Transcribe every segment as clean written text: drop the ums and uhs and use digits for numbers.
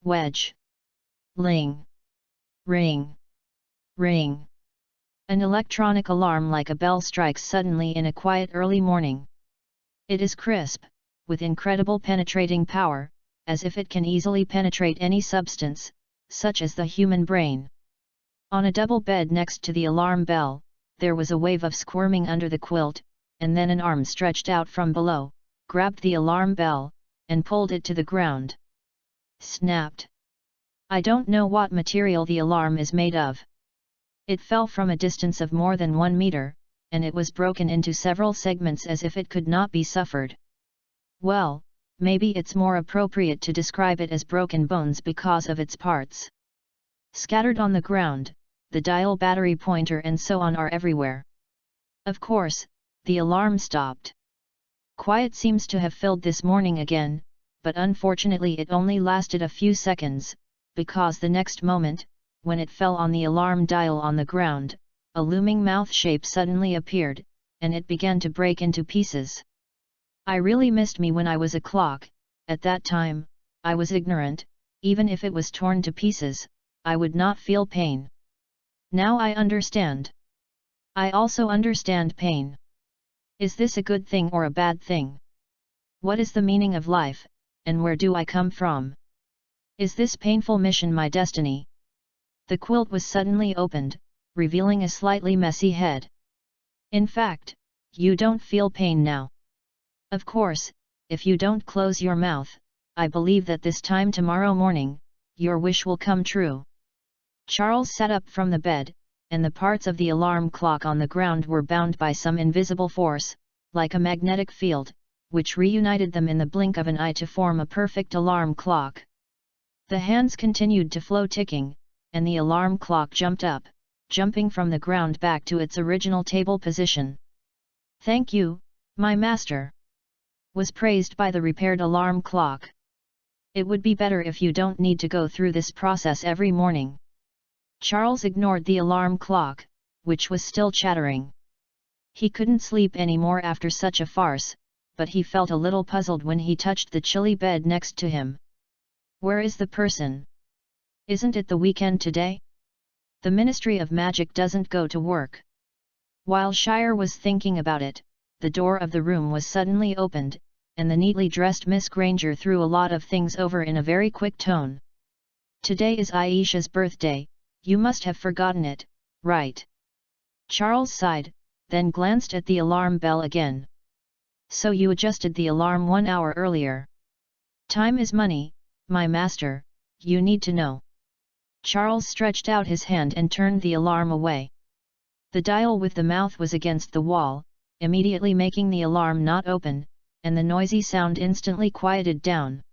wedge. Ling. Ring. Ring. An electronic alarm like a bell strikes suddenly in a quiet early morning. It is crisp, with incredible penetrating power, as if it can easily penetrate any substance, such as the human brain. On a double bed next to the alarm bell, there was a wave of squirming under the quilt, and then an arm stretched out from below, grabbed the alarm bell, and pulled it to the ground. Snapped. I don't know what material the alarm is made of. It fell from a distance of more than 1 meter, and it was broken into several segments as if it could not be suffered. Well, maybe it's more appropriate to describe it as broken bones because of its parts. Scattered on the ground, the dial battery pointer and so on are everywhere. Of course, the alarm stopped. Quiet seems to have filled this morning again, but unfortunately it only lasted a few seconds, because the next moment, when it fell on the alarm dial on the ground, a looming mouth shape suddenly appeared, and it began to break into pieces. I really missed me when I was a clock. At that time, I was ignorant. Even if it was torn to pieces, I would not feel pain. Now I understand. I also understand pain. Is this a good thing or a bad thing? What is the meaning of life, and where do I come from? Is this painful mission my destiny? The quilt was suddenly opened, revealing a slightly messy head. In fact, you don't feel pain now. Of course, if you don't close your mouth, I believe that this time tomorrow morning, your wish will come true. Charles sat up from the bed, and the parts of the alarm clock on the ground were bound by some invisible force, like a magnetic field, which reunited them in the blink of an eye to form a perfect alarm clock. The hands continued to flow ticking, and the alarm clock jumped up, jumping from the ground back to its original table position. "Thank you, my master," was praised by the repaired alarm clock. "It would be better if you don't need to go through this process every morning." Charles ignored the alarm clock, which was still chattering. He couldn't sleep anymore after such a farce, but he felt a little puzzled when he touched the chilly bed next to him. Where is the person? Isn't it the weekend today? The Ministry of Magic doesn't go to work. While Shire was thinking about it, the door of the room was suddenly opened, and the neatly dressed Miss Granger threw a lot of things over in a very quick tone. "Today is Aisha's birthday, you must have forgotten it, right?" Charles sighed, then glanced at the alarm bell again. "So you adjusted the alarm 1 hour earlier. Time is money, my master, you need to know." Charles stretched out his hand and turned the alarm away. The dial with the mouth was against the wall, immediately making the alarm not open, and the noisy sound instantly quieted down.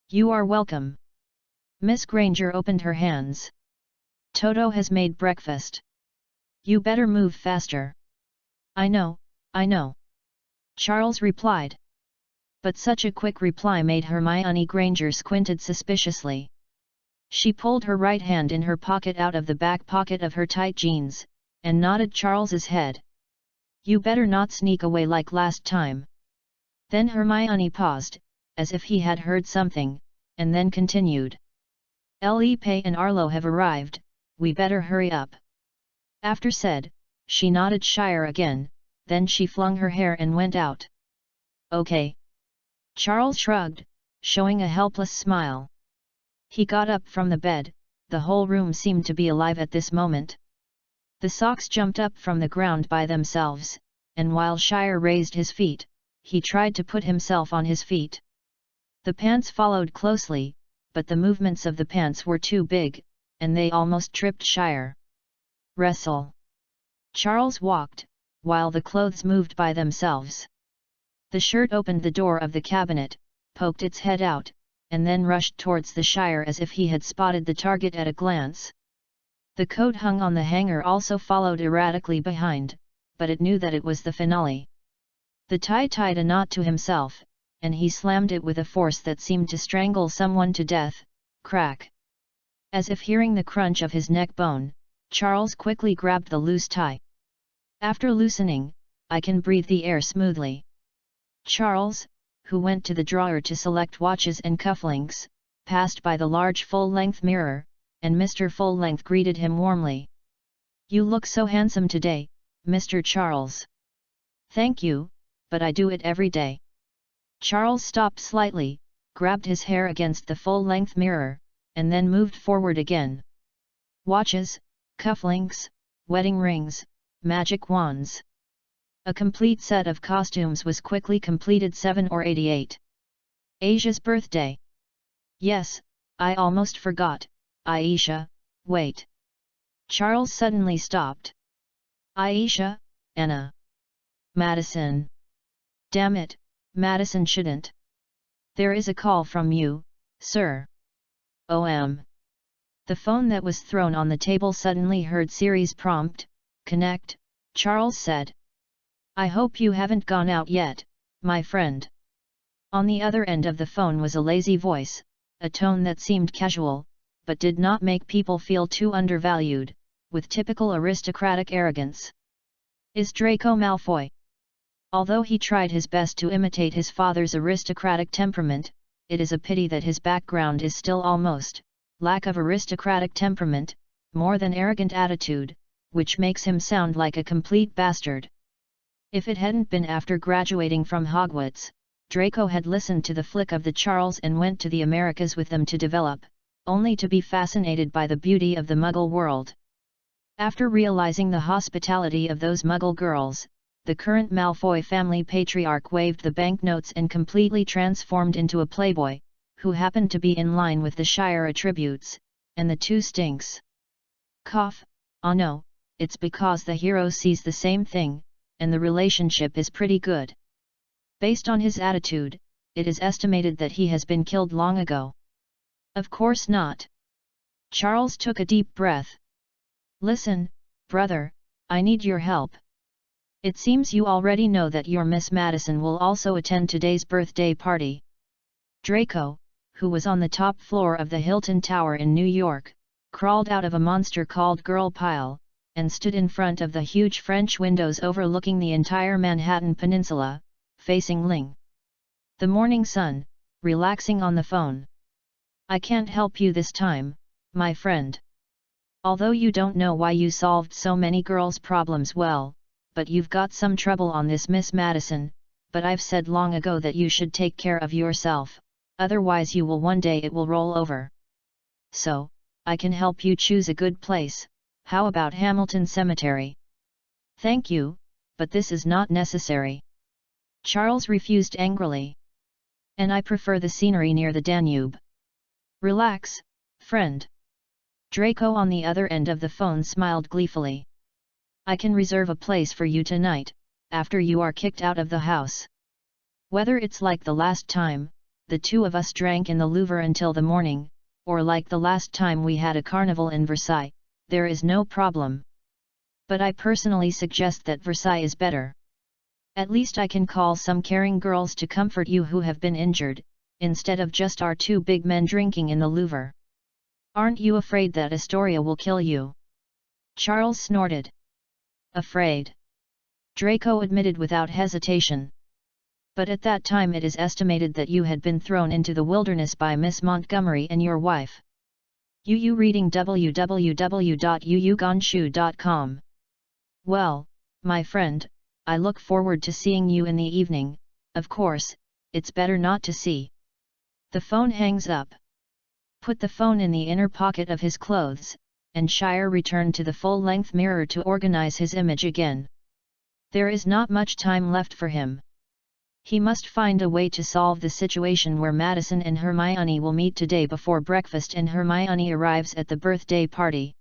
"You are welcome." Miss Granger opened her hands. "Toto has made breakfast. You better move faster." I know," Charles replied. But such a quick reply made Hermione Granger squinted suspiciously. She pulled her right hand in her pocket out of the back pocket of her tight jeans, and nodded Charles's head. "You better not sneak away like last time." Then Hermione paused, as if he had heard something, and then continued. "Lepe and Arlo have arrived, we better hurry up." After said, she nodded Shire again, then she flung her hair and went out. "Okay." Charles shrugged, showing a helpless smile. He got up from the bed, the whole room seemed to be alive at this moment. The socks jumped up from the ground by themselves, and while Shire raised his feet, he tried to put himself on his feet. The pants followed closely, but the movements of the pants were too big, and they almost tripped Shire. "Wrestle." Charles walked, while the clothes moved by themselves. The shirt opened the door of the cabinet, poked its head out, and then rushed towards the Shire as if he had spotted the target at a glance. The coat hung on the hanger also followed erratically behind, but it knew that it was the finale. The tie tied a knot to himself, and he slammed it with a force that seemed to strangle someone to death. Crack! As if hearing the crunch of his neck bone, Charles quickly grabbed the loose tie. After loosening, "I can breathe the air smoothly." Charles, who went to the drawer to select watches and cufflinks, passed by the large full-length mirror, and Mr. Full-Length greeted him warmly. "You look so handsome today, Mr. Charles." "Thank you, but I do it every day." Charles stopped slightly, grabbed his hair against the full-length mirror, and then moved forward again. Watches, cufflinks, wedding rings, magic wands. A complete set of costumes was quickly completed. 7 or 88. Asia's birthday. Yes, I almost forgot, Aisha, wait. Charles suddenly stopped. Aisha, Anna. Madison. Damn it, Madison shouldn't. There is a call from you, sir. The phone that was thrown on the table suddenly heard Siri's prompt, "Connect," Charles said. "I hope you haven't gone out yet, my friend." On the other end of the phone was a lazy voice, a tone that seemed casual, but did not make people feel too undervalued, with typical aristocratic arrogance. "Is Draco Malfoy?" Although he tried his best to imitate his father's aristocratic temperament, it is a pity that his background is still almost lack of aristocratic temperament, more than arrogant attitude, which makes him sound like a complete bastard. If it hadn't been after graduating from Hogwarts, Draco had listened to the flick of the Charles and went to the Americas with them to develop, only to be fascinated by the beauty of the Muggle world. After realizing the hospitality of those Muggle girls, the current Malfoy family patriarch waved the banknotes and completely transformed into a playboy, who happened to be in line with the Shire attributes, and the two stinks. Cough, oh no, it's because the hero sees the same thing, and the relationship is pretty good. Based on his attitude, it is estimated that he has been killed long ago. Of course not. Charles took a deep breath. Listen, brother, I need your help. It seems you already know that your Miss Madison will also attend today's birthday party. Draco, who was on the top floor of the Hilton Tower in New York, crawled out of a monster called Girl Pile, and stood in front of the huge French windows overlooking the entire Manhattan Peninsula, facing Ling. The morning sun, relaxing on the phone. I can't help you this time, my friend. Although you don't know why you solved so many girls' problems well, but you've got some trouble on this Miss Madison, but I've said long ago that you should take care of yourself, otherwise you will one day it will roll over. So, I can help you choose a good place. How about Hamilton Cemetery? Thank you, but this is not necessary. Charles refused angrily. And I prefer the scenery near the Danube. Relax, friend. Draco on the other end of the phone smiled gleefully. I can reserve a place for you tonight, after you are kicked out of the house. Whether it's like the last time, the two of us drank in the Louvre until the morning, or like the last time we had a carnival in Versailles, there is no problem. But I personally suggest that Versailles is better. At least I can call some caring girls to comfort you who have been injured, instead of just our two big men drinking in the Louvre. Aren't you afraid that Astoria will kill you? Charles snorted. Afraid? Draco admitted without hesitation. But at that time it is estimated that you had been thrown into the wilderness by Miss Montgomery and your wife. UU reading www.uuganshu.com. Well, my friend, I look forward to seeing you in the evening. Of course, it's better not to see. The phone hangs up. Put the phone in the inner pocket of his clothes, and Shire returned to the full-length mirror to organize his image again. There is not much time left for him. He must find a way to solve the situation where Madison and Hermione will meet today before breakfast and Hermione arrives at the birthday party.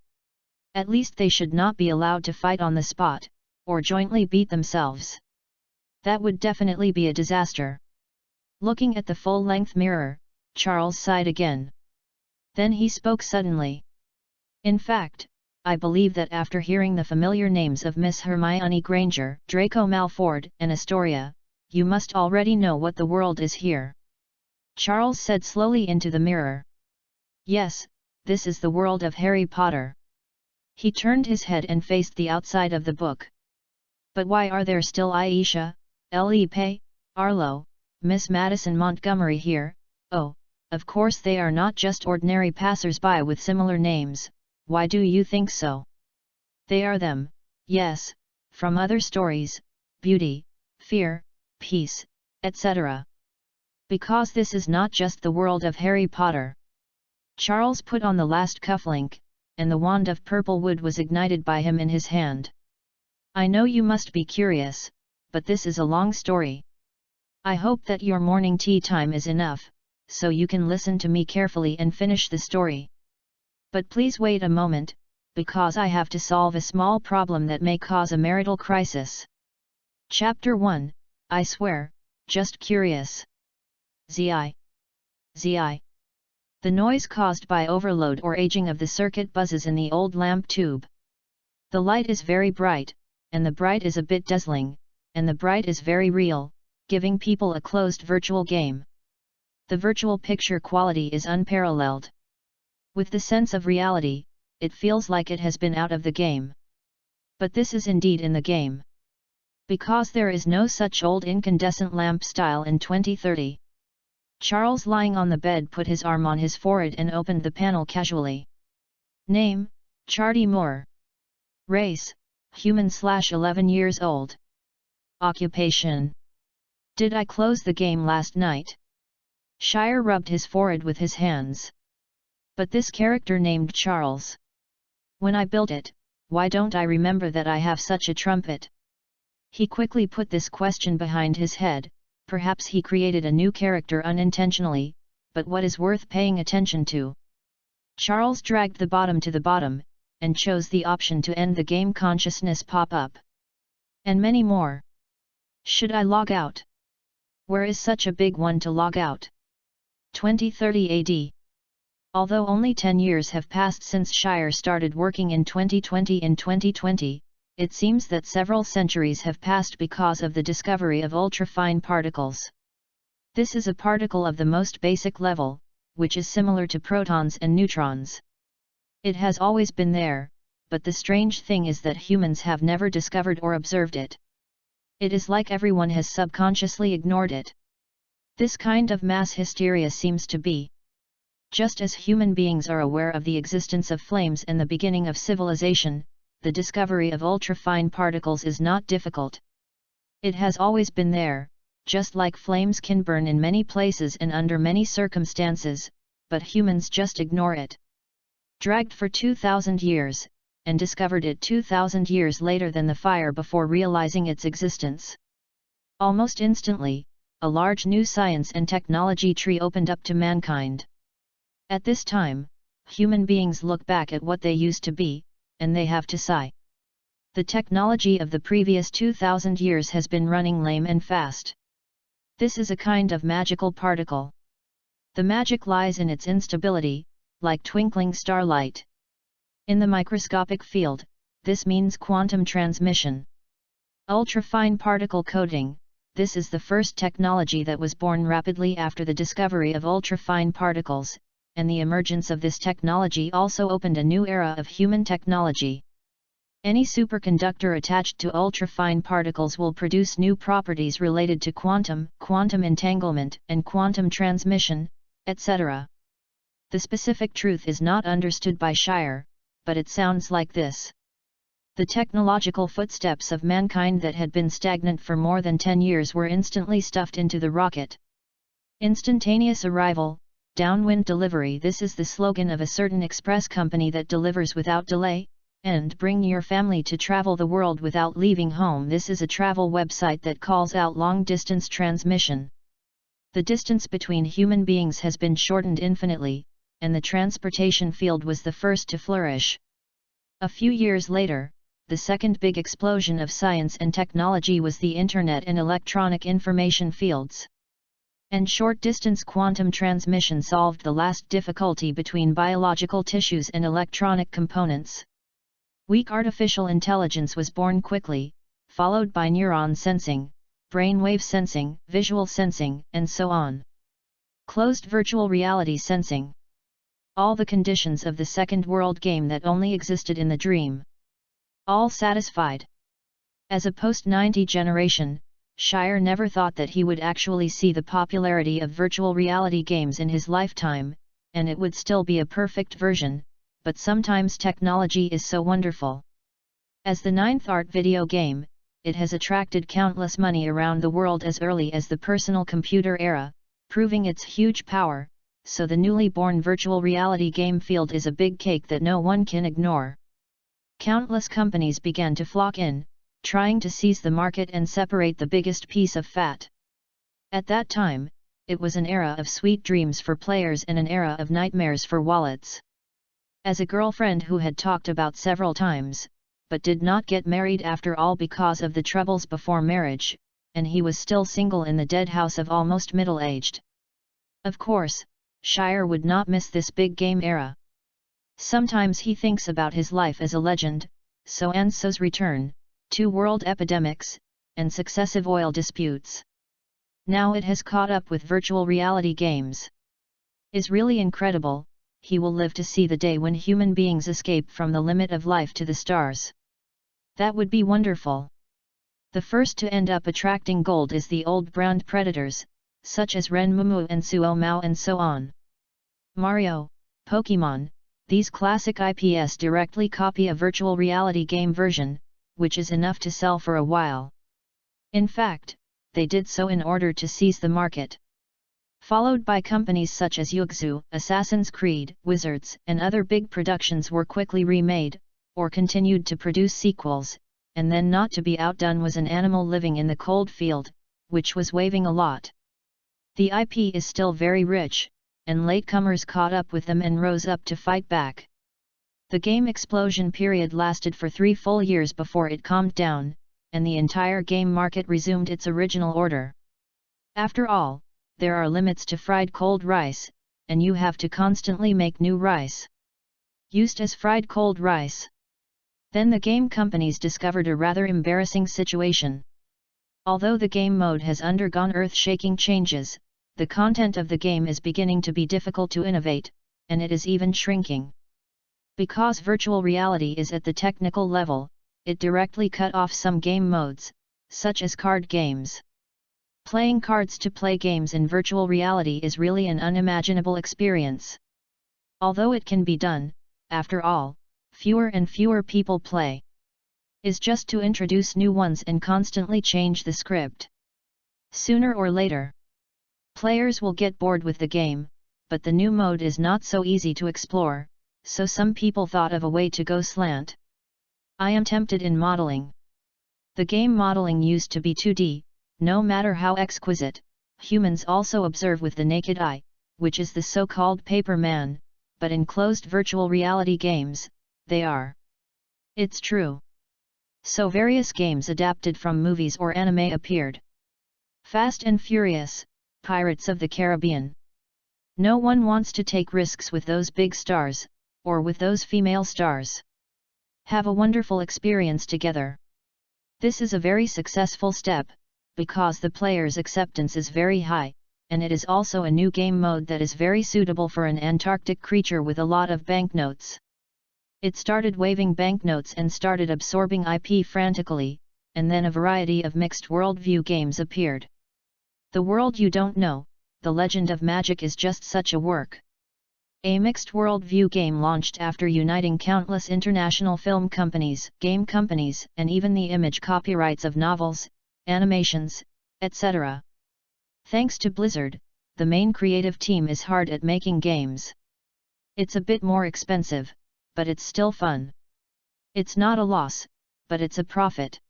At least they should not be allowed to fight on the spot, or jointly beat themselves. That would definitely be a disaster. Looking at the full-length mirror, Charles sighed again. Then he spoke suddenly. In fact, I believe that after hearing the familiar names of Miss Hermione Granger, Draco Malfoy, and Astoria, you must already know what the world is here. Charles said slowly into the mirror. Yes, this is the world of Harry Potter. He turned his head and faced the outside of the book. But why are there still Aisha, Felipe, Arlo, Miss Madison Montgomery here? Oh, of course they are not just ordinary passers-by with similar names. Why do you think so? They are them, yes, from other stories, beauty, fear, peace, etc. Because this is not just the world of Harry Potter. Charles put on the last cufflink, and the wand of purple wood was ignited by him in his hand. I know you must be curious, but this is a long story. I hope that your morning tea time is enough, so you can listen to me carefully and finish the story. But please wait a moment, because I have to solve a small problem that may cause a marital crisis. Chapter 1, I swear, just curious. ZI. ZI. The noise caused by overload or aging of the circuit buzzes in the old lamp tube. The light is very bright, and the bright is a bit dazzling, and the bright is very real, giving people a closed virtual game. The virtual picture quality is unparalleled. With the sense of reality, it feels like it has been out of the game. But this is indeed in the game. Because there is no such old incandescent lamp style in 2030. Charles, lying on the bed, put his arm on his forehead and opened the panel casually. Name, Chardy Moore. Race, human/11 years old. Occupation. Did I close the game last night? Shire rubbed his forehead with his hands. But this character named Charles. When I built it, why don't I remember that I have such a trumpet? He quickly put this question behind his head. Perhaps he created a new character unintentionally, but what is worth paying attention to? Charles dragged the bottom to the bottom, and chose the option to end the game consciousness pop-up. And many more. Should I log out? Where is such a big one to log out? 2030 AD. Although only 10 years have passed since Shire started working in 2020, it seems that several centuries have passed because of the discovery of ultrafine particles. This is a particle of the most basic level, which is similar to protons and neutrons. It has always been there, but the strange thing is that humans have never discovered or observed it. It is like everyone has subconsciously ignored it. This kind of mass hysteria seems to be. Just as human beings are aware of the existence of flames and the beginning of civilization, the discovery of ultrafine particles is not difficult. It has always been there, just like flames can burn in many places and under many circumstances, but humans just ignore it. Dragged for 2,000 years, and discovered it 2,000 years later than the fire before realizing its existence. Almost instantly, a large new science and technology tree opened up to mankind. At this time, human beings look back at what they used to be, and they have to sigh. The technology of the previous 2,000 years has been running lame and fast. This is a kind of magical particle. The magic lies in its instability, like twinkling starlight. In the microscopic field, this means quantum transmission. Ultrafine particle coding, this is the first technology that was born rapidly after the discovery of ultrafine particles, and the emergence of this technology also opened a new era of human technology. Any superconductor attached to ultrafine particles will produce new properties related to quantum entanglement, and quantum transmission, etc. The specific truth is not understood by Shire, but it sounds like this. The technological footsteps of mankind that had been stagnant for more than 10 years were instantly stuffed into the rocket. Instantaneous arrival, downwind delivery. This is the slogan of a certain express company that delivers without delay, and bring your family to travel the world without leaving home. This is a travel website that calls out long-distance transmission. The distance between human beings has been shortened infinitely, and the transportation field was the first to flourish. A few years later, the second big explosion of science and technology was the Internet and electronic information fields. And short-distance quantum transmission solved the last difficulty between biological tissues and electronic components. Weak artificial intelligence was born quickly, followed by neuron sensing, brainwave sensing, visual sensing, and so on. Closed virtual reality sensing. All the conditions of the second world game that only existed in the dream. All satisfied. As a post-90 generation, Shire never thought that he would actually see the popularity of virtual reality games in his lifetime, and it would still be a perfect version, but sometimes technology is so wonderful. As the ninth art video game, it has attracted countless money around the world as early as the personal computer era, proving its huge power, so the newly born virtual reality game field is a big cake that no one can ignore. Countless companies began to flock in, trying to seize the market and separate the biggest piece of fat. At that time, it was an era of sweet dreams for players and an era of nightmares for wallets. As a girlfriend who had talked about several times, but did not get married after all because of the troubles before marriage, and he was still single in the dead house of almost middle-aged. Of course, Shire would not miss this big game era. Sometimes he thinks about his life as a legend, so and so's return, 2 world epidemics, and successive oil disputes. Now it has caught up with virtual reality games. Is really incredible, he will live to see the day when human beings escape from the limit of life to the stars. That would be wonderful. The first to end up attracting gold is the old brand predators, such as Ren Momo and Suo Mao and so on. Mario, Pokemon, these classic IPs directly copy a virtual reality game version, which is enough to sell for a while. In fact, they did so in order to seize the market. Followed by companies such as Yuexu, Assassin's Creed, Wizards, and other big productions were quickly remade, or continued to produce sequels, and then not to be outdone was an animal living in the cold field, which was waving a lot. The IP is still very rich, and latecomers caught up with them and rose up to fight back. The game explosion period lasted for 3 full years before it calmed down, and the entire game market resumed its original order. After all, there are limits to fried cold rice, and you have to constantly make new rice. Used as fried cold rice. Then the game companies discovered a rather embarrassing situation. Although the game mode has undergone earth-shaking changes, the content of the game is beginning to be difficult to innovate, and it is even shrinking. Because virtual reality is at the technical level, it directly cut off some game modes, such as card games. Playing cards to play games in virtual reality is really an unimaginable experience. Although it can be done, after all, fewer and fewer people play. Is just to introduce new ones and constantly change the script. Sooner or later, players will get bored with the game, but the new mode is not so easy to explore, so some people thought of a way to go slant. I am tempted in modeling. The game modeling used to be 2D, no matter how exquisite, humans also observe with the naked eye, which is the so-called paper man, but in closed virtual reality games, they are. It's true. So various games adapted from movies or anime appeared. Fast and Furious, Pirates of the Caribbean. No one wants to take risks with those big stars, or with those female stars. Have a wonderful experience together. This is a very successful step, because the player's acceptance is very high, and it is also a new game mode that is very suitable for an Antarctic creature with a lot of banknotes. It started waving banknotes and started absorbing IP frantically, and then a variety of mixed worldview games appeared. The World You Don't Know, The Legend of Magic is just such a work. A mixed worldview game launched after uniting countless international film companies, game companies, and even the image copyrights of novels, animations, etc. Thanks to Blizzard, the main creative team is hard at making games. It's a bit more expensive, but it's still fun. It's not a loss, but it's a profit.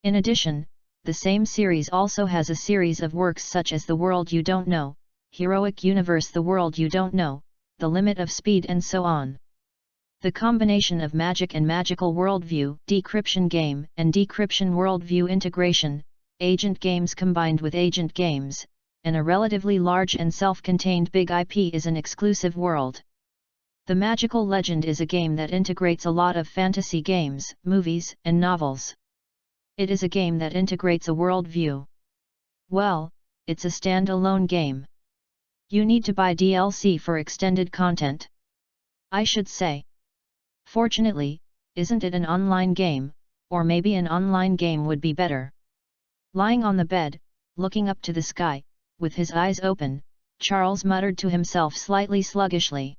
In addition, the same series also has a series of works such as The World You Don't Know, Heroic Universe, The World You Don't Know, The Limit of Speed, and so on. The combination of magic and magical worldview, decryption game, and decryption worldview integration, agent games combined with agent games, and a relatively large and self-contained big IP is an exclusive world. The Magical Legend is a game that integrates a lot of fantasy games, movies, and novels. It is a game that integrates a worldview. Well, it's a stand-alone game. You need to buy DLC for extended content. I should say. Fortunately, isn't it an online game, or maybe an online game would be better. Lying on the bed, looking up to the sky, with his eyes open, Charles muttered to himself slightly sluggishly.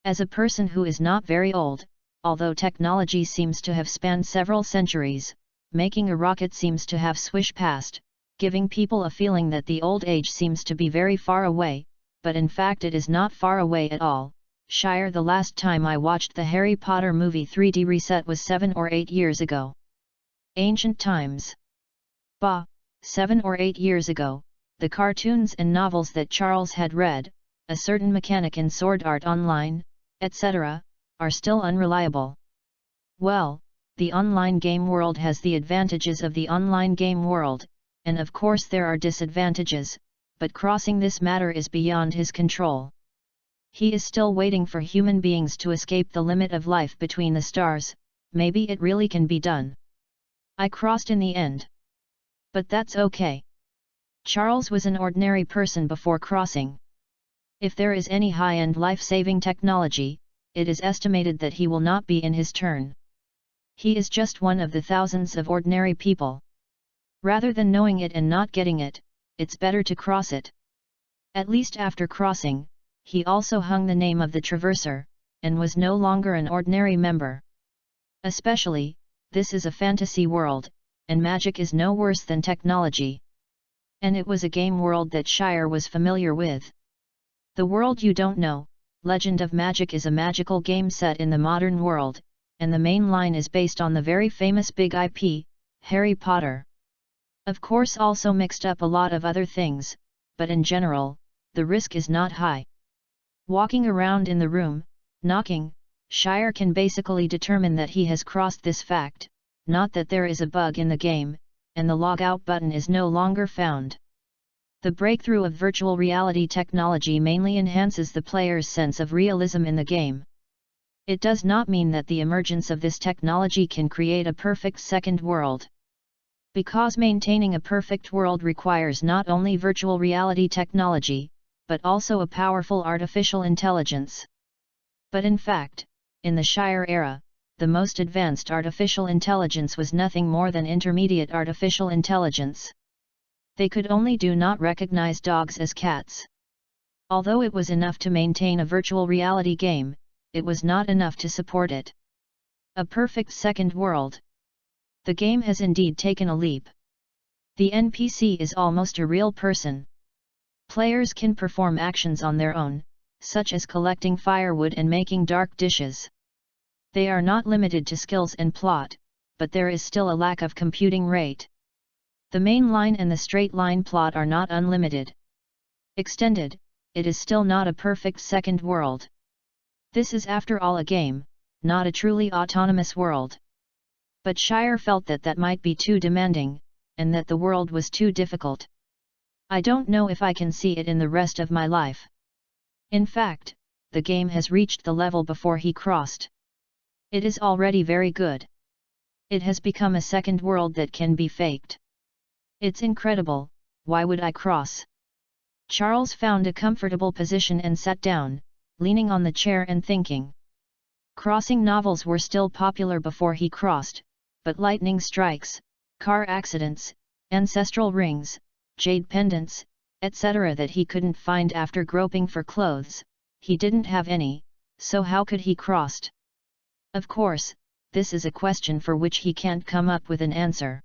As a person who is not very old, although technology seems to have spanned several centuries, making a rocket seems to have swished past, giving people a feeling that the old age seems to be very far away, but in fact it is not far away at all. Shire, the last time I watched the Harry Potter movie 3D reset was 7 or 8 years ago. Ancient times. Bah, 7 or 8 years ago, the cartoons and novels that Charles had read, A Certain Mechanic in Sword Art Online, etc., are still unreliable. Well, the online game world has the advantages of the online game world, and of course there are disadvantages, but crossing this matter is beyond his control. He is still waiting for human beings to escape the limit of life between the stars. Maybe it really can be done. I crossed in the end. But that's okay. Charles was an ordinary person before crossing. If there is any high-end life-saving technology, it is estimated that he will not be in his turn. He is just one of the thousands of ordinary people. Rather than knowing it and not getting it, it's better to cross it. At least after crossing, he also hung the name of the Traverser, and was no longer an ordinary member. Especially, this is a fantasy world, and magic is no worse than technology. And it was a game world that Shire was familiar with. The World You Don't Know, Legend of Magic is a magical game set in the modern world, and the main line is based on the very famous big IP, Harry Potter. Of course also mixed up a lot of other things, but in general, the risk is not high. Walking around in the room, knocking, Shire can basically determine that he has crossed this fact, not that there is a bug in the game, and the logout button is no longer found. The breakthrough of virtual reality technology mainly enhances the player's sense of realism in the game. It does not mean that the emergence of this technology can create a perfect second world. Because maintaining a perfect world requires not only virtual reality technology, but also a powerful artificial intelligence. But in fact, in the Shire era, the most advanced artificial intelligence was nothing more than intermediate artificial intelligence. They could only do not recognize dogs as cats. Although it was enough to maintain a virtual reality game, it was not enough to support it. A perfect second world. The game has indeed taken a leap. The NPC is almost a real person. Players can perform actions on their own, such as collecting firewood and making dark dishes. They are not limited to skills and plot, but there is still a lack of computing rate. The main line and the straight line plot are not unlimited. Extended, it is still not a perfect second world. This is after all a game, not a truly autonomous world. But Shire felt that that might be too demanding, and that the world was too difficult. I don't know if I can see it in the rest of my life. In fact, the game has reached the level before he crossed. It is already very good. It has become a second world that can be faked. It's incredible, why would I cross? Charles found a comfortable position and sat down, leaning on the chair and thinking. Crossing novels were still popular before he crossed, but lightning strikes, car accidents, ancestral rings, jade pendants, etc. that he couldn't find after groping for clothes, he didn't have any, so how could he crossed? Of course, this is a question for which he can't come up with an answer.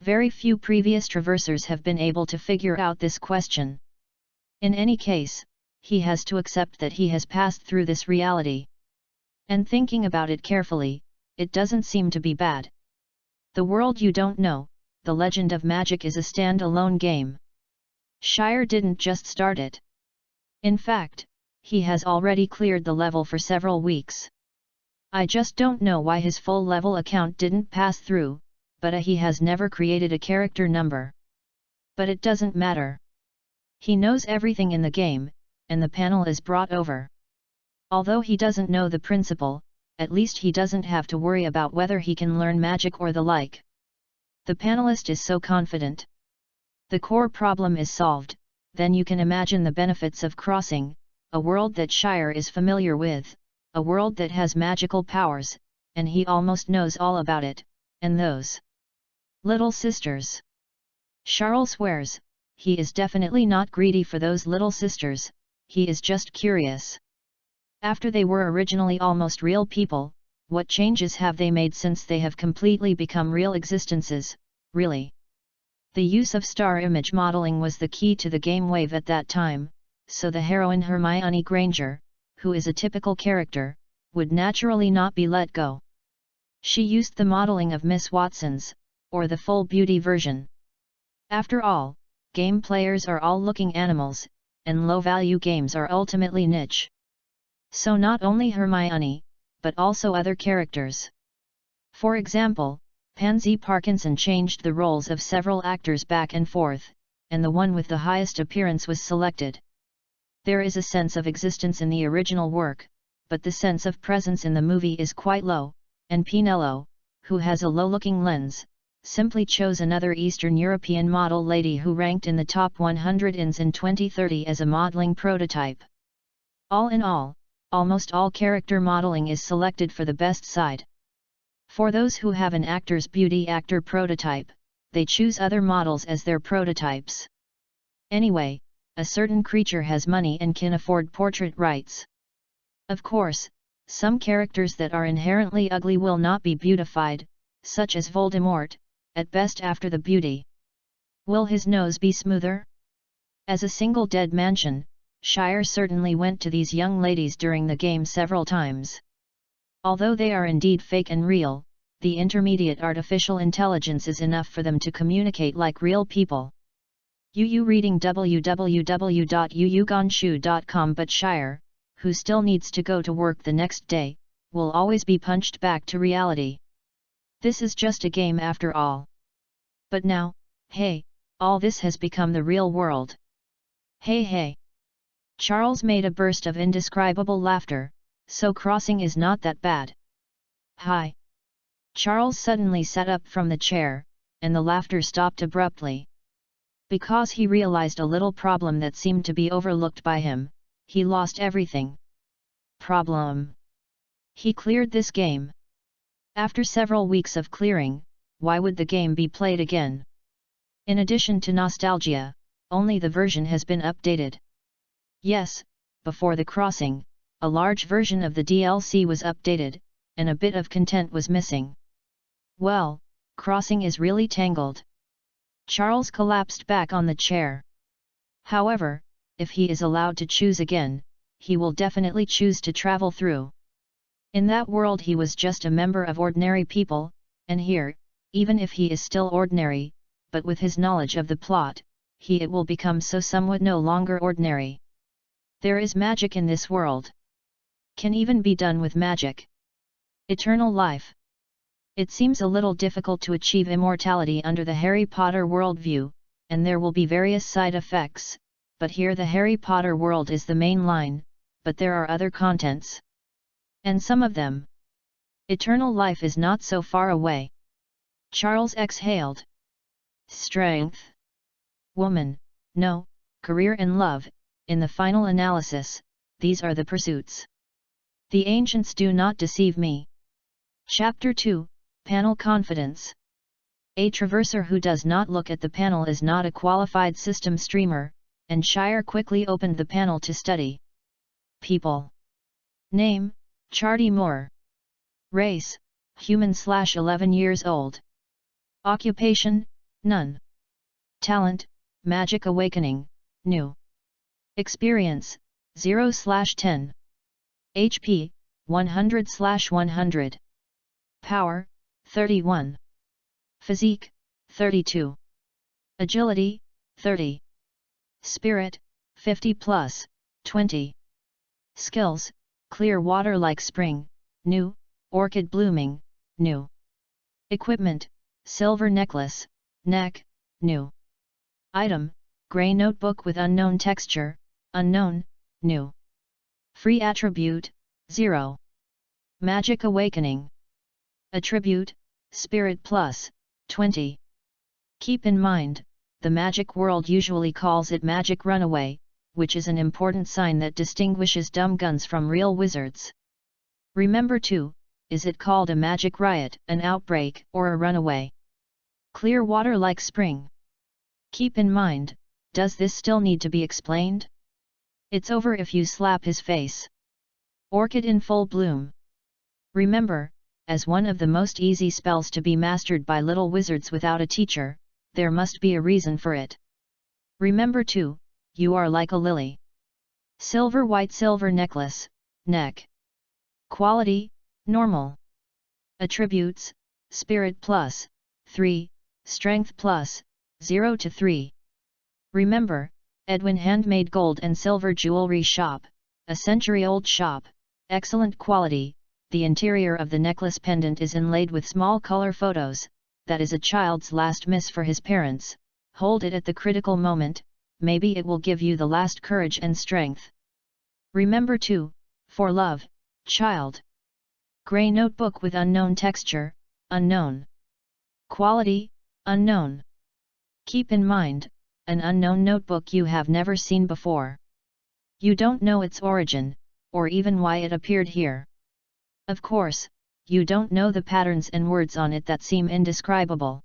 Very few previous traversers have been able to figure out this question. In any case, he has to accept that he has passed through this reality. And thinking about it carefully, it doesn't seem to be bad. The World You Don't Know, The Legend of Magic is a stand-alone game. Shire didn't just start it. In fact, he has already cleared the level for several weeks. I just don't know why his full level account didn't pass through, but he has never created a character number. But it doesn't matter. He knows everything in the game, and the panel is brought over. Although he doesn't know the principle, at least he doesn't have to worry about whether he can learn magic or the like. The panelist is so confident. The core problem is solved, then you can imagine the benefits of crossing, a world that Shire is familiar with, a world that has magical powers, and he almost knows all about it, and those little sisters. Charles swears, he is definitely not greedy for those little sisters, he is just curious. After they were originally almost real people, what changes have they made since they have completely become real existences, really? The use of star image modeling was the key to the game wave at that time, so the heroine Hermione Granger, who is a typical character, would naturally not be let go. She used the modeling of Miss Watson's, or the full beauty version. After all, game players are all looking animals, and low-value games are ultimately niche. So not only Hermione, but also other characters. For example, Pansy Parkinson changed the roles of several actors back and forth, and the one with the highest appearance was selected. There is a sense of existence in the original work, but the sense of presence in the movie is quite low, and Pinello, who has a low-looking lens, simply chose another Eastern European model lady who ranked in the top 100 ins in 2030 as a modeling prototype. All in all, almost all character modeling is selected for the best side. For those who have an actor's beauty actor prototype, they choose other models as their prototypes. Anyway, a certain creature has money and can afford portrait rights. Of course, some characters that are inherently ugly will not be beautified, such as Voldemort, at best after the beauty. Will his nose be smoother? As a single dead mansion, Shire certainly went to these young ladies during the game several times. Although they are indeed fake and real, the intermediate artificial intelligence is enough for them to communicate like real people. UU reading www.uugonshu.com. But Shire, who still needs to go to work the next day, will always be punched back to reality. This is just a game after all. But now, hey, all this has become the real world. Hey hey! Charles made a burst of indescribable laughter, so crossing is not that bad. Hi! Charles suddenly sat up from the chair, and the laughter stopped abruptly. Because he realized a little problem that seemed to be overlooked by him, he lost everything. Problem. He cleared this game. After several weeks of clearing, why would the game be played again? In addition to nostalgia, only the version has been updated. Yes, before the crossing, a large version of the DLC was updated, and a bit of content was missing. Well, crossing is really tangled. Charles collapsed back on the chair. However, if he is allowed to choose again, he will definitely choose to travel through. In that world he was just a member of ordinary people, and here, even if he is still ordinary, but with his knowledge of the plot, it will become so somewhat no longer ordinary. There is magic in this world. Can even be done with magic. Eternal life. It seems a little difficult to achieve immortality under the Harry Potter worldview, and there will be various side effects, but here the Harry Potter world is the main line, but there are other contents. And some of them. Eternal life is not so far away. Charles exhaled. Strength. Woman, no, career and love, in the final analysis, these are the pursuits. The ancients do not deceive me. Chapter 2, Panel Confidence. A traverser who does not look at the panel is not a qualified system streamer, and Shire quickly opened the panel to study. People. Name, Chardy Moore. Race, human/11 years old. Occupation, none. Talent, Magic Awakening, new. Experience, 0/10. HP, 100/100. Power, 31. Physique, 32. Agility, 30. Spirit, 50+, 20. Skills, clear water like spring, new, orchid blooming, new. Equipment, silver necklace, neck, new. Item, grey notebook with unknown texture, unknown, new. Free attribute, 0. Magic Awakening. Attribute, Spirit plus, 20. Keep in mind, the magic world usually calls it Magic Runaway, which is an important sign that distinguishes dumb guns from real wizards. Remember too, is it called a magic riot, an outbreak, or a runaway? Clear water like spring. Keep in mind, does this still need to be explained? It's over if you slap his face. Orchid in full bloom. Remember, as one of the most easy spells to be mastered by little wizards without a teacher, there must be a reason for it. Remember too, you are like a lily. Silver white silver necklace, neck. Quality, normal. Attributes, spirit plus, 3, strength plus, 0 to 3. Remember, Edwin Handmade Gold and Silver Jewelry Shop, a century-old shop, excellent quality. The interior of the necklace pendant is inlaid with small color photos, that is a child's last miss for his parents. Hold it at the critical moment, maybe it will give you the last courage and strength. Remember too, for love, child. Gray notebook with unknown texture, unknown. Quality, unknown. Keep in mind, an unknown notebook you have never seen before. You don't know its origin, or even why it appeared here. Of course, you don't know the patterns and words on it that seem indescribable.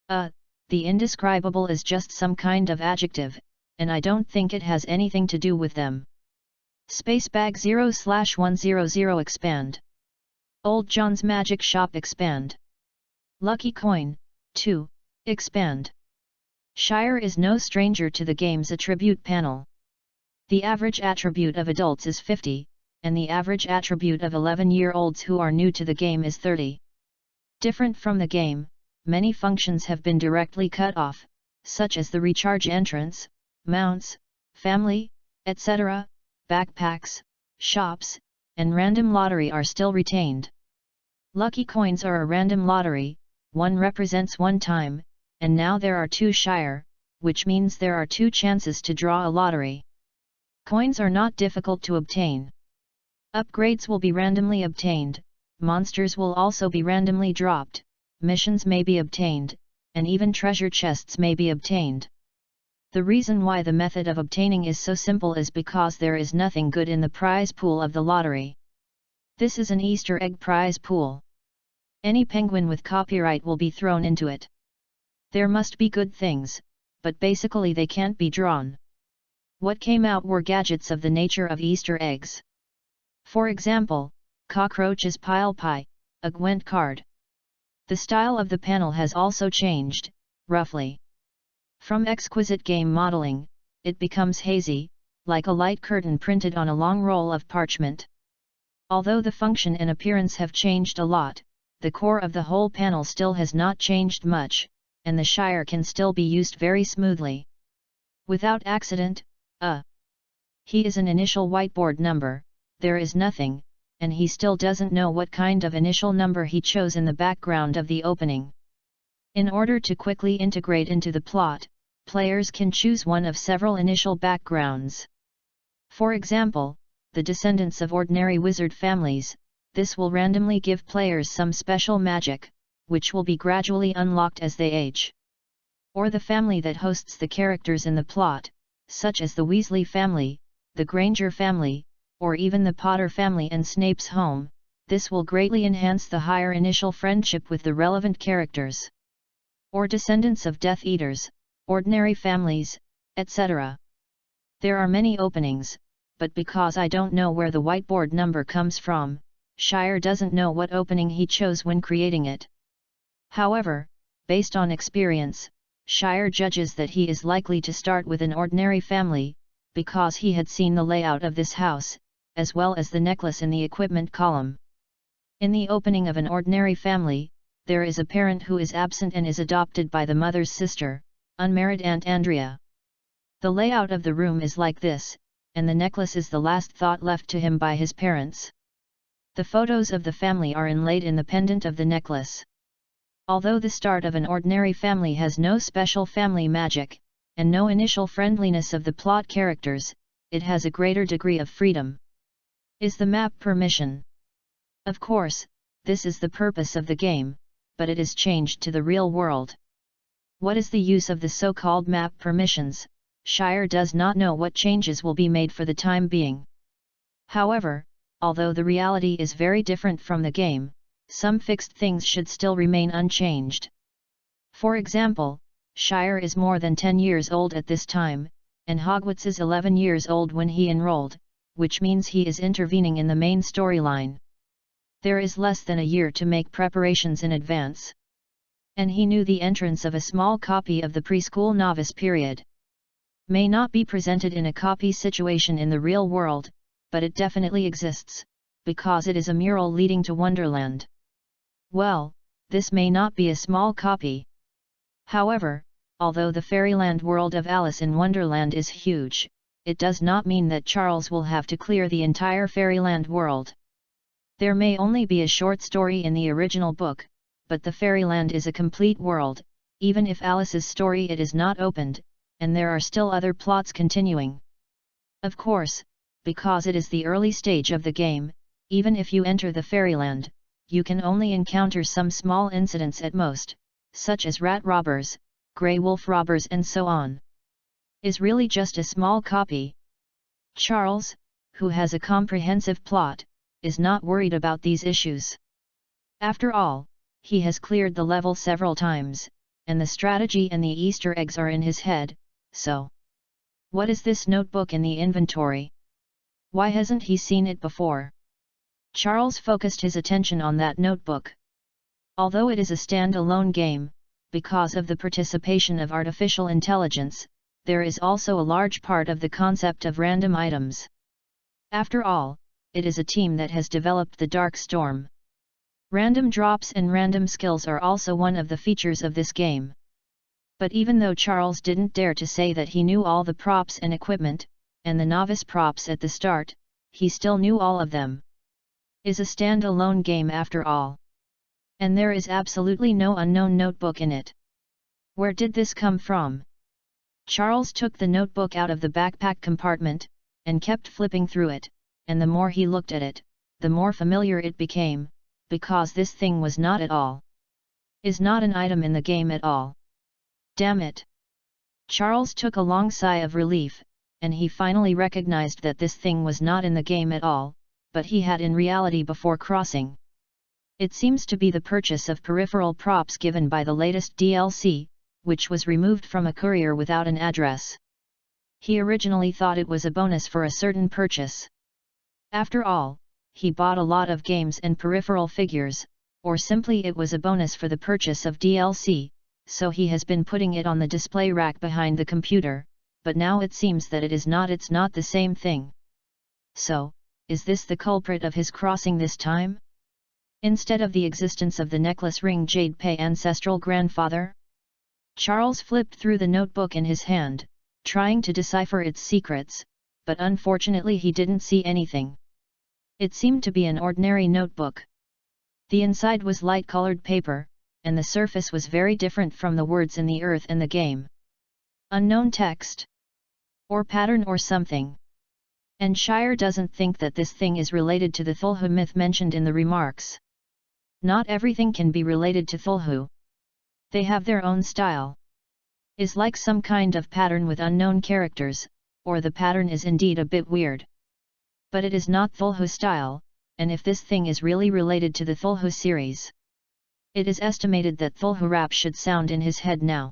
The indescribable is just some kind of adjective, and I don't think it has anything to do with them. Spacebag 0/100 expand. Old John's Magic Shop expand. Lucky Coin, 2, expand. Shire is no stranger to the game's attribute panel. The average attribute of adults is 50, and the average attribute of 11-year-olds who are new to the game is 30. Different from the game, many functions have been directly cut off, such as the recharge entrance, mounts, family, etc., backpacks, shops, and random lottery are still retained. Lucky coins are a random lottery, one represents one time, and now there are 2 shire, which means there are 2 chances to draw a lottery. Coins are not difficult to obtain. Upgrades will be randomly obtained, monsters will also be randomly dropped, missions may be obtained, and even treasure chests may be obtained. The reason why the method of obtaining is so simple is because there is nothing good in the prize pool of the lottery. This is an Easter egg prize pool. Any penguin with copyright will be thrown into it. There must be good things, but basically they can't be drawn. What came out were gadgets of the nature of Easter eggs. For example, Cockroach's Pile Pie, a Gwent card. The style of the panel has also changed, roughly. From exquisite game modeling, it becomes hazy, like a light curtain printed on a long roll of parchment. Although the function and appearance have changed a lot, the core of the whole panel still has not changed much, and the Shire can still be used very smoothly. Without accident, he is an initial whiteboard number, there is nothing, and he still doesn't know what kind of initial number he chose in the background of the opening. In order to quickly integrate into the plot, players can choose one of several initial backgrounds. For example, the descendants of ordinary wizard families, this will randomly give players some special magic, which will be gradually unlocked as they age. Or the family that hosts the characters in the plot, such as the Weasley family, the Granger family, or even the Potter family and Snape's home, this will greatly enhance the higher initial friendship with the relevant characters. Or descendants of Death Eaters, ordinary families, etc. There are many openings, but because I don't know where the whiteboard number comes from, Shire doesn't know what opening he chose when creating it. However, based on experience, Shire judges that he is likely to start with an ordinary family, because he had seen the layout of this house, as well as the necklace in the equipment column. In the opening of an ordinary family, there is a parent who is absent and is adopted by the mother's sister, unmarried Aunt Andrea. The layout of the room is like this, and the necklace is the last thought left to him by his parents. The photos of the family are inlaid in the pendant of the necklace. Although the start of an ordinary family has no special family magic, and no initial friendliness of the plot characters, it has a greater degree of freedom. Is the map permission? Of course, this is the purpose of the game, but it is changed to the real world. What is the use of the so-called map permissions? Shire does not know what changes will be made for the time being. However, although the reality is very different from the game, some fixed things should still remain unchanged. For example, Shire is more than 10 years old at this time, and Hogwarts is 11 years old when he enrolled, which means he is intervening in the main storyline. There is less than a year to make preparations in advance. And he knew the entrance of a small copy of the preschool novice period. May not be presented in a copy situation in the real world, but it definitely exists, because it is a mural leading to Wonderland. Well, this may not be a small copy. However, although the fairyland world of Alice in Wonderland is huge, it does not mean that Charles will have to clear the entire fairyland world. There may only be a short story in the original book, but the fairyland is a complete world, even if Alice's story it is not opened, and there are still other plots continuing. Of course, because it is the early stage of the game, even if you enter the fairyland, you can only encounter some small incidents at most, such as rat robbers, grey wolf robbers and so on. Is really just a small copy. Charles, who has a comprehensive plot, is not worried about these issues. After all, he has cleared the level several times, and the strategy and the Easter eggs are in his head, so. What is this notebook in the inventory? Why hasn't he seen it before? Charles focused his attention on that notebook. Although it is a stand-alone game, because of the participation of artificial intelligence, there is also a large part of the concept of random items. After all, it is a team that has developed the Dark Storm. Random drops and random skills are also one of the features of this game. But even though Charles didn't dare to say that he knew all the props and equipment, and the novice props at the start, he still knew all of them. Is a stand-alone game after all. And there is absolutely no unknown notebook in it. Where did this come from? Charles took the notebook out of the backpack compartment, and kept flipping through it, and the more he looked at it, the more familiar it became, because this thing was not at all. Is not an item in the game at all. Damn it! Charles took a long sigh of relief, and he finally recognized that this thing was not in the game at all, but he had in reality before crossing. It seems to be the purchase of peripheral props given by the latest DLC, which was removed from a courier without an address. He originally thought it was a bonus for a certain purchase. After all, he bought a lot of games and peripheral figures, or simply it was a bonus for the purchase of DLC, so he has been putting it on the display rack behind the computer, but now it seems that it's not the same thing. So, is this the culprit of his crossing this time? Instead of the existence of the necklace ring Jade Pay ancestral grandfather? Charles flipped through the notebook in his hand, trying to decipher its secrets, but unfortunately he didn't see anything. It seemed to be an ordinary notebook. The inside was light-colored paper, and the surface was very different from the words in the earth and the game. Unknown text? Or pattern or something. And Shire doesn't think that this thing is related to the Thulhu myth mentioned in the remarks. Not everything can be related to Thulhu. They have their own style. Is like some kind of pattern with unknown characters, or the pattern is indeed a bit weird. But it is not Thulhu style, and if this thing is really related to the Thulhu series, it is estimated that Thulhu rap should sound in his head now.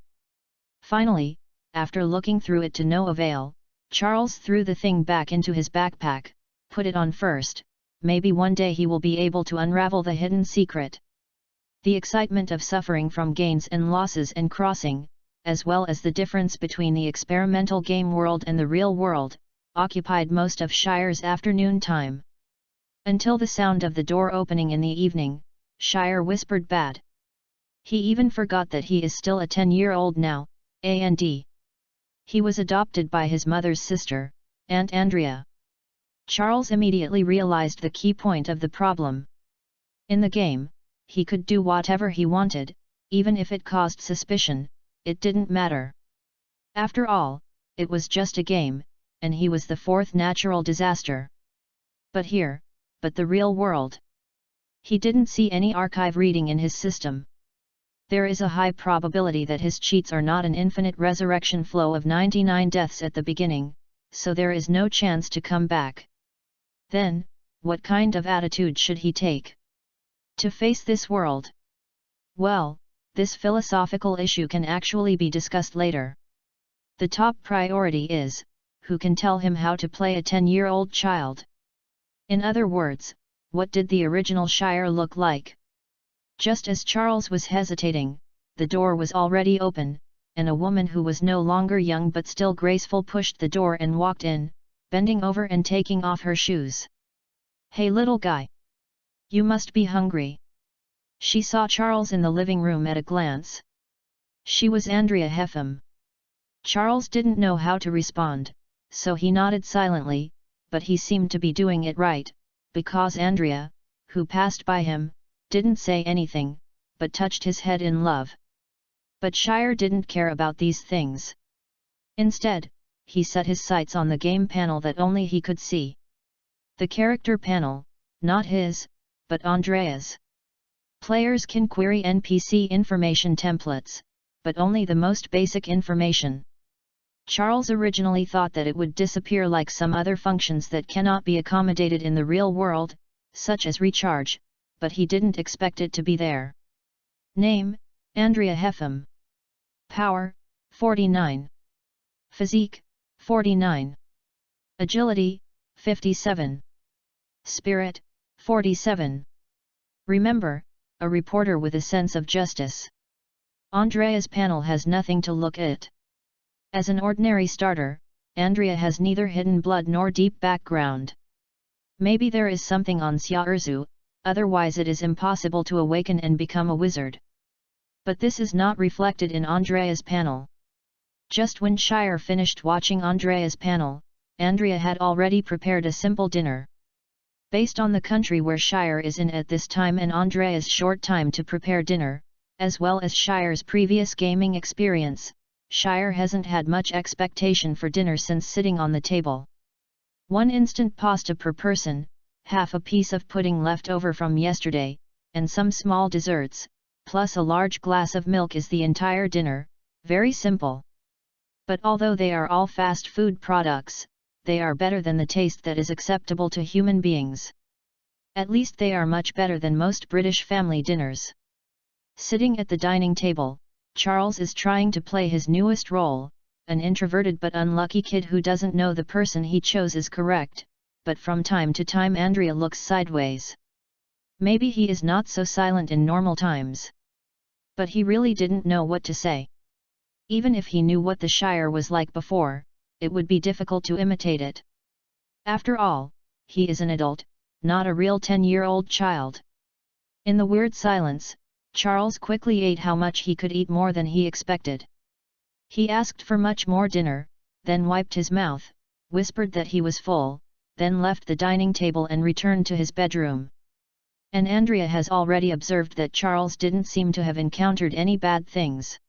Finally, after looking through it to no avail, Charles threw the thing back into his backpack, put it on first. Maybe one day he will be able to unravel the hidden secret. The excitement of suffering from gains and losses and crossing, as well as the difference between the experimental game world and the real world, occupied most of Shire's afternoon time. Until the sound of the door opening in the evening, Shire whispered bad. He even forgot that he is still a 10-year-old now, and he was adopted by his mother's sister, Aunt Andrea. Charles immediately realized the key point of the problem. In the game, he could do whatever he wanted, even if it caused suspicion, it didn't matter. After all, it was just a game, and he was the fourth natural disaster. But the real world. He didn't see any archive reading in his system. There is a high probability that his cheats are not an infinite resurrection flow of 99 deaths at the beginning, so there is no chance to come back. Then, what kind of attitude should he take to face this world? Well, this philosophical issue can actually be discussed later. The top priority is, who can tell him how to play a 10-year-old child? In other words, what did the original Shire look like? Just as Charles was hesitating, the door was already open, and a woman who was no longer young but still graceful pushed the door and walked in, bending over and taking off her shoes. "Hey little guy! You must be hungry." She saw Charles in the living room at a glance. She was Andrea Heffam. Charles didn't know how to respond, so he nodded silently, but he seemed to be doing it right, because Andrea, who passed by him, didn't say anything, but touched his head in love. But Shire didn't care about these things. Instead, he set his sights on the game panel that only he could see. The character panel, not his, but Andrea's. Players can query NPC information templates, but only the most basic information. Charles originally thought that it would disappear like some other functions that cannot be accommodated in the real world, such as recharge, but he didn't expect it to be there. Name, Andrea Heffam. Power, 49. Physique, 49. Agility, 57. Spirit, 47. Remember, a reporter with a sense of justice. Andrea's panel has nothing to look at. As an ordinary starter, Andrea has neither hidden blood nor deep background. Maybe there is something on Xia Erzu, otherwise it is impossible to awaken and become a wizard. But this is not reflected in Andrea's panel. Just when Shire finished watching Andrea's panel, Andrea had already prepared a simple dinner. Based on the country where Shire is in at this time and Andrea's short time to prepare dinner, as well as Shire's previous gaming experience, Shire hasn't had much expectation for dinner since sitting on the table. 1 instant pasta per person, half a piece of pudding left over from yesterday, and some small desserts, plus a large glass of milk is the entire dinner, very simple. But although they are all fast food products, they are better than the taste that is acceptable to human beings. At least they are much better than most British family dinners. Sitting at the dining table, Charles is trying to play his newest role, an introverted but unlucky kid who doesn't know the person he chose is correct, but from time to time Andrea looks sideways. Maybe he is not so silent in normal times. But he really didn't know what to say. Even if he knew what the Shire was like before, it would be difficult to imitate it. After all, he is an adult, not a real 10-year-old child. In the weird silence, Charles quickly ate how much he could eat, more than he expected. He asked for much more dinner, then wiped his mouth, whispered that he was full, then left the dining table and returned to his bedroom. And Andrea has already observed that Charles didn't seem to have encountered any bad things.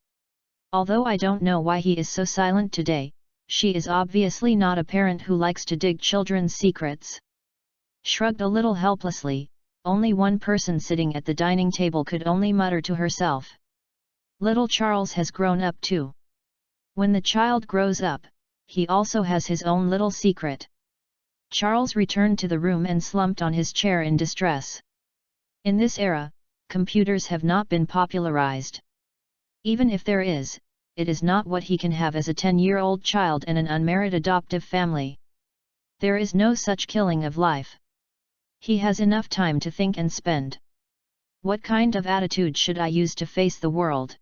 Although I don't know why he is so silent today, she is obviously not a parent who likes to dig children's secrets. Shrugged a little helplessly, only one person sitting at the dining table could only mutter to herself. Little Charles has grown up too. When the child grows up, he also has his own little secret. Charles returned to the room and slumped on his chair in distress. In this era, computers have not been popularized. Even if there is, it is not what he can have as a 10-year-old child and an unmarried adoptive family. There is no such killing of life. He has enough time to think and spend. What kind of attitude should I use to face the world?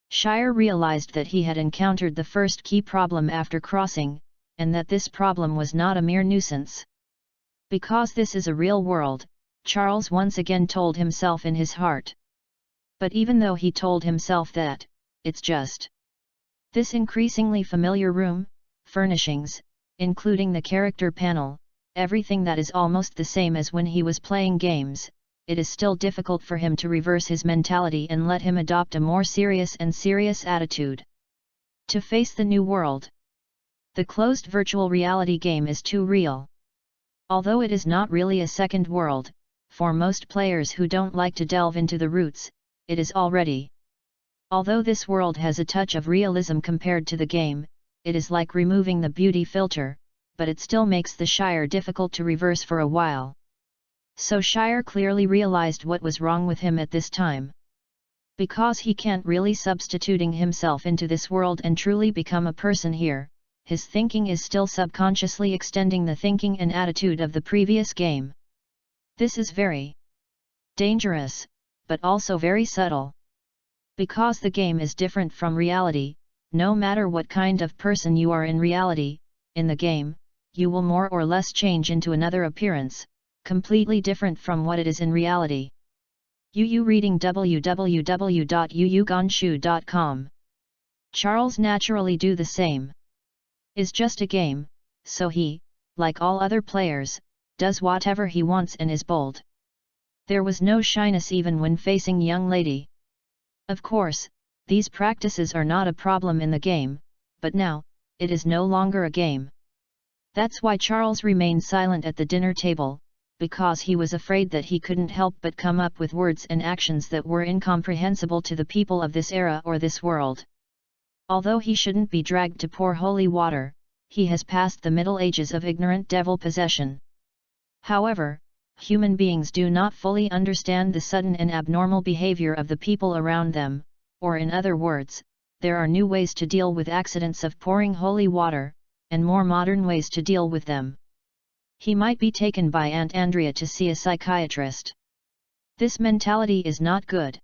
Shire realized that he had encountered the first key problem after crossing, and that this problem was not a mere nuisance. Because this is a real world, Charles once again told himself in his heart. But even though he told himself that, it's just this increasingly familiar room, furnishings, including the character panel, everything that is almost the same as when he was playing games, it is still difficult for him to reverse his mentality and let him adopt a more serious attitude. To face the new world. The closed virtual reality game is too real. Although it is not really a second world, for most players who don't like to delve into the roots, it is already. Although this world has a touch of realism compared to the game, it is like removing the beauty filter, but it still makes the Shire difficult to reverse for a while. So Shire clearly realized what was wrong with him at this time. Because he can't really substituting himself into this world and truly become a person here, his thinking is still subconsciously extending the thinking and attitude of the previous game. This is very dangerous, but also very subtle. Because the game is different from reality, no matter what kind of person you are in reality, in the game, you will more or less change into another appearance, completely different from what it is in reality. Yu reading www.yuyugonshu.com. Charles naturally do the same. Is just a game, so he, like all other players, does whatever he wants and is bold. There was no shyness even when facing young lady. Of course, these practices are not a problem in the game, but now, it is no longer a game. That's why Charles remained silent at the dinner table, because he was afraid that he couldn't help but come up with words and actions that were incomprehensible to the people of this era or this world. Although he shouldn't be dragged to pour holy water, he has passed the Middle Ages of ignorant devil possession. However, human beings do not fully understand the sudden and abnormal behavior of the people around them, or in other words, there are new ways to deal with accidents of pouring holy water, and more modern ways to deal with them. He might be taken by Aunt Andrea to see a psychiatrist. This mentality is not good.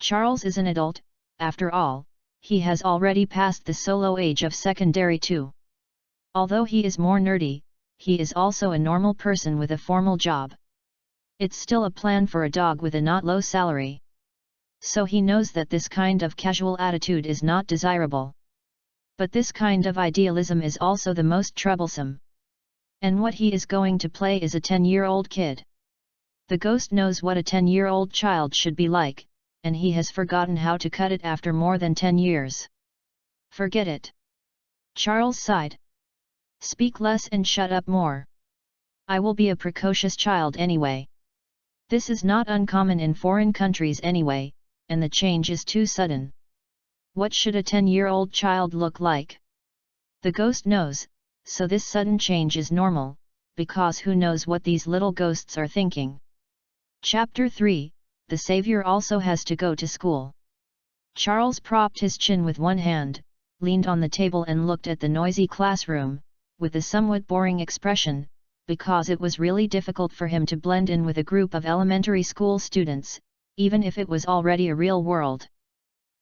Charles is an adult, after all, he has already passed the solo age of secondary 2. Although he is more nerdy, he is also a normal person with a formal job. It's still a plan for a dog with a not low salary. So he knows that this kind of casual attitude is not desirable. But this kind of idealism is also the most troublesome. And what he is going to play is a 10-year-old kid. The ghost knows what a 10-year-old child should be like, and he has forgotten how to cut it after more than 10 years. Forget it. Charles sighed. Speak less and shut up more. I will be a precocious child anyway. This is not uncommon in foreign countries anyway, and the change is too sudden. What should a 10-year-old child look like? The ghost knows, so this sudden change is normal, because who knows what these little ghosts are thinking. Chapter 3, The Savior also has to go to school. Charles propped his chin with one hand, leaned on the table and looked at the noisy classroom, with a somewhat boring expression, because it was really difficult for him to blend in with a group of elementary school students, even if it was already a real world,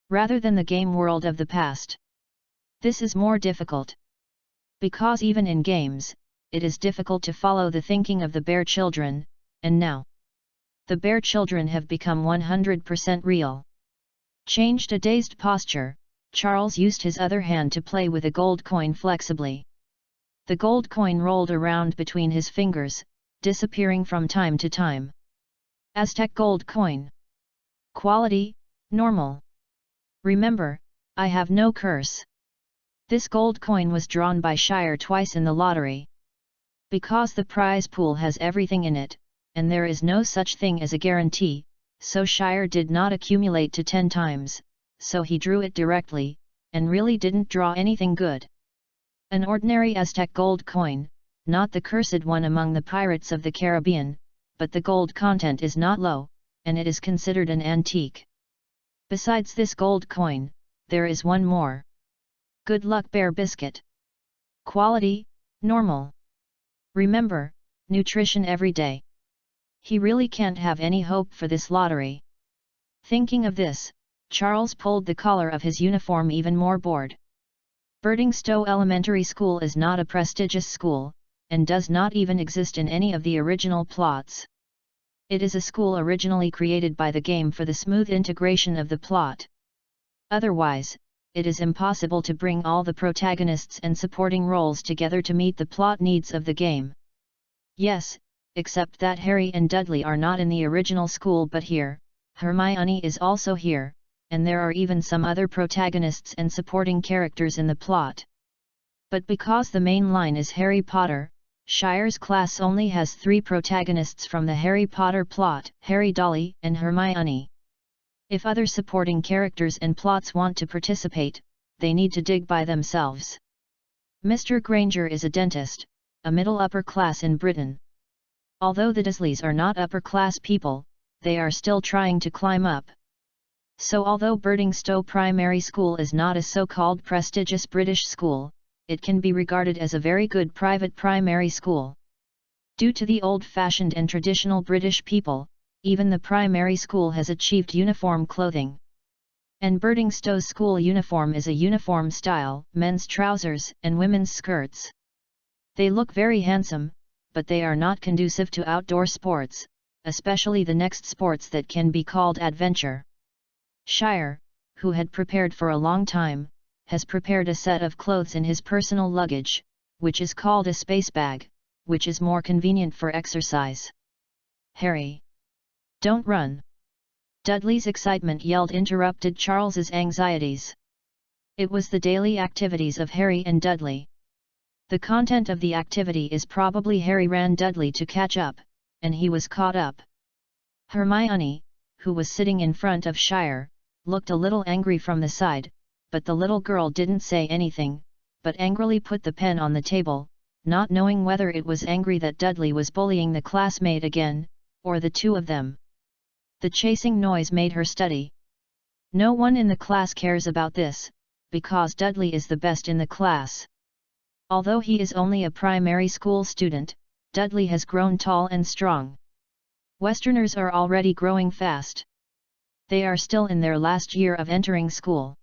rather than the game world of the past. This is more difficult. Because even in games, it is difficult to follow the thinking of the bear children, and now the bear children have become 100% real. Changed a dazed posture, Charles used his other hand to play with a gold coin flexibly. The gold coin rolled around between his fingers, disappearing from time to time. Aztec gold coin. Quality, normal. Remember, I have no curse. This gold coin was drawn by Shire twice in the lottery. Because the prize pool has everything in it, and there is no such thing as a guarantee, so Shire did not accumulate to 10 times, so he drew it directly, and really didn't draw anything good. An ordinary Aztec gold coin, not the cursed one among the pirates of the Caribbean, but the gold content is not low, and it is considered an antique. Besides this gold coin, there is one more. Good luck bear biscuit. Quality, normal. Remember, nutrition every day. He really can't have any hope for this lottery. Thinking of this, Charles pulled the collar of his uniform even more bored. Birdingstowe Elementary School is not a prestigious school, and does not even exist in any of the original plots. It is a school originally created by the game for the smooth integration of the plot. Otherwise, it is impossible to bring all the protagonists and supporting roles together to meet the plot needs of the game. Yes, except that Harry and Dudley are not in the original school but here, Hermione is also here, and there are even some other protagonists and supporting characters in the plot. But because the main line is Harry Potter, Shire's class only has 3 protagonists from the Harry Potter plot, Harry, Dolly, and Hermione. If other supporting characters and plots want to participate, they need to dig by themselves. Mr. Granger is a dentist, a middle-upper class in Britain. Although the Dursleys are not upper-class people, they are still trying to climb up. So although Birdingstowe Primary School is not a so-called prestigious British school, it can be regarded as a very good private primary school. Due to the old-fashioned and traditional British people, even the primary school has achieved uniform clothing. And Birdingstowe's school uniform is a uniform style, men's trousers and women's skirts. They look very handsome, but they are not conducive to outdoor sports, especially the next sports that can be called adventure. Shire, who had prepared for a long time, has prepared a set of clothes in his personal luggage, which is called a space bag, which is more convenient for exercise. Harry! Don't run! Dudley's excitement yelled interrupted Charles's anxieties. It was the daily activities of Harry and Dudley. The content of the activity is probably Harry ran Dudley to catch up, and he was caught up. Hermione, who was sitting in front of Shire, looked a little angry from the side, but the little girl didn't say anything, but angrily put the pen on the table, not knowing whether it was angry that Dudley was bullying the classmate again, or the two of them. The chasing noise made her study. No one in the class cares about this, because Dudley is the best in the class. Although he is only a primary school student, Dudley has grown tall and strong. Westerners are already growing fast. They are still in their last year of entering school.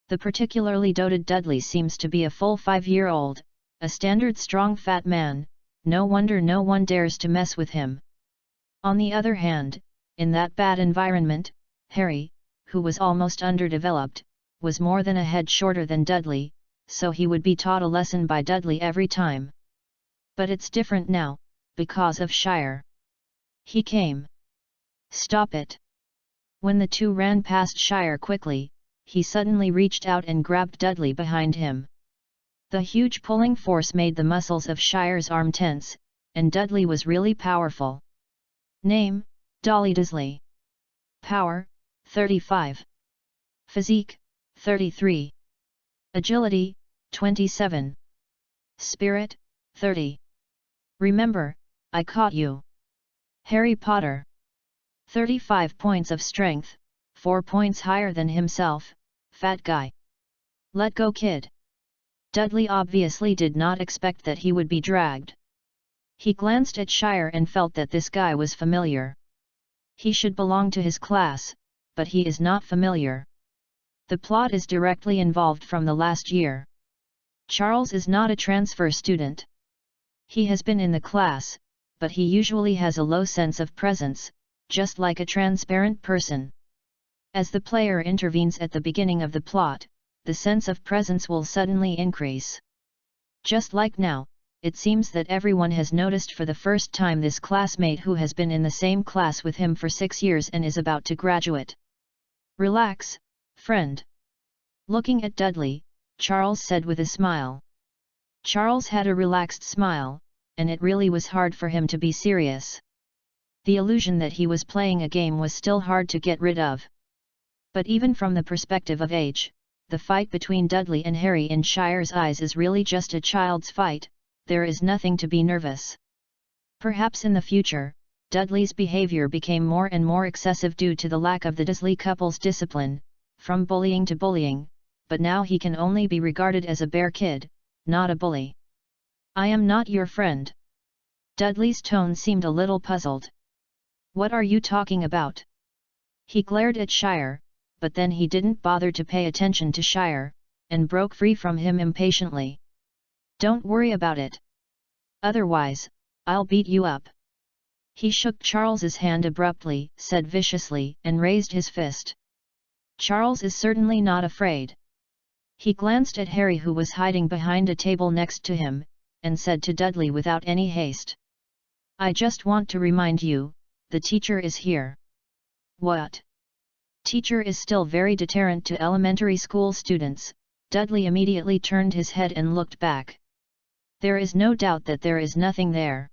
The particularly doted Dudley seems to be a full 5-year-old, a standard strong fat man, no wonder no one dares to mess with him. On the other hand, in that bad environment, Harry, who was almost underdeveloped, was more than a head shorter than Dudley, so he would be taught a lesson by Dudley every time. But it's different now, because of Shire. He came. Stop it! When the two ran past Shire quickly, he suddenly reached out and grabbed Dudley behind him. The huge pulling force made the muscles of Shire's arm tense, and Dudley was really powerful. Name: Dolly Disley. Power: 35. Physique: 33. Agility: 27. Spirit: 30. Remember, I caught you. Harry Potter. 35 points of strength, 4 points higher than himself, fat guy. Let go, kid. Dudley obviously did not expect that he would be dragged. He glanced at Shire and felt that this guy was familiar. He should belong to his class, but he is not familiar. The plot is directly involved from the last year. Charles is not a transfer student. He has been in the class, but he usually has a low sense of presence, just like a transparent person. As the player intervenes at the beginning of the plot, the sense of presence will suddenly increase. Just like now, it seems that everyone has noticed for the first time this classmate who has been in the same class with him for 6 years and is about to graduate. Relax, friend. Looking at Dudley, Charles said with a smile. Charles had a relaxed smile, and it really was hard for him to be serious. The illusion that he was playing a game was still hard to get rid of. But even from the perspective of age, the fight between Dudley and Harry in Shire's eyes is really just a child's fight. There is nothing to be nervous. Perhaps in the future, Dudley's behavior became more and more excessive due to the lack of the Disley couple's discipline, from bullying to bullying, but now he can only be regarded as a bear kid, not a bully. I am not your friend. Dudley's tone seemed a little puzzled. What are you talking about? He glared at Shire, but then he didn't bother to pay attention to Shire, and broke free from him impatiently. Don't worry about it. Otherwise, I'll beat you up. He shook Charles's hand abruptly, said viciously, and raised his fist. Charles is certainly not afraid. He glanced at Harry, who was hiding behind a table next to him, and said to Dudley without any haste. I just want to remind you, the teacher is here. What? Teacher is still very deterrent to elementary school students. Dudley immediately turned his head and looked back. There is no doubt that there is nothing there.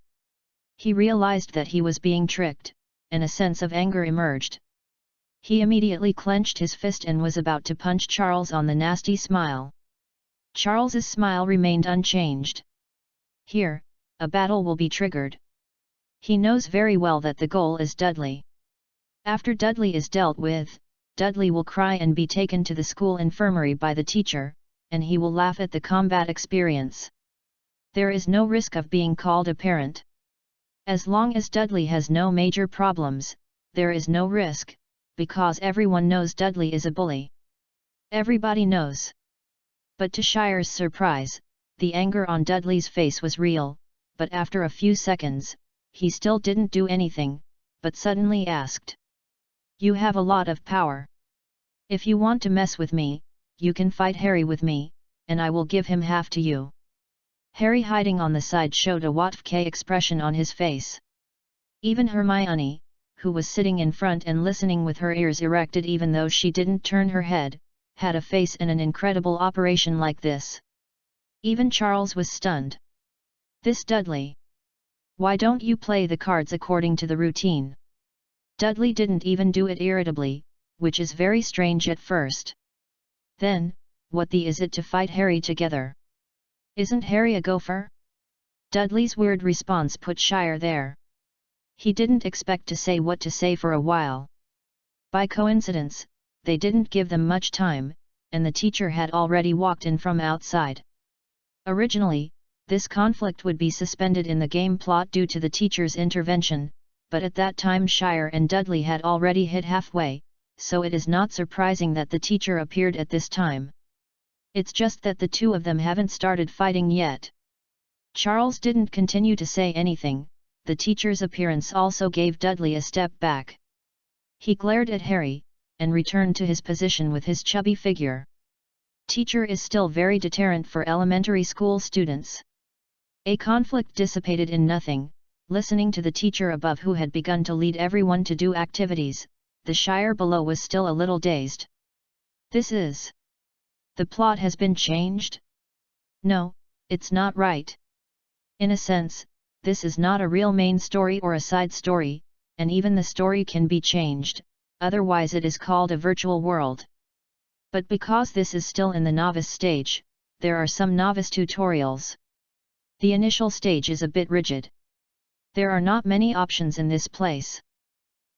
He realized that he was being tricked, and a sense of anger emerged. He immediately clenched his fist and was about to punch Charles on the nasty smile. Charles's smile remained unchanged. Here, a battle will be triggered. He knows very well that the goal is Dudley. After Dudley is dealt with, Dudley will cry and be taken to the school infirmary by the teacher, and he will laugh at the combat experience. There is no risk of being called a parent. As long as Dudley has no major problems, there is no risk, because everyone knows Dudley is a bully. Everybody knows. But to Shire's surprise, the anger on Dudley's face was real, but after a few seconds, he still didn't do anything, but suddenly asked. You have a lot of power. If you want to mess with me, you can fight Harry with me, and I will give him half to you. Harry, hiding on the side, showed a what-f-k expression on his face. Even Hermione, who was sitting in front and listening with her ears erected even though she didn't turn her head, had a face in an incredible operation like this. Even Charles was stunned. This Dudley. Why don't you play the cards according to the routine? Dudley didn't even do it irritably, which is very strange at first. Then, what the is it to fight Harry together? Isn't Harry a gopher? Dudley's weird response put Shire there. He didn't expect to say what to say for a while. By coincidence, they didn't give them much time, and the teacher had already walked in from outside. Originally, this conflict would be suspended in the game plot due to the teacher's intervention, but at that time Shire and Dudley had already hit halfway, so it is not surprising that the teacher appeared at this time. It's just that the two of them haven't started fighting yet. Charles didn't continue to say anything. The teacher's appearance also gave Dudley a step back. He glared at Harry, and returned to his position with his chubby figure. Teacher is still very deterrent for elementary school students. A conflict dissipated in nothing. Listening to the teacher above who had begun to lead everyone to do activities, the Shire below was still a little dazed. This is... The plot has been changed? No, it's not right. In a sense, this is not a real main story or a side story, and even the story can be changed, otherwise it is called a virtual world. But because this is still in the novice stage, there are some novice tutorials. The initial stage is a bit rigid. There are not many options in this place.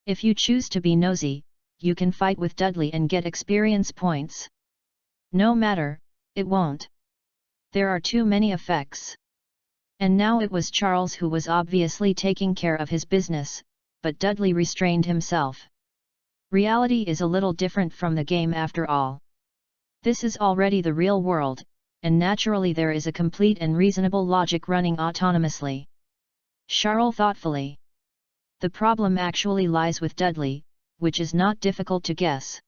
If you choose to be nosy, you can fight with Dudley and get experience points. No matter, it won't. There are too many effects. And now it was Charles who was obviously taking care of his business, but Dudley restrained himself. Reality is a little different from the game after all. This is already the real world, and naturally there is a complete and reasonable logic running autonomously. Charles thoughtfully. The problem actually lies with Dudley, which is not difficult to guess.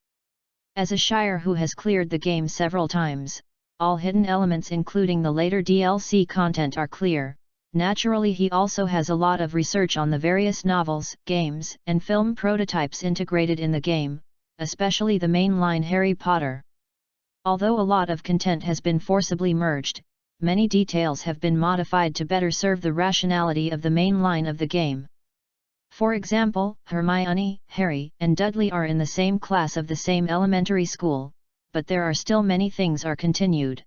As a Shire who has cleared the game several times, all hidden elements including the later DLC content are clear. Naturally he also has a lot of research on the various novels, games, and film prototypes integrated in the game, especially the mainline Harry Potter. Although a lot of content has been forcibly merged, many details have been modified to better serve the rationality of the main line of the game. For example, Hermione, Harry, and Dudley are in the same class of the same elementary school, but there are still many things are continued.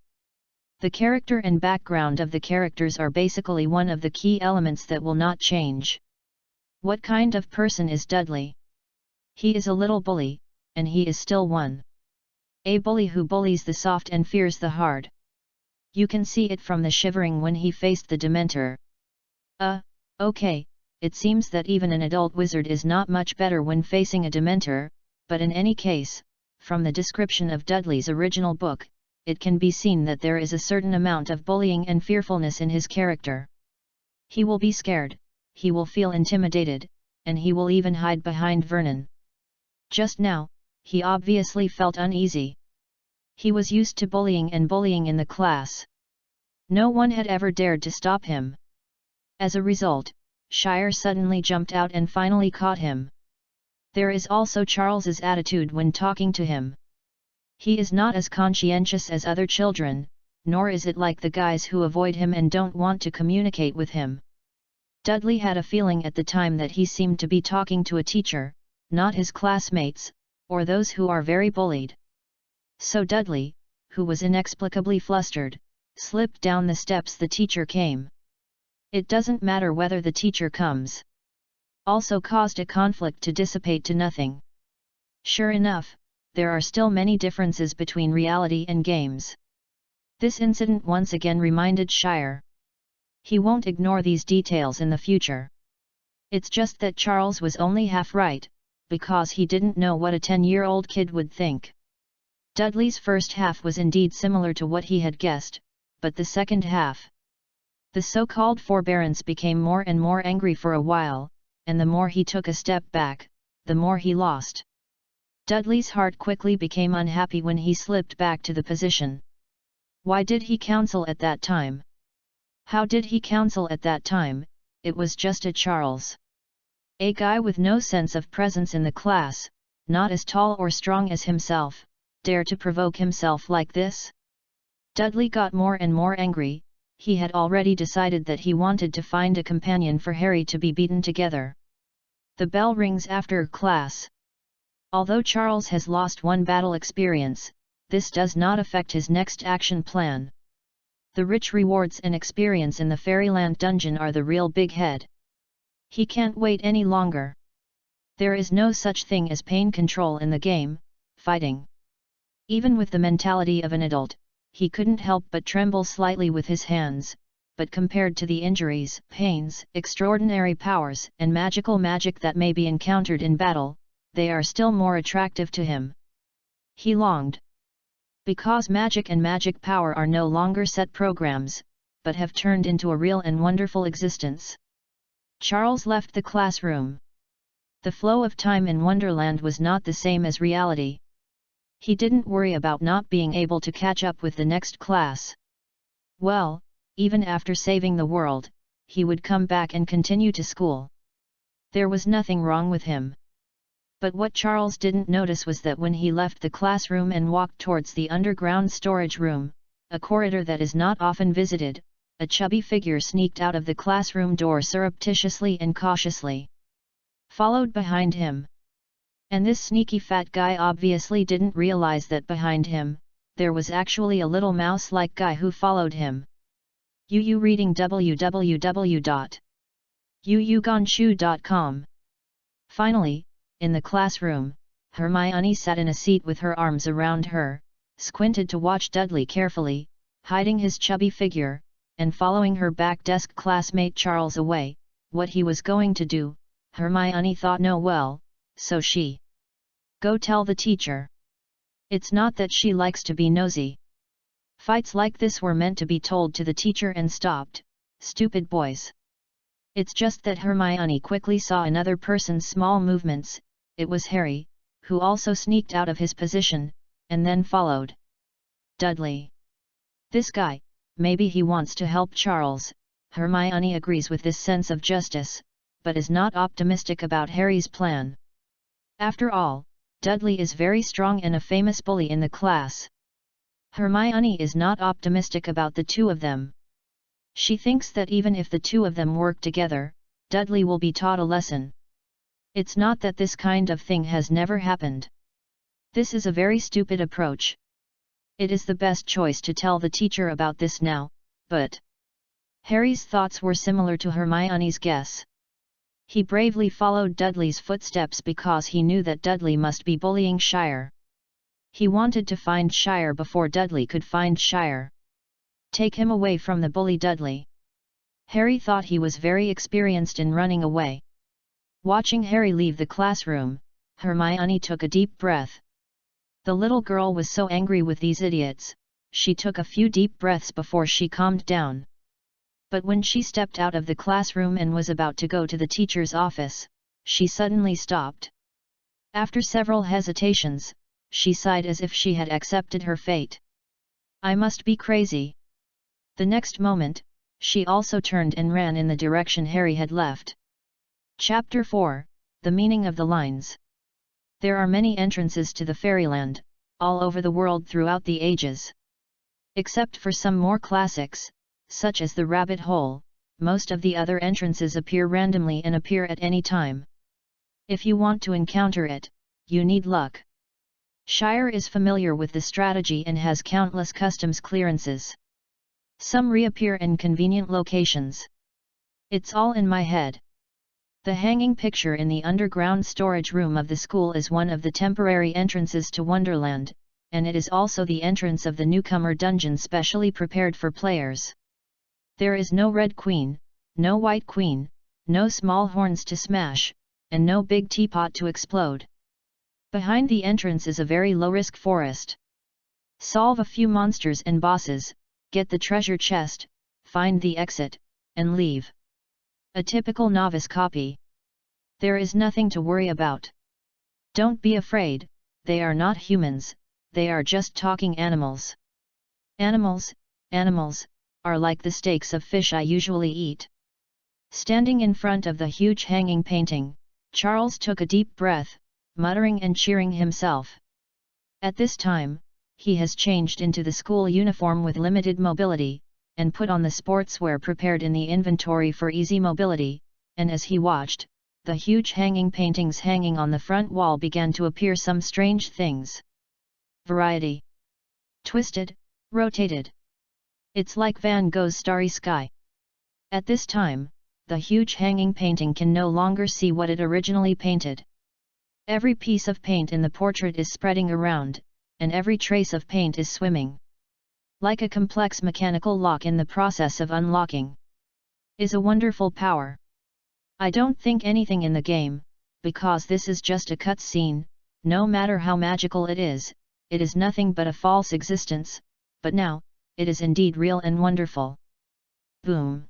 The character and background of the characters are basically one of the key elements that will not change. What kind of person is Dudley? He is a little bully, and he is still one. A bully who bullies the soft and fears the hard. You can see it from the shivering when he faced the Dementor. Okay. It seems that even an adult wizard is not much better when facing a Dementor, but in any case, from the description of Dudley's original book, it can be seen that there is a certain amount of bullying and fearfulness in his character. He will be scared, he will feel intimidated, and he will even hide behind Vernon. Just now, he obviously felt uneasy. He was used to bullying in the class. No one had ever dared to stop him. As a result, Shire suddenly jumped out and finally caught him. There is also Charles's attitude when talking to him. He is not as conscientious as other children, nor is it like the guys who avoid him and don't want to communicate with him. Dudley had a feeling at the time that he seemed to be talking to a teacher, not his classmates, or those who are very bullied. So Dudley, who was inexplicably flustered, slipped down the steps the teacher came. It doesn't matter whether the teacher comes. Also caused a conflict to dissipate to nothing. Sure enough, there are still many differences between reality and games. This incident once again reminded Shire. He won't ignore these details in the future. It's just that Charles was only half right, because he didn't know what a 10-year-old kid would think. Dudley's first half was indeed similar to what he had guessed, but the second half. The so-called forbearance became more and more angry for a while, and the more he took a step back, the more he lost. Dudley's heart quickly became unhappy when he slipped back to the position. Why did he counsel at that time? How did he counsel at that time? It was just a Charles. A guy with no sense of presence in the class, not as tall or strong as himself, dare to provoke himself like this? Dudley got more and more angry. He had already decided that he wanted to find a companion for Harry to be beaten together. The bell rings after class. Although Charles has lost one battle experience, this does not affect his next action plan. The rich rewards and experience in the Fairyland dungeon are the real big head. He can't wait any longer. There is no such thing as pain control in the game, fighting. Even with the mentality of an adult, he couldn't help but tremble slightly with his hands, but compared to the injuries, pains, extraordinary powers, and magical magic that may be encountered in battle, they are still more attractive to him. He longed. Because magic and magic power are no longer set programs, but have turned into a real and wonderful existence. Charles left the classroom. The flow of time in Wonderland was not the same as reality. He didn't worry about not being able to catch up with the next class. Well, even after saving the world, he would come back and continue to school. There was nothing wrong with him. But what Charles didn't notice was that when he left the classroom and walked towards the underground storage room, a corridor that is not often visited, a chubby figure sneaked out of the classroom door surreptitiously and cautiously, followed behind him. And this sneaky fat guy obviously didn't realize that behind him, there was actually a little mouse-like guy who followed him. Reading www.yuyugonshu.com. Finally, in the classroom, Hermione sat in a seat with her arms around her, squinted to watch Dudley carefully, hiding his chubby figure, and following her back desk classmate Charles away. What he was going to do, Hermione thought no well, so she go tell the teacher. It's not that she likes to be nosy. Fights like this were meant to be told to the teacher and stopped, stupid boys. It's just that Hermione quickly saw another person's small movements. It was Harry, who also sneaked out of his position, and then followed Dudley. This guy, maybe he wants to help Charles. Hermione agrees with this sense of justice, but is not optimistic about Harry's plan. After all, Dudley is very strong and a famous bully in the class. Hermione is not optimistic about the two of them. She thinks that even if the two of them work together, Dudley will be taught a lesson. It's not that this kind of thing has never happened. This is a very stupid approach. It is the best choice to tell the teacher about this now, but Harry's thoughts were similar to Hermione's guess. He bravely followed Dudley's footsteps because he knew that Dudley must be bullying Shire. He wanted to find Shire before Dudley could find Shire. Take him away from the bully Dudley. Harry thought he was very experienced in running away. Watching Harry leave the classroom, Hermione took a deep breath. The little girl was so angry with these idiots, she took a few deep breaths before she calmed down. But when she stepped out of the classroom and was about to go to the teacher's office, she suddenly stopped. After several hesitations, she sighed as if she had accepted her fate. I must be crazy. The next moment, she also turned and ran in the direction Harry had left. Chapter 4, The Meaning of the Lines. There are many entrances to the Fairyland, all over the world throughout the ages. Except for some more classics, such as the Rabbit Hole, most of the other entrances appear randomly and appear at any time. If you want to encounter it, you need luck. Shire is familiar with the strategy and has countless customs clearances. Some reappear in convenient locations. It's all in my head. The hanging picture in the underground storage room of the school is one of the temporary entrances to Wonderland, and it is also the entrance of the newcomer dungeon specially prepared for players. There is no Red Queen, no White Queen, no small horns to smash, and no big teapot to explode. Behind the entrance is a very low-risk forest. Solve a few monsters and bosses, get the treasure chest, find the exit, and leave. A typical novice copy. There is nothing to worry about. Don't be afraid, they are not humans, they are just talking animals. Animals, are like the steaks of fish I usually eat. Standing in front of the huge hanging painting, Charles took a deep breath, muttering and cheering himself. At this time, he has changed into the school uniform with limited mobility, and put on the sportswear prepared in the inventory for easy mobility, and as he watched, the huge hanging paintings hanging on the front wall began to appear some strange things. Variety. Twisted, rotated. It's like Van Gogh's Starry Sky. At this time, the huge hanging painting can no longer see what it originally painted. Every piece of paint in the portrait is spreading around, and every trace of paint is swimming. Like a complex mechanical lock in the process of unlocking. Is a wonderful power. I don't think anything in the game, because this is just a cutscene, no matter how magical it is nothing but a false existence, but now, it is indeed real and wonderful. Boom!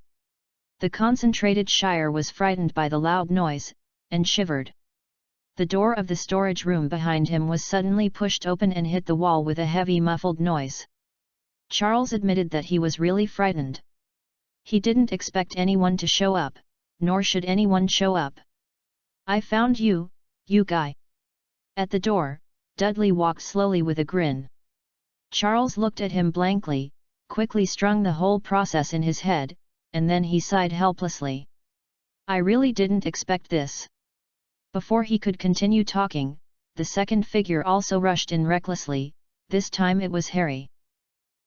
The concentrated Shire was frightened by the loud noise, and shivered. The door of the storage room behind him was suddenly pushed open and hit the wall with a heavy muffled noise. Charles admitted that he was really frightened. He didn't expect anyone to show up, nor should anyone show up. I found you, you guy. At the door, Dudley walked slowly with a grin. Charles looked at him blankly, quickly strung the whole process in his head, and then he sighed helplessly. I really didn't expect this. Before he could continue talking, the second figure also rushed in recklessly, this time it was Harry.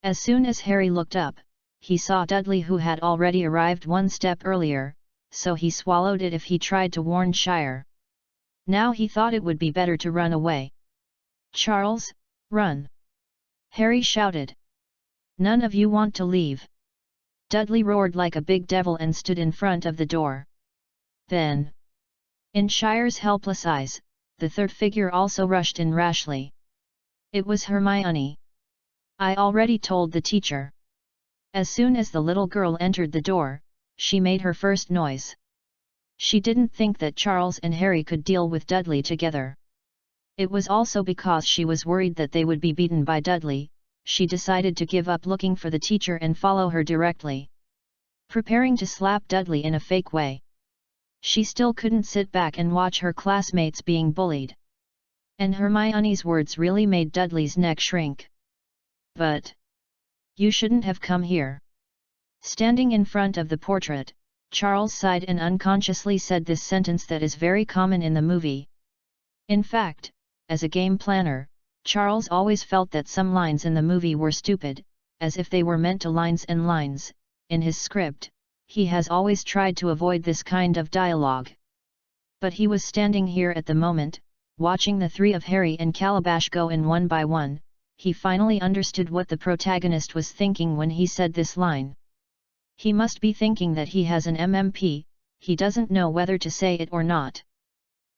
As soon as Harry looked up, he saw Dudley, who had already arrived one step earlier, so he swallowed it if he tried to warn Shire. Now he thought it would be better to run away. Charles, run! Harry shouted. None of you want to leave. Dudley roared like a big devil and stood in front of the door. Then, in Shire's helpless eyes, the third figure also rushed in rashly. It was Hermione. I already told the teacher. As soon as the little girl entered the door, she made her first noise. She didn't think that Charles and Harry could deal with Dudley together. It was also because she was worried that they would be beaten by Dudley, she decided to give up looking for the teacher and follow her directly. Preparing to slap Dudley in a fake way. She still couldn't sit back and watch her classmates being bullied. And Hermione's words really made Dudley's neck shrink. But you shouldn't have come here. Standing in front of the portrait, Charles sighed and unconsciously said this sentence that is very common in the movie. In fact, as a game planner, Charles always felt that some lines in the movie were stupid, as if they were meant to lines and lines. In his script, he has always tried to avoid this kind of dialogue. But he was standing here at the moment, watching the three of Harry and Calabash go in one by one. He finally understood what the protagonist was thinking when he said this line. He must be thinking that he has an MMP, he doesn't know whether to say it or not.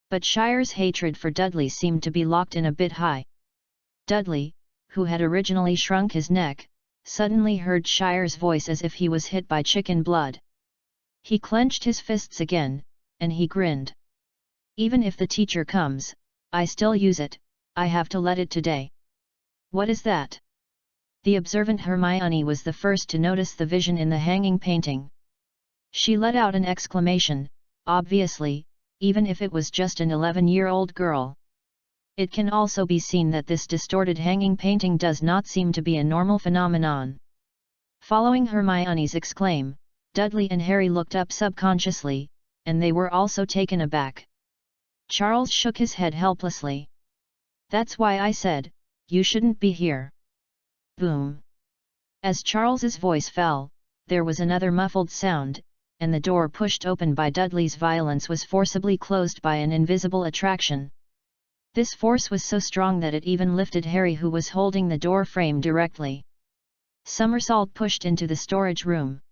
But Shire's hatred for Dudley seemed to be locked in a bit high. Dudley, who had originally shrunk his neck, suddenly heard Shire's voice as if he was hit by chicken blood. He clenched his fists again, and he grinned. Even if the teacher comes, I still use it, I have to let it today. What is that? The observant Hermione was the first to notice the vision in the hanging painting. She let out an exclamation, obviously, even if it was just an 11-year-old girl. It can also be seen that this distorted hanging painting does not seem to be a normal phenomenon. Following Hermione's exclaim, Dudley and Harry looked up subconsciously, and they were also taken aback. Charles shook his head helplessly. That's why I said, you shouldn't be here. Boom. As Charles's voice fell, there was another muffled sound, and the door pushed open by Dudley's violence was forcibly closed by an invisible attraction. This force was so strong that it even lifted Harry, who was holding the door frame directly. Somersault pushed into the storage room.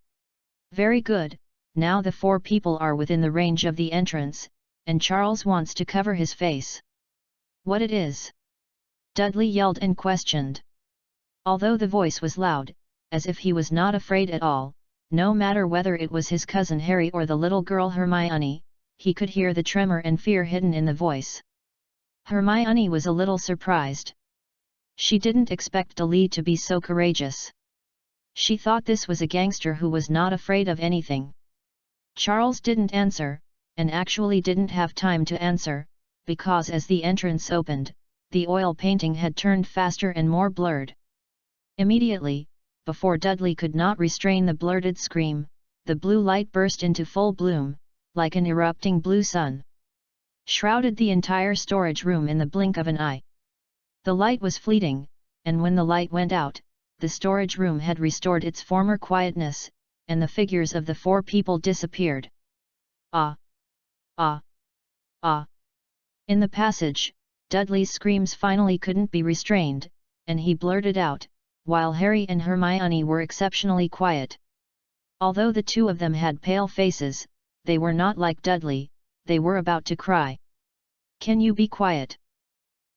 Very good, now the 4 people are within the range of the entrance, and Charles wants to cover his face. What it is? Dudley yelled and questioned. Although the voice was loud, as if he was not afraid at all, no matter whether it was his cousin Harry or the little girl Hermione, he could hear the tremor and fear hidden in the voice. Hermione was a little surprised. She didn't expect Dudley to be so courageous. She thought this was a gangster who was not afraid of anything. Charles didn't answer, and actually didn't have time to answer, because as the entrance opened, the oil painting had turned faster and more blurred. Immediately, before Dudley could not restrain the blurted scream, the blue light burst into full bloom, like an erupting blue sun. Shrouded the entire storage room in the blink of an eye. The light was fleeting, and when the light went out, the storage room had restored its former quietness, and the figures of the 4 people disappeared. Ah! Ah! Ah! In the passage, Dudley's screams finally couldn't be restrained, and he blurted out, while Harry and Hermione were exceptionally quiet. Although the 2 of them had pale faces, they were not like Dudley, they were about to cry. Can you be quiet?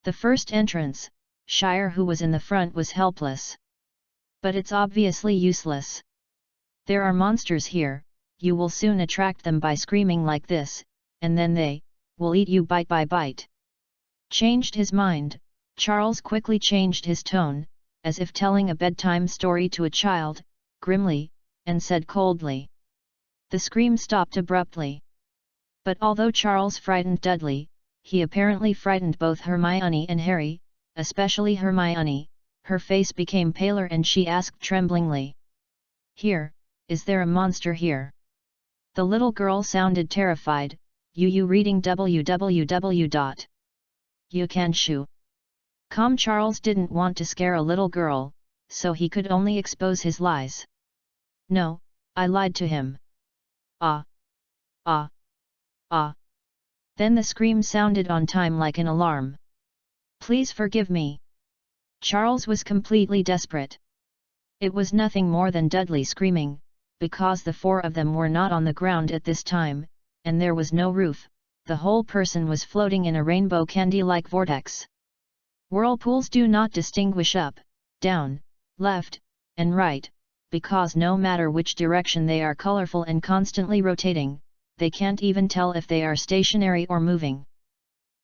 The first entrance, Shire, who was in the front, was helpless. But it's obviously useless. There are monsters here, you will soon attract them by screaming like this, and then they will eat you bite by bite. Changed his mind, Charles quickly changed his tone, as if telling a bedtime story to a child, grimly, and said coldly. The scream stopped abruptly. But although Charles frightened Dudley, he apparently frightened both Hermione and Harry, especially Hermione. Her face became paler and she asked tremblingly. Here, is there a monster here? The little girl sounded terrified. You reading www.youcanshu.com. Charles didn't want to scare a little girl, so he could only expose his lies. No, I lied to him. Ah! Ah! Ah! Then the scream sounded on time like an alarm. Please forgive me. Charles was completely desperate. It was nothing more than Dudley screaming, because the 4 of them were not on the ground at this time, and there was no roof, the whole person was floating in a rainbow candy-like vortex. Whirlpools do not distinguish up, down, left, and right, because no matter which direction they are colorful and constantly rotating, they can't even tell if they are stationary or moving.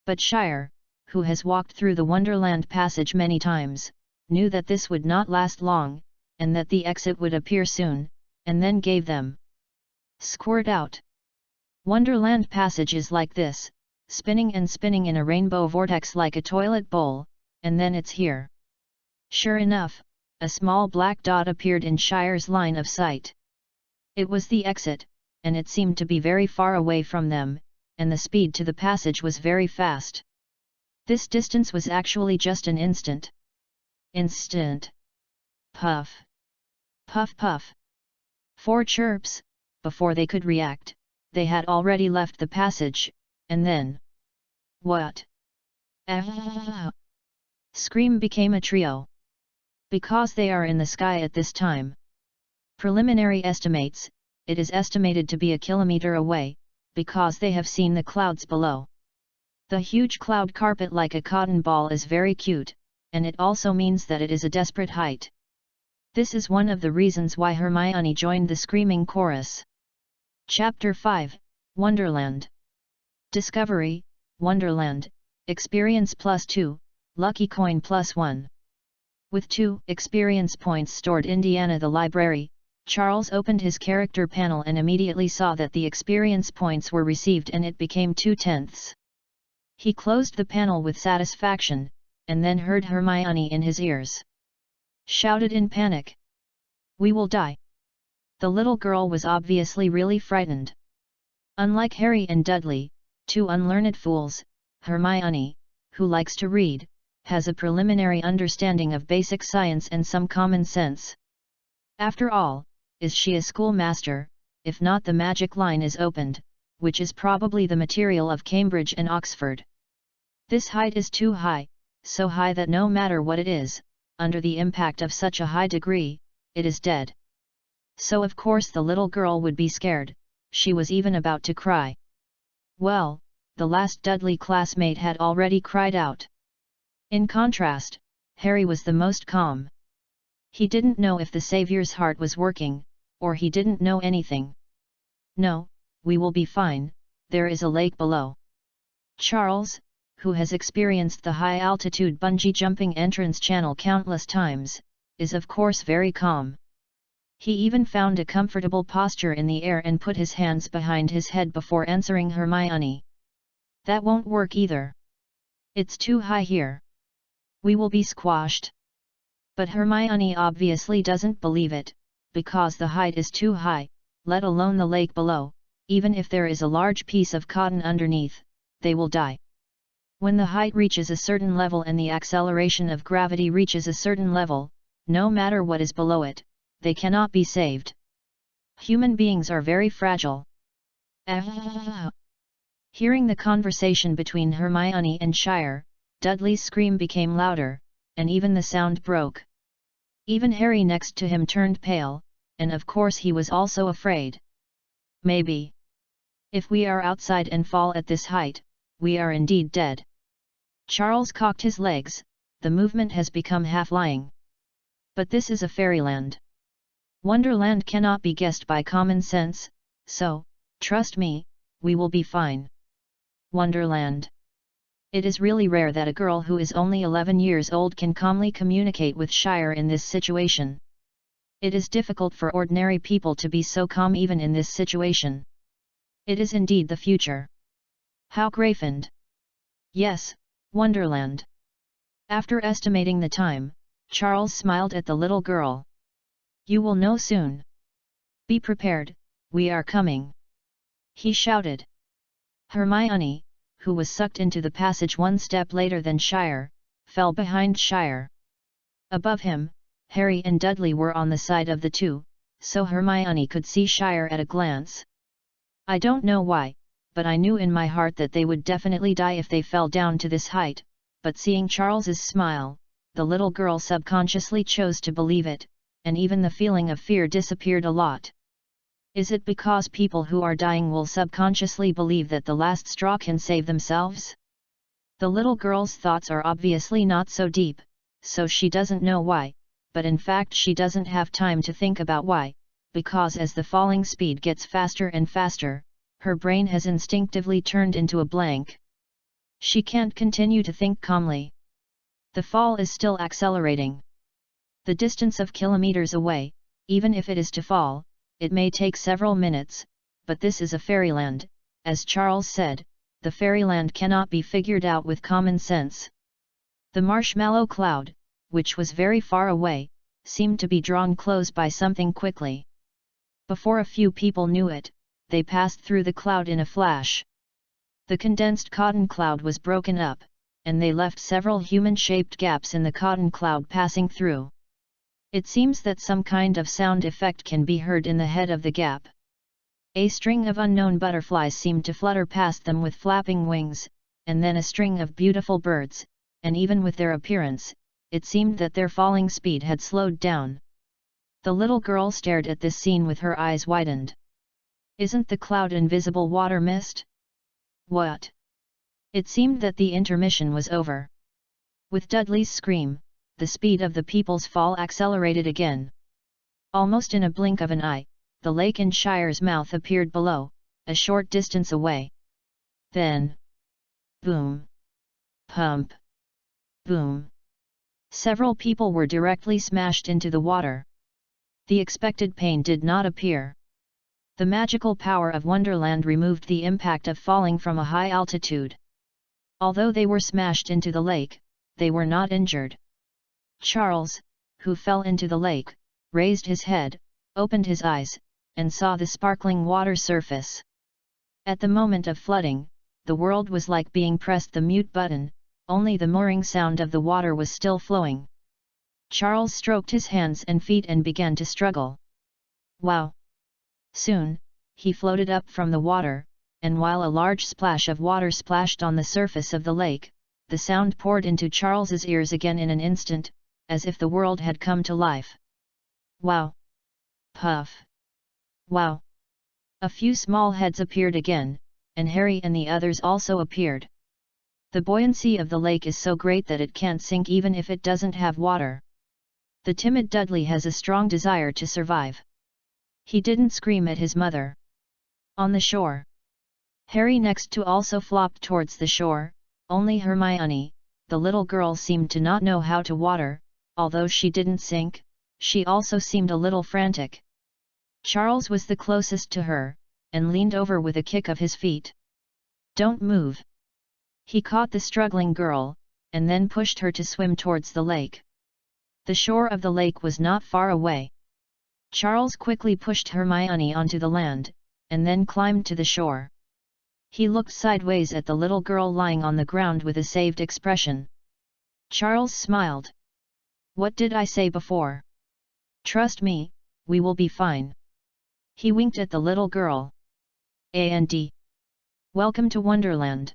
But Shire, who has walked through the Wonderland passage many times, knew that this would not last long, and that the exit would appear soon, and then gave them. Squirt out. Wonderland passage is like this, spinning and spinning in a rainbow vortex like a toilet bowl, and then it's here. Sure enough, a small black dot appeared in Shire's line of sight. It was the exit, and it seemed to be very far away from them, and the speed to the passage was very fast. This distance was actually just an instant. Instant. Puff. Puff puff. 4 chirps, before they could react, they had already left the passage, and then... What? Ah! Scream became a trio. Because they are in the sky at this time. Preliminary estimates, it is estimated to be a kilometer away, because they have seen the clouds below. The huge cloud carpet like a cotton ball is very cute, and it also means that it is a desperate height. This is one of the reasons why Hermione joined the screaming chorus. Chapter 5, Wonderland. Discovery, Wonderland, Experience +2, Lucky Coin +1. With 2 experience points stored in Indiana the library, Charles opened his character panel and immediately saw that the experience points were received and it became 2/10. He closed the panel with satisfaction, and then heard Hermione in his ears. Shouted in panic. We will die. The little girl was obviously really frightened. Unlike Harry and Dudley, 2 unlearned fools, Hermione, who likes to read, has a preliminary understanding of basic science and some common sense. After all, is she a schoolmaster, if not the magic line is opened, which is probably the material of Cambridge and Oxford. This height is too high, so high that no matter what it is, under the impact of such a high degree, it is dead. So of course the little girl would be scared, she was even about to cry. Well, the last Dudley classmate had already cried out. In contrast, Harry was the most calm. He didn't know if the Saviour's heart was working, or he didn't know anything. No, we will be fine, there is a lake below. Charles, who has experienced the high-altitude bungee jumping entrance channel countless times, is of course very calm. He even found a comfortable posture in the air and put his hands behind his head before answering Hermione. That won't work either. It's too high here. We will be squashed. But Hermione obviously doesn't believe it, because the height is too high, let alone the lake below, even if there is a large piece of cotton underneath, they will die. When the height reaches a certain level and the acceleration of gravity reaches a certain level, no matter what is below it, they cannot be saved. Human beings are very fragile. Hearing the conversation between Hermione and Shire, Dudley's scream became louder, and even the sound broke. Even Harry next to him turned pale, and of course he was also afraid. Maybe. If we are outside and fall at this height, we are indeed dead. Charles cocked his legs, the movement has become half-lying. But this is a fairyland. Wonderland cannot be guessed by common sense, so, trust me, we will be fine. Wonderland. It is really rare that a girl who is only 11 years old can calmly communicate with Shire in this situation. It is difficult for ordinary people to be so calm even in this situation. It is indeed the future. How Gryffindor. Yes, Wonderland. After estimating the time, Charles smiled at the little girl. You will know soon. Be prepared, we are coming. He shouted. Hermione, who was sucked into the passage one step later than Shire, fell behind Shire. Above him, Harry and Dudley were on the side of the two, so Hermione could see Shire at a glance. I don't know why, but I knew in my heart that they would definitely die if they fell down to this height, but seeing Charles's smile, the little girl subconsciously chose to believe it, and even the feeling of fear disappeared a lot. Is it because people who are dying will subconsciously believe that the last straw can save themselves? The little girl's thoughts are obviously not so deep, so she doesn't know why, but in fact she doesn't have time to think about why, because as the falling speed gets faster and faster, her brain has instinctively turned into a blank. She can't continue to think calmly. The fall is still accelerating. The distance of kilometers away, even if it is to fall, it may take several minutes, but this is a fairyland, as Charles said, the fairyland cannot be figured out with common sense. The marshmallow cloud, which was very far away, seemed to be drawn close by something quickly. Before a few people knew it, they passed through the cloud in a flash. The condensed cotton cloud was broken up, and they left several human-shaped gaps in the cotton cloud passing through. It seems that some kind of sound effect can be heard in the head of the gap. A string of unknown butterflies seemed to flutter past them with flapping wings, and then a string of beautiful birds, and even with their appearance, it seemed that their falling speed had slowed down. The little girl stared at this scene with her eyes widened. Isn't the cloud invisible water mist? What? It seemed that the intermission was over. With Dudley's scream, the speed of the people's fall accelerated again. Almost in a blink of an eye, the lake in Shire's mouth appeared below, a short distance away. Then, boom! Pump! Boom! Several people were directly smashed into the water. The expected pain did not appear. The magical power of Wonderland removed the impact of falling from a high altitude. Although they were smashed into the lake, they were not injured. Charles, who fell into the lake, raised his head, opened his eyes, and saw the sparkling water surface. At the moment of flooding, the world was like being pressed the mute button, only the mooring sound of the water was still flowing. Charles stroked his hands and feet and began to struggle. Wow! Soon, he floated up from the water, and while a large splash of water splashed on the surface of the lake, the sound poured into Charles's ears again in an instant, as if the world had come to life. Wow! Puff! Wow! A few small heads appeared again, and Harry and the others also appeared. The buoyancy of the lake is so great that it can't sink even if it doesn't have water. The timid Dudley has a strong desire to survive. He didn't scream at his mother. On the shore. Harry next to also flopped towards the shore, only Hermione, the little girl, seemed to not know how to water. Although she didn't sink, she also seemed a little frantic. Charles was the closest to her, and leaned over with a kick of his feet. "Don't move!" He caught the struggling girl, and then pushed her to swim towards the lake. The shore of the lake was not far away. Charles quickly pushed Hermione onto the land, and then climbed to the shore. He looked sideways at the little girl lying on the ground with a saved expression. Charles smiled. "What did I say before? Trust me, we will be fine." He winked at the little girl. "And welcome to Wonderland."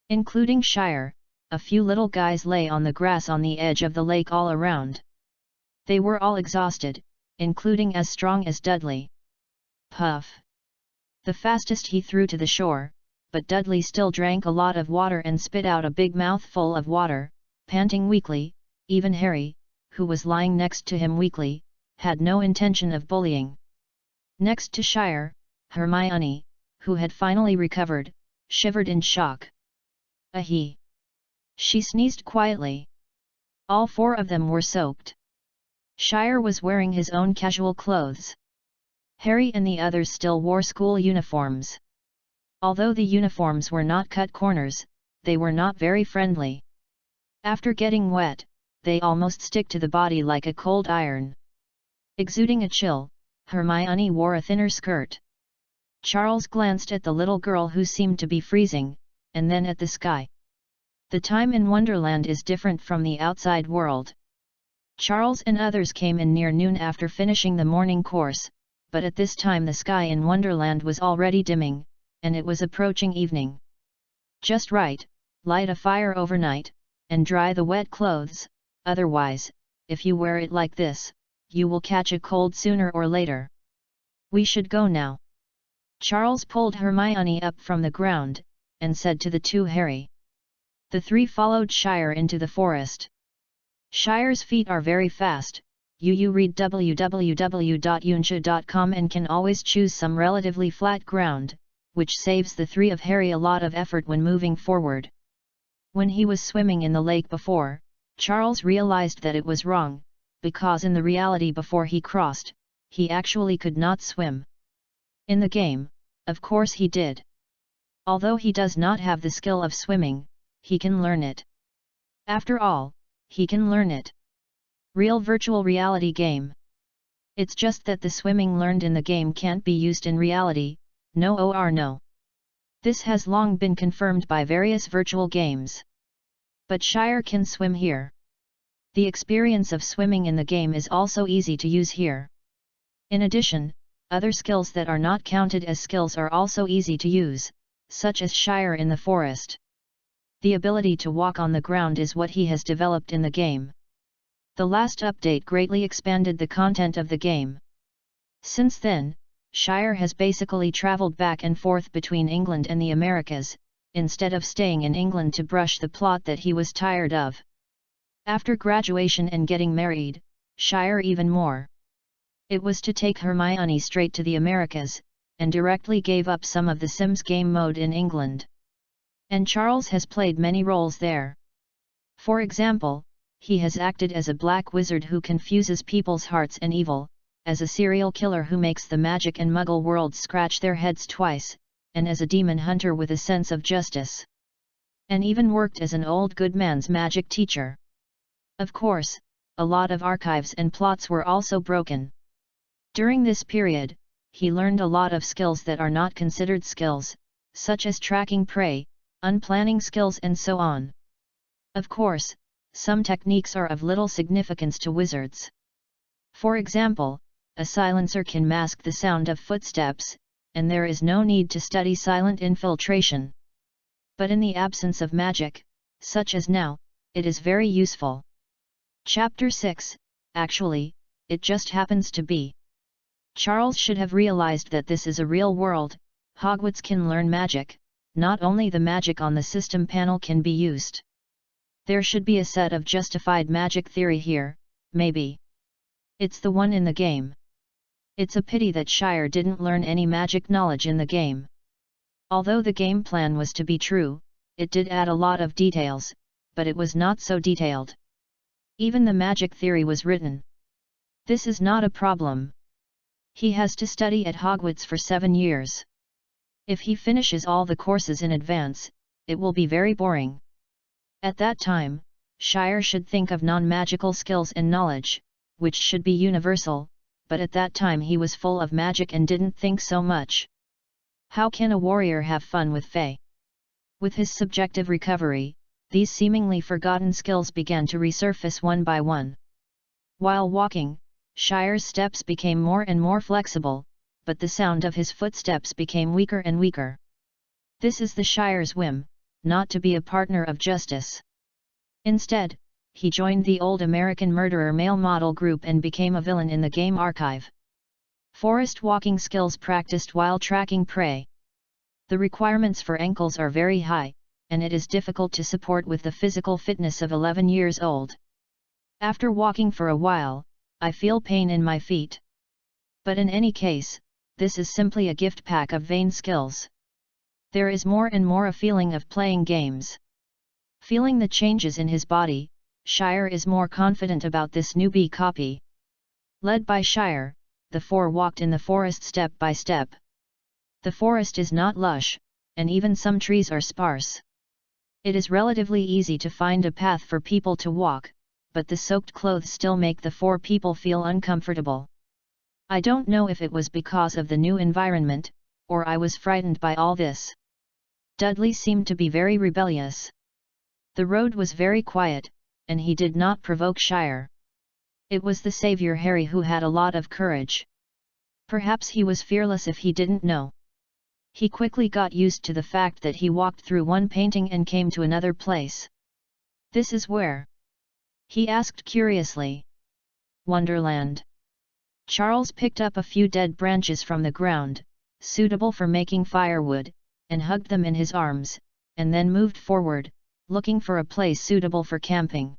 Including Shire, a few little guys lay on the grass on the edge of the lake all around. They were all exhausted, including as strong as Dudley. Puff! The fastest he threw to the shore, but Dudley still drank a lot of water and spit out a big mouthful of water, panting weakly. Even Harry, who was lying next to him weakly, had no intention of bullying. Next to Shire, Hermione, who had finally recovered, shivered in shock. "Ahe!" She sneezed quietly. All four of them were soaked. Shire was wearing his own casual clothes. Harry and the others still wore school uniforms. Although the uniforms were not cut corners, they were not very friendly. After getting wet, they almost stick to the body like a cold iron. Exuding a chill, Hermione wore a thinner skirt. Charles glanced at the little girl who seemed to be freezing, and then at the sky. The time in Wonderland is different from the outside world. Charles and others came in near noon after finishing the morning course, but at this time the sky in Wonderland was already dimming, and it was approaching evening. Just right, light a fire overnight, and dry the wet clothes, otherwise, if you wear it like this, you will catch a cold sooner or later. We should go now. Charles pulled Hermione up from the ground, and said to the two Harry. The three followed Shire into the forest. Shire's feet are very fast. You read www.yunsha.com and can always choose some relatively flat ground, which saves the three of Harry a lot of effort when moving forward. When he was swimming in the lake before, Charles realized that it was wrong, because in the reality before he crossed, he actually could not swim. In the game, of course he did. Although he does not have the skill of swimming, he can learn it. After all, he can learn it. Real virtual reality game. It's just that the swimming learned in the game can't be used in reality, no or no. This has long been confirmed by various virtual games. But Shire can swim here. The experience of swimming in the game is also easy to use here. In addition, other skills that are not counted as skills are also easy to use, such as Shire in the forest. The ability to walk on the ground is what he has developed in the game. The last update greatly expanded the content of the game. Since then, Shire has basically traveled back and forth between England and the Americas, instead of staying in England to brush the plot that he was tired of. After graduation and getting married, Shire even more. It was to take Hermione straight to the Americas, and directly gave up some of the Sims game mode in England. And Charles has played many roles there. For example, he has acted as a black wizard who confuses people's hearts and evil, as a serial killer who makes the magic and muggle worlds scratch their heads twice, and as a demon hunter with a sense of justice. And even worked as an old good man's magic teacher. Of course, a lot of archives and plots were also broken. During this period, he learned a lot of skills that are not considered skills, such as tracking prey, unplanning skills and so on. Of course, some techniques are of little significance to wizards. For example, a silencer can mask the sound of footsteps, and there is no need to study silent infiltration. But in the absence of magic, such as now, it is very useful. Chapter 6, actually, it just happens to be. Charles should have realized that this is a real world. Hogwarts can learn magic, not only the magic on the system panel can be used. There should be a set of justified magic theory here, maybe. It's the one in the game. It's a pity that Shire didn't learn any magic knowledge in the game. Although the game plan was to be true, it did add a lot of details, but it was not so detailed. Even the magic theory was written. This is not a problem. He has to study at Hogwarts for 7 years. If he finishes all the courses in advance, it will be very boring. At that time, Shire should think of non-magical skills and knowledge, which should be universal, but at that time he was full of magic and didn't think so much. How can a warrior have fun with Fae? With his subjective recovery, these seemingly forgotten skills began to resurface one by one. While walking, Shire's steps became more and more flexible, but the sound of his footsteps became weaker and weaker. This is the Shire's whim, not to be a partner of justice. Instead, he joined the Old American Murderer male model group and became a villain in the game archive. Forest walking skills practiced while tracking prey. The requirements for ankles are very high, and it is difficult to support with the physical fitness of 11 years old. After walking for a while, I feel pain in my feet. But in any case, this is simply a gift pack of vain skills. There is more and more a feeling of playing games. Feeling the changes in his body, Shire is more confident about this newbie copy. Led by Shire, the four walked in the forest step by step. The forest is not lush, and even some trees are sparse. It is relatively easy to find a path for people to walk, but the soaked clothes still make the four people feel uncomfortable. I don't know if it was because of the new environment, or I was frightened by all this. Dudley seemed to be very rebellious. The road was very quiet, and he did not provoke Shire. It was the savior Harry who had a lot of courage. Perhaps he was fearless if he didn't know. He quickly got used to the fact that he walked through one painting and came to another place. "This is where?" he asked curiously. "Wonderland." Charles picked up a few dead branches from the ground, suitable for making firewood, and hugged them in his arms, and then moved forward, looking for a place suitable for camping.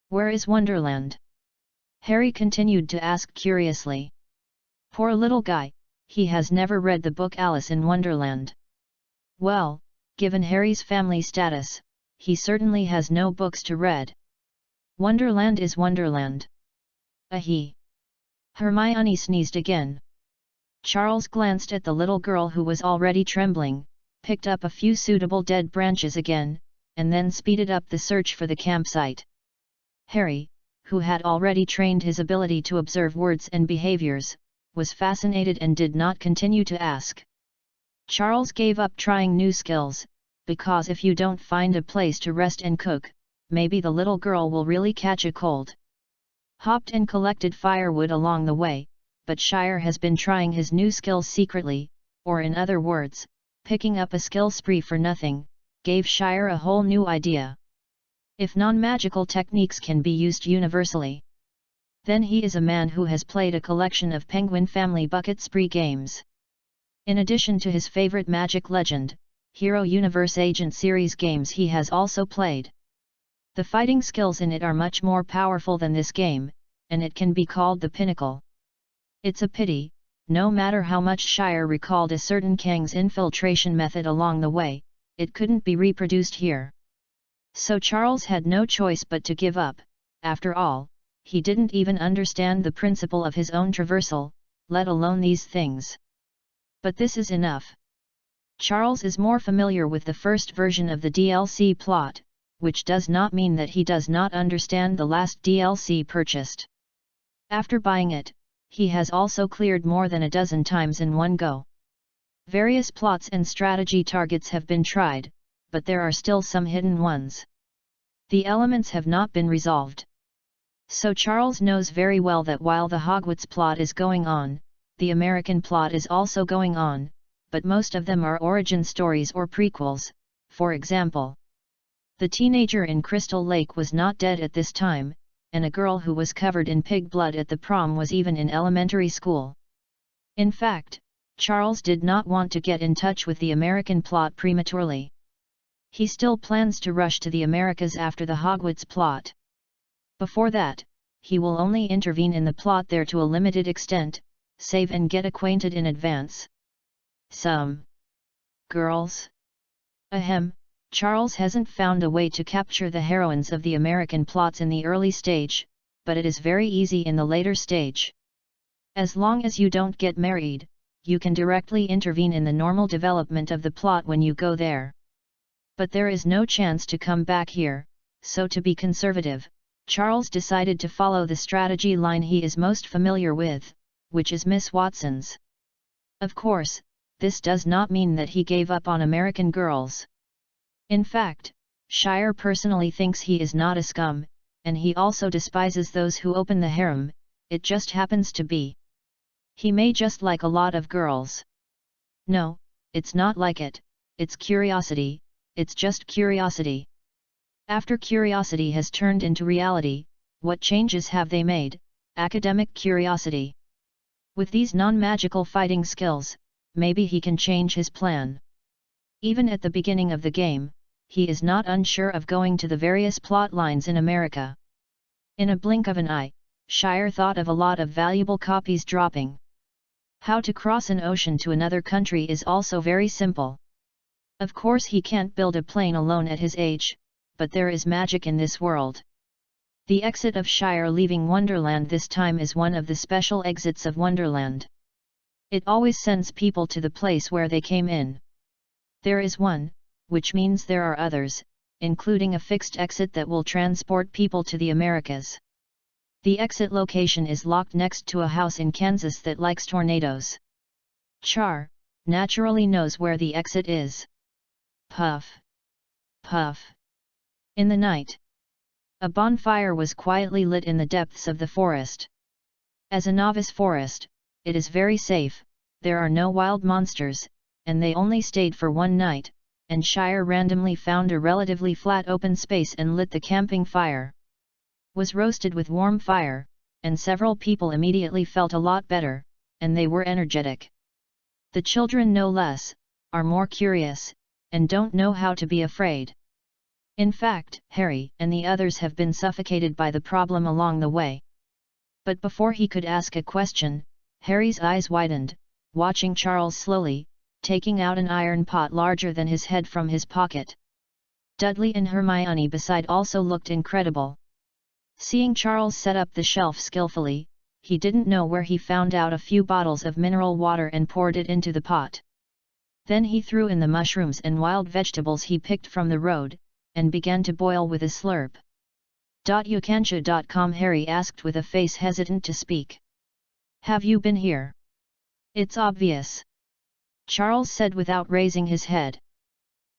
"Where is Wonderland?" Harry continued to ask curiously. Poor little guy, he has never read the book Alice in Wonderland. Well, given Harry's family status, he certainly has no books to read. Wonderland is Wonderland. He. Hermione sneezed again. Charles glanced at the little girl who was already trembling, picked up a few suitable dead branches again, and then speeded up the search for the campsite. Harry, who had already trained his ability to observe words and behaviors, was fascinated and did not continue to ask. Charles gave up trying new skills, because if you don't find a place to rest and cook, maybe the little girl will really catch a cold. Hopped and collected firewood along the way, but Shire has been trying his new skills secretly, or in other words, picking up a skill spree for nothing, gave Shire a whole new idea. If non-magical techniques can be used universally, then he is a man who has played a collection of Penguin Family Bucket Spree games. In addition to his favorite Magic Legend, Hero Universe Agent series games he has also played. The fighting skills in it are much more powerful than this game, and it can be called the pinnacle. It's a pity, no matter how much Shire recalled a certain Kang's infiltration method along the way, it couldn't be reproduced here. So Charles had no choice but to give up. After all, he didn't even understand the principle of his own traversal, let alone these things. But this is enough. Charles is more familiar with the first version of the DLC plot, which does not mean that he does not understand the last DLC purchased. After buying it, he has also cleared more than a dozen times in one go. Various plots and strategy targets have been tried, but there are still some hidden ones. The elements have not been resolved. So Charles knows very well that while the Hogwarts plot is going on, the American plot is also going on, but most of them are origin stories or prequels. For example, the teenager in Crystal Lake was not dead at this time, and a girl who was covered in pig blood at the prom was even in elementary school. In fact, Charles did not want to get in touch with the American plot prematurely. He still plans to rush to the Americas after the Hogwarts plot. Before that, he will only intervene in the plot there to a limited extent, save and get acquainted in advance. Some girls. Ahem, Charles hasn't found a way to capture the heroines of the American plots in the early stage, but it is very easy in the later stage. As long as you don't get married, you can directly intervene in the normal development of the plot when you go there. But there is no chance to come back here, so to be conservative, Charles decided to follow the strategy line he is most familiar with, which is Miss Watson's. Of course, this does not mean that he gave up on American girls. In fact, Shire personally thinks he is not a scum, and he also despises those who open the harem. It just happens to be. He may just like a lot of girls. No, it's not like it, it's curiosity, it's just curiosity. After curiosity has turned into reality, what changes have they made? Academic curiosity. With these non-magical fighting skills, maybe he can change his plan. Even at the beginning of the game, he is not unsure of going to the various plot lines in America. In a blink of an eye, Shire thought of a lot of valuable copies dropping. How to cross an ocean to another country is also very simple. Of course he can't build a plane alone at his age, but there is magic in this world. The exit of Shire leaving Wonderland this time is one of the special exits of Wonderland. It always sends people to the place where they came in. There is one, which means there are others, including a fixed exit that will transport people to the Americas. The exit location is locked next to a house in Kansas that likes tornadoes. Char, naturally knows where the exit is. Puff. Puff. In the night, a bonfire was quietly lit in the depths of the forest. As a novice forest, it is very safe, there are no wild monsters, and they only stayed for one night, and Shire randomly found a relatively flat open space and lit the camping fire. Was roasted with warm fire, and several people immediately felt a lot better, and they were energetic. The children no less, are more curious, and don't know how to be afraid. In fact, Harry and the others have been suffocated by the problem along the way. But before he could ask a question, Harry's eyes widened, watching Charles slowly, taking out an iron pot larger than his head from his pocket. Dudley and Hermione beside also looked incredible. Seeing Charles set up the shelf skillfully, he didn't know where he found out a few bottles of mineral water and poured it into the pot. Then he threw in the mushrooms and wild vegetables he picked from the road, and began to boil with a slurp. "Ukansha.com Harry asked with a face hesitant to speak. "Have you been here?" "It's obvious," Charles said without raising his head.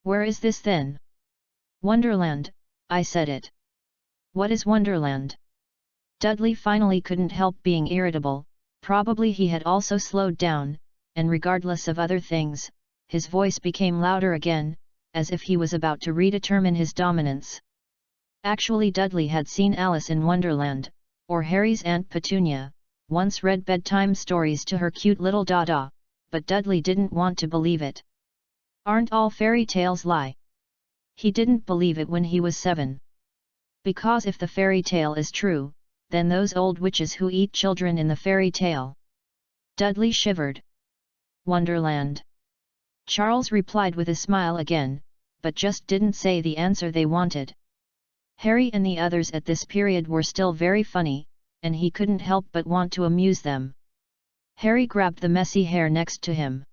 "Where is this then?" "Wonderland, I said it." "What is Wonderland?" Dudley finally couldn't help being irritable, probably he had also slowed down, and regardless of other things, his voice became louder again, as if he was about to redetermine his dominance. Actually Dudley had seen Alice in Wonderland, or Harry's Aunt Petunia, once read bedtime stories to her cute little Dada, but Dudley didn't want to believe it. Aren't all fairy tales lie? He didn't believe it when he was 7. Because if the fairy tale is true, then those old witches who eat children in the fairy tale. Dudley shivered. "Wonderland," Charles replied with a smile again, but just didn't say the answer they wanted. Harry and the others at this period were still very funny, and he couldn't help but want to amuse them. Harry grabbed the messy hair next to him.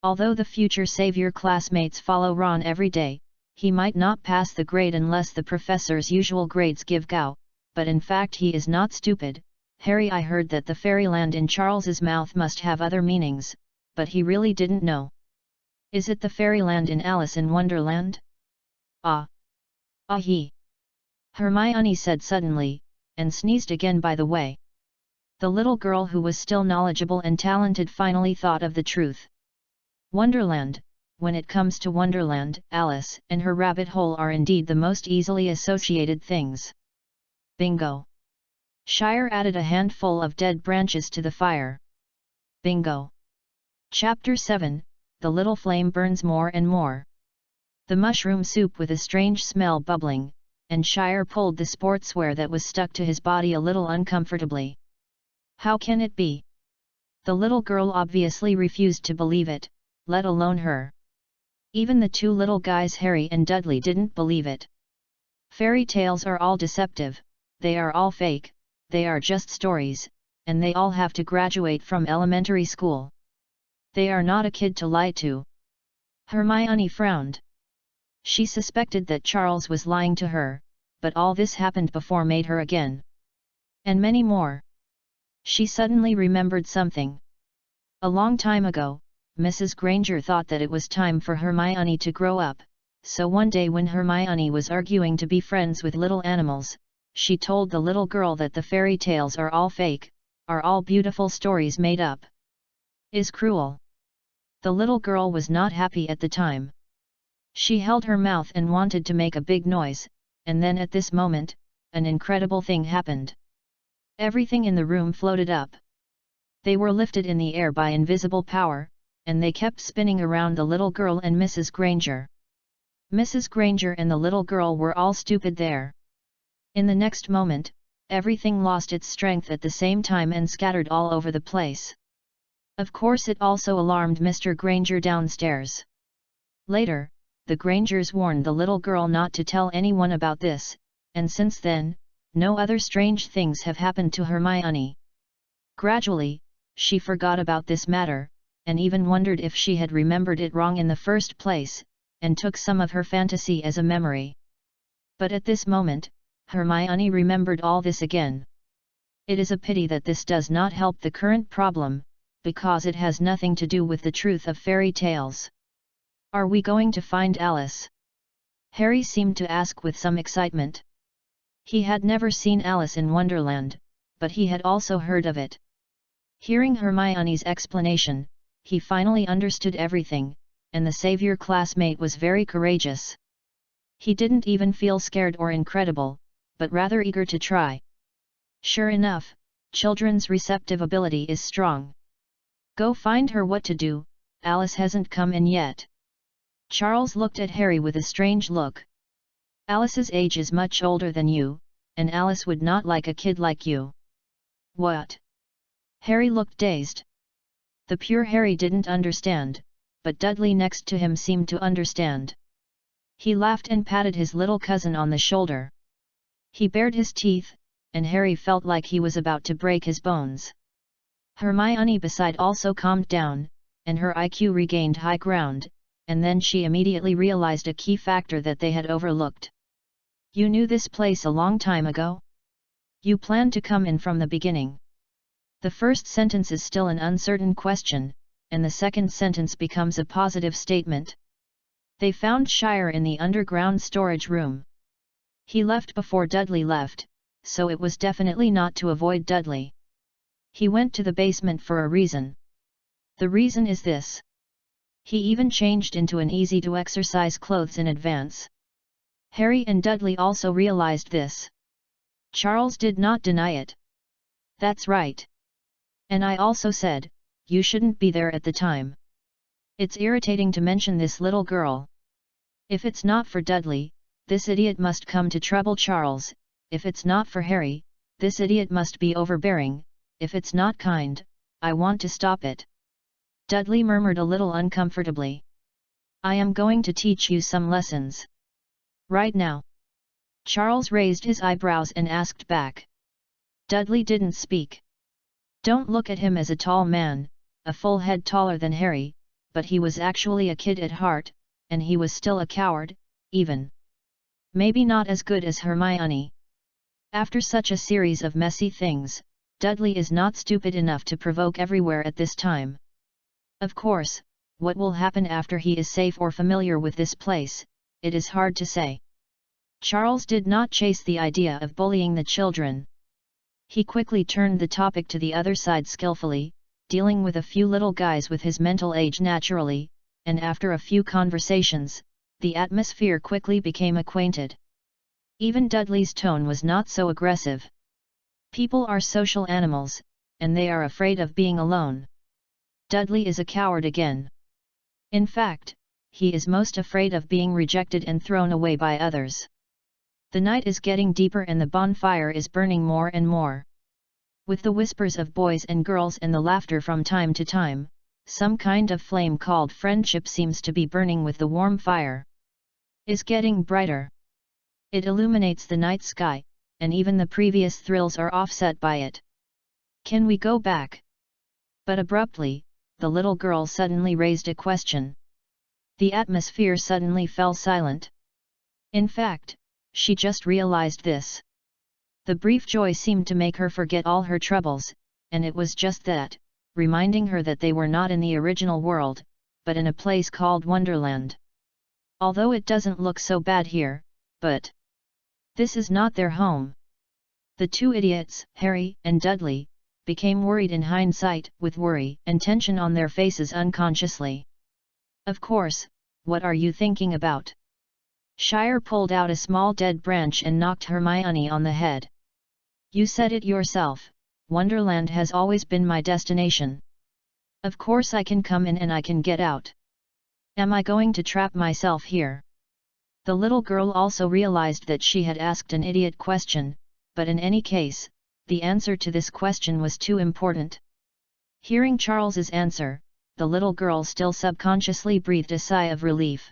Although the future savior classmates follow Ron every day, he might not pass the grade unless the professor's usual grades give go, but in fact he is not stupid. "Harry, I heard that the fairyland in Charles's mouth must have other meanings, but he really didn't know. Is it the fairyland in Alice in Wonderland?" He," Hermione said suddenly, and sneezed again by the way. The little girl who was still knowledgeable and talented finally thought of the truth. Wonderland. When it comes to Wonderland, Alice and her rabbit hole are indeed the most easily associated things. Bingo! Shire added a handful of dead branches to the fire. Bingo! Chapter 7, The little flame burns more and more. The mushroom soup with a strange smell bubbling, and Shire pulled the sportswear that was stuck to his body a little uncomfortably. How can it be? The little girl obviously refused to believe it, let alone her. Even the two little guys Harry and Dudley didn't believe it. Fairy tales are all deceptive, they are all fake, they are just stories, and they all have to graduate from elementary school. They are not a kid to lie to. Hermione frowned. She suspected that Charles was lying to her, but all this happened before made her again. And many more. She suddenly remembered something. A long time ago, Mrs. Granger thought that it was time for Hermione to grow up, so one day when Hermione was arguing to be friends with little animals, she told the little girl that the fairy tales are all fake, are all beautiful stories made up. Is cruel. The little girl was not happy at the time. She held her mouth and wanted to make a big noise, and then at this moment, an incredible thing happened. Everything in the room floated up. They were lifted in the air by invisible power, and they kept spinning around the little girl and Mrs. Granger. Mrs. Granger and the little girl were all stupid there. In the next moment, everything lost its strength at the same time and scattered all over the place. Of course it also alarmed Mr. Granger downstairs. Later, the Grangers warned the little girl not to tell anyone about this, and since then, no other strange things have happened to Hermione. Gradually, she forgot about this matter, and even wondered if she had remembered it wrong in the first place, and took some of her fantasy as a memory. But at this moment, Hermione remembered all this again. It is a pity that this does not help the current problem, because it has nothing to do with the truth of fairy tales. Are we going to find Alice? Harry seemed to ask with some excitement. He had never seen Alice in Wonderland, but he had also heard of it. Hearing Hermione's explanation, he finally understood everything, and the savior classmate was very courageous. He didn't even feel scared or incredible, but rather eager to try. Sure enough, children's receptive ability is strong. Go find her. What to do? Alice hasn't come in yet. Charles looked at Harry with a strange look. Alice's age is much older than you, and Alice would not like a kid like you. What? Harry looked dazed. The pure Harry didn't understand, but Dudley next to him seemed to understand. He laughed and patted his little cousin on the shoulder. He bared his teeth, and Harry felt like he was about to break his bones. Hermione beside also calmed down, and her IQ regained high ground, and then she immediately realized a key factor that they had overlooked. You knew this place a long time ago? You planned to come in from the beginning. The first sentence is still an uncertain question, and the second sentence becomes a positive statement. They found Shire in the underground storage room. He left before Dudley left, so it was definitely not to avoid Dudley. He went to the basement for a reason. The reason is this. He even changed into an easy-to-exercise clothes in advance. Harry and Dudley also realized this. Charles did not deny it. That's right. And I also said, you shouldn't be there at the time. It's irritating to mention this little girl. If it's not for Dudley, this idiot must come to trouble Charles. If it's not for Harry, this idiot must be overbearing. If it's not kind, I want to stop it. Dudley murmured a little uncomfortably. I am going to teach you some lessons. Right now. Charles raised his eyebrows and asked back. Dudley didn't speak. Don't look at him as a tall man, a full head taller than Harry, but he was actually a kid at heart, and he was still a coward, even. Maybe not as good as Hermione. After such a series of messy things, Dudley is not stupid enough to provoke everywhere at this time. Of course, what will happen after he is safe or familiar with this place, it is hard to say. Charles did not chase the idea of bullying the children. He quickly turned the topic to the other side skillfully, dealing with a few little guys with his mental age naturally, and after a few conversations, the atmosphere quickly became acquainted. Even Dudley's tone was not so aggressive. People are social animals, and they are afraid of being alone. Dudley is a coward again. In fact, he is most afraid of being rejected and thrown away by others. The night is getting deeper and the bonfire is burning more and more. With the whispers of boys and girls and the laughter from time to time, some kind of flame called friendship seems to be burning with the warm fire. Is getting brighter. It illuminates the night sky, and even the previous thrills are offset by it. Can we go back? But abruptly, the little girl suddenly raised a question. The atmosphere suddenly fell silent. In fact, she just realized this. The brief joy seemed to make her forget all her troubles, and it was just that, reminding her that they were not in the original world, but in a place called Wonderland. Although it doesn't look so bad here, but this is not their home. The two idiots, Harry and Dudley, became worried in hindsight, with worry and tension on their faces unconsciously. Of course, what are you thinking about? Shire pulled out a small dead branch and knocked Hermione on the head. You said it yourself, Wonderland has always been my destination. Of course I can come in and I can get out. Am I going to trap myself here? The little girl also realized that she had asked an idiot question, but in any case, the answer to this question was too important. Hearing Charles's answer, the little girl still subconsciously breathed a sigh of relief.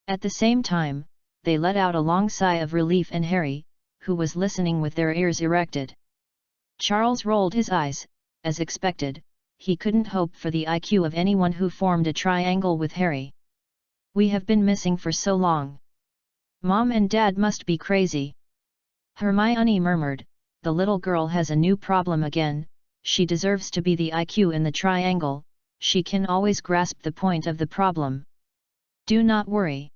At the same time, they let out a long sigh of relief, and Harry, who was listening with their ears erected. Charles rolled his eyes. As expected, he couldn't hope for the IQ of anyone who formed a triangle with Harry. We have been missing for so long. Mom and Dad must be crazy. Hermione murmured, the little girl has a new problem again. She deserves to be the IQ in the triangle, she can always grasp the point of the problem. Do not worry.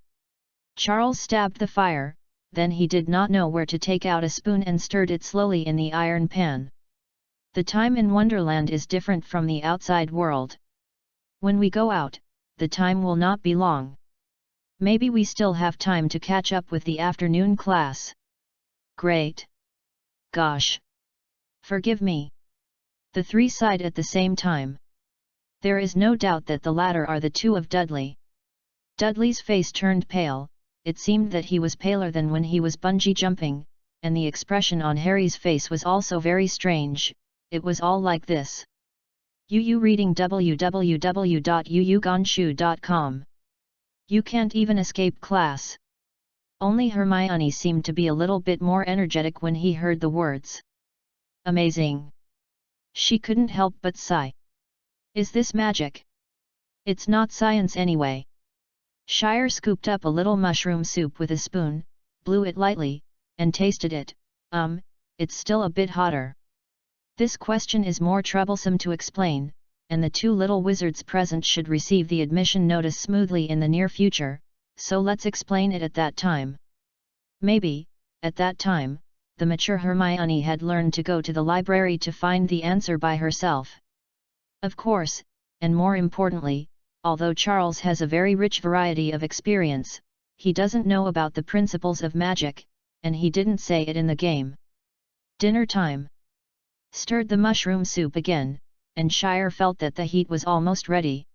Charles stabbed the fire, then he did not know where to take out a spoon and stirred it slowly in the iron pan. The time in Wonderland is different from the outside world. When we go out, the time will not be long. Maybe we still have time to catch up with the afternoon class. Great. Gosh. Forgive me. The three sighed at the same time. There is no doubt that the latter are the two of Dudley. Dudley's face turned pale, it seemed that he was paler than when he was bungee jumping, and the expression on Harry's face was also very strange. It was all like this. Yu reading www.yuyugonshu.com. You can't even escape class. Only Hermione seemed to be a little bit more energetic when he heard the words. Amazing. She couldn't help but sigh. Is this magic? It's not science anyway. Shire scooped up a little mushroom soup with a spoon, blew it lightly, and tasted it. It's still a bit hotter. This question is more troublesome to explain, and the two little wizards present should receive the admission notice smoothly in the near future, so let's explain it at that time. Maybe, at that time, the mature Hermione had learned to go to the library to find the answer by herself. Of course, and more importantly, although Charles has a very rich variety of experience, he doesn't know about the principles of magic, and he didn't say it in the game. Dinner time. Stirred the mushroom soup again, and Shire felt that the heat was almost ready.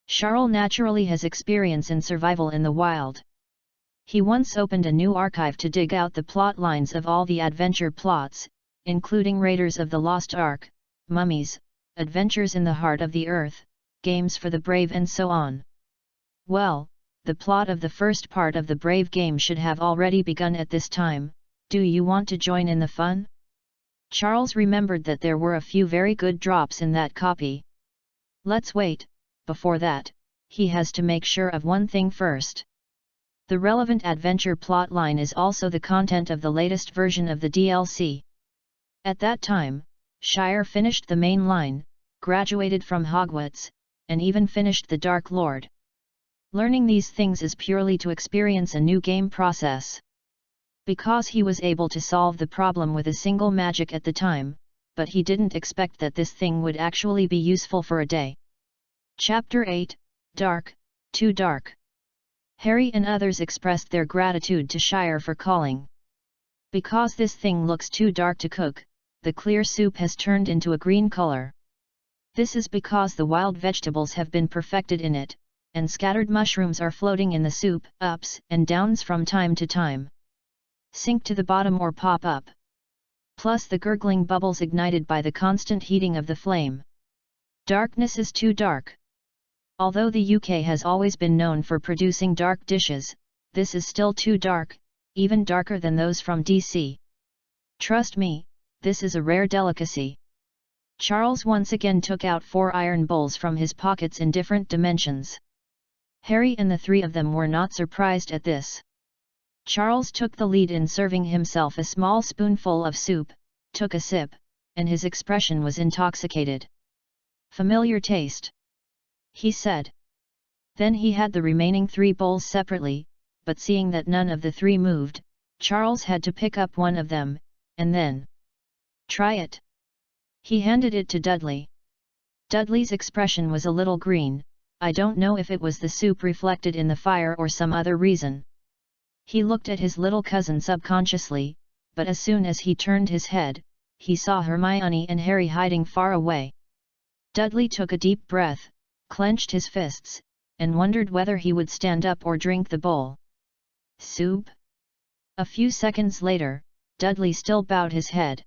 Charles naturally has experience in survival in the wild. He once opened a new archive to dig out the plot lines of all the adventure plots, including Raiders of the Lost Ark, Mummies, Adventures in the Heart of the Earth, Games for the Brave and so on. Well, the plot of the first part of the Brave game should have already begun at this time. Do you want to join in the fun? Charles remembered that there were a few very good drops in that copy. Let's wait. Before that, he has to make sure of one thing first. The relevant adventure plot line is also the content of the latest version of the DLC. At that time, Shire finished the main line, graduated from Hogwarts, and even finished the Dark Lord. Learning these things is purely to experience a new game process. because he was able to solve the problem with a single magic at the time, but he didn't expect that this thing would actually be useful for a day. Chapter 8, Dark, Too Dark. Harry and others expressed their gratitude to Shire for calling. Because this thing looks too dark to cook, the clear soup has turned into a green color. This is because the wild vegetables have been perfected in it, and scattered mushrooms are floating in the soup, ups and downs from time to time. Sink to the bottom or pop up. Plus the gurgling bubbles ignited by the constant heating of the flame. Darkness is too dark. Although the UK has always been known for producing dark dishes, this is still too dark, even darker than those from DC. Trust me, this is a rare delicacy. Charles once again took out 4 iron bowls from his pockets in different dimensions. Harry and the 3 of them were not surprised at this. Charles took the lead in serving himself a small spoonful of soup, took a sip, and his expression was intoxicated. Familiar taste, he said. Then he had the remaining 3 bowls separately, but seeing that none of the 3 moved, Charles had to pick up one of them, and then try it. He handed it to Dudley. Dudley's expression was a little green. I don't know if it was the soup reflected in the fire or some other reason. He looked at his little cousin subconsciously, but as soon as he turned his head, he saw Hermione and Harry hiding far away. Dudley took a deep breath, clenched his fists, and wondered whether he would stand up or drink the bowl. Soup? A few seconds later, Dudley still bowed his head.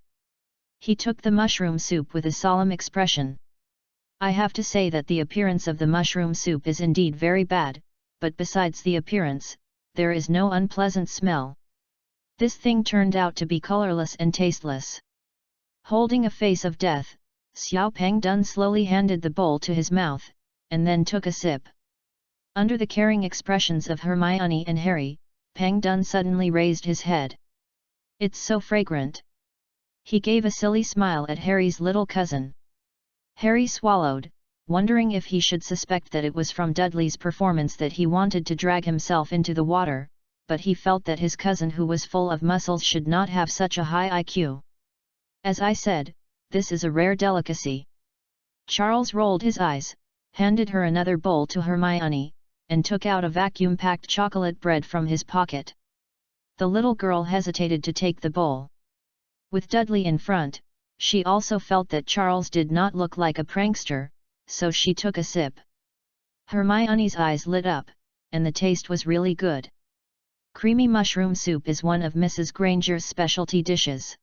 He took the mushroom soup with a solemn expression. I have to say that the appearance of the mushroom soup is indeed very bad, but besides the appearance, there is no unpleasant smell. This thing turned out to be colorless and tasteless. Holding a face of death, Xiao Pengdun slowly handed the bowl to his mouth, and then took a sip. Under the caring expressions of Hermione and Harry, Pengdun suddenly raised his head. It's so fragrant. He gave a silly smile at Harry's little cousin. Harry swallowed, wondering if he should suspect that it was from Dudley's performance that he wanted to drag himself into the water, but he felt that his cousin who was full of muscles should not have such a high IQ. As I said, this is a rare delicacy. Charles rolled his eyes, handed her another bowl to Hermione, and took out a vacuum-packed chocolate bread from his pocket. The little girl hesitated to take the bowl. With Dudley in front, she also felt that Charles did not look like a prankster, so she took a sip. Hermione's eyes lit up, and the taste was really good. Creamy mushroom soup is one of Mrs. Granger's specialty dishes.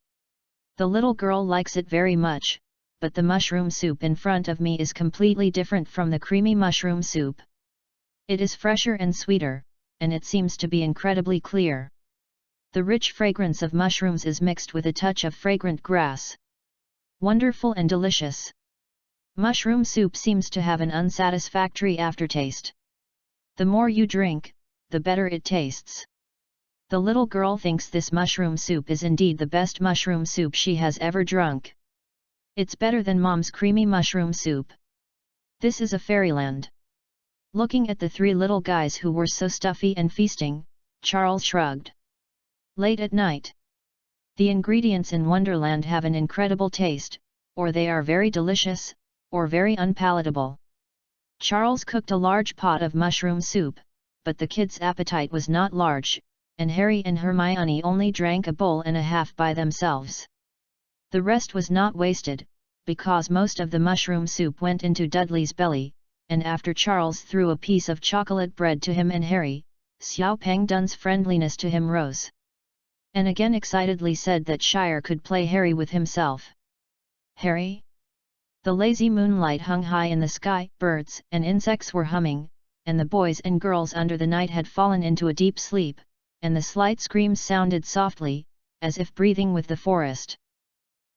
The little girl likes it very much, but the mushroom soup in front of me is completely different from the creamy mushroom soup. It is fresher and sweeter, and it seems to be incredibly clear. The rich fragrance of mushrooms is mixed with a touch of fragrant grass. Wonderful and delicious. Mushroom soup seems to have an unsatisfactory aftertaste. The more you drink, the better it tastes. The little girl thinks this mushroom soup is indeed the best mushroom soup she has ever drunk. It's better than Mom's creamy mushroom soup. This is a fairyland. Looking at the 3 little guys who were so stuffy and feasting, Charles shrugged. Late at night. The ingredients in Wonderland have an incredible taste, or they are very delicious, or very unpalatable. Charles cooked a large pot of mushroom soup, but the kids' appetite was not large, and Harry and Hermione only drank a bowl and a half by themselves. The rest was not wasted, because most of the mushroom soup went into Dudley's belly, and after Charles threw a piece of chocolate bread to him and Harry, Xiao Pengdun's friendliness to him rose. And again excitedly said that Shire could play Harry with himself. Harry? The lazy moonlight hung high in the sky, birds and insects were humming, and the boys and girls under the night had fallen into a deep sleep, and the slight screams sounded softly, as if breathing with the forest.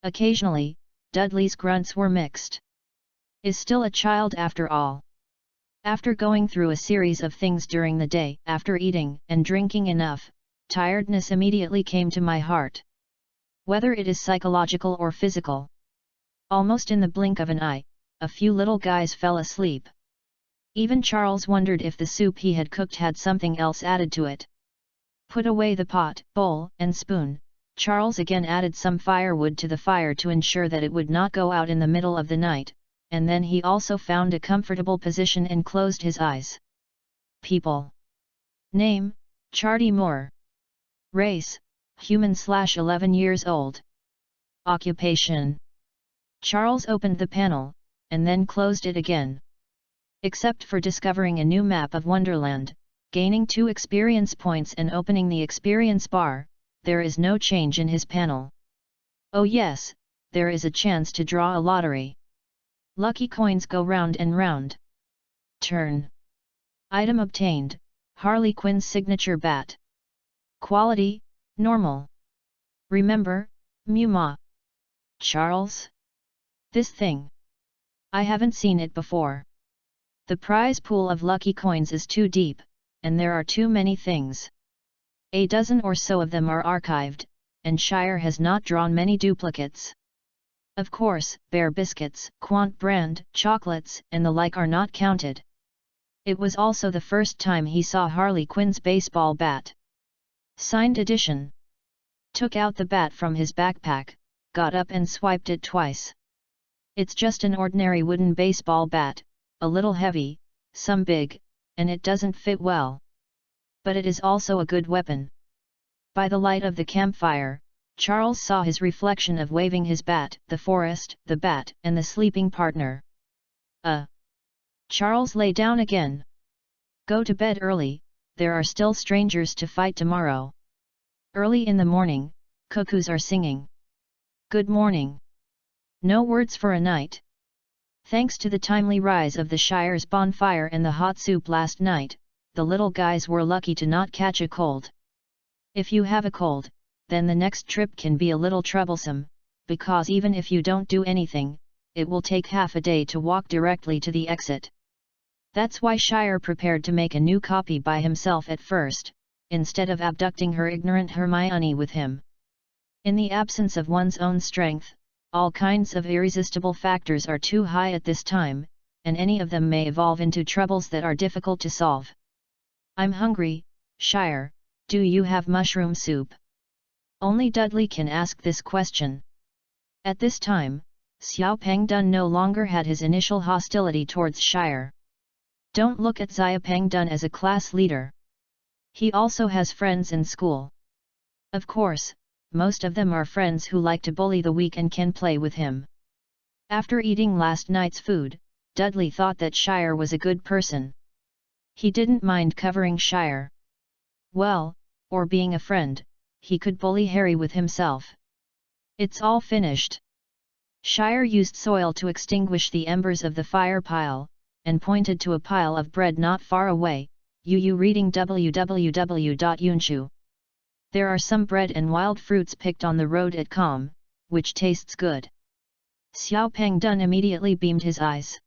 Occasionally, Dudley's grunts were mixed. Is still a child after all. After going through a series of things during the day, after eating and drinking enough, tiredness immediately came to my heart. Whether it is psychological or physical. Almost in the blink of an eye, a few little guys fell asleep. Even Charles wondered if the soup he had cooked had something else added to it. Put away the pot, bowl, and spoon. Charles again added some firewood to the fire to ensure that it would not go out in the middle of the night, and then he also found a comfortable position and closed his eyes. People. Name, Chardy Moore. Race, human/11 years old. Occupation. Charles opened the panel, and then closed it again. Except for discovering a new map of Wonderland, gaining 2 experience points and opening the experience bar, there is no change in his panel. Oh yes, there is a chance to draw a lottery. Lucky coins go round and round. Turn. Item obtained, Harley Quinn's signature bat. Quality, normal. Remember, Mew Ma. Charles? This thing. I haven't seen it before. The prize pool of lucky coins is too deep, and there are too many things. A dozen or so of them are archived, and Shire has not drawn many duplicates. Of course, Bear Biscuits, Quant Brand, chocolates, and the like are not counted. It was also the first time he saw Harley Quinn's baseball bat. Signed edition. Took out the bat from his backpack, got up and swiped it twice. It's just an ordinary wooden baseball bat, a little heavy, some big, and it doesn't fit well. But it is also a good weapon. By the light of the campfire, Charles saw his reflection of waving his bat, the forest, the bat, and the sleeping partner. Charles lay down again. Go to bed early, there are still strangers to fight tomorrow. Early in the morning, cuckoos are singing. Good morning. No words for a night. Thanks to the timely rise of the Shire's bonfire and the hot soup last night, the little guys were lucky to not catch a cold. If you have a cold, then the next trip can be a little troublesome, because even if you don't do anything, it will take half a day to walk directly to the exit. That's why Shire prepared to make a new copy by himself at first, instead of abducting her ignorant Hermione with him. In the absence of one's own strength, all kinds of irresistible factors are too high at this time, and any of them may evolve into troubles that are difficult to solve. I'm hungry, Shire, do you have mushroom soup? Only Dudley can ask this question. At this time, Xiao Pengdun no longer had his initial hostility towards Shire. Don't look at Xia Pengdun as a class leader. He also has friends in school. Of course, most of them are friends who like to bully the weak and can play with him. After eating last night's food, Dudley thought that Shire was a good person. He didn't mind covering Shire. Well, or being a friend, he could bully Harry with himself. It's all finished. Shire used soil to extinguish the embers of the fire pile, and pointed to a pile of bread not far away. Reading www.yunshu. There are some bread and wild fruits picked on the road at Com, which tastes good. Xiao Pengdun immediately beamed his eyes.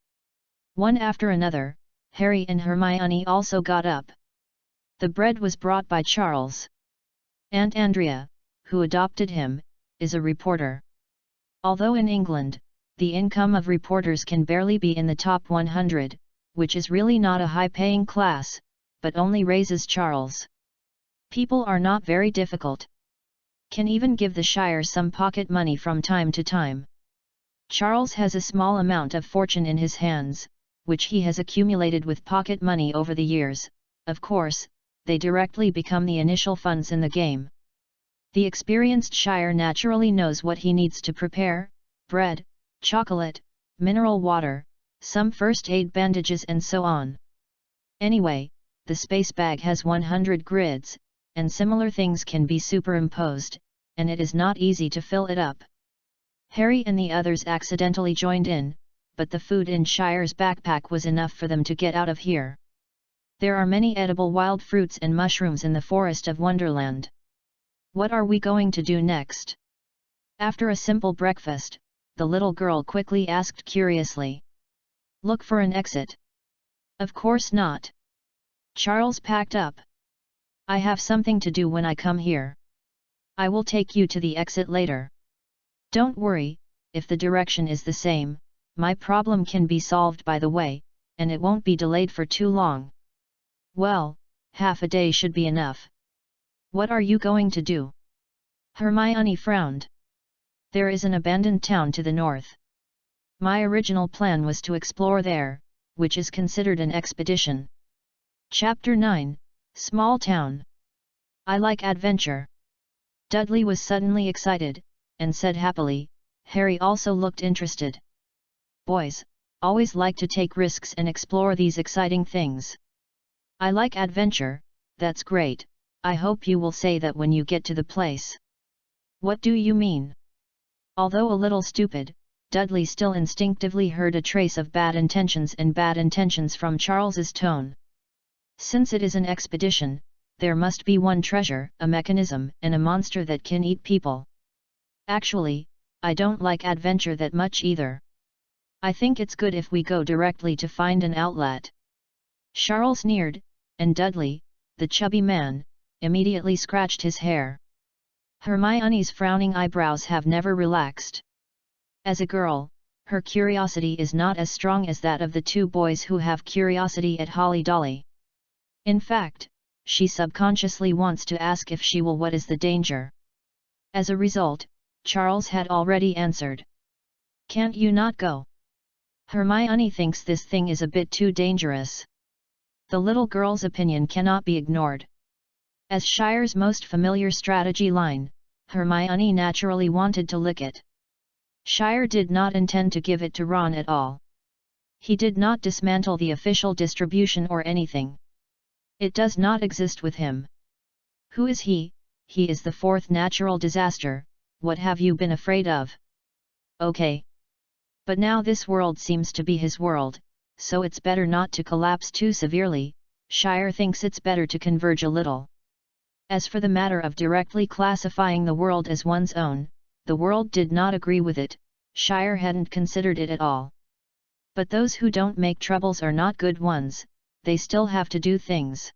One after another, Harry and Hermione also got up. The bread was brought by Charles. Aunt Andrea, who adopted him, is a reporter. Although in England, the income of reporters can barely be in the top 100, which is really not a high-paying class, but only raises Charles. People are not very difficult. Can even give the Shire some pocket money from time to time. Charles has a small amount of fortune in his hands, which he has accumulated with pocket money over the years. Of course, they directly become the initial funds in the game. The experienced Shire naturally knows what he needs to prepare: bread, chocolate, mineral water, some first aid bandages and so on. Anyway, the space bag has 100 grids, and similar things can be superimposed, and it is not easy to fill it up. Harry and the others accidentally joined in, but the food in Shire's backpack was enough for them to get out of here. There are many edible wild fruits and mushrooms in the forest of Wonderland. What are we going to do next? After a simple breakfast, the little girl quickly asked curiously. Look for an exit. Of course not. Charles packed up. I have something to do when I come here. I will take you to the exit later. Don't worry, if the direction is the same, my problem can be solved by the way, and it won't be delayed for too long. Well, half a day should be enough. What are you going to do? Hermione frowned. There is an abandoned town to the north. My original plan was to explore there, which is considered an expedition. Chapter 9, Small Town. I like adventure. Dudley was suddenly excited, and said happily. Harry also looked interested. Boys always like to take risks and explore these exciting things. I like adventure. That's great. I hope you will say that when you get to the place. What do you mean? Although a little stupid, Dudley still instinctively heard a trace of bad intentions from Charles's tone. Since it is an expedition, there must be one treasure, a mechanism, and a monster that can eat people. Actually, I don't like adventure that much either. I think it's good if we go directly to find an outlet. Charles sneered, and Dudley, the chubby man, immediately scratched his hair. Hermione's frowning eyebrows have never relaxed. As a girl, her curiosity is not as strong as that of the two boys who have curiosity at Holly Dolly. In fact, she subconsciously wants to ask if she will. What is the danger? As a result, Charles had already answered. Can't you not go? Hermione thinks this thing is a bit too dangerous. The little girl's opinion cannot be ignored. As Shire's most familiar strategy line, Hermione naturally wanted to lick it. Shire did not intend to give it to Ron at all. He did not dismantle the official distribution or anything. It does not exist with him. Who is he? He is the fourth natural disaster. What have you been afraid of? Okay. But now this world seems to be his world, so it's better not to collapse too severely. Shire thinks it's better to converge a little. As for the matter of directly classifying the world as one's own, the world did not agree with it. Shire hadn't considered it at all. But those who don't make troubles are not good ones, they still have to do things.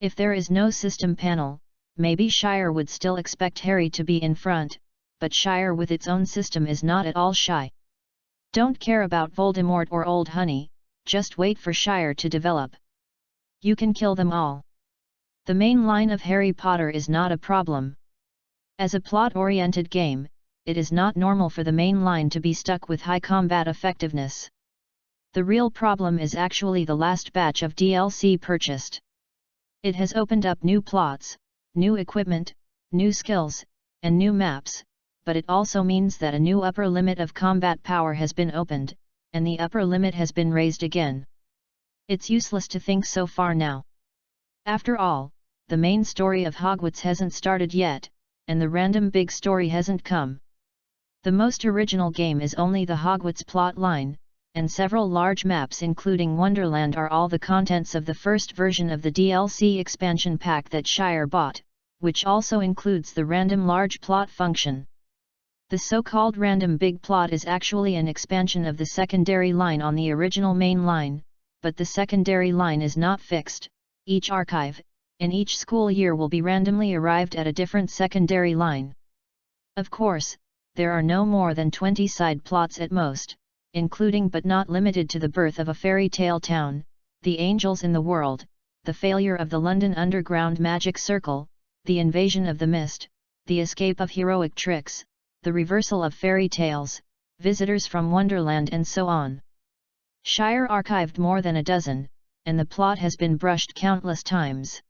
If there is no system panel, maybe Shire would still expect Harry to be in front, but Shire with its own system is not at all shy. Don't care about Voldemort or Old Honey, just wait for Shire to develop. You can kill them all. The main line of Harry Potter is not a problem. As a plot-oriented game, it is not normal for the main line to be stuck with high combat effectiveness. The real problem is actually the last batch of DLC purchased. It has opened up new plots, new equipment, new skills, and new maps, but it also means that a new upper limit of combat power has been opened, and the upper limit has been raised again. It's useless to think so far now. After all, the main story of Hogwarts hasn't started yet, and the random big story hasn't come. The most original game is only the Hogwarts plot line, and several large maps including Wonderland are all the contents of the first version of the DLC expansion pack that Shire bought, which also includes the random large plot function. The so-called random big plot is actually an expansion of the secondary line on the original main line, but the secondary line is not fixed. Each archive, in each school year will be randomly arrived at a different secondary line. Of course, there are no more than 20 side plots at most, including but not limited to the birth of a fairy tale town, the angels in the world, the failure of the London Underground Magic Circle, the invasion of the Mist, the escape of heroic tricks, the reversal of fairy tales, visitors from Wonderland and so on. Shire archived more than a dozen, and the plot has been brushed countless times.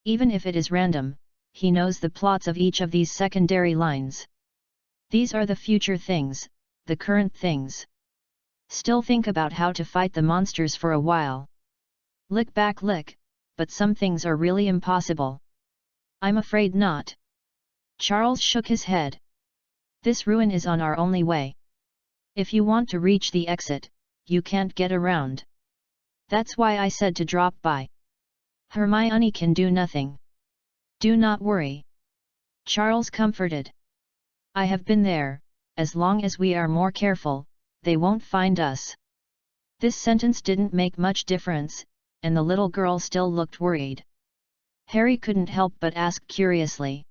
Even if it is random, he knows the plots of each of these secondary lines. These are the future things, the current things. Still think about how to fight the monsters for a while. Lick back lick, but some things are really impossible. I'm afraid not. Charles shook his head. This ruin is on our only way. If you want to reach the exit, you can't get around. That's why I said to drop by. Hermione can do nothing. Do not worry. Charles comforted. I have been there, as long as we are more careful, they won't find us. This sentence didn't make much difference, and the little girl still looked worried. Harry couldn't help but ask curiously.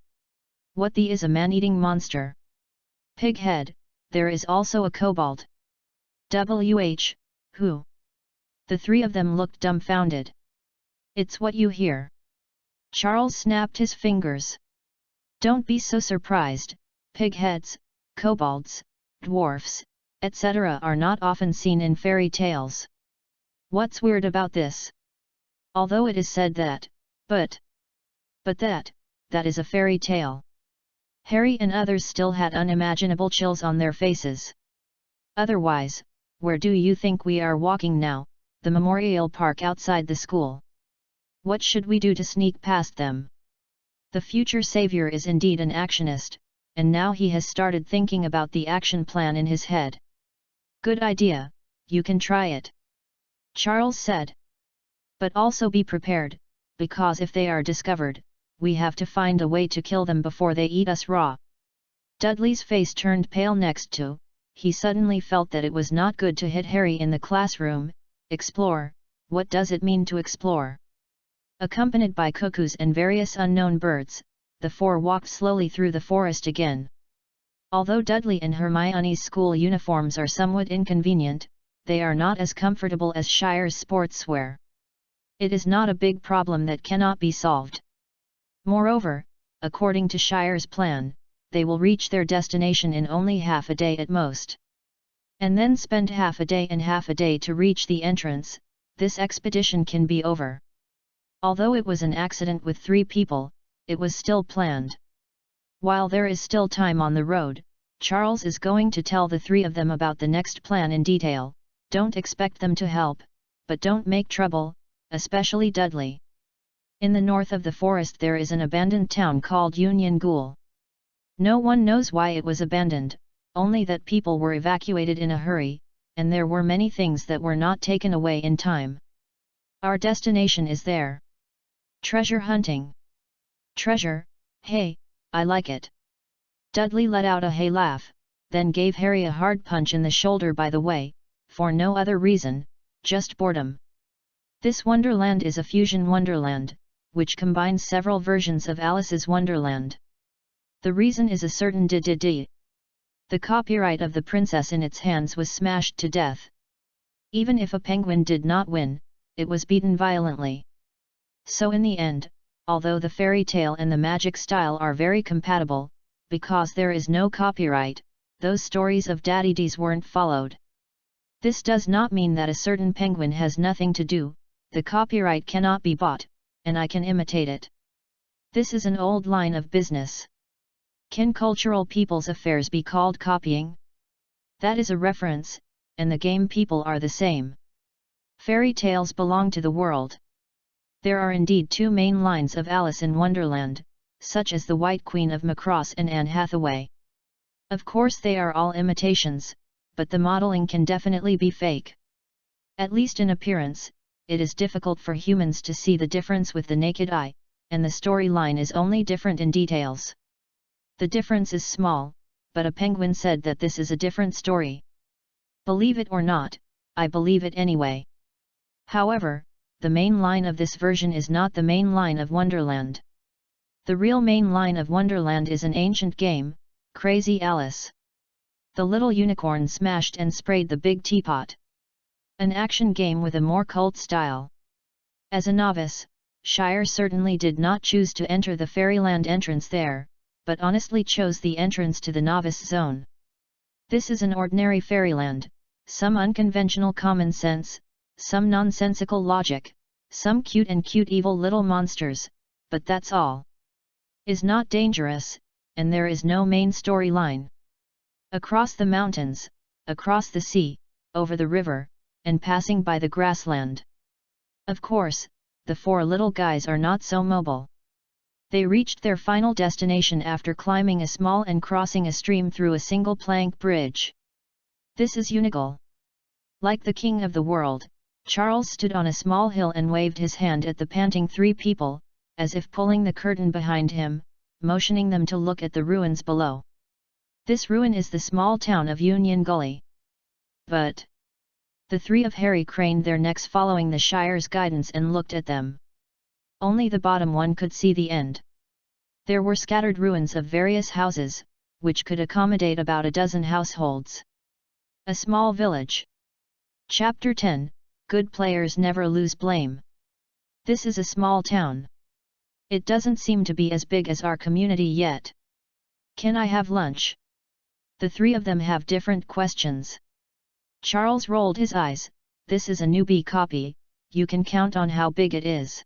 What the is a man-eating monster? Pighead, there is also a kobold. Who? The three of them looked dumbfounded. It's what you hear. Charles snapped his fingers. Don't be so surprised, pigheads, kobolds, dwarfs, etc. are not often seen in fairy tales. What's weird about this? Although it is said that, but that is a fairy tale. Harry and others still had unimaginable chills on their faces. Otherwise, where do you think we are walking now? The memorial park outside the school. What should we do to sneak past them? The future savior is indeed an actionist, and now he has started thinking about the action plan in his head. Good idea, you can try it, Charles said. But also be prepared, because if they are discovered, we have to find a way to kill them before they eat us raw. Dudley's face turned pale next to, he suddenly felt that it was not good to hit Harry in the classroom. Explore, what does it mean to explore? Accompanied by cuckoos and various unknown birds, the four walked slowly through the forest again. Although Dudley and Hermione's school uniforms are somewhat inconvenient, they are not as comfortable as Shire's sportswear. It is not a big problem that cannot be solved. Moreover, according to Shire's plan, they will reach their destination in only half a day at most. And then spend half a day and half a day to reach the entrance. This expedition can be over. Although it was an accident with 3 people, it was still planned. While there is still time on the road, Charles is going to tell the 3 of them about the next plan in detail. Don't expect them to help, but don't make trouble, especially Dudley. In the north of the forest there is an abandoned town called Union Ghoul. No one knows why it was abandoned, only that people were evacuated in a hurry, and there were many things that were not taken away in time. Our destination is there. Treasure hunting. Treasure, hey, I like it. Dudley let out a hey laugh, then gave Harry a hard punch in the shoulder by the way, for no other reason, just boredom. This Wonderland is a fusion wonderland, which combines several versions of Alice's Wonderland. The reason is a certain d. The copyright of the princess in its hands was smashed to death. Even if a penguin did not win, it was beaten violently. So in the end, although the fairy tale and the magic style are very compatible, because there is no copyright, those stories of Daddy D's weren't followed. This does not mean that a certain penguin has nothing to do, the copyright cannot be bought, and I can imitate it. This is an old line of business. Can cultural people's affairs be called copying? That is a reference, and the game people are the same. Fairy tales belong to the world. There are indeed 2 main lines of Alice in Wonderland, such as the White Queen of Macross and Anne Hathaway. Of course they are all imitations, but the modeling can definitely be fake. At least in appearance, it is difficult for humans to see the difference with the naked eye, and the storyline is only different in details. The difference is small, but a penguin said that this is a different story. Believe it or not, I believe it anyway. However, the main line of this version is not the main line of Wonderland. The real main line of Wonderland is an ancient game, Crazy Alice. The little unicorn smashed and sprayed the big teapot. An action game with a more cult style. As a novice, Shire certainly did not choose to enter the Fairyland entrance there, but honestly chose the entrance to the novice zone. This is an ordinary fairyland, some unconventional common sense, some nonsensical logic, some cute evil little monsters, but that's all. Is not dangerous, and there is no main storyline. Across the mountains, across the sea, over the river, and passing by the grassland. Of course, the 4 little guys are not so mobile. They reached their final destination after climbing a small and crossing a stream through a single plank bridge. This is Unigal. Like the king of the world, Charles stood on a small hill and waved his hand at the panting 3 people, as if pulling the curtain behind him, motioning them to look at the ruins below. This ruin is the small town of Union Gully. But the 3 of Harry craned their necks following the Shire's guidance and looked at them. Only the bottom one could see the end. There were scattered ruins of various houses, which could accommodate about a dozen households. A small village. Chapter 10, Good Players Never Lose Blame. This is a small town. It doesn't seem to be as big as our community yet. Can I have lunch? The three of them have different questions. Charles rolled his eyes. This is a newbie copy, you can count on how big it is.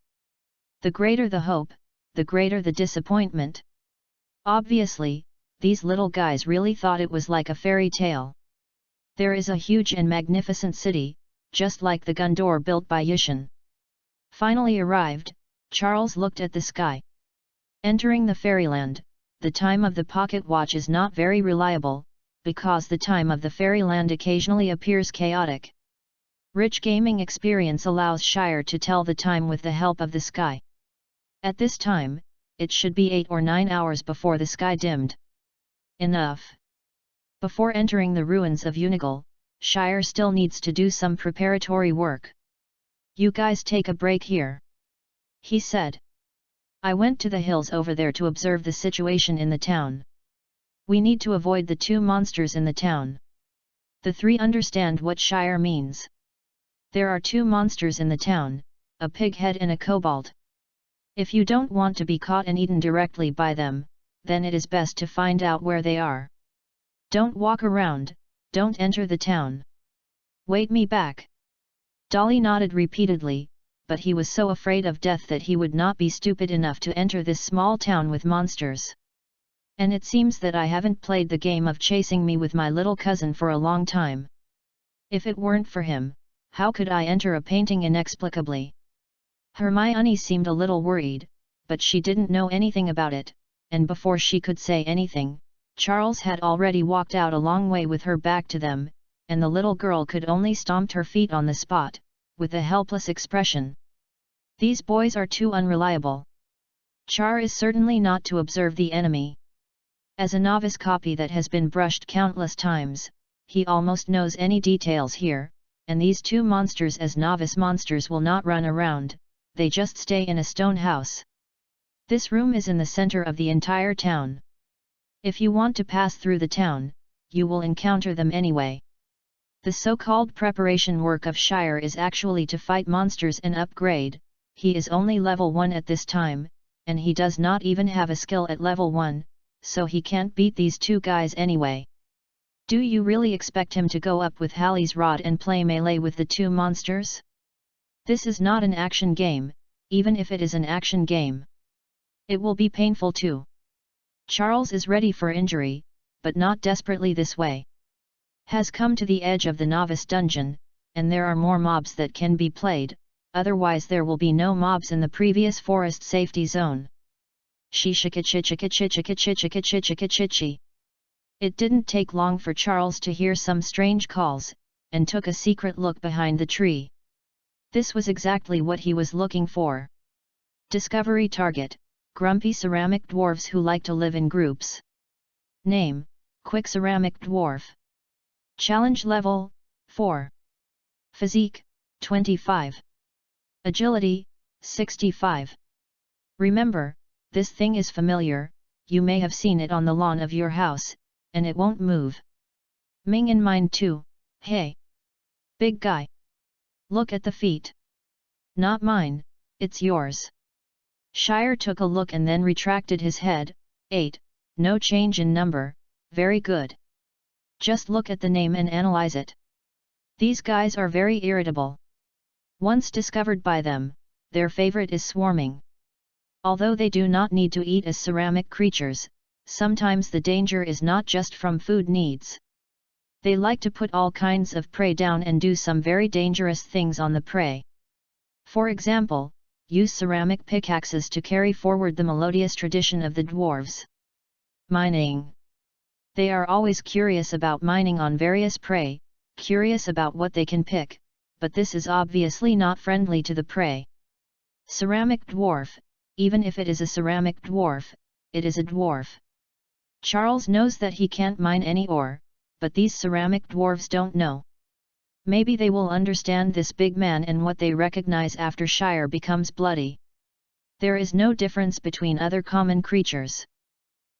The greater the hope, the greater the disappointment. Obviously, these little guys really thought it was like a fairy tale. There is a huge and magnificent city, just like the Gondor built by Yishan. Finally arrived, Charles looked at the sky. Entering the fairyland, the time of the pocket watch is not very reliable, because the time of the fairyland occasionally appears chaotic. Rich gaming experience allows Shire to tell the time with the help of the sky. At this time, it should be 8 or 9 hours before the sky dimmed. Enough. Before entering the ruins of Unigal, Shire still needs to do some preparatory work. You guys take a break here, he said. I went to the hills over there to observe the situation in the town. We need to avoid the two monsters in the town. The three understand what Shire means. There are two monsters in the town, a pighead and a kobold. If you don't want to be caught and eaten directly by them, then it is best to find out where they are. Don't walk around, don't enter the town. Wait me back. Dolly nodded repeatedly, but he was so afraid of death that he would not be stupid enough to enter this small town with monsters. And it seems that I haven't played the game of chasing me with my little cousin for a long time. If it weren't for him, how could I enter a painting inexplicably? Hermione seemed a little worried, but she didn't know anything about it, and before she could say anything, Charles had already walked out a long way with her back to them, and the little girl could only stomp her feet on the spot, with a helpless expression. These boys are too unreliable. Char is certainly not to observe the enemy. As a novice copy that has been brushed countless times, he almost knows any details here, and these two monsters as novice monsters will not run around, they just stay in a stone house. This room is in the center of the entire town. If you want to pass through the town, you will encounter them anyway. The so-called preparation work of Shire is actually to fight monsters and upgrade. He is only level 1 at this time, and he does not even have a skill at level 1, so he can't beat these two guys anyway. Do you really expect him to go up with Hallie's rod and play melee with the two monsters? This is not an action game, even if it is an action game. It will be painful too. Charles is ready for injury, but not desperately this way. Has come to the edge of the novice dungeon, and there are more mobs that can be played, otherwise there will be no mobs in the previous forest safety zone. It didn't take long for Charles to hear some strange calls, and took a secret look behind the tree. This was exactly what he was looking for. Discovery target: grumpy ceramic dwarves who like to live in groups. Name: Quick Ceramic Dwarf. Challenge level: 4. Physique: 25. Agility: 65. Remember, this thing is familiar, you may have seen it on the lawn of your house, and it won't move. Ming in mind too, hey! Big guy! Look at the feet. Not mine, it's yours. Shire took a look and then retracted his head. 8, no change in number, very good. Just look at the name and analyze it. These guys are very irritable. Once discovered by them, their favorite is swarming. Although they do not need to eat as ceramic creatures, sometimes the danger is not just from food needs. They like to put all kinds of prey down and do some very dangerous things on the prey. For example, use ceramic pickaxes to carry forward the melodious tradition of the dwarves. Mining. They are always curious about mining on various prey, curious about what they can pick, but this is obviously not friendly to the prey. Ceramic dwarf: even if it is a ceramic dwarf, it is a dwarf. Charles knows that he can't mine any ore, but these ceramic dwarves don't know. Maybe they will understand this big man and what they recognize after Shire becomes bloody. There is no difference between other common creatures.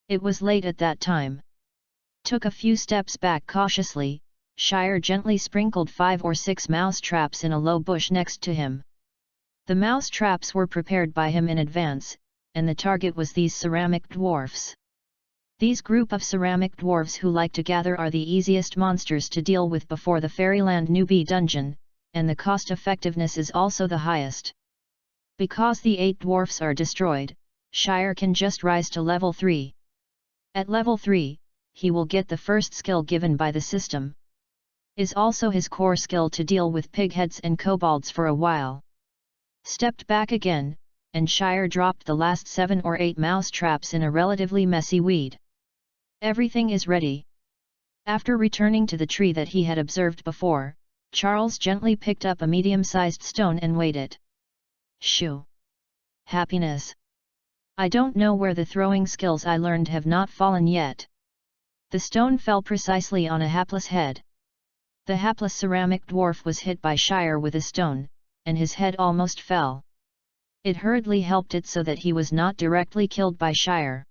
It was late at that time. Took a few steps back cautiously, Shire gently sprinkled 5 or 6 mouse traps in a low bush next to him. The mouse traps were prepared by him in advance, and the target was these ceramic dwarfs. These group of ceramic dwarves who like to gather are the easiest monsters to deal with before the Fairyland newbie dungeon, and the cost effectiveness is also the highest. Because the 8 dwarfs are destroyed, Shire can just rise to level 3. At level 3, he will get the first skill given by the system. Is also his core skill to deal with pigheads and kobolds for a while. Stepped back again, and Shire dropped the last 7 or 8 mouse traps in a relatively messy weed. Everything is ready. After returning to the tree that he had observed before, Charles gently picked up a medium-sized stone and weighed it. Shoo! Happiness! I don't know where the throwing skills I learned have not fallen yet. The stone fell precisely on a hapless head. The hapless ceramic dwarf was hit by Shire with a stone, and his head almost fell. It hurriedly helped it so that he was not directly killed by Shire.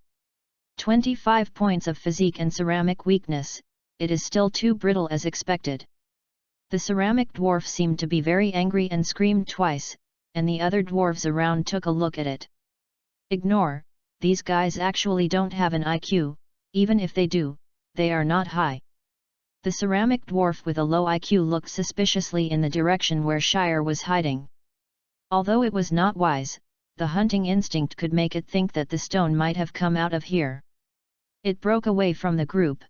25 points of physique and ceramic weakness, it is still too brittle as expected. The ceramic dwarf seemed to be very angry and screamed twice, and the other dwarves around took a look at it. Ignore, these guys actually don't have an IQ, even if they do, they are not high. The ceramic dwarf with a low IQ looked suspiciously in the direction where Shire was hiding. Although it was not wise, the hunting instinct could make it think that the stone might have come out of here. It broke away from the group.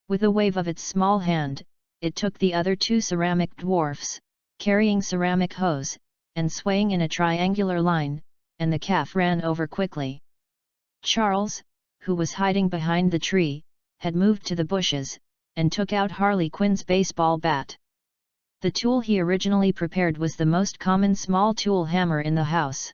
With a wave of its small hand, it took the other 2 ceramic dwarfs, carrying ceramic hose, and swaying in a triangular line, and the calf ran over quickly. Charles, who was hiding behind the tree, had moved to the bushes, and took out Harley Quinn's baseball bat. The tool he originally prepared was the most common small tool hammer in the house.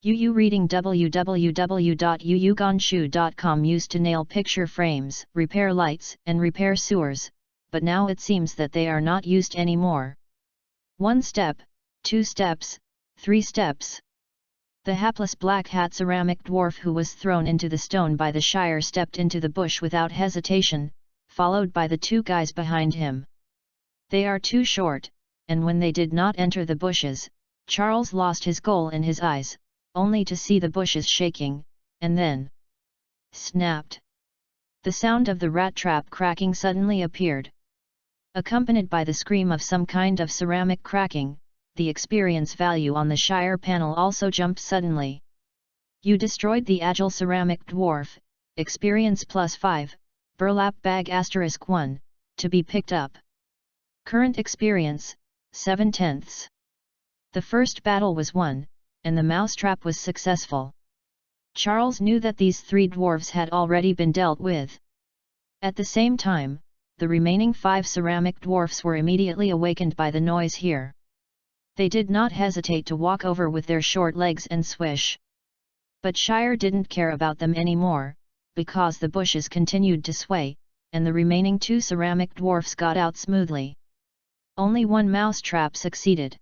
Reading www.uyugonshu.com used to nail picture frames, repair lights, and repair sewers, but now it seems that they are not used anymore. 1 step, 2 steps, 3 steps. The hapless black hat ceramic dwarf who was thrown into the stone by the Shire stepped into the bush without hesitation, followed by the 2 guys behind him. They are too short, and when they did not enter the bushes, Charles lost his goal in his eyes, only to see the bushes shaking, and then snapped. The sound of the rat trap cracking suddenly appeared. Accompanied by the scream of some kind of ceramic cracking, the experience value on the Shire panel also jumped suddenly. You destroyed the agile ceramic dwarf, experience +5, burlap bag *1, to be picked up. Current experience, 7/10. The first battle was won, and the mousetrap was successful. Charles knew that these 3 dwarves had already been dealt with. At the same time, the remaining 5 ceramic dwarfs were immediately awakened by the noise here. They did not hesitate to walk over with their short legs and swish. But Shire didn't care about them anymore, because the bushes continued to sway, and the remaining 2 ceramic dwarfs got out smoothly. Only 1 mousetrap succeeded.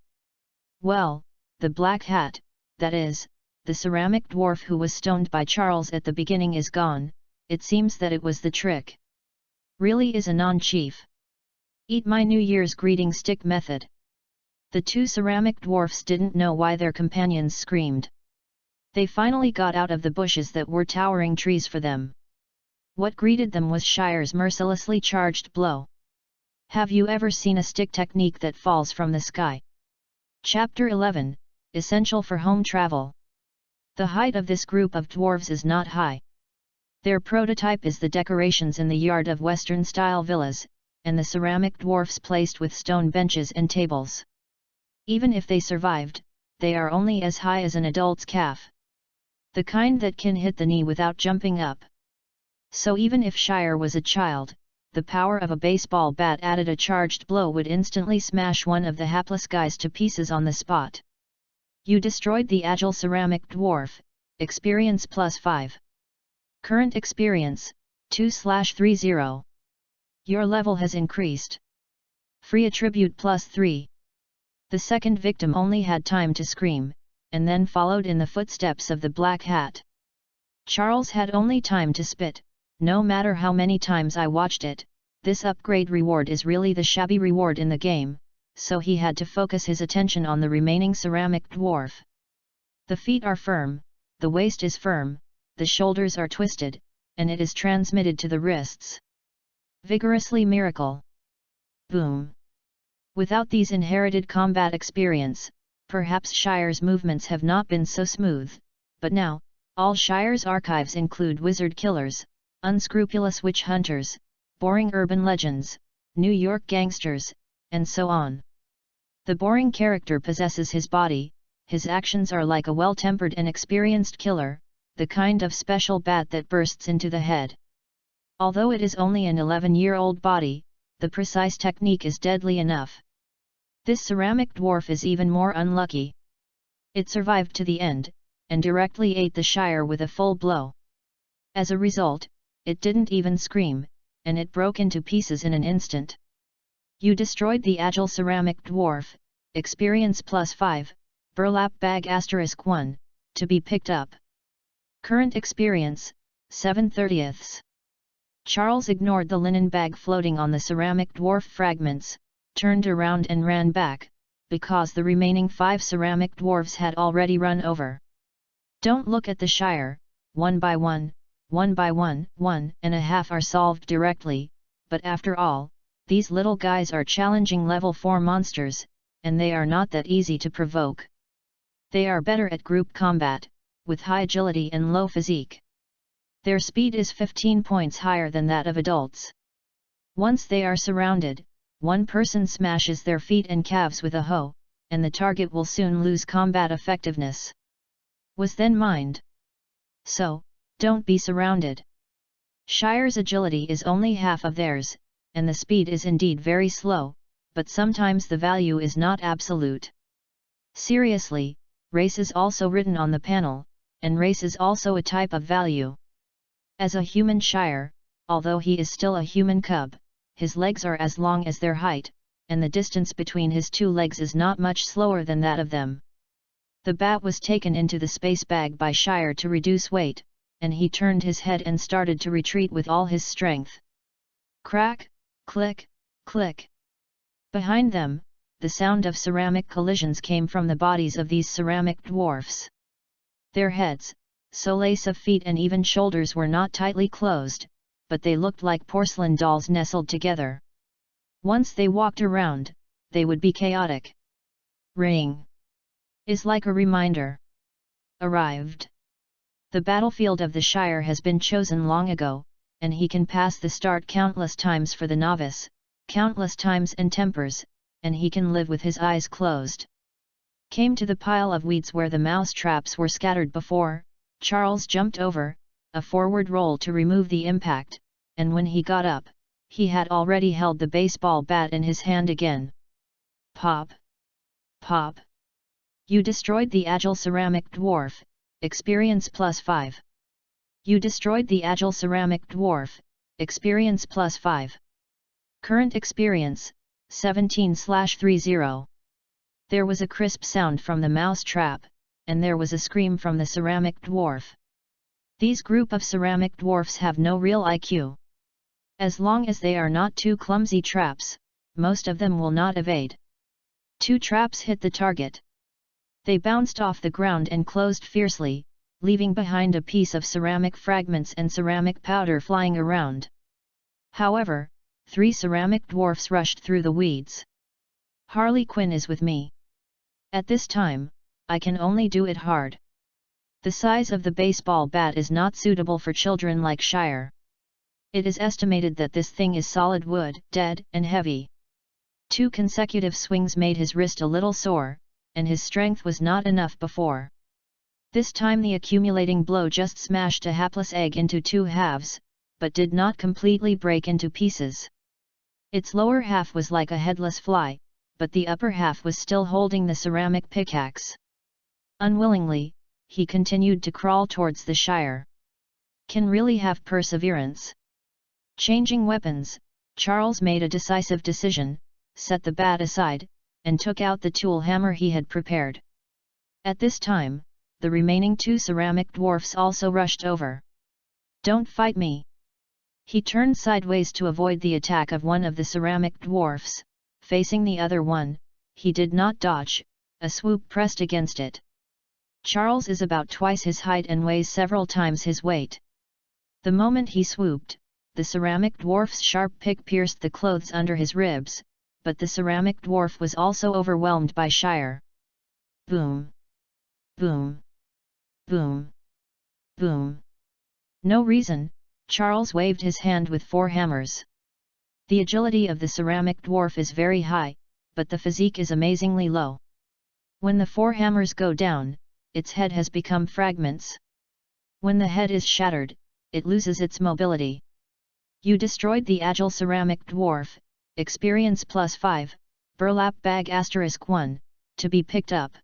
Well, the black hat, that is, the ceramic dwarf who was stoned by Charles at the beginning is gone. It seems that it was the trick. Really is a non-chief. Eat my New Year's greeting stick method. The 2 ceramic dwarfs didn't know why their companions screamed. They finally got out of the bushes that were towering trees for them. What greeted them was Shire's mercilessly charged blow. Have you ever seen a stick technique that falls from the sky? Chapter 11, Essential for Home Travel. The height of this group of dwarves is not high. Their prototype is the decorations in the yard of Western-style villas, and the ceramic dwarfs placed with stone benches and tables. Even if they survived, they are only as high as an adult's calf. The kind that can hit the knee without jumping up. So even if Shire was a child, the power of a baseball bat added a charged blow would instantly smash one of the hapless guys to pieces on the spot. You destroyed the agile ceramic dwarf, experience +5. Current experience, 2/30. Your level has increased. Free attribute +3. The second victim only had time to scream, and then followed in the footsteps of the black hat. Charles had only time to spit. No matter how many times I watched it, this upgrade reward is really the shabby reward in the game, so he had to focus his attention on the remaining ceramic dwarf. The feet are firm, the waist is firm, the shoulders are twisted, and it is transmitted to the wrists. Vigorously miracle. Boom. Without these inherited combat experience, perhaps Shire's movements have not been so smooth, but now, all Shire's archives include wizard killers, unscrupulous witch hunters, boring urban legends, New York gangsters, and so on. The boring character possesses his body, his actions are like a well-tempered and experienced killer, the kind of special bat that bursts into the head. Although it is only an 11-year-old body, the precise technique is deadly enough. This ceramic dwarf is even more unlucky. It survived to the end, and directly ate the Shire with a full blow. As a result, it didn't even scream, and it broke into pieces in an instant. You destroyed the agile ceramic dwarf, experience +5, burlap bag *1, to be picked up. Current experience, 7/30. Charles ignored the linen bag floating on the ceramic dwarf fragments, turned around and ran back, because the remaining 5 ceramic dwarves had already run over. Don't look at the Shire, one by one, 1.5 are solved directly, but after all, these little guys are challenging level 4 monsters, and they are not that easy to provoke. They are better at group combat, with high agility and low physique. Their speed is 15 points higher than that of adults. Once they are surrounded, one person smashes their feet and calves with a hoe, and the target will soon lose combat effectiveness. Was then mined. So, don't be surrounded. Shire's agility is only half of theirs, and the speed is indeed very slow, but sometimes the value is not absolute. Seriously, race is also written on the panel, and race is also a type of value. As a human Shire, although he is still a human cub, his legs are as long as their height, and the distance between his 2 legs is not much slower than that of them. The bat was taken into the space bag by Shire to reduce weight, and he turned his head and started to retreat with all his strength. Crack, click, click. Behind them, the sound of ceramic collisions came from the bodies of these ceramic dwarfs. Their heads, soles of feet and even shoulders were not tightly closed, but they looked like porcelain dolls nestled together. Once they walked around, they would be chaotic. Ring. Is like a reminder. Arrived. The battlefield of the Shire has been chosen long ago, and he can pass the start countless times for the novice, countless times and tempers, and he can live with his eyes closed. Came to the pile of weeds where the mouse traps were scattered before, Charles jumped over, a forward roll to remove the impact, and when he got up, he had already held the baseball bat in his hand again. Pop! Pop! You destroyed the agile ceramic dwarf, experience +5. You destroyed the agile ceramic dwarf, experience +5. Current experience, 17/30. There was a crisp sound from the mouse trap, and there was a scream from the ceramic dwarf. These group of ceramic dwarfs have no real IQ. As long as they are not too clumsy traps, most of them will not evade. 2 traps hit the target. They bounced off the ground and closed fiercely, leaving behind a piece of ceramic fragments and ceramic powder flying around. However, 3 ceramic dwarfs rushed through the weeds. Harley Quinn is with me. At this time, I can only do it hard. The size of the baseball bat is not suitable for children like Shire. It is estimated that this thing is solid wood, dead and heavy. 2 consecutive swings made his wrist a little sore, and his strength was not enough before. This time the accumulating blow just smashed a hapless egg into 2 halves, but did not completely break into pieces. Its lower half was like a headless fly, but the upper half was still holding the ceramic pickaxe. Unwillingly, he continued to crawl towards the Shire. Can really have perseverance. Changing weapons, Charles made a decisive decision, set the bat aside, and took out the tool hammer he had prepared. At this time, the remaining 2 ceramic dwarfs also rushed over. Don't fight me! He turned sideways to avoid the attack of one of the ceramic dwarfs, facing the other one, he did not dodge, a swoop pressed against it. Charles is about twice his height and weighs several times his weight. The moment he swooped, the ceramic dwarf's sharp pick pierced the clothes under his ribs, but the ceramic dwarf was also overwhelmed by Shire. Boom! Boom! Boom! Boom! No reason, Charles waved his hand with 4 hammers. The agility of the ceramic dwarf is very high, but the physique is amazingly low. When the 4 hammers go down, its head has become fragments. When the head is shattered, it loses its mobility. You destroyed the agile ceramic dwarf, experience +5, burlap bag *1, to be picked up.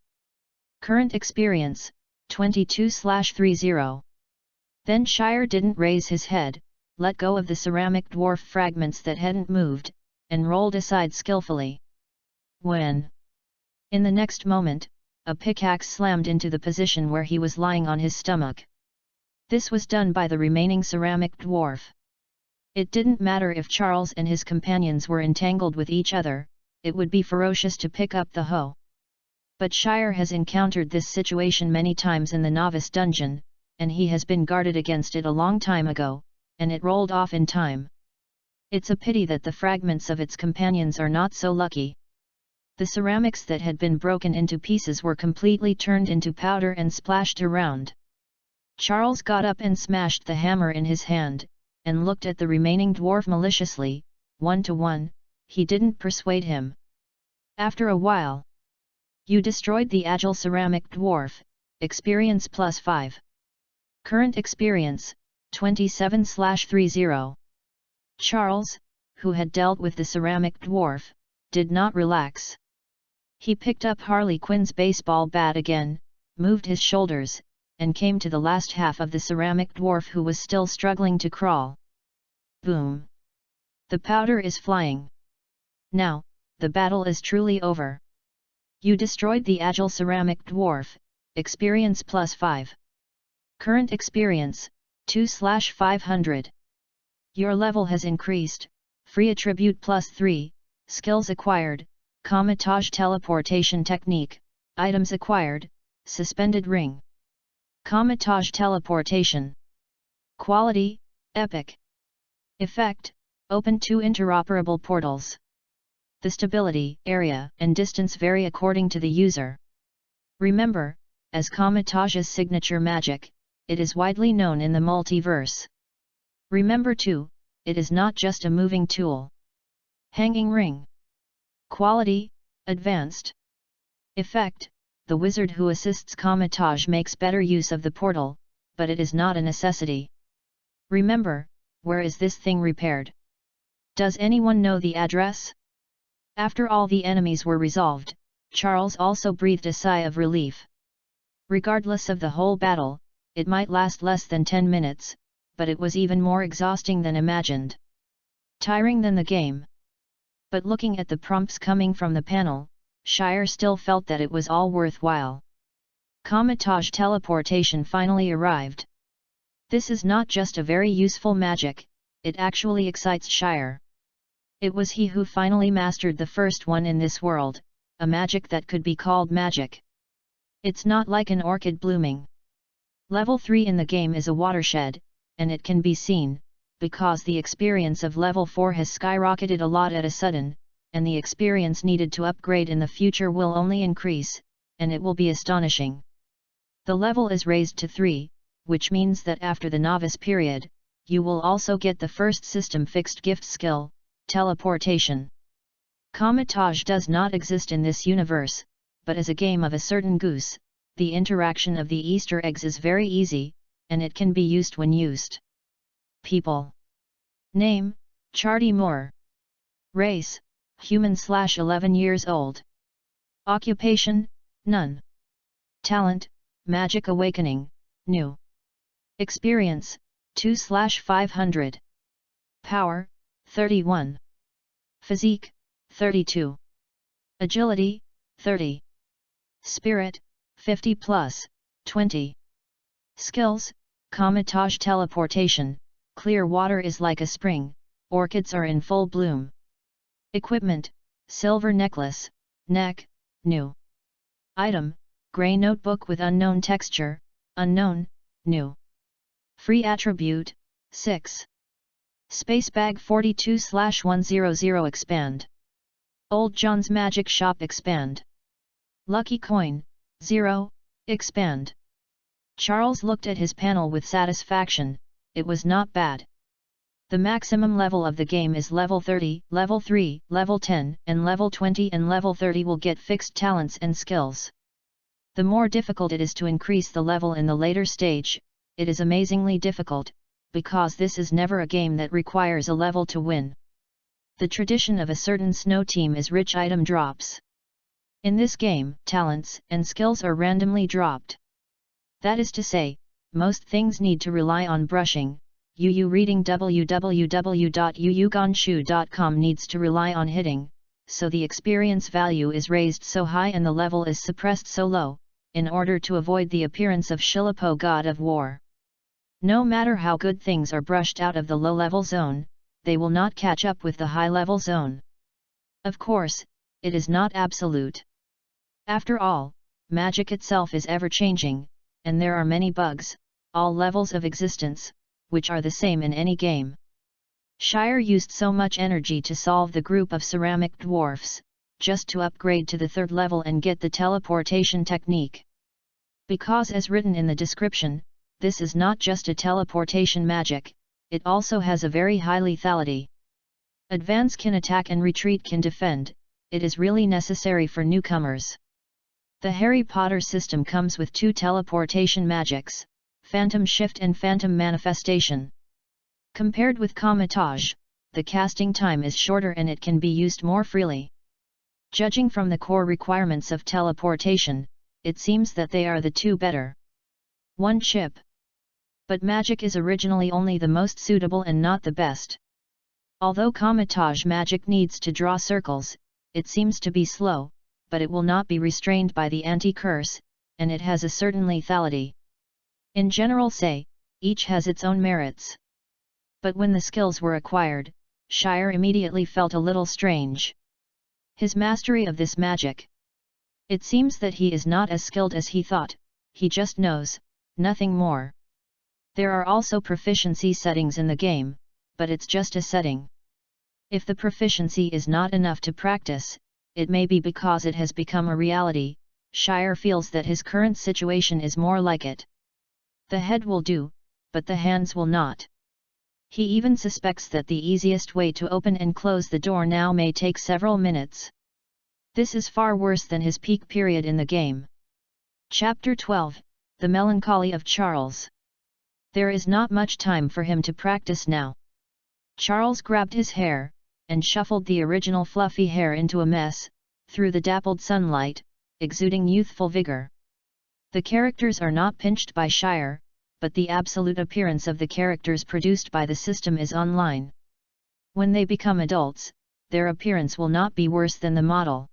Current experience, 22/30. Then Shire didn't raise his head, let go of the ceramic dwarf fragments that hadn't moved, and rolled aside skillfully. When? In the next moment, a pickaxe slammed into the position where he was lying on his stomach. This was done by the remaining ceramic dwarf. It didn't matter if Charles and his companions were entangled with each other, it would be ferocious to pick up the hoe. But Shire has encountered this situation many times in the novice dungeon, and he has been guarded against it a long time ago, and it rolled off in time. It's a pity that the fragments of its companions are not so lucky. The ceramics that had been broken into pieces were completely turned into powder and splashed around. Charles got up and smashed the hammer in his hand, and looked at the remaining dwarf maliciously. 1-to-1, he didn't persuade him. After a while, you destroyed the agile ceramic dwarf, experience +5. Current experience, 27/30. Charles, who had dealt with the ceramic dwarf, did not relax. He picked up Harley Quinn's baseball bat again, moved his shoulders, and came to the last half of the ceramic dwarf who was still struggling to crawl. Boom! The powder is flying. Now, the battle is truly over. You destroyed the agile ceramic dwarf, experience +5. Current experience, 2/500. Your level has increased, free attribute +3, skills acquired, Comatage teleportation technique, items acquired, suspended ring. Comatage teleportation. Quality, epic. Effect, open 2 interoperable portals. The stability, area, and distance vary according to the user. Remember, as Comatage's signature magic, it is widely known in the multiverse. Remember too, it is not just a moving tool. Hanging ring. Quality, advanced. Effect, the wizard who assists Comatage makes better use of the portal, but it is not a necessity. Remember, where is this thing repaired? Does anyone know the address? After all the enemies were resolved, Charles also breathed a sigh of relief. Regardless of the whole battle, it might last less than 10 minutes, but it was even more exhausting than imagined. Tiring than the game. But looking at the prompts coming from the panel, Shire still felt that it was all worthwhile. Comatage teleportation finally arrived. This is not just a very useful magic, it actually excites Shire. It was he who finally mastered the first one in this world, a magic that could be called magic. It's not like an orchid blooming. Level 3 in the game is a watershed, and it can be seen, because the experience of level 4 has skyrocketed a lot at a sudden, and the experience needed to upgrade in the future will only increase, and it will be astonishing. The level is raised to 3, which means that after the novice period, you will also get the first system fixed gift skill, teleportation. Comatage does not exist in this universe, but as a game of a certain goose, the interaction of the Easter eggs is very easy, and it can be used when used. People. Name, Chardy Moore. Race, human/11 years old. Occupation, none. Talent, Magic Awakening, new. Experience, 2/500. Power, 31. Physique, 32. Agility, 30. Spirit, 50+, 20. Skills, Comatage teleportation, clear water is like a spring, orchids are in full bloom. Equipment, silver necklace, neck, new. Item, Gray notebook with unknown texture, unknown, new. Free attribute, 6. Space bag 42/100 expand. Old John's Magic Shop expand. Lucky coin, 0, expand. Charles looked at his panel with satisfaction. It was not bad. The maximum level of the game is level 30, level 3, level 10, and level 20, and level 30 will get fixed talents and skills. The more difficult it is to increase the level in the later stage, it is amazingly difficult, because this is never a game that requires a level to win. The tradition of a certain snow team is rich item drops. In this game, talents and skills are randomly dropped. That is to say, most things need to rely on brushing. Reading www.uyugonshu.com needs to rely on hitting, so the experience value is raised so high and the level is suppressed so low, in order to avoid the appearance of Shilpo God of War. No matter how good things are brushed out of the low-level zone, they will not catch up with the high-level zone. Of course, it is not absolute. After all, magic itself is ever-changing, and there are many bugs, all levels of existence, which are the same in any game. Shire used so much energy to solve the group of ceramic dwarfs, just to upgrade to the 3rd level and get the teleportation technique. Because as written in the description, this is not just a teleportation magic, it also has a very high lethality. Advance can attack and retreat can defend, it is really necessary for newcomers. The Harry Potter system comes with 2 teleportation magics, Phantom Shift and Phantom Manifestation. Compared with Comatage, the casting time is shorter and it can be used more freely. Judging from the core requirements of teleportation, it seems that they are the 2 better. 1 chip. But magic is originally only the most suitable and not the best. Although Comatage magic needs to draw circles, it seems to be slow, but it will not be restrained by the anti-curse, and it has a certain lethality. In general say, each has its own merits. But when the skills were acquired, Shire immediately felt a little strange. His mastery of this magic. It seems that he is not as skilled as he thought, he just knows, nothing more. There are also proficiency settings in the game, but it's just a setting. If the proficiency is not enough to practice, it may be because it has become a reality. Shire feels that his current situation is more like it. The head will do, but the hands will not. He even suspects that the easiest way to open and close the door now may take several minutes. This is far worse than his peak period in the game. Chapter 12, The Melancholy of Charles. There is not much time for him to practice now. Charles grabbed his hair, and shuffled the original fluffy hair into a mess, through the dappled sunlight, exuding youthful vigor. The characters are not pinched by Shire, but the absolute appearance of the characters produced by the system is online. When they become adults, their appearance will not be worse than the model.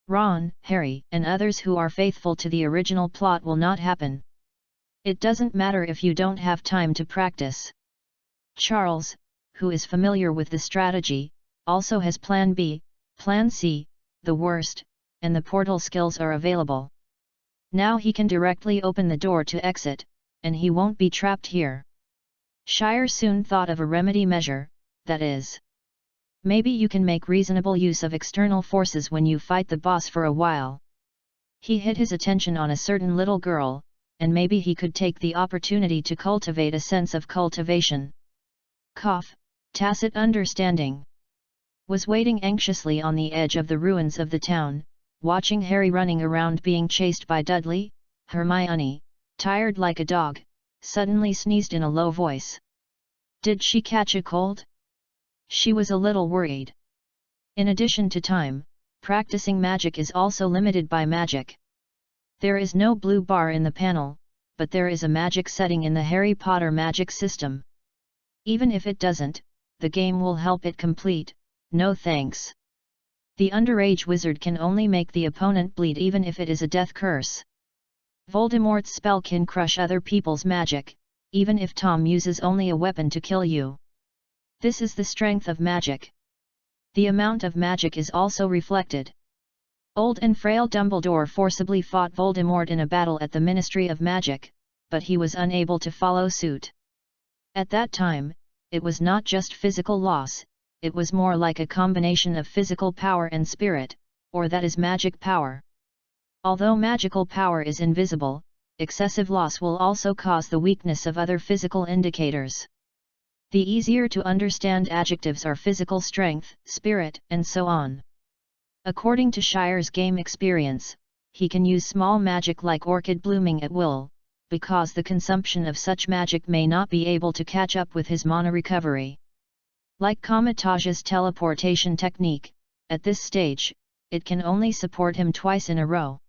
Ron, Harry, and others who are faithful to the original plot will not happen. It doesn't matter if you don't have time to practice. Charles, who is familiar with the strategy, also has Plan B, Plan C, the worst, and the portal skills are available. Now he can directly open the door to exit, and he won't be trapped here. Shire soon thought of a remedy measure, that is. Maybe you can make reasonable use of external forces when you fight the boss for a while. He hit his attention on a certain little girl, and maybe he could take the opportunity to cultivate a sense of cultivation. Cough, tacit understanding. Was waiting anxiously on the edge of the ruins of the town, watching Harry running around being chased by Dudley. Hermione, tired like a dog, suddenly sneezed in a low voice. Did she catch a cold? She was a little worried. In addition to time, practicing magic is also limited by magic. There is no blue bar in the panel, but there is a magic setting in the Harry Potter magic system. Even if it doesn't, the game will help it complete. No thanks. The underage wizard can only make the opponent bleed even if it is a death curse. Voldemort's spell can crush other people's magic, even if Tom uses only a weapon to kill you. This is the strength of magic. The amount of magic is also reflected. Old and frail Dumbledore forcibly fought Voldemort in a battle at the Ministry of Magic, but he was unable to follow suit. At that time, it was not just physical loss, it was more like a combination of physical power and spirit, or that is magic power. Although magical power is invisible, excessive loss will also cause the weakness of other physical indicators. The easier to understand adjectives are physical strength, spirit, and so on. According to Shire's game experience, he can use small magic like orchid blooming at will, because the consumption of such magic may not be able to catch up with his mana recovery. Like Kamatage's teleportation technique, at this stage, it can only support him twice in a row.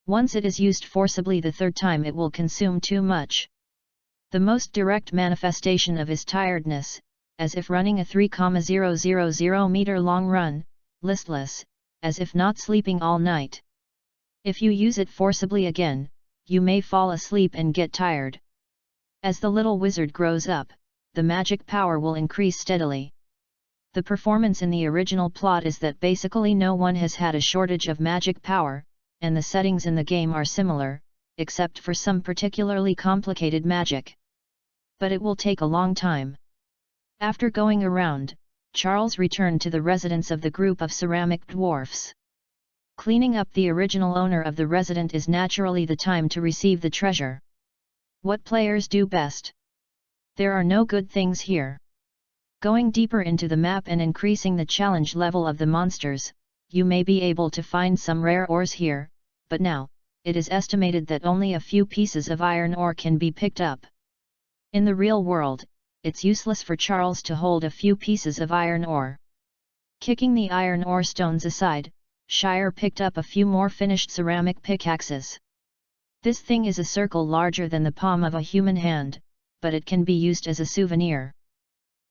Once it is used forcibly the third time it will consume too much. The most direct manifestation of his tiredness, as if running a 3,000 meter long run, listless, as if not sleeping all night. If you use it forcibly again, you may fall asleep and get tired. As the little wizard grows up, the magic power will increase steadily. The performance in the original plot is that basically no one has had a shortage of magic power, and the settings in the game are similar, except for some particularly complicated magic. But it will take a long time. After going around, Charles returned to the residence of the group of ceramic dwarfs. Cleaning up the original owner of the residence is naturally the time to receive the treasure. What players do best? There are no good things here. Going deeper into the map and increasing the challenge level of the monsters, you may be able to find some rare ores here, but now, it is estimated that only a few pieces of iron ore can be picked up. In the real world, it's useless for Charles to hold a few pieces of iron ore. Kicking the iron ore stones aside, Shire picked up a few more finished ceramic pickaxes. This thing is a circle larger than the palm of a human hand, but it can be used as a souvenir.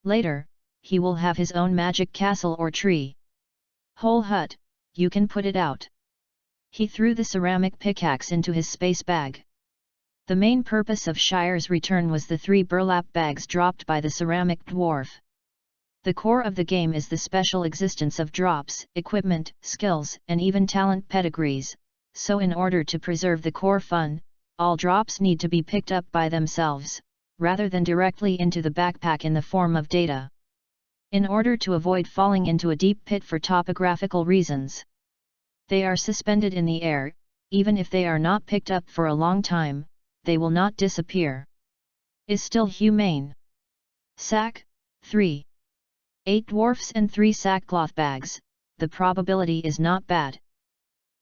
Later, he will have his own magic castle or tree. Whole hut, you can put it out. He threw the ceramic pickaxe into his space bag. The main purpose of Shire's return was the 3 burlap bags dropped by the ceramic dwarf. The core of the game is the special existence of drops, equipment, skills, and even talent pedigrees, so in order to preserve the core fun, all drops need to be picked up by themselves, rather than directly into the backpack in the form of data. In order to avoid falling into a deep pit for topographical reasons, they are suspended in the air. Even if they are not picked up for a long time, they will not disappear. Is still humane. Sack, 3. 8 dwarfs and 3 sackcloth bags, the probability is not bad.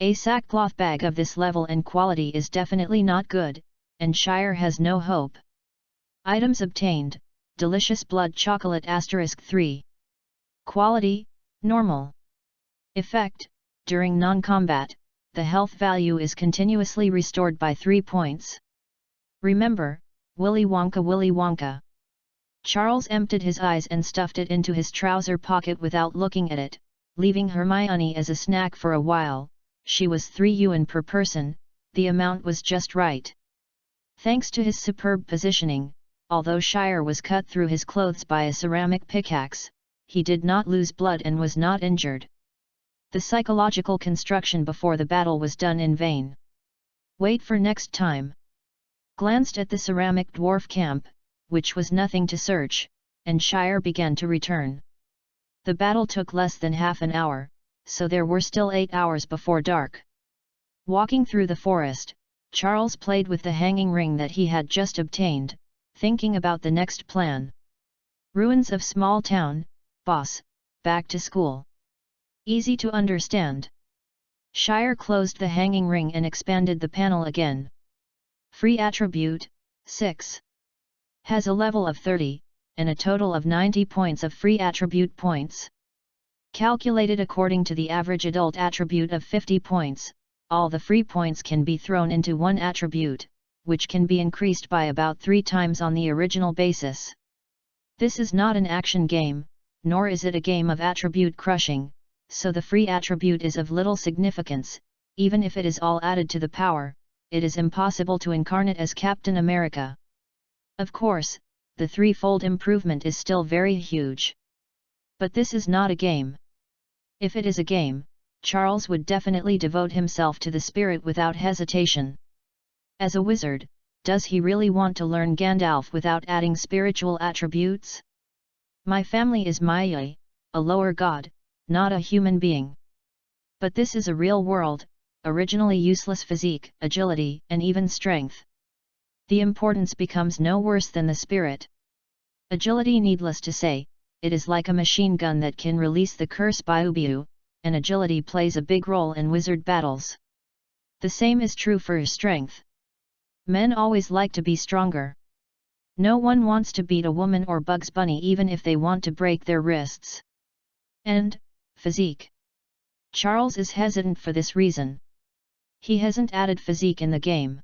A sackcloth bag of this level and quality is definitely not good, and Shire has no hope. Items obtained, delicious blood chocolate *3. Quality, normal. Effect, during non-combat, the health value is continuously restored by 3 points. Remember, Willy Wonka Willy Wonka. Charles emptied his eyes and stuffed it into his trouser pocket without looking at it, leaving Hermione as a snack for a while. She was 3 yuan per person, the amount was just right. Thanks to his superb positioning, although Shire was cut through his clothes by a ceramic pickaxe, he did not lose blood and was not injured. The psychological construction before the battle was done in vain. Wait for next time. Glanced at the ceramic dwarf camp, which was nothing to search, and Shire began to return. The battle took less than half an hour, so there were still 8 hours before dark. Walking through the forest, Charles played with the hanging ring that he had just obtained, thinking about the next plan. Ruins of small town, boss, back to school. Easy to understand. Shire closed the hanging ring and expanded the panel again. Free attribute, 6. Has a level of 30, and a total of 90 points of free attribute points. Calculated according to the average adult attribute of 50 points, all the free points can be thrown into one attribute, which can be increased by about 3 times on the original basis. This is not an action game, nor is it a game of attribute crushing, so the free attribute is of little significance. Even if it is all added to the power, it is impossible to incarnate as Captain America. Of course, the 3-fold improvement is still very huge. But this is not a game. If it is a game, Charles would definitely devote himself to the spirit without hesitation. As a wizard, does he really want to learn Gandalf without adding spiritual attributes? My family is Maya, a lower god, not a human being. But this is a real world, originally useless physique, agility, and even strength. The importance becomes no worse than the spirit. Agility, needless to say, it is like a machine gun that can release the curse Biubiu, and agility plays a big role in wizard battles. The same is true for strength. Men always like to be stronger. No one wants to beat a woman or Bugs Bunny even if they want to break their wrists. And, physique. Charles is hesitant for this reason. He hasn't added physique in the game.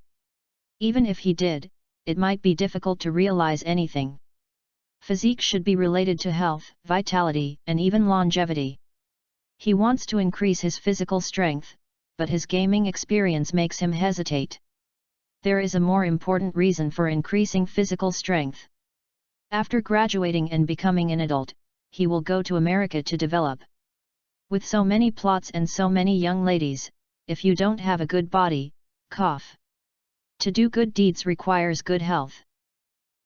Even if he did, it might be difficult to realize anything. Physique should be related to health, vitality, and even longevity. He wants to increase his physical strength, but his gaming experience makes him hesitate. There is a more important reason for increasing physical strength. After graduating and becoming an adult, he will go to America to develop. With so many plots and so many young ladies, if you don't have a good body, cough. To do good deeds requires good health.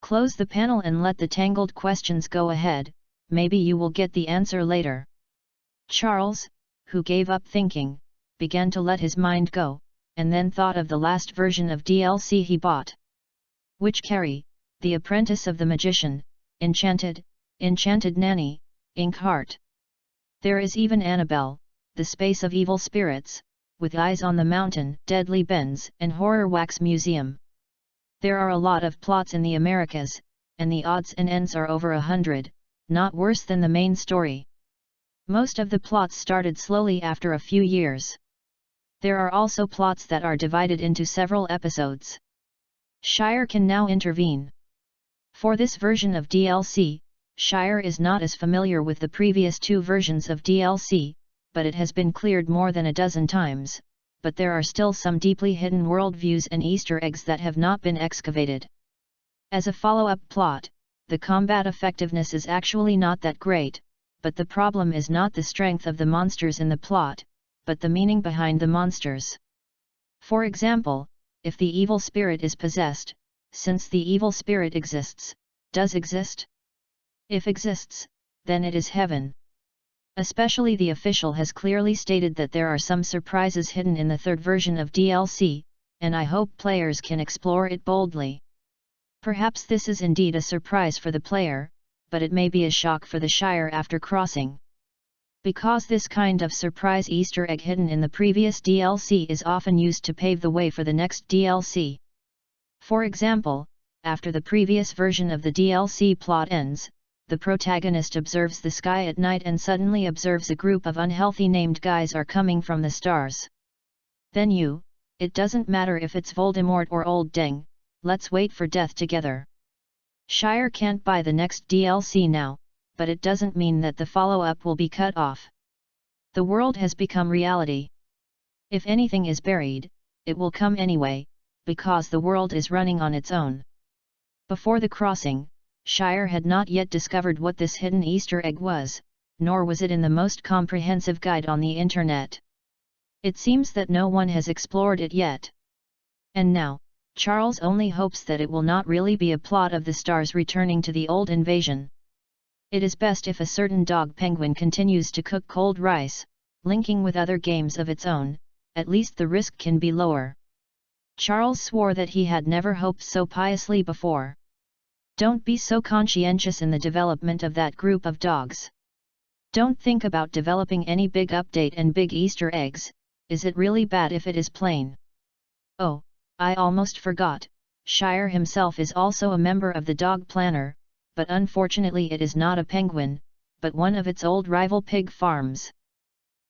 Close the panel and let the tangled questions go ahead, maybe you will get the answer later. Charles, who gave up thinking, began to let his mind go, and then thought of the last version of DLC he bought. Witch Carrie, The Apprentice of the Magician, Enchanted Nanny, Inkheart. There is even Annabelle, The Space of Evil Spirits, with Eyes on the Mountain, Deadly Bends, and Horror Wax Museum. There are a lot of plots in the Americas, and the odds and ends are over 100, not worse than the main story. Most of the plots started slowly after a few years. There are also plots that are divided into several episodes. Shire can now intervene. For this version of DLC, Shire is not as familiar with the previous two versions of DLC, but it has been cleared more than a dozen times, but there are still some deeply hidden worldviews and Easter eggs that have not been excavated. As a follow-up plot, the combat effectiveness is actually not that great, but the problem is not the strength of the monsters in the plot, but the meaning behind the monsters. For example, if the evil spirit is possessed, since the evil spirit exists, does exist? If exists, then it is heaven. Especially the official has clearly stated that there are some surprises hidden in the third version of DLC, and I hope players can explore it boldly. Perhaps this is indeed a surprise for the player, but it may be a shock for the Shire after crossing. Because this kind of surprise Easter egg hidden in the previous DLC is often used to pave the way for the next DLC. For example, after the previous version of the DLC plot ends, the protagonist observes the sky at night and suddenly observes a group of unhealthy named guys are coming from the stars. Then it doesn't matter if it's Voldemort or Old Deng, let's wait for death together. Shire can't buy the next DLC now, but it doesn't mean that the follow-up will be cut off. The world has become reality. If anything is buried, it will come anyway, because the world is running on its own. Before the crossing, Shire had not yet discovered what this hidden Easter egg was, nor was it in the most comprehensive guide on the internet. It seems that no one has explored it yet. And now, Charles only hopes that it will not really be a plot of the stars returning to the old invasion. It is best if a certain dog penguin continues to cook cold rice, linking with other games of its own, at least the risk can be lower. Charles swore that he had never hoped so piously before. Don't be so conscientious in the development of that group of dogs. Don't think about developing any big update and big Easter eggs, is it really bad if it is plain? Oh, I almost forgot, Shire himself is also a member of the Dog Planner, but unfortunately it is not a penguin, but one of its old rival pig farms.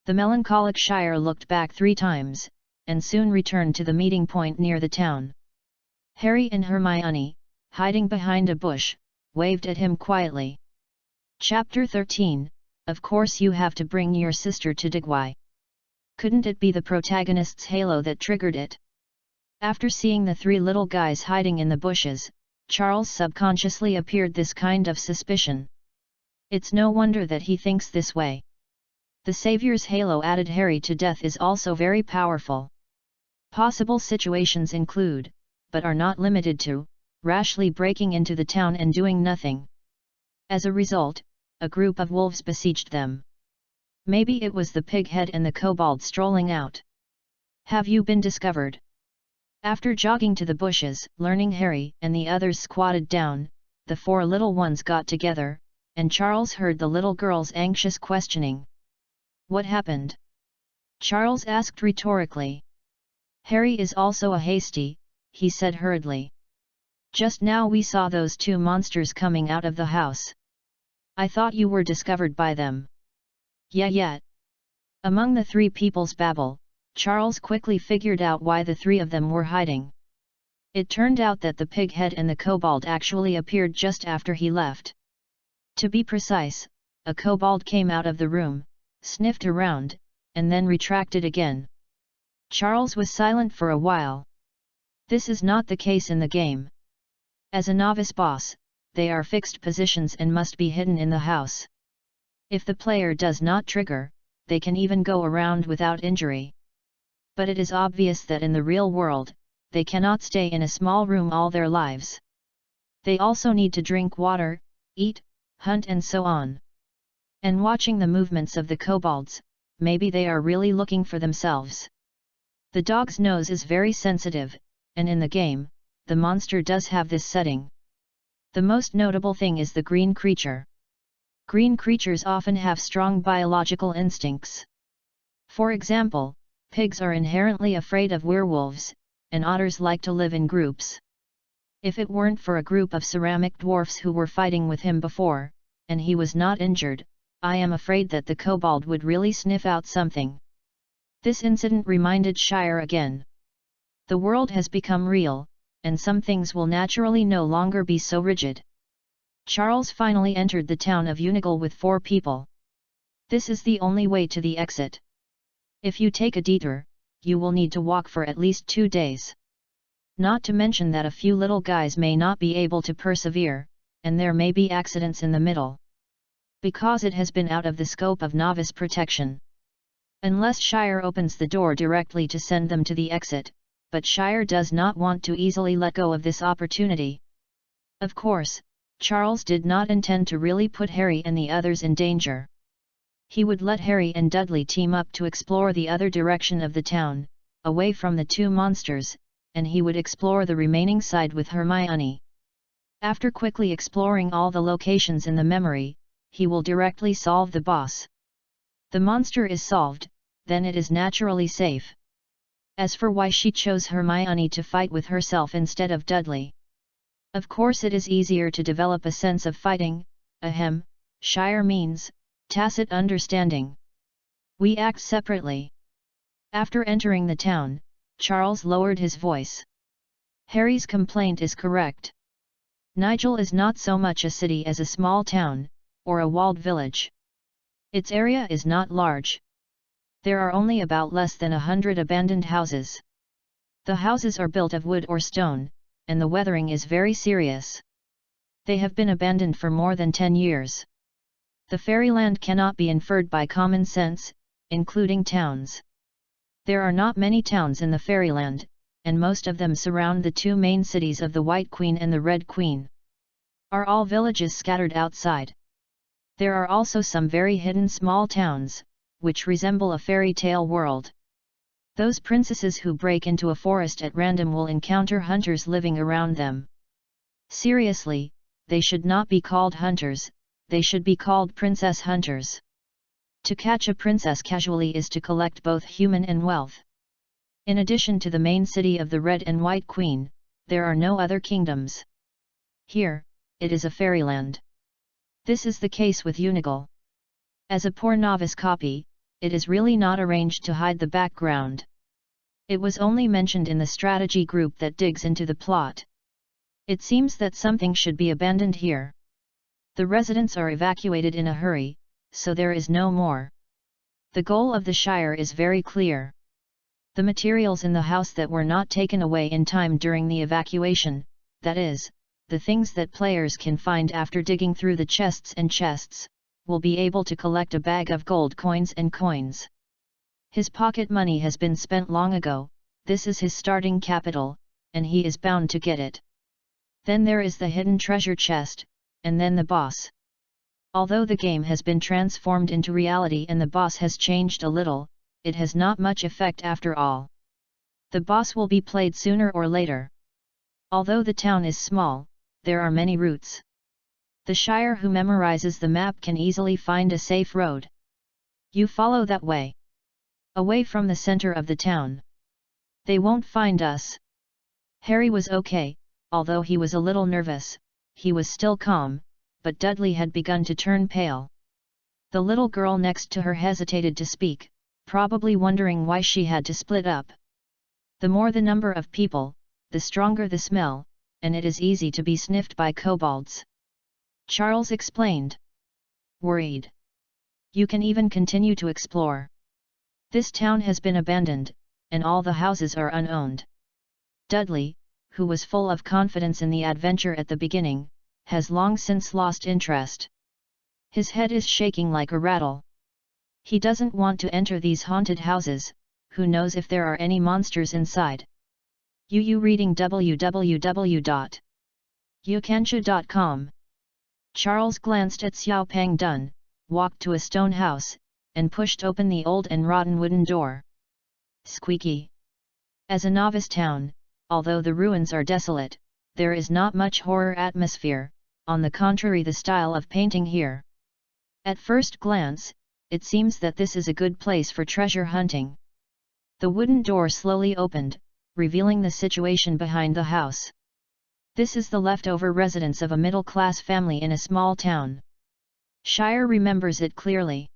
The melancholic Shire looked back 3 times, and soon returned to the meeting point near the town. Harry and Hermione, hiding behind a bush, waved at him quietly. Chapter 13, Of course you have to bring your sister to Digwai. Couldn't it be the protagonist's halo that triggered it? After seeing the 3 little guys hiding in the bushes, Charles subconsciously appeared this kind of suspicion. It's no wonder that he thinks this way. The Savior's halo added Harry to death is also very powerful. Possible situations include, but are not limited to, rashly breaking into the town and doing nothing. As a result, a group of wolves besieged them. Maybe it was the pighead and the kobold strolling out. Have you been discovered? After jogging to the bushes, learning Harry and the others squatted down, the four little ones got together, and Charles heard the little girl's anxious questioning. What happened? Charles asked rhetorically. Harry is also a hasty, he said hurriedly. Just now we saw those two monsters coming out of the house. I thought you were discovered by them. Yeah. Among the three people's babble, Charles quickly figured out why the three of them were hiding. It turned out that the pighead and the kobold actually appeared just after he left. To be precise, a kobold came out of the room, sniffed around, and then retracted again. Charles was silent for a while. This is not the case in the game. As a novice boss, they are fixed positions and must be hidden in the house. If the player does not trigger, they can even go around without injury. But it is obvious that in the real world, they cannot stay in a small room all their lives. They also need to drink water, eat, hunt and so on. And watching the movements of the kobolds, maybe they are really looking for themselves. The dog's nose is very sensitive, and in the game, the monster does have this setting. The most notable thing is the green creature. Green creatures often have strong biological instincts. For example, pigs are inherently afraid of werewolves, and otters like to live in groups. If it weren't for a group of ceramic dwarfs who were fighting with him before, and he was not injured, I am afraid that the kobold would really sniff out something. This incident reminded Shire again. The world has become real, and some things will naturally no longer be so rigid. Charles finally entered the town of Unigal with 4 people. This is the only way to the exit. If you take a detour, you will need to walk for at least 2 days. Not to mention that a few little guys may not be able to persevere, and there may be accidents in the middle. Because it has been out of the scope of novice protection. Unless Shire opens the door directly to send them to the exit, but Shire does not want to easily let go of this opportunity. Of course, Charles did not intend to really put Harry and the others in danger. He would let Harry and Dudley team up to explore the other direction of the town, away from the 2 monsters, and he would explore the remaining side with Hermione. After quickly exploring all the locations in the memory, he will directly solve the boss. The monster is solved, then it is naturally safe. As for why she chose Hermione to fight with herself instead of Dudley. Of course it is easier to develop a sense of fighting, ahem, Shire means, tacit understanding. We act separately. After entering the town, Charles lowered his voice. Harry's complaint is correct. Nigel is not so much a city as a small town, or a walled village. Its area is not large. There are only about less than 100 abandoned houses. The houses are built of wood or stone, and the weathering is very serious. They have been abandoned for more than 10 years. The fairyland cannot be inferred by common sense, including towns. There are not many towns in the fairyland, and most of them surround the 2 main cities of the White Queen and the Red Queen. Are all villages scattered outside? There are also some very hidden small towns, which resemble a fairy tale world. Those princesses who break into a forest at random will encounter hunters living around them. Seriously, they should not be called hunters, they should be called princess hunters. To catch a princess casually is to collect both human and wealth. In addition to the main city of the Red and White Queen, there are no other kingdoms. Here, it is a fairyland. This is the case with Unigal. As a poor novice copy, it is really not arranged to hide the background. It was only mentioned in the strategy group that digs into the plot. It seems that something should be abandoned here. The residents are evacuated in a hurry, so there is no more. The goal of the Shire is very clear. The materials in the house that were not taken away in time during the evacuation, that is, the things that players can find after digging through the chests and chests, will be able to collect a bag of gold coins and coins. His pocket money has been spent long ago, this is his starting capital, and he is bound to get it. Then there is the hidden treasure chest, and then the boss. Although the game has been transformed into reality and the boss has changed a little, it has not much effect after all. The boss will be played sooner or later. Although the town is small, there are many routes. The Shire who memorizes the map can easily find a safe road. You follow that way. Away from the center of the town. They won't find us. Harry was okay, although he was a little nervous, he was still calm, but Dudley had begun to turn pale. The little girl next to her hesitated to speak, probably wondering why she had to split up. The more the number of people, the stronger the smell, and it is easy to be sniffed by kobolds. Charles explained. Worried. You can even continue to explore. This town has been abandoned, and all the houses are unowned. Dudley, who was full of confidence in the adventure at the beginning, has long since lost interest. His head is shaking like a rattle. He doesn't want to enter these haunted houses, who knows if there are any monsters inside. Reading www.youkansha.com. Charles glanced at Xiao Pang Dun, walked to a stone house, and pushed open the old and rotten wooden door. Squeaky. As a novice town, although the ruins are desolate, there is not much horror atmosphere, on the contrary the style of painting here. At first glance, it seems that this is a good place for treasure hunting. The wooden door slowly opened, revealing the situation behind the house. This is the leftover residence of a middle-class family in a small town. Shire remembers it clearly.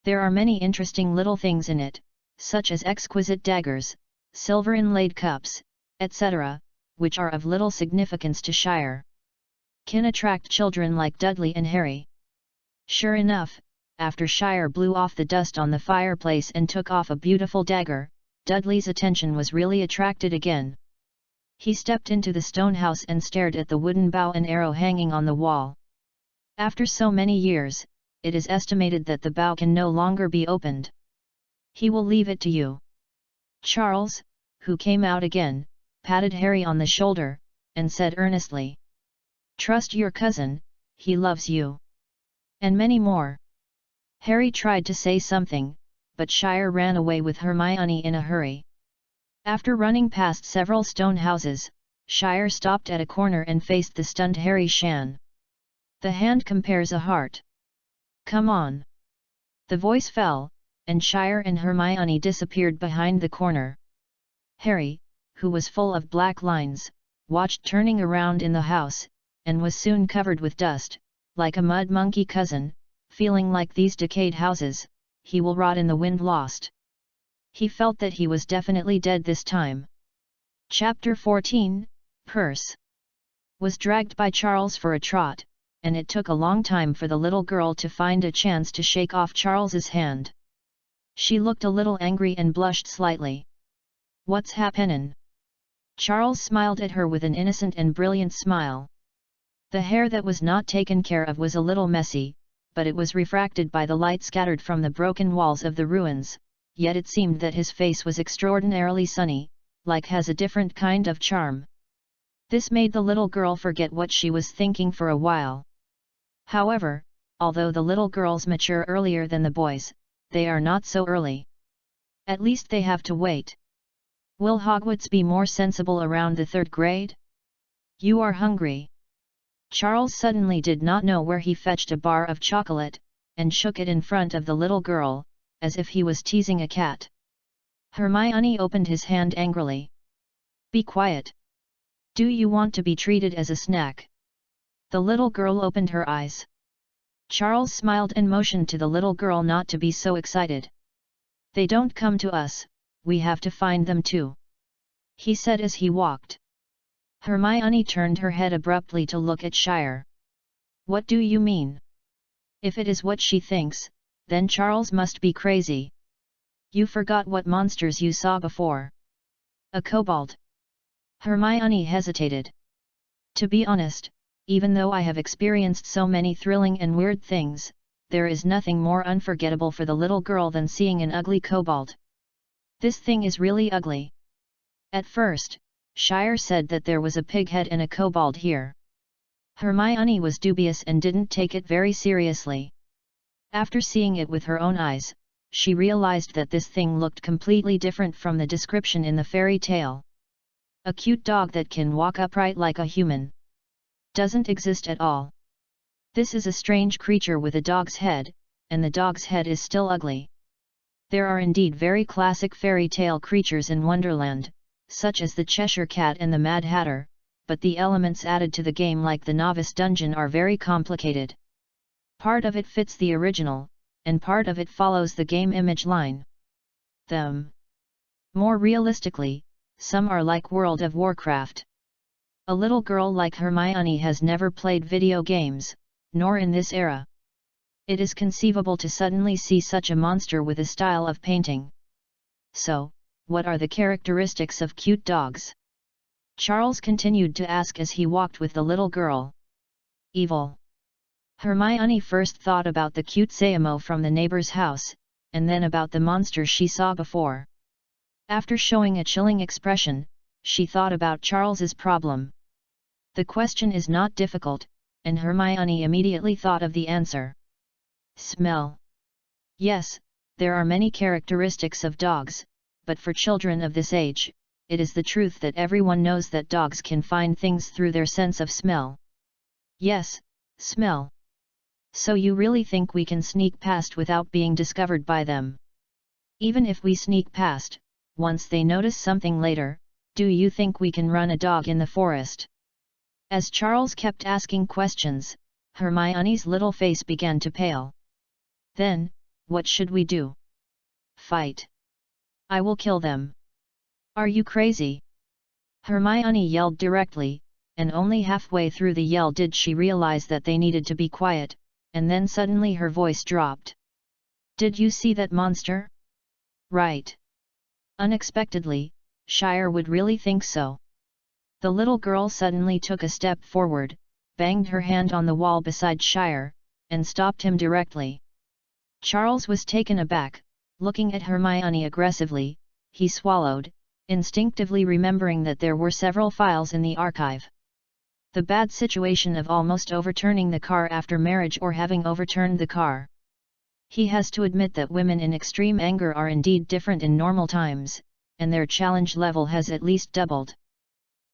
There are many interesting little things in it, such as exquisite daggers, silver inlaid cups, etc., which are of little significance to Shire. Can attract children like Dudley and Harry. Sure enough, after Shire blew off the dust on the fireplace and took off a beautiful dagger, Dudley's attention was really attracted again. He stepped into the stone house and stared at the wooden bow and arrow hanging on the wall. After so many years, it is estimated that the bow can no longer be opened. He will leave it to you. Charles, who came out again, patted Harry on the shoulder, and said earnestly. Trust your cousin, he loves you. And many more. Harry tried to say something, but Shire ran away with Hermione in a hurry. After running past several stone houses, Shire stopped at a corner and faced the stunned Harry Shan. The hand compares a heart. Come on. The voice fell, and Shire and Hermione disappeared behind the corner. Harry, who was full of black lines, watched turning around in the house, and was soon covered with dust, like a mud monkey cousin, feeling like these decayed houses, he will rot in the wind lost. He felt that he was definitely dead this time. Chapter 14, Purse. Was dragged by Charles for a trot, and it took a long time for the little girl to find a chance to shake off Charles's hand. She looked a little angry and blushed slightly. What's happenin'? Charles smiled at her with an innocent and brilliant smile. The hair that was not taken care of was a little messy, but it was refracted by the light scattered from the broken walls of the ruins, yet it seemed that his face was extraordinarily sunny, like has a different kind of charm. This made the little girl forget what she was thinking for a while. However, although the little girls mature earlier than the boys, they are not so early. At least they have to wait. Will Hogwarts be more sensible around the 3rd grade? You are hungry. Charles suddenly did not know where he fetched a bar of chocolate, and shook it in front of the little girl, as if he was teasing a cat. Hermione opened his hand angrily. Be quiet. Do you want to be treated as a snack? The little girl opened her eyes. Charles smiled and motioned to the little girl not to be so excited. They don't come to us, we have to find them too. He said as he walked. Hermione turned her head abruptly to look at Shire. What do you mean? If it is what she thinks, then Charles must be crazy. You forgot what monsters you saw before. A kobold. Hermione hesitated. To be honest, even though I have experienced so many thrilling and weird things, there is nothing more unforgettable for the little girl than seeing an ugly kobold. This thing is really ugly. At first, Shire said that there was a pig head and a kobold here. Hermione was dubious and didn't take it very seriously. After seeing it with her own eyes, she realized that this thing looked completely different from the description in the fairy tale. A cute dog that can walk upright like a human doesn't exist at all. This is a strange creature with a dog's head, and the dog's head is still ugly. There are indeed very classic fairy tale creatures in Wonderland, such as the Cheshire Cat and the Mad Hatter, but the elements added to the game like the Novice Dungeon are very complicated. Part of it fits the original, and part of it follows the game image line. More realistically, some are like World of Warcraft. A little girl like Hermione has never played video games, nor in this era. It is conceivable to suddenly see such a monster with a style of painting. So, what are the characteristics of cute dogs? Charles continued to ask as he walked with the little girl. Evil. Hermione first thought about the cute Sayamo from the neighbor's house, and then about the monster she saw before. After showing a chilling expression, she thought about Charles's problem. The question is not difficult, and Hermione immediately thought of the answer. Smell. Yes, there are many characteristics of dogs, but for children of this age, it is the truth that everyone knows that dogs can find things through their sense of smell. Yes, smell. So you really think we can sneak past without being discovered by them? Even if we sneak past, once they notice something later, do you think we can run a dog in the forest? As Charles kept asking questions, Hermione's little face began to pale. Then, what should we do? Fight. I will kill them. Are you crazy? Hermione yelled directly, and only halfway through the yell did she realize that they needed to be quiet, and then suddenly her voice dropped. Did you see that monster? Right. Unexpectedly, Shire would really think so. The little girl suddenly took a step forward, banged her hand on the wall beside Shire, and stopped him directly. Charles was taken aback, looking at Hermione aggressively. He swallowed, instinctively remembering that there were several files in the archive. The bad situation of almost overturning the car after marriage or having overturned the car. He has to admit that women in extreme anger are indeed different in normal times, and their challenge level has at least doubled.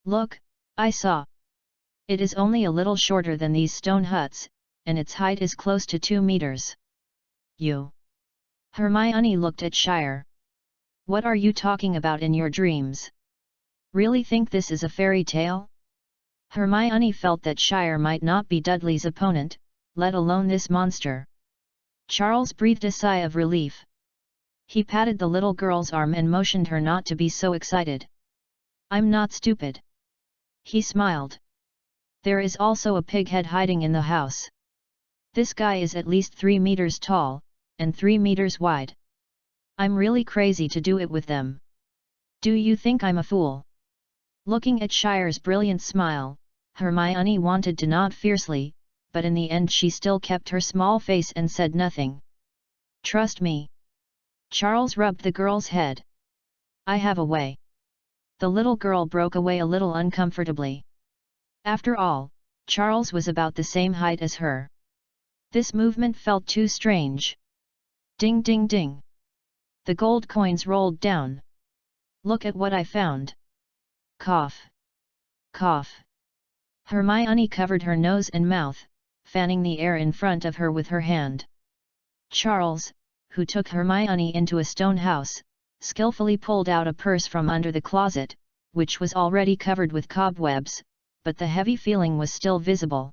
Look, I saw. It is only a little shorter than these stone huts, and its height is close to 2 meters. You. Hermione looked at Shire. What are you talking about in your dreams? Really think this is a fairy tale? Hermione felt that Shire might not be Dudley's opponent, let alone this monster. Charles breathed a sigh of relief. He patted the little girl's arm and motioned her not to be so excited. I'm not stupid. He smiled. There is also a pig head hiding in the house. This guy is at least 3 meters tall, and 3 meters wide. I'm really crazy to do it with them. Do you think I'm a fool? Looking at Shire's brilliant smile, Hermione wanted to nod fiercely, but in the end she still kept her small face and said nothing. Trust me. Charles rubbed the girl's head. I have a way. The little girl broke away a little uncomfortably. After all, Charles was about the same height as her. This movement felt too strange. Ding ding ding. The gold coins rolled down. Look at what I found. Cough. Cough. Hermione covered her nose and mouth, fanning the air in front of her with her hand. Charles, who took Hermione into a stone house, skillfully pulled out a purse from under the closet, which was already covered with cobwebs, but the heavy feeling was still visible.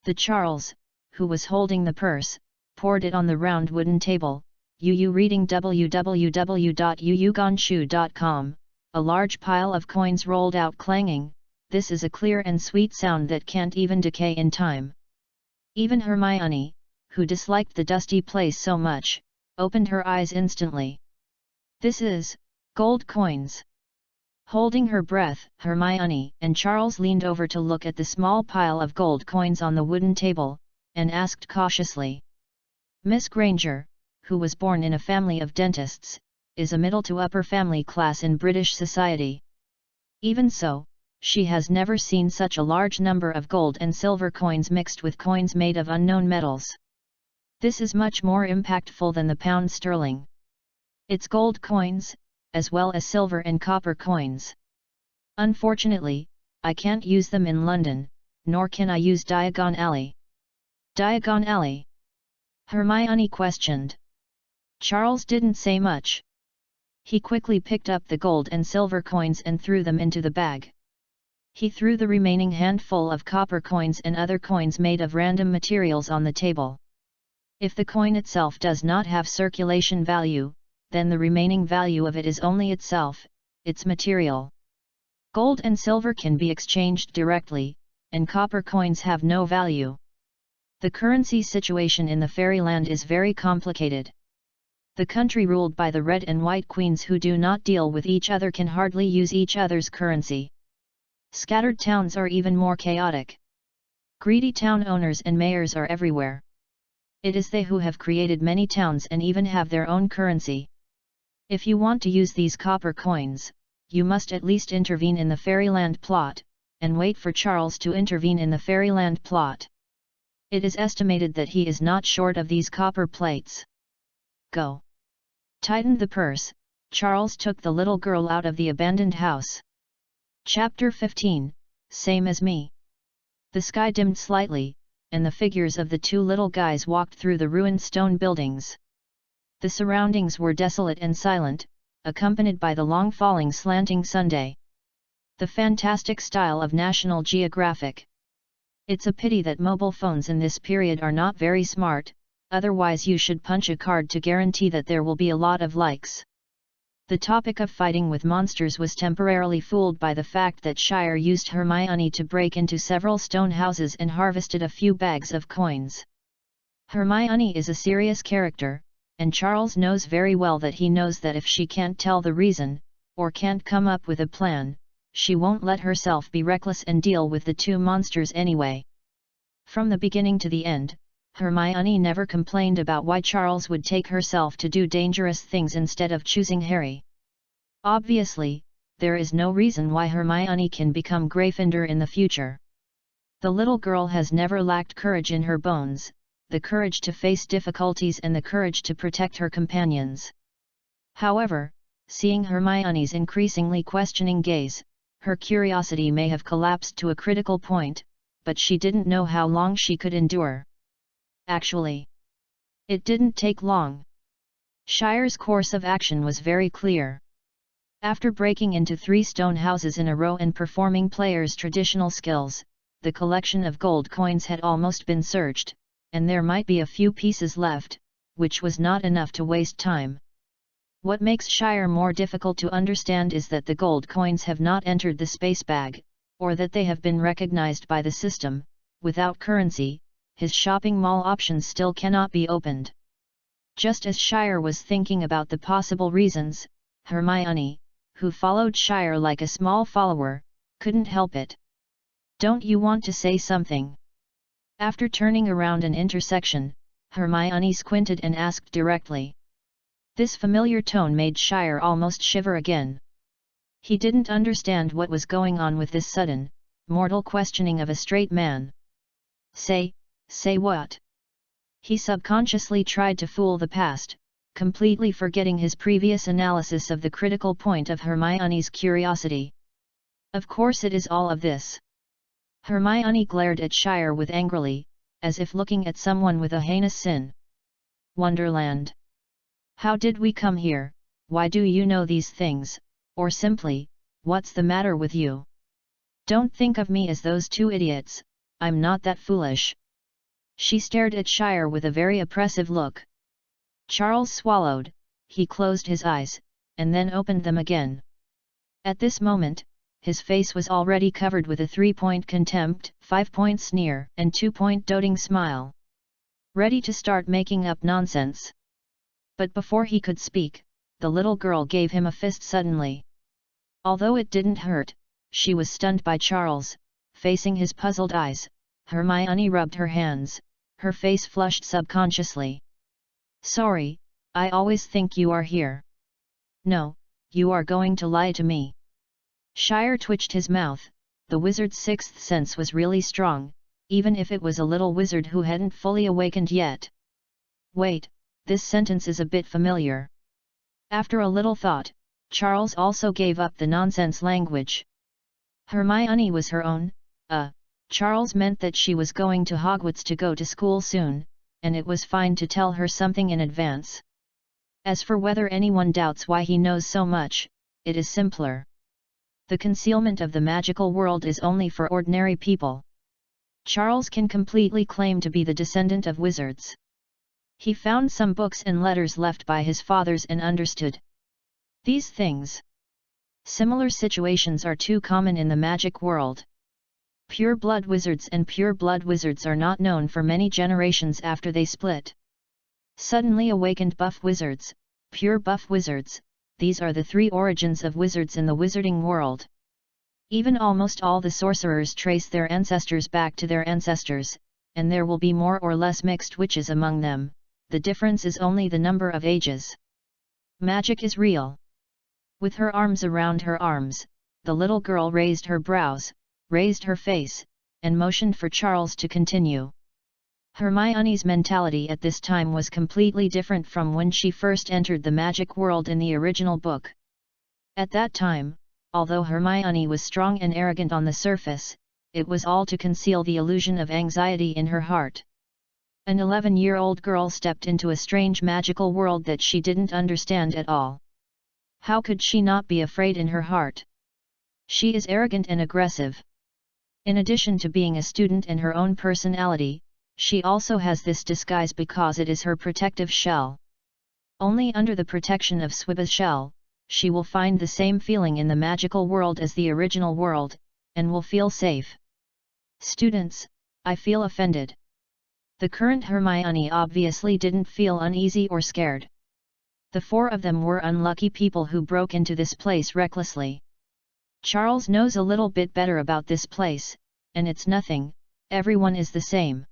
The Charles, who was holding the purse, poured it on the round wooden table. Reading www.yuyuganshu.com, a large pile of coins rolled out clanging. This is a clear and sweet sound that can't even decay in time. Even Hermione, who disliked the dusty place so much, opened her eyes instantly. This is gold coins. Holding her breath, Hermione and Charles leaned over to look at the small pile of gold coins on the wooden table, and asked cautiously. Miss Granger, who was born in a family of dentists, is a middle to upper family class in British society. Even so, she has never seen such a large number of gold and silver coins mixed with coins made of unknown metals. This is much more impactful than the pound sterling. It's gold coins, as well as silver and copper coins. Unfortunately, I can't use them in London, nor can I use Diagon Alley. Diagon Alley? Hermione questioned. Charles didn't say much. He quickly picked up the gold and silver coins and threw them into the bag. He threw the remaining handful of copper coins and other coins made of random materials on the table. If the coin itself does not have circulation value, then the remaining value of it is only itself, its material. Gold and silver can be exchanged directly, and copper coins have no value. The currency situation in the fairyland is very complicated. The country ruled by the red and white queens who do not deal with each other can hardly use each other's currency. Scattered towns are even more chaotic. Greedy town owners and mayors are everywhere. It is they who have created many towns and even have their own currency. If you want to use these copper coins, you must at least intervene in the fairyland plot, and wait for Charles to intervene in the fairyland plot. It is estimated that he is not short of these copper plates. Go. Tightened the purse, Charles took the little girl out of the abandoned house. Chapter 15, Same as Me. The sky dimmed slightly, and the figures of the two little guys walked through the ruined stone buildings. The surroundings were desolate and silent, accompanied by the long falling slanting Sunday. The fantastic style of National Geographic. It's a pity that mobile phones in this period are not very smart, otherwise you should punch a card to guarantee that there will be a lot of likes. The topic of fighting with monsters was temporarily fooled by the fact that Shire used Hermione to break into several stone houses and harvested a few bags of coins. Hermione is a serious character, and Charles knows very well that he knows that if she can't tell the reason, or can't come up with a plan, she won't let herself be reckless and deal with the two monsters anyway. From the beginning to the end, Hermione never complained about why Charles would take herself to do dangerous things instead of choosing Harry. Obviously, there is no reason why Hermione can become Gryffindor in the future. The little girl has never lacked courage in her bones, the courage to face difficulties and the courage to protect her companions. However, seeing Hermione's increasingly questioning gaze, her curiosity may have collapsed to a critical point, but she didn't know how long she could endure. Actually, it didn't take long. Shire's course of action was very clear. After breaking into 3 stone houses in a row and performing players' traditional skills, the collection of gold coins had almost been searched, and there might be a few pieces left, which was not enough to waste time. What makes Shire more difficult to understand is that the gold coins have not entered the space bag, or that they have been recognized by the system. Without currency, his shopping mall options still cannot be opened. Just as Shire was thinking about the possible reasons, Hermione, who followed Shire like a small follower, couldn't help it. Don't you want to say something? After turning around an intersection, Hermione squinted and asked directly. This familiar tone made Shire almost shiver again. He didn't understand what was going on with this sudden, mortal questioning of a straight man. Say what? He subconsciously tried to fool the past, completely forgetting his previous analysis of the critical point of Hermione's curiosity. Of course it is all of this. Hermione glared at Shire with angrily, as if looking at someone with a heinous sin. Wonderland. How did we come here? Why do you know these things? Or simply, what's the matter with you? Don't think of me as those two idiots, I'm not that foolish. She stared at Shire with a very oppressive look. Charles swallowed, he closed his eyes, and then opened them again. At this moment, his face was already covered with a 3-point contempt, 5-point sneer, and 2-point doting smile. Ready to start making up nonsense. But before he could speak, the little girl gave him a fist suddenly. Although it didn't hurt, she was stunned by Charles. Facing his puzzled eyes, Hermione rubbed her hands, her face flushed subconsciously. Sorry, I always think you are here. No, you are going to lie to me. Shire twitched his mouth. The wizard's sixth sense was really strong, even if it was a little wizard who hadn't fully awakened yet. Wait, this sentence is a bit familiar. After a little thought, Charles also gave up the nonsense language. Hermione was her own, Charles meant that she was going to Hogwarts to go to school soon, and it was fine to tell her something in advance. As for whether anyone doubts why he knows so much, it is simpler. The concealment of the magical world is only for ordinary people. Charles can completely claim to be the descendant of wizards. He found some books and letters left by his fathers and understood these things. Similar situations are too common in the magic world. Pure-blood wizards and pure-blood wizards are not known for many generations after they split. Suddenly awakened buff wizards, pure buff wizards, these are the three origins of wizards in the wizarding world. Even almost all the sorcerers trace their ancestors back to their ancestors, and there will be more or less mixed witches among them, the difference is only the number of ages. Magic is real. With her arms around her arms, the little girl raised her brows, raised her face, and motioned for Charles to continue. Hermione's mentality at this time was completely different from when she first entered the magic world in the original book. At that time, although Hermione was strong and arrogant on the surface, it was all to conceal the illusion of anxiety in her heart. An 11-year-old girl stepped into a strange magical world that she didn't understand at all. How could she not be afraid in her heart? She is arrogant and aggressive. In addition to being a student and her own personality, she also has this disguise because it is her protective shell. Only under the protection of Swiba's shell, she will find the same feeling in the magical world as the original world, and will feel safe. Students, I feel offended. The current Hermione obviously didn't feel uneasy or scared. The four of them were unlucky people who broke into this place recklessly. Charles knows a little bit better about this place, and it's nothing, everyone is the same.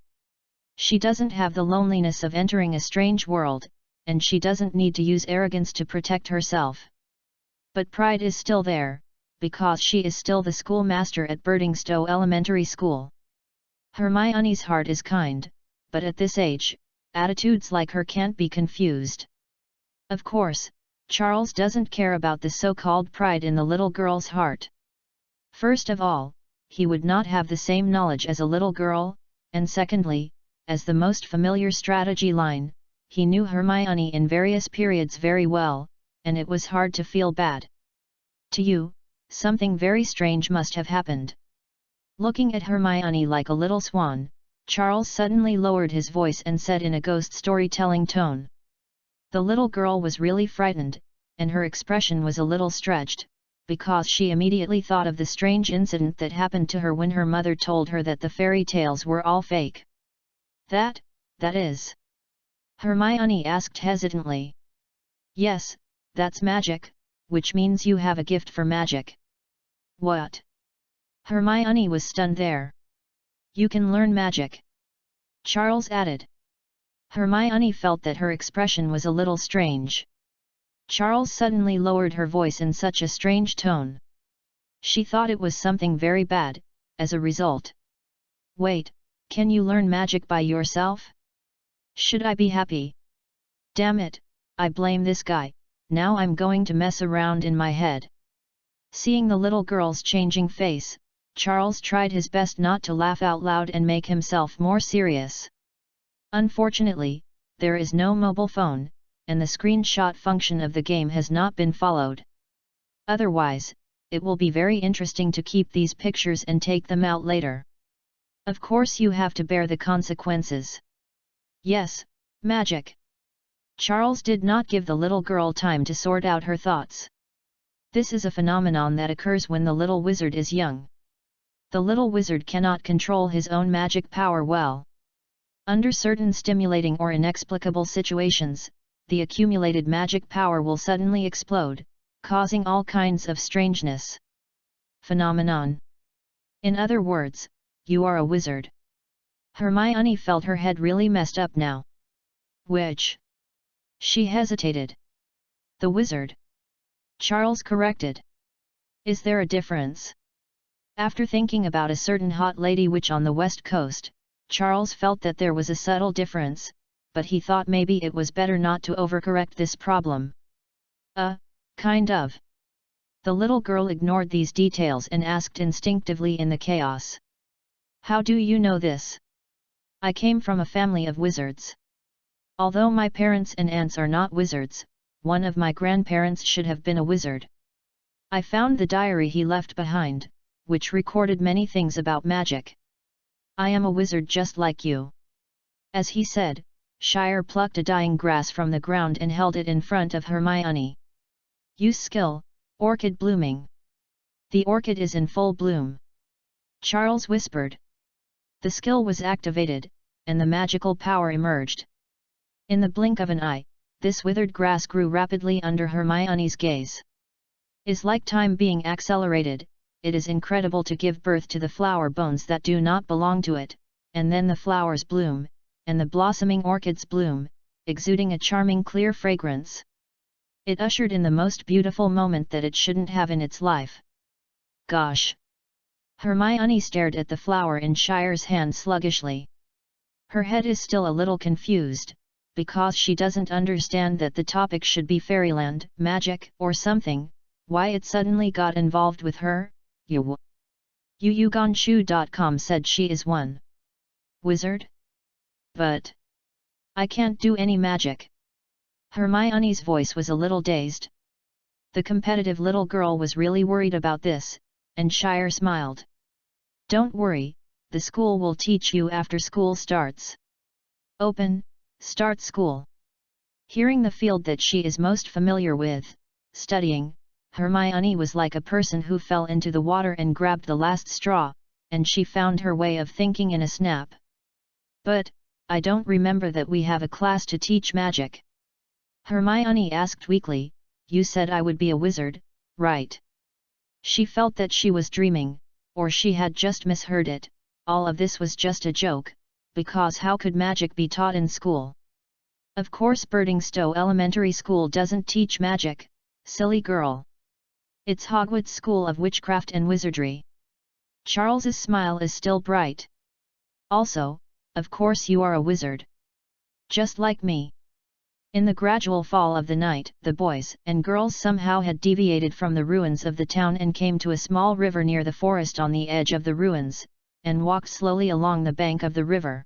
She doesn't have the loneliness of entering a strange world, and she doesn't need to use arrogance to protect herself. But pride is still there, because she is still the schoolmaster at Birdingstowe Elementary School. Hermione's heart is kind, but at this age, attitudes like her can't be confused. Of course, Charles doesn't care about the so-called pride in the little girl's heart. First of all, he would not have the same knowledge as a little girl, and secondly, as the most familiar strategy line, he knew Hermione in various periods very well, and it was hard to feel bad. To you, something very strange must have happened. Looking at Hermione like a little swan, Charles suddenly lowered his voice and said in a ghost storytelling tone. The little girl was really frightened, and her expression was a little stretched, because she immediately thought of the strange incident that happened to her when her mother told her that the fairy tales were all fake. That is? Hermione asked hesitantly. Yes, that's magic, which means you have a gift for magic. What? Hermione was stunned there. You can learn magic. Charles added. Hermione felt that her expression was a little strange. Charles suddenly lowered her voice in such a strange tone. She thought it was something very bad, as a result. Wait, can you learn magic by yourself? Should I be happy? Damn it, I blame this guy, now I'm going to mess around in my head. Seeing the little girl's changing face, Charles tried his best not to laugh out loud and make himself more serious. Unfortunately, there is no mobile phone, and the screenshot function of the game has not been followed. Otherwise, it will be very interesting to keep these pictures and take them out later. Of course you have to bear the consequences. Yes, magic. Charles did not give the little girl time to sort out her thoughts. This is a phenomenon that occurs when the little wizard is young. The little wizard cannot control his own magic power well. Under certain stimulating or inexplicable situations, the accumulated magic power will suddenly explode, causing all kinds of strangeness. Phenomenon. In other words, you are a wizard. Hermione felt her head really messed up now. Which? She hesitated. The wizard. Charles corrected. Is there a difference? After thinking about a certain hot lady witch on the west coast, Charles felt that there was a subtle difference, but he thought maybe it was better not to overcorrect this problem. Kind of. The little girl ignored these details and asked instinctively in the chaos. How do you know this? I came from a family of wizards. Although my parents and aunts are not wizards, one of my grandparents should have been a wizard. I found the diary he left behind, which recorded many things about magic. I am a wizard just like you. As he said, Shire plucked a dying grass from the ground and held it in front of Hermione. Use skill, orchid blooming. The orchid is in full bloom. Charles whispered. The skill was activated, and the magical power emerged. In the blink of an eye, this withered grass grew rapidly under Hermione's gaze. Is like time being accelerated, it is incredible to give birth to the flower bones that do not belong to it, and then the flowers bloom, and the blossoming orchids bloom, exuding a charming clear fragrance. It ushered in the most beautiful moment that it shouldn't have in its life. Gosh! Hermione stared at the flower in Shire's hand sluggishly. Her head is still a little confused, because she doesn't understand that the topic should be fairyland, magic, or something, why it suddenly got involved with her. Yuyuganshu.com said she is one wizard? But I can't do any magic. Hermione's voice was a little dazed. The competitive little girl was really worried about this, and Shire smiled. Don't worry, the school will teach you after school starts. Start school. Hearing the field that she is most familiar with, studying, Hermione was like a person who fell into the water and grabbed the last straw, and she found her way of thinking in a snap. But, I don't remember that we have a class to teach magic. Hermione asked weakly, you said I would be a wizard, right? She felt that she was dreaming, or she had just misheard it. All of this was just a joke, because how could magic be taught in school? Of course Birdingstow Elementary School doesn't teach magic, silly girl. It's Hogwarts School of Witchcraft and Wizardry. Charles's smile is still bright. Also, of course you are a wizard. Just like me. In the gradual fall of the night, the boys and girls somehow had deviated from the ruins of the town and came to a small river near the forest on the edge of the ruins, and walked slowly along the bank of the river.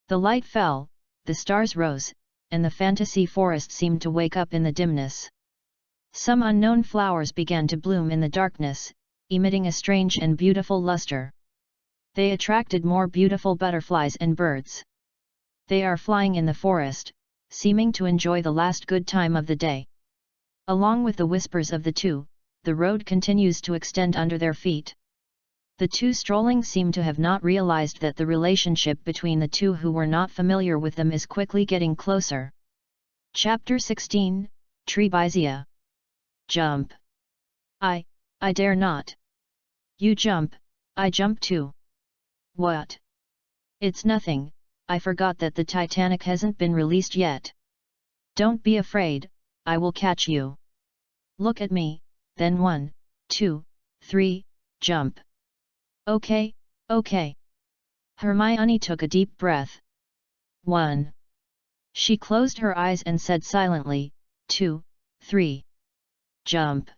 The light fell, the stars rose, and the fantasy forest seemed to wake up in the dimness. Some unknown flowers began to bloom in the darkness, emitting a strange and beautiful luster. They attracted more beautiful butterflies and birds. They are flying in the forest, seeming to enjoy the last good time of the day. Along with the whispers of the two, the road continues to extend under their feet. The two strolling seem to have not realized that the relationship between the two who were not familiar with them is quickly getting closer. Chapter 16, Trebizia. Jump. I dare not. You jump, I jump too. What? It's nothing, I forgot that the Titanic hasn't been released yet. Don't be afraid, I will catch you. Look at me, then 1, 2, 3, jump. Okay. Hermione took a deep breath. 1. She closed her eyes and said silently, 2, 3. Jump.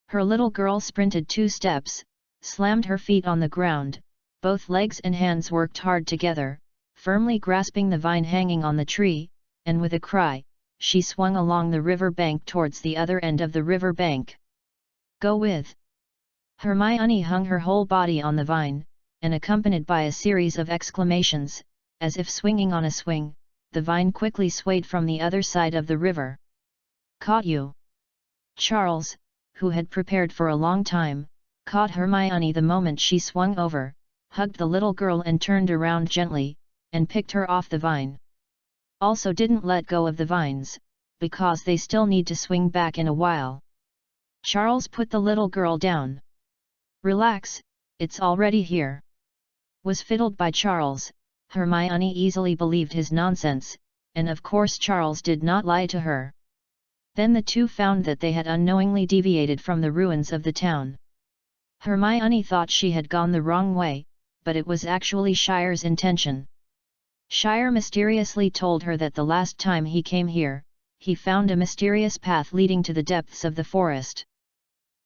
Her little girl sprinted 2 steps, slammed her feet on the ground, both legs and hands worked hard together, firmly grasping the vine hanging on the tree, and with a cry, she swung along the river bank towards the other end of the river bank. Go with. Hermione hung her whole body on the vine, and accompanied by a series of exclamations, as if swinging on a swing, the vine quickly swayed from the other side of the river. Caught you. Charles, who had prepared for a long time, caught Hermione the moment she swung over, hugged the little girl and turned around gently, and picked her off the vine. Also didn't let go of the vines, because they still need to swing back in a while. Charles put the little girl down. Relax, it's already here. Was fiddled by Charles, Hermione easily believed his nonsense, and of course Charles did not lie to her. Then the two found that they had unknowingly deviated from the ruins of the town. Hermione thought she had gone the wrong way, but it was actually Shire's intention. Shire mysteriously told her that the last time he came here, he found a mysterious path leading to the depths of the forest.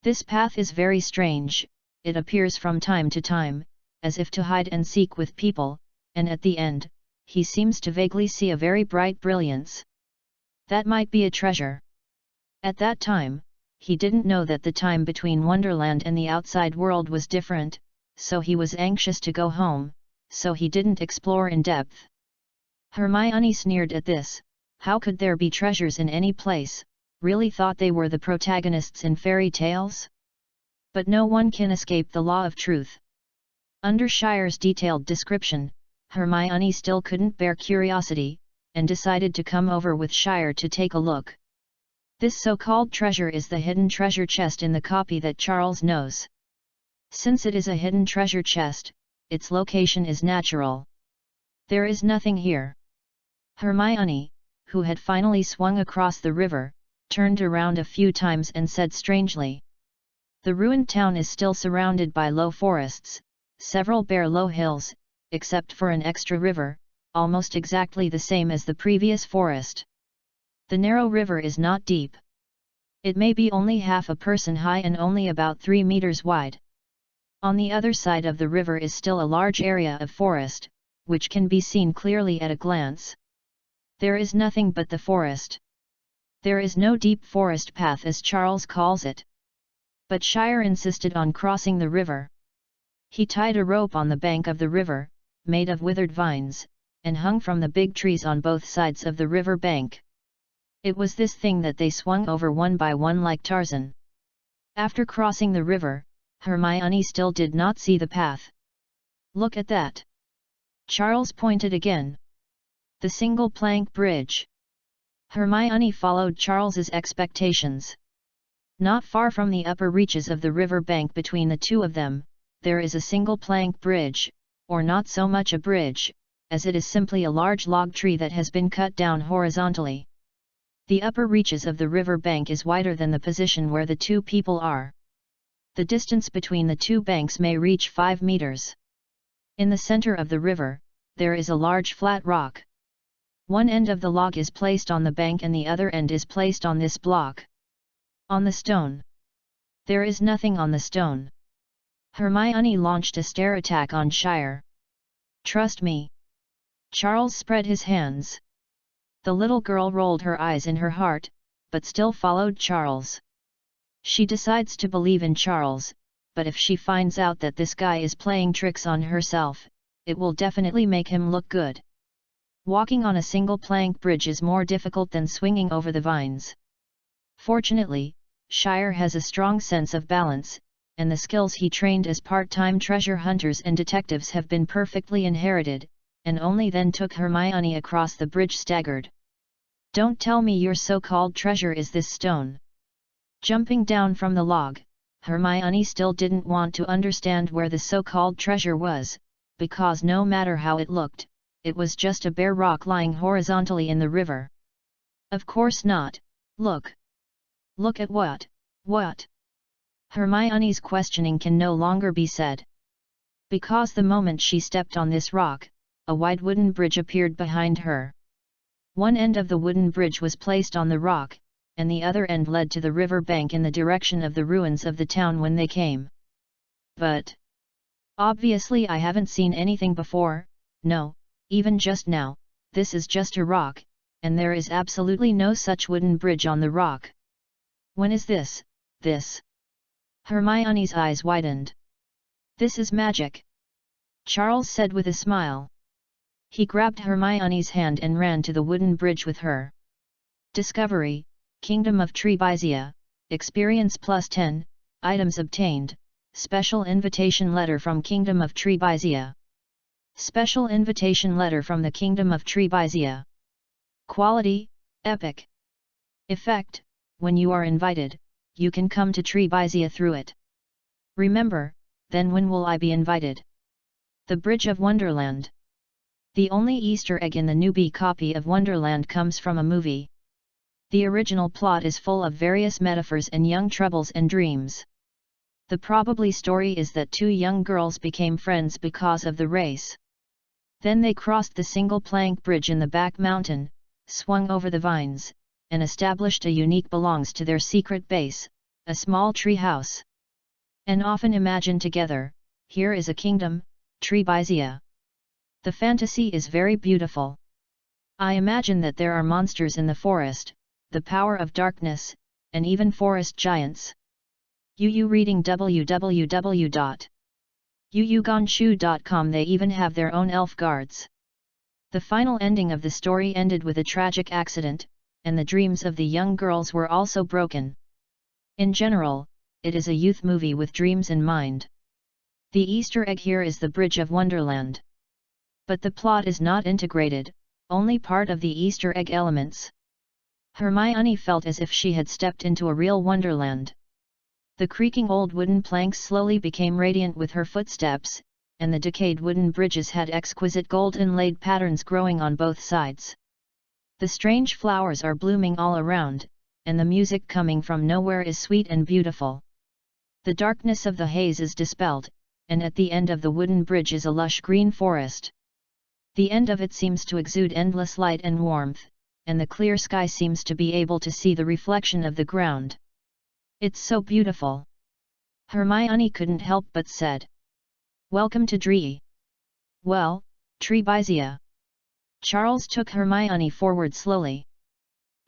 This path is very strange, it appears from time to time, as if to hide and seek with people, and at the end, he seems to vaguely see a very bright brilliance. That might be a treasure. At that time, he didn't know that the time between Wonderland and the outside world was different, so he was anxious to go home, so he didn't explore in depth. Hermione sneered at this. How could there be treasures in any place? Really thought they were the protagonists in fairy tales? But no one can escape the law of truth. Under Shire's detailed description, Hermione still couldn't bear curiosity, and decided to come over with Shire to take a look. This so-called treasure is the hidden treasure chest in the copy that Charles knows. Since it is a hidden treasure chest, its location is natural. There is nothing here. Hermione, who had finally swung across the river, turned around a few times and said strangely. The ruined town is still surrounded by low forests, several bare low hills, except for an extra river, almost exactly the same as the previous forest. The narrow river is not deep. It may be only half a person high and only about 3 meters wide. On the other side of the river is still a large area of forest, which can be seen clearly at a glance. There is nothing but the forest. There is no deep forest path as Charles calls it. But Shire insisted on crossing the river. He tied a rope on the bank of the river, made of withered vines, and hung from the big trees on both sides of the river bank. It was this thing that they swung over one by one like Tarzan. After crossing the river, Hermione still did not see the path. Look at that! Charles pointed again. The single plank bridge. Hermione followed Charles's expectations. Not far from the upper reaches of the river bank between the two of them, there is a single plank bridge, or not so much a bridge, as it is simply a large log tree that has been cut down horizontally. The upper reaches of the river bank is wider than the position where the two people are. The distance between the two banks may reach 5 meters. In the center of the river, there is a large flat rock. One end of the log is placed on the bank and the other end is placed on this block. On the stone. There is nothing on the stone. Hermione launched a stare attack on Shire. Trust me. Charles spread his hands. The little girl rolled her eyes in her heart, but still followed Charles. She decides to believe in Charles, but if she finds out that this guy is playing tricks on herself, it will definitely make him look good. Walking on a single plank bridge is more difficult than swinging over the vines. Fortunately, Shire has a strong sense of balance, and the skills he trained as part-time treasure hunters and detectives have been perfectly inherited, and only then took Hermione across the bridge staggered. Don't tell me your so-called treasure is this stone. Jumping down from the log, Hermione still didn't want to understand where the so-called treasure was, because no matter how it looked, it was just a bare rock lying horizontally in the river. Of course not. Look. Look at what? What? Hermione's questioning can no longer be said. Because the moment she stepped on this rock, a wide wooden bridge appeared behind her. One end of the wooden bridge was placed on the rock, and the other end led to the river bank in the direction of the ruins of the town when they came. But obviously I haven't seen anything before, no, even just now, this is just a rock, and there is absolutely no such wooden bridge on the rock. When is this? Hermione's eyes widened. This is magic, Charles said with a smile. He grabbed Hermione's hand and ran to the wooden bridge with her. Discovery, Kingdom of Trebizia, Experience plus 10, Items obtained, Special Invitation Letter from Kingdom of Trebizia. Special Invitation Letter from the Kingdom of Trebizia. Quality, Epic. Effect, when you are invited, you can come to Trebizia through it. Remember, then when will I be invited? The Bridge of Wonderland. The only Easter egg in the newbie copy of Wonderland comes from a movie. The original plot is full of various metaphors and young troubles and dreams. The probably story is that two young girls became friends because of the race. Then they crossed the single plank bridge in the back mountain, swung over the vines, and established a unique belongs to their secret base, a small tree house. And often imagine together, here is a kingdom, Trebizia. The fantasy is very beautiful. I imagine that there are monsters in the forest, the power of darkness, and even forest giants. UU reading www.uyugonshu.com. They even have their own elf guards. The final ending of the story ended with a tragic accident, and the dreams of the young girls were also broken. In general, it is a youth movie with dreams in mind. The Easter egg here is the Bridge of Wonderland. But the plot is not integrated, only part of the Easter egg elements. Hermione felt as if she had stepped into a real Wonderland. The creaking old wooden planks slowly became radiant with her footsteps, and the decayed wooden bridges had exquisite gold inlaid patterns growing on both sides. The strange flowers are blooming all around, and the music coming from nowhere is sweet and beautiful. The darkness of the haze is dispelled, and at the end of the wooden bridge is a lush green forest. The end of it seems to exude endless light and warmth, and the clear sky seems to be able to see the reflection of the ground. It's so beautiful. Hermione couldn't help but said. Welcome to Dree. Well, Trebizia. Charles took Hermione forward slowly.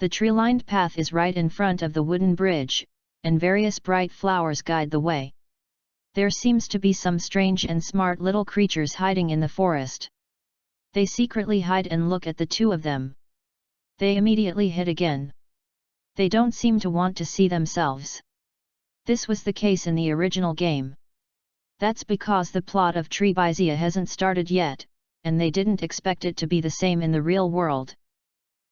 The tree-lined path is right in front of the wooden bridge, and various bright flowers guide the way. There seems to be some strange and smart little creatures hiding in the forest. They secretly hide and look at the two of them. They immediately hid again. They don't seem to want to see themselves. This was the case in the original game. That's because the plot of Trebizia hasn't started yet, and they didn't expect it to be the same in the real world.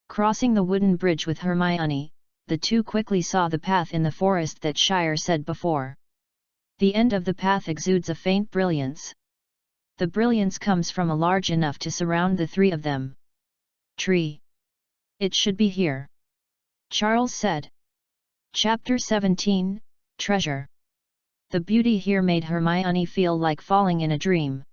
Crossing the wooden bridge with Hermione, the two quickly saw the path in the forest that Shire said before. The end of the path exudes a faint brilliance. The brilliance comes from a large enough to surround the three of them. Tree. It should be here. Charles said. Chapter 17, Treasure. The beauty here made Hermione feel like falling in a dream.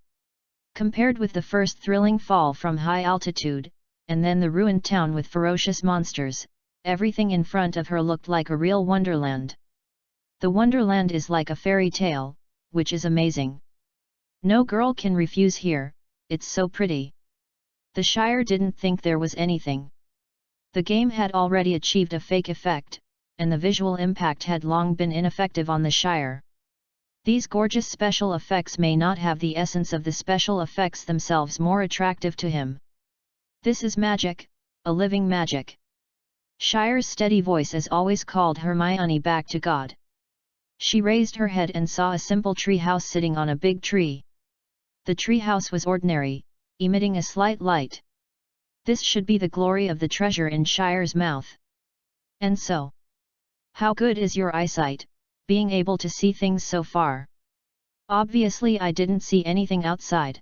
Compared with the first thrilling fall from high altitude, and then the ruined town with ferocious monsters, everything in front of her looked like a real wonderland. The wonderland is like a fairy tale, which is amazing. No girl can refuse here, it's so pretty. The Shire didn't think there was anything. The game had already achieved a fake effect, and the visual impact had long been ineffective on the Shire. These gorgeous special effects may not have the essence of the special effects themselves more attractive to him. This is magic, a living magic. Shire's steady voice as always called Hermione back to God. She raised her head and saw a simple tree house sitting on a big tree. The tree house was ordinary, emitting a slight light. This should be the glory of the treasure in Shire's mouth. And so, how good is your eyesight, being able to see things so far? Obviously I didn't see anything outside.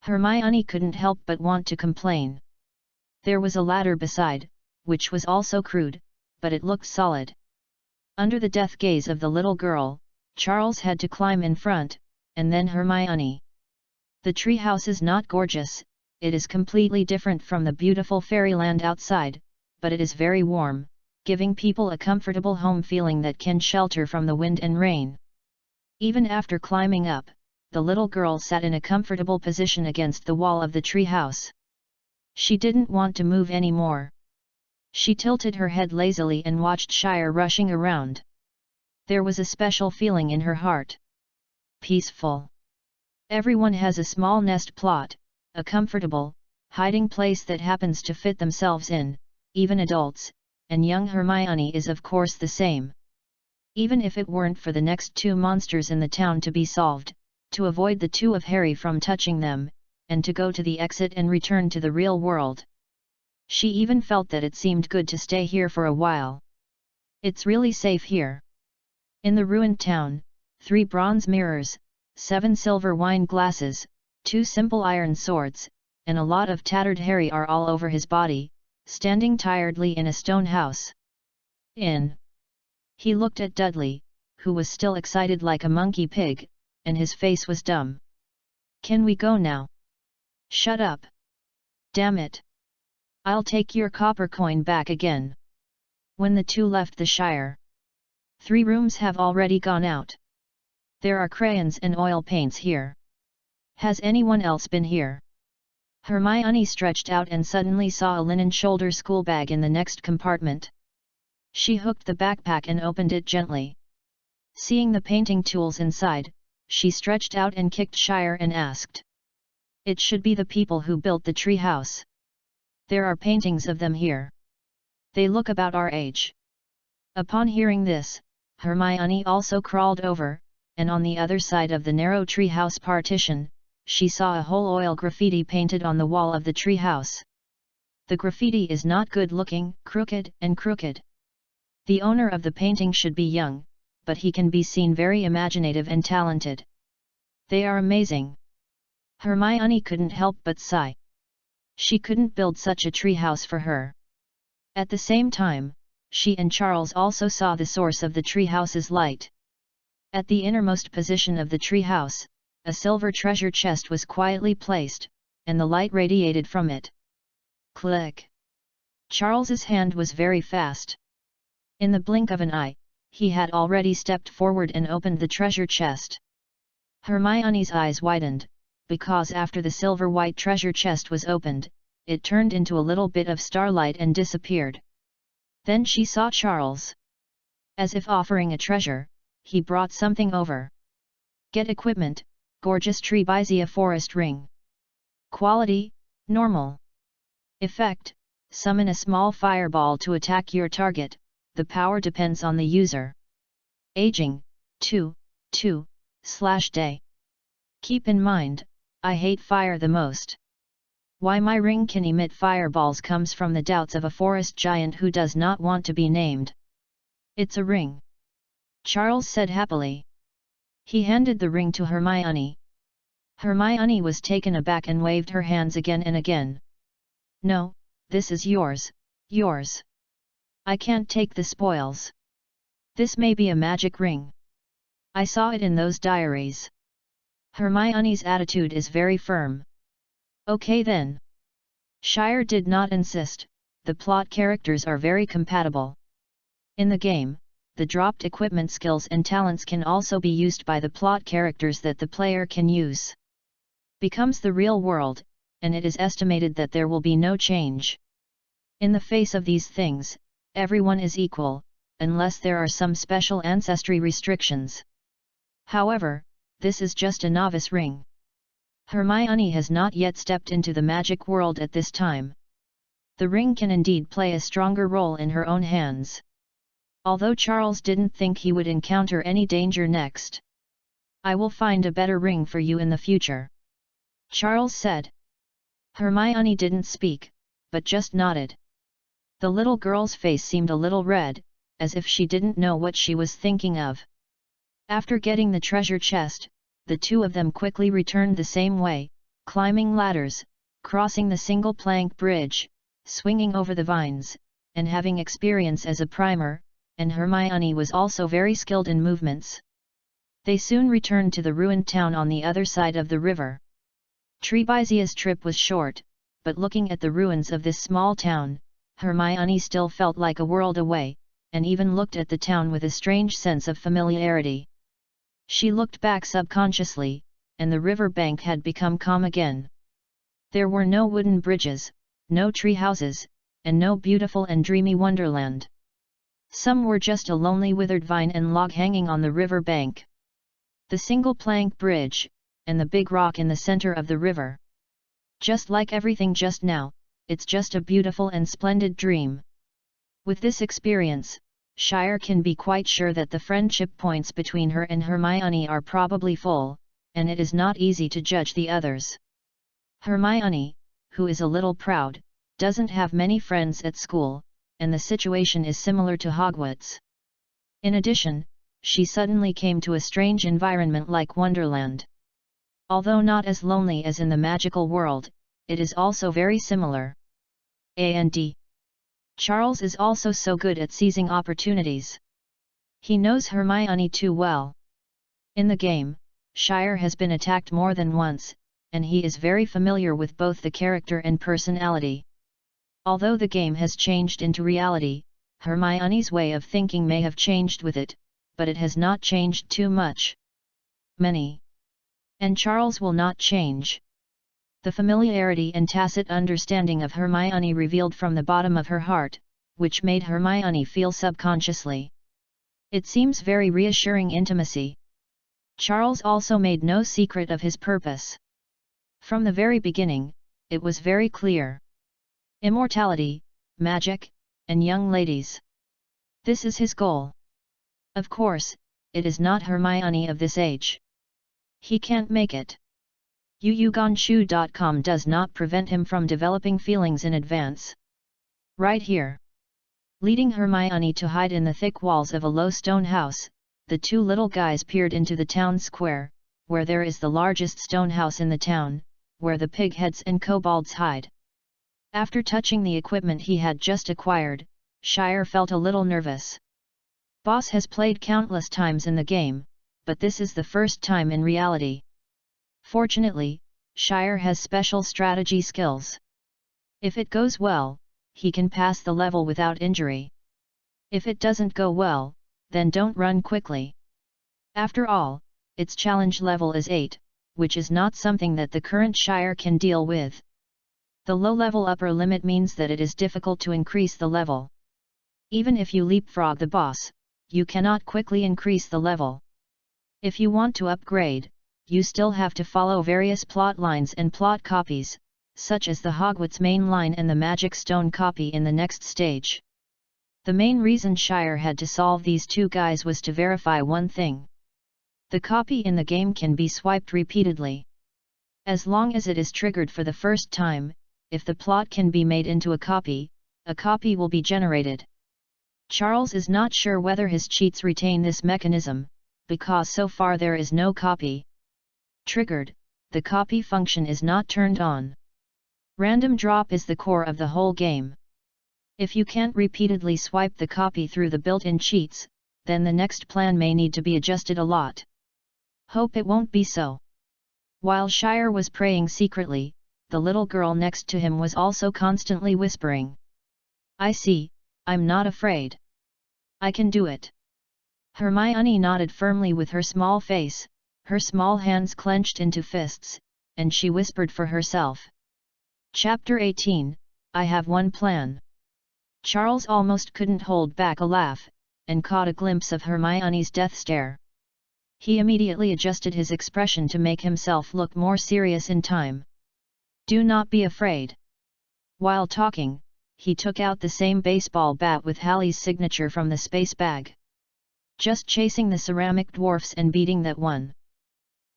Hermione couldn't help but want to complain. There was a ladder beside, which was also crude, but it looked solid. Under the death gaze of the little girl, Charles had to climb in front, and then Hermione. The treehouse is not gorgeous, it is completely different from the beautiful fairyland outside, but it is very warm, giving people a comfortable home feeling that can shelter from the wind and rain. Even after climbing up, the little girl sat in a comfortable position against the wall of the treehouse. She didn't want to move anymore. She tilted her head lazily and watched Shire rushing around. There was a special feeling in her heart. Peaceful. Everyone has a small nest plot, a comfortable, hiding place that happens to fit themselves in, even adults, and young Hermione is of course the same. Even if it weren't for the next two monsters in the town to be solved, to avoid the two of Harry from touching them, and to go to the exit and return to the real world. She even felt that it seemed good to stay here for a while. It's really safe here. In the ruined town, 3 bronze mirrors, 7 silver wine glasses, 2 simple iron swords, and a lot of tattered hair are all over his body, standing tiredly in a stone house. He looked at Dudley, who was still excited like a monkey pig, and his face was dumb. "Can we go now?" "Shut up! Damn it! I'll take your copper coin back again." When the two left the Shire, 3 rooms have already gone out. There are crayons and oil paints here. Has anyone else been here? Hermione stretched out and suddenly saw a linen shoulder school bag in the next compartment. She hooked the backpack and opened it gently. Seeing the painting tools inside, she stretched out and kicked Shire and asked. "It should be the people who built the tree house. There are paintings of them here. They look about our age." Upon hearing this, Hermione also crawled over, and on the other side of the narrow treehouse partition, she saw a whole oil graffiti painted on the wall of the treehouse. The graffiti is not good looking, crooked. The owner of the painting should be young, but he can be seen very imaginative and talented. They are amazing. Hermione couldn't help but sigh. She couldn't build such a treehouse for her. At the same time, she and Charles also saw the source of the treehouse's light. At the innermost position of the treehouse, a silver treasure chest was quietly placed, and the light radiated from it. Click! Charles's hand was very fast. In the blink of an eye, he had already stepped forward and opened the treasure chest. Hermione's eyes widened, because after the silver-white treasure chest was opened, it turned into a little bit of starlight and disappeared. Then she saw Charles. As if offering a treasure, he brought something over. Get equipment, gorgeous Trebizia forest ring. Quality, normal. Effect, summon a small fireball to attack your target, the power depends on the user. Aging, 2/day. Keep in mind, I hate fire the most. Why my ring can emit fireballs comes from the doubts of a forest giant who does not want to be named. It's a ring, Charles said happily. He handed the ring to Hermione. Hermione was taken aback and waved her hands again and again. "No, this is yours, yours. I can't take the spoils. This may be a magic ring. I saw it in those diaries." Hermione's attitude is very firm. "Okay then." Shire did not insist, the plot characters are very compatible. In the game, the dropped equipment skills and talents can also be used by the plot characters that the player can use. Becomes the real world, and it is estimated that there will be no change. In the face of these things, everyone is equal, unless there are some special ancestry restrictions. However, this is just a novice ring. Hermione has not yet stepped into the magic world at this time. The ring can indeed play a stronger role in her own hands. Although Charles didn't think he would encounter any danger next. "I will find a better ring for you in the future," Charles said. Hermione didn't speak, but just nodded. The little girl's face seemed a little red, as if she didn't know what she was thinking of. After getting the treasure chest, the two of them quickly returned the same way, climbing ladders, crossing the single plank bridge, swinging over the vines, and having experience as a primer, and Hermione was also very skilled in movements. They soon returned to the ruined town on the other side of the river. Trebizia's trip was short, but looking at the ruins of this small town, Hermione still felt like a world away, and even looked at the town with a strange sense of familiarity. She looked back subconsciously, and the river bank had become calm again. There were no wooden bridges, no tree houses, and no beautiful and dreamy wonderland. Some were just a lonely withered vine and log hanging on the river bank. The single plank bridge, and the big rock in the center of the river. Just like everything just now, it's just a beautiful and splendid dream. With this experience, Shire can be quite sure that the friendship points between her and Hermione are probably full, and it is not easy to judge the others. Hermione, who is a little proud, doesn't have many friends at school, and the situation is similar to Hogwarts. In addition, she suddenly came to a strange environment like Wonderland. Although not as lonely as in the magical world, it is also very similar. And Charles is also so good at seizing opportunities. He knows Hermione too well. In the game, Shire has been attacked more than once, and he is very familiar with both the character and personality. Although the game has changed into reality, Hermione's way of thinking may have changed with it, but it has not changed too much. And Charles will not change. The familiarity and tacit understanding of Hermione revealed from the bottom of her heart, which made Hermione feel subconsciously. It seems very reassuring intimacy. Charles also made no secret of his purpose. From the very beginning, it was very clear. Immortality, magic, and young ladies. This is his goal. Of course, it is not Hermione of this age. He can't make it. Yuyuganshu.com does not prevent him from developing feelings in advance. Right here. Leading Hermione to hide in the thick walls of a low stone house, the two little guys peered into the town square, where there is the largest stone house in the town, where the pigheads and kobolds hide. After touching the equipment he had just acquired, Shire felt a little nervous. Boss has played countless times in the game, but this is the first time in reality. Fortunately, Shire has special strategy skills. If it goes well, he can pass the level without injury. If it doesn't go well, then don't run quickly. After all, its challenge level is 8, which is not something that the current Shire can deal with. The low-level upper limit means that it is difficult to increase the level. Even if you leapfrog the boss, you cannot quickly increase the level. If you want to upgrade, you still have to follow various plot lines and plot copies, such as the Hogwarts main line and the Magic Stone copy in the next stage. The main reason Shire had to solve these two guys was to verify one thing. The copy in the game can be swiped repeatedly. As long as it is triggered for the first time, if the plot can be made into a copy will be generated. Charles is not sure whether his cheats retain this mechanism, because so far there is no copy triggered, the copy function is not turned on. Random drop is the core of the whole game. If you can't repeatedly swipe the copy through the built-in cheats, then the next plan may need to be adjusted a lot. Hope it won't be so. While Shire was praying secretly, the little girl next to him was also constantly whispering. I see, I'm not afraid. I can do it. Hermione nodded firmly with her small face, her small hands clenched into fists, and she whispered for herself. Chapter 18, I have one plan. Charles almost couldn't hold back a laugh, and caught a glimpse of Hermione's death stare. He immediately adjusted his expression to make himself look more serious in time. Do not be afraid. While talking, he took out the same baseball bat with Hallie's signature from the space bag. Just chasing the ceramic dwarfs and beating that one.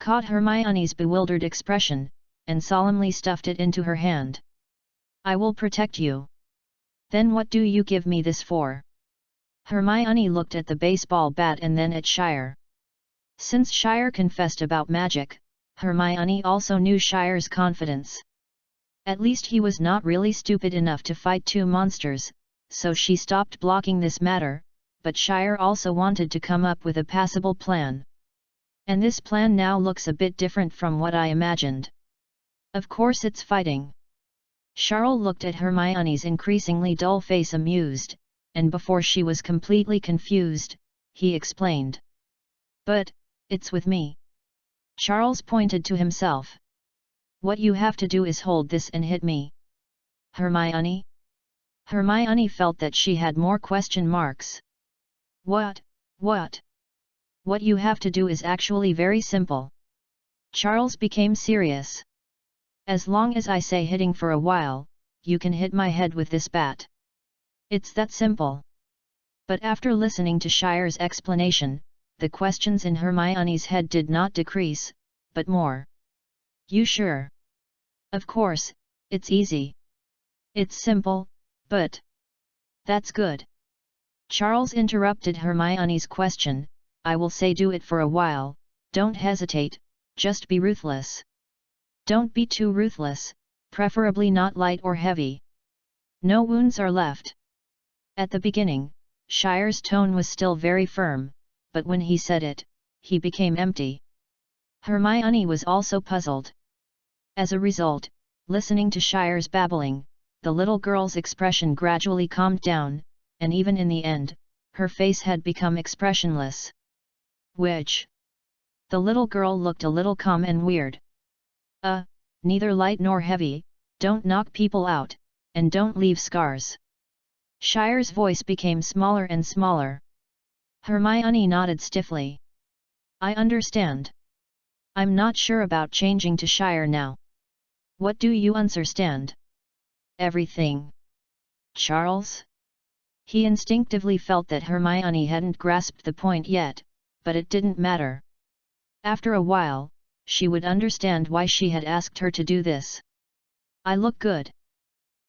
Caught Hermione's bewildered expression, and solemnly stuffed it into her hand. I will protect you. Then what do you give me this for? Hermione looked at the baseball bat and then at Shire. Since Shire confessed about magic, Hermione also knew Shire's confidence. At least he was not really stupid enough to fight two monsters, so she stopped blocking this matter, but Shire also wanted to come up with a passable plan. And this plan now looks a bit different from what I imagined. Of course it's fighting. Charles looked at Hermione's increasingly dull face amused, and before she was completely confused, he explained. But, it's with me. Charles pointed to himself. What you have to do is hold this and hit me. Hermione? Hermione felt that she had more question marks. What? What you have to do is actually very simple. Charles became serious. As long as I say hitting for a while, you can hit my head with this bat. It's that simple. But after listening to Shire's explanation, the questions in Hermione's head did not decrease, but more. You sure? Of course, it's easy. It's simple, but... That's good. Charles interrupted Hermione's question. I will say do it for a while, don't hesitate, just be ruthless. Don't be too ruthless, preferably not light or heavy. No wounds are left. At the beginning, Shire's tone was still very firm, but when he said it, he became empty. Hermione was also puzzled. As a result, listening to Shire's babbling, the little girl's expression gradually calmed down, and even in the end, her face had become expressionless. Which? The little girl looked a little calm and weird. Neither light nor heavy, don't knock people out, and don't leave scars. Shire's voice became smaller and smaller. Hermione nodded stiffly. I understand. I'm not sure about changing to Shire now. What do you understand? Everything. Charles? He instinctively felt that Hermione hadn't grasped the point yet, but it didn't matter. After a while, she would understand why she had asked her to do this. I look good.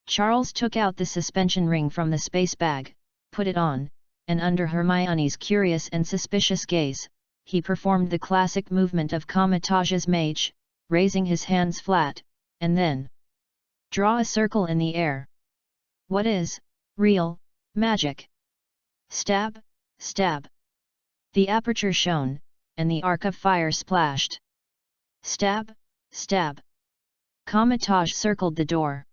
Charles took out the suspension ring from the space bag, put it on, and under Hermione's curious and suspicious gaze, he performed the classic movement of Comitage's mage, raising his hands flat, and then draw a circle in the air. What is real magic? Stab, stab. The aperture shone, and the arc of fire splashed. Stab, stab. Comitage circled the door.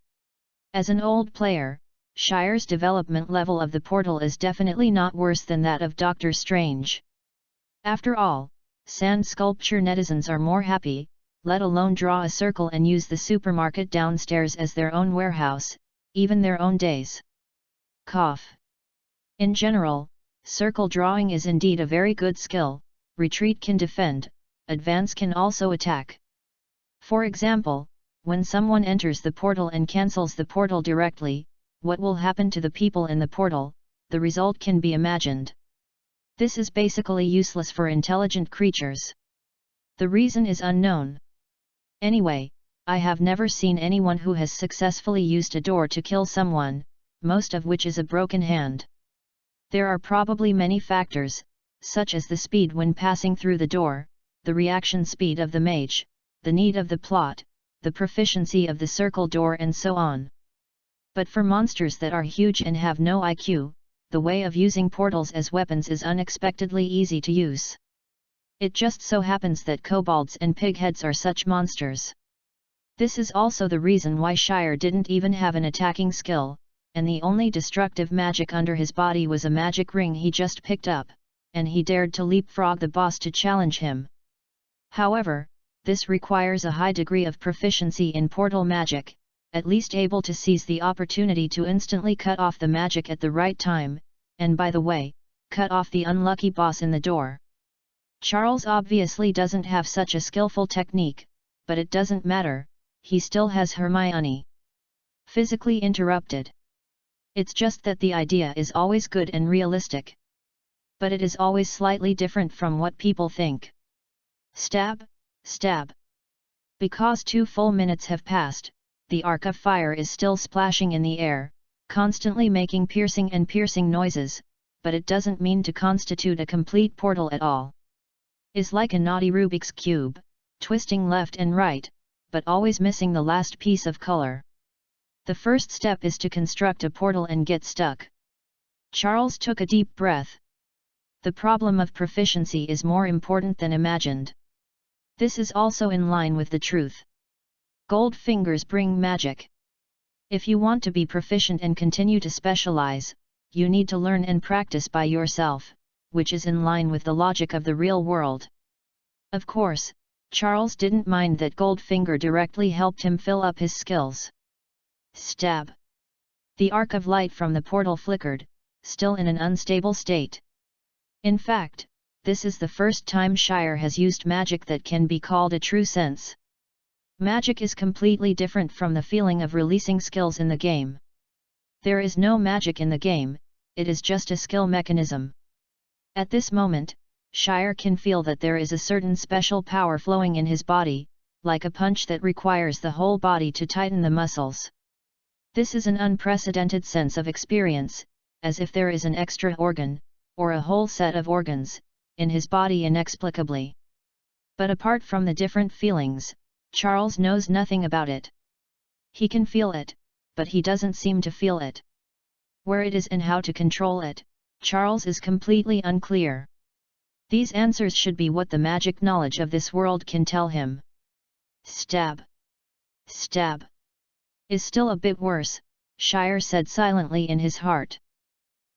As an old player, Shire's development level of the portal is definitely not worse than that of Doctor Strange. After all, sand sculpture netizens are more happy, let alone draw a circle and use the supermarket downstairs as their own warehouse, even their own days. Cough. In general, circle drawing is indeed a very good skill. Retreat can defend, advance can also attack. For example, when someone enters the portal and cancels the portal directly, what will happen to the people in the portal? The result can be imagined. This is basically useless for intelligent creatures. The reason is unknown. Anyway, I have never seen anyone who has successfully used a door to kill someone, most of which is a broken hand. There are probably many factors, such as the speed when passing through the door, the reaction speed of the mage, the need of the plot, the proficiency of the circle door and so on. But for monsters that are huge and have no IQ, the way of using portals as weapons is unexpectedly easy to use. It just so happens that kobolds and pigheads are such monsters. This is also the reason why Shire didn't even have an attacking skill, and the only destructive magic under his body was a magic ring he just picked up, and he dared to leapfrog the boss to challenge him. However, this requires a high degree of proficiency in portal magic, at least able to seize the opportunity to instantly cut off the magic at the right time, and by the way, cut off the unlucky boss in the door. Charles obviously doesn't have such a skillful technique, but it doesn't matter, he still has Hermione. Physically interrupted. It's just that the idea is always good and realistic. But it is always slightly different from what people think. Stab, stab. Because 2 full minutes have passed, the arc of fire is still splashing in the air, constantly making piercing noises, but it doesn't mean to constitute a complete portal at all. Is like a naughty Rubik's Cube, twisting left and right, but always missing the last piece of color. The first step is to construct a portal and get stuck. Charles took a deep breath. The problem of proficiency is more important than imagined. This is also in line with the truth. Gold fingers bring magic. If you want to be proficient and continue to specialize, you need to learn and practice by yourself, which is in line with the logic of the real world. Of course, Charles didn't mind that Goldfinger directly helped him fill up his skills. Stab. The arc of light from the portal flickered, still in an unstable state. In fact, this is the first time Shire has used magic that can be called a true sense. Magic is completely different from the feeling of releasing skills in the game. There is no magic in the game, it is just a skill mechanism. At this moment, Shire can feel that there is a certain special power flowing in his body, like a punch that requires the whole body to tighten the muscles. This is an unprecedented sense of experience, as if there is an extra organ, or a whole set of organs, in his body inexplicably. But apart from the different feelings, Charles knows nothing about it. He can feel it, but he doesn't seem to feel it. Where it is and how to control it, Charles is completely unclear. These answers should be what the magic knowledge of this world can tell him. Stab. Stab. Is still a bit worse, Shire said silently in his heart.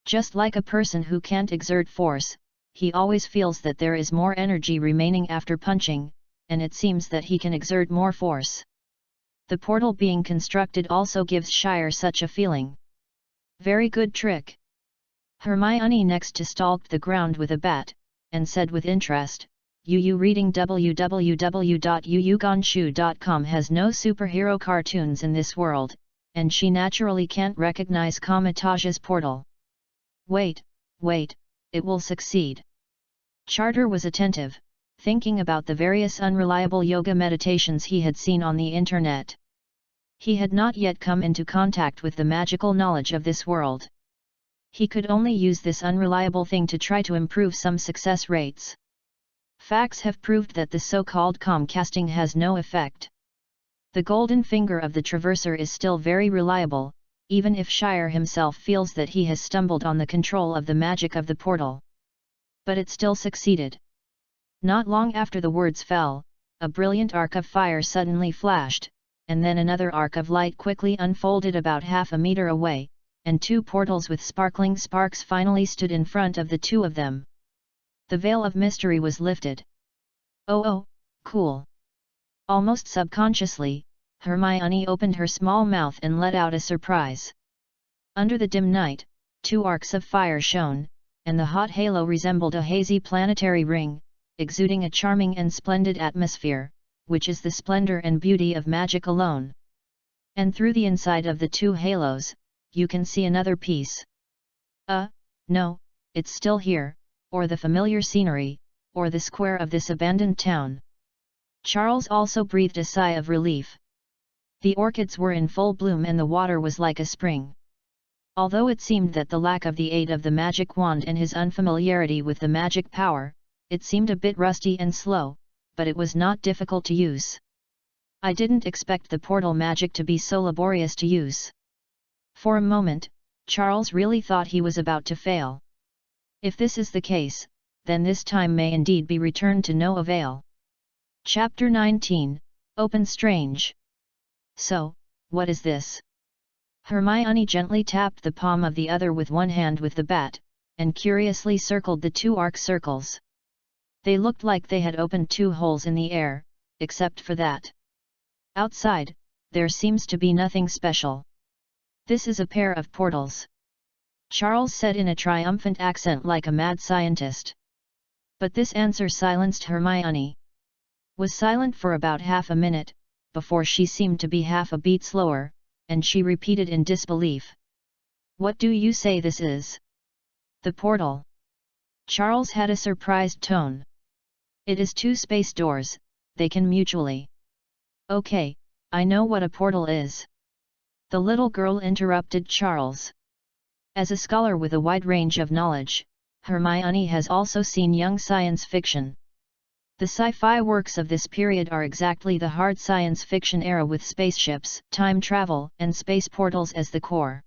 Just like a person who can't exert force, he always feels that there is more energy remaining after punching, and it seems that he can exert more force. The portal being constructed also gives Shire such a feeling. Very good trick. Hermione next stalked the ground with a bat, and said with interest, "Yu reading www.yuyugonshu.com has no superhero cartoons in this world, and she naturally can't recognize Comitaj's portal. Wait, it will succeed." Charter was attentive, thinking about the various unreliable yoga meditations he had seen on the internet. He had not yet come into contact with the magical knowledge of this world. He could only use this unreliable thing to try to improve some success rates. Facts have proved that the so-called casting has no effect. The golden finger of the Traverser is still very reliable, even if Shire himself feels that he has stumbled on the control of the magic of the portal. But it still succeeded. Not long after the words fell, a brilliant arc of fire suddenly flashed, and then another arc of light quickly unfolded about half a meter away, and two portals with sparkling sparks finally stood in front of the two of them. The veil of mystery was lifted. Oh, cool. Almost subconsciously, Hermione opened her small mouth and let out a surprise. Under the dim night, two arcs of fire shone, and the hot halo resembled a hazy planetary ring, exuding a charming and splendid atmosphere, which is the splendor and beauty of magic alone. And through the inside of the two halos, you can see another piece. No, it's still here, or the familiar scenery, or the square of this abandoned town. Charles also breathed a sigh of relief. The orchids were in full bloom and the water was like a spring. Although it seemed that the lack of the aid of the magic wand and his unfamiliarity with the magic power, it seemed a bit rusty and slow, but it was not difficult to use. I didn't expect the portal magic to be so laborious to use. For a moment, Charles really thought he was about to fail. If this is the case, then this time may indeed be returned to no avail. Chapter 19, Open Strange. So, what is this? Hermione gently tapped the palm of the other with one hand with the bat, and curiously circled the two arc circles. They looked like they had opened two holes in the air, except for that. Outside, there seems to be nothing special. This is a pair of portals, Charles said in a triumphant accent like a mad scientist. But this answer silenced Hermione. Was silent for about half a minute, before she seemed to be half a beat slower, and she repeated in disbelief. "What do you say this is?" "The portal." Charles had a surprised tone. "It is two space doors, they can mutually." "Okay, I know what a portal is." The little girl interrupted Charles. As a scholar with a wide range of knowledge, Hermione has also seen young science fiction. The sci-fi works of this period are exactly the hard science fiction era with spaceships, time travel, and space portals as the core.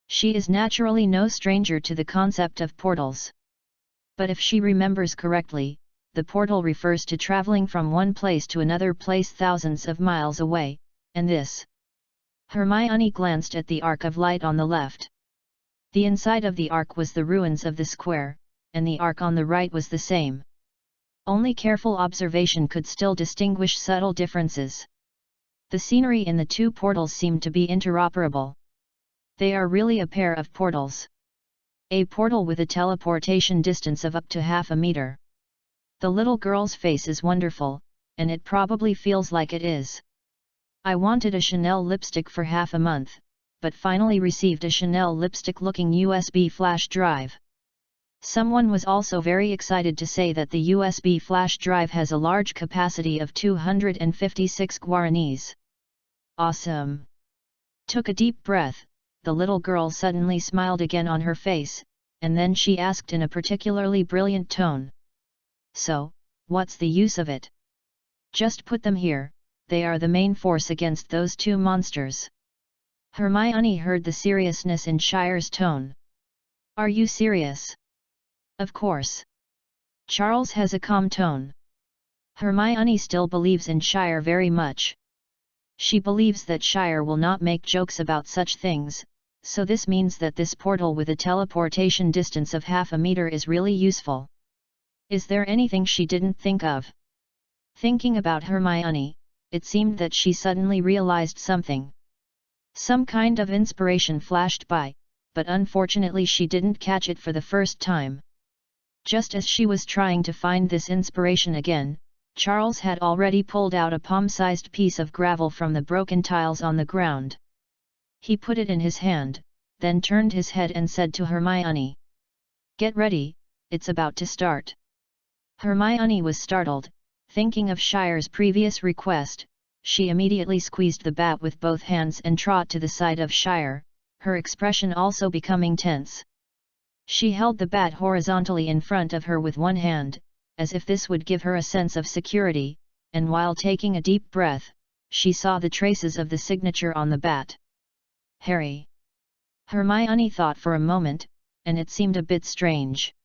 She is naturally no stranger to the concept of portals. But if she remembers correctly, the portal refers to traveling from one place to another place thousands of miles away, and this. Hermione glanced at the arc of light on the left. The inside of the arc was the ruins of the square, and the arc on the right was the same. Only careful observation could still distinguish subtle differences. The scenery in the two portals seemed to be interoperable. They are really a pair of portals. A portal with a teleportation distance of up to half a meter. The little girl's face is wonderful, and it probably feels like it is. I wanted a Chanel lipstick for half a month, but finally received a Chanel lipstick-looking USB flash drive. Someone was also very excited to say that the USB flash drive has a large capacity of 256 guaranis. Awesome! Took a deep breath, the little girl suddenly smiled again on her face, and then she asked in a particularly brilliant tone. "So, what's the use of it?" "Just put them here, they are the main force against those two monsters. Hermione heard the seriousness in Shire's tone. Are you serious? Of course. Charles has a calm tone. Hermione still believes in Shire very much. She believes that Shire will not make jokes about such things, so this means that this portal with a teleportation distance of half a meter is really useful. Is there anything she didn't think of? Thinking about Hermione, it seemed that she suddenly realized something. Some kind of inspiration flashed by, but unfortunately she didn't catch it for the first time. Just as she was trying to find this inspiration again, Charles had already pulled out a palm-sized piece of gravel from the broken tiles on the ground. He put it in his hand, then turned his head and said to Hermione, "Get ready, it's about to start." Hermione was startled, thinking of Shire's previous request. She immediately squeezed the bat with both hands and trot to the side of Shire, her expression also becoming tense. She held the bat horizontally in front of her with one hand, as if this would give her a sense of security, and while taking a deep breath, she saw the traces of the signature on the bat. Harry. Hermione thought for a moment, and it seemed a bit strange.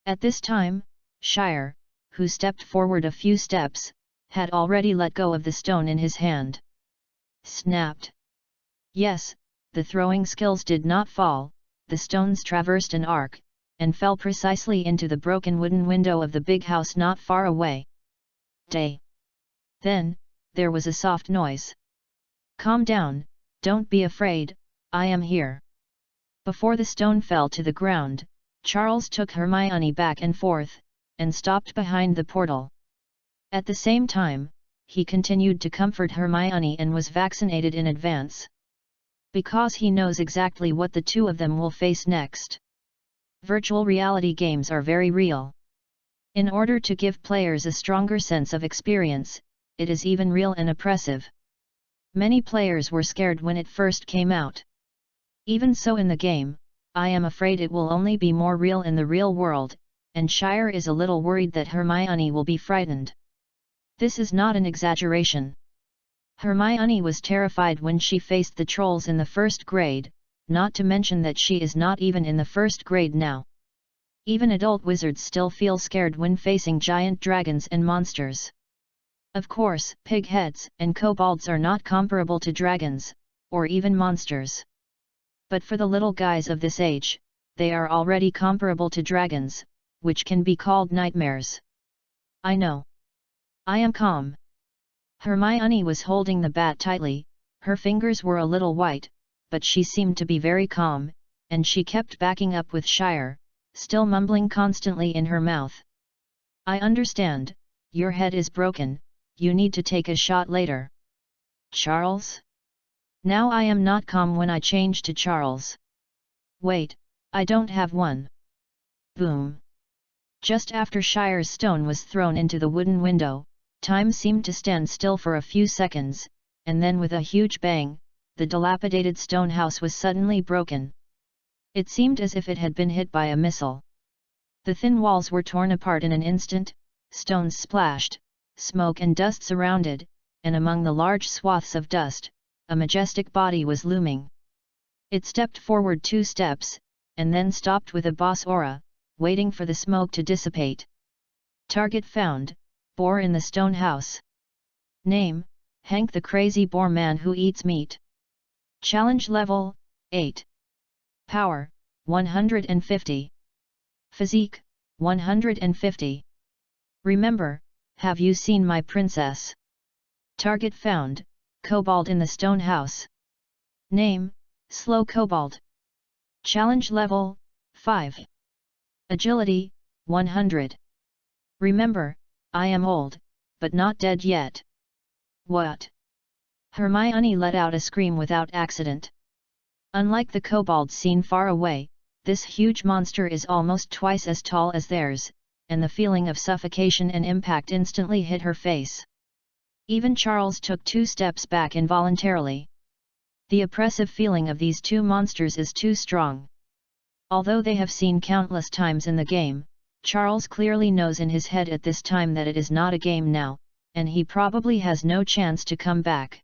At this time, Shire, who stepped forward a few steps, had already let go of the stone in his hand. Snapped. Yes, the throwing skills did not fall, the stones traversed an arc, and fell precisely into the broken wooden window of the big house not far away. Day. Then, there was a soft noise. Calm down, don't be afraid, I am here. Before the stone fell to the ground, Charles took Hermione back and forth, and stopped behind the portal. At the same time, he continued to comfort Hermione and was vaccinated in advance. Because he knows exactly what the two of them will face next. Virtual reality games are very real. In order to give players a stronger sense of experience, it is even real and oppressive. Many players were scared when it first came out. Even so in the game, I am afraid it will only be more real in the real world, and Shire is a little worried that Hermione will be frightened. This is not an exaggeration. Hermione was terrified when she faced the trolls in the first grade, not to mention that she is not even in the first grade now. Even adult wizards still feel scared when facing giant dragons and monsters. Of course, pigheads and kobolds are not comparable to dragons, or even monsters. But for the little guys of this age, they are already comparable to dragons, which can be called nightmares. I know. I am calm. Hermione was holding the bat tightly, her fingers were a little white, but she seemed to be very calm, and she kept backing up with Shire, still mumbling constantly in her mouth. I understand, your head is broken, you need to take a shot later. Charles? Now I am not calm when I change to Charles. Wait, I don't have one. Boom. Just after Shire's stone was thrown into the wooden window, time seemed to stand still for a few seconds, and then with a huge bang, the dilapidated stone house was suddenly broken. It seemed as if it had been hit by a missile. The thin walls were torn apart in an instant, stones splashed, smoke and dust surrounded, and among the large swaths of dust, a majestic body was looming. It stepped forward 2 steps, and then stopped with a boss aura, waiting for the smoke to dissipate. Target found, boar in the stone house. Name, Hank the crazy boar man who eats meat. Challenge level, 8. Power, 150. Physique, 150. Remember, have you seen my princess? Target found, kobold in the stone house. Name, Slow Kobold. Challenge level, 5. Agility, 100. Remember, I am old, but not dead yet. What? Hermione let out a scream without accident. Unlike the kobolds seen far away, this huge monster is almost twice as tall as theirs, and the feeling of suffocation and impact instantly hit her face. Even Charles took 2 steps back involuntarily. The oppressive feeling of these two monsters is too strong. Although they have seen countless times in the game, Charles clearly knows in his head at this time that it is not a game now, and he probably has no chance to come back.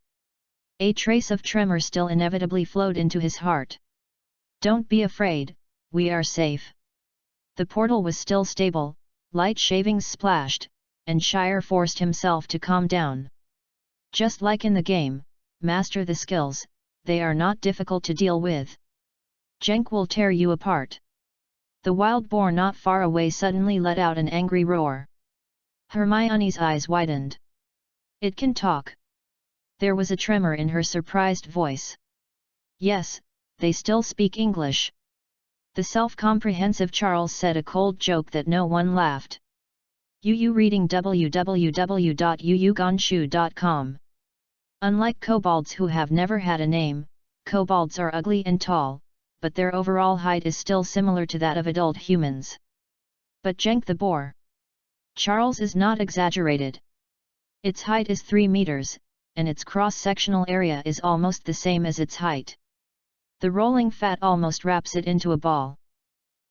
A trace of tremor still inevitably flowed into his heart. Don't be afraid, we are safe. The portal was still stable, light shavings splashed, and Shire forced himself to calm down. Just like in the game, master the skills, they are not difficult to deal with. Jenk will tear you apart. The wild boar not far away suddenly let out an angry roar. Hermione's eyes widened. It can talk. There was a tremor in her surprised voice. Yes, they still speak English. The self-comprehensive Charles said, a cold joke that no one laughed. Yu reading www.yuyugonshu.com. Unlike kobolds who have never had a name, kobolds are ugly and tall, but their overall height is still similar to that of adult humans. But Jenk the boar. Charles is not exaggerated. Its height is 3 meters, and its cross-sectional area is almost the same as its height. The rolling fat almost wraps it into a ball.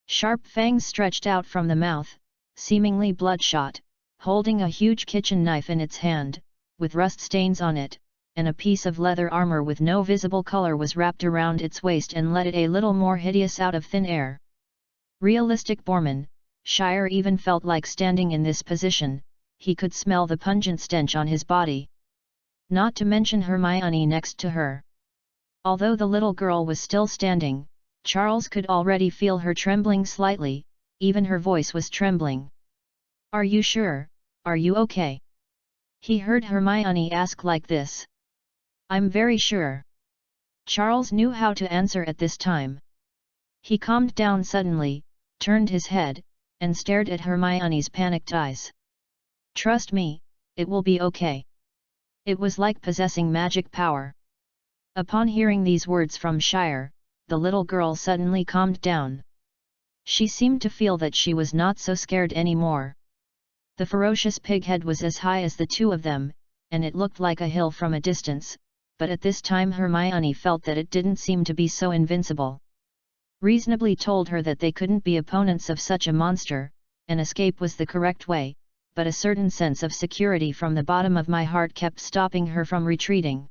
Sharp fangs stretched out from the mouth, seemingly bloodshot, holding a huge kitchen knife in its hand, with rust stains on it, and a piece of leather armor with no visible color was wrapped around its waist and let it a little more hideous out of thin air. Realistic Boorman, Shire even felt like standing in this position, he could smell the pungent stench on his body. Not to mention Hermione next to her. Although the little girl was still standing, Charles could already feel her trembling slightly, even her voice was trembling. Are you sure, are you okay? He heard Hermione ask like this. I'm very sure. Charles knew how to answer at this time. He calmed down suddenly, turned his head, and stared at Hermione's panicked eyes. Trust me, it will be okay. It was like possessing magic power. Upon hearing these words from Shire, the little girl suddenly calmed down. She seemed to feel that she was not so scared anymore. The ferocious pig head was as high as the two of them, and it looked like a hill from a distance, but at this time Hermione felt that it didn't seem to be so invincible. Reasonably told her that they couldn't be opponents of such a monster, and escape was the correct way, but a certain sense of security from the bottom of my heart kept stopping her from retreating.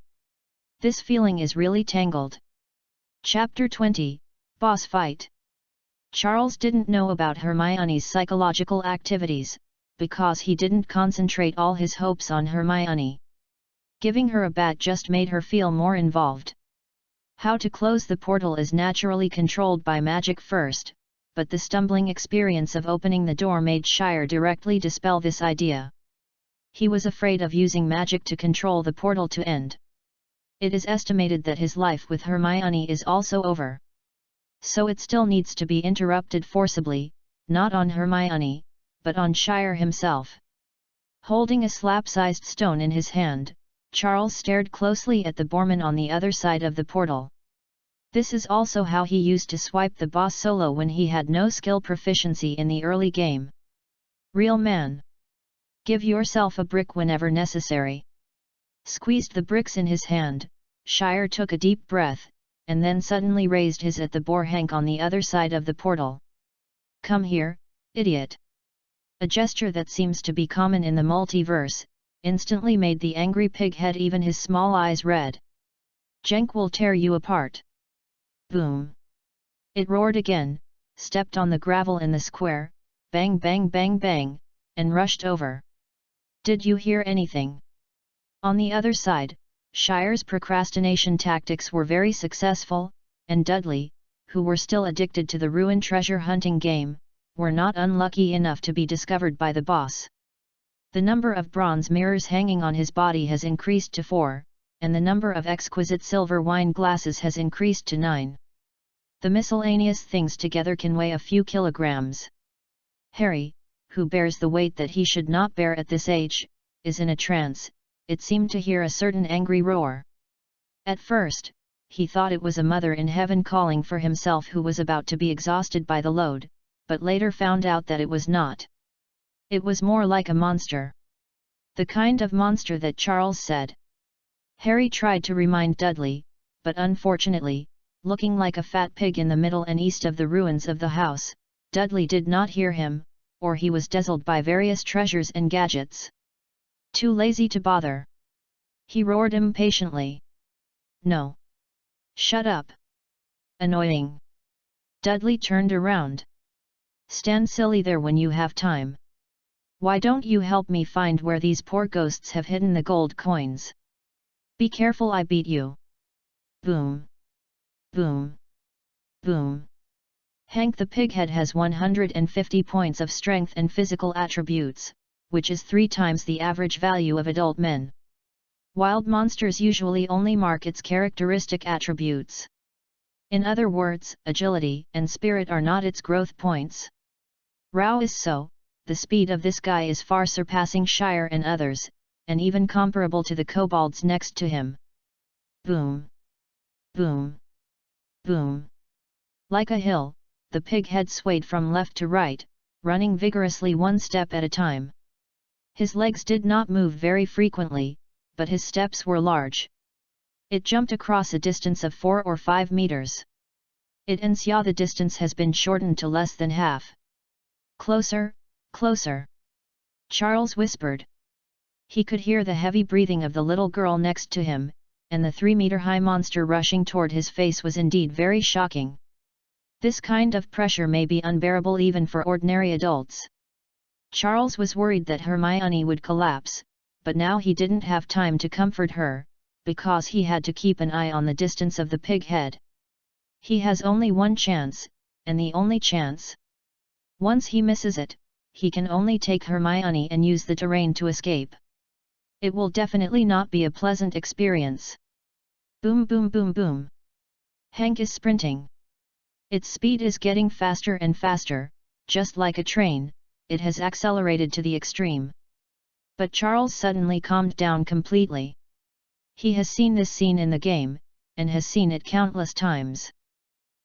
This feeling is really tangled. Chapter 20, Boss Fight. Charles didn't know about Hermione's psychological activities, because he didn't concentrate all his hopes on Hermione. Giving her a bat just made her feel more involved. How to close the portal is naturally controlled by magic first, but the stumbling experience of opening the door made Shire directly dispel this idea. He was afraid of using magic to control the portal to end. It is estimated that his life with Hermione is also over. So it still needs to be interrupted forcibly, not on Hermione, but on Shire himself. Holding a slap-sized stone in his hand, Charles stared closely at the Boorman on the other side of the portal. This is also how he used to swipe the boss solo when he had no skill proficiency in the early game. Real man. Give yourself a brick whenever necessary. Squeezed the bricks in his hand, Shire took a deep breath, and then suddenly raised his at the boar Hank on the other side of the portal. Come here, idiot. A gesture that seems to be common in the multiverse, instantly made the angry pig head even his small eyes red. Jenk will tear you apart. Boom. It roared again, stepped on the gravel in the square, bang bang bang bang, and rushed over. Did you hear anything? On the other side, Shire's procrastination tactics were very successful, and Dudley, who were still addicted to the ruined treasure hunting game, were not unlucky enough to be discovered by the boss. The number of bronze mirrors hanging on his body has increased to 4, and the number of exquisite silver wine glasses has increased to 9. The miscellaneous things together can weigh a few kilograms. Harry, who bears the weight that he should not bear at this age, is in a trance. It seemed to hear a certain angry roar. At first, he thought it was a mother in heaven calling for himself who was about to be exhausted by the load, but later found out that it was not. It was more like a monster. The kind of monster that Charles said. Harry tried to remind Dudley, but unfortunately, looking like a fat pig in the middle and east of the ruins of the house, Dudley did not hear him, or he was dazzled by various treasures and gadgets. Too lazy to bother. He roared impatiently. No. Shut up. Annoying. Dudley turned around. Stand silly there when you have time. Why don't you help me find where these poor ghosts have hidden the gold coins? Be careful, I beat you. Boom. Boom. Boom. Hank the Pighead has 150 points of strength and physical attributes, which is 3 times the average value of adult men. Wild monsters usually only mark its characteristic attributes. In other words, agility and spirit are not its growth points. Rao is so, the speed of this guy is far surpassing Shire and others, and even comparable to the kobolds next to him. Boom. Boom. Boom. Like a hill, the Pighead swayed from left to right, running vigorously one step at a time. His legs did not move very frequently, but his steps were large. It jumped across a distance of 4 or 5 meters. It and the distance has been shortened to less than half. Closer, closer. Charles whispered. He could hear the heavy breathing of the little girl next to him, and the 3-meter-high monster rushing toward his face was indeed very shocking. This kind of pressure may be unbearable even for ordinary adults. Charles was worried that Hermione would collapse, but now he didn't have time to comfort her, because he had to keep an eye on the distance of the Pighead. He has only one chance, and the only chance. Once he misses it, he can only take Hermione and use the terrain to escape. It will definitely not be a pleasant experience. Boom boom boom boom. Hank is sprinting. Its speed is getting faster and faster, just like a train, it has accelerated to the extreme. But Charles suddenly calmed down completely. He has seen this scene in the game, and has seen it countless times.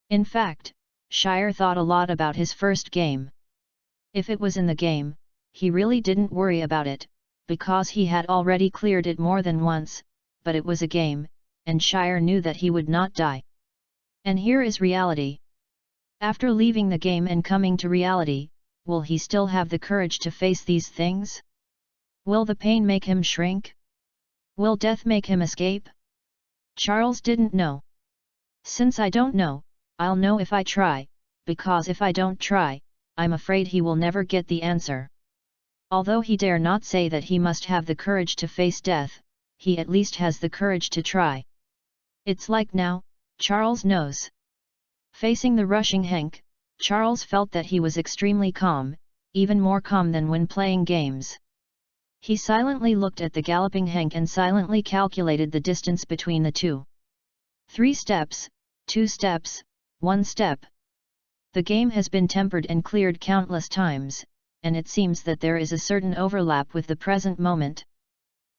In fact, Shire thought a lot about his first game. If it was in the game, he really didn't worry about it, because he had already cleared it more than once, but it was a game, and Shire knew that he would not die. And here is reality. After leaving the game and coming to reality, will he still have the courage to face these things? Will the pain make him shrink? Will death make him escape? Charles didn't know. Since I don't know, I'll know if I try, because if I don't try, I'm afraid he will never get the answer. Although he dare not say that he must have the courage to face death, he at least has the courage to try. It's like now, Charles knows. Facing the rushing Hank, Charles felt that he was extremely calm, even more calm than when playing games. He silently looked at the galloping Hank and silently calculated the distance between the two. 3 steps, 2 steps, 1 step. The game has been tempered and cleared countless times, and it seems that there is a certain overlap with the present moment.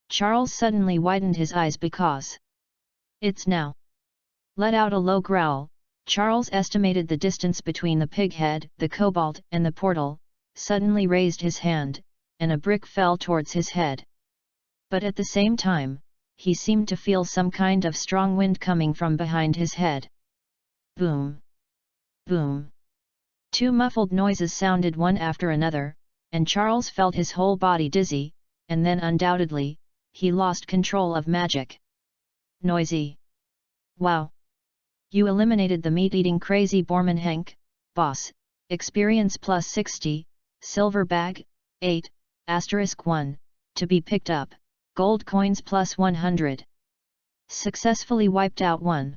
Charles suddenly widened his eyes because it's now. Let out a low growl. Charles estimated the distance between the Pighead, the kobold, and the portal, suddenly raised his hand, and a brick fell towards his head. But at the same time, he seemed to feel some kind of strong wind coming from behind his head. Boom! Boom! 2 muffled noises sounded one after another, and Charles felt his whole body dizzy, and then undoubtedly, he lost control of magic. Noisy! Wow! You eliminated the meat-eating crazy Borman Hank, boss, experience plus 60, silver bag, 8, *1, to be picked up, gold coins plus 100. Successfully wiped out 1.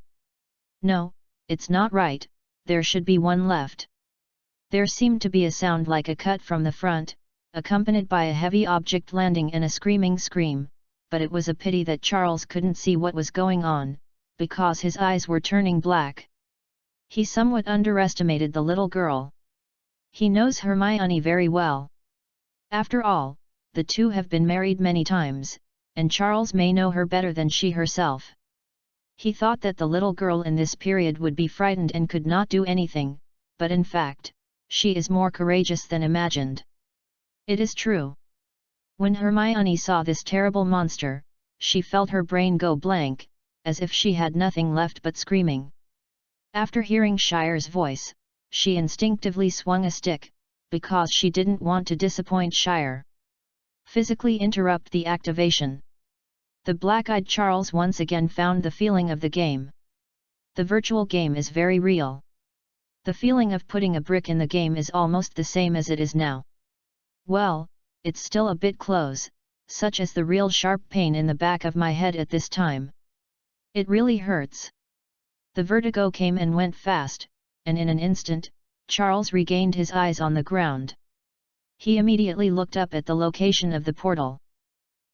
No, it's not right, there should be 1 left. There seemed to be a sound like a cut from the front, accompanied by a heavy object landing and a screaming scream, but it was a pity that Charles couldn't see what was going on, because his eyes were turning black. He somewhat underestimated the little girl. He knows Hermione very well. After all, the two have been married many times, and Charles may know her better than she herself. He thought that the little girl in this period would be frightened and could not do anything, but in fact, she is more courageous than imagined. It is true. When Hermione saw this terrible monster, she felt her brain go blank, as if she had nothing left but screaming. After hearing Shire's voice, she instinctively swung a stick, because she didn't want to disappoint Shire. physically interrupt the activation. The black-eyed Charles once again found the feeling of the game. The virtual game is very real. The feeling of putting a brick in the game is almost the same as it is now. Well, it's still a bit close, such as the real sharp pain in the back of my head at this time. It really hurts. The vertigo came and went fast, and in an instant, Charles regained his eyes on the ground. He immediately looked up at the location of the portal.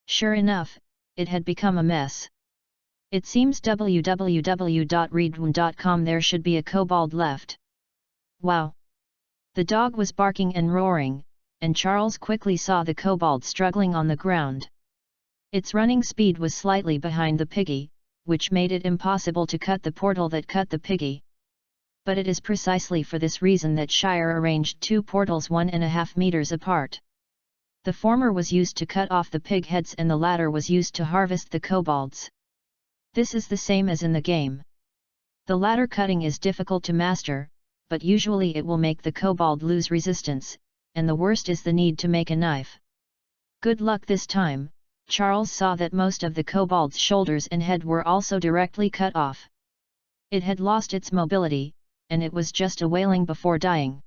Sure enough, it had become a mess. It seems www.readaloud.com there should be a kobold left. Wow! The dog was barking and roaring, and Charles quickly saw the kobold struggling on the ground. Its running speed was slightly behind the piggy, which made it impossible to cut the portal that cut the piggy. But it is precisely for this reason that Shire arranged two portals 1.5 meters apart. The former was used to cut off the pig heads and the latter was used to harvest the kobolds. This is the same as in the game. The latter cutting is difficult to master, but usually it will make the kobold lose resistance, and the worst is the need to make a knife. Good luck this time. Charles saw that most of the kobold's shoulders and head were also directly cut off. It had lost its mobility, and it was just a wailing before dying.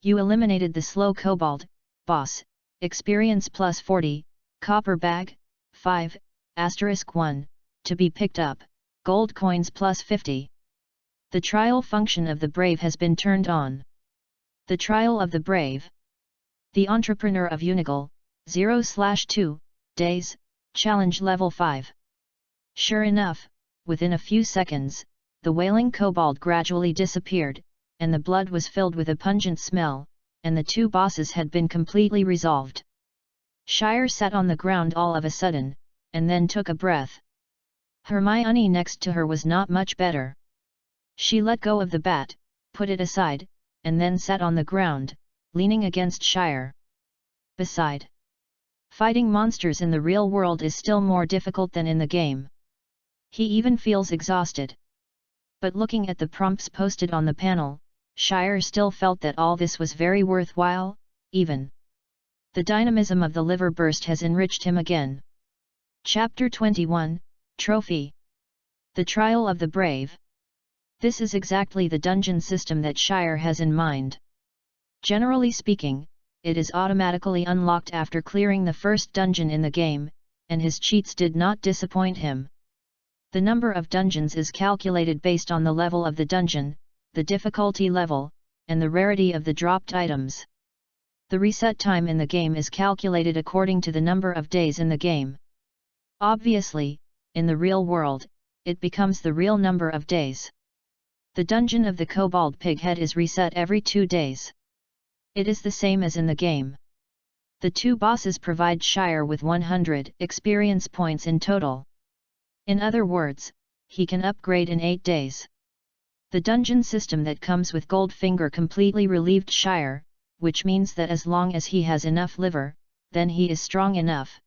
You eliminated the slow kobold, boss, experience plus 40, copper bag, 5, *1, to be picked up, gold coins plus 50. The trial function of the brave has been turned on. The trial of the brave. The entrepreneur of Unigal, 0/2, days, challenge level 5. Sure enough, within a few seconds, the wailing kobold gradually disappeared, and the blood was filled with a pungent smell, and the two bosses had been completely resolved. Shire sat on the ground all of a sudden, and then took a breath. Hermione next to her was not much better. She let go of the bat, put it aside, and then sat on the ground, leaning against Shire. Beside, fighting monsters in the real world is still more difficult than in the game. He even feels exhausted. But looking at the prompts posted on the panel, Shire still felt that all this was very worthwhile, even. The dynamism of the liver burst has enriched him again. Chapter 21, Trophy. The Trial of the Brave. This is exactly the dungeon system that Shire has in mind. Generally speaking, it is automatically unlocked after clearing the first dungeon in the game, and his cheats did not disappoint him. The number of dungeons is calculated based on the level of the dungeon, the difficulty level, and the rarity of the dropped items. The reset time in the game is calculated according to the number of days in the game. Obviously, in the real world, it becomes the real number of days. The dungeon of the kobold pig head is reset every 2 days. It is the same as in the game. The two bosses provide Shire with 100 experience points in total. In other words, he can upgrade in 8 days. The dungeon system that comes with Goldfinger completely relieved Shire, which means that as long as he has enough liver, then he is strong enough.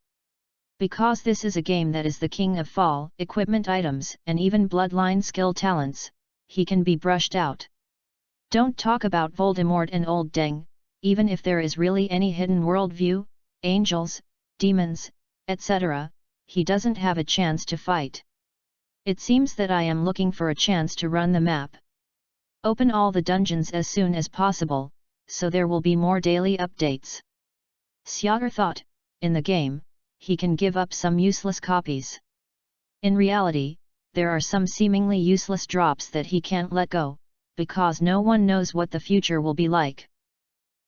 Because this is a game that is the king of fall, equipment items, and even bloodline skill talents, he can be brushed out. Don't talk about Voldemort and Old Deng, even if there is really any hidden worldview, angels, demons, etc., he doesn't have a chance to fight. It seems that I am looking for a chance to run the map. Open all the dungeons as soon as possible, so there will be more daily updates. Syager thought, in the game, he can give up some useless copies. In reality, there are some seemingly useless drops that he can't let go, because no one knows what the future will be like.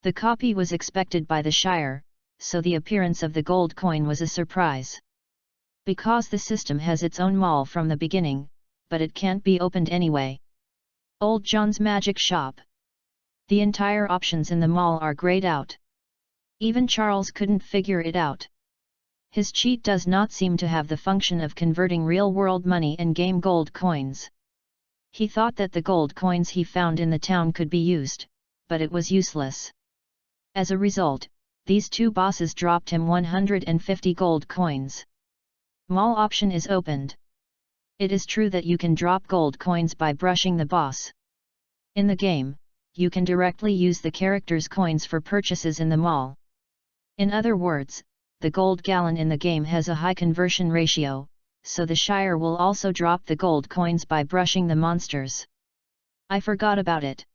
The copy was expected by the Shire, so the appearance of the gold coin was a surprise. Because the system has its own mall from the beginning, but it can't be opened anyway. Old John's Magic Shop. The entire options in the mall are grayed out. Even Charles couldn't figure it out. His cheat does not seem to have the function of converting real-world money and game gold coins. He thought that the gold coins he found in the town could be used, but it was useless. As a result, these two bosses dropped him 150 gold coins. Mall option is opened. It is true that you can drop gold coins by brushing the boss. In the game, you can directly use the character's coins for purchases in the mall. In other words, the gold gallon in the game has a high conversion ratio, so the Shire will also drop the gold coins by brushing the monsters. I forgot about it.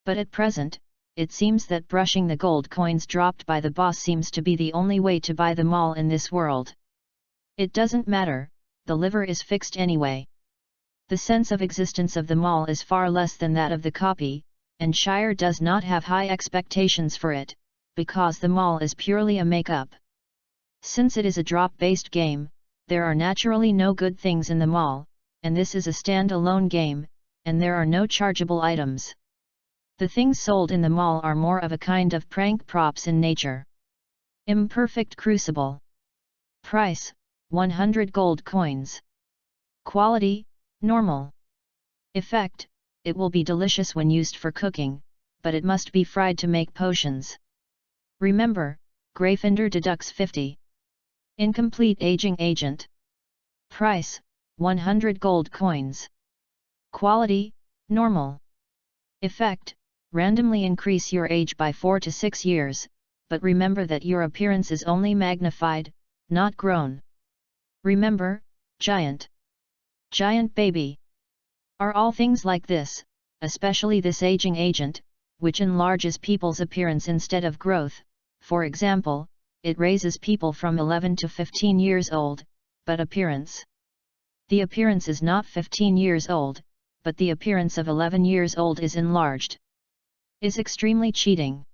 But at present, it seems that brushing the gold coins dropped by the boss seems to be the only way to buy them all in this world. It doesn't matter, the liver is fixed anyway. The sense of existence of the mall is far less than that of the copy, and Shire does not have high expectations for it, because the mall is purely a make-up. Since it is a drop-based game, there are naturally no good things in the mall, and this is a stand-alone game, and there are no chargeable items. The things sold in the mall are more of a kind of prank props in nature. Imperfect Crucible. Price, 100 gold coins. Quality, normal. Effect, it will be delicious when used for cooking, but it must be fried to make potions. Remember, Gryffindor deducts 50. Incomplete Aging Agent. Price, 100 gold coins. Quality, normal. Effect, randomly increase your age by 4 to 6 years, but remember that your appearance is only magnified, not grown. Remember, Giant Baby. Are all things like this, especially this aging agent, which enlarges people's appearance instead of growth. For example, it raises people from 11 to 15 years old, but appearance. The appearance is not 15 years old, but the appearance of 11 years old is enlarged. Is extremely cheating.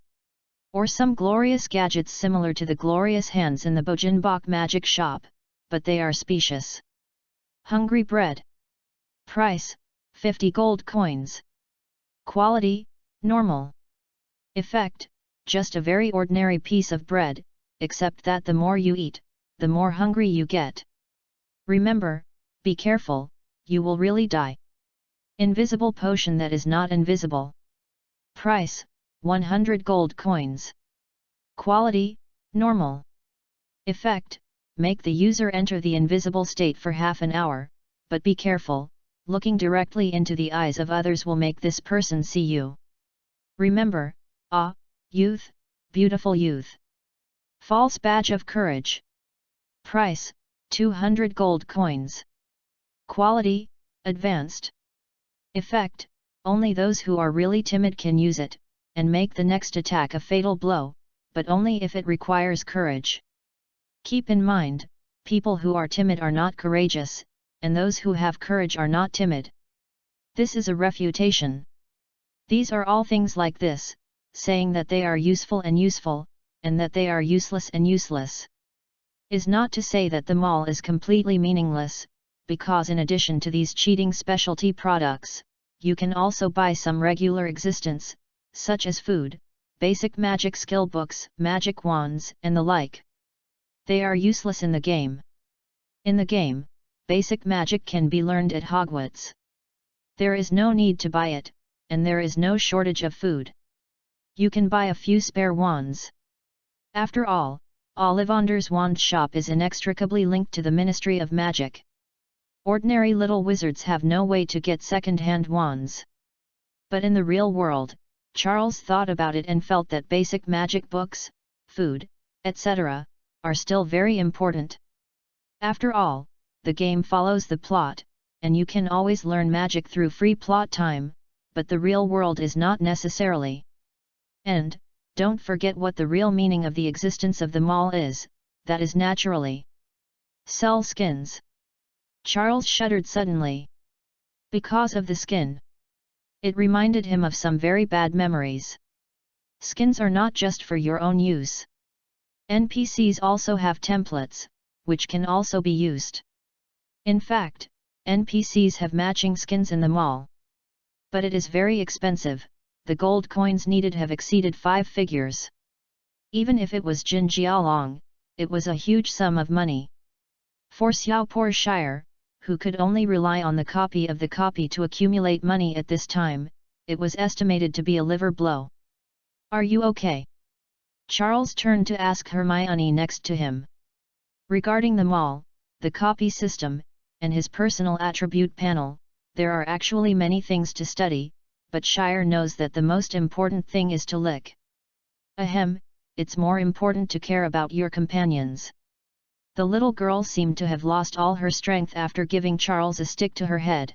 Or some glorious gadgets similar to the glorious hands in the Bojenbach magic shop, but they are specious. Hungry Bread. Price, 50 gold coins. Quality, normal. Effect, just a very ordinary piece of bread, except that the more you eat, the more hungry you get. Remember, be careful, you will really die. Invisible potion that is not invisible. Price, 100 gold coins. Quality, normal. Effect, make the user enter the invisible state for half an hour, but be careful, looking directly into the eyes of others will make this person see you. Remember, youth, beautiful youth. False Badge of Courage. Price, 200 gold coins. Quality, advanced. Effect, only those who are really timid can use it, and make the next attack a fatal blow, but only if it requires courage. Keep in mind, people who are timid are not courageous, and those who have courage are not timid. This is a refutation. These are all things like this, saying that they are useful, and that they are useless and useless. Is not to say that the mall is completely meaningless, because in addition to these cheating specialty products, you can also buy some regular existence, such as food, basic magic skill books, magic wands, and the like. They are useless in the game. In the game, basic magic can be learned at Hogwarts. There is no need to buy it, and there is no shortage of food. You can buy a few spare wands. After all, Ollivanders' wand shop is inextricably linked to the Ministry of Magic. Ordinary little wizards have no way to get second-hand wands. But in the real world, Charles thought about it and felt that basic magic books, food, etc., are still very important. After all, the game follows the plot, and you can always learn magic through free plot time, but the real world is not necessarily. And, don't forget what the real meaning of the existence of the mall is, that is naturally. Sell skins. Charles shuddered suddenly. Because of the skin. It reminded him of some very bad memories. Skins are not just for your own use. NPCs also have templates, which can also be used. In fact, NPCs have matching skins in the mall. But it is very expensive, the gold coins needed have exceeded 5 figures. Even if it was Jin Jialong, it was a huge sum of money. For Xiaopur Shire, who could only rely on the copy of the copy to accumulate money at this time, it was estimated to be a liver blow. Are you okay? Charles turned to ask Hermione next to him. Regarding the mall, the copy system, and his personal attribute panel, there are actually many things to study, but Shire knows that the most important thing is to lick. Ahem, it's more important to care about your companions. The little girl seemed to have lost all her strength after giving Charles a stick to her head.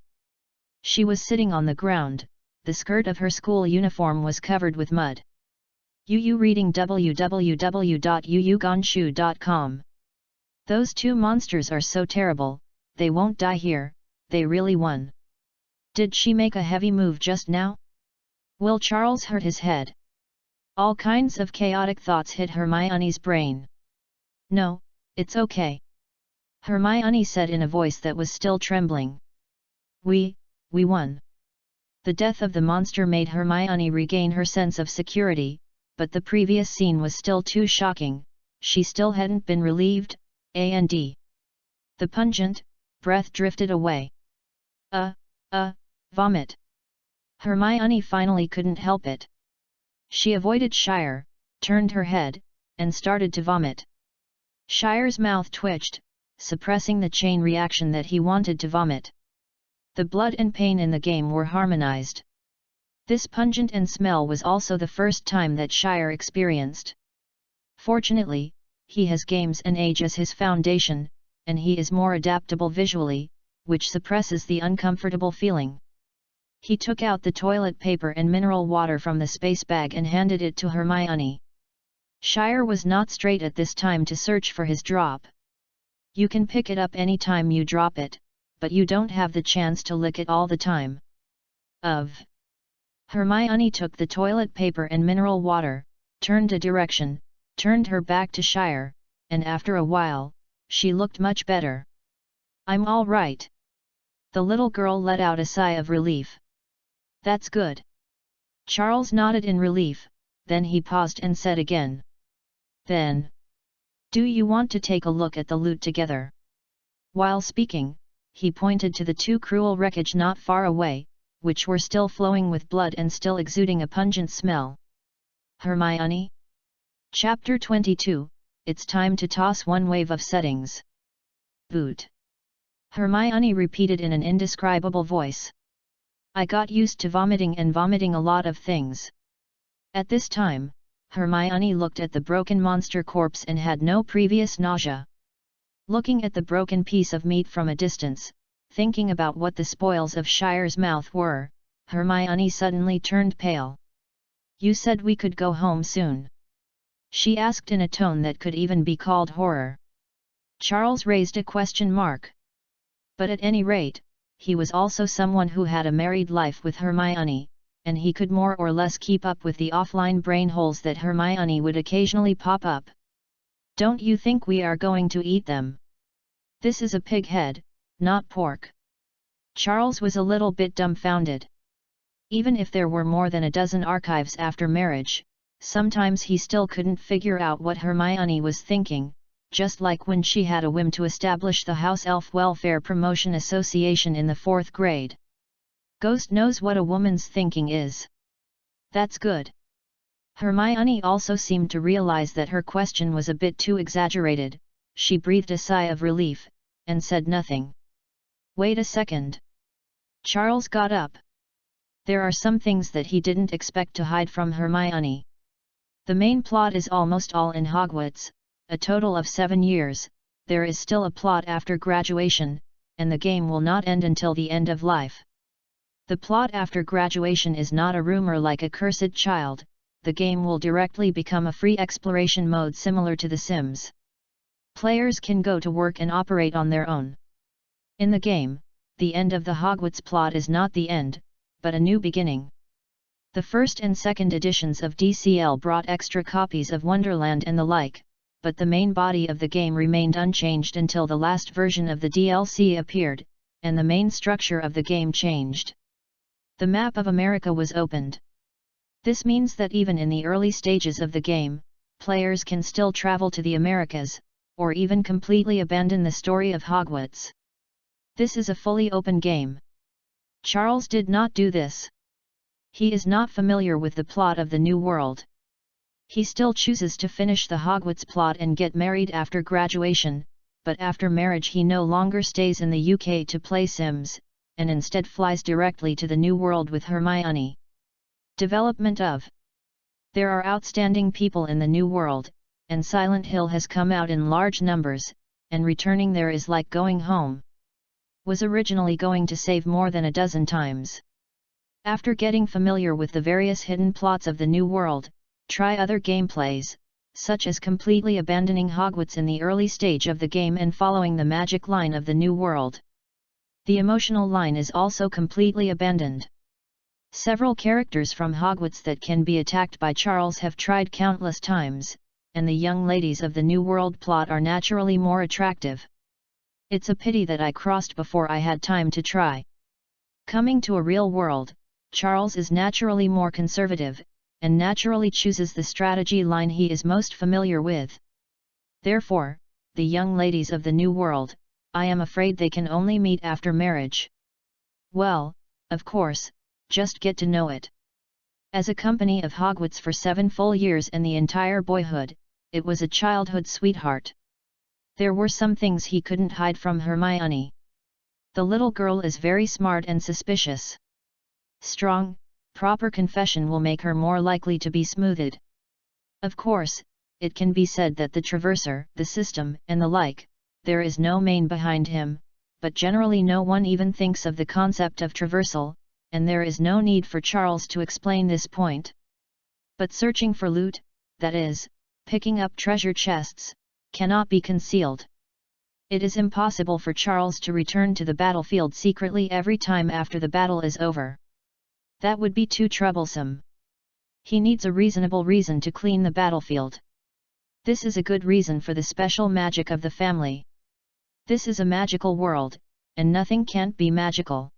She was sitting on the ground, the skirt of her school uniform was covered with mud. Yu reading www.yuyugonshu.com. Those two monsters are so terrible, they won't die here, they really won. Did she make a heavy move just now? Will Charles hurt his head? All kinds of chaotic thoughts hit Hermione's brain. No, it's okay. Hermione said in a voice that was still trembling. We won. The death of the monster made Hermione regain her sense of security, but the previous scene was still too shocking, she still hadn't been relieved, and the pungent breath drifted away. Vomit. Hermione finally couldn't help it. She avoided Shire, turned her head, and started to vomit. Shire's mouth twitched, suppressing the chain reaction that he wanted to vomit. The blood and pain in the game were harmonized. This pungent and smell was also the first time that Shire experienced. Fortunately, he has games and age as his foundation, and he is more adaptable visually, which suppresses the uncomfortable feeling. He took out the toilet paper and mineral water from the space bag and handed it to Hermione. Shire was not straight at this time to search for his drop. You can pick it up any time you drop it, but you don't have the chance to lick it all the time. Hermione took the toilet paper and mineral water, turned a direction, turned her back to Shire, and after a while, she looked much better. I'm all right. The little girl let out a sigh of relief. That's good. Charles nodded in relief, then he paused and said again. Then. Do you want to take a look at the loot together? While speaking, he pointed to the two cruel wreckage not far away, which were still flowing with blood and still exuding a pungent smell. Hermione? Chapter 22, It's time to toss one wave of settings. Boot. Hermione repeated in an indescribable voice. I got used to vomiting and vomiting a lot of things. At this time, Hermione looked at the broken monster corpse and had no previous nausea. Looking at the broken piece of meat from a distance, thinking about what the spoils of Shire's mouth were, Hermione suddenly turned pale. You said we could go home soon? She asked in a tone that could even be called horror. Charles raised a question mark. But at any rate, he was also someone who had a married life with Hermione, and he could more or less keep up with the offline brain holes that Hermione would occasionally pop up. Don't you think we are going to eat them? This is a pig head, not pork. Charles was a little bit dumbfounded. Even if there were more than a dozen archives after marriage, sometimes he still couldn't figure out what Hermione was thinking, just like when she had a whim to establish the House Elf Welfare Promotion Association in the 4th grade. Ghost knows what a woman's thinking is. That's good. Hermione also seemed to realize that her question was a bit too exaggerated. She breathed a sigh of relief, and said nothing. Wait a second. Charles got up. There are some things that he didn't expect to hide from Hermione. The main plot is almost all in Hogwarts, a total of 7 years, there is still a plot after graduation, and the game will not end until the end of life. The plot after graduation is not a rumor like a cursed child, the game will directly become a free exploration mode similar to The Sims. Players can go to work and operate on their own. In the game, the end of the Hogwarts plot is not the end, but a new beginning. The first and second editions of DCL brought extra copies of Wonderland and the like, but the main body of the game remained unchanged until the last version of the DLC appeared, and the main structure of the game changed. The map of America was opened. This means that even in the early stages of the game, players can still travel to the Americas, or even completely abandon the story of Hogwarts. This is a fully open game. Charles did not do this. He is not familiar with the plot of the New World. He still chooses to finish the Hogwarts plot and get married after graduation, but after marriage he no longer stays in the UK to play Sims, and instead flies directly to the New World with Hermione. Development of There are outstanding people in the New World, and Silent Hill has come out in large numbers, and returning there is like going home. Was originally going to save more than a dozen times. After getting familiar with the various hidden plots of the New World, try other gameplays, such as completely abandoning Hogwarts in the early stage of the game and following the magic line of the New World. The emotional line is also completely abandoned. Several characters from Hogwarts that can be attacked by Charles have tried countless times, and the young ladies of the New World plot are naturally more attractive. It's a pity that I crossed before I had time to try. Coming to a real world, Charles is naturally more conservative, and naturally chooses the strategy line he is most familiar with. Therefore, the young ladies of the New World, I am afraid they can only meet after marriage. Well, of course, just get to know it. As a company of Hogwarts for 7 full years and the entire boyhood, it was a childhood sweetheart. There were some things he couldn't hide from Hermione. The little girl is very smart and suspicious. Strong, proper confession will make her more likely to be smoothed. Of course, it can be said that the Traverser, the system, and the like, there is no main behind him, but generally no one even thinks of the concept of traversal, and there is no need for Charles to explain this point. But searching for loot, that is, picking up treasure chests, cannot be concealed. It is impossible for Charles to return to the battlefield secretly every time after the battle is over. That would be too troublesome. He needs a reasonable reason to clean the battlefield. This is a good reason for the special magic of the family. This is a magical world, and nothing can't be magical.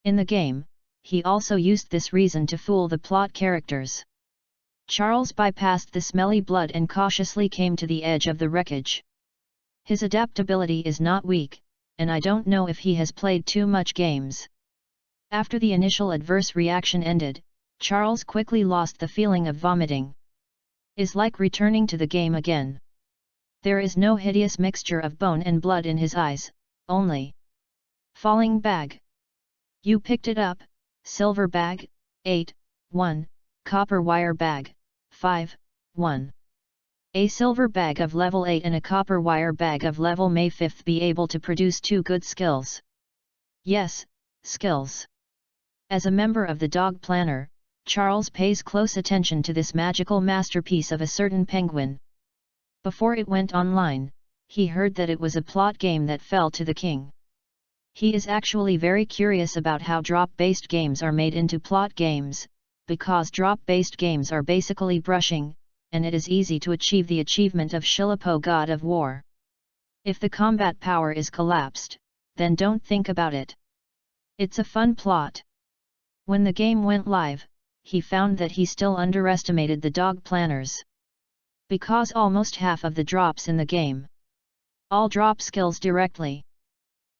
In the game, he also used this reason to fool the plot characters. Charles bypassed the smelly blood and cautiously came to the edge of the wreckage. His adaptability is not weak, and I don't know if he has played too much games. After the initial adverse reaction ended, Charles quickly lost the feeling of vomiting. Is like returning to the game again. There is no hideous mixture of bone and blood in his eyes, only falling bag. You picked it up, silver bag, 8, 1, copper wire bag, 5, 1. A silver bag of level 8 and a copper wire bag of level may 5th be able to produce 2 good skills. Yes, skills. As a member of the Dog Planner, Charles pays close attention to this magical masterpiece of a certain penguin. Before it went online, he heard that it was a plot game that fell to the king. He is actually very curious about how drop-based games are made into plot games, because drop-based games are basically brushing, and it is easy to achieve the achievement of Shilpo God of War. If the combat power is collapsed, then don't think about it. It's a fun plot. When the game went live, he found that he still underestimated the Dog Planners. Because almost half of the drops in the game all drop skills directly.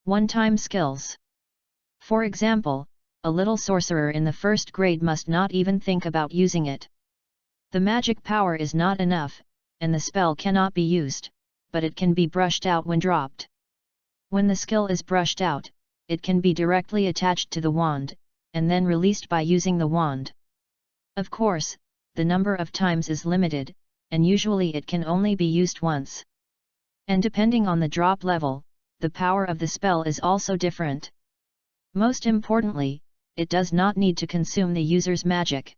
One-time skills. For example, a little sorcerer in the 1st grade must not even think about using it. The magic power is not enough, and the spell cannot be used, but it can be brushed out when dropped. When the skill is brushed out, it can be directly attached to the wand, and then released by using the wand. Of course, the number of times is limited, and usually it can only be used once. And depending on the drop level, the power of the spell is also different. Most importantly, it does not need to consume the user's magic.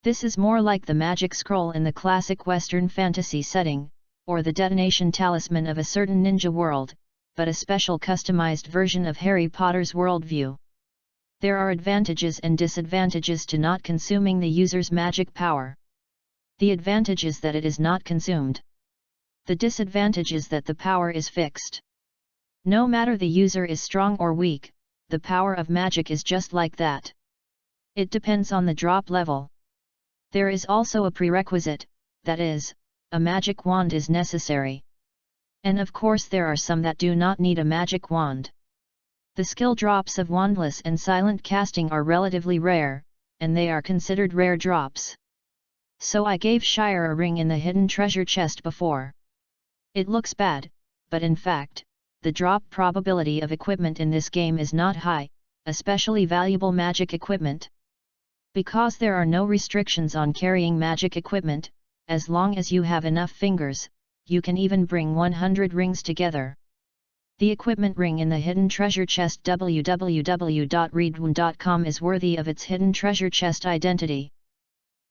This is more like the magic scroll in the classic Western fantasy setting, or the detonation talisman of a certain ninja world, but a special customized version of Harry Potter's worldview. There are advantages and disadvantages to not consuming the user's magic power. The advantage is that it is not consumed. The disadvantage is that the power is fixed. No matter the user is strong or weak, the power of magic is just like that. It depends on the drop level. There is also a prerequisite, that is, a magic wand is necessary. And of course there are some that do not need a magic wand. The skill drops of wandless and silent casting are relatively rare, and they are considered rare drops. So I gave Shire a ring in the hidden treasure chest before. It looks bad, but in fact, the drop probability of equipment in this game is not high, especially valuable magic equipment. Because there are no restrictions on carrying magic equipment, as long as you have enough fingers, you can even bring 100 rings together. The equipment ring in the hidden treasure chest www.readaloud.com is worthy of its hidden treasure chest identity.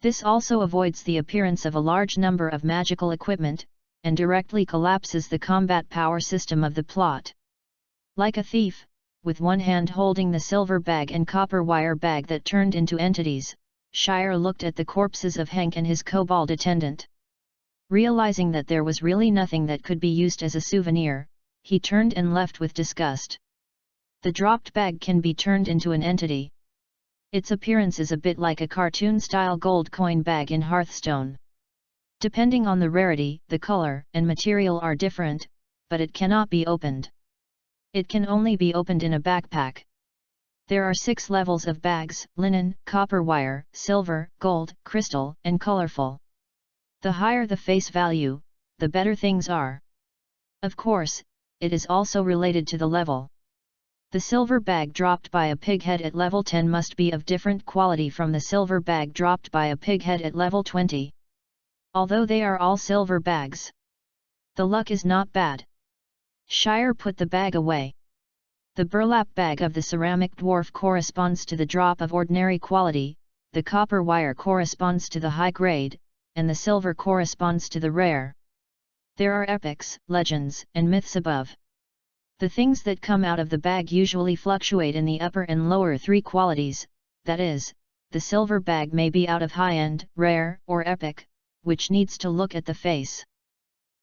This also avoids the appearance of a large number of magical equipment, and directly collapses the combat power system of the plot. Like a thief, with one hand holding the silver bag and copper wire bag that turned into entities, Shire looked at the corpses of Hank and his kobold attendant. Realizing that there was really nothing that could be used as a souvenir, he turned and left with disgust. The dropped bag can be turned into an entity. Its appearance is a bit like a cartoon-style gold coin bag in Hearthstone. Depending on the rarity, the color and material are different, but it cannot be opened. It can only be opened in a backpack. There are 6 levels of bags: linen, copper wire, silver, gold, crystal, and colorful. The higher the face value, the better things are. Of course, it is also related to the level. The silver bag dropped by a pighead at level 10 must be of different quality from the silver bag dropped by a pighead at level 20. Although they are all silver bags, the luck is not bad. Shire put the bag away. The burlap bag of the ceramic dwarf corresponds to the drop of ordinary quality, the copper wire corresponds to the high grade, and the silver corresponds to the rare. There are epics, legends, and myths above. The things that come out of the bag usually fluctuate in the upper and lower 3 qualities, that is, the silver bag may be out of high-end, rare, or epic, which needs to look at the face.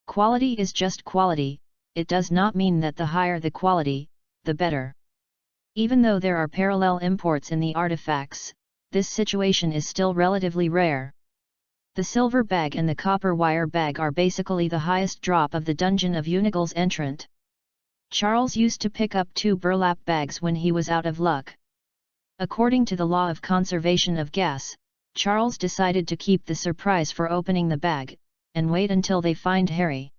Quality is just quality, it does not mean that the higher the quality, the better. Even though there are parallel imports in the artifacts, this situation is still relatively rare. The silver bag and the copper wire bag are basically the highest drop of the Dungeon of Unigle's entrant. Charles used to pick up 2 burlap bags when he was out of luck. According to the law of conservation of gas, Charles decided to keep the surprise for opening the bag, and wait until they find Harry,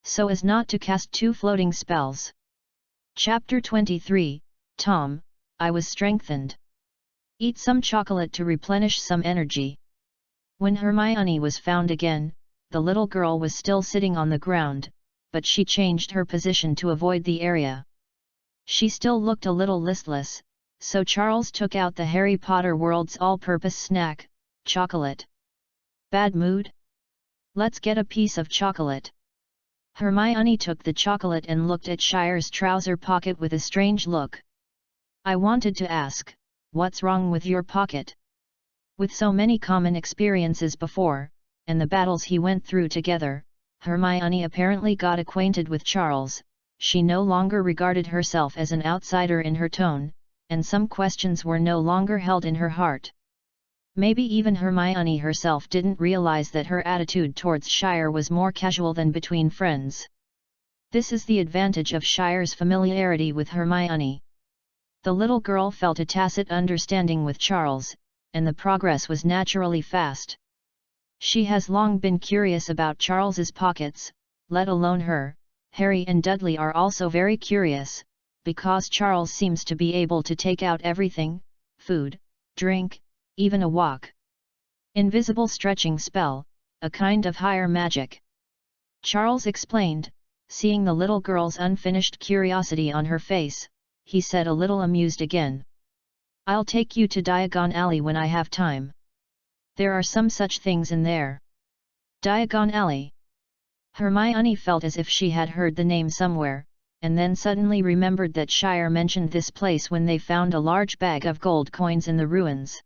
so as not to cast 2 floating spells. Chapter 23, Tom, I was strengthened. Eat some chocolate to replenish some energy. When Hermione was found again, the little girl was still sitting on the ground, but she changed her position to avoid the area. She still looked a little listless, so Charles took out the Harry Potter world's all-purpose snack, chocolate. Bad mood? Let's get a piece of chocolate. Hermione took the chocolate and looked at Shire's trouser pocket with a strange look. I wanted to ask, what's wrong with your pocket? With so many common experiences before, and the battles he went through together, Hermione apparently got acquainted with Charles. She no longer regarded herself as an outsider in her tone, and some questions were no longer held in her heart. Maybe even Hermione herself didn't realize that her attitude towards Shire was more casual than between friends. This is the advantage of Shire's familiarity with Hermione. The little girl felt a tacit understanding with Charles, and the progress was naturally fast. She has long been curious about Charles's pockets, let alone her. Harry and Dudley are also very curious, because Charles seems to be able to take out everything: food, drink, even a walk. Invisible stretching spell, a kind of higher magic. Charles explained, seeing the little girl's unfinished curiosity on her face. He said a little amused again. I'll take you to Diagon Alley when I have time. There are some such things in there. Diagon Alley. Hermione felt as if she had heard the name somewhere, and then suddenly remembered that Shire mentioned this place when they found a large bag of gold coins in the ruins.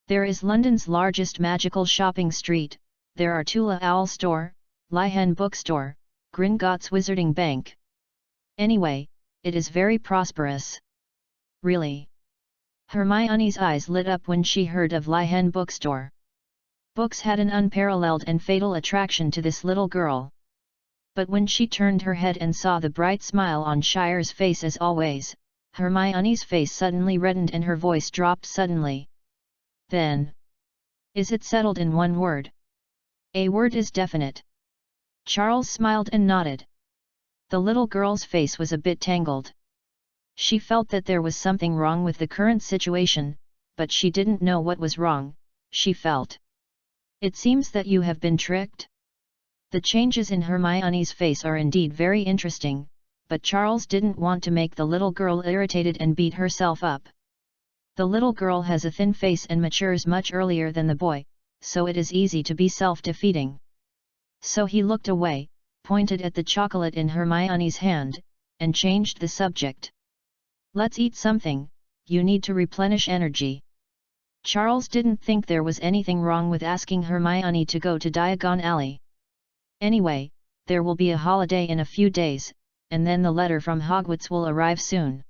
There is London's largest magical shopping street. There are Tula Owl Store, Lihen Bookstore, Gringotts Wizarding Bank. Anyway, it is very prosperous. Really? Hermione's eyes lit up when she heard of Lihen Bookstore. Books had an unparalleled and fatal attraction to this little girl. But when she turned her head and saw the bright smile on Shire's face as always, Hermione's face suddenly reddened and her voice dropped suddenly. Then. Is it settled in one word? A word is definite. Charles smiled and nodded. The little girl's face was a bit tangled. She felt that there was something wrong with the current situation, but she didn't know what was wrong, she felt. It seems that you have been tricked? The changes in Hermione's face are indeed very interesting, but Charles didn't want to make the little girl irritated and beat herself up. The little girl has a thin face and matures much earlier than the boy, so it is easy to be self-defeating. So he looked away, pointed at the chocolate in Hermione's hand, and changed the subject. Let's eat something, you need to replenish energy. Charles didn't think there was anything wrong with asking Hermione to go to Diagon Alley. Anyway, there will be a holiday in a few days, and then the letter from Hogwarts will arrive soon.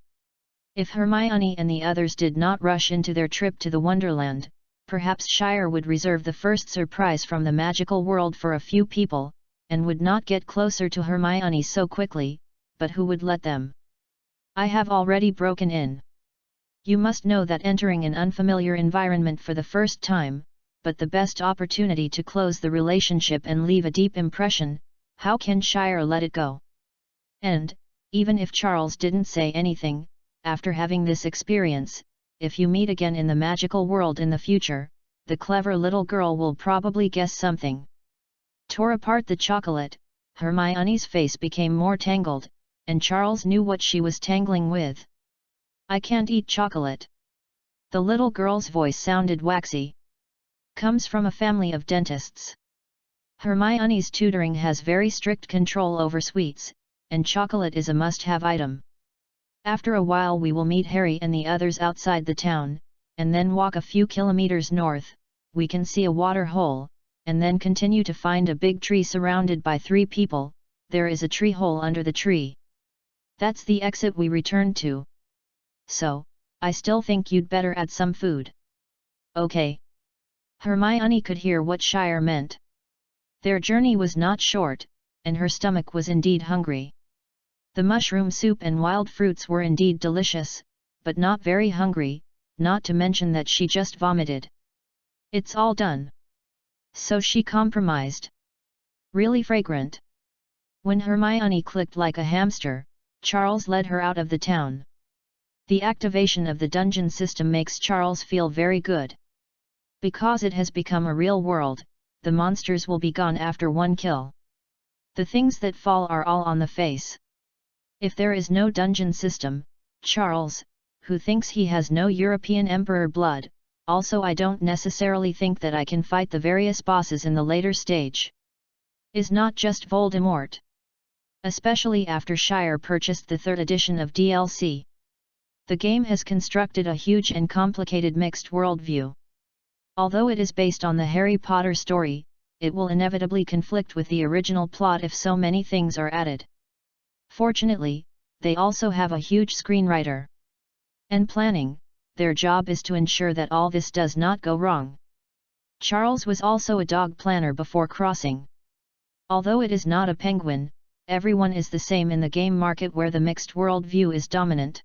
If Hermione and the others did not rush into their trip to the Wonderland, perhaps Shire would reserve the first surprise from the magical world for a few people, and would not get closer to Hermione so quickly, but who would let them? I have already broken in. You must know that entering an unfamiliar environment for the first time, but the best opportunity to close the relationship and leave a deep impression, how can Shire let it go? And, even if Charles didn't say anything, after having this experience, if you meet again in the magical world in the future, the clever little girl will probably guess something. Tore apart the chocolate, Hermione's face became more tangled, and Charles knew what she was tangling with. I can't eat chocolate. The little girl's voice sounded waxy. Comes from a family of dentists. Hermione's tutoring has very strict control over sweets, and chocolate is a must-have item. After a while we will meet Harry and the others outside the town, and then walk a few kilometers north, we can see a water hole, and then continue to find a big tree surrounded by 3 people, there is a tree hole under the tree. That's the exit we returned to. So, I still think you'd better add some food. Okay. Hermione could hear what Shire meant. Their journey was not short, and her stomach was indeed hungry. The mushroom soup and wild fruits were indeed delicious, but not very hungry, not to mention that she just vomited. It's all done. So she compromised. Really fragrant. When Hermione clicked like a hamster, Charles led her out of the town. The activation of the dungeon system makes Charles feel very good. Because it has become a real world, the monsters will be gone after 1 kill. The things that fall are all on the face. If there is no dungeon system, Charles, who thinks he has no European emperor blood, also I don't necessarily think that I can fight the various bosses in the later stage. Is not just Voldemort. Especially after Shire purchased the 3rd edition of DLC. The game has constructed a huge and complicated mixed worldview. Although it is based on the Harry Potter story, it will inevitably conflict with the original plot if so many things are added. Fortunately, they also have a huge screenwriter. And planning, their job is to ensure that all this does not go wrong. Charles was also a dog planner before crossing. Although it is not a penguin, everyone is the same in the game market where the mixed worldview is dominant.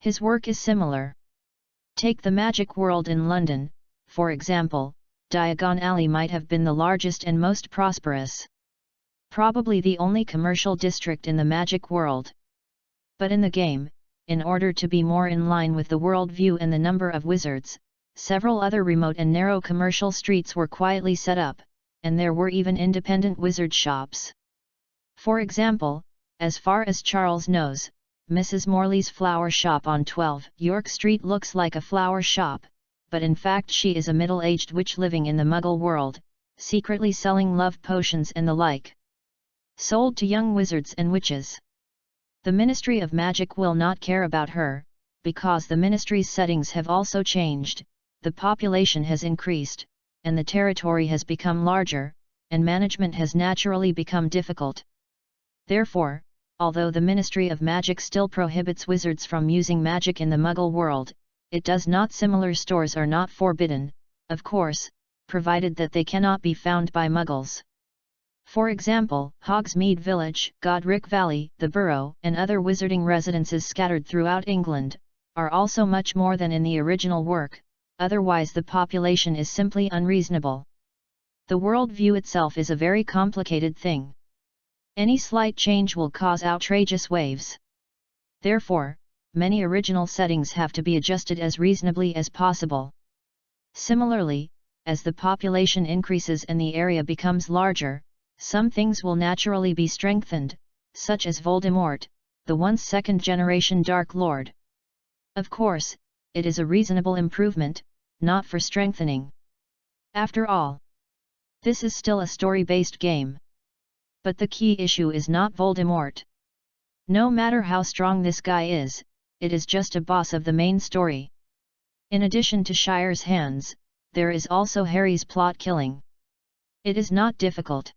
His work is similar. Take the magic world in London, for example, Diagon Alley might have been the largest and most prosperous. Probably the only commercial district in the magic world. But in the game, in order to be more in line with the worldview and the number of wizards, several other remote and narrow commercial streets were quietly set up, and there were even independent wizard shops. For example, as far as Charles knows, Mrs. Morley's flower shop on 12 York Street looks like a flower shop, but in fact she is a middle-aged witch living in the Muggle world, secretly selling love potions and the like. Sold to young wizards and witches. The Ministry of Magic will not care about her, because the Ministry's settings have also changed, the population has increased, and the territory has become larger, and management has naturally become difficult. Therefore, although the Ministry of Magic still prohibits wizards from using magic in the Muggle world, it does not. Similar stores are not forbidden, of course, provided that they cannot be found by Muggles. For example, Hogsmeade Village, Godric Valley, the Borough, and other wizarding residences scattered throughout England, are also much more than in the original work, otherwise the population is simply unreasonable. The worldview itself is a very complicated thing. Any slight change will cause outrageous waves. Therefore, many original settings have to be adjusted as reasonably as possible. Similarly, as the population increases and the area becomes larger, some things will naturally be strengthened, such as Voldemort, the once second-generation Dark Lord. Of course, it is a reasonable improvement, not for strengthening. After all, this is still a story-based game. But the key issue is not Voldemort. No matter how strong this guy is, it is just a boss of the main story. In addition to Shire's hands, there is also Harry's plot killing. It is not difficult.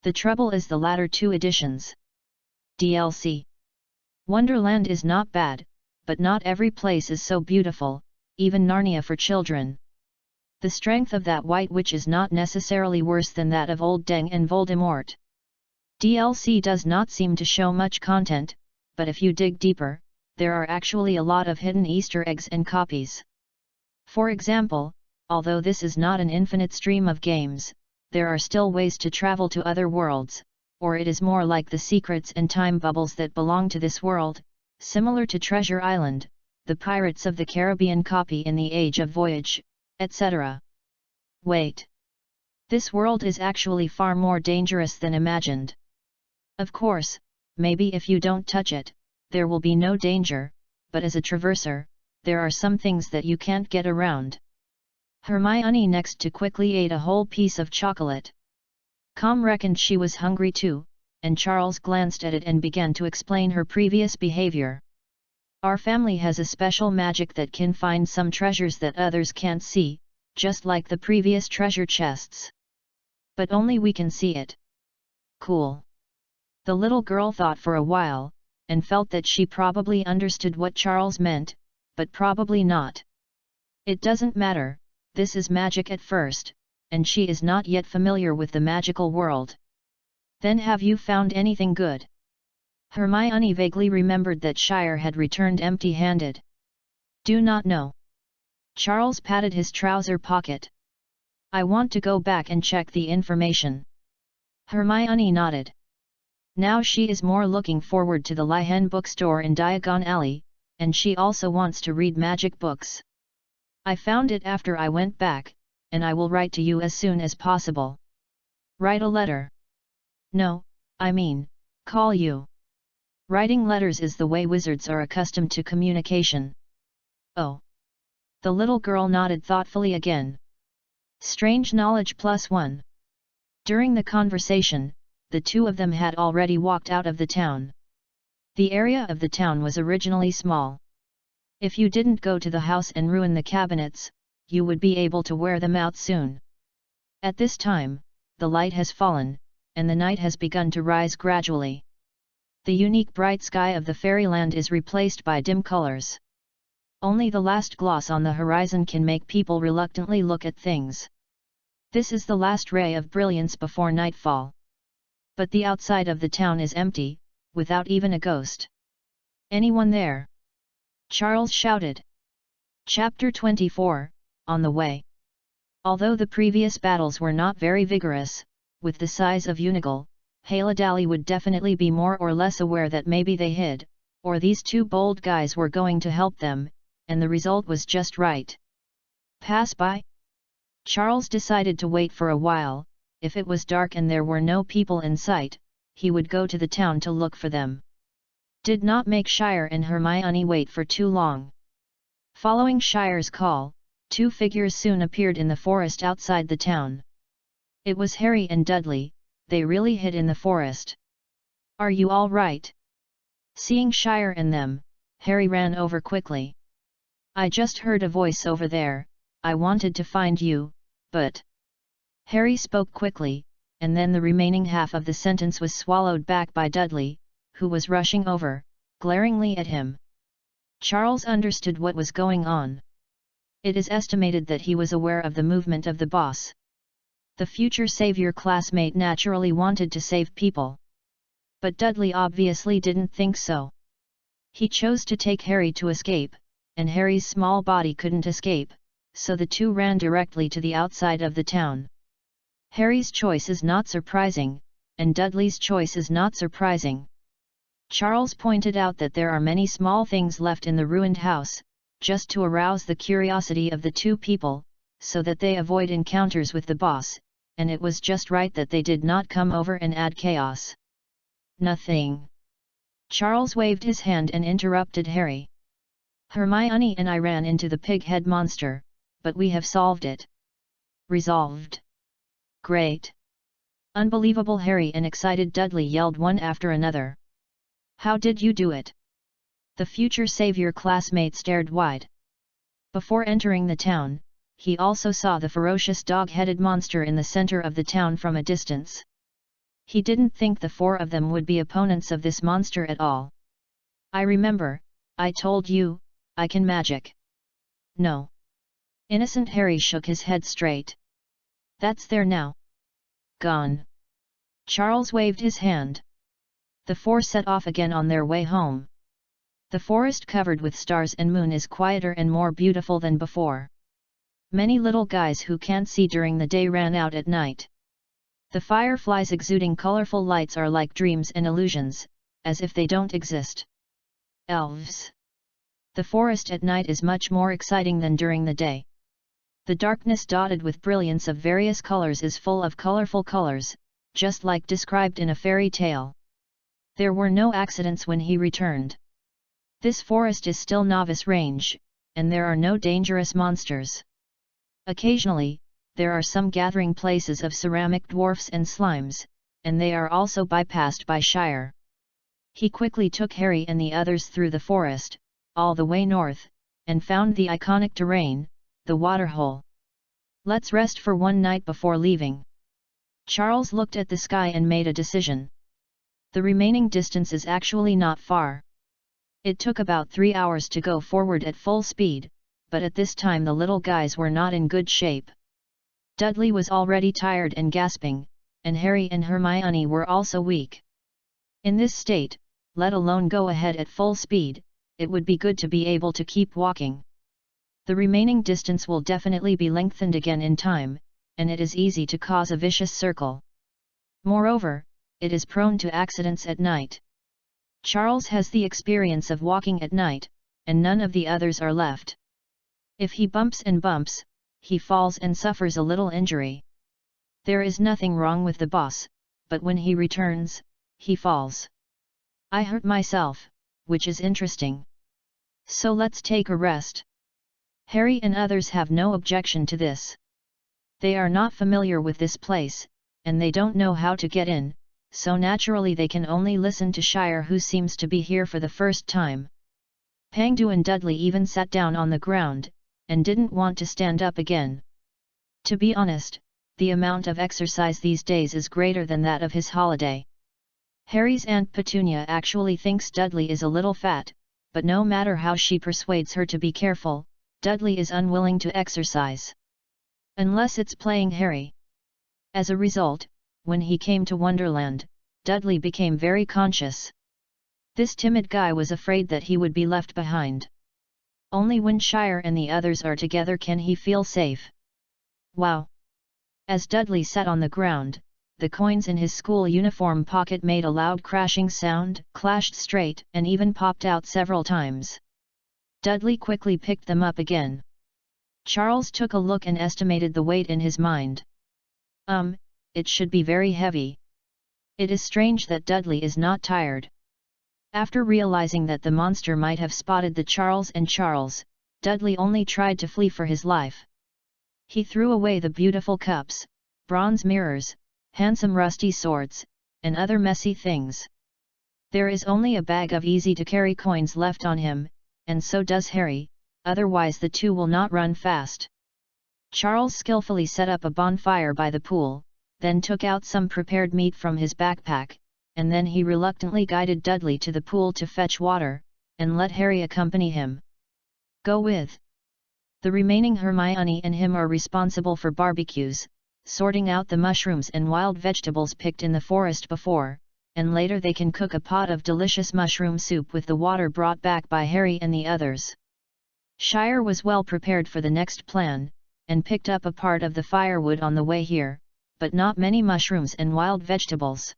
The trouble is the latter two editions. DLC. Wonderland is not bad, but not every place is so beautiful, even Narnia for children. The strength of that White Witch is not necessarily worse than that of Old Deng and Voldemort. DLC does not seem to show much content, but if you dig deeper, there are actually a lot of hidden Easter eggs and copies. For example, although this is not an infinite stream of games, there are still ways to travel to other worlds, or it is more like the secrets and time bubbles that belong to this world, similar to Treasure Island, the Pirates of the Caribbean copy in the Age of Voyage, etc. Wait. This world is actually far more dangerous than imagined. Of course, maybe if you don't touch it, there will be no danger, but as a traverser, there are some things that you can't get around. Hermione next to quickly ate a whole piece of chocolate. Com reckoned she was hungry too, and Charles glanced at it and began to explain her previous behavior. Our family has a special magic that can find some treasures that others can't see, just like the previous treasure chests. But only we can see it. Cool. The little girl thought for a while, and felt that she probably understood what Charles meant, but probably not. It doesn't matter, this is magic at first, and she is not yet familiar with the magical world. Then have you found anything good? Hermione vaguely remembered that Shire had returned empty-handed. Do not know. Charles patted his trouser pocket. I want to go back and check the information. Hermione nodded. Now she is more looking forward to the Lihen bookstore in Diagon Alley, and she also wants to read magic books. I found it after I went back, and I will write to you as soon as possible. Write a letter. No, I mean, call you. Writing letters is the way wizards are accustomed to communication. Oh. The little girl nodded thoughtfully again. Strange knowledge +1. During the conversation, the two of them had already walked out of the town. The area of the town was originally small. If you didn't go to the house and ruin the cabinets, you would be able to wear them out soon. At this time, the light has fallen, and the night has begun to rise gradually. The unique bright sky of the fairyland is replaced by dim colors. Only the last gloss on the horizon can make people reluctantly look at things. This is the last ray of brilliance before nightfall. But the outside of the town is empty, without even a ghost. Anyone there? Charles shouted. Chapter 24, On the Way. Although the previous battles were not very vigorous, with the size of Unigal, Haladali would definitely be more or less aware that maybe they hid, or these two bold guys were going to help them, and the result was just right. Pass by? Charles decided to wait for a while. If it was dark and there were no people in sight, he would go to the town to look for them. Did not make Shire and Hermione wait for too long. Following Shire's call, two figures soon appeared in the forest outside the town. It was Harry and Dudley. They really hid in the forest. Are you all right? Seeing Shire and them, Harry ran over quickly. I just heard a voice over there. I wanted to find you, but... Harry spoke quickly, and then the remaining half of the sentence was swallowed back by Dudley, who was rushing over, glaringly at him. Charles understood what was going on. It is estimated that he was aware of the movement of the boss. The future savior classmate naturally wanted to save people. But Dudley obviously didn't think so. He chose to take Harry to escape, and Harry's small body couldn't escape, so the two ran directly to the outside of the town. Harry's choice is not surprising, and Dudley's choice is not surprising. Charles pointed out that there are many small things left in the ruined house, just to arouse the curiosity of the two people, so that they avoid encounters with the boss, and it was just right that they did not come over and add chaos. Nothing. Charles waved his hand and interrupted Harry. Hermione and I ran into the pig-head monster, but we have solved it. Resolved. Great. Unbelievable! Harry and excited Dudley yelled one after another. How did you do it? The future savior classmate stared wide. Before entering the town, he also saw the ferocious dog-headed monster in the center of the town from a distance. He didn't think the four of them would be opponents of this monster at all. I remember, I told you, I can magic. No. Innocent Harry shook his head straight. That's there now. Gone. Charles waved his hand. The four set off again on their way home. The forest covered with stars and moon is quieter and more beautiful than before. Many little guys who can't see during the day ran out at night. The fireflies exuding colorful lights are like dreams and illusions, as if they don't exist. Elves. The forest at night is much more exciting than during the day. The darkness dotted with brilliance of various colors is full of colorful colors, just like described in a fairy tale. There were no accidents when he returned. This forest is still novice range, and there are no dangerous monsters. Occasionally, there are some gathering places of ceramic dwarfs and slimes, and they are also bypassed by Shire. He quickly took Harry and the others through the forest, all the way north, and found the iconic terrain, the waterhole. Let's rest for one night before leaving. Charles looked at the sky and made a decision. The remaining distance is actually not far. It took about 3 hours to go forward at full speed, but at this time the little guys were not in good shape. Dudley was already tired and gasping, and Harry and Hermione were also weak. In this state, let alone go ahead at full speed, it would be good to be able to keep walking. The remaining distance will definitely be lengthened again in time, and it is easy to cause a vicious circle. Moreover, it is prone to accidents at night. Charles has the experience of walking at night, and none of the others are left. If he bumps and bumps, he falls and suffers a little injury. There is nothing wrong with the boss, but when he returns, he falls. I hurt myself, which is interesting. So let's take a rest. Harry and others have no objection to this. They are not familiar with this place, and they don't know how to get in, so naturally they can only listen to Shire, who seems to be here for the first time. Pangdu and Dudley even sat down on the ground, and didn't want to stand up again. To be honest, the amount of exercise these days is greater than that of his holiday. Harry's Aunt Petunia actually thinks Dudley is a little fat, but no matter how she persuades her to be careful, Dudley is unwilling to exercise. Unless it's playing Harry. As a result, when he came to Wonderland, Dudley became very conscious. This timid guy was afraid that he would be left behind. Only when Shire and the others are together can he feel safe. Wow! As Dudley sat on the ground, the coins in his school uniform pocket made a loud crashing sound, clashed straight, and even popped out several times. Dudley quickly picked them up again. Charles took a look and estimated the weight in his mind. It should be very heavy. It is strange that Dudley is not tired. After realizing that the monster might have spotted the Charles, Dudley only tried to flee for his life. He threw away the beautiful cups, bronze mirrors, handsome rusty swords, and other messy things. There is only a bag of easy-to-carry coins left on him, and so does Harry, otherwise the two will not run fast. Charles skillfully set up a bonfire by the pool, then took out some prepared meat from his backpack, and then he reluctantly guided Dudley to the pool to fetch water, and let Harry accompany him. Go with. The remaining Hermione and him are responsible for barbecues, sorting out the mushrooms and wild vegetables picked in the forest before, and later they can cook a pot of delicious mushroom soup with the water brought back by Harry and the others. Shire was well prepared for the next plan, and picked up a part of the firewood on the way here, but not many mushrooms and wild vegetables.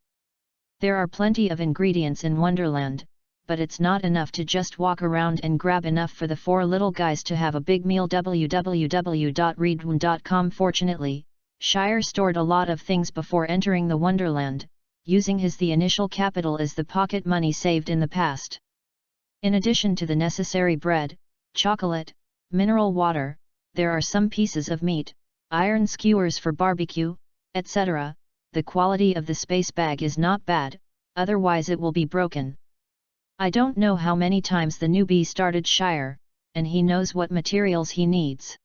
There are plenty of ingredients in Wonderland, but it's not enough to just walk around and grab enough for the 4 little guys to have a big meal. www.readaloud.com. Fortunately, Shire stored a lot of things before entering the Wonderland, using the initial capital as the pocket money saved in the past. In addition to the necessary bread, chocolate, mineral water, there are some pieces of meat, iron skewers for barbecue, etc. The quality of the space bag is not bad, otherwise it will be broken. I don't know how many times the newbie started Shire, and he knows what materials he needs.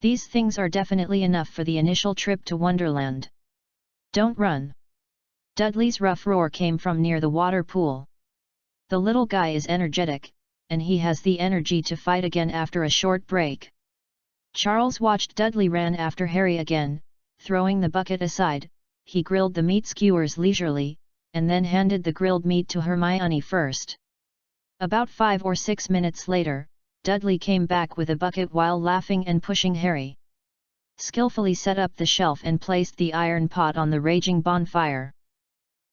These things are definitely enough for the initial trip to Wonderland. Don't run. Dudley's rough roar came from near the water pool. The little guy is energetic, and he has the energy to fight again after a short break. Charles watched Dudley ran after Harry again. Throwing the bucket aside, he grilled the meat skewers leisurely, and then handed the grilled meat to Hermione first. About 5 or 6 minutes later, Dudley came back with a bucket while laughing and pushing Harry. Skillfully set up the shelf and placed the iron pot on the raging bonfire.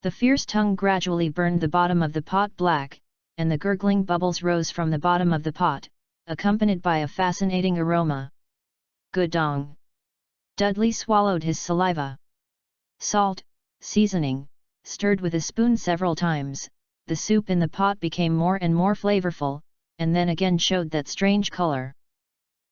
The fierce tongue gradually burned the bottom of the pot black, and the gurgling bubbles rose from the bottom of the pot, accompanied by a fascinating aroma. Good dong! Dudley swallowed his saliva. Salt, seasoning, stirred with a spoon several times, the soup in the pot became more and more flavorful, and then again showed that strange color.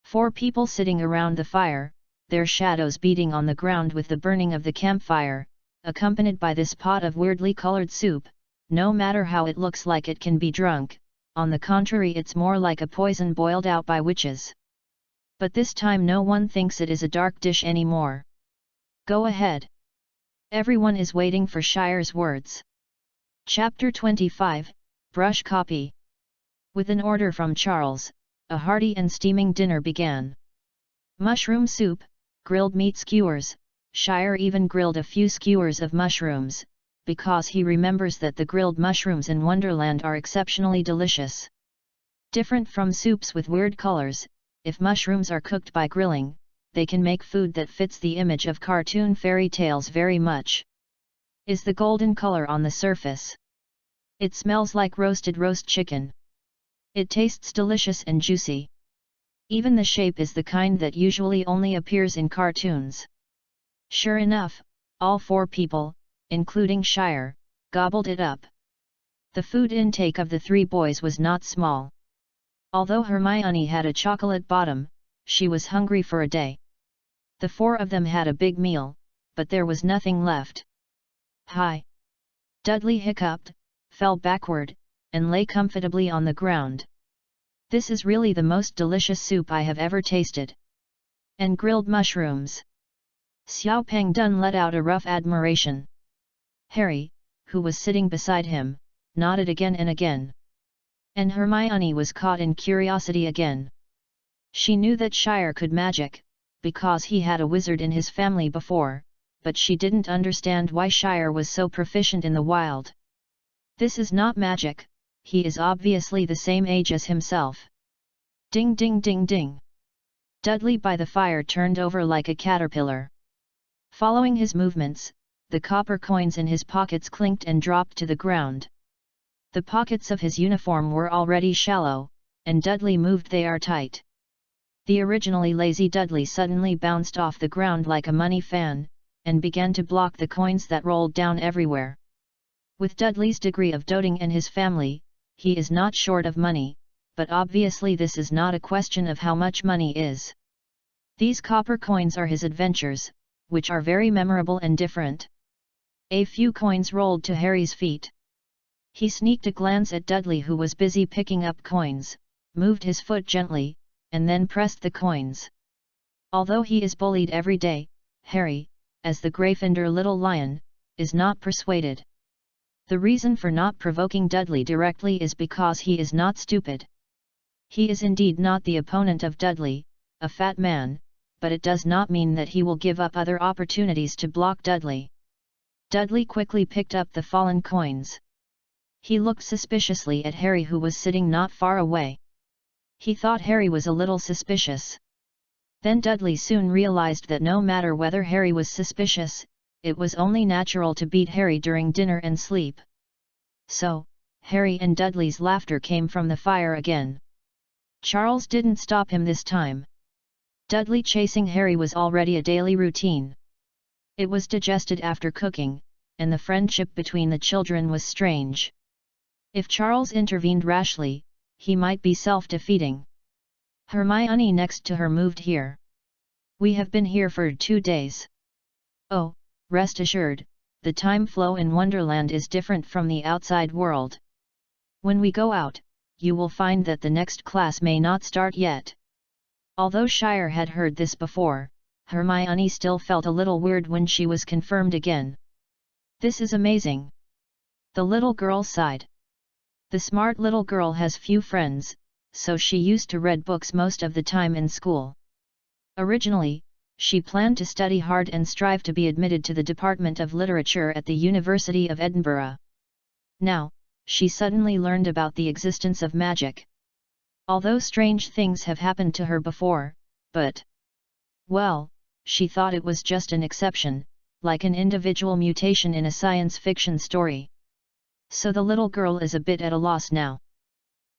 4 people sitting around the fire, their shadows beating on the ground with the burning of the campfire, accompanied by this pot of weirdly colored soup. No matter how it looks like it can be drunk, on the contrary it's more like a poison boiled out by witches. But this time no one thinks it is a dark dish anymore. Go ahead. Everyone is waiting for Shire's words. Chapter 25, Brush Copy. With an order from Charles, a hearty and steaming dinner began. Mushroom soup, grilled meat skewers. Shire even grilled a few skewers of mushrooms, because he remembers that the grilled mushrooms in Wonderland are exceptionally delicious. Different from soups with weird colors, if mushrooms are cooked by grilling, they can make food that fits the image of cartoon fairy tales very much. Is the golden color on the surface? It smells like roasted roast chicken. It tastes delicious and juicy. Even the shape is the kind that usually only appears in cartoons. Sure enough, all 4 people, including Shire, gobbled it up. The food intake of the 3 boys was not small. Although Hermione had a chocolate bottom, she was hungry for a day. The 4 of them had a big meal, but there was nothing left. Hi! Dudley hiccuped, fell backward, and lay comfortably on the ground. This is really the most delicious soup I have ever tasted. And grilled mushrooms. Xiao Peng Dun let out a rough admiration. Harry, who was sitting beside him, nodded again and again. And Hermione was caught in curiosity again. She knew that Shire could magic, because he had a wizard in his family before, but she didn't understand why Shire was so proficient in the wild. This is not magic, he is obviously the same age as himself. Ding ding ding ding. Dudley by the fire turned over like a caterpillar. Following his movements, the copper coins in his pockets clinked and dropped to the ground. The pockets of his uniform were already shallow, and Dudley moved they are tight. The originally lazy Dudley suddenly bounced off the ground like a money fan, and began to block the coins that rolled down everywhere. With Dudley's degree of doting and his family, he is not short of money, but obviously this is not a question of how much money is. These copper coins are his adventures, which are very memorable and different. A few coins rolled to Harry's feet. He sneaked a glance at Dudley who was busy picking up coins, moved his foot gently, and then pressed the coins. Although he is bullied every day, Harry, as the Gryffindor little lion, is not persuaded. The reason for not provoking Dudley directly is because he is not stupid. He is indeed not the opponent of Dudley, a fat man, but it does not mean that he will give up other opportunities to block Dudley. Dudley quickly picked up the fallen coins. He looked suspiciously at Harry who was sitting not far away. He thought Harry was a little suspicious. Then Dudley soon realized that no matter whether Harry was suspicious, it was only natural to beat Harry during dinner and sleep. So, Harry and Dudley's laughter came from the fire again. Charles didn't stop him this time. Dudley chasing Harry was already a daily routine. It was digested after cooking, and the friendship between the children was strange. If Charles intervened rashly, he might be self-defeating. Hermione next to her moved here. We have been here for 2 days. Oh, rest assured, the time flow in Wonderland is different from the outside world. When we go out, you will find that the next class may not start yet. Although Shire had heard this before, Hermione still felt a little weird when she was confirmed again. This is amazing. The little girl sighed. The smart little girl has few friends, so she used to read books most of the time in school. Originally, she planned to study hard and strive to be admitted to the Department of Literature at the University of Edinburgh. Now, she suddenly learned about the existence of magic. Although strange things have happened to her before, but... well, she thought it was just an exception, like an individual mutation in a science fiction story. So the little girl is a bit at a loss now.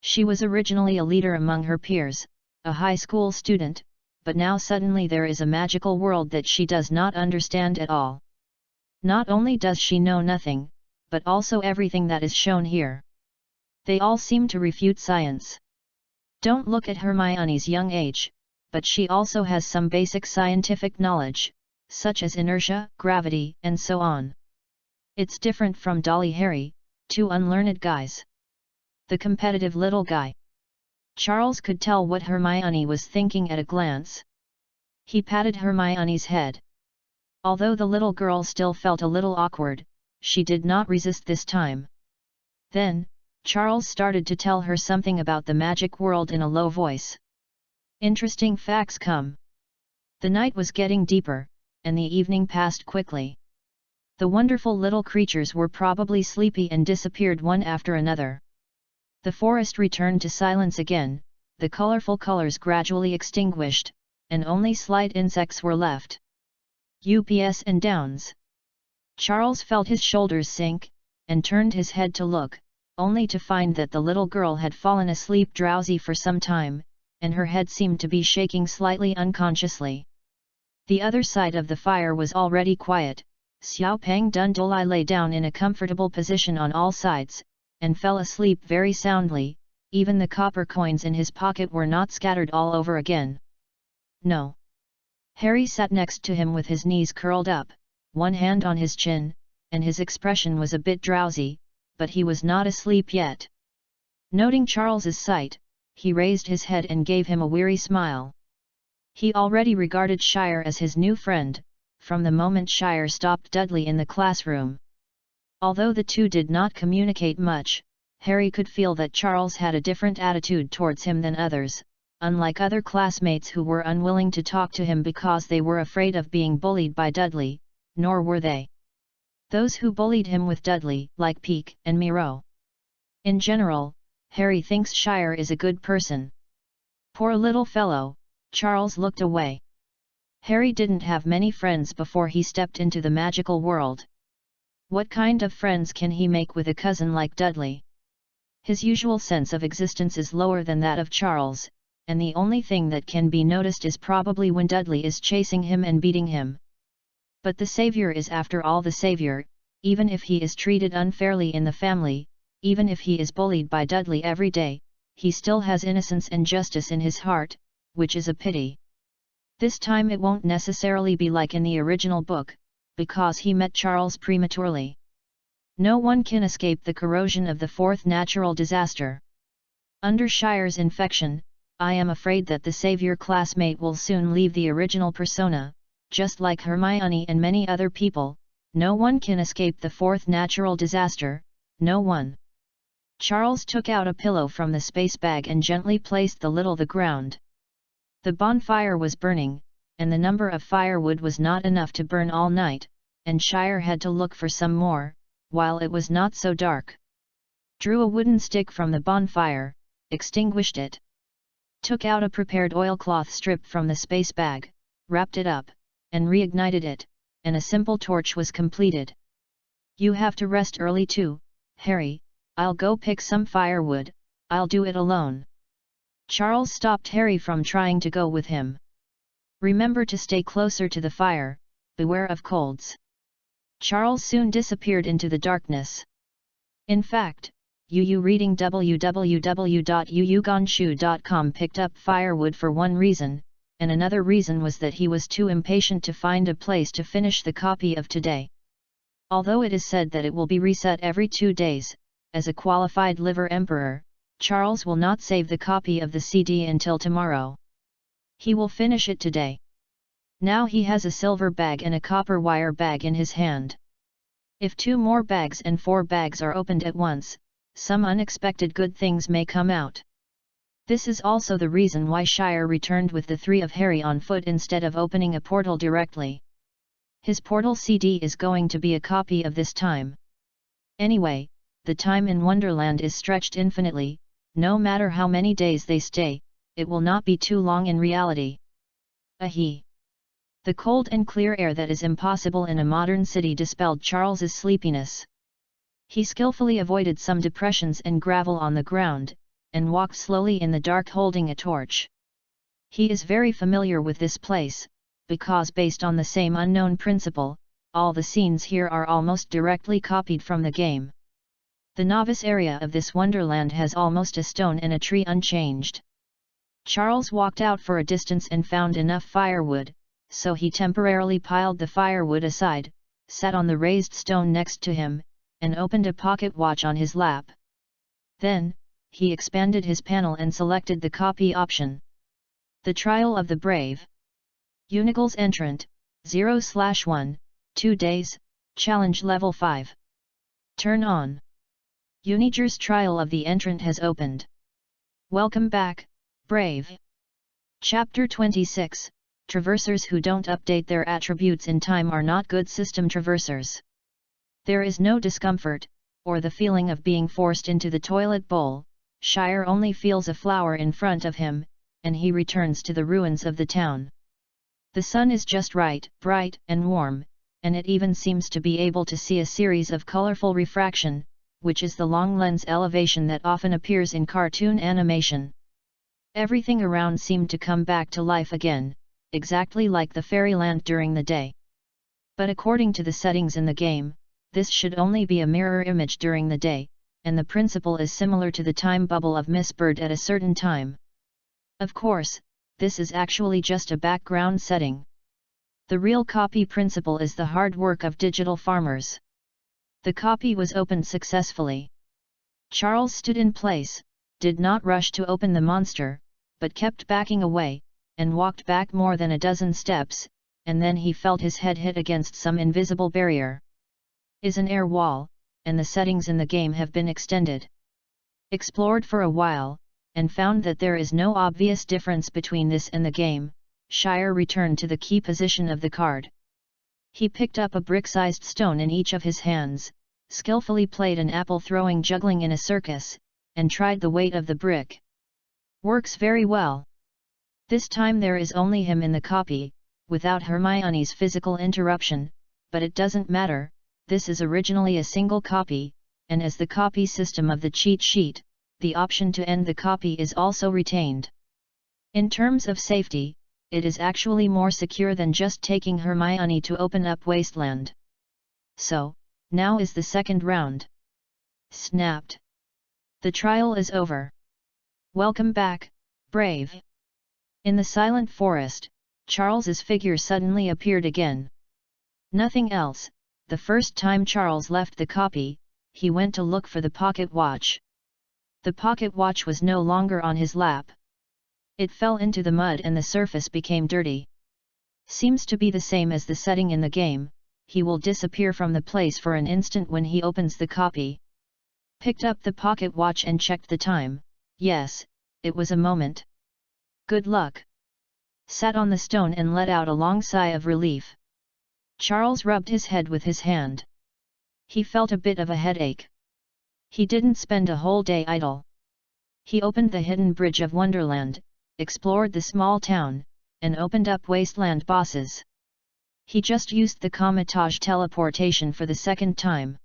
She was originally a leader among her peers, a high school student, but now suddenly there is a magical world that she does not understand at all. Not only does she know nothing, but also everything that is shown here. They all seem to refute science. Don't look at Hermione's young age, but she also has some basic scientific knowledge, such as inertia, gravity, and so on. It's different from Dolly Harry, 2 unlearned guys. The competitive little guy. Charles could tell what Hermione was thinking at a glance. He patted Hermione's head. Although the little girl still felt a little awkward, she did not resist this time. Then, Charles started to tell her something about the magic world in a low voice. Interesting facts come. The night was getting deeper, and the evening passed quickly. The wonderful little creatures were probably sleepy and disappeared one after another. The forest returned to silence again, the colorful colors gradually extinguished, and only slight insects were left. Ups and downs. Charles felt his shoulders sink, and turned his head to look, only to find that the little girl had fallen asleep drowsy for some time, and her head seemed to be shaking slightly unconsciously. The other side of the fire was already quiet. Xiaopeng Dundolai lay down in a comfortable position on all sides, and fell asleep very soundly. Even the copper coins in his pocket were not scattered all over again. No. Harry sat next to him with his knees curled up, one hand on his chin, and his expression was a bit drowsy, but he was not asleep yet. Noting Charles's sight, he raised his head and gave him a weary smile. He already regarded Shire as his new friend, from the moment Shire stopped Dudley in the classroom. Although the two did not communicate much, Harry could feel that Charles had a different attitude towards him than others, unlike other classmates who were unwilling to talk to him because they were afraid of being bullied by Dudley, nor were they. Those who bullied him with Dudley, like Peake and Miro. In general, Harry thinks Shire is a good person. Poor little fellow, Charles looked away. Harry didn't have many friends before he stepped into the magical world. What kind of friends can he make with a cousin like Dudley? His usual sense of existence is lower than that of Charles, and the only thing that can be noticed is probably when Dudley is chasing him and beating him. But the savior is after all the savior, even if he is treated unfairly in the family, even if he is bullied by Dudley every day, he still has innocence and justice in his heart, which is a pity. This time it won't necessarily be like in the original book, because he met Charles prematurely. No one can escape the corrosion of the fourth natural disaster. Under Shire's infection, I am afraid that the savior classmate will soon leave the original persona. Just like Hermione and many other people, no one can escape the fourth natural disaster, no one. Charles took out a pillow from the space bag and gently placed the ground. The bonfire was burning, and the number of firewood was not enough to burn all night, and Shire had to look for some more, while it was not so dark. Drew a wooden stick from the bonfire, extinguished it. Took out a prepared oilcloth strip from the space bag, wrapped it up, and reignited it, and a simple torch was completed. You have to rest early too, Harry. I'll go pick some firewood. I'll do it alone. Charles stopped Harry from trying to go with him. Remember to stay closer to the fire, beware of colds. Charles soon disappeared into the darkness. In fact, Yu reading www.yuyugonshu.com picked up firewood for one reason, and another reason was that he was too impatient to find a place to finish the copy of today. Although it is said that it will be reset every 2 days, as a qualified liver emperor, Charles will not save the copy of the CD until tomorrow. He will finish it today. Now he has a silver bag and a copper wire bag in his hand. If 2 more bags and 4 bags are opened at once, some unexpected good things may come out. This is also the reason why Shire returned with the 3 of Harry on foot instead of opening a portal directly. His portal CD is going to be a copy of this time. Anyway, the time in Wonderland is stretched infinitely. No matter how many days they stay, it will not be too long in reality. Ahi! The cold and clear air that is impossible in a modern city dispelled Charles's sleepiness. He skillfully avoided some depressions and gravel on the ground, and walked slowly in the dark holding a torch. He is very familiar with this place, because based on the same unknown principle, all the scenes here are almost directly copied from the game. The novice area of this wonderland has almost a stone and a tree unchanged. Charles walked out for a distance and found enough firewood, so he temporarily piled the firewood aside, sat on the raised stone next to him, and opened a pocket watch on his lap. Then, he expanded his panel and selected the copy option. The Trial of the Brave. Unigle's Entrant, 0/1, 2 days, Challenge Level 5. Turn on. Uniger's Trial of the Entrant has opened. Welcome back, Brave. Chapter 26, Traversers who don't update their attributes in time are not good system traversers. There is no discomfort, or the feeling of being forced into the toilet bowl. Shire only feels a flower in front of him, and he returns to the ruins of the town. The sun is just right, bright and warm, and it even seems to be able to see a series of colorful refraction, which is the long lens elevation that often appears in cartoon animation. Everything around seemed to come back to life again, exactly like the fairyland during the day. But according to the settings in the game, this should only be a mirror image during the day, and the principle is similar to the time bubble of Miss Bird at a certain time. Of course, this is actually just a background setting. The real copy principle is the hard work of digital farmers. The copy was opened successfully. Charles stood in place, did not rush to open the monster, but kept backing away, and walked back more than a dozen steps, and then he felt his head hit against some invisible barrier. Is an air wall, and the settings in the game have been extended. Explored for a while, and found that there is no obvious difference between this and the game, Shire returned to the key position of the card. He picked up a brick-sized stone in each of his hands, skillfully played an apple-throwing juggling in a circus, and tried the weight of the brick. Works very well. This time there is only him in the copy, without Hermione's physical interruption, but it doesn't matter, this is originally a single copy, and as the copy system of the cheat sheet, the option to end the copy is also retained. In terms of safety, it is actually more secure than just taking Hermione to open up Wasteland. So, now is the second round. Snapped. The trial is over. Welcome back, Brave. In the silent forest, Charles's figure suddenly appeared again. Nothing else, the first time Charles left the copy, he went to look for the pocket watch. The pocket watch was no longer on his lap. It fell into the mud and the surface became dirty. Seems to be the same as the setting in the game, he will disappear from the place for an instant when he opens the copy. Picked up the pocket watch and checked the time, yes, it was a moment. Good luck. Sat on the stone and let out a long sigh of relief. Charles rubbed his head with his hand. He felt a bit of a headache. He didn't spend a whole day idle. He opened the hidden bridge of Wonderland, explored the small town, and opened up Wasteland bosses. He just used the Comitage teleportation for the second time.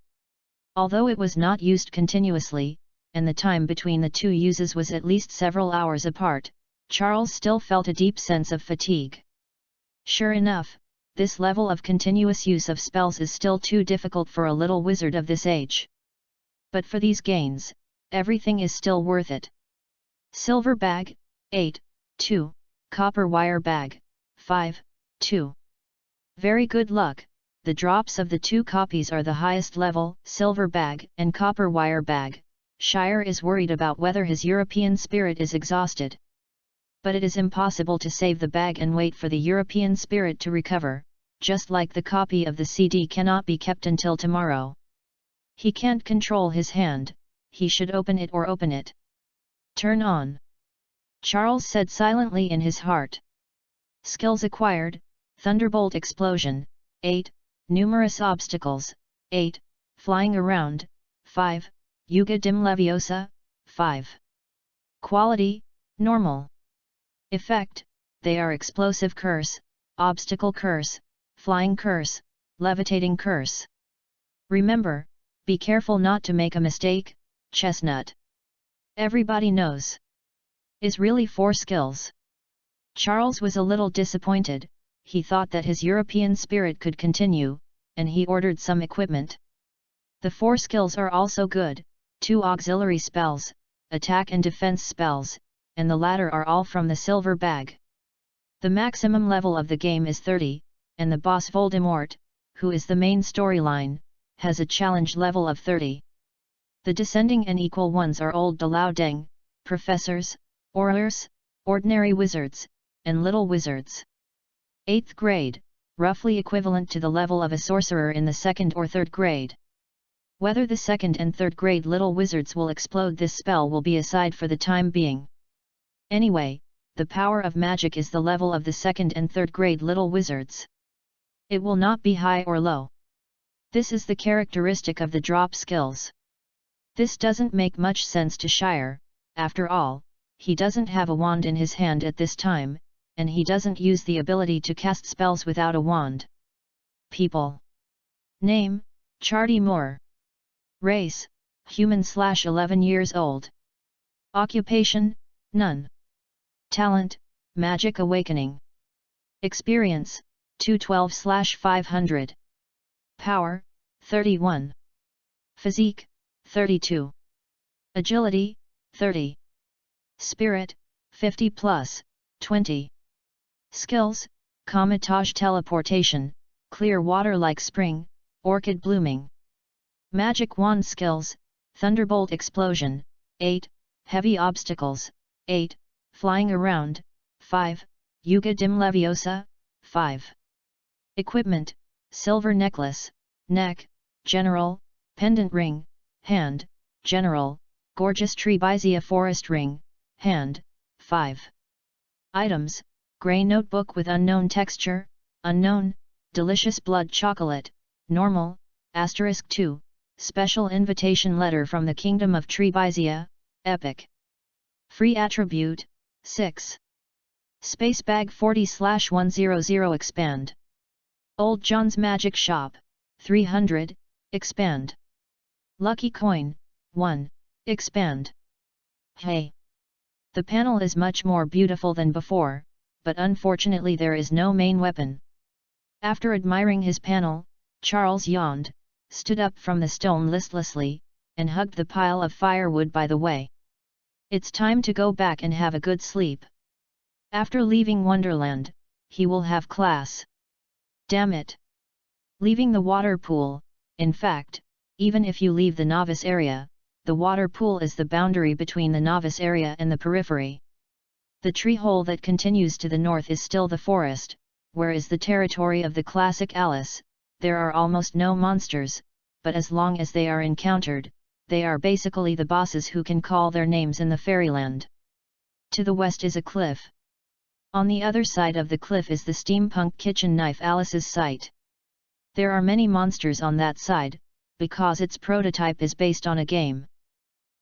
Although it was not used continuously, and the time between the two uses was at least several hours apart, Charles still felt a deep sense of fatigue. Sure enough, this level of continuous use of spells is still too difficult for a little wizard of this age. But for these gains, everything is still worth it. Silver bag, 8, 2, copper wire bag, 5, 2. Very good luck, the drops of the two copies are the highest level, silver bag and copper wire bag. Shire is worried about whether his European spirit is exhausted. But it is impossible to save the bag and wait for the European spirit to recover, just like the copy of the CD cannot be kept until tomorrow. He can't control his hand, he should open it or open it. Turn on. Charles said silently in his heart. Skills acquired, Thunderbolt Explosion, 8, Numerous Obstacles, 8, Flying Around, 5, Yuga Dim Leviosa, 5. Quality, Normal. Effect, they are Explosive Curse, Obstacle Curse, Flying Curse, Levitating Curse. Remember, be careful not to make a mistake, Chestnut. Everybody knows. Is really 4 skills. Charles was a little disappointed, he thought that his European spirit could continue, and he ordered some equipment. The 4 skills are also good, 2 auxiliary spells, attack and defense spells, and the latter are all from the silver bag. The maximum level of the game is 30, and the boss Voldemort, who is the main storyline, has a challenge level of 30. The descending and equal ones are Old Dalaudeng, Professors, Aurors, Ordinary Wizards, and Little Wizards. 8th grade, roughly equivalent to the level of a sorcerer in the 2nd or 3rd grade. Whether the 2nd and 3rd grade Little Wizards will explode this spell will be aside for the time being. Anyway, the power of magic is the level of the 2nd and 3rd grade Little Wizards. It will not be high or low. This is the characteristic of the drop skills. This doesn't make much sense to Shire, after all, he doesn't have a wand in his hand at this time, and he doesn't use the ability to cast spells without a wand. People. Name, Chardy Moore. Race, human/11 years old. Occupation, none. Talent, Magic Awakening. Experience, 212/500. Power, 31. Physique, 32. Agility, 30. Spirit, 50+, 20. Skills, Comitage Teleportation, Clear Water like Spring, Orchid Blooming. Magic Wand Skills, Thunderbolt Explosion, 8, Heavy Obstacles, 8, Flying Around, 5, Yuga Dim Leviosa, 5. Equipment, Silver Necklace, Neck, General, Pendant Ring, Hand, General, Gorgeous Trebizia Forest Ring, Hand, 5. Items, Grey Notebook with Unknown Texture, Unknown, Delicious Blood Chocolate, Normal, *2, Special Invitation Letter from the Kingdom of Trebizia, Epic. Free Attribute, 6. Space Bag 40/100 Expand. Old John's Magic Shop, 300, Expand. Lucky Coin, 1, Expand. Hey! The panel is much more beautiful than before, but unfortunately there is no main weapon. After admiring his panel, Charles yawned, stood up from the stone listlessly, and hugged the pile of firewood by the way. It's time to go back and have a good sleep. After leaving Wonderland, he will have class. Damn it! Leaving the water pool, in fact, even if you leave the novice area, the water pool is the boundary between the novice area and the periphery. The tree hole that continues to the north is still the forest, where is the territory of the classic Alice. There are almost no monsters, but as long as they are encountered, they are basically the bosses who can call their names in the fairyland. To the west is a cliff. On the other side of the cliff is the steampunk kitchen knife Alice's site. There are many monsters on that side, because its prototype is based on a game.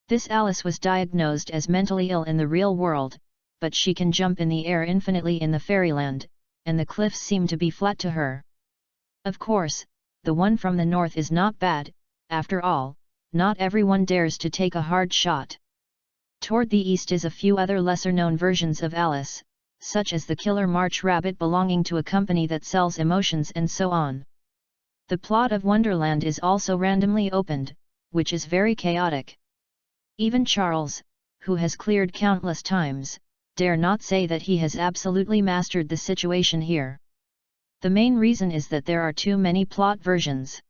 This Alice was diagnosed as mentally ill in the real world, but she can jump in the air infinitely in the fairyland, and the cliffs seem to be flat to her. Of course, the one from the north is not bad, after all, not everyone dares to take a hard shot. Toward the east is a few other lesser-known versions of Alice, such as the Killer March Rabbit belonging to a company that sells emotions and so on. The plot of Wonderland is also randomly opened, which is very chaotic. Even Charles, who has cleared countless times, dare not say that he has absolutely mastered the situation here. The main reason is that there are too many plot versions.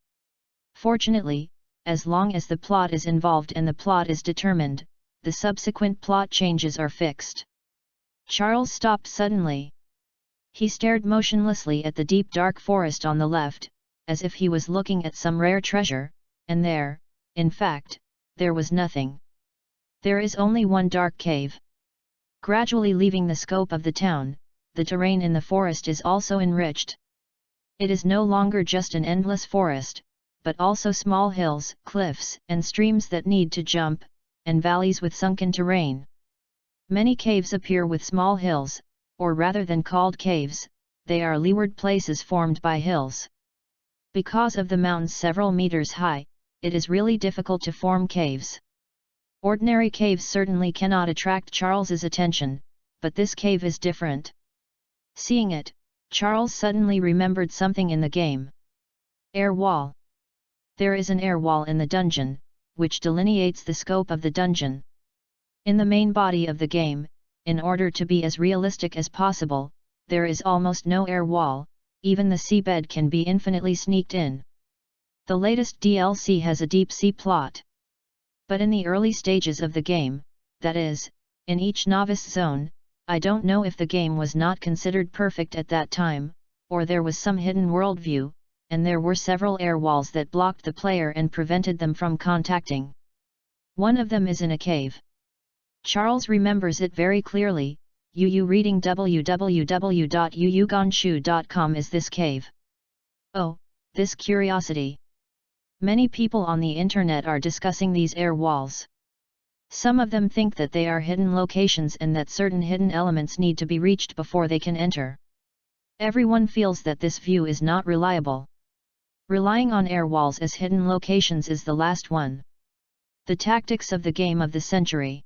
Fortunately, as long as the plot is involved and the plot is determined, the subsequent plot changes are fixed. Charles stopped suddenly. He stared motionlessly at the deep dark forest on the left, as if he was looking at some rare treasure, and there, in fact, there was nothing. There is only one dark cave. Gradually leaving the scope of the town, the terrain in the forest is also enriched. It is no longer just an endless forest, but also small hills, cliffs, and streams that need to jump, and valleys with sunken terrain. Many caves appear with small hills, or rather than called caves, they are leeward places formed by hills. Because of the mountains several meters high, it is really difficult to form caves. Ordinary caves certainly cannot attract Charles's attention, but this cave is different. Seeing it, Charles suddenly remembered something in the game. Air wall. There is an air wall in the dungeon, which delineates the scope of the dungeon. In the main body of the game, in order to be as realistic as possible, there is almost no air wall, even the seabed can be infinitely sneaked in. The latest DLC has a deep sea plot. But in the early stages of the game, that is, in each novice zone, I don't know if the game was not considered perfect at that time, or there was some hidden worldview, and there were several air walls that blocked the player and prevented them from contacting. One of them is in a cave. Charles remembers it very clearly. Reading www.yuyugonshu.com is this cave. Oh, this curiosity. Many people on the internet are discussing these air walls. Some of them think that they are hidden locations and that certain hidden elements need to be reached before they can enter. Everyone feels that this view is not reliable. Relying on air walls as hidden locations is the last one. The tactics of the game of the century.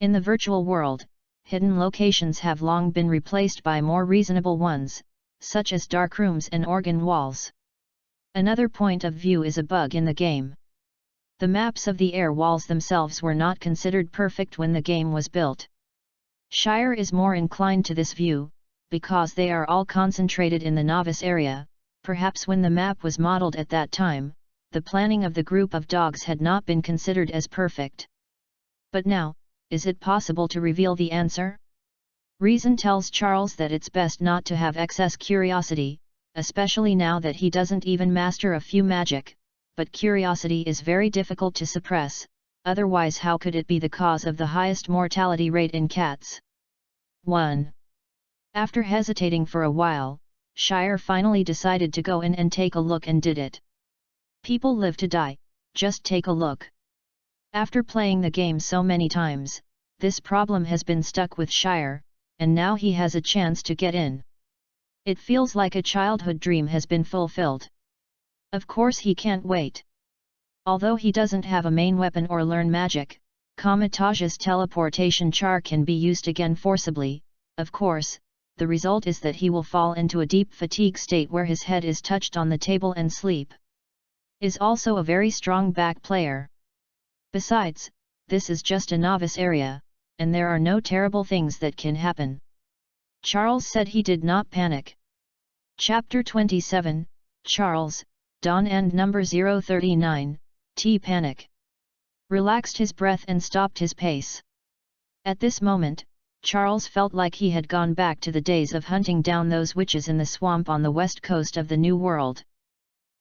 In the virtual world, hidden locations have long been replaced by more reasonable ones, such as dark rooms and organ walls. Another point of view is a bug in the game. The maps of the air walls themselves were not considered perfect when the game was built. Shire is more inclined to this view, because they are all concentrated in the novice area. Perhaps when the map was modeled at that time, the planning of the group of dogs had not been considered as perfect. But now, is it possible to reveal the answer? Reason tells Charles that it's best not to have excess curiosity, especially now that he doesn't even master a few magic, but curiosity is very difficult to suppress, otherwise how could it be the cause of the highest mortality rate in cats? 1. After hesitating for a while, Shire finally decided to go in and take a look and did it. People live to die, just take a look. After playing the game so many times, this problem has been stuck with Shire, and now he has a chance to get in. It feels like a childhood dream has been fulfilled. Of course he can't wait. Although he doesn't have a main weapon or learn magic, Kamitage's teleportation char can be used again forcibly. Of course, the result is that he will fall into a deep fatigue state where his head is touched on the table and sleep. Is also a very strong back player. Besides, this is just a novice area, and there are no terrible things that can happen. Charles said he did not panic. Chapter 27, Charles, Dawn and number 039, T Panic. Relaxed his breath and stopped his pace. At this moment, Charles felt like he had gone back to the days of hunting down those witches in the swamp on the west coast of the New World.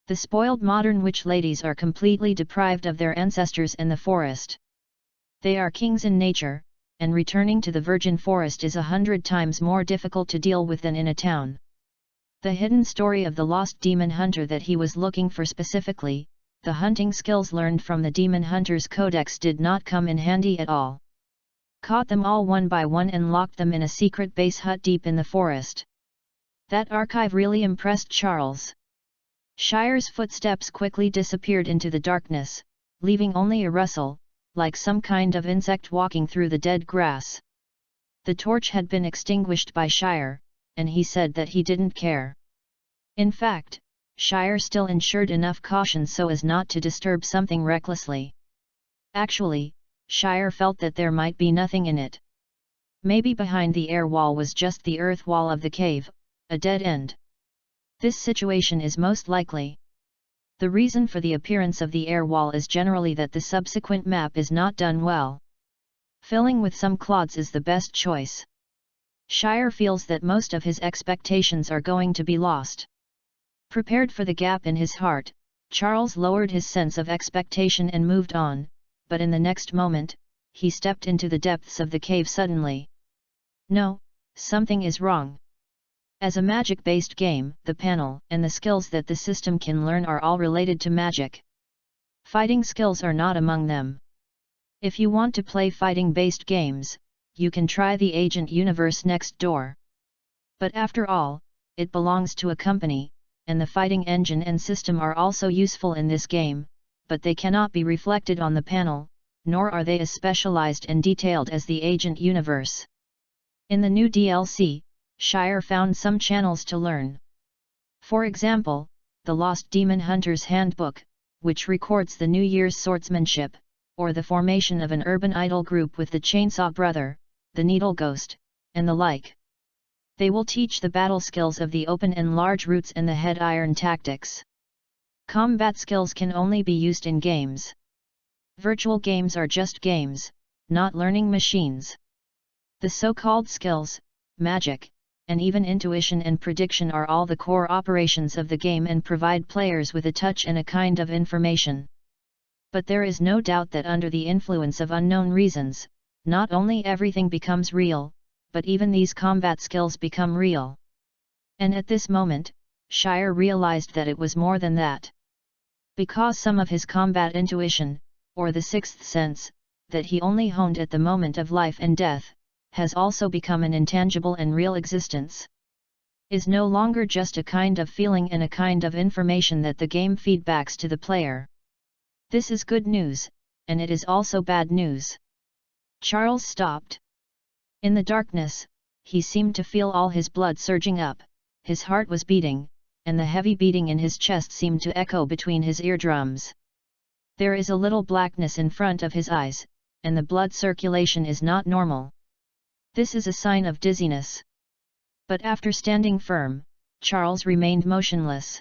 The spoiled modern witch ladies are completely deprived of their ancestors in the forest. They are kings in nature, and returning to the virgin forest is 100 times more difficult to deal with than in a town. The hidden story of the lost demon hunter that he was looking for specifically, the hunting skills learned from the Demon Hunter's Codex did not come in handy at all. Caught them all one by one and locked them in a secret base hut deep in the forest. That archive really impressed Charles. Shire's footsteps quickly disappeared into the darkness, leaving only a rustle, like some kind of insect walking through the dead grass. The torch had been extinguished by Shire, and he said that he didn't care. In fact, Shire still ensured enough caution so as not to disturb something recklessly. Actually, Shire felt that there might be nothing in it. Maybe behind the air wall was just the earth wall of the cave, a dead end. This situation is most likely. The reason for the appearance of the air wall is generally that the subsequent map is not done well. Filling with some clods is the best choice. Shire feels that most of his expectations are going to be lost. Prepared for the gap in his heart, Charles lowered his sense of expectation and moved on, but in the next moment, he stepped into the depths of the cave suddenly. No, something is wrong. As a magic-based game, the panel and the skills that the system can learn are all related to magic. Fighting skills are not among them. If you want to play fighting-based games, you can try the Agent Universe next door. But after all, it belongs to a company, and the fighting engine and system are also useful in this game, but they cannot be reflected on the panel, nor are they as specialized and detailed as the Agent Universe. In the new DLC, Shire found some channels to learn. For example, the Lost Demon Hunter's Handbook, which records the New Year's swordsmanship, or the formation of an urban idol group with the Chainsaw Brother, the Needle Ghost, and the like. They will teach the battle skills of the open and large roots and the head iron tactics. Combat skills can only be used in games. Virtual games are just games, not learning machines. The so-called skills, magic, and even intuition and prediction are all the core operations of the game and provide players with a touch and a kind of information. But there is no doubt that under the influence of unknown reasons, not only everything becomes real, but even these combat skills become real. And at this moment, Shire realized that it was more than that. Because some of his combat intuition, or the sixth sense, that he only honed at the moment of life and death, has also become an intangible and real existence. Is no longer just a kind of feeling and a kind of information that the game feedbacks to the player. This is good news, and it is also bad news. Charles stopped. In the darkness, he seemed to feel all his blood surging up, his heart was beating, and the heavy beating in his chest seemed to echo between his eardrums. There is a little blackness in front of his eyes, and the blood circulation is not normal. This is a sign of dizziness. But after standing firm, Charles remained motionless.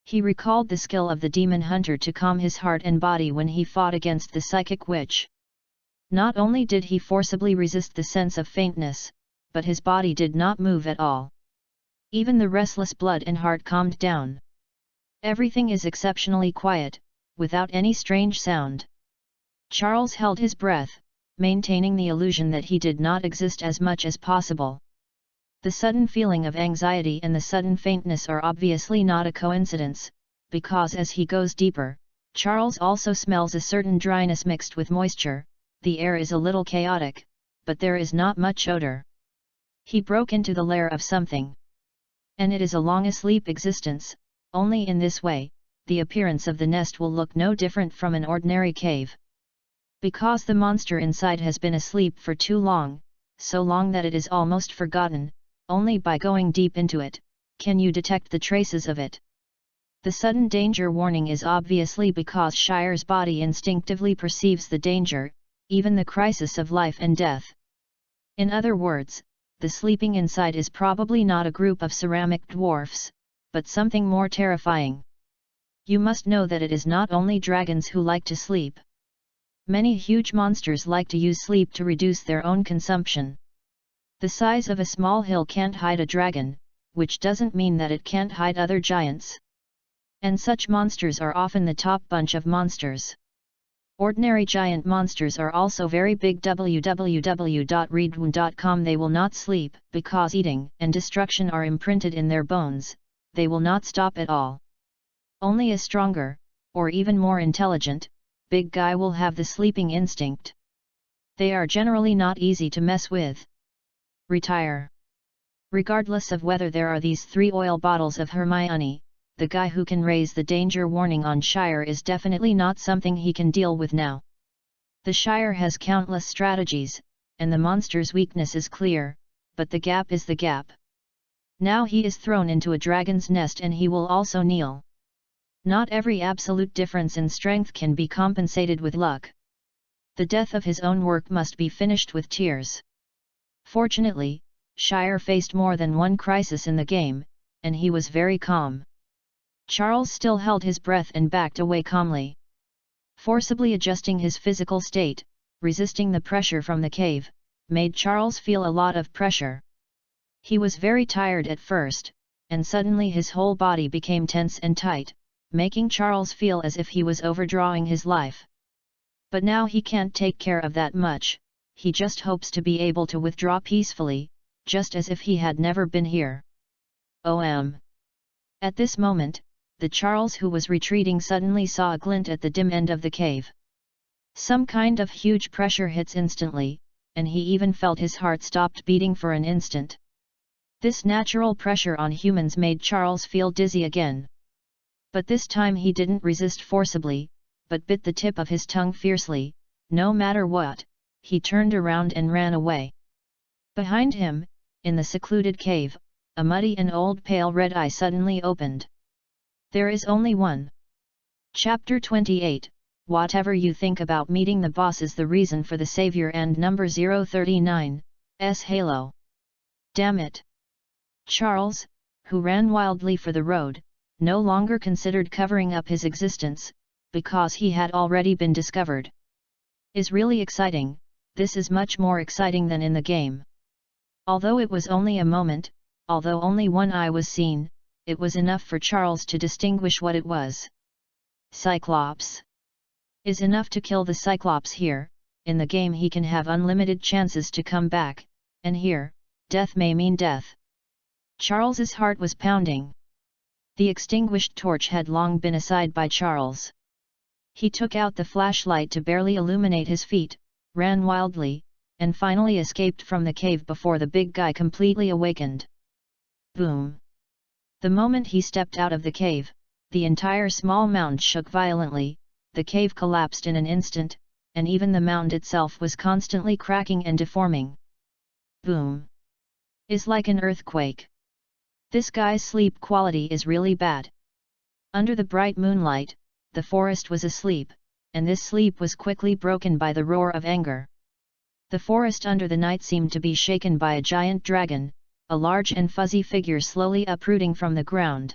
He recalled the skill of the demon hunter to calm his heart and body when he fought against the psychic witch. Not only did he forcibly resist the sense of faintness, but his body did not move at all. Even the restless blood and heart calmed down. Everything is exceptionally quiet, without any strange sound. Charles held his breath, maintaining the illusion that he did not exist as much as possible. The sudden feeling of anxiety and the sudden faintness are obviously not a coincidence, because as he goes deeper, Charles also smells a certain dryness mixed with moisture. The air is a little chaotic, but there is not much odor. He broke into the lair of something. And it is a long asleep existence. Only in this way, the appearance of the nest will look no different from an ordinary cave. Because the monster inside has been asleep for too long, so long that it is almost forgotten, only by going deep into it, can you detect the traces of it. The sudden danger warning is obviously because Shire's body instinctively perceives the danger, even the crisis of life and death. In other words, the sleeping inside is probably not a group of ceramic dwarfs, but something more terrifying. You must know that it is not only dragons who like to sleep. Many huge monsters like to use sleep to reduce their own consumption. The size of a small hill can't hide a dragon, which doesn't mean that it can't hide other giants. And such monsters are often the top bunch of monsters. Ordinary giant monsters are also very big. www.readaloud.com. They will not sleep, because eating and destruction are imprinted in their bones. They will not stop at all. Only a stronger, or even more intelligent, big guy will have the sleeping instinct. They are generally not easy to mess with. Retire. Regardless of whether there are these 3 oil bottles of Hermione, the guy who can raise the danger warning on Shire is definitely not something he can deal with now. The Shire has countless strategies, and the monster's weakness is clear, but the gap is the gap. Now he is thrown into a dragon's nest and he will also kneel. Not every absolute difference in strength can be compensated with luck. The death of his own work must be finished with tears. Fortunately, Shire faced more than one crisis in the game, and he was very calm. Charles still held his breath and backed away calmly. Forcibly adjusting his physical state, resisting the pressure from the cave, made Charles feel a lot of pressure. He was very tired at first, and suddenly his whole body became tense and tight, making Charles feel as if he was overdrawing his life. But now he can't take care of that much, he just hopes to be able to withdraw peacefully, just as if he had never been here. At this moment, the Charles who was retreating suddenly saw a glint at the dim end of the cave. Some kind of huge pressure hits instantly, and he even felt his heart stopped beating for an instant. This natural pressure on humans made Charles feel dizzy again. But this time he didn't resist forcibly, but bit the tip of his tongue fiercely. No matter what, he turned around and ran away. Behind him, in the secluded cave, a muddy and old pale red eye suddenly opened. There is only one. Chapter 28, Whatever you think about meeting the boss is the reason for the savior and number 039, S Halo. Damn it! Charles, who ran wildly for the road, no longer considered covering up his existence, because he had already been discovered. Is really exciting, this is much more exciting than in the game. Although it was only a moment, although only one eye was seen, it was enough for Charles to distinguish what it was. Cyclops. Is enough to kill the Cyclops here. In the game he can have unlimited chances to come back, and here, death may mean death. Charles's heart was pounding. The extinguished torch had long been aside by Charles. He took out the flashlight to barely illuminate his feet, ran wildly, and finally escaped from the cave before the big guy completely awakened. Boom! The moment he stepped out of the cave, the entire small mound shook violently, the cave collapsed in an instant, and even the mound itself was constantly cracking and deforming. Boom! Is like an earthquake. This guy's sleep quality is really bad. Under the bright moonlight, the forest was asleep, and this sleep was quickly broken by the roar of anger. The forest under the night seemed to be shaken by a giant dragon, a large and fuzzy figure slowly uprooting from the ground.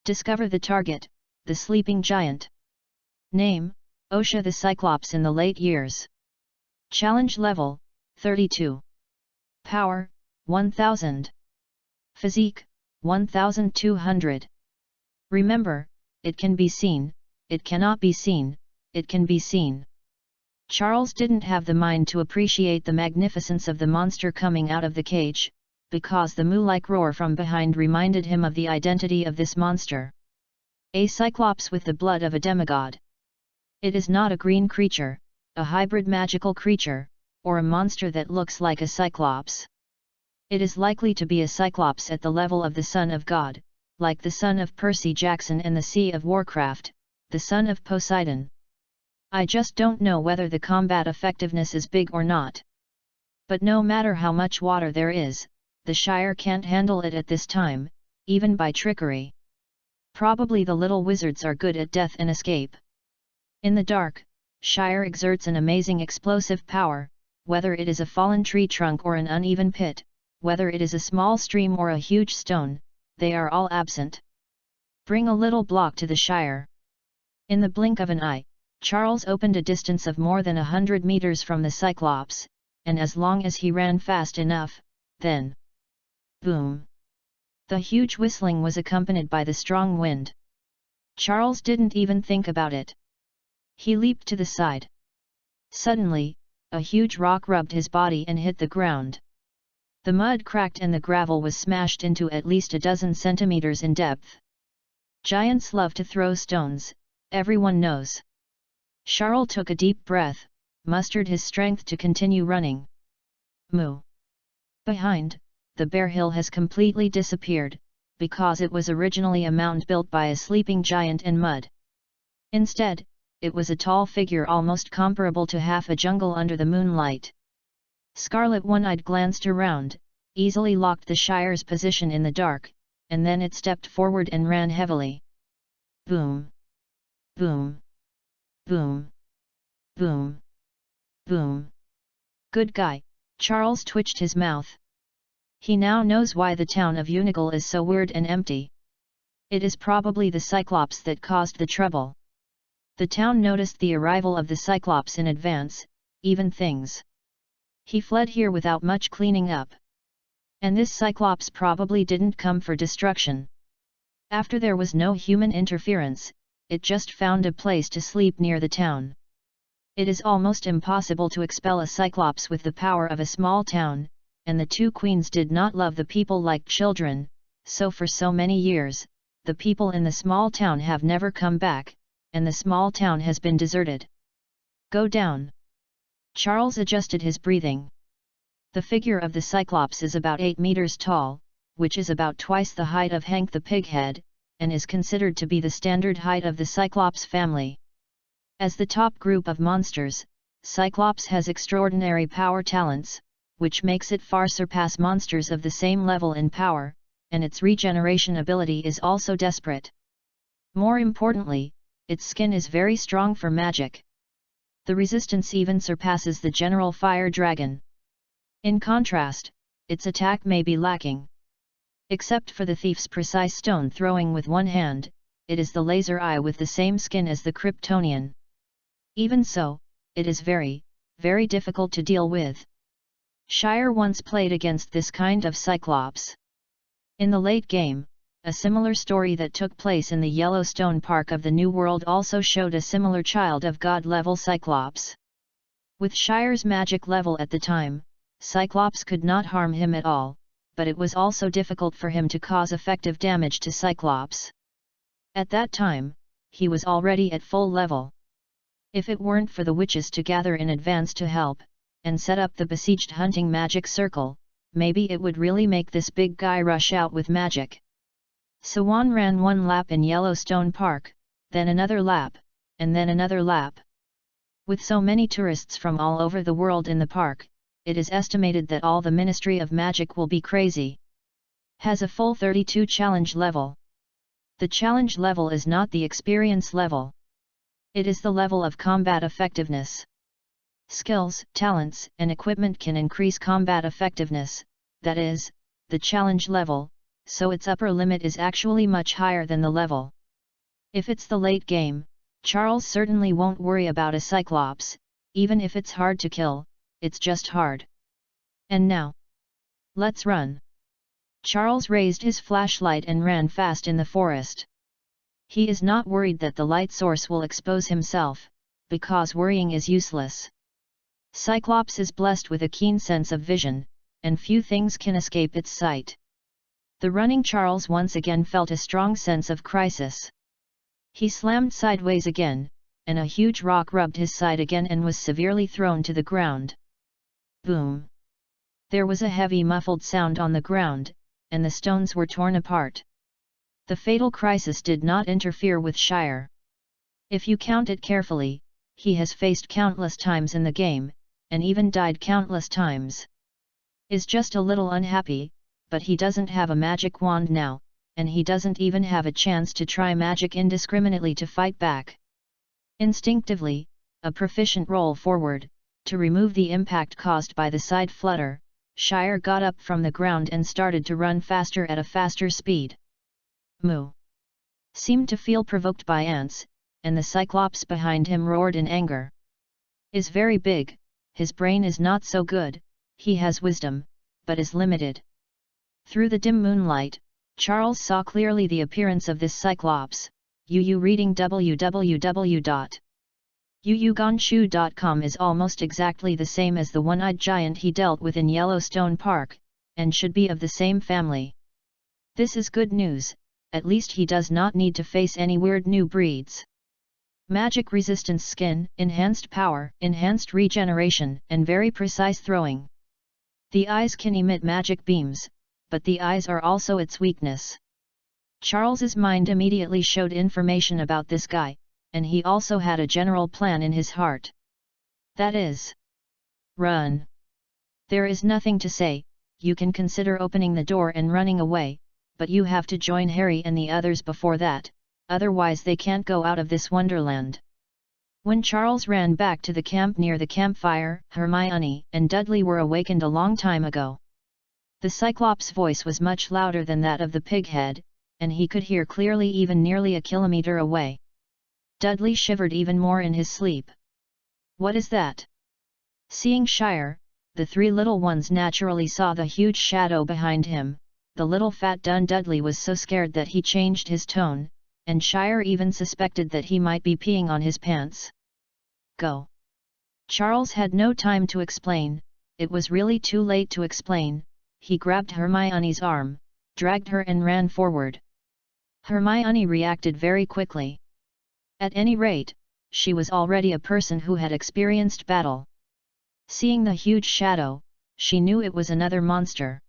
Discover the target, the sleeping giant. Name, Osha the Cyclops in the late years. Challenge level, 32. Power, 1000. Physique, 1200. Remember, it can be seen, it cannot be seen, it can be seen. Charles didn't have the mind to appreciate the magnificence of the monster coming out of the cage, because the moo-like roar from behind reminded him of the identity of this monster. A cyclops with the blood of a demigod. It is not a green creature, a hybrid magical creature, or a monster that looks like a cyclops. It is likely to be a cyclops at the level of the Son of God, like the son of Percy Jackson in the Sea of Warcraft, the son of Poseidon. I just don't know whether the combat effectiveness is big or not. But no matter how much water there is, the Shire can't handle it at this time, even by trickery. Probably the little wizards are good at death and escape. In the dark, Shire exerts an amazing explosive power, whether it is a fallen tree trunk or an uneven pit, whether it is a small stream or a huge stone, they are all absent. Bring a little block to the Shire. In the blink of an eye, Charles opened a distance of more than 100 meters from the Cyclops, and as long as he ran fast enough, then... Boom! The huge whistling was accompanied by the strong wind. Charles didn't even think about it. He leaped to the side. Suddenly, a huge rock rubbed his body and hit the ground. The mud cracked and the gravel was smashed into at least a dozen centimeters in depth. Giants love to throw stones, everyone knows. Charles took a deep breath, mustered his strength to continue running. Moo! Behind, the bare hill has completely disappeared, because it was originally a mound built by a sleeping giant in mud. Instead, it was a tall figure almost comparable to half a jungle under the moonlight. Scarlet One-Eyed glanced around, easily locked the Shire's position in the dark, and then it stepped forward and ran heavily. Boom! Boom! Boom! Boom! Boom! Good guy, Charles twitched his mouth. He now knows why the town of Unigal is so weird and empty. It is probably the Cyclops that caused the trouble. The town noticed the arrival of the Cyclops in advance, even things. He fled here without much cleaning up. And this Cyclops probably didn't come for destruction. After there was no human interference, it just found a place to sleep near the town. It is almost impossible to expel a Cyclops with the power of a small town, and the two queens did not love the people like children, so for so many years, the people in the small town have never come back, and the small town has been deserted. Go down. Charles adjusted his breathing. The figure of the Cyclops is about 8 meters tall, which is about twice the height of Hank the Pighead, and is considered to be the standard height of the Cyclops family. As the top group of monsters, Cyclops has extraordinary power talents, which makes it far surpass monsters of the same level in power, and its regeneration ability is also desperate. More importantly, its skin is very strong for magic. The resistance even surpasses the general fire dragon. In contrast, its attack may be lacking. Except for the thief's precise stone throwing with one hand, it is the laser eye with the same skin as the Kryptonian. Even so, it is very, very difficult to deal with. Shire once played against this kind of Cyclops. In the late game, a similar story that took place in the Yellowstone Park of the New World also showed a similar Child of God level Cyclops. With Shire's magic level at the time, Cyclops could not harm him at all, but it was also difficult for him to cause effective damage to Cyclops. At that time, he was already at full level. If it weren't for the witches to gather in advance to help, and set up the besieged hunting magic circle, maybe it would really make this big guy rush out with magic. Swan ran one lap in Yellowstone Park, then another lap, and then another lap. With so many tourists from all over the world in the park, it is estimated that all the Ministry of Magic will be crazy. Has a full 32 challenge level. The challenge level is not the experience level. It is the level of combat effectiveness. Skills, talents, and equipment can increase combat effectiveness, that is, the challenge level, so its upper limit is actually much higher than the level. If it's the late game, Charles certainly won't worry about a Cyclops, even if it's hard to kill, it's just hard. And now, let's run. Charles raised his flashlight and ran fast in the forest. He is not worried that the light source will expose himself, because worrying is useless. Cyclops is blessed with a keen sense of vision, and few things can escape its sight. The running Charles once again felt a strong sense of crisis. He slammed sideways again, and a huge rock rubbed his side again and was severely thrown to the ground. Boom! There was a heavy muffled sound on the ground, and the stones were torn apart. The fatal crisis did not interfere with Shire. If you count it carefully, he has faced countless times in the game, and even died countless times. Is just a little unhappy, but he doesn't have a magic wand now, and he doesn't even have a chance to try magic indiscriminately to fight back. Instinctively, a proficient roll forward, to remove the impact caused by the side flutter, Shire got up from the ground and started to run faster at a faster speed. Moo! Seemed to feel provoked by ants, and the Cyclops behind him roared in anger. Is very big, his brain is not so good, he has wisdom, but is limited. Through the dim moonlight, Charles saw clearly the appearance of this Cyclops. Reading www.UUGonshu.com is almost exactly the same as the one-eyed giant he dealt with in Yellowstone Park, and should be of the same family. This is good news, at least he does not need to face any weird new breeds. Magic resistance skin, enhanced power, enhanced regeneration, and very precise throwing. The eyes can emit magic beams, but the eyes are also its weakness. Charles's mind immediately showed information about this guy, and he also had a general plan in his heart. That is, run. There is nothing to say, you can consider opening the door and running away, but you have to join Harry and the others before that, otherwise they can't go out of this wonderland. When Charles ran back to the camp near the campfire, Hermione and Dudley were awakened a long time ago. The Cyclops' voice was much louder than that of the pighead, and he could hear clearly even nearly a kilometer away. Dudley shivered even more in his sleep. What is that? Seeing Shire, the three little ones naturally saw the huge shadow behind him. The little fat Dudley was so scared that he changed his tone, and Shire even suspected that he might be peeing on his pants. Go! Charles had no time to explain, it was really too late to explain. He grabbed Hermione's arm, dragged her and ran forward. Hermione reacted very quickly. At any rate, she was already a person who had experienced battle. Seeing the huge shadow, she knew it was another monster.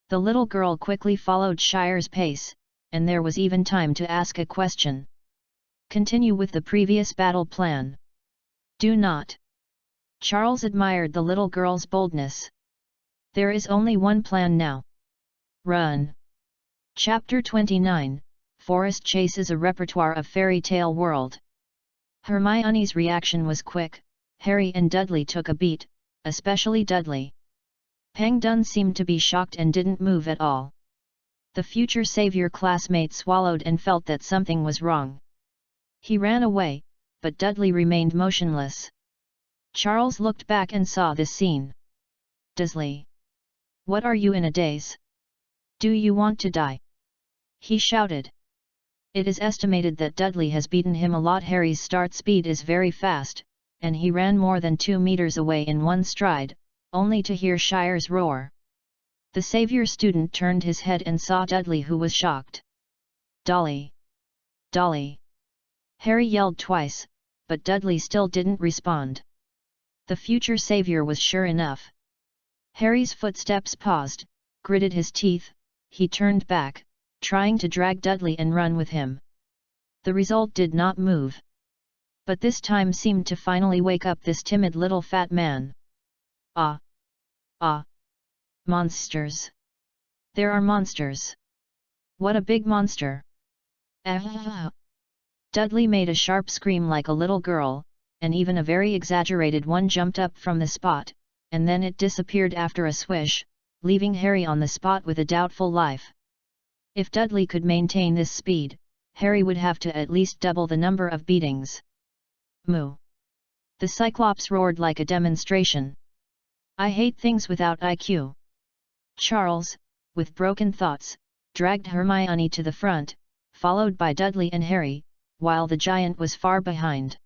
The little girl quickly followed Shire's pace, and there was even time to ask a question. Continue with the previous battle plan. Do not. Charles admired the little girl's boldness. There is only one plan now. Run. Chapter 29, Forest Chases, a repertoire of fairy tale world. Hermione's reaction was quick. Harry and Dudley took a beat, especially Dudley. Pangdun seemed to be shocked and didn't move at all. The future savior classmate swallowed and felt that something was wrong. He ran away, but Dudley remained motionless. Charles looked back and saw this scene. Dudley! What are you in a daze? Do you want to die? He shouted. It is estimated that Dudley has beaten him a lot. Harry's start speed is very fast, and he ran more than 2 meters away in one stride, only to hear Shire's roar. The savior student turned his head and saw Dudley, who was shocked. Dolly! Dolly! Harry yelled twice, but Dudley still didn't respond. The future savior was sure enough. Harry's footsteps paused, gritted his teeth, he turned back, trying to drag Dudley and run with him. The result did not move. But this time seemed to finally wake up this timid little fat man. Ah! Ah! Monsters! There are monsters! What a big monster! Ah! Dudley made a sharp scream like a little girl, and even a very exaggerated one jumped up from the spot, and then it disappeared after a swish, leaving Harry on the spot with a doubtful life. If Dudley could maintain this speed, Harry would have to at least double the number of beatings. Moo! The Cyclops roared like a demonstration. I hate things without IQ. Charles, with broken thoughts, dragged Hermione to the front, followed by Dudley and Harry, while the giant was far behind.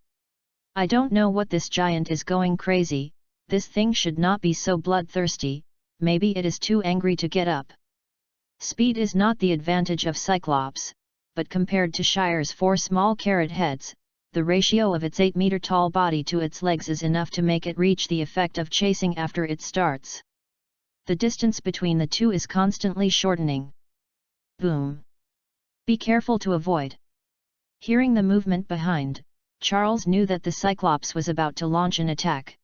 I don't know what this giant is going crazy, this thing should not be so bloodthirsty, maybe it is too angry to get up. Speed is not the advantage of Cyclops, but compared to Shire's 4 small carrot heads, the ratio of its 8-meter-tall body to its legs is enough to make it reach the effect of chasing after it starts. The distance between the two is constantly shortening. Boom! Be careful to avoid. Hearing the movement behind, Charles knew that the Cyclops was about to launch an attack.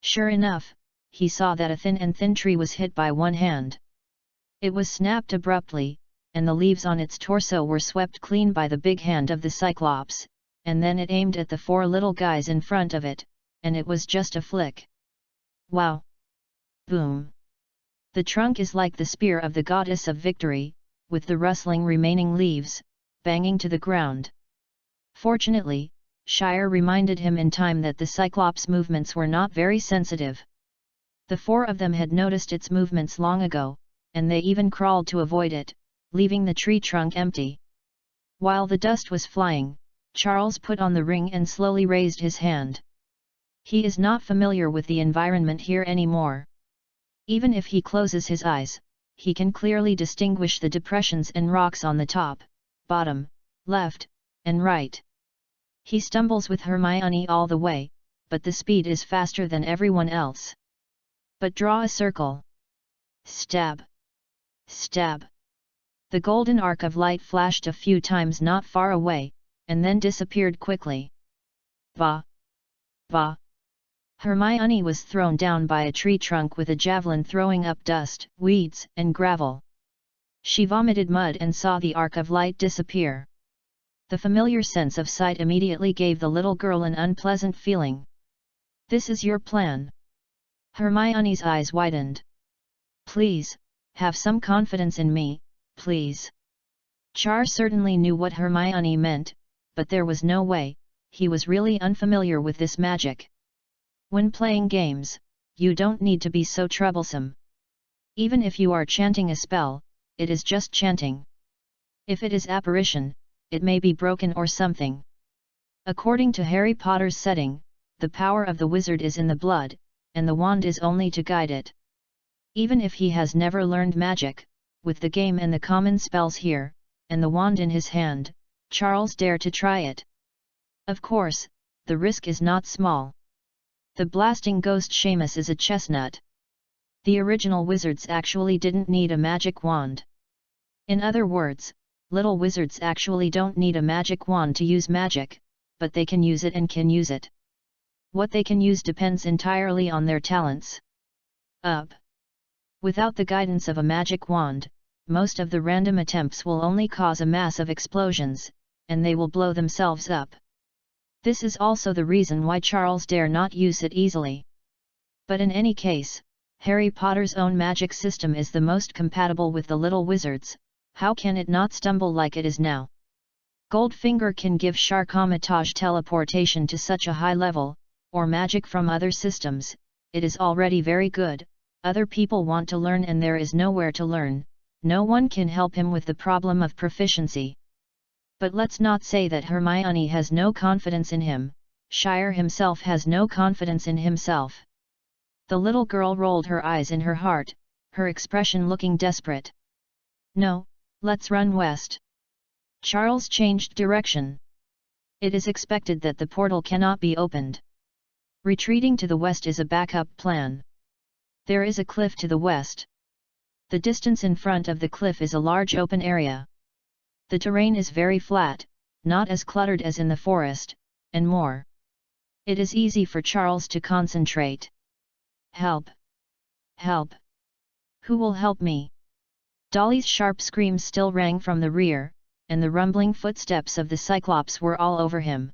Sure enough, he saw that a thin tree was hit by one hand. It was snapped abruptly, and the leaves on its torso were swept clean by the big hand of the Cyclops, and then it aimed at the 4 little guys in front of it, and it was just a flick. Wow! Boom! The trunk is like the spear of the goddess of victory, with the rustling remaining leaves, banging to the ground. Fortunately, Shire reminded him in time that the Cyclops' movements were not very sensitive. The 4 of them had noticed its movements long ago, and they even crawled to avoid it, leaving the tree trunk empty. While the dust was flying, Charles put on the ring and slowly raised his hand. He is not familiar with the environment here anymore. Even if he closes his eyes, he can clearly distinguish the depressions and rocks on the top, bottom, left, and right. He stumbles with Hermione all the way, but the speed is faster than everyone else. But draw a circle. Stab! Stab! The golden arc of light flashed a few times not far away, and then disappeared quickly. Va! Va! Hermione was thrown down by a tree trunk with a javelin throwing up dust, weeds, and gravel. She vomited mud and saw the arc of light disappear. The familiar sense of sight immediately gave the little girl an unpleasant feeling. "This is your plan?" Hermione's eyes widened. "Please, have some confidence in me, please." Char certainly knew what Hermione meant, but there was no way, he was really unfamiliar with this magic. When playing games, you don't need to be so troublesome. Even if you are chanting a spell, it is just chanting. If it is apparition, it may be broken or something. According to Harry Potter's setting, the power of the wizard is in the blood, and the wand is only to guide it. Even if he has never learned magic, with the game and the common spells here, and the wand in his hand, Charles dare to try it. Of course, the risk is not small. The blasting ghost Seamus is a chestnut. The original wizards actually didn't need a magic wand. In other words, little wizards actually don't need a magic wand to use magic, but they can use it and can use it. What they can use depends entirely on their talents. Without the guidance of a magic wand, most of the random attempts will only cause a mass of explosions, and they will blow themselves up. This is also the reason why Charles dare not use it easily. But in any case, Harry Potter's own magic system is the most compatible with the little wizards. How can it not stumble like it is now? Goldfinger can give Charcomatage teleportation to such a high level, or magic from other systems. It is already very good. Other people want to learn and there is nowhere to learn. No one can help him with the problem of proficiency. But let's not say that Hermione has no confidence in him. Shire himself has no confidence in himself. The little girl rolled her eyes in her heart, her expression looking desperate. "No, let's run west." Charles changed direction. It is expected that the portal cannot be opened. Retreating to the west is a backup plan. There is a cliff to the west. The distance in front of the cliff is a large open area. The terrain is very flat, not as cluttered as in the forest, and more. It is easy for Charles to concentrate. "Help! Help! Who will help me?" Dolly's sharp screams still rang from the rear, and the rumbling footsteps of the Cyclops were all over him.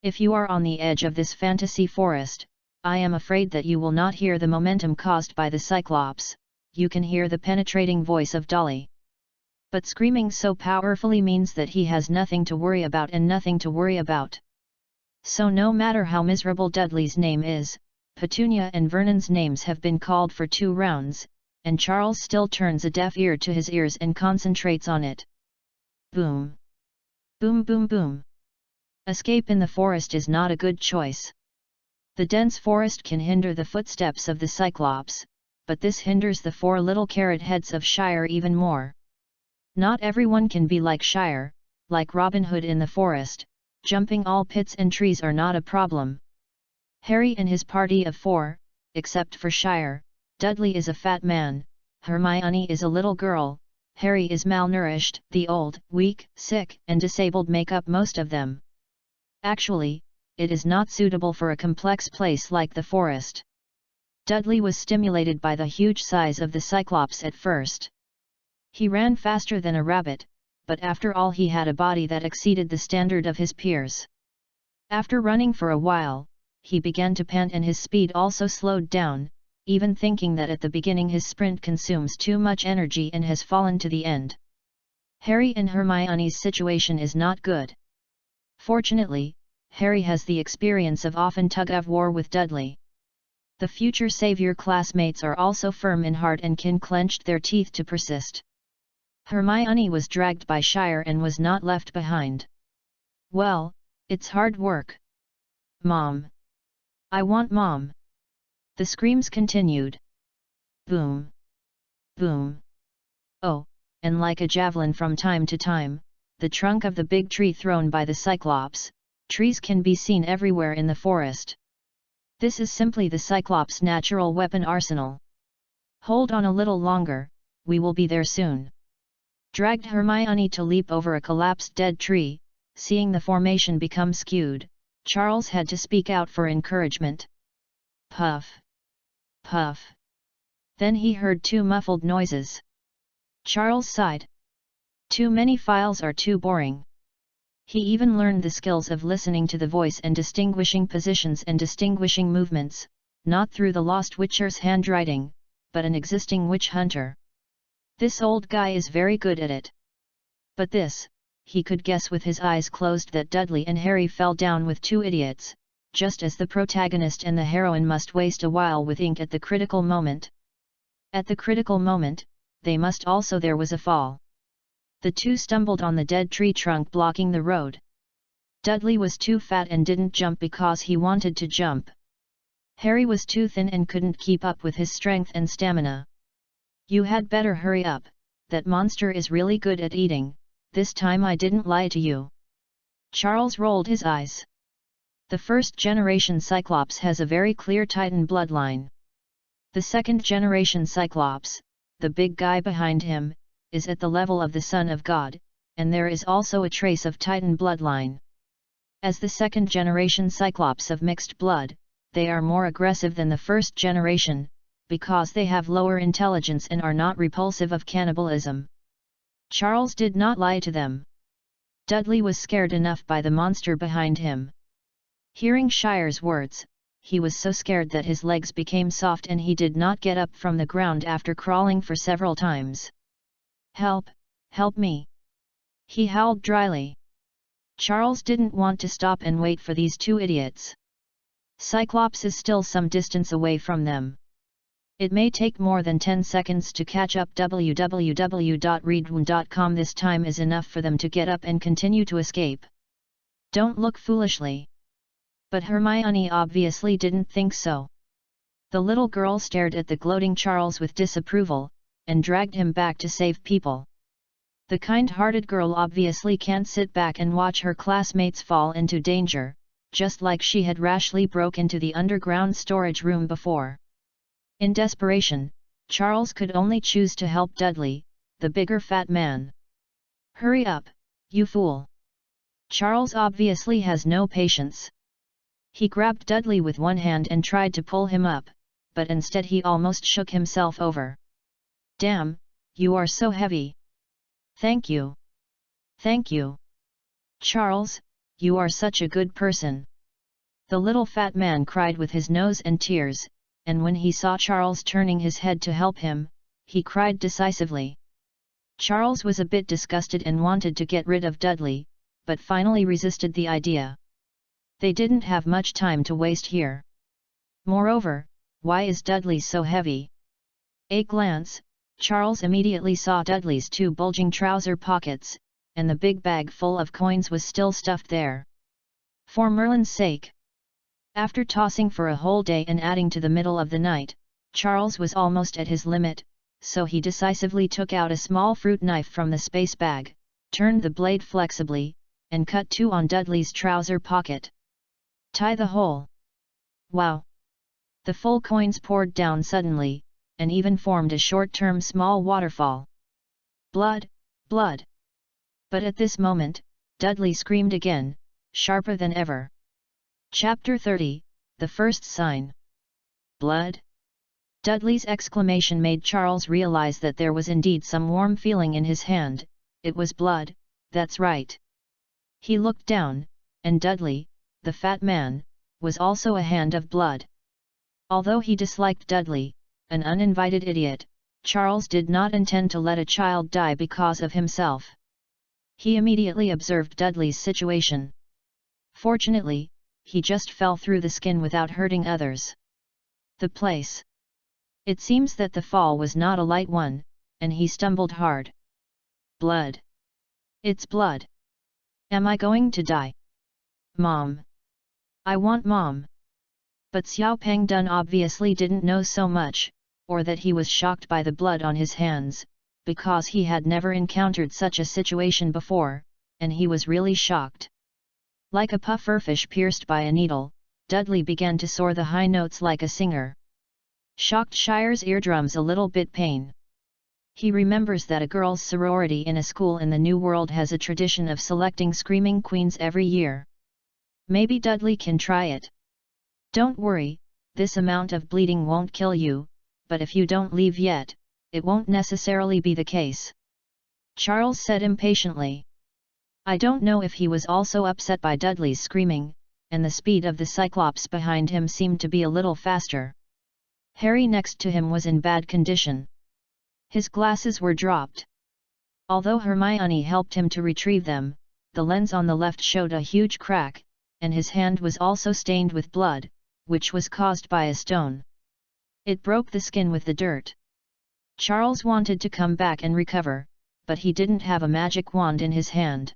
If you are on the edge of this fantasy forest, I am afraid that you will not hear the momentum caused by the Cyclops. You can hear the penetrating voice of Dolly. But screaming so powerfully means that he has nothing to worry about and nothing to worry about. So no matter how miserable Dudley's name is, Petunia and Vernon's names have been called for 2 rounds, and Charles still turns a deaf ear to his ears and concentrates on it. Boom! Boom boom boom! Escape in the forest is not a good choice. The dense forest can hinder the footsteps of the Cyclops, but this hinders the 4 little carrot heads of Shire even more. Not everyone can be like Shire, like Robin Hood in the forest. Jumping all pits and trees are not a problem. Harry and his party of 4, except for Shire, Dudley is a fat man, Hermione is a little girl, Harry is malnourished, the old, weak, sick, and disabled make up most of them. Actually, it is not suitable for a complex place like the forest. Dudley was stimulated by the huge size of the Cyclops at first. He ran faster than a rabbit, but after all he had a body that exceeded the standard of his peers. After running for a while, he began to pant and his speed also slowed down, even thinking that at the beginning his sprint consumes too much energy and has fallen to the end. Harry and Hermione's situation is not good. Fortunately, Harry has the experience of often tug-of-war with Dudley. The future savior classmates are also firm in heart and can clench their teeth to persist. Hermione was dragged by Shire and was not left behind. "Well, it's hard work. Mom! I want Mom!" The screams continued. Boom! Boom! Oh, and like a javelin from time to time, the trunk of the big tree thrown by the Cyclops. Trees can be seen everywhere in the forest. This is simply the Cyclops' natural weapon arsenal. Hold on a little longer, we will be there soon. dragged Hermione to leap over a collapsed dead tree. Seeing the formation become skewed, Charles had to speak out for encouragement. Puff! Puff! Then he heard two muffled noises. Charles sighed. Too many files are too boring. He even learned the skills of listening to the voice and distinguishing positions and distinguishing movements, not through the lost Witcher's handwriting, but an existing witch hunter. This old guy is very good at it. But this, he could guess with his eyes closed, that Dudley and Harry fell down with two idiots, just as the protagonist and the heroine must waste a while with ink at the critical moment. At the critical moment, they must also. There was a fall. The two stumbled on the dead tree trunk blocking the road. Dudley was too fat and didn't jump because he wanted to jump. Harry was too thin and couldn't keep up with his strength and stamina. You had better hurry up, that monster is really good at eating, this time I didn't lie to you. Charles rolled his eyes. The first-generation Cyclops has a very clear Titan bloodline. The second-generation Cyclops, the big guy behind him, is at the level of the Son of God, and there is also a trace of Titan bloodline. As the second-generation Cyclops of mixed blood, they are more aggressive than the first generation, because they have lower intelligence and are not repulsive of cannibalism. Charles did not lie to them. Dudley was scared enough by the monster behind him. Hearing Shire's words, he was so scared that his legs became soft and he did not get up from the ground after crawling for several times. Help, help me! He howled dryly. Charles didn't want to stop and wait for these two idiots. Cyclops is still some distance away from them. It may take more than 10 seconds to catch up. www.readaloud.com. This time is enough for them to get up and continue to escape. Don't look foolishly. But Hermione obviously didn't think so. The little girl stared at the gloating Charles with disapproval, and dragged him back to save people. The kind-hearted girl obviously can't sit back and watch her classmates fall into danger, just like she had rashly broke into the underground storage room before. In desperation, Charles could only choose to help Dudley, the bigger fat man. Hurry up, you fool! Charles obviously has no patience. He grabbed Dudley with one hand and tried to pull him up, but instead he almost shook himself over. Damn, you are so heavy! Thank you! Thank you! Charles, you are such a good person! The little fat man cried with his nose and tears, and when he saw Charles turning his head to help him, he cried decisively. Charles was a bit disgusted and wanted to get rid of Dudley, but finally resisted the idea. They didn't have much time to waste here. Moreover, why is Dudley so heavy? A glance, Charles immediately saw Dudley's two bulging trouser pockets, and the big bag full of coins was still stuffed there. For Merlin's sake! After tossing for a whole day and adding to the middle of the night, Charles was almost at his limit, so he decisively took out a small fruit knife from the space bag, turned the blade flexibly, and cut two on Dudley's trouser pocket. Tie the hole! Wow! The full coins poured down suddenly, and even formed a short-term small waterfall. Blood! Blood! But at this moment, Dudley screamed again, sharper than ever. Chapter 30, The First Sign. Blood? Dudley's exclamation made Charles realize that there was indeed some warm feeling in his hand. It was blood, that's right. He looked down, and Dudley, the fat man, was also a hand of blood. Although he disliked Dudley, an uninvited idiot, Charles did not intend to let a child die because of himself. He immediately observed Dudley's situation. Fortunately, he just fell through the skin without hurting others. The place. It seems that the fall was not a light one, and he stumbled hard. Blood. It's blood. Am I going to die? Mom. I want Mom. But Xiao Peng Dun obviously didn't know so much, or that he was shocked by the blood on his hands, because he had never encountered such a situation before, and he was really shocked. Like a pufferfish pierced by a needle, Dudley began to soar the high notes like a singer. Shocked Shire's eardrums a little bit pain. He remembers that a girls' sorority in a school in the New World has a tradition of selecting screaming queens every year. Maybe Dudley can try it. Don't worry, this amount of bleeding won't kill you, but if you don't leave yet, it won't necessarily be the case. Charles said impatiently. I don't know if he was also upset by Dudley's screaming, and the speed of the Cyclops behind him seemed to be a little faster. Harry next to him was in bad condition. His glasses were dropped. Although Hermione helped him to retrieve them, the lens on the left showed a huge crack, and his hand was also stained with blood, which was caused by a stone. It broke the skin with the dirt. Charles wanted to come back and recover, but he didn't have a magic wand in his hand.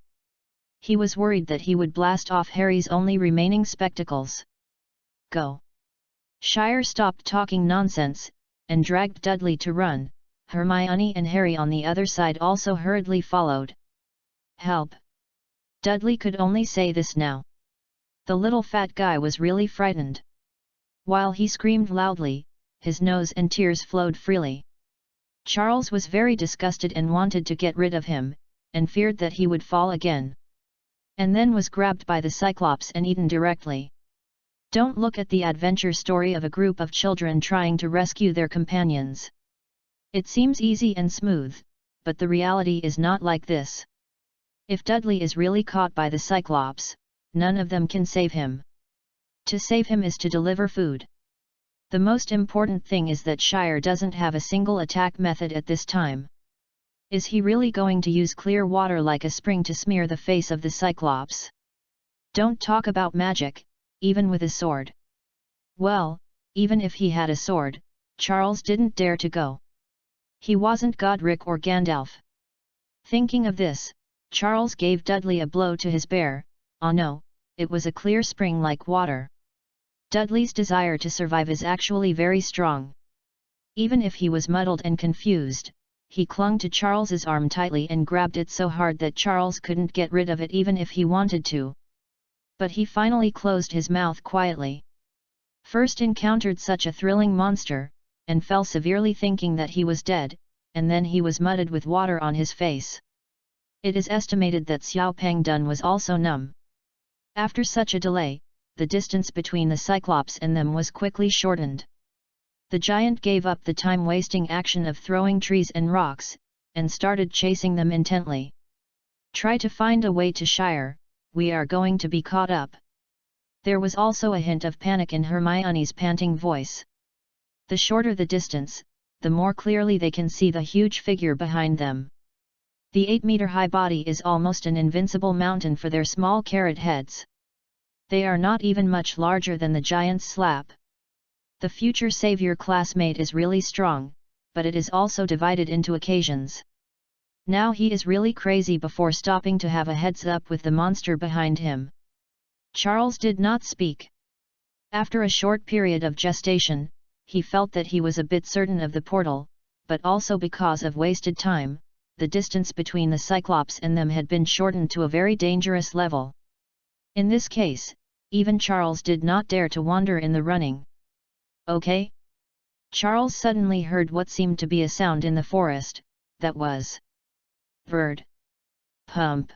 He was worried that he would blast off Harry's only remaining spectacles. Go! Shire stopped talking nonsense, and dragged Dudley to run. Hermione and Harry on the other side also hurriedly followed. Help! Dudley could only say this now. The little fat guy was really frightened. While he screamed loudly, his nose and tears flowed freely. Charles was very disgusted and wanted to get rid of him, and feared that he would fall again. And then was grabbed by the Cyclops and eaten directly. Don't look at the adventure story of a group of children trying to rescue their companions. It seems easy and smooth, but the reality is not like this. If Dudley is really caught by the Cyclops, none of them can save him. To save him is to deliver food. The most important thing is that Shire doesn't have a single attack method at this time. Is he really going to use clear water like a spring to smear the face of the Cyclops? Don't talk about magic, even with a sword. Well, even if he had a sword, Charles didn't dare to go. He wasn't Godric or Gandalf. Thinking of this, Charles gave Dudley a blow to his bear. Oh no, it was a clear spring like water. Dudley's desire to survive is actually very strong. Even if he was muddled and confused, he clung to Charles's arm tightly and grabbed it so hard that Charles couldn't get rid of it even if he wanted to. But he finally closed his mouth quietly. First encountered such a thrilling monster, and fell severely thinking that he was dead, and then he was mudded with water on his face. It is estimated that Xiao Pengdun was also numb. After such a delay, the distance between the Cyclops and them was quickly shortened. The giant gave up the time-wasting action of throwing trees and rocks, and started chasing them intently. Try to find a way to Shire, we are going to be caught up. There was also a hint of panic in Hermione's panting voice. The shorter the distance, the more clearly they can see the huge figure behind them. The 8-meter-high body is almost an invincible mountain for their small carrot heads. They are not even much larger than the giant's slap. The future savior classmate is really strong, but it is also divided into occasions. Now he is really crazy before stopping to have a heads-up with the monster behind him. Charles did not speak. After a short period of gestation, he felt that he was a bit certain of the portal, but also because of wasted time, the distance between the Cyclops and them had been shortened to a very dangerous level. In this case, even Charles did not dare to wander in the running. Okay? Charles suddenly heard what seemed to be a sound in the forest, that was bird. Pump.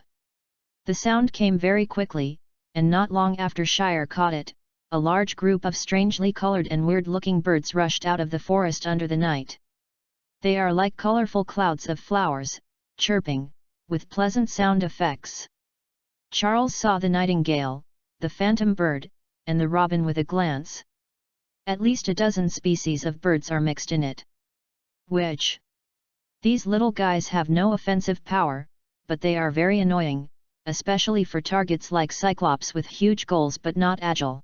The sound came very quickly, and not long after Shire caught it, a large group of strangely colored and weird-looking birds rushed out of the forest under the night. They are like colorful clouds of flowers, chirping, with pleasant sound effects. Charles saw the nightingale, the phantom bird, and the robin with a glance. At least a dozen species of birds are mixed in it. Which? These little guys have no offensive power, but they are very annoying, especially for targets like Cyclops with huge goals but not agile.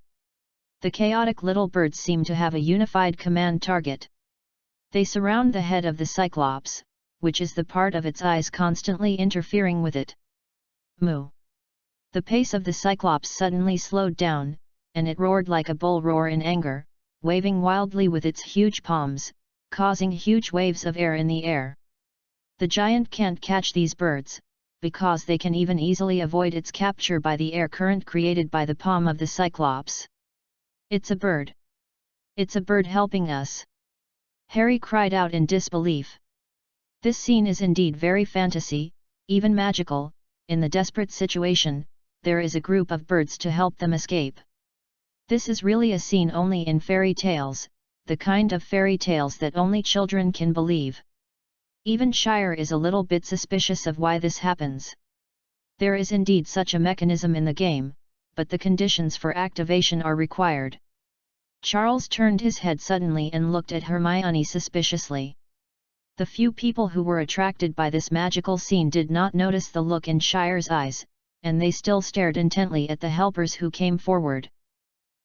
The chaotic little birds seem to have a unified command target. They surround the head of the Cyclops, which is the part of its eyes constantly interfering with it. Moo! The pace of the Cyclops suddenly slowed down, and it roared like a bull roar in anger, waving wildly with its huge palms, causing huge waves of air in the air. The giant can't catch these birds, because they can even easily avoid its capture by the air current created by the palm of the Cyclops. It's a bird! It's a bird helping us! Harry cried out in disbelief. This scene is indeed very fantasy, even magical. In the desperate situation, there is a group of birds to help them escape. This is really a scene only in fairy tales, the kind of fairy tales that only children can believe. Even Shire is a little bit suspicious of why this happens. There is indeed such a mechanism in the game, but the conditions for activation are required. Charles turned his head suddenly and looked at Hermione suspiciously. The few people who were attracted by this magical scene did not notice the look in Shire's eyes, and they still stared intently at the helpers who came forward.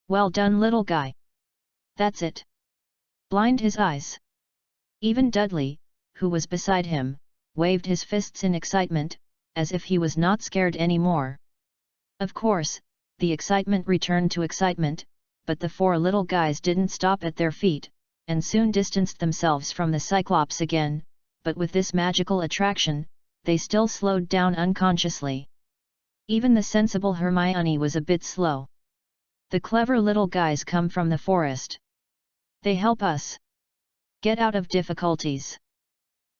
"Well done, little guy. That's it. Blind his eyes." Even Dudley, who was beside him, waved his fists in excitement, as if he was not scared anymore. Of course, the excitement returned to excitement, but the four little guys didn't stop at their feet, and soon distanced themselves from the Cyclops again, but with this magical attraction, they still slowed down unconsciously. Even the sensible Hermione was a bit slow. "The clever little guys come from the forest. They help us get out of difficulties.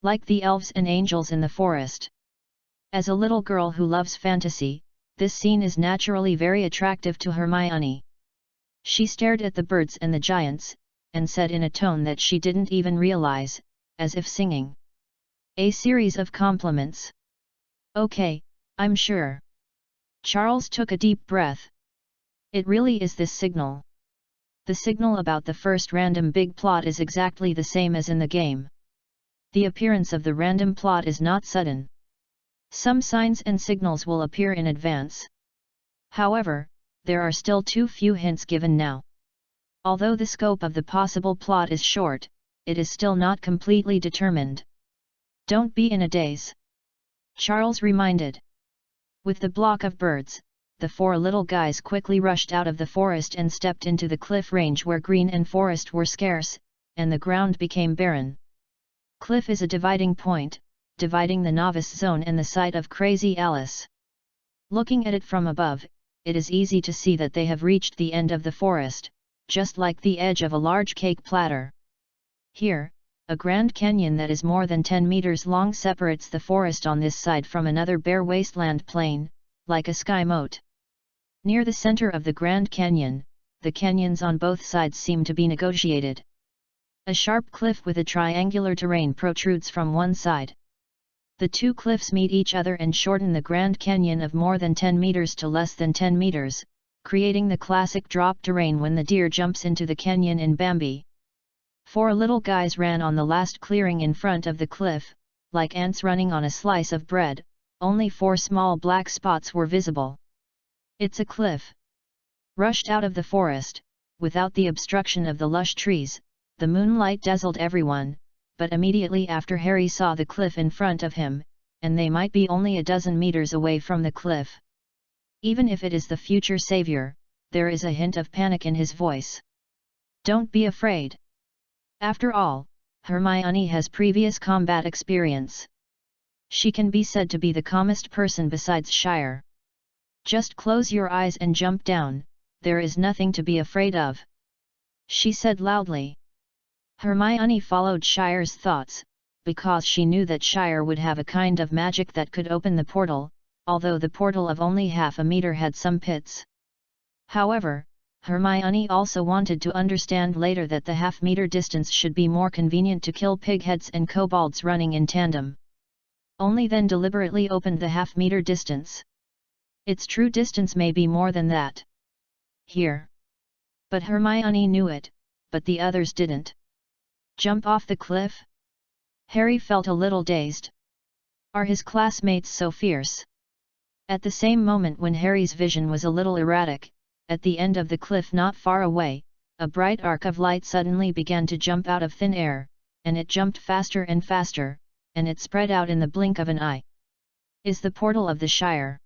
Like the elves and angels in the forest." As a little girl who loves fantasy, this scene is naturally very attractive to Hermione. She stared at the birds and the giants, and said in a tone that she didn't even realize, as if singing a series of compliments. "Okay, I'm sure." Charles took a deep breath. It really is this signal. The signal about the first random big plot is exactly the same as in the game. The appearance of the random plot is not sudden. Some signs and signals will appear in advance. However, there are still too few hints given now. Although the scope of the possible plot is short, it is still not completely determined. "Don't be in a daze," Charles reminded. With the block of birds, the four little guys quickly rushed out of the forest and stepped into the cliff range where green and forest were scarce, and the ground became barren. Cliff is a dividing point, dividing the novice zone and the site of Crazy Alice. Looking at it from above, it is easy to see that they have reached the end of the forest, just like the edge of a large cake platter. Here, a grand canyon that is more than 10 meters long separates the forest on this side from another bare wasteland plain, like a sky moat. Near the center of the Grand Canyon, the canyons on both sides seem to be negotiated. A sharp cliff with a triangular terrain protrudes from one side. The two cliffs meet each other and shorten the Grand Canyon of more than 10 meters to less than 10 meters, creating the classic drop terrain when the deer jumps into the canyon in Bambi. Four little guys ran on the last clearing in front of the cliff, like ants running on a slice of bread. Only 4 small black spots were visible. "It's a cliff." Rushed out of the forest, without the obstruction of the lush trees, the moonlight dazzled everyone, but immediately after Harry saw the cliff in front of him, and they might be only a dozen meters away from the cliff. Even if it is the future savior, there is a hint of panic in his voice. "Don't be afraid. After all, Hermione has previous combat experience. She can be said to be the calmest person besides Shire. Just close your eyes and jump down, there is nothing to be afraid of," she said loudly. Hermione followed Shire's thoughts, because she knew that Shire would have a kind of magic that could open the portal, although the portal of only half a meter had some pits. However, Hermione also wanted to understand later that the half-meter distance should be more convenient to kill pigheads and kobolds running in tandem. Only then deliberately opened the half-meter distance. Its true distance may be more than that. Here. But Hermione knew it, but the others didn't. Jump off the cliff? Harry felt a little dazed. Are his classmates so fierce? At the same moment when Harry's vision was a little erratic, at the end of the cliff not far away, a bright arc of light suddenly began to jump out of thin air, and it jumped faster and faster, and it spread out in the blink of an eye. Is the portal of the Shire.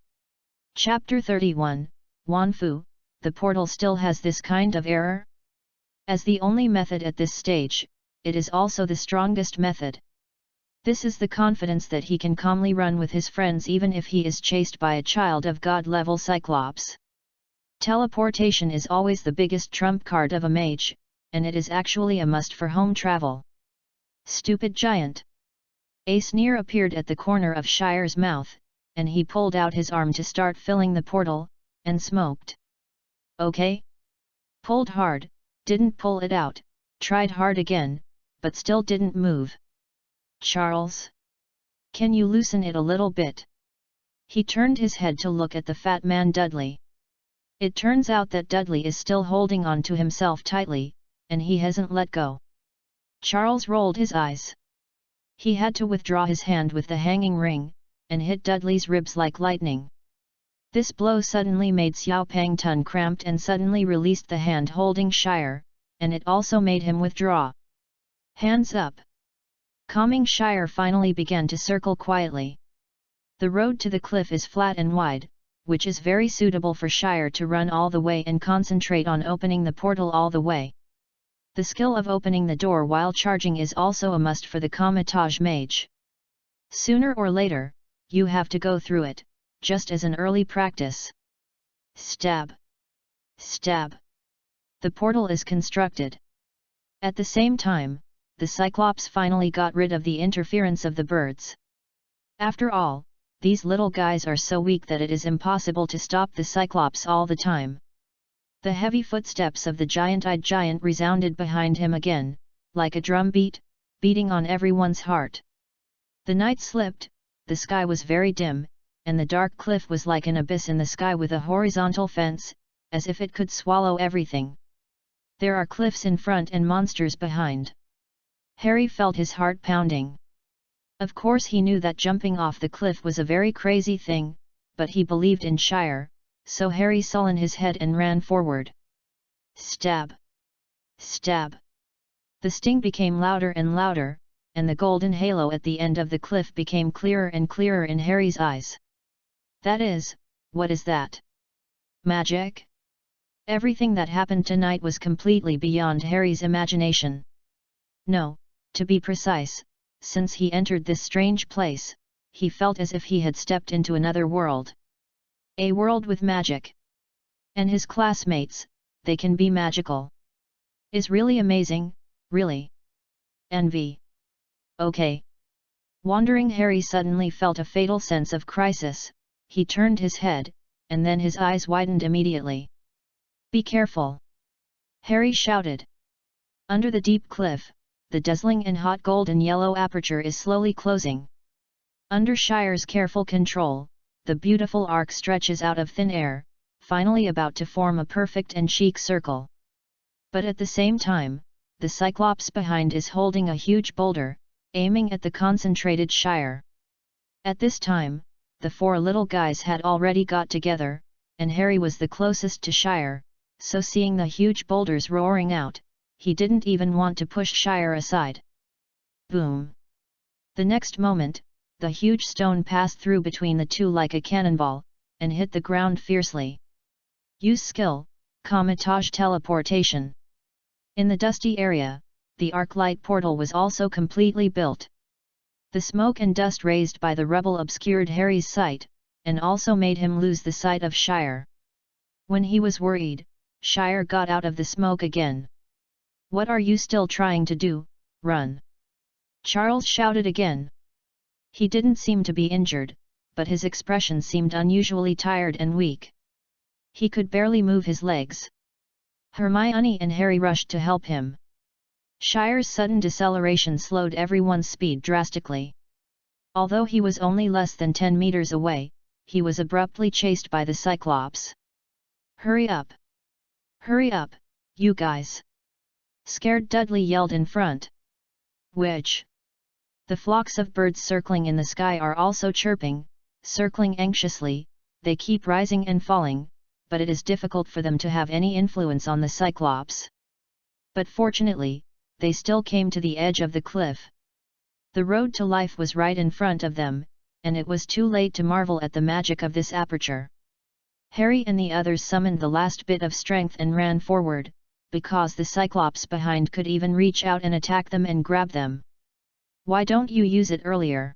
Chapter 31, Wanfu, the portal still has this kind of error? As the only method at this stage, it is also the strongest method. This is the confidence that he can calmly run with his friends even if he is chased by a child of God-level Cyclops. Teleportation is always the biggest trump card of a mage, and it is actually a must for home travel. Stupid giant! A sneer appeared at the corner of Shire's mouth, and he pulled out his arm to start filling the portal, and smoked. Okay? Pulled hard, didn't pull it out, tried hard again, but still didn't move. Charles? Can you loosen it a little bit? He turned his head to look at the fat man Dudley. It turns out that Dudley is still holding on to himself tightly, and he hasn't let go. Charles rolled his eyes. He had to withdraw his hand with the hanging ring, and hit Dudley's ribs like lightning. This blow suddenly made Xiao Pang Tun cramped and suddenly released the hand holding Shire, and it also made him withdraw. Hands up! Calming Shire finally began to circle quietly. The road to the cliff is flat and wide, which is very suitable for Shire to run all the way and concentrate on opening the portal all the way. The skill of opening the door while charging is also a must for the Kamatage mage. Sooner or later, you have to go through it, just as an early practice. Stab! Stab! The portal is constructed. At the same time, the Cyclops finally got rid of the interference of the birds. After all, these little guys are so weak that it is impossible to stop the Cyclops all the time. The heavy footsteps of the giant-eyed giant resounded behind him again, like a drum beat, beating on everyone's heart. The night slipped, the sky was very dim, and the dark cliff was like an abyss in the sky with a horizontal fence, as if it could swallow everything. There are cliffs in front and monsters behind. Harry felt his heart pounding. Of course he knew that jumping off the cliff was a very crazy thing, but he believed in Shire, so Harry sullened his head and ran forward. Stab! Stab! The sting became louder and louder, and the golden halo at the end of the cliff became clearer and clearer in Harry's eyes. That is, what is that? Magic? Everything that happened tonight was completely beyond Harry's imagination. No, to be precise, since he entered this strange place, he felt as if he had stepped into another world. A world with magic. And his classmates, they can be magical. Is really amazing, really. Envy. Okay. Wandering Harry suddenly felt a fatal sense of crisis, he turned his head, and then his eyes widened immediately. Be careful! Harry shouted. Under the deep cliff, the dazzling and hot golden yellow aperture is slowly closing. Under Shire's careful control, the beautiful arc stretches out of thin air, finally about to form a perfect and chic circle. But at the same time, the Cyclops behind is holding a huge boulder, aiming at the concentrated Shire. At this time, the four little guys had already got together, and Harry was the closest to Shire, so seeing the huge boulders roaring out, he didn't even want to push Shire aside. Boom! The next moment, the huge stone passed through between the two like a cannonball, and hit the ground fiercely. Use skill, Kamatage teleportation. In the dusty area, the arc light portal was also completely built. The smoke and dust raised by the rubble obscured Harry's sight, and also made him lose the sight of Shire. When he was worried, Shire got out of the smoke again. What are you still trying to do? Run! Charles shouted again. He didn't seem to be injured, but his expression seemed unusually tired and weak. He could barely move his legs. Hermione and Harry rushed to help him. Shire's sudden deceleration slowed everyone's speed drastically. Although he was only less than 10 meters away, he was abruptly chased by the Cyclops. Hurry up! Hurry up, you guys! Scared Dudley yelled in front. Which? The flocks of birds circling in the sky are also chirping, circling anxiously, they keep rising and falling, but it is difficult for them to have any influence on the Cyclops. But fortunately, they still came to the edge of the cliff. The road to life was right in front of them, and it was too late to marvel at the magic of this aperture. Harry and the others summoned the last bit of strength and ran forward, because the Cyclops behind could even reach out and attack them and grab them. Why don't you use it earlier?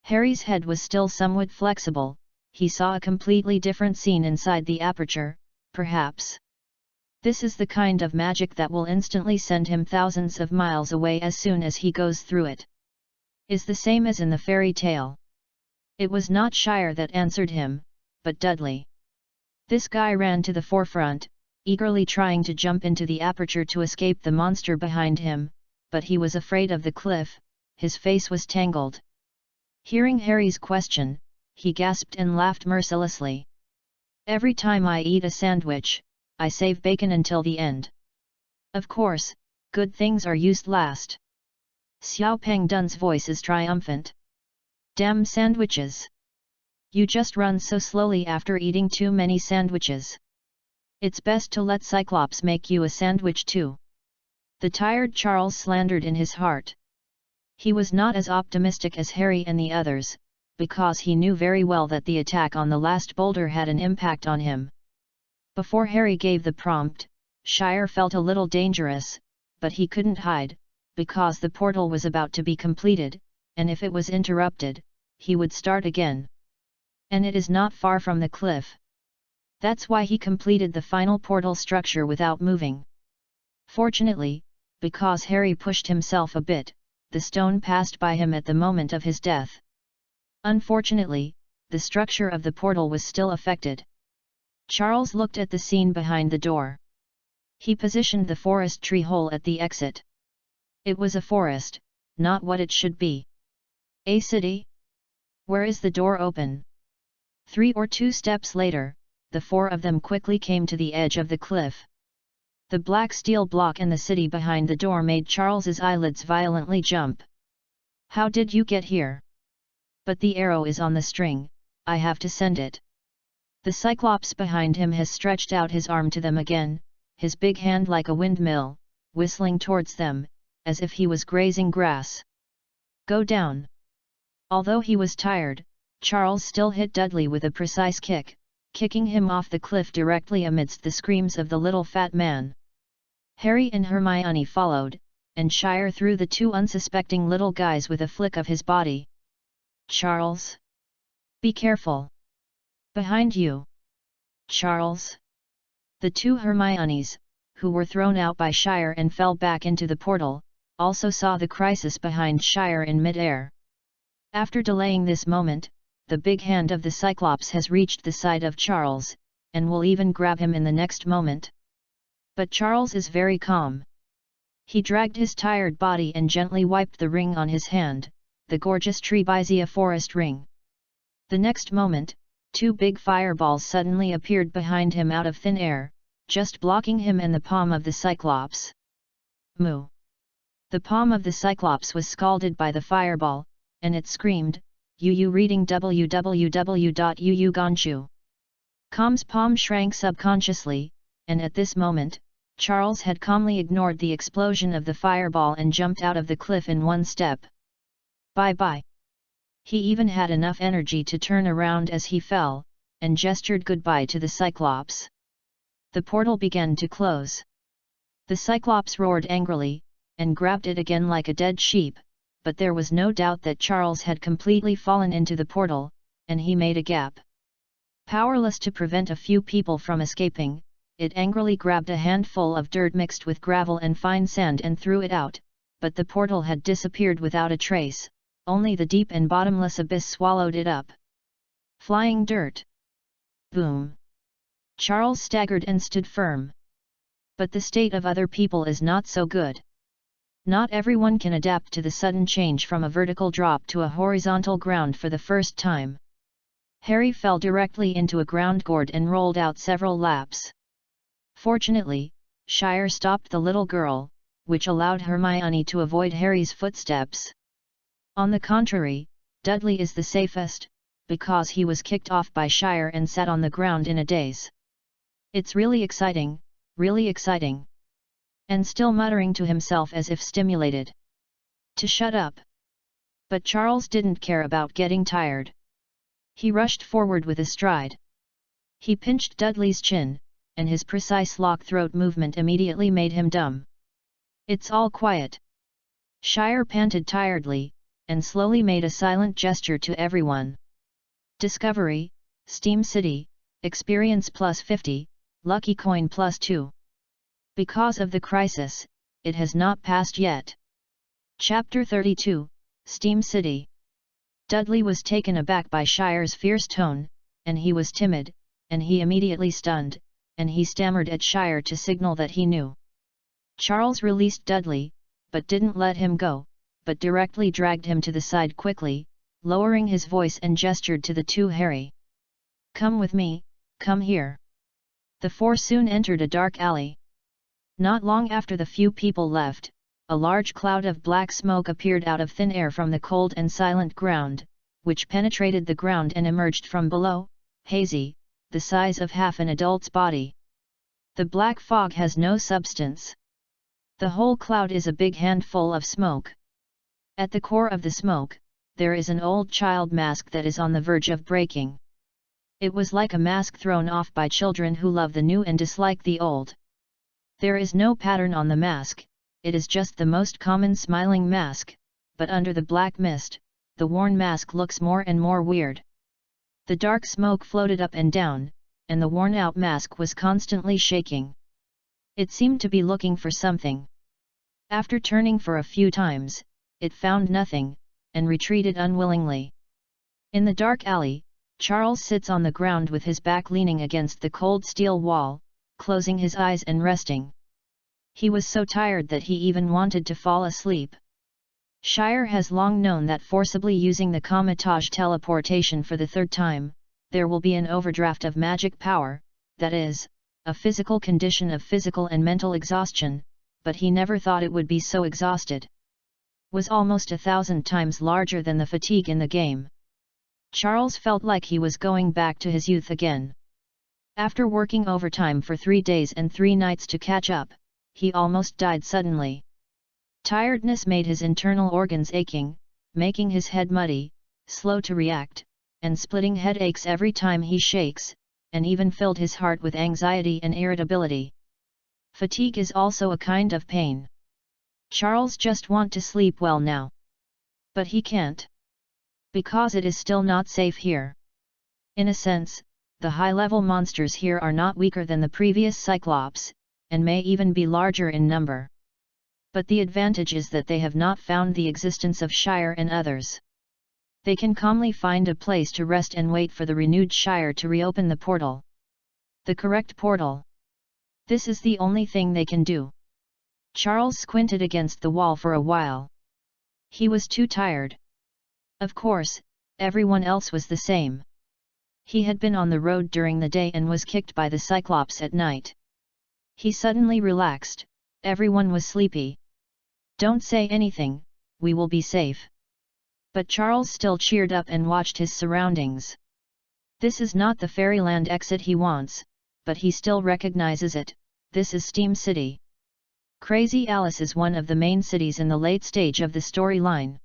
Harry's head was still somewhat flexible, he saw a completely different scene inside the aperture, perhaps. This is the kind of magic that will instantly send him thousands of miles away as soon as he goes through it. Is the same as in the fairy tale. It was not Shire that answered him, but Dudley. This guy ran to the forefront, eagerly trying to jump into the aperture to escape the monster behind him, but he was afraid of the cliff, his face was tangled. Hearing Harry's question, he gasped and laughed mercilessly. Every time I eat a sandwich, I save bacon until the end. Of course, good things are used last. Xiao Peng Dun's voice is triumphant. Damn sandwiches! You just run so slowly after eating too many sandwiches. It's best to let Cyclops make you a sandwich too. The tired Charles slandered in his heart. He was not as optimistic as Harry and the others, because he knew very well that the attack on the last boulder had an impact on him. Before Harry gave the prompt, Shire felt a little dangerous, but he couldn't hide, because the portal was about to be completed, and if it was interrupted, he would start again. And it is not far from the cliff. That's why he completed the final portal structure without moving. Fortunately, because Harry pushed himself a bit, the stone passed by him at the moment of his death. Unfortunately, the structure of the portal was still affected. Charles looked at the scene behind the door. He positioned the forest tree hole at the exit. It was a forest, not what it should be. A city? Where is the door open? 3 or 2 steps later, the 4 of them quickly came to the edge of the cliff. The black steel block and the city behind the door made Charles's eyelids violently jump. How did you get here? But the arrow is on the string, I have to send it. The Cyclops behind him has stretched out his arm to them again, his big hand like a windmill, whistling towards them, as if he was grazing grass. Go down. Although he was tired, Charles still hit Dudley with a precise kick, kicking him off the cliff directly amidst the screams of the little fat man. Harry and Hermione followed, and Shire threw the 2 unsuspecting little guys with a flick of his body. Charles! Be careful! Behind you! Charles! The 2 Hermiones, who were thrown out by Shire and fell back into the portal, also saw the crisis behind Shire in mid-air. After delaying this moment, the big hand of the Cyclops has reached the side of Charles, and will even grab him in the next moment. But Charles is very calm. He dragged his tired body and gently wiped the ring on his hand, the gorgeous Trebizia forest ring. The next moment, 2 big fireballs suddenly appeared behind him out of thin air, just blocking him and the palm of the Cyclops. Moo! The palm of the Cyclops was scalded by the fireball, and it screamed, "Yu reading www.uuganshu.com's palm shrank subconsciously, and at this moment, Charles had calmly ignored the explosion of the fireball and jumped out of the cliff in 1 step. Bye-bye. He even had enough energy to turn around as he fell, and gestured goodbye to the Cyclops. The portal began to close. The Cyclops roared angrily, and grabbed it again like a dead sheep, but there was no doubt that Charles had completely fallen into the portal, and he made a gap. Powerless to prevent a few people from escaping, it angrily grabbed a handful of dirt mixed with gravel and fine sand and threw it out, but the portal had disappeared without a trace, only the deep and bottomless abyss swallowed it up. Flying dirt. Boom. Charles staggered and stood firm. But the state of other people is not so good. Not everyone can adapt to the sudden change from a vertical drop to a horizontal ground for the first time. Harry fell directly into a ground gourd and rolled out several laps. Fortunately, Shire stopped the little girl, which allowed Hermione to avoid Harry's footsteps. On the contrary, Dudley is the safest, because he was kicked off by Shire and sat on the ground in a daze. It's really exciting, really exciting. And still muttering to himself as if stimulated. To shut up. But Charles didn't care about getting tired. He rushed forward with a stride. He pinched Dudley's chin, and his precise lock throat movement immediately made him dumb. It's all quiet. Shire panted tiredly, and slowly made a silent gesture to everyone. Discovery, Steam City, Experience plus 50, Lucky Coin plus 2. Because of the crisis, it has not passed yet. Chapter 32, Steam City. Dudley was taken aback by Shire's fierce tone, and he was timid, and he immediately stunned, and he stammered at Shire to signal that he knew. Charles released Dudley, but didn't let him go, but directly dragged him to the side quickly, lowering his voice and gestured to the two. Harry, come with me, come here. The four soon entered a dark alley. Not long after the few people left, a large cloud of black smoke appeared out of thin air from the cold and silent ground, which penetrated the ground and emerged from below, hazy, the size of half an adult's body. The black fog has no substance. The whole cloud is a big handful of smoke. At the core of the smoke, there is an old child mask that is on the verge of breaking. It was like a mask thrown off by children who love the new and dislike the old. There is no pattern on the mask, it is just the most common smiling mask, but under the black mist, the worn mask looks more and more weird. The dark smoke floated up and down, and the worn-out mask was constantly shaking. It seemed to be looking for something. After turning for a few times, it found nothing, and retreated unwillingly. In the dark alley, Charles sits on the ground with his back leaning against the cold steel wall, closing his eyes and resting. He was so tired that he even wanted to fall asleep. Shire has long known that forcibly using the Comitage teleportation for the third time, there will be an overdraft of magic power, that is, a physical condition of physical and mental exhaustion, but he never thought it would be so exhausted. Was almost 1,000 times larger than the fatigue in the game. Charles felt like he was going back to his youth again. After working overtime for 3 days and 3 nights to catch up, he almost died suddenly. Tiredness made his internal organs aching, making his head muddy, slow to react, and splitting headaches every time he shakes, and even filled his heart with anxiety and irritability. Fatigue is also a kind of pain. Charles just wants to sleep well now. But he can't. Because it is still not safe here. In a sense, the high-level monsters here are not weaker than the previous Cyclops, and may even be larger in number. But the advantage is that they have not found the existence of Shire and others. They can calmly find a place to rest and wait for the renewed Shire to reopen the portal. The correct portal. This is the only thing they can do. Charles squinted against the wall for a while. He was too tired. Of course, everyone else was the same. He had been on the road during the day and was kicked by the Cyclops at night. He suddenly relaxed, everyone was sleepy. Don't say anything, we will be safe. But Charles still cheered up and watched his surroundings. This is not the fairyland exit he wants, but he still recognizes it, this is Steam City. Crazy Alice is one of the main cities in the late stage of the storyline.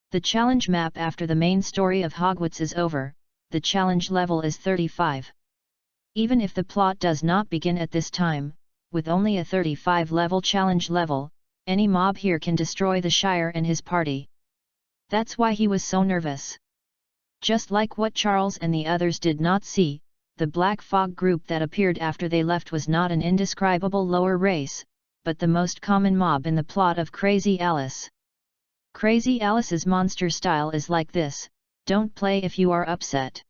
The challenge map after the main story of Hogwarts is over, the challenge level is 35. Even if the plot does not begin at this time, with only a 35 level challenge level, any mob here can destroy the Shire and his party. That's why he was so nervous. Just like what Charles and the others did not see, the Black Fog group that appeared after they left was not an indescribable lower race, but the most common mob in the plot of Crazy Alice. Crazy Alice's monster style is like this: don't play if you are upset.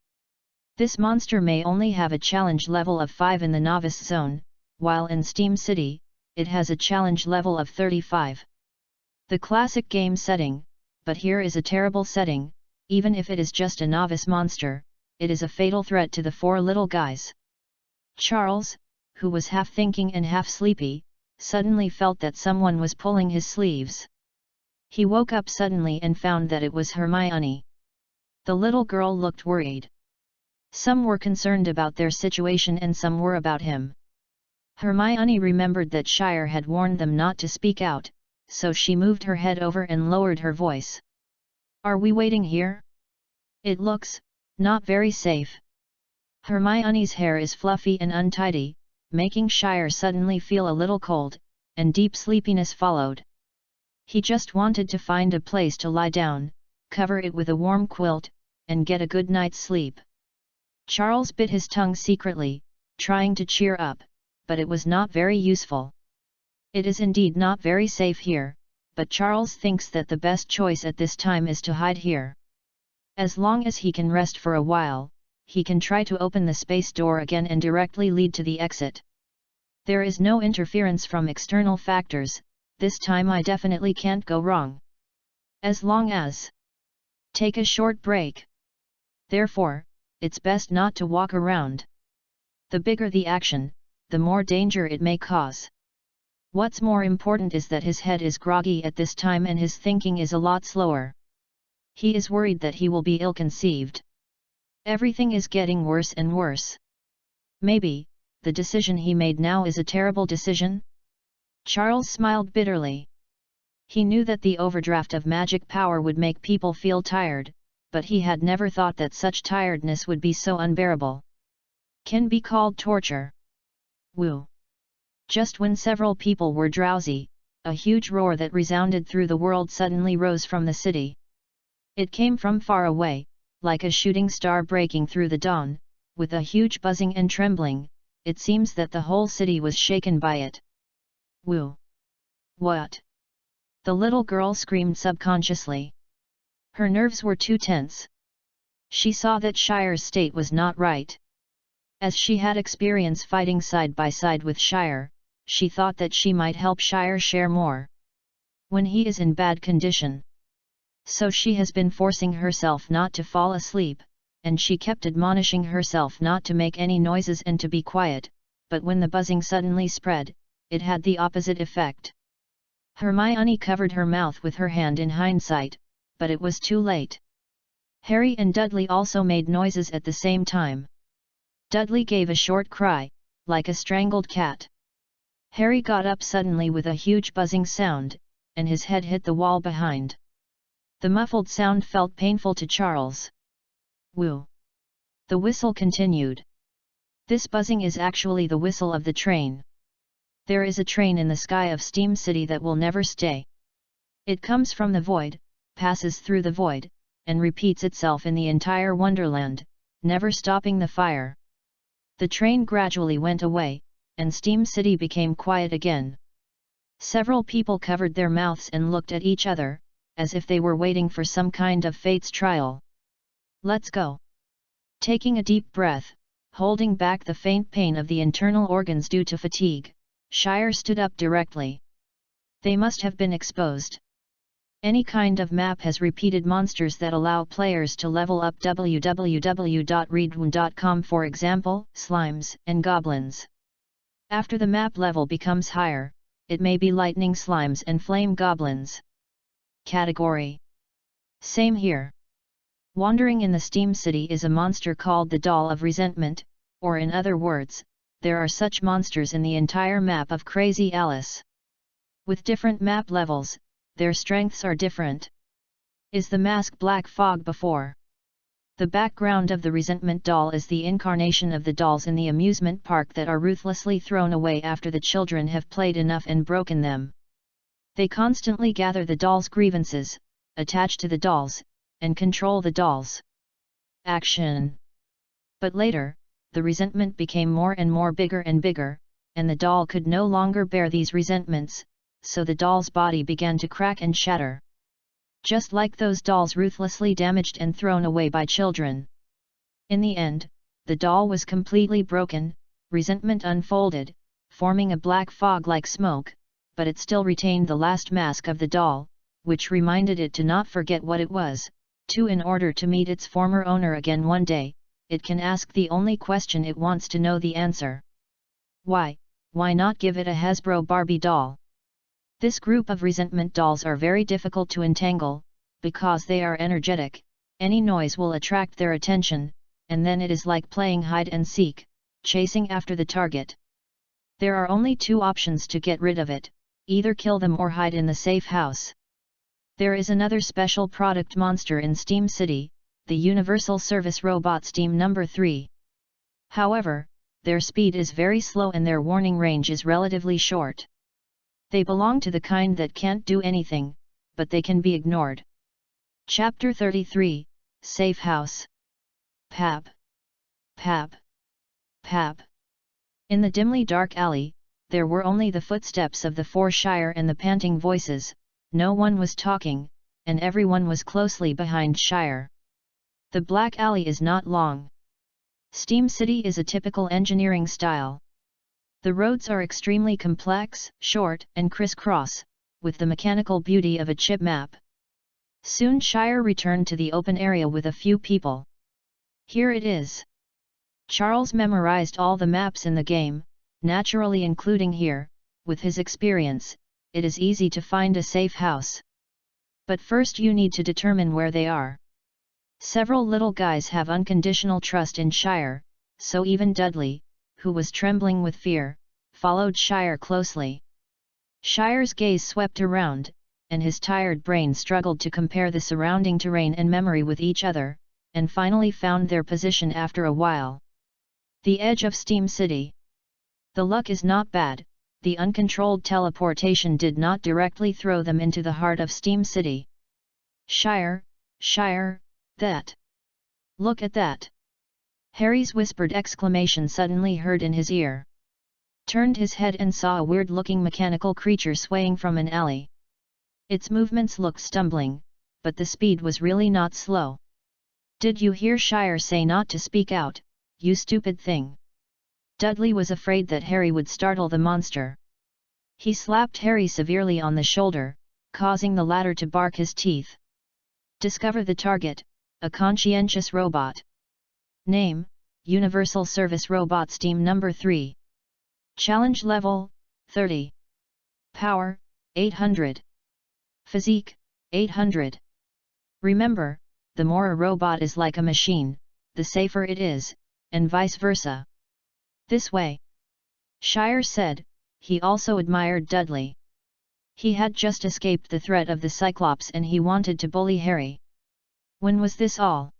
This monster may only have a challenge level of 5 in the novice zone, while in Steam City, it has a challenge level of 35. The classic game setting, but here is a terrible setting. Even if it is just a novice monster, it is a fatal threat to the 4 little guys. Charles, who was half thinking and half sleepy, suddenly felt that someone was pulling his sleeves. He woke up suddenly and found that it was Hermione. The little girl looked worried. Some were concerned about their situation and some were about him. Hermione remembered that Shire had warned them not to speak out, so she moved her head over and lowered her voice. Are we waiting here? It looks not very safe. Hermione's hair is fluffy and untidy, making Shire suddenly feel a little cold, and deep sleepiness followed. He just wanted to find a place to lie down, cover it with a warm quilt, and get a good night's sleep. Charles bit his tongue secretly, trying to cheer up, but it was not very useful. It is indeed not very safe here, but Charles thinks that the best choice at this time is to hide here. As long as he can rest for a while, he can try to open the space door again and directly lead to the exit. There is no interference from external factors, this time I definitely can't go wrong. As long as take a short break. Therefore, it's best not to walk around. The bigger the action, the more danger it may cause. What's more important is that his head is groggy at this time and his thinking is a lot slower. He is worried that he will be ill-conceived. Everything is getting worse and worse. Maybe, the decision he made now is a terrible decision? Charles smiled bitterly. He knew that the overdraft of magic power would make people feel tired, but he had never thought that such tiredness would be so unbearable. Can be called torture. Woo! Just when several people were drowsy, a huge roar that resounded through the world suddenly rose from the city. It came from far away, like a shooting star breaking through the dawn, with a huge buzzing and trembling. It seems that the whole city was shaken by it. Woo! What? The little girl screamed subconsciously. Her nerves were too tense. She saw that Shire's state was not right. As she had experience fighting side by side with Shire, she thought that she might help Shire share more when he is in bad condition. So she has been forcing herself not to fall asleep, and she kept admonishing herself not to make any noises and to be quiet, but when the buzzing suddenly spread, it had the opposite effect. Hermione covered her mouth with her hand in hindsight, but it was too late. Harry and Dudley also made noises at the same time. Dudley gave a short cry, like a strangled cat. Harry got up suddenly with a huge buzzing sound, and his head hit the wall behind. The muffled sound felt painful to Charles. Woo! The whistle continued. This buzzing is actually the whistle of the train. There is a train in the sky of Steam City that will never stay. It comes from the void, passes through the void, and repeats itself in the entire Wonderland, never stopping the fire. The train gradually went away, and Steam City became quiet again. Several people covered their mouths and looked at each other, as if they were waiting for some kind of fate's trial. Let's go. Taking a deep breath, holding back the faint pain of the internal organs due to fatigue, Shire stood up directly. They must have been exposed. Any kind of map has repeated monsters that allow players to level up www.readaloud.com, for example, slimes and goblins. After the map level becomes higher, it may be lightning slimes and flame goblins. Category. Same here. Wandering in the Steam City is a monster called the Doll of Resentment, or in other words, there are such monsters in the entire map of Crazy Alice. With different map levels, their strengths are different. Is the mask Black Fog before? The background of the Resentment doll is the incarnation of the dolls in the amusement park that are ruthlessly thrown away after the children have played enough and broken them. They constantly gather the dolls' grievances, attach to the dolls, and control the dolls. Action. But later, the resentment became more and more bigger and bigger, and the doll could no longer bear these resentments, so the doll's body began to crack and shatter. Just like those dolls ruthlessly damaged and thrown away by children. In the end, the doll was completely broken, resentment unfolded, forming a black fog like smoke, but it still retained the last mask of the doll, which reminded it to not forget what it was, in order to meet its former owner again one day, it can ask the only question it wants to know the answer. Why not give it a Hasbro Barbie doll? This group of resentment dolls are very difficult to entangle, because they are energetic, any noise will attract their attention, and then it is like playing hide and seek, chasing after the target. There are only two options to get rid of it, either kill them or hide in the safe house. There is another special product monster in Steam City, the Universal Service Robot Steam No. 3. However, their speed is very slow and their warning range is relatively short. They belong to the kind that can't do anything, but they can be ignored. Chapter 33, Safe House. Pap. Pap. Pap. In the dimly dark alley, there were only the footsteps of the four Shire and the panting voices, no one was talking, and everyone was closely behind Shire. The Black Alley is not long. Steam City is a typical engineering style. The roads are extremely complex, short, and crisscross, with the mechanical beauty of a chip map. Soon Shire returned to the open area with a few people. Here it is. Charles memorized all the maps in the game, naturally including here. With his experience, it is easy to find a safe house. But first you need to determine where they are. Several little guys have unconditional trust in Shire, so even Dudley, who was trembling with fear, followed Shire closely. Shire's gaze swept around, and his tired brain struggled to compare the surrounding terrain and memory with each other, and finally found their position after a while. The edge of Steam City. The luck is not bad, the uncontrolled teleportation did not directly throw them into the heart of Steam City. Shire, Shire, that! Look at that! Harry's whispered exclamation suddenly heard in his ear. Turned his head and saw a weird-looking mechanical creature swaying from an alley. Its movements looked stumbling, but the speed was really not slow. Did you hear Shire say not to speak out, you stupid thing? Dudley was afraid that Harry would startle the monster. He slapped Harry severely on the shoulder, causing the latter to bark his teeth. Discover the target, a conscientious robot. Name, Universal Service Robot Steam Number 3. Challenge Level, 30. Power, 800. Physique, 800. Remember, the more a robot is like a machine, the safer it is, and vice versa. This way. Shire said. He also admired Dudley. He had just escaped the threat of the Cyclops and he wanted to bully Harry. When was this all?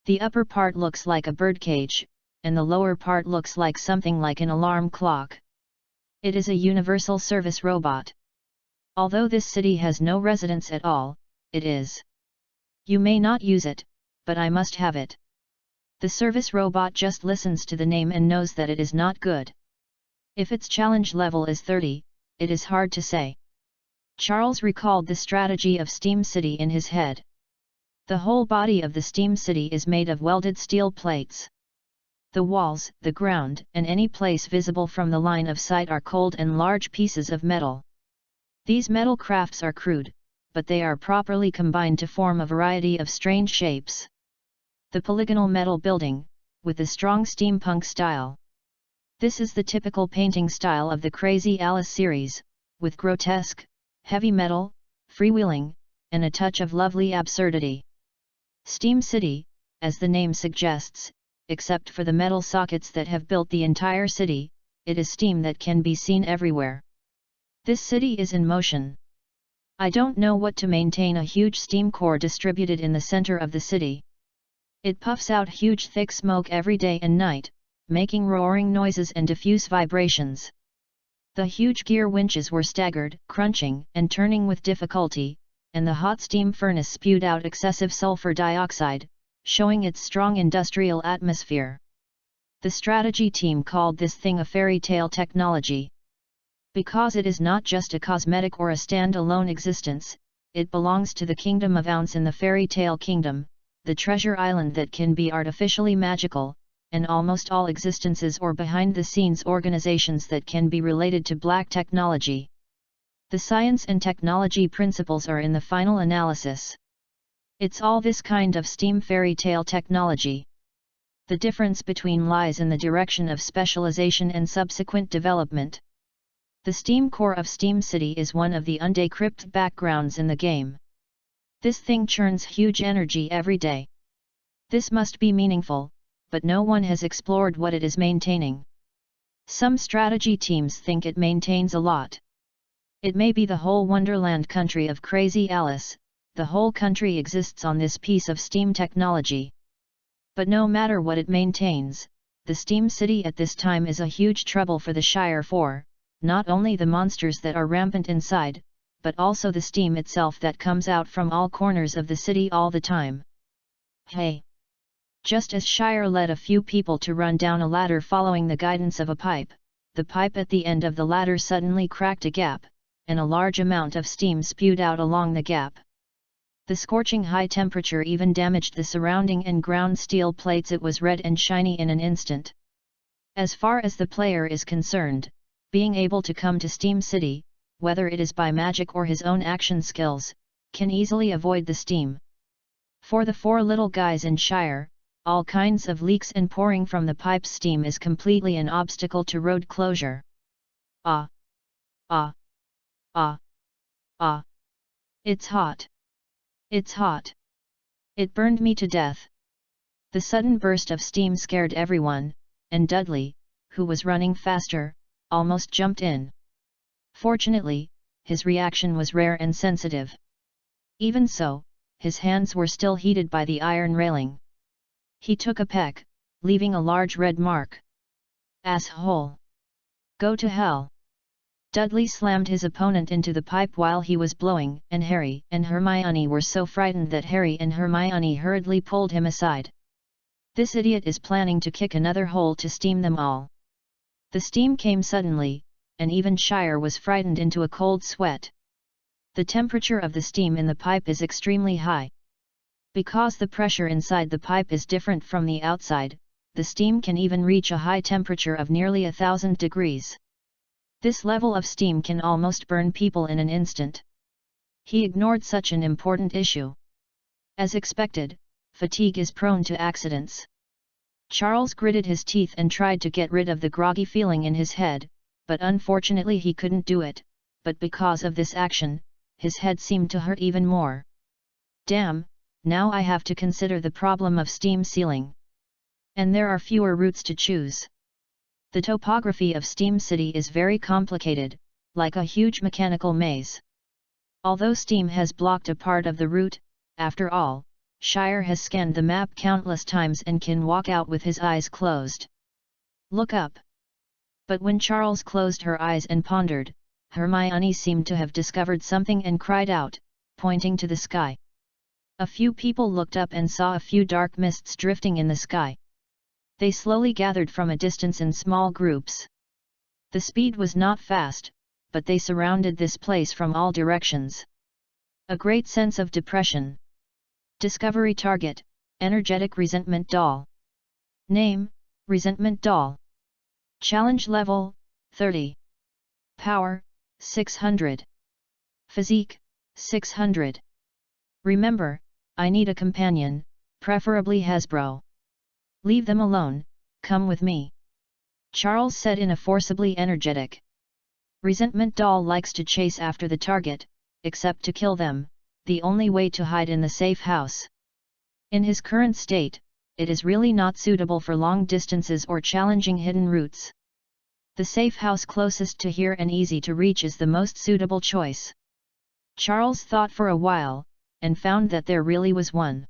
The upper part looks like a birdcage, and the lower part looks like something like an alarm clock. It is a universal service robot. Although this city has no residents at all, it is. You may not use it, but I must have it. The service robot just listens to the name and knows that it is not good. If its challenge level is 30, it is hard to say. Charles recalled the strategy of Steam City in his head. The whole body of the Steam City is made of welded steel plates. The walls, the ground, and any place visible from the line of sight are cold and large pieces of metal. These metal crafts are crude, but they are properly combined to form a variety of strange shapes. The polygonal metal building, with a strong steampunk style. This is the typical painting style of the Crazy Alice series, with grotesque, heavy metal, freewheeling, and a touch of lovely absurdity. Steam City, as the name suggests, except for the metal sockets that have built the entire city, it is steam that can be seen everywhere. This city is in motion. I don't know what to maintain a huge steam core distributed in the center of the city. It puffs out huge thick smoke every day and night, making roaring noises and diffuse vibrations. The huge gear winches were staggered, crunching and turning with difficulty, and the hot steam furnace spewed out excessive sulfur dioxide, showing its strong industrial atmosphere. The strategy team called this thing a fairy tale technology. Because it is not just a cosmetic or a stand-alone existence, it belongs to the kingdom of Ounce in the fairy tale kingdom, the treasure island that can be artificially magical, and almost all existences or behind-the-scenes organizations that can be related to black technology. The science and technology principles are in the final analysis. It's all this kind of steam fairy tale technology. The difference between lies in the direction of specialization and subsequent development. The steam core of Steam City is one of the undecrypted backgrounds in the game. This thing churns huge energy every day. This must be meaningful, but no one has explored what it is maintaining. Some strategy teams think it maintains a lot. It may be the whole Wonderland country of Crazy Alice, the whole country exists on this piece of steam technology. But no matter what it maintains, the Steam City at this time is a huge trouble for the Shire for, not only the monsters that are rampant inside, but also the steam itself that comes out from all corners of the city all the time. Hey! Just as Shire led a few people to run down a ladder following the guidance of a pipe, the pipe at the end of the ladder suddenly cracked a gap, and a large amount of steam spewed out along the gap. The scorching high temperature even damaged the surrounding and ground steel plates. It was red and shiny in an instant. As far as the player is concerned, being able to come to Steam City, whether it is by magic or his own action skills, can easily avoid the steam. For the four little guys in Shire, all kinds of leaks and pouring from the pipe's steam is completely an obstacle to road closure. Ah! Ah! Ah! Ah! It's hot! It's hot! It burned me to death! The sudden burst of steam scared everyone, and Dudley, who was running faster, almost jumped in. Fortunately, his reaction was rare and sensitive. Even so, his hands were still heated by the iron railing. He took a peck, leaving a large red mark. Asshole! Go to hell! Dudley slammed his opponent into the pipe while he was blowing, and Harry and Hermione were so frightened that Harry and Hermione hurriedly pulled him aside. This idiot is planning to kick another hole to steam them all. The steam came suddenly, and even Shire was frightened into a cold sweat. The temperature of the steam in the pipe is extremely high. Because the pressure inside the pipe is different from the outside, the steam can even reach a high temperature of nearly 1000 degrees. This level of steam can almost burn people in an instant. He ignored such an important issue. As expected, fatigue is prone to accidents. Charles gritted his teeth and tried to get rid of the groggy feeling in his head, but unfortunately he couldn't do it, but because of this action, his head seemed to hurt even more. Damn, now I have to consider the problem of steam sealing. And there are fewer routes to choose. The topography of Steam City is very complicated, like a huge mechanical maze. Although steam has blocked a part of the route, after all, Shire has scanned the map countless times and can walk out with his eyes closed. Look up! But when Charles closed her eyes and pondered, Hermione seemed to have discovered something and cried out, pointing to the sky. A few people looked up and saw a few dark mists drifting in the sky. They slowly gathered from a distance in small groups. The speed was not fast, but they surrounded this place from all directions. A great sense of depression. Discovery target, energetic resentment doll. Name, resentment doll. Challenge level, 30. Power, 600. Physique, 600. Remember, I need a companion, preferably Hasbro. Leave them alone, come with me. Charles said in a forcibly energetic. Resentment doll likes to chase after the target, except to kill them, the only way to hide in the safe house. In his current state, it is really not suitable for long distances or challenging hidden routes. The safe house closest to here and easy to reach is the most suitable choice. Charles thought for a while, and found that there really was one.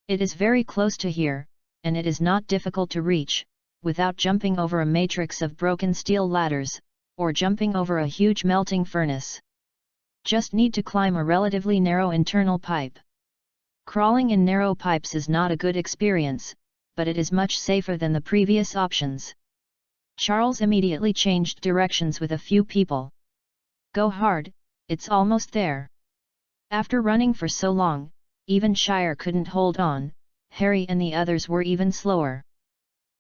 It is very close to here, and it is not difficult to reach, without jumping over a matrix of broken steel ladders, or jumping over a huge melting furnace. Just need to climb a relatively narrow internal pipe. Crawling in narrow pipes is not a good experience, but it is much safer than the previous options. Charles immediately changed directions with a few people. Go hard, it's almost there. After running for so long, even Shire couldn't hold on. Harry and the others were even slower.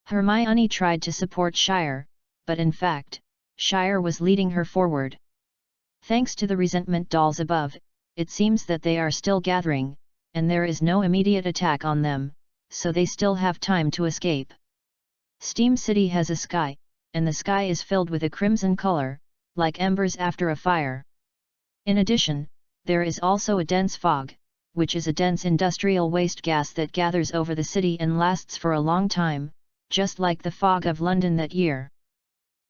Hermione tried to support Shire, but in fact, Shire was leading her forward. Thanks to the resentment dolls above, it seems that they are still gathering, and there is no immediate attack on them, so they still have time to escape. Steam City has a sky, and the sky is filled with a crimson color, like embers after a fire. In addition, there is also a dense fog, which is a dense industrial waste gas that gathers over the city and lasts for a long time, just like the fog of London that year.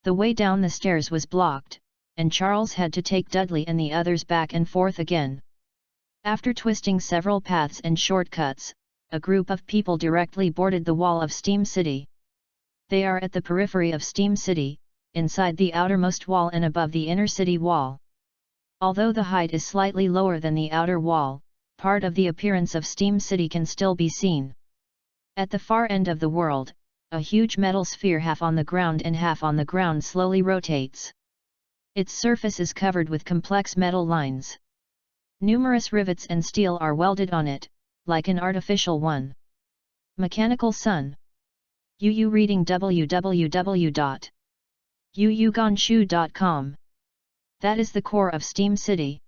The way down the stairs was blocked, and Charles had to take Dudley and the others back and forth again. After twisting several paths and shortcuts, a group of people directly boarded the wall of Steam City. They are at the periphery of Steam City, inside the outermost wall and above the inner city wall. Although the height is slightly lower than the outer wall, part of the appearance of Steam City can still be seen. At the far end of the world, a huge metal sphere half on the ground and half on the ground slowly rotates. Its surface is covered with complex metal lines. Numerous rivets and steel are welded on it, like an artificial one. Mechanical Sun. UU reading www.uugonshu.com. That is the core of Steam City.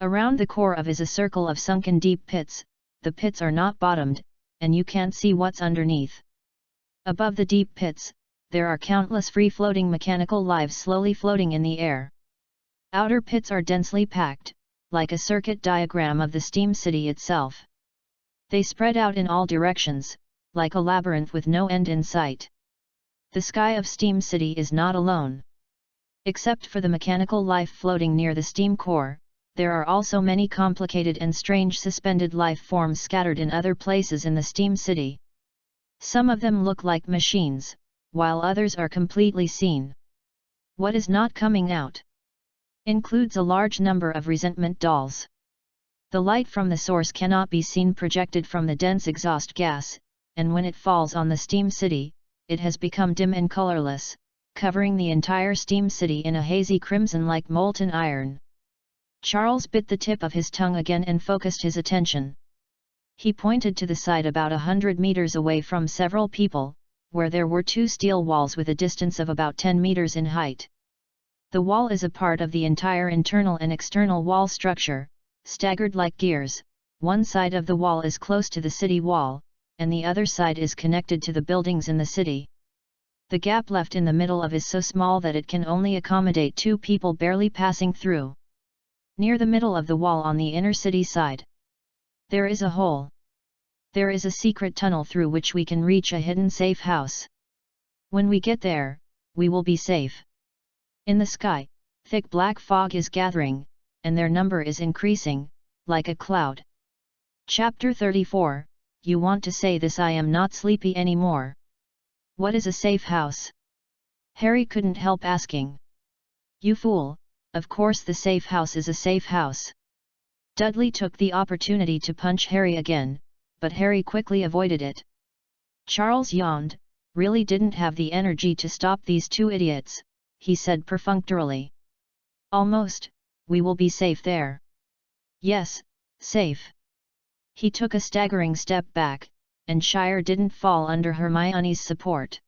Around the core of is a circle of sunken deep pits. The pits are not bottomed, and you can't see what's underneath. Above the deep pits, there are countless free-floating mechanical lives slowly floating in the air. Outer pits are densely packed, like a circuit diagram of the Steam City itself. They spread out in all directions, like a labyrinth with no end in sight. The sky of Steam City is not alone. Except for the mechanical life floating near the steam core, there are also many complicated and strange suspended life forms scattered in other places in the Steam City. Some of them look like machines, while others are completely seen. What is not coming out includes a large number of resentment dolls. The light from the source cannot be seen projected from the dense exhaust gas, and when it falls on the Steam City, it has become dim and colorless, covering the entire Steam City in a hazy crimson like molten iron. Charles bit the tip of his tongue again and focused his attention. He pointed to the side about 100 meters away from several people, where there were two steel walls with a distance of about 10 meters in height. The wall is a part of the entire internal and external wall structure, staggered like gears. One side of the wall is close to the city wall, and the other side is connected to the buildings in the city. The gap left in the middle of is so small that it can only accommodate two people barely passing through. Near the middle of the wall on the inner city side, there is a hole. There is a secret tunnel through which we can reach a hidden safe house. When we get there, we will be safe. In the sky, thick black fog is gathering, and their number is increasing, like a cloud. Chapter 34, You want to say this? I am not sleepy anymore. What is a safe house? Harry couldn't help asking. You fool, of course the safe house is a safe house. Dudley took the opportunity to punch Harry again, but Harry quickly avoided it. Charles yawned, really didn't have the energy to stop these two idiots, he said perfunctorily. Almost, we will be safe there. Yes, safe. He took a staggering step back, and Shire didn't fall under Hermione's support.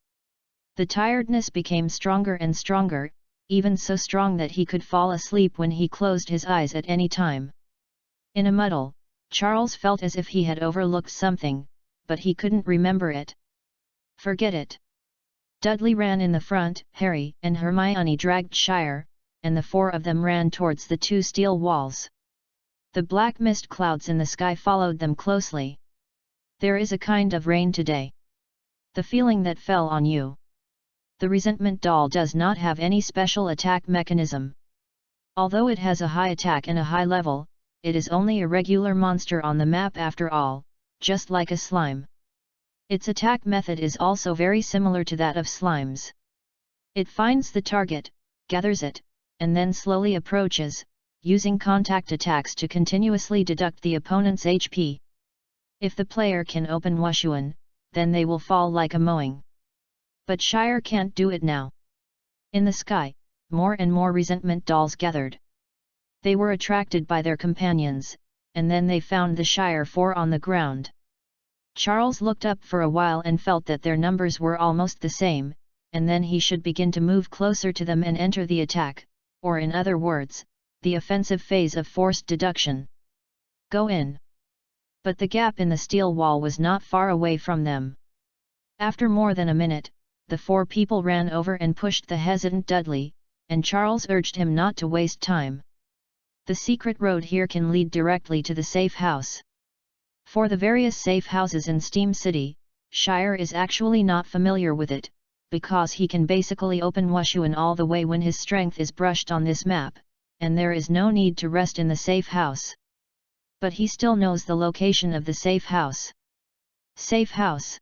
The tiredness became stronger and stronger, even so strong that he could fall asleep when he closed his eyes at any time. In a muddle, Charles felt as if he had overlooked something, but he couldn't remember it. Forget it. Dudley ran in the front, Harry and Hermione dragged Shire, and the four of them ran towards the two steel walls. The black mist clouds in the sky followed them closely. There is a kind of rain today. The feeling that fell on you. The resentment doll does not have any special attack mechanism. Although it has a high attack and a high level, it is only a regular monster on the map after all, just like a slime. Its attack method is also very similar to that of slimes. It finds the target, gathers it, and then slowly approaches, using contact attacks to continuously deduct the opponent's HP. If the player can open Wushuan, then they will fall like a mowing. But Shire can't do it now. In the sky, more and more resentment dolls gathered. They were attracted by their companions, and then they found the Shire four on the ground. Charles looked up for a while and felt that their numbers were almost the same, and then he should begin to move closer to them and enter the attack, or in other words, the offensive phase of forced deduction. Go in. But the gap in the steel wall was not far away from them. After more than a minute, the four people ran over and pushed the hesitant Dudley, and Charles urged him not to waste time. The secret road here can lead directly to the safe house. For the various safe houses in Steam City, Shire is actually not familiar with it, because he can basically open Wushuan all the way when his strength is brushed on this map, and there is no need to rest in the safe house. But he still knows the location of the safe house. Safe house.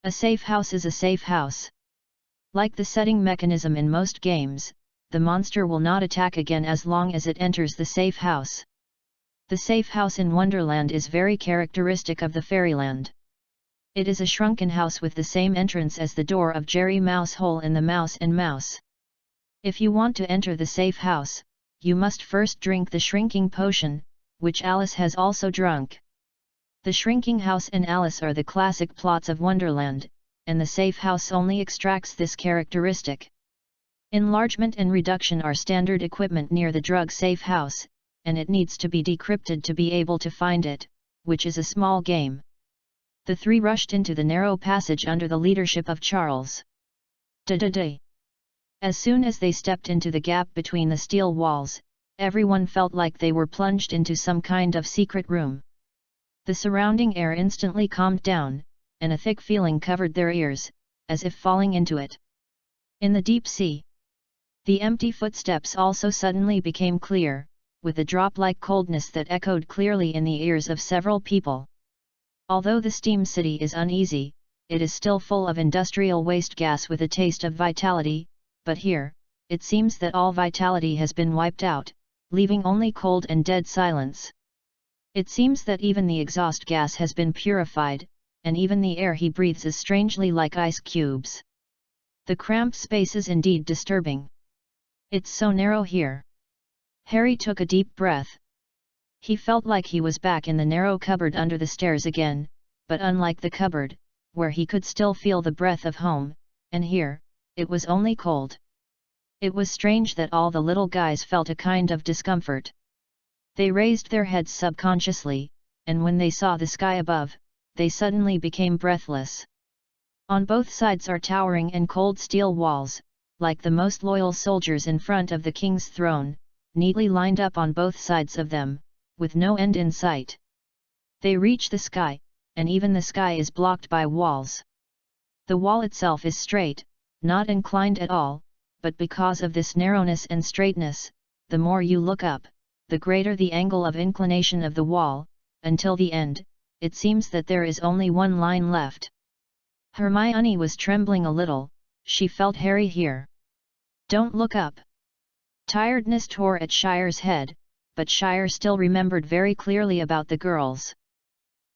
A safe house is a safe house. Like the setting mechanism in most games, the monster will not attack again as long as it enters the safe house. The safe house in Wonderland is very characteristic of the Fairyland. It is a shrunken house with the same entrance as the door of Jerry Mouse Hole in the Mouse and Mouse. If you want to enter the safe house, you must first drink the shrinking potion, which Alice has also drunk. The shrinking house and Alice are the classic plots of Wonderland, and the safe house only extracts this characteristic. Enlargement and reduction are standard equipment near the drug safe house, and it needs to be decrypted to be able to find it, which is a small game. The three rushed into the narrow passage under the leadership of Charles. Da-da-da. As soon as they stepped into the gap between the steel walls, everyone felt like they were plunged into some kind of secret room. The surrounding air instantly calmed down, and a thick feeling covered their ears, as if falling into it. In the deep sea, the empty footsteps also suddenly became clear, with a drop-like coldness that echoed clearly in the ears of several people. Although the steam city is uneasy, it is still full of industrial waste gas with a taste of vitality, but here, it seems that all vitality has been wiped out, leaving only cold and dead silence. It seems that even the exhaust gas has been purified, and even the air he breathes is strangely like ice cubes. The cramped space is indeed disturbing. It's so narrow here. Harry took a deep breath. He felt like he was back in the narrow cupboard under the stairs again, but unlike the cupboard, where he could still feel the breath of home, and here, it was only cold. It was strange that all the little guys felt a kind of discomfort. They raised their heads subconsciously, and when they saw the sky above, they suddenly became breathless. On both sides are towering and cold steel walls, like the most loyal soldiers in front of the king's throne, neatly lined up on both sides of them, with no end in sight. They reach the sky, and even the sky is blocked by walls. The wall itself is straight, not inclined at all, but because of this narrowness and straightness, the more you look up, the greater the angle of inclination of the wall, until the end, it seems that there is only one line left. Hermione was trembling a little. She felt Harry here. "Don't look up." Tiredness tore at Shire's head, but Shire still remembered very clearly about the girls.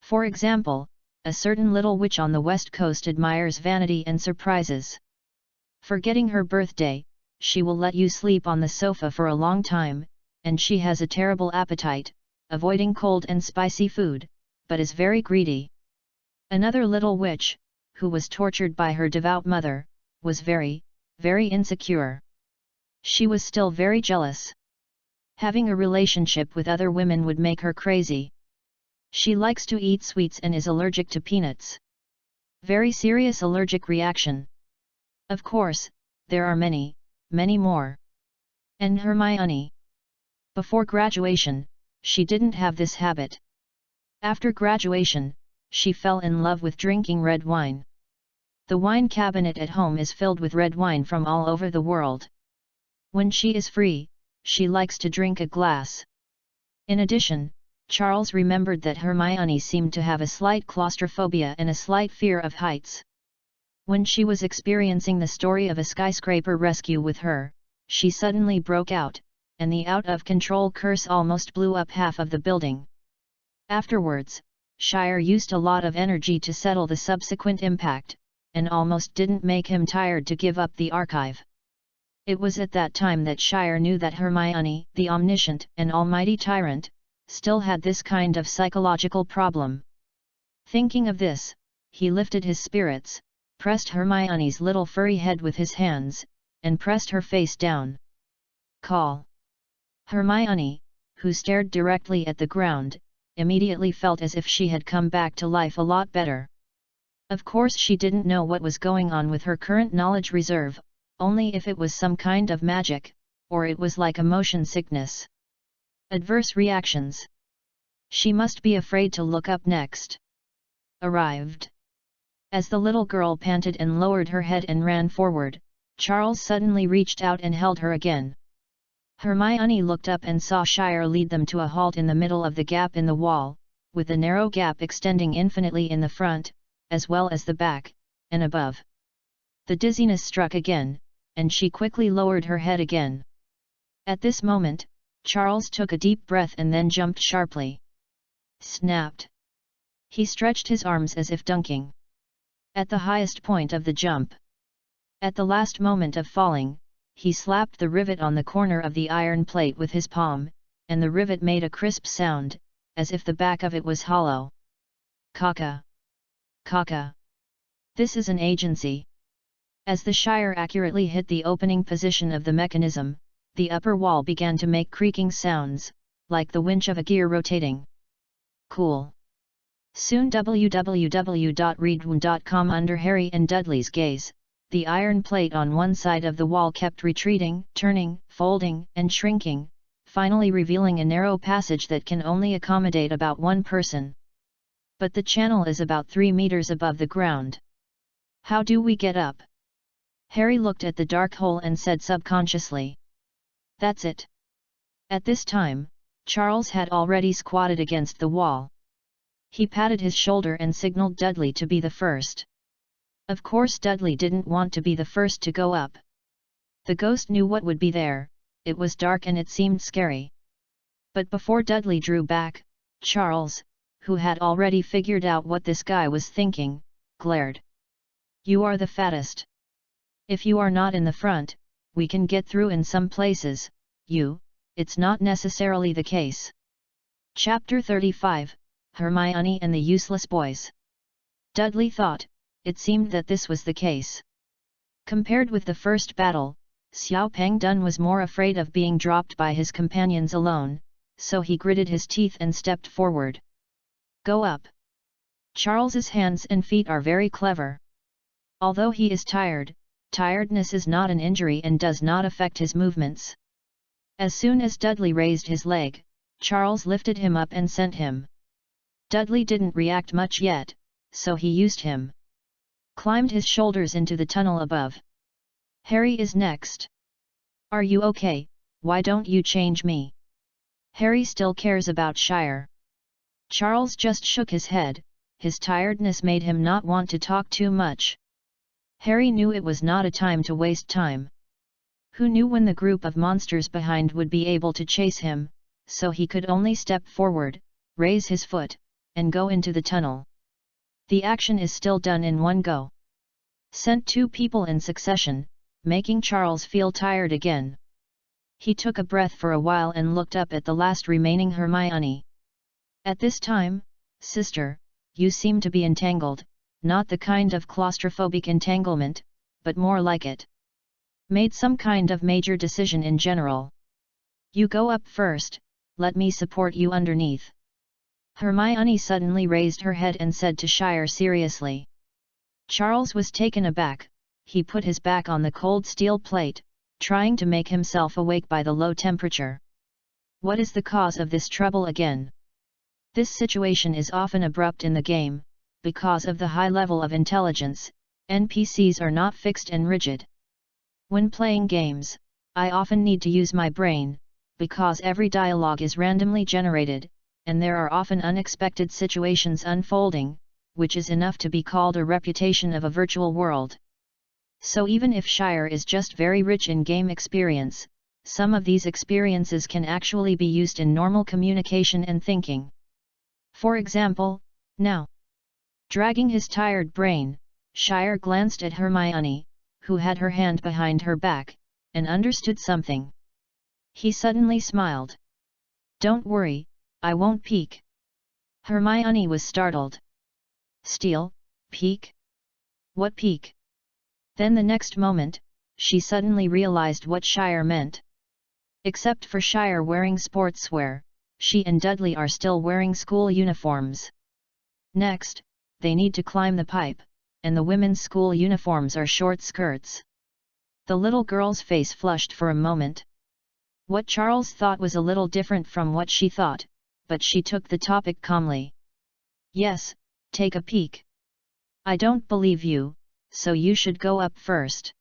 For example, a certain little witch on the west coast admires vanity and surprises. Forgetting her birthday, she will let you sleep on the sofa for a long time, and she has a terrible appetite, avoiding cold and spicy food, but is very greedy. Another little witch, who was tortured by her devout mother, was very, very insecure. She was still very jealous. Having a relationship with other women would make her crazy. She likes to eat sweets and is allergic to peanuts. Very serious allergic reaction. Of course, there are many, many more. And Hermione. Before graduation, she didn't have this habit. After graduation, she fell in love with drinking red wine. The wine cabinet at home is filled with red wine from all over the world. When she is free, she likes to drink a glass. In addition, Charles remembered that Hermione seemed to have a slight claustrophobia and a slight fear of heights. When she was experiencing the story of a skyscraper rescue with her, she suddenly broke out, and the out-of-control curse almost blew up half of the building. Afterwards, Shire used a lot of energy to settle the subsequent impact, and almost didn't make him tired to give up the archive. It was at that time that Shire knew that Hermione, the omniscient and almighty tyrant, still had this kind of psychological problem. Thinking of this, he lifted his spirits, pressed Hermione's little furry head with his hands, and pressed her face down. "Call." Hermione, who stared directly at the ground, immediately felt as if she had come back to life a lot better. Of course she didn't know what was going on with her current knowledge reserve, only if it was some kind of magic, or it was like a motion sickness. Adverse reactions. She must be afraid to look up next. Arrived. As the little girl panted and lowered her head and ran forward, Charles suddenly reached out and held her again. Hermione looked up and saw Shire lead them to a halt in the middle of the gap in the wall, with the narrow gap extending infinitely in the front, as well as the back, and above. The dizziness struck again, and she quickly lowered her head again. At this moment, Charles took a deep breath and then jumped sharply. Snapped. He stretched his arms as if dunking. At the highest point of the jump. At the last moment of falling, he slapped the rivet on the corner of the iron plate with his palm, and the rivet made a crisp sound, as if the back of it was hollow. Kaka. Kaka. This is an agency. As the Shire accurately hit the opening position of the mechanism, the upper wall began to make creaking sounds, like the winch of a gear rotating. Cool. Soon www.readaloud.com. Under Harry and Dudley's gaze, the iron plate on one side of the wall kept retreating, turning, folding, and shrinking, finally revealing a narrow passage that can only accommodate about one person. But the channel is about 3 meters above the ground. How do we get up? Harry looked at the dark hole and said subconsciously. That's it. At this time, Charles had already squatted against the wall. He patted his shoulder and signaled Dudley to be the first. Of course Dudley didn't want to be the first to go up. The ghost knew what would be there, it was dark and it seemed scary. But before Dudley drew back, Charles, who had already figured out what this guy was thinking, glared. You are the fattest. If you are not in the front, we can get through in some places, it's not necessarily the case. Chapter 35, Hermione and the Useless Boys. Dudley thought, it seemed that this was the case. Compared with the first battle, Xiao Pengdun was more afraid of being dropped by his companions alone, so he gritted his teeth and stepped forward. Go up. Charles's hands and feet are very clever. Although he is tired, tiredness is not an injury and does not affect his movements. As soon as Dudley raised his leg, Charles lifted him up and sent him. Dudley didn't react much yet, so he used him. Climbed his shoulders into the tunnel above. Harry is next. Are you okay? Why don't you change me? Harry still cares about Shire. Charles just shook his head, his tiredness made him not want to talk too much. Harry knew it was not a time to waste time. Who knew when the group of monsters behind would be able to chase him, so he could only step forward, raise his foot, and go into the tunnel. The action is still done in one go. Sent 2 people in succession, making Charles feel tired again. He took a breath for a while and looked up at the last remaining Hermione. At this time, sister, you seem to be entangled, not the kind of claustrophobic entanglement, but more like it. Made some kind of major decision in general. You go up first, let me support you underneath. Hermione suddenly raised her head and said to Shire seriously. Charles was taken aback, he put his back on the cold steel plate, trying to make himself awake by the low temperature. What is the cause of this trouble again? This situation is often abrupt in the game, because of the high level of intelligence, NPCs are not fixed and rigid. When playing games, I often need to use my brain, because every dialogue is randomly generated, and there are often unexpected situations unfolding, which is enough to be called a reputation of a virtual world. So even if Shire is just very rich in game experience, some of these experiences can actually be used in normal communication and thinking. For example, now. Dragging his tired brain, Shire glanced at Hermione, who had her hand behind her back, and understood something. He suddenly smiled. Don't worry, I won't peek. Hermione was startled. Steal, peek? What peek? Then the next moment, she suddenly realized what Shire meant. Except for Shire wearing sportswear, she and Dudley are still wearing school uniforms. Next, they need to climb the pipe, and the women's school uniforms are short skirts. The little girl's face flushed for a moment. What Charles thought was a little different from what she thought, but she took the topic calmly. Yes, take a peek. I don't believe you, so you should go up first.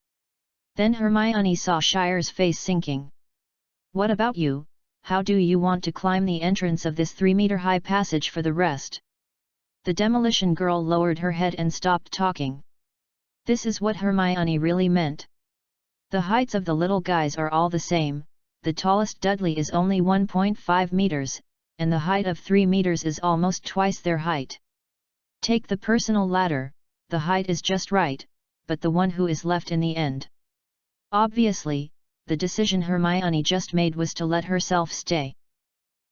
Then Hermione saw Shire's face sinking. What about you? How do you want to climb the entrance of this 3-meter-high passage for the rest? The demolition girl lowered her head and stopped talking. This is what Hermione really meant. The heights of the little guys are all the same, the tallest Dudley is only 1.5 meters, and the height of 3 meters is almost twice their height. Take the personal ladder, the height is just right, but the one who is left in the end. Obviously, the decision Hermione just made was to let herself stay.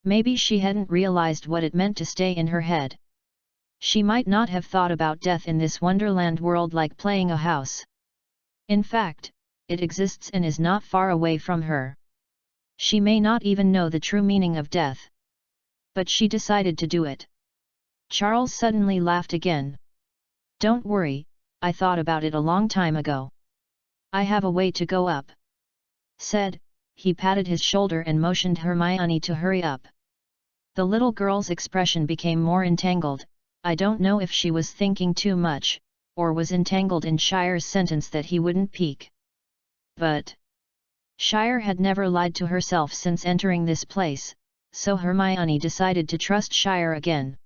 Maybe she hadn't realized what it meant to stay in her head. She might not have thought about death in this wonderland world like playing a house. In fact, it exists and is not far away from her. She may not even know the true meaning of death. But she decided to do it. Charles suddenly laughed again. "Don't worry, I thought about it a long time ago. I have a way to go up," said. He patted his shoulder and motioned Hermione to hurry up. The little girl's expression became more entangled. I don't know if she was thinking too much, or was entangled in Shire's sentence that he wouldn't peek. But Shire had never lied to herself since entering this place, so Hermione decided to trust Shire again.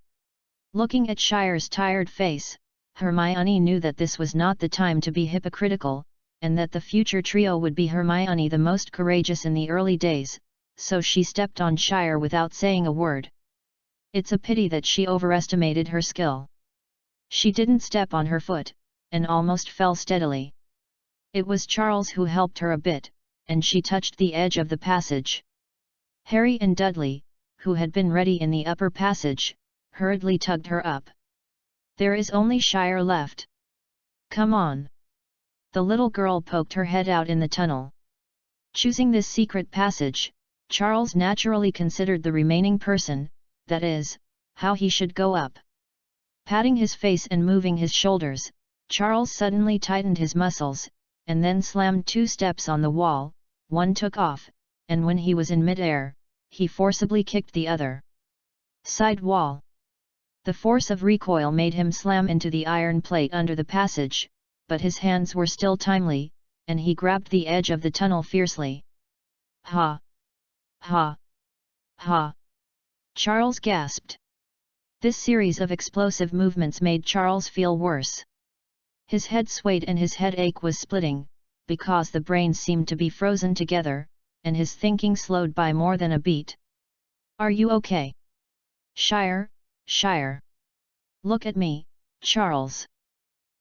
Looking at Shire's tired face, Hermione knew that this was not the time to be hypocritical, and that the future trio would be Hermione the most courageous in the early days, so she stepped on Shire without saying a word. It's a pity that she overestimated her skill. She didn't step on her foot, and almost fell steadily. It was Charles who helped her a bit, and she touched the edge of the passage. Harry and Dudley, who had been ready in the upper passage, hurriedly tugged her up. "There is only Shire left. Come on." The little girl poked her head out in the tunnel. Choosing this secret passage, Charles naturally considered the remaining person, that is, how he should go up. Patting his face and moving his shoulders, Charles suddenly tightened his muscles, and then slammed 2 steps on the wall. One took off, and when he was in mid-air, he forcibly kicked the other side wall. The force of recoil made him slam into the iron plate under the passage, but his hands were still timely, and he grabbed the edge of the tunnel fiercely. "Ha! Ha! Ha!" Charles gasped. This series of explosive movements made Charles feel worse. His head swayed and his headache was splitting, because the brains seemed to be frozen together, and his thinking slowed by more than a beat. "Are you okay? Shire, Shire. Look at me, Charles."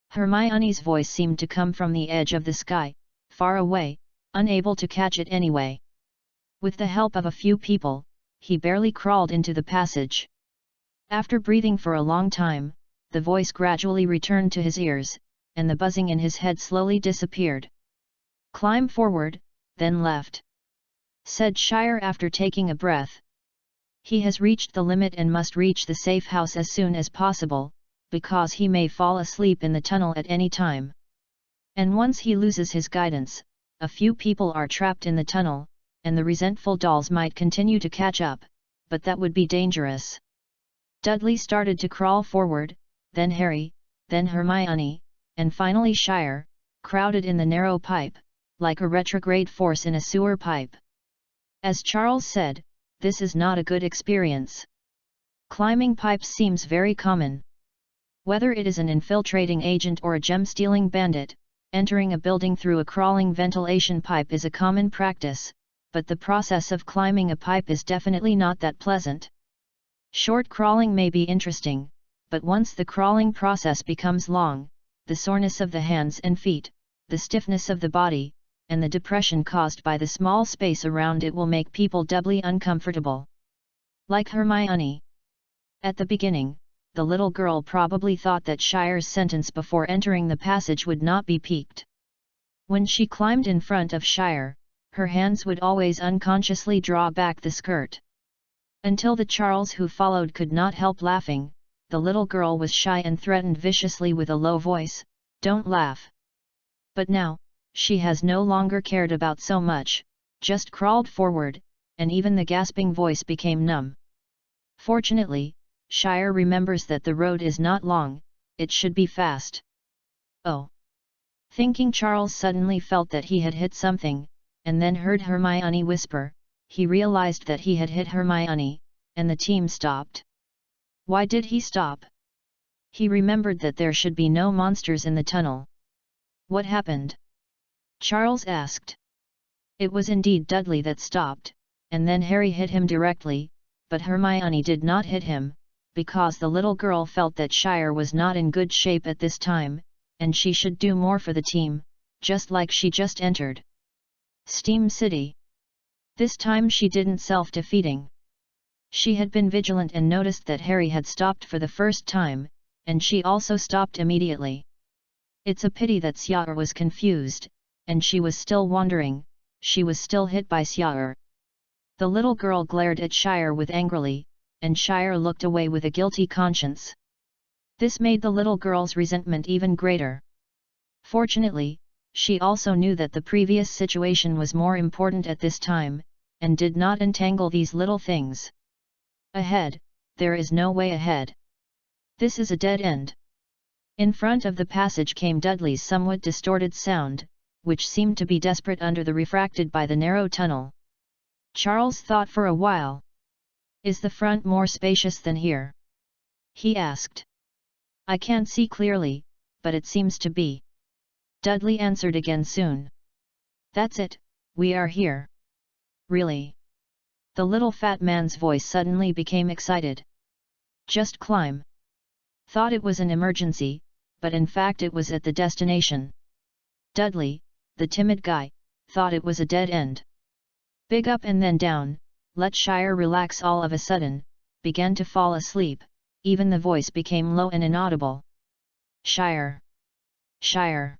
Hermione's voice seemed to come from the edge of the sky, far away, unable to catch it anyway. With the help of a few people, he barely crawled into the passage. After breathing for a long time, the voice gradually returned to his ears, and the buzzing in his head slowly disappeared. "Climb forward, then left," said Shire after taking a breath. He has reached the limit and must reach the safe house as soon as possible, because he may fall asleep in the tunnel at any time. And once he loses his guidance, a few people are trapped in the tunnel, and the resentful dolls might continue to catch up, but that would be dangerous. Dudley started to crawl forward, then Harry, then Hermione, and finally Shire, crowded in the narrow pipe, like a retrograde force in a sewer pipe. As Charles said, this is not a good experience. Climbing pipes seems very common. Whether it is an infiltrating agent or a gem-stealing bandit, entering a building through a crawling ventilation pipe is a common practice, but the process of climbing a pipe is definitely not that pleasant. Short crawling may be interesting, but once the crawling process becomes long, the soreness of the hands and feet, the stiffness of the body, and the depression caused by the small space around it will make people doubly uncomfortable. Like Hermione. At the beginning, the little girl probably thought that Shire's sentence before entering the passage would not be peaked. When she climbed in front of Shire, her hands would always unconsciously draw back the skirt. Until the Charles who followed could not help laughing. The little girl was shy and threatened viciously with a low voice, "Don't laugh." But now, she has no longer cared about so much, just crawled forward, and even the gasping voice became numb. Fortunately, Shire remembers that the road is not long, it should be fast. "Oh!" Thinking, Charles suddenly felt that he had hit something, and then heard Hermione whisper. He realized that he had hit Hermione, and the team stopped. Why did he stop? He remembered that there should be no monsters in the tunnel. What happened? Charles asked. It was indeed Dudley that stopped, and then Harry hit him directly, but Hermione did not hit him, because the little girl felt that Shire was not in good shape at this time, and she should do more for the team, just like she just entered. Steam City. This time she didn't self-defeating. She had been vigilant and noticed that Harry had stopped for the first time, and she also stopped immediately. It's a pity that Xiao'er was confused, and she was still wondering, she was still hit by Xiao'er. The little girl glared at Shire with angrily, and Shire looked away with a guilty conscience. This made the little girl's resentment even greater. Fortunately, she also knew that the previous situation was more important at this time, and did not entangle these little things. Ahead, there is no way ahead. This is a dead end. In front of the passage came Dudley's somewhat distorted sound, which seemed to be desperate under the refracted by the narrow tunnel. Charles thought for a while. Is the front more spacious than here? He asked. I can't see clearly, but it seems to be. Dudley answered again soon. That's it, we are here. Really? The little fat man's voice suddenly became excited. Just climb. Thought it was an emergency, but in fact it was at the destination. Dudley, the timid guy, thought it was a dead end. Big up and then down, let Shire relax. All of a sudden, began to fall asleep, even the voice became low and inaudible. Shire! Shire!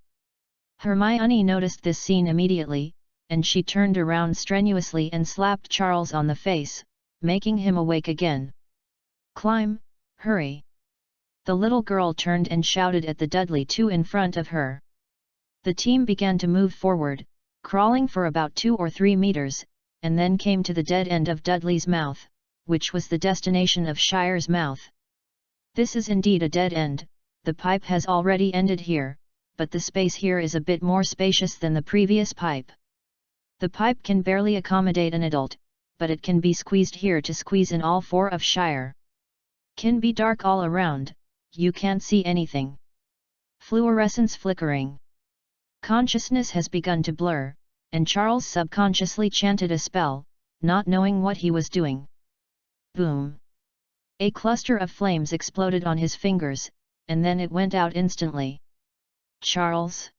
Hermione noticed this scene immediately, and she turned around strenuously and slapped Charles on the face, making him awake again. Climb, hurry! The little girl turned and shouted at the Dudley two in front of her. The team began to move forward, crawling for about 2 or 3 meters, and then came to the dead end of Dudley's mouth, which was the destination of Shire's mouth. This is indeed a dead end, the pipe has already ended here, but the space here is a bit more spacious than the previous pipe. The pipe can barely accommodate an adult, but it can be squeezed here to squeeze in all 4 of Shire. Can be dark all around, you can't see anything. Fluorescence flickering. Consciousness has begun to blur, and Charles subconsciously chanted a spell, not knowing what he was doing. Boom! A cluster of flames exploded on his fingers, and then it went out instantly. Charles!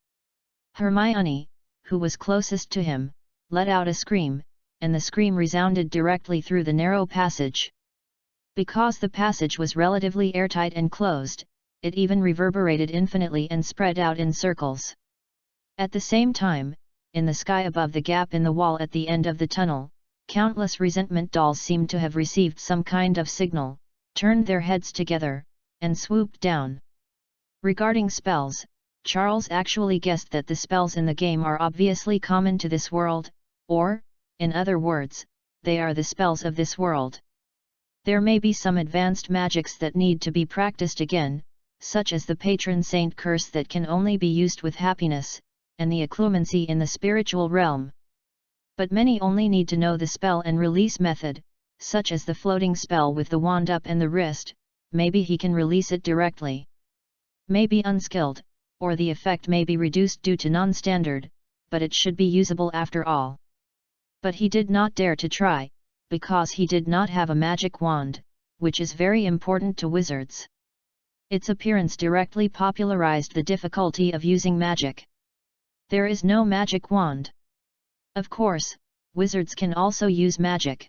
Hermione, who was closest to him, let out a scream, and the scream resounded directly through the narrow passage. Because the passage was relatively airtight and closed, it even reverberated infinitely and spread out in circles. At the same time, in the sky above the gap in the wall at the end of the tunnel, countless resentment dolls seemed to have received some kind of signal, turned their heads together, and swooped down. Regarding spells, Charles actually guessed that the spells in the game are obviously common to this world, or, in other words, they are the spells of this world. There may be some advanced magics that need to be practiced again, such as the patron saint curse that can only be used with happiness, and the occlumency in the spiritual realm. But many only need to know the spell and release method, such as the floating spell with the wand up and the wrist, maybe he can release it directly. May be unskilled, or the effect may be reduced due to non-standard, but it should be usable after all. But he did not dare to try, because he did not have a magic wand, which is very important to wizards. Its appearance directly popularized the difficulty of using magic. There is no magic wand. Of course, wizards can also use magic.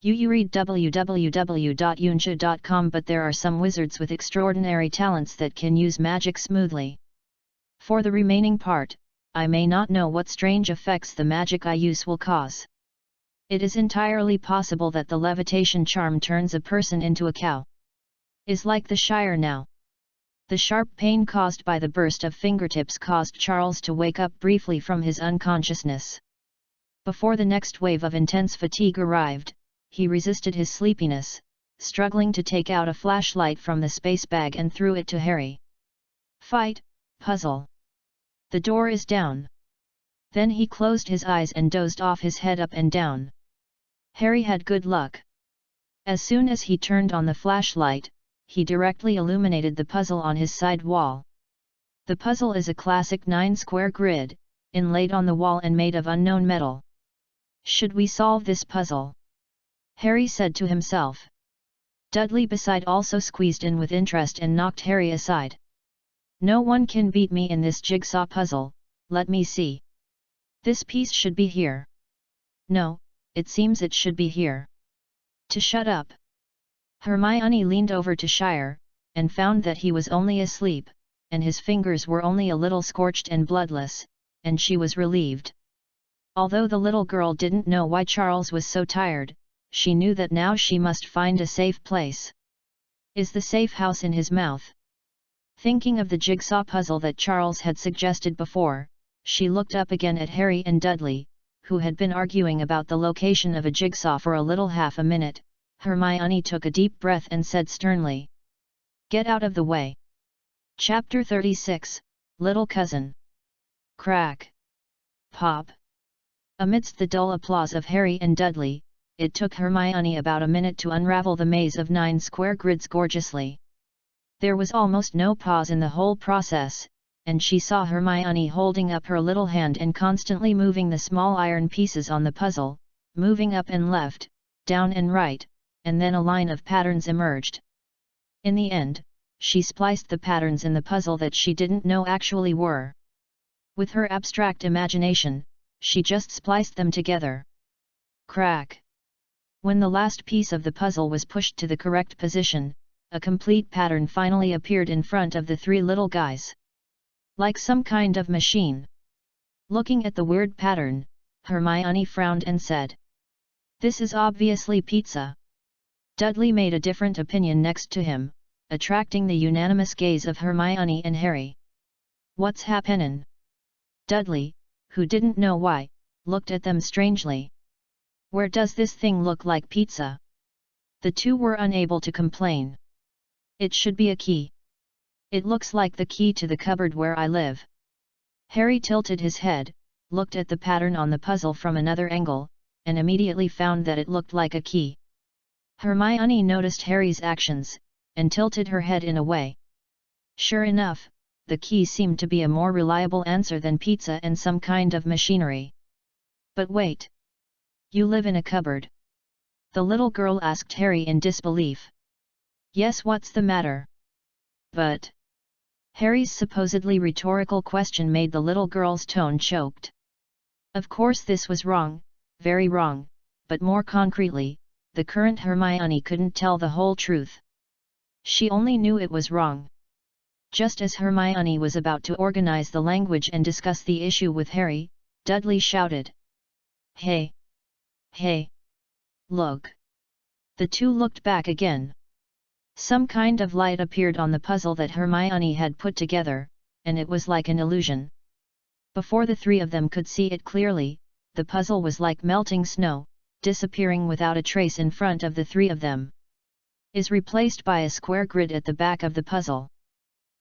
You read www.yunsha.com, but there are some wizards with extraordinary talents that can use magic smoothly. For the remaining part, I may not know what strange effects the magic I use will cause. It is entirely possible that the levitation charm turns a person into a cow. Is like the Shire now. The sharp pain caused by the burst of fingertips caused Charles to wake up briefly from his unconsciousness. Before the next wave of intense fatigue arrived, he resisted his sleepiness, struggling to take out a flashlight from the space bag and threw it to Harry. Fight, puzzle. The door is down. Then he closed his eyes and dozed off, his head up and down. Harry had good luck. As soon as he turned on the flashlight, he directly illuminated the puzzle on his side wall. The puzzle is a classic 9-square grid, inlaid on the wall and made of unknown metal. Should we solve this puzzle? Harry said to himself. Dudley beside also squeezed in with interest and knocked Harry aside. No one can beat me in this jigsaw puzzle, let me see. This piece should be here. No, it seems it should be here. To shut up. Hermione leaned over to Shire, and found that he was only asleep, and his fingers were only a little scorched and bloodless, and she was relieved. Although the little girl didn't know why Charles was so tired, she knew that now she must find a safe place. Is the safe house in his mouth? Thinking of the jigsaw puzzle that Charles had suggested before, she looked up again at Harry and Dudley, who had been arguing about the location of a jigsaw for a little half a minute. Hermione took a deep breath and said sternly, "Get out of the way." Chapter 36, Little Cousin. Crack. Pop. Amidst the dull applause of Harry and Dudley, it took Hermione about a minute to unravel the maze of 9 square grids gorgeously. There was almost no pause in the whole process, and she saw Hermione holding up her little hand and constantly moving the small iron pieces on the puzzle, moving up and left, down and right, and then a line of patterns emerged. In the end, she spliced the patterns in the puzzle that she didn't know actually were. With her abstract imagination, she just spliced them together. Crack! When the last piece of the puzzle was pushed to the correct position, a complete pattern finally appeared in front of the 3 little guys. Like some kind of machine. Looking at the weird pattern, Hermione frowned and said, "This is obviously pizza." Dudley made a different opinion next to him, attracting the unanimous gaze of Hermione and Harry. "What's happenin'?" Dudley, who didn't know why, looked at them strangely. "Where does this thing look like pizza?" The two were unable to complain. "It should be a key. It looks like the key to the cupboard where I live." Harry tilted his head, looked at the pattern on the puzzle from another angle, and immediately found that it looked like a key. Hermione noticed Harry's actions, and tilted her head in a way. Sure enough, the key seemed to be a more reliable answer than pizza and some kind of machinery. "But wait! You live in a cupboard?" the little girl asked Harry in disbelief. "Yes, what's the matter?" "But..." Harry's supposedly rhetorical question made the little girl's tone choked. Of course this was wrong, very wrong, but more concretely, the current Hermione couldn't tell the whole truth. She only knew it was wrong. Just as Hermione was about to organize the language and discuss the issue with Harry, Dudley shouted, "Hey! Hey! Look!" The two looked back again. Some kind of light appeared on the puzzle that Hermione had put together, and it was like an illusion. Before the 3 of them could see it clearly, the puzzle was like melting snow, disappearing without a trace in front of the 3 of them. Is replaced by a square grid at the back of the puzzle.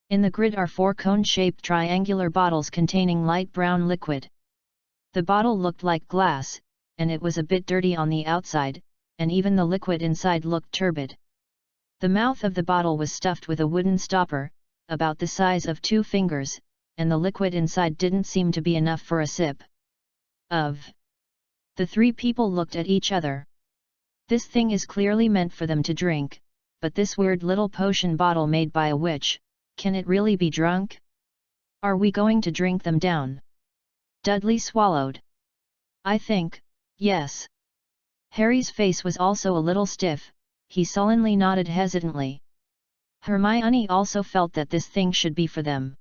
In the grid are 4 cone-shaped triangular bottles containing light brown liquid. The bottle looked like glass, and it was a bit dirty on the outside, and even the liquid inside looked turbid. The mouth of the bottle was stuffed with a wooden stopper, about the size of 2 fingers, and the liquid inside didn't seem to be enough for a sip of. The 3 people looked at each other. This thing is clearly meant for them to drink, but this weird little potion bottle made by a witch, can it really be drunk? Are we going to drink them down? Dudley swallowed. "I think, yes." Harry's face was also a little stiff, he sullenly nodded hesitantly. Hermione also felt that this thing should be for them.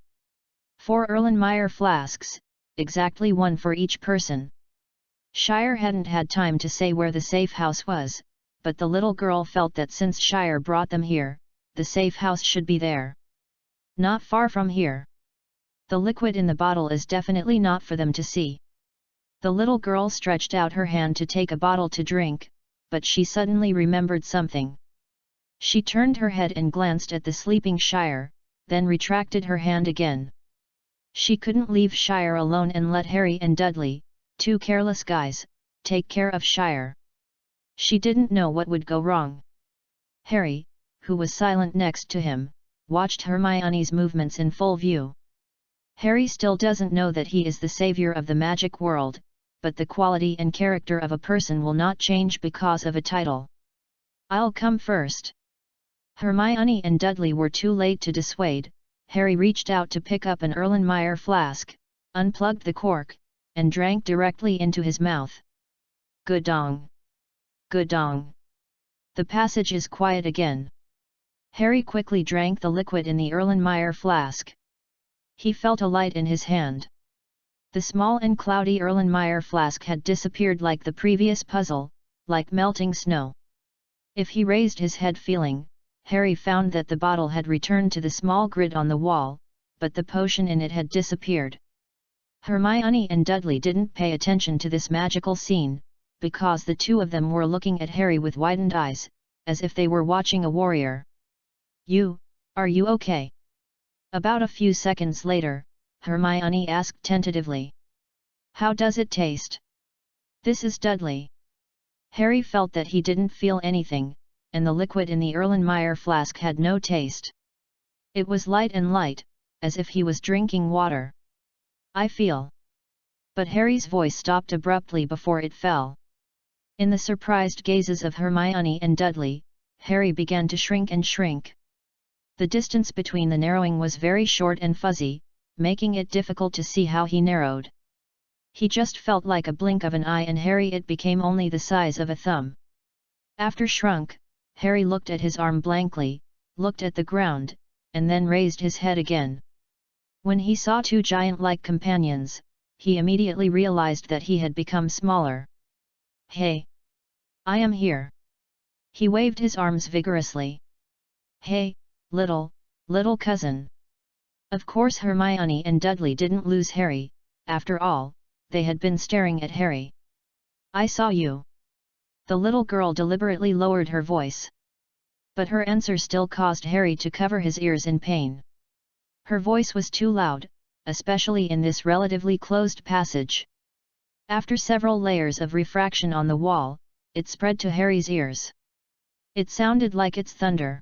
4 Erlenmeyer flasks, exactly 1 for each person. Shire hadn't had time to say where the safe house was, but the little girl felt that since Shire brought them here, the safe house should be there. Not far from here. The liquid in the bottle is definitely not for them to see. The little girl stretched out her hand to take a bottle to drink, but she suddenly remembered something. She turned her head and glanced at the sleeping Shire, then retracted her hand again. She couldn't leave Shire alone and let Harry and Dudley, 2 careless guys, take care of Shire. She didn't know what would go wrong. Harry, who was silent next to him, watched Hermione's movements in full view. Harry still doesn't know that he is the savior of the magic world, but the quality and character of a person will not change because of a title. "I'll come first." Hermione and Dudley were too late to dissuade. Harry reached out to pick up an Erlenmeyer flask, unplugged the cork, and drank directly into his mouth. Good dong. Good dong. The passage is quiet again. Harry quickly drank the liquid in the Erlenmeyer flask. He felt a light in his hand. The small and cloudy Erlenmeyer flask had disappeared like the previous puzzle, like melting snow. If he raised his head feeling, Harry found that the bottle had returned to the small grid on the wall, but the potion in it had disappeared. Hermione and Dudley didn't pay attention to this magical scene, because the two of them were looking at Harry with widened eyes, as if they were watching a warrior. Are you okay? About a few seconds later, Hermione asked tentatively. How does it taste? This is Dudley. Harry felt that he didn't feel anything, and the liquid in the Erlenmeyer flask had no taste. It was light and light, as if he was drinking water. I feel. But Harry's voice stopped abruptly before it fell. In the surprised gazes of Hermione and Dudley, Harry began to shrink and shrink. The distance between the narrowing was very short and fuzzy, making it difficult to see how he narrowed. He just felt like a blink of an eye, and Harry it became only the size of a thumb. After shrunk, Harry looked at his arm blankly, looked at the ground, and then raised his head again. When he saw two giant-like companions, he immediately realized that he had become smaller. Hey! I am here! He waved his arms vigorously. Hey, little cousin! Of course Hermione and Dudley didn't lose Harry, after all, they had been staring at Harry. I saw you! The little girl deliberately lowered her voice. But her answer still caused Harry to cover his ears in pain. Her voice was too loud, especially in this relatively closed passage. After several layers of refraction on the wall, it spread to Harry's ears. It sounded like it's thunder.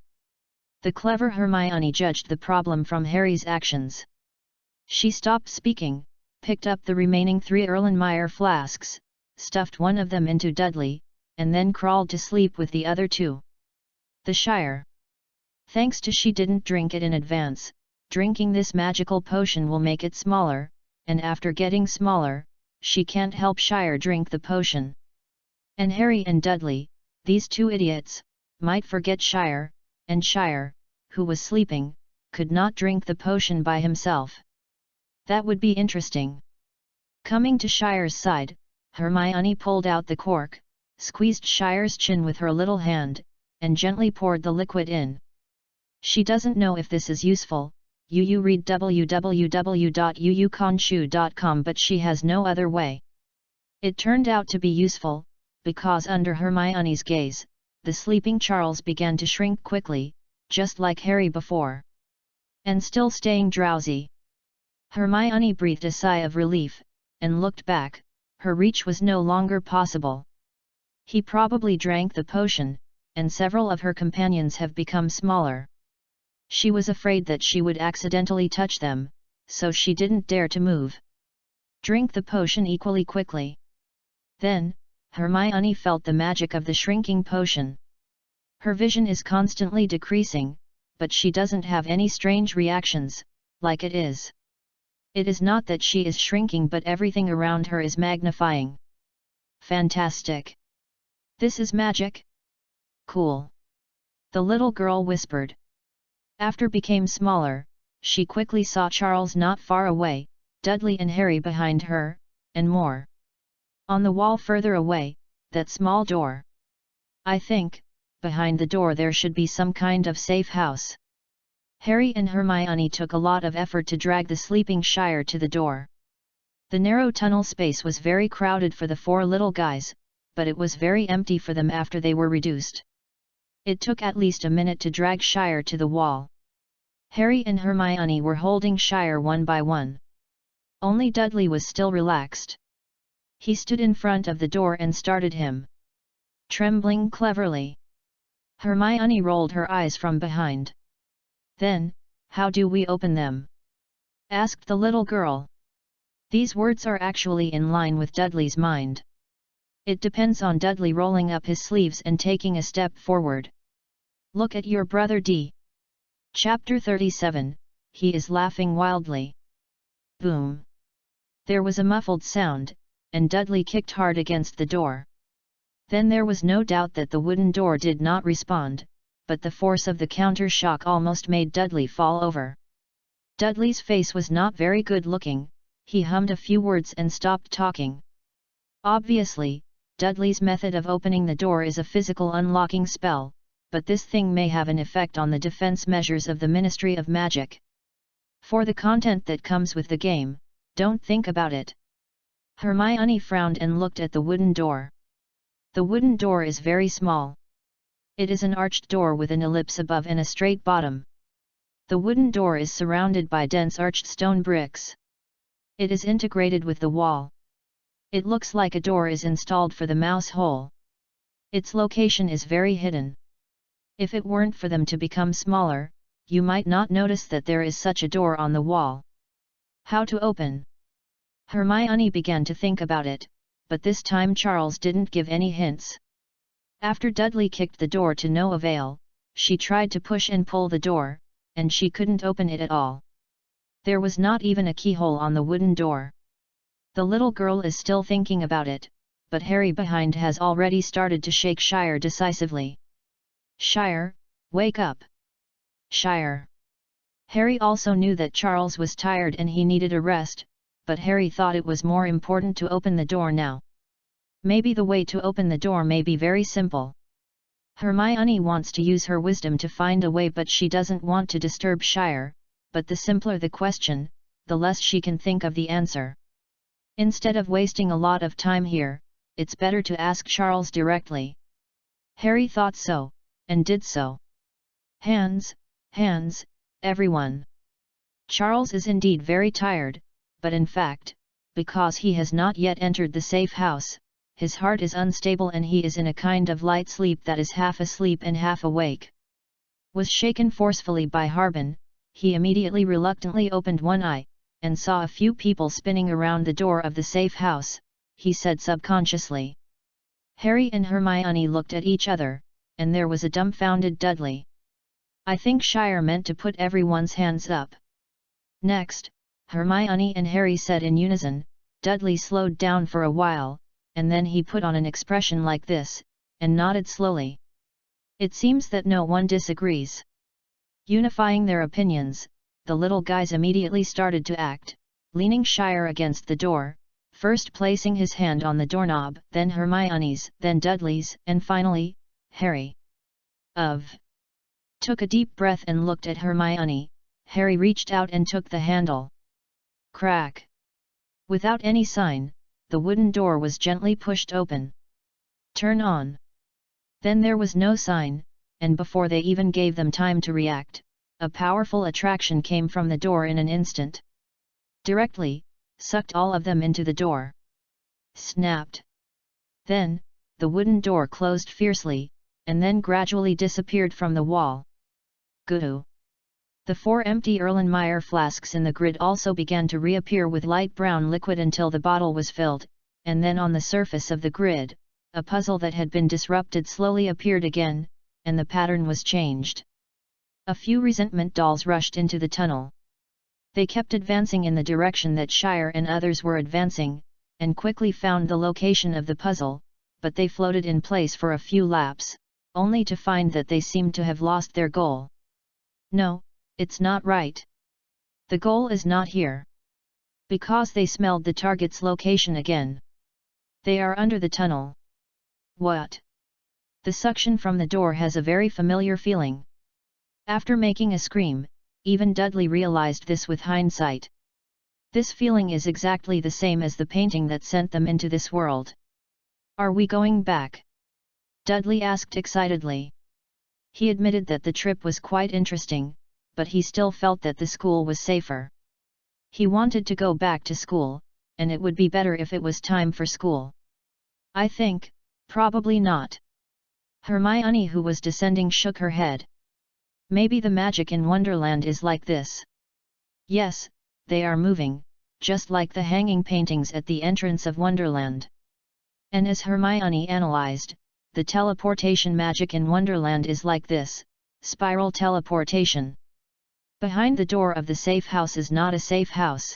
The clever Hermione judged the problem from Harry's actions. She stopped speaking, picked up the remaining 3 Erlenmeyer flasks, stuffed one of them into Dudley, and then crawled to sleep with the other 2. The Shire. Thanks to she didn't drink it in advance, drinking this magical potion will make it smaller, and after getting smaller, she can't help Shire drink the potion. And Harry and Dudley, these 2 idiots, might forget Shire, and Shire, who was sleeping, could not drink the potion by himself. That would be interesting. Coming to Shire's side, Hermione pulled out the cork, squeezed Shire's chin with her little hand, and gently poured the liquid in. She doesn't know if this is useful, you read www.uukonshu.com, but she has no other way. It turned out to be useful, because under Hermione's gaze, the sleeping Charles began to shrink quickly, just like Harry before. And still staying drowsy. Hermione breathed a sigh of relief, and looked back, her reach was no longer possible. He probably drank the potion, and several of her companions have become smaller. She was afraid that she would accidentally touch them, so she didn't dare to move. Drink the potion equally quickly. Then, Hermione felt the magic of the shrinking potion. Her vision is constantly decreasing, but she doesn't have any strange reactions, like it is. It is not that she is shrinking, but everything around her is magnifying. Fantastic! This is magic? Cool! The little girl whispered. After became smaller, she quickly saw Charles not far away, Dudley and Harry behind her, and more. On the wall further away, that small door. I think, behind the door there should be some kind of safe house. Harry and Hermione took a lot of effort to drag the sleeping Shire to the door. The narrow tunnel space was very crowded for the 4 little guys, but it was very empty for them after they were reduced. It took at least a minute to drag Shire to the wall. Harry and Hermione were holding Shire one by one. Only Dudley was still relaxed. He stood in front of the door and started him. Trembling cleverly. Hermione rolled her eyes from behind. Then, how do we open them? Asked the little girl. These words are actually in line with Dudley's mind. It depends on Dudley rolling up his sleeves and taking a step forward. Look at your brother D. Chapter 37, he is laughing wildly. Boom! There was a muffled sound, and Dudley kicked hard against the door. Then there was no doubt that the wooden door did not respond, but the force of the counter shock almost made Dudley fall over. Dudley's face was not very good looking, he hummed a few words and stopped talking. Obviously, Dudley's method of opening the door is a physical unlocking spell, but this thing may have an effect on the defense measures of the Ministry of Magic. For the content that comes with the game, don't think about it. Hermione frowned and looked at the wooden door. The wooden door is very small. It is an arched door with an ellipse above and a straight bottom. The wooden door is surrounded by dense arched stone bricks. It is integrated with the wall. It looks like a door is installed for the mouse hole. Its location is very hidden. If it weren't for them to become smaller, you might not notice that there is such a door on the wall. How to open? Hermione began to think about it, but this time Charles didn't give any hints. After Dudley kicked the door to no avail, she tried to push and pull the door, and she couldn't open it at all. There was not even a keyhole on the wooden door. The little girl is still thinking about it, but Harry behind has already started to shake Shire decisively. Shire, wake up! Shire! Harry also knew that Charles was tired and he needed a rest, but Harry thought it was more important to open the door now. Maybe the way to open the door may be very simple. Hermione wants to use her wisdom to find a way, but she doesn't want to disturb Shire, but the simpler the question, the less she can think of the answer. Instead of wasting a lot of time here, it's better to ask Charles directly. Harry thought so, and did so. Hands, hands, everyone. Charles is indeed very tired, but in fact, because he has not yet entered the safe house, his heart is unstable and he is in a kind of light sleep that is half asleep and half awake. Was shaken forcefully by Harbin, he immediately reluctantly opened one eye, and saw a few people spinning around the door of the safe house, he said subconsciously. Harry and Hermione looked at each other, and there was a dumbfounded Dudley. I think Shire meant to put everyone's hands up. Next, Hermione and Harry said in unison. Dudley slowed down for a while, and then he put on an expression like this, and nodded slowly. It seems that no one disagrees. Unifying their opinions, the little guys immediately started to act, leaning Shire against the door, first placing his hand on the doorknob, then Hermione's, then Dudley's, and finally, Harry. Took a deep breath and looked at Hermione. Harry reached out and took the handle. Crack! Without any sign, the wooden door was gently pushed open. Turn on! Then there was no sign, and before they even gave them time to react, a powerful attraction came from the door in an instant. Directly, sucked all of them into the door. Snapped! Then, the wooden door closed fiercely, and then gradually disappeared from the wall. Goo! The 4 empty Erlenmeyer flasks in the grid also began to reappear with light brown liquid until the bottle was filled, and then on the surface of the grid, a puzzle that had been disrupted slowly appeared again, and the pattern was changed. A few resentment dolls rushed into the tunnel. They kept advancing in the direction that Shire and others were advancing, and quickly found the location of the puzzle, but they floated in place for a few laps, only to find that they seemed to have lost their goal. No, it's not right. The goal is not here. Because they smelled the target's location again. They are under the tunnel. What? The suction from the door has a very familiar feeling. After making a scream, even Dudley realized this with hindsight. This feeling is exactly the same as the painting that sent them into this world. Are we going back? Dudley asked excitedly. He admitted that the trip was quite interesting, but he still felt that the school was safer. He wanted to go back to school, and it would be better if it was time for school. I think, probably not. Hermione, who was descending, shook her head. Maybe the magic in Wonderland is like this. Yes, they are moving, just like the hanging paintings at the entrance of Wonderland. And as Hermione analyzed, the teleportation magic in Wonderland is like this, spiral teleportation. Behind the door of the safe house is not a safe house.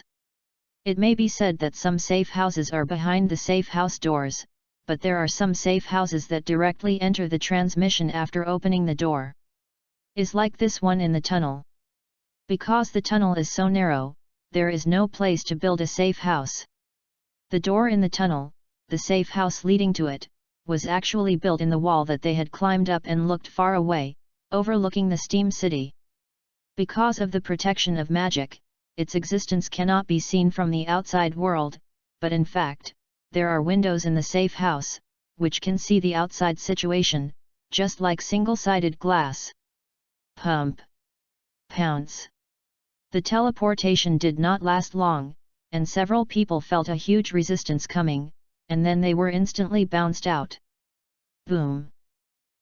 It may be said that some safe houses are behind the safe house doors, but there are some safe houses that directly enter the transmission after opening the door. Is like this one in the tunnel. Because the tunnel is so narrow, there is no place to build a safe house. The door in the tunnel, the safe house leading to it, was actually built in the wall that they had climbed up and looked far away, overlooking the steam city. Because of the protection of magic, its existence cannot be seen from the outside world, but in fact, there are windows in the safe house, which can see the outside situation, just like single-sided glass. Pump. Pounce. The teleportation did not last long, and several people felt a huge resistance coming, and then they were instantly bounced out. Boom.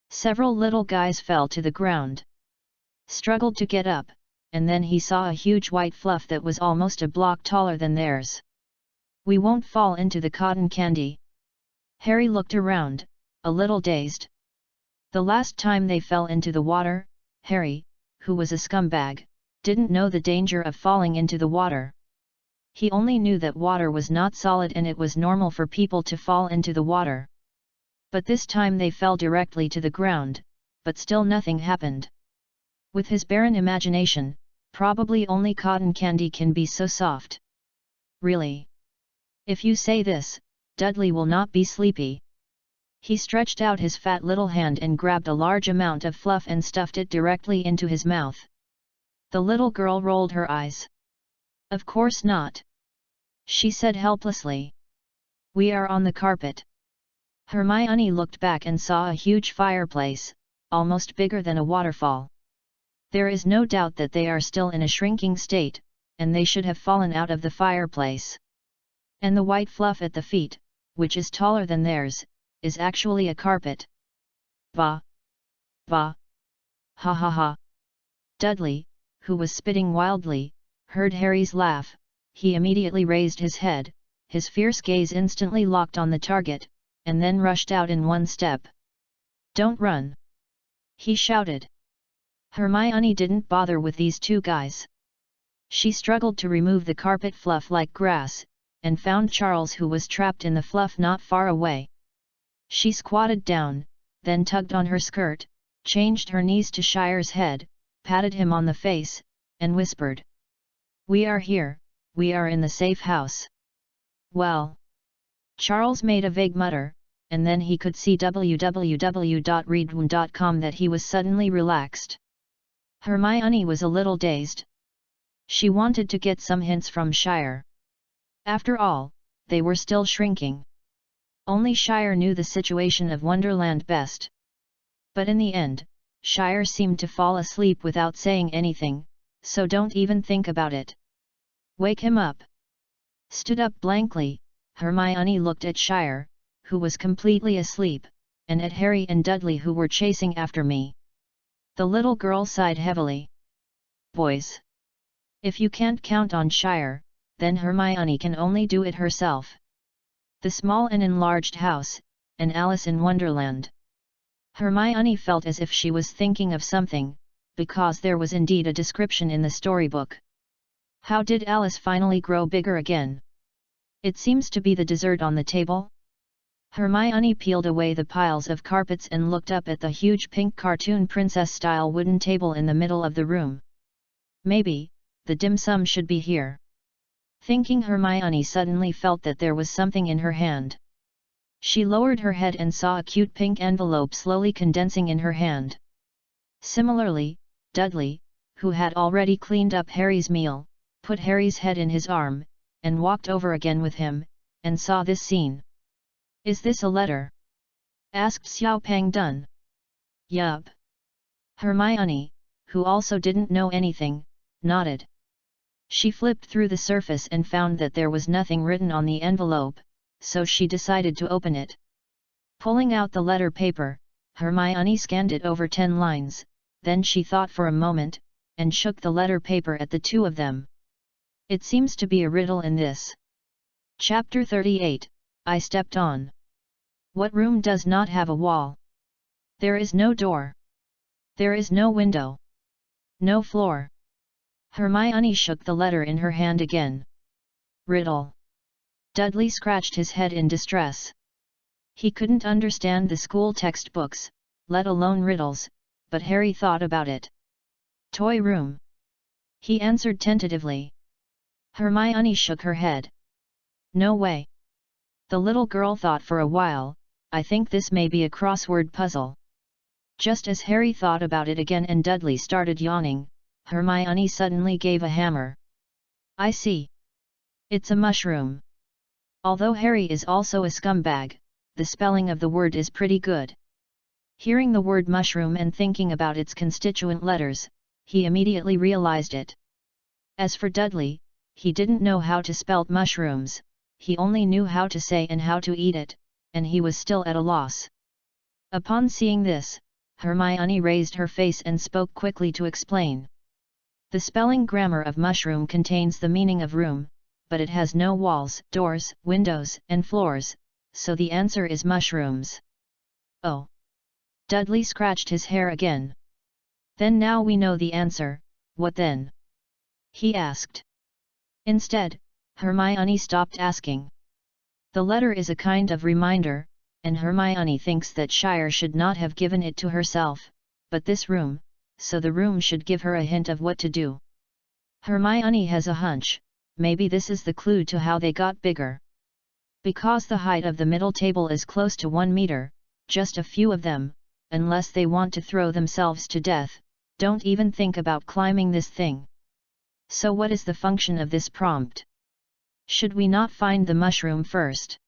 Several little guys fell to the ground. Struggled to get up, and then he saw a huge white fluff that was almost a block taller than theirs. We won't fall into the cotton candy. Harry looked around, a little dazed. The last time they fell into the water, Harry, who was a scumbag, didn't know the danger of falling into the water. He only knew that water was not solid and it was normal for people to fall into the water. But this time they fell directly to the ground, but still nothing happened. With his barren imagination, probably only cotton candy can be so soft. Really? If you say this, Dudley will not be sleepy. He stretched out his fat little hand and grabbed a large amount of fluff and stuffed it directly into his mouth. The little girl rolled her eyes. Of course not. She said helplessly. We are on the carpet. Hermione looked back and saw a huge fireplace, almost bigger than a waterfall. There is no doubt that they are still in a shrinking state, and they should have fallen out of the fireplace. And the white fluff at the feet, which is taller than theirs, is actually a carpet. Bah! Bah! Ha ha ha! Dudley, who was spitting wildly, heard Harry's laugh. He immediately raised his head, his fierce gaze instantly locked on the target, and then rushed out in one step. Don't run! He shouted. Hermione didn't bother with these two guys. She struggled to remove the carpet fluff like grass, and found Charles, who was trapped in the fluff not far away. She squatted down, then tugged on her skirt, changed her knees to Shire's head, patted him on the face, and whispered. We are here, we are in the safe house. Well. Charles made a vague mutter, and then he could see www.readaloud.com that he was suddenly relaxed. Hermione was a little dazed. She wanted to get some hints from Shire. After all, they were still shrinking. Only Shire knew the situation of Wonderland best. But in the end, Shire seemed to fall asleep without saying anything, so don't even think about it. Wake him up. Stood up blankly, Hermione looked at Shire, who was completely asleep, and at Harry and Dudley, who were chasing after me. The little girl sighed heavily. Boys. If you can't count on Shire, then Hermione can only do it herself. The Small and Enlarged House, and Alice in Wonderland. Hermione felt as if she was thinking of something, because there was indeed a description in the storybook. How did Alice finally grow bigger again? It seems to be the dessert on the table. Hermione peeled away the piles of carpets and looked up at the huge pink cartoon princess-style wooden table in the middle of the room. Maybe, the dim sum should be here. Thinking, Hermione suddenly felt that there was something in her hand. She lowered her head and saw a cute pink envelope slowly condensing in her hand. Similarly, Dudley, who had already cleaned up Harry's meal, put Harry's head in his arm, and walked over again with him, and saw this scene. Is this a letter? Asked Xiao Pang Dun. Yup. Hermione, who also didn't know anything, nodded. She flipped through the surface and found that there was nothing written on the envelope, so she decided to open it. Pulling out the letter paper, Hermione scanned it over 10 lines, then she thought for a moment, and shook the letter paper at the two of them. It seems to be a riddle in this. Chapter 38, I stepped on. What room does not have a wall? There is no door. There is no window. No floor. Hermione shook the letter in her hand again. Riddle. Dudley scratched his head in distress. He couldn't understand the school textbooks, let alone riddles, but Harry thought about it. Toy room. He answered tentatively. Hermione shook her head. No way. The little girl thought for a while. I think this may be a crossword puzzle. Just as Harry thought about it again and Dudley started yawning, Hermione suddenly gave a hammer. I see. It's a mushroom. Although Harry is also a scumbag, the spelling of the word is pretty good. Hearing the word mushroom and thinking about its constituent letters, he immediately realized it. As for Dudley, he didn't know how to spell mushrooms, he only knew how to say and how to eat it, and he was still at a loss. Upon seeing this, Hermione raised her face and spoke quickly to explain. The spelling grammar of mushroom contains the meaning of room, but it has no walls, doors, windows, and floors, so the answer is mushrooms. Oh! Dudley scratched his hair again. Then now we know the answer, what then? He asked. Instead, Hermione stopped asking. The letter is a kind of reminder, and Hermione thinks that Shire should not have given it to herself, but this room, so the room should give her a hint of what to do. Hermione has a hunch, maybe this is the clue to how they got bigger. Because the height of the middle table is close to 1 meter, just a few of them, unless they want to throw themselves to death, don't even think about climbing this thing. So what is the function of this prompt? Should we not find the mushroom first?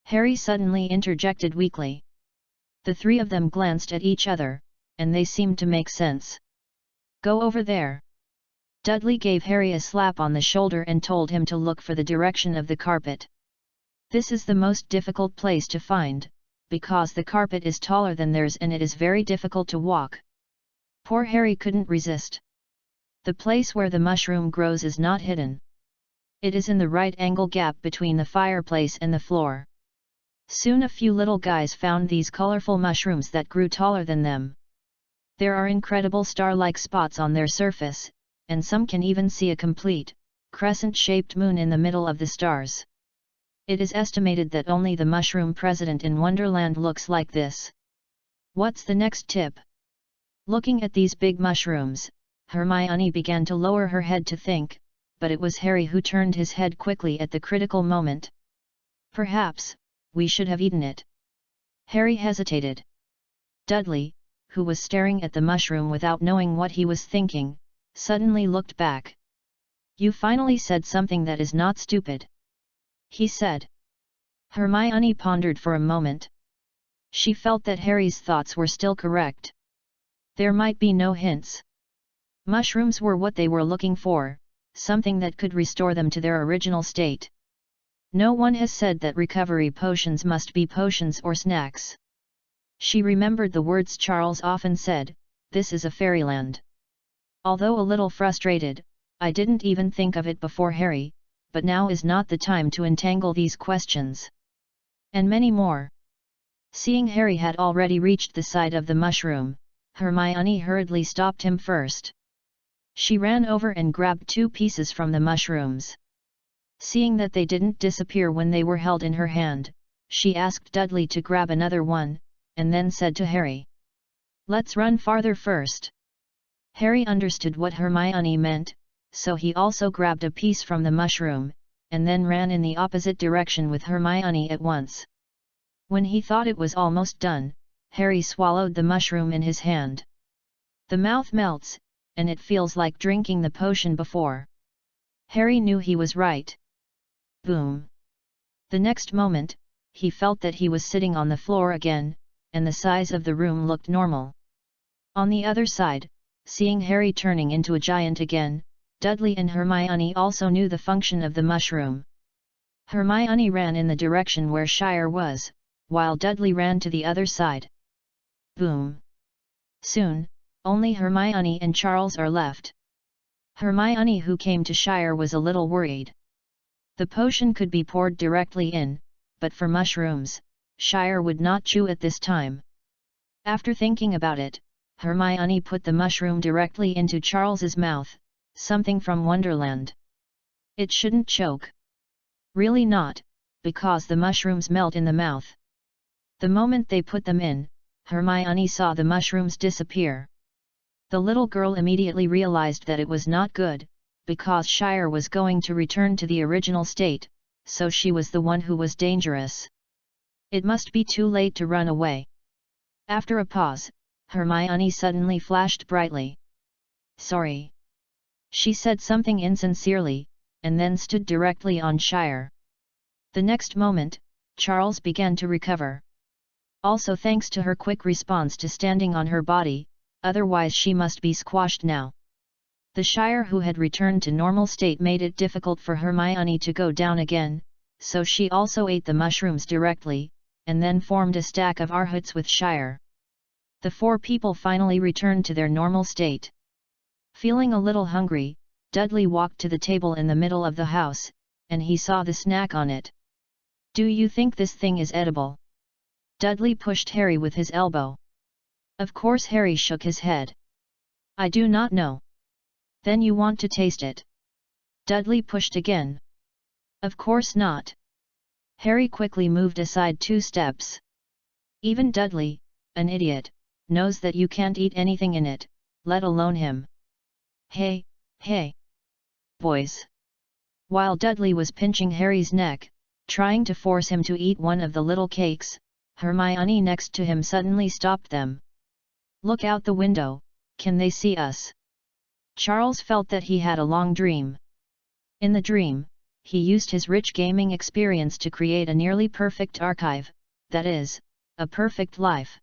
Harry suddenly interjected weakly. The three of them glanced at each other, and they seemed to make sense. Go over there. Dudley gave Harry a slap on the shoulder and told him to look for the direction of the carpet. This is the most difficult place to find, because the carpet is taller than theirs and it is very difficult to walk. Poor Harry couldn't resist. The place where the mushroom grows is not hidden. It is in the right angle gap between the fireplace and the floor. Soon a few little guys found these colorful mushrooms that grew taller than them. There are incredible star-like spots on their surface, and some can even see a complete, crescent-shaped moon in the middle of the stars. It is estimated that only the mushroom president in Wonderland looks like this. What's the next tip? Looking at these big mushrooms, Hermione began to lower her head to think, but it was Harry who turned his head quickly at the critical moment. Perhaps, we should have eaten it. Harry hesitated. Dudley, who was staring at the mushroom without knowing what he was thinking, suddenly looked back. You finally said something that is not stupid. He said. Hermione pondered for a moment. She felt that Harry's thoughts were still correct. There might be no hints. Mushrooms were what they were looking for, something that could restore them to their original state. No one has said that recovery potions must be potions or snacks. She remembered the words Charles often said, this is a fairyland. Although a little frustrated, I didn't even think of it before Harry, but now is not the time to entangle these questions. And many more. Seeing Harry had already reached the side of the mushroom, Hermione hurriedly stopped him first. She ran over and grabbed 2 pieces from the mushrooms. Seeing that they didn't disappear when they were held in her hand, she asked Dudley to grab another one, and then said to Harry, let's run farther first. Harry understood what Hermione meant, so he also grabbed a piece from the mushroom, and then ran in the opposite direction with Hermione at once. When he thought it was almost done, Harry swallowed the mushroom in his hand. The mouth melts, and it feels like drinking the potion before. Harry knew he was right. Boom! The next moment, he felt that he was sitting on the floor again, and the size of the room looked normal. On the other side, seeing Harry turning into a giant again, Dudley and Hermione also knew the function of the mushroom. Hermione ran in the direction where Shire was, while Dudley ran to the other side. Boom! Soon, only Hermione and Charles are left. Hermione, who came to Shire, was a little worried. The potion could be poured directly in, but for mushrooms, Shire would not chew at this time. After thinking about it, Hermione put the mushroom directly into Charles's mouth, something from Wonderland. It shouldn't choke. Really not, because the mushrooms melt in the mouth. The moment they put them in, Hermione saw the mushrooms disappear. The little girl immediately realized that it was not good, because Shire was going to return to the original state, so she was the one who was dangerous. It must be too late to run away. After a pause, Hermione suddenly flashed brightly. "Sorry." She said something insincerely, and then stood directly on Shire. The next moment, Charles began to recover. Also thanks to her quick response to standing on her body, otherwise she must be squashed now. The Shire who had returned to normal state made it difficult for Hermione to go down again, so she also ate the mushrooms directly, and then formed a stack of arhuts with Shire. The four people finally returned to their normal state. Feeling a little hungry, Dudley walked to the table in the middle of the house, and he saw the snack on it. "Do you think this thing is edible?" Dudley pushed Harry with his elbow. Of course Harry shook his head. "I do not know." "Then you want to taste it?" Dudley pushed again. "Of course not." Harry quickly moved aside 2 steps. Even Dudley, an idiot, knows that you can't eat anything in it, let alone him. "Hey, hey, boys." While Dudley was pinching Harry's neck, trying to force him to eat one of the little cakes, Hermione next to him suddenly stopped them. "Look out the window, can they see us?" Charles felt that he had a long dream. In the dream, he used his rich gaming experience to create a nearly perfect archive, that is, a perfect life.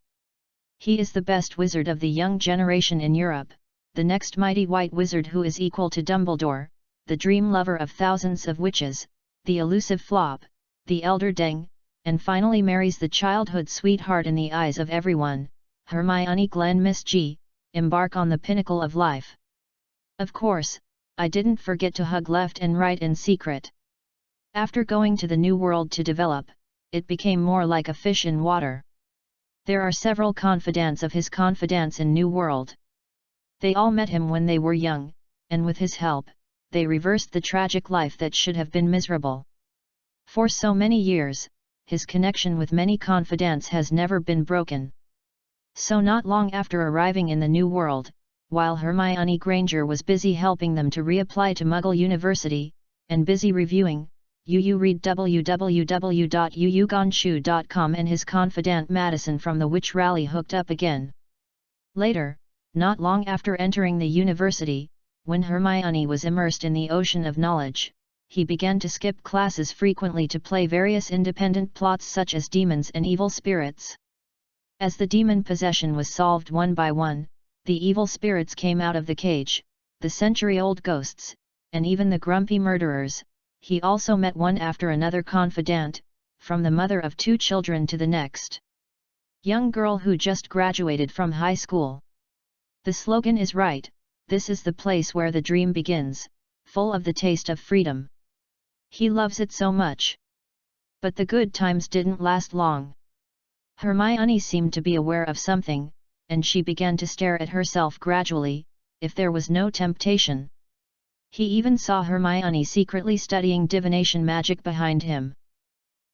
He is the best wizard of the young generation in Europe, the next mighty white wizard who is equal to Dumbledore, the dream lover of thousands of witches, the elusive Flop, the elder Deng, and finally marries the childhood sweetheart in the eyes of everyone, Hermione Glenn Miss G, embark on the pinnacle of life. Of course, I didn't forget to hug left and right in secret. After going to the new world to develop, it became more like a fish in water. There are several confidants of his confidants in New World. They all met him when they were young, and with his help, they reversed the tragic life that should have been miserable. For so many years, his connection with many confidants has never been broken. So not long after arriving in the New World, while Hermione Granger was busy helping them to reapply to Muggle University, and busy reviewing, read www.yuyuganshu.com, and his confidant Madison from the Witch Rally hooked up again. Later, not long after entering the university, when Hermione was immersed in the ocean of knowledge, he began to skip classes frequently to play various independent plots such as demons and evil spirits. As the demon possession was solved one by one, the evil spirits came out of the cage, the century-old ghosts, and even the grumpy murderers. He also met one after another confidant, from the mother of 2 children to the next young girl who just graduated from high school. The slogan is right, this is the place where the dream begins, full of the taste of freedom. He loves it so much. But the good times didn't last long. Hermione seemed to be aware of something, and she began to stare at herself gradually, if there was no temptation. He even saw Hermione secretly studying divination magic behind him.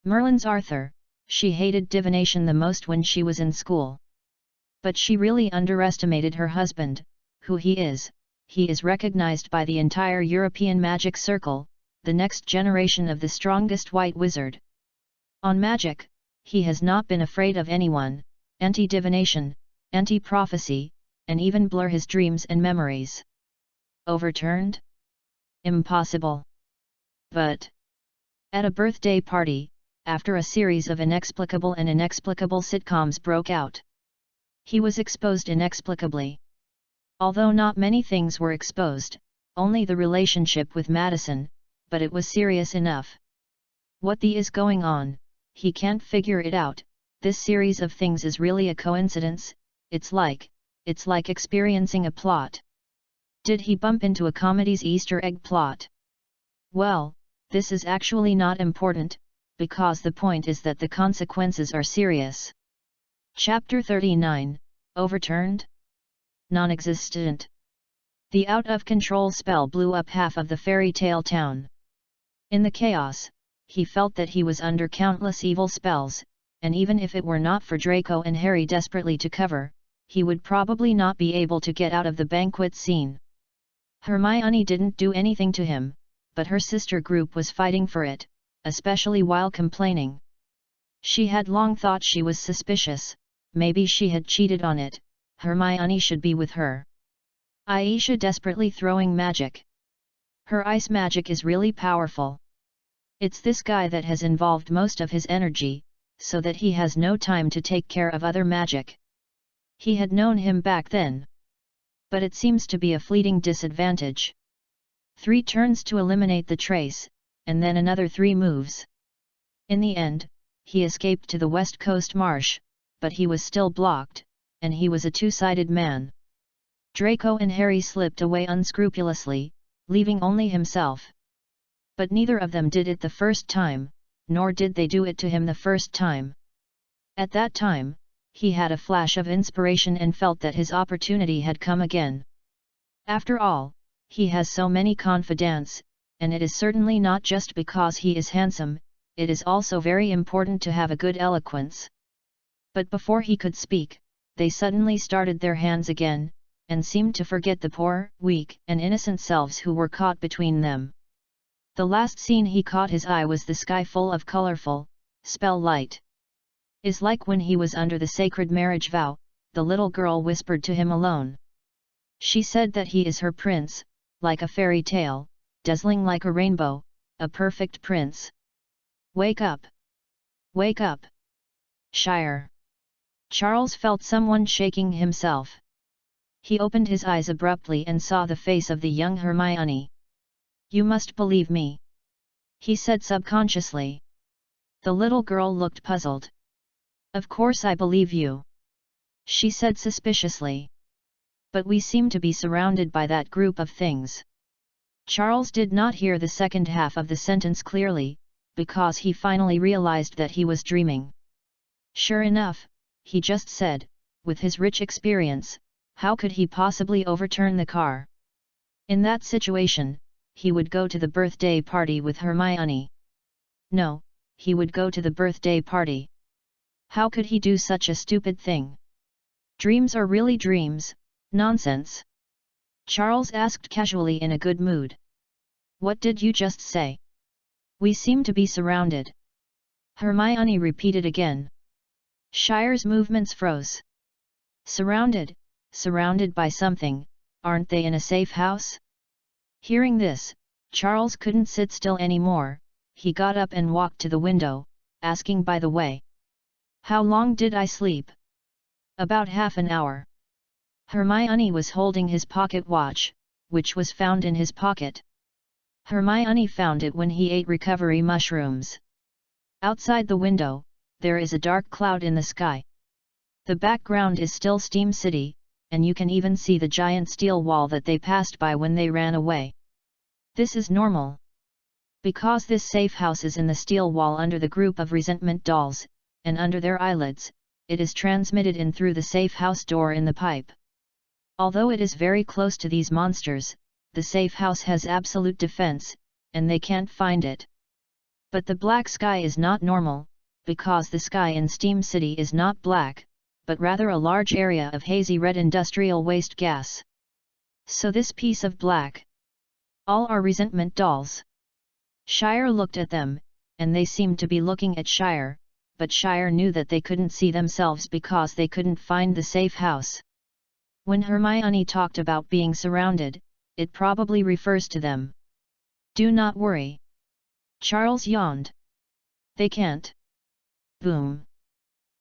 Merlin's Arthur, she hated divination the most when she was in school. But she really underestimated her husband, who he is recognized by the entire European magic circle, the next generation of the strongest white wizard. On magic, he has not been afraid of anyone, anti-divination, anti-prophecy, and even blur his dreams and memories. Overturned? Impossible. But at a birthday party, after a series of inexplicable sitcoms broke out, he was exposed inexplicably. Although not many things were exposed, only the relationship with Madison, but it was serious enough. What the is going on? He can't figure it out. This series of things is really a coincidence. It's like experiencing a plot. Did he bump into a comedy's Easter egg plot? Well, this is actually not important, because the point is that the consequences are serious. Chapter 39, Overturned? Non-existent. The out-of-control spell blew up half of the fairy tale town. In the chaos, he felt that he was under countless evil spells, and even if it were not for Draco and Harry desperately to cover, he would probably not be able to get out of the banquet scene. Hermione didn't do anything to him, but her sister group was fighting for it, especially while complaining. She had long thought she was suspicious, maybe she had cheated on it, Hermione should be with her. Aisha desperately throwing magic. Her ice magic is really powerful. It's this guy that has involved most of his energy, so that he has no time to take care of other magic. He had known him back then. But it seems to be a fleeting disadvantage. 3 turns to eliminate the trace, and then another 3 moves. In the end, he escaped to the West Coast Marsh, but he was still blocked, and he was a two-sided man. Draco and Harry slipped away unscrupulously, leaving only himself. But neither of them did it the first time, nor did they do it to him the first time. At that time, he had a flash of inspiration and felt that his opportunity had come again. After all, he has so many confidants, and it is certainly not just because he is handsome, it is also very important to have a good eloquence. But before he could speak, they suddenly started their hands again, and seemed to forget the poor, weak, and innocent selves who were caught between them. The last scene he caught his eye was the sky full of colorful, spell light. Is like when he was under the sacred marriage vow, the little girl whispered to him alone. She said that he is her prince, like a fairy tale, dazzling like a rainbow, a perfect prince. Wake up! Wake up! Shire! Charles felt someone shaking himself. He opened his eyes abruptly and saw the face of the young Hermione. You must believe me, he said subconsciously. The little girl looked puzzled. Of course I believe you, she said suspiciously. But we seem to be surrounded by that group of things. Charles did not hear the second half of the sentence clearly, because he finally realized that he was dreaming. Sure enough, he just said, with his rich experience, how could he possibly overturn the car? In that situation, he would go to the birthday party with Hermione. No, he would go to the birthday party. How could he do such a stupid thing? Dreams are really dreams, nonsense. Charles asked casually in a good mood. What did you just say? We seem to be surrounded. Hermione repeated again. Shire's movements froze. Surrounded, surrounded by something, aren't they in a safe house? Hearing this, Charles couldn't sit still anymore, he got up and walked to the window, asking by the way. How long did I sleep? About half an hour. Hermione was holding his pocket watch, which was found in his pocket. Hermione found it when he ate recovery mushrooms. Outside the window, there is a dark cloud in the sky. The background is still Steam City, and you can even see the giant steel wall that they passed by when they ran away. This is normal. Because this safe house is in the steel wall under the group of resentment dolls, and under their eyelids, it is transmitted in through the safe house door in the pipe. Although it is very close to these monsters, the safe house has absolute defense, and they can't find it. But the black sky is not normal, because the sky in Steam City is not black, but rather a large area of hazy red industrial waste gas. So this piece of black. All are resentment dolls. Shire looked at them, and they seemed to be looking at Shire, but Shire knew that they couldn't see themselves because they couldn't find the safe house. When Hermione talked about being surrounded, it probably refers to them. Do not worry. Charles yawned. They can't. Boom.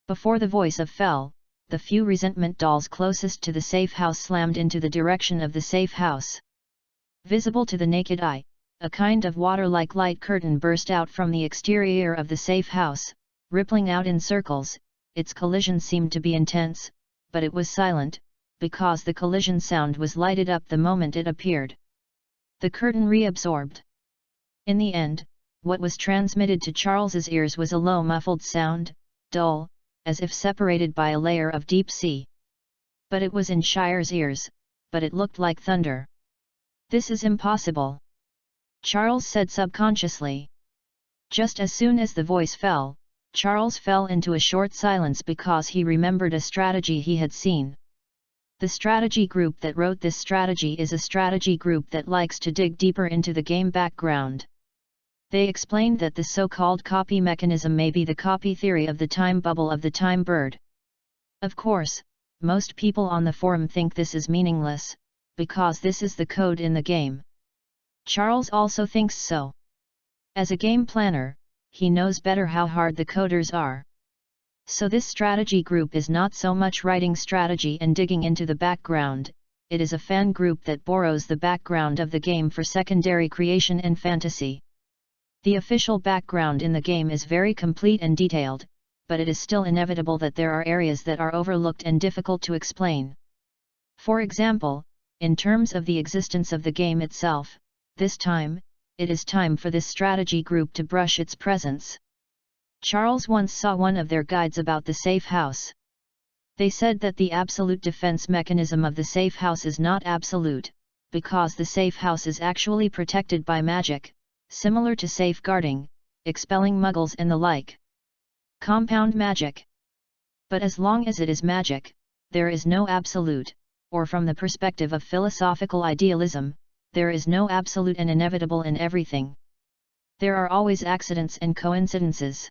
Before the voice of fell, the few resentment dolls closest to the safe house slammed into the direction of the safe house. Visible to the naked eye, a kind of water-like light curtain burst out from the exterior of the safe house, rippling out in circles. Its collision seemed to be intense, but it was silent, because the collision sound was lighted up the moment it appeared. The curtain reabsorbed. In the end, what was transmitted to Charles's ears was a low muffled sound, dull, as if separated by a layer of deep sea. But it was in Shire's ears, but it looked like thunder. This is impossible, Charles said subconsciously. Just as soon as the voice fell, Charles fell into a short silence because he remembered a strategy he had seen. The strategy group that wrote this strategy is a strategy group that likes to dig deeper into the game background. They explained that the so-called copy mechanism may be the copy theory of the time bubble of the time bird. Of course, most people on the forum think this is meaningless, because this is the code in the game. Charles also thinks so. As a game planner, he knows better how hard the coders are. So this strategy group is not so much writing strategy and digging into the background, it is a fan group that borrows the background of the game for secondary creation and fantasy. The official background in the game is very complete and detailed, but it is still inevitable that there are areas that are overlooked and difficult to explain. For example, in terms of the existence of the game itself, this time, it is time for this strategy group to brush its presence. Charles once saw one of their guides about the safe house. They said that the absolute defense mechanism of the safe house is not absolute, because the safe house is actually protected by magic, similar to safeguarding, expelling muggles and the like. Compound magic. But as long as it is magic, there is no absolute, or from the perspective of philosophical idealism, there is no absolute and inevitable in everything. There are always accidents and coincidences.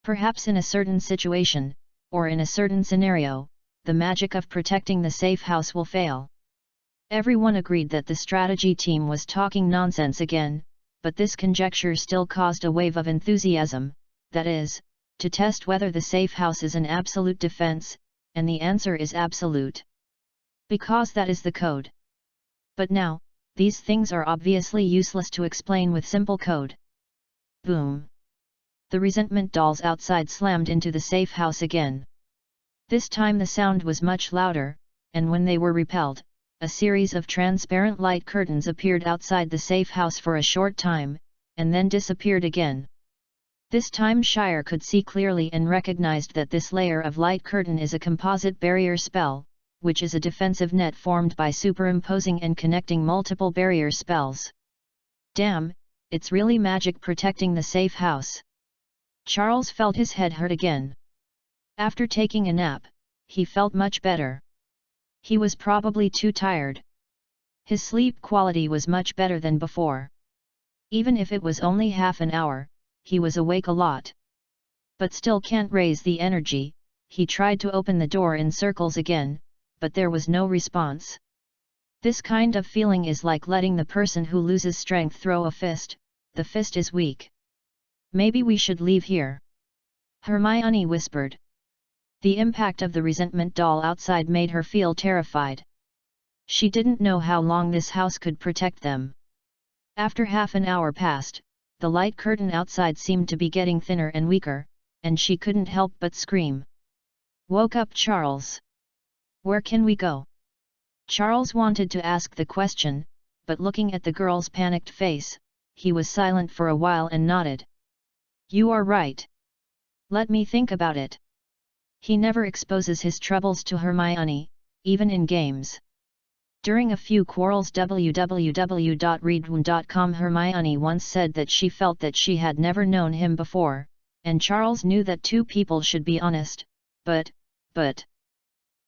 Perhaps in a certain situation, or in a certain scenario, the magic of protecting the safe house will fail. Everyone agreed that the strategy team was talking nonsense again, but this conjecture still caused a wave of enthusiasm, that is, to test whether the safe house is an absolute defense, and the answer is absolute. Because that is the code. But now, these things are obviously useless to explain with simple code. Boom! The resentment dolls outside slammed into the safe house again. This time the sound was much louder, and when they were repelled, a series of transparent light curtains appeared outside the safe house for a short time, and then disappeared again. This time Shire could see clearly and recognized that this layer of light curtain is a composite barrier spell, which is a defensive net formed by superimposing and connecting multiple barrier spells. Damn, it's really magic protecting the safe house. Charles felt his head hurt again. After taking a nap, he felt much better. He was probably too tired. His sleep quality was much better than before. Even if it was only half an hour, he was awake a lot. But still can't raise the energy. He tried to open the door in circles again, but there was no response. This kind of feeling is like letting the person who loses strength throw a fist. The fist is weak. Maybe we should leave here, Hermione whispered. The impact of the resentment doll outside made her feel terrified. She didn't know how long this house could protect them. After half an hour passed, the light curtain outside seemed to be getting thinner and weaker, and she couldn't help but scream. Woke up Charles. Where can we go? Charles wanted to ask the question, but looking at the girl's panicked face, he was silent for a while and nodded. You are right. Let me think about it. He never exposes his troubles to Hermione, even in games. During a few quarrels www.readaloud.com Hermione once said that she felt that she had never known him before, and Charles knew that two people should be honest, but...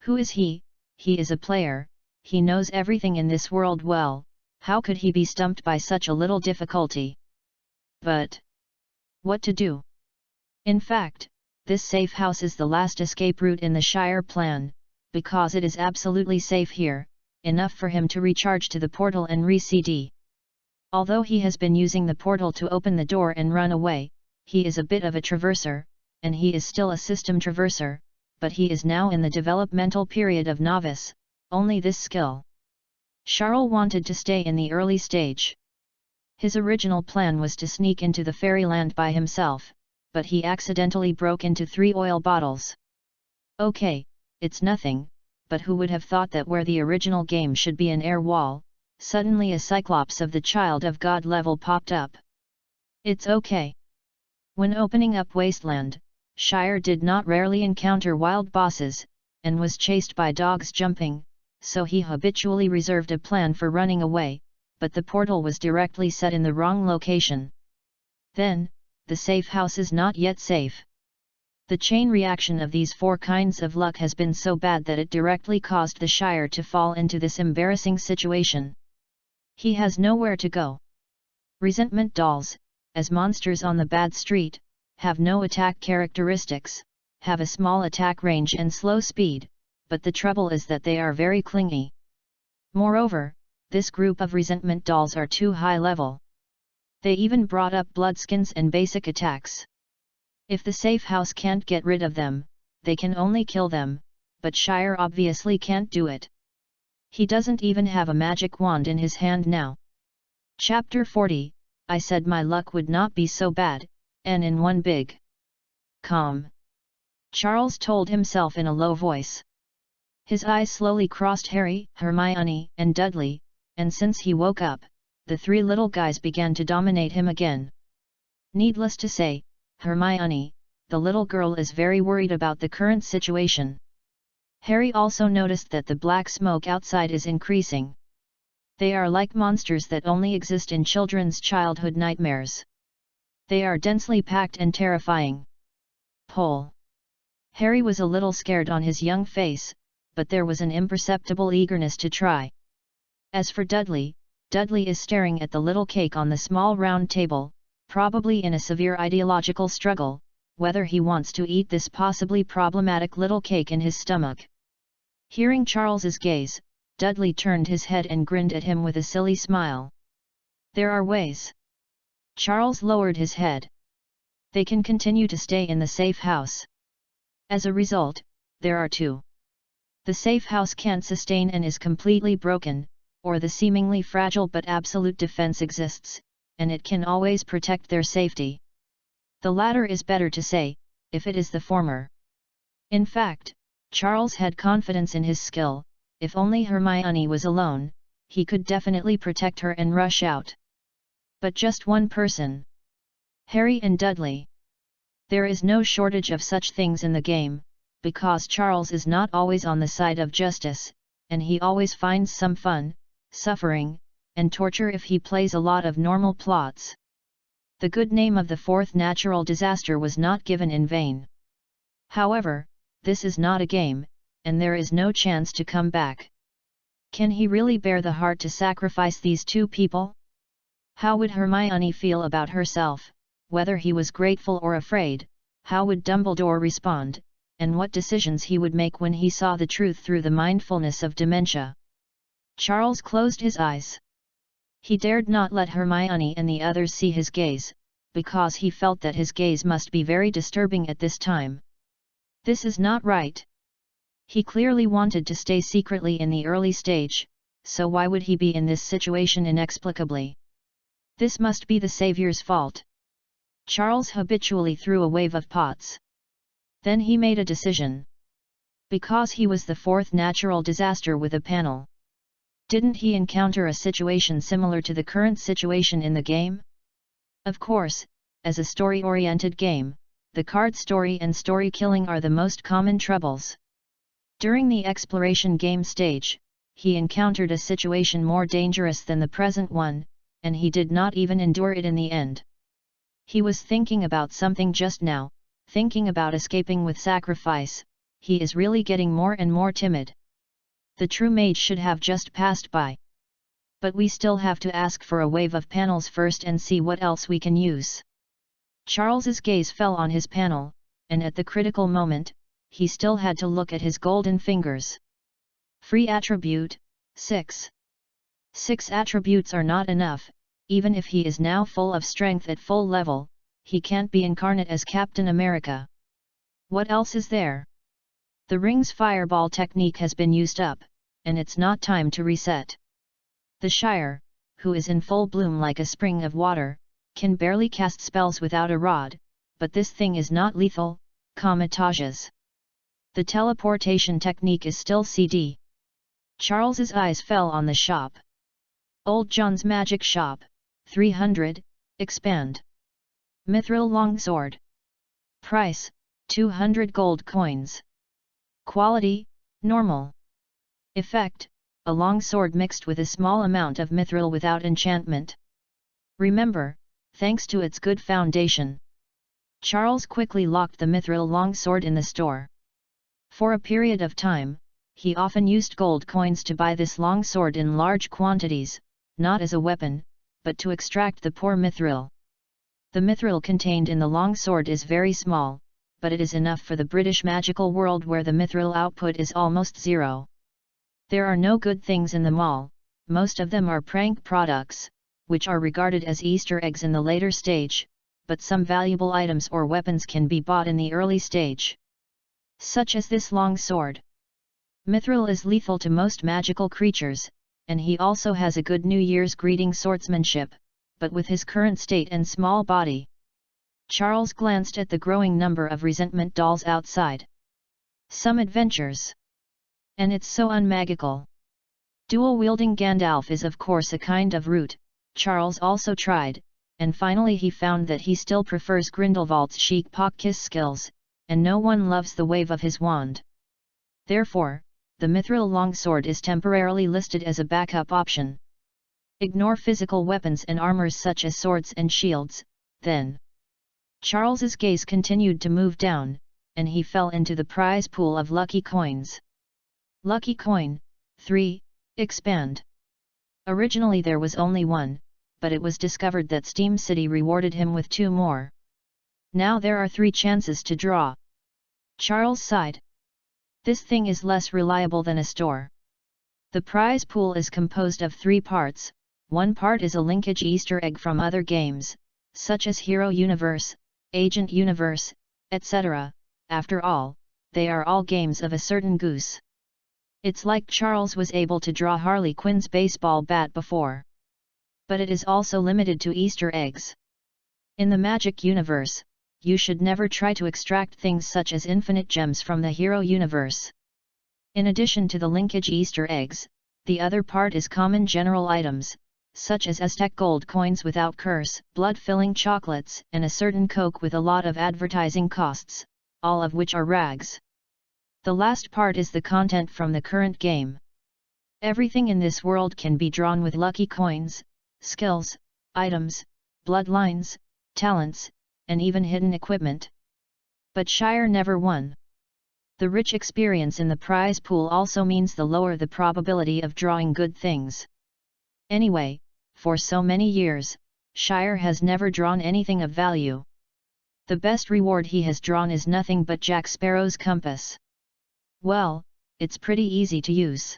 Who is he? He is a player, he knows everything in this world well, how could he be stumped by such a little difficulty? But... what to do? In fact, this safe house is the last escape route in the Shire plan, because it is absolutely safe here, enough for him to recharge to the portal and re-CD. Although he has been using the portal to open the door and run away, he is a bit of a traverser, and he is still a system traverser, but he is now in the developmental period of novice, only this skill. Charles wanted to stay in the early stage. His original plan was to sneak into the fairyland by himself, but he accidentally broke into 3 oil bottles. Okay, it's nothing, but who would have thought that where the original game should be an air wall, suddenly a Cyclops of the Child of God level popped up. It's okay. When opening up Wasteland, Shire did not rarely encounter wild bosses, and was chased by dogs jumping, so he habitually reserved a plan for running away, but the portal was directly set in the wrong location. Then the safe house is not yet safe. The chain reaction of these 4 kinds of luck has been so bad that it directly caused the Shire to fall into this embarrassing situation. He has nowhere to go. Resentment dolls, as monsters on the bad street, have no attack characteristics, have a small attack range and slow speed, but the trouble is that they are very clingy. Moreover, this group of resentment dolls are too high level. They even brought up bloodskins and basic attacks. If the safe house can't get rid of them, they can only kill them, but Shire obviously can't do it. He doesn't even have a magic wand in his hand now. Chapter 40, I said my luck would not be so bad, and in one big calm, Charles told himself in a low voice. His eyes slowly crossed Harry, Hermione, and Dudley, and since he woke up, the 3 little guys began to dominate him again. Needless to say, Hermione, the little girl, is very worried about the current situation. Harry also noticed that the black smoke outside is increasing. They are like monsters that only exist in children's childhood nightmares. They are densely packed and terrifying. Pole. Harry was a little scared on his young face, but there was an imperceptible eagerness to try. As for Dudley, Dudley is staring at the little cake on the small round table, probably in a severe ideological struggle, whether he wants to eat this possibly problematic little cake in his stomach. Hearing Charles's gaze, Dudley turned his head and grinned at him with a silly smile. There are ways. Charles lowered his head. They can continue to stay in the safe house. As a result, there are 2. The safe house can't sustain and is completely broken, or the seemingly fragile but absolute defense exists, and it can always protect their safety. The latter is better to say, if it is the former. In fact, Charles had confidence in his skill. If only Hermione was alone, he could definitely protect her and rush out. But just one person. Harry and Dudley. There is no shortage of such things in the game, because Charles is not always on the side of justice, and he always finds some fun, suffering, and torture if he plays a lot of normal plots. The good name of the 4th natural disaster was not given in vain. However, this is not a game, and there is no chance to come back. Can he really bear the heart to sacrifice these 2 people? How would Hermione feel about herself, whether he was grateful or afraid? How would Dumbledore respond, and what decisions he would make when he saw the truth through the mindfulness of dementia? Charles closed his eyes. He dared not let Hermione and the others see his gaze, because he felt that his gaze must be very disturbing at this time. This is not right. He clearly wanted to stay secretly in the early stage, so why would he be in this situation inexplicably? This must be the Savior's fault. Charles habitually threw a wave of pots. Then he made a decision. Because he was the 4th natural disaster with a panel. Didn't he encounter a situation similar to the current situation in the game? Of course, as a story-oriented game, the card story and story killing are the most common troubles. During the exploration game stage, he encountered a situation more dangerous than the present one, and he did not even endure it in the end. He was thinking about something just now, thinking about escaping with sacrifice. He is really getting more and more timid. The true mage should have just passed by. But we still have to ask for a wave of panels first and see what else we can use. Charles's gaze fell on his panel, and at the critical moment, he still had to look at his golden fingers. Free attribute, 6. 6 attributes are not enough. Even if he is now full of strength at full level, he can't be incarnate as Captain America. What else is there? The ring's fireball technique has been used up, and it's not time to reset. The Shire, who is in full bloom like a spring of water, can barely cast spells without a rod, but this thing is not lethal, comitages. The teleportation technique is still CD. Charles's eyes fell on the shop. Old John's Magic Shop, 300, expand. Mithril Longsword. Price, 200 gold coins. Quality, normal. Effect, a longsword mixed with a small amount of mithril without enchantment. Remember, thanks to its good foundation, Charles quickly locked the mithril longsword in the store. For a period of time, he often used gold coins to buy this longsword in large quantities, not as a weapon, but to extract the poor mithril. The mithril contained in the longsword is very small, but it is enough for the British magical world where the mithril output is almost zero. There are no good things in the mall, most of them are prank products, which are regarded as Easter eggs in the later stage, but some valuable items or weapons can be bought in the early stage. Such as this long sword. Mithril is lethal to most magical creatures, and he also has a good New Year's greeting swordsmanship, but with his current state and small body. Charles glanced at the growing number of resentment dolls outside. Some adventures. And it's so unmagical. Dual-wielding Gandalf is of course a kind of route, Charles also tried, and finally he found that he still prefers Grindelwald's chic pock-kiss skills, and no one loves the wave of his wand. Therefore, the mithril longsword is temporarily listed as a backup option. Ignore physical weapons and armors such as swords and shields, then. Charles's gaze continued to move down, and he fell into the prize pool of lucky coins. Lucky coin, 3, expand. Originally there was only one, but it was discovered that Steam City rewarded him with 2 more. Now there are 3 chances to draw. Charles sighed. This thing is less reliable than a store. The prize pool is composed of 3 parts, one part is a linkage Easter egg from other games, such as Hero Universe, Agent Universe, etc. After all, they are all games of a certain goose. It's like Charles was able to draw Harley Quinn's baseball bat before. But it is also limited to Easter eggs. In the Magic Universe, you should never try to extract things such as infinite gems from the Hero Universe. In addition to the linkage Easter eggs, the other part is common general items, such as Aztec gold coins without curse, blood-filling chocolates, and a certain Coke with a lot of advertising costs, all of which are rags. The last part is the content from the current game. Everything in this world can be drawn with lucky coins, skills, items, bloodlines, talents, and even hidden equipment. But Shire never won. The rich experience in the prize pool also means the lower the probability of drawing good things. Anyway, for so many years, Shire has never drawn anything of value. The best reward he has drawn is nothing but Jack Sparrow's compass. Well, it's pretty easy to use.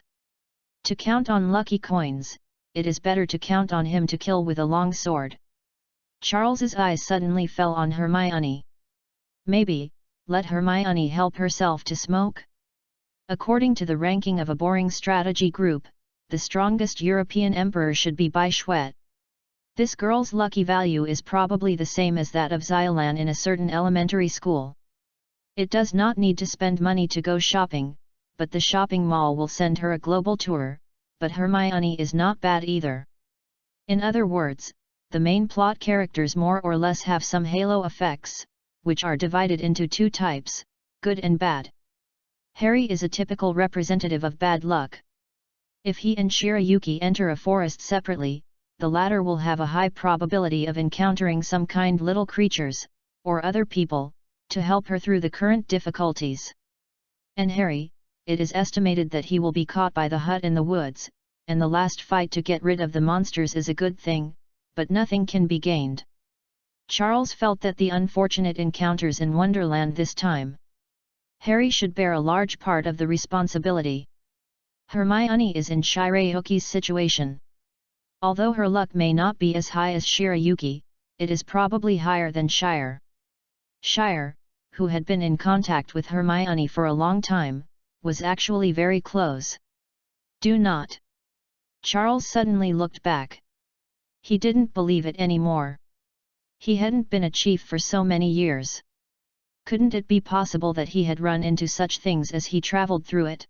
To count on lucky coins, it is better to count on him to kill with a long sword. Charles's eyes suddenly fell on Hermione. Maybe, let Hermione help herself to smoke? According to the ranking of a boring strategy group, the strongest European emperor should be Bai Xuet. This girl's lucky value is probably the same as that of Xylan in a certain elementary school. It does not need to spend money to go shopping, but the shopping mall will send her a global tour, but Hermione is not bad either. In other words, the main plot characters more or less have some halo effects, which are divided into 2 types, good and bad. Harry is a typical representative of bad luck. If he and Shirayuki enter a forest separately, the latter will have a high probability of encountering some kind little creatures, or other people, to help her through the current difficulties. And Harry, it is estimated that he will be caught by the hut in the woods, and the last fight to get rid of the monsters is a good thing, but nothing can be gained. Charles felt that the unfortunate encounters in Wonderland this time. Harry should bear a large part of the responsibility. Hermione is in Shirayuki's situation. Although her luck may not be as high as Shirayuki, it is probably higher than Shire. Shire, who had been in contact with Hermione for a long time, was actually very close. Do not. Charles suddenly looked back. He didn't believe it anymore. He hadn't been a chief for so many years. Couldn't it be possible that he had run into such things as he traveled through it?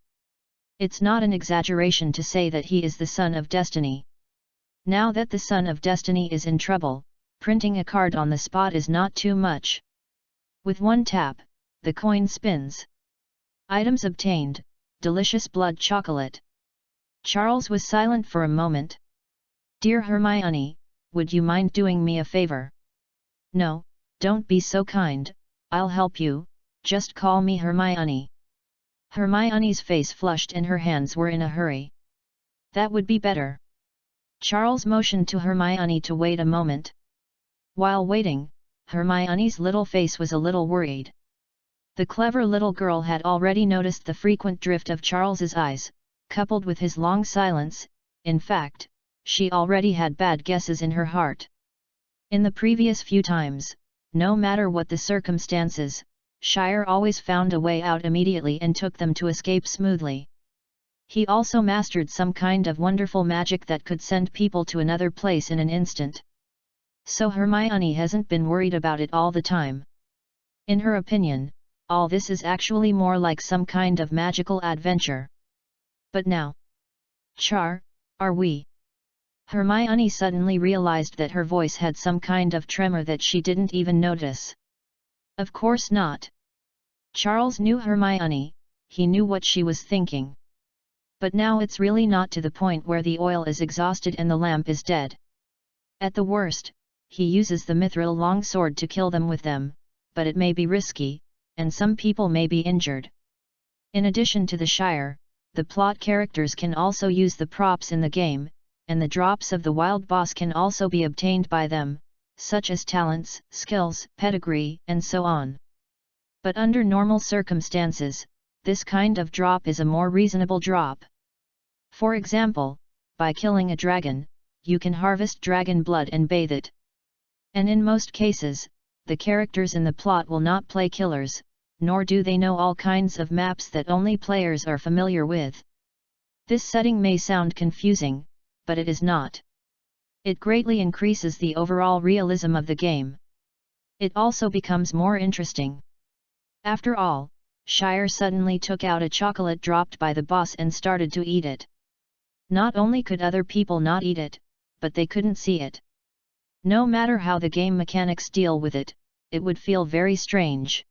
It's not an exaggeration to say that he is the son of destiny. Now that the son of destiny is in trouble, printing a card on the spot is not too much. With one tap, the coin spins. Items obtained, delicious blood chocolate. Charles was silent for a moment. Dear Hermione, would you mind doing me a favor? No, don't be so kind, I'll help you, just call me Hermione. Hermione's face flushed and her hands were in a hurry. That would be better. Charles motioned to Hermione to wait a moment. While waiting, Hermione's little face was a little worried. The clever little girl had already noticed the frequent drift of Charles's eyes, coupled with his long silence. In fact, she already had bad guesses in her heart. In the previous few times, no matter what the circumstances, Shire always found a way out immediately and took them to escape smoothly. He also mastered some kind of wonderful magic that could send people to another place in an instant. So Hermione hasn't been worried about it all the time. In her opinion, all this is actually more like some kind of magical adventure. But now, Char, are we? Hermione suddenly realized that her voice had some kind of tremor that she didn't even notice. Of course not. Charles knew Hermione, he knew what she was thinking. But now it's really not to the point where the oil is exhausted and the lamp is dead. At the worst, he uses the mithril longsword to kill them with them, but it may be risky, and some people may be injured. In addition to the Shire, the plot characters can also use the props in the game, and the drops of the wild boss can also be obtained by them, such as talents, skills, pedigree, and so on. But under normal circumstances, this kind of drop is a more reasonable drop. For example, by killing a dragon, you can harvest dragon blood and bathe it. And in most cases, the characters in the plot will not play killers, nor do they know all kinds of maps that only players are familiar with. This setting may sound confusing, but it is not. It greatly increases the overall realism of the game. It also becomes more interesting. After all, Shire suddenly took out a chocolate dropped by the boss and started to eat it. Not only could other people not eat it, but they couldn't see it. No matter how the game mechanics deal with it, it would feel very strange.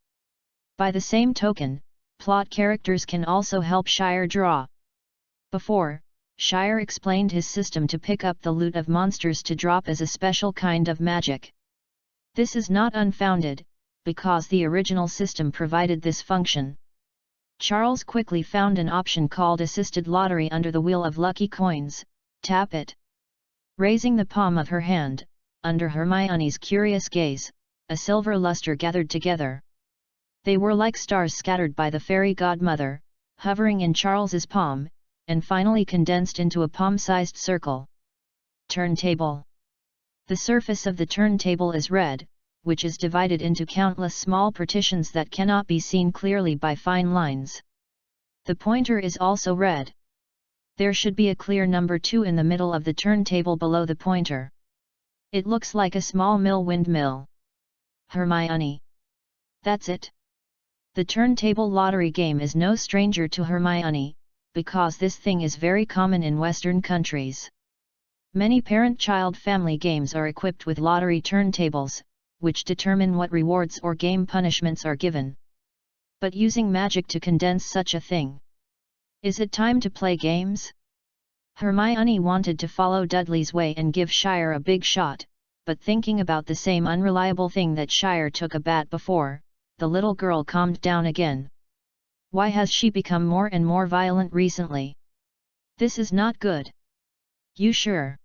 By the same token, plot characters can also help Shire draw. Before, Shire explained his system to pick up the loot of monsters to drop as a special kind of magic. This is not unfounded, because the original system provided this function. Charles quickly found an option called Assisted Lottery under the Wheel of Lucky Coins. Tap it. Raising the palm of her hand, under Hermione's curious gaze, a silver luster gathered together. They were like stars scattered by the fairy godmother, hovering in Charles's palm, and finally condensed into a palm-sized circle. Turntable. The surface of the turntable is red, which is divided into countless small partitions that cannot be seen clearly by fine lines. The pointer is also red. There should be a clear number 2 in the middle of the turntable below the pointer. It looks like a small windmill. Hermione. That's it. The turntable lottery game is no stranger to Hermione, because this thing is very common in Western countries. Many parent-child family games are equipped with lottery turntables, which determine what rewards or game punishments are given. But using magic to condense such a thing. Is it time to play games? Hermione wanted to follow Dudley's way and give Shire a big shot, but thinking about the same unreliable thing that Shire took a bat before, the little girl calmed down again. Why has she become more and more violent recently? This is not good. You sure?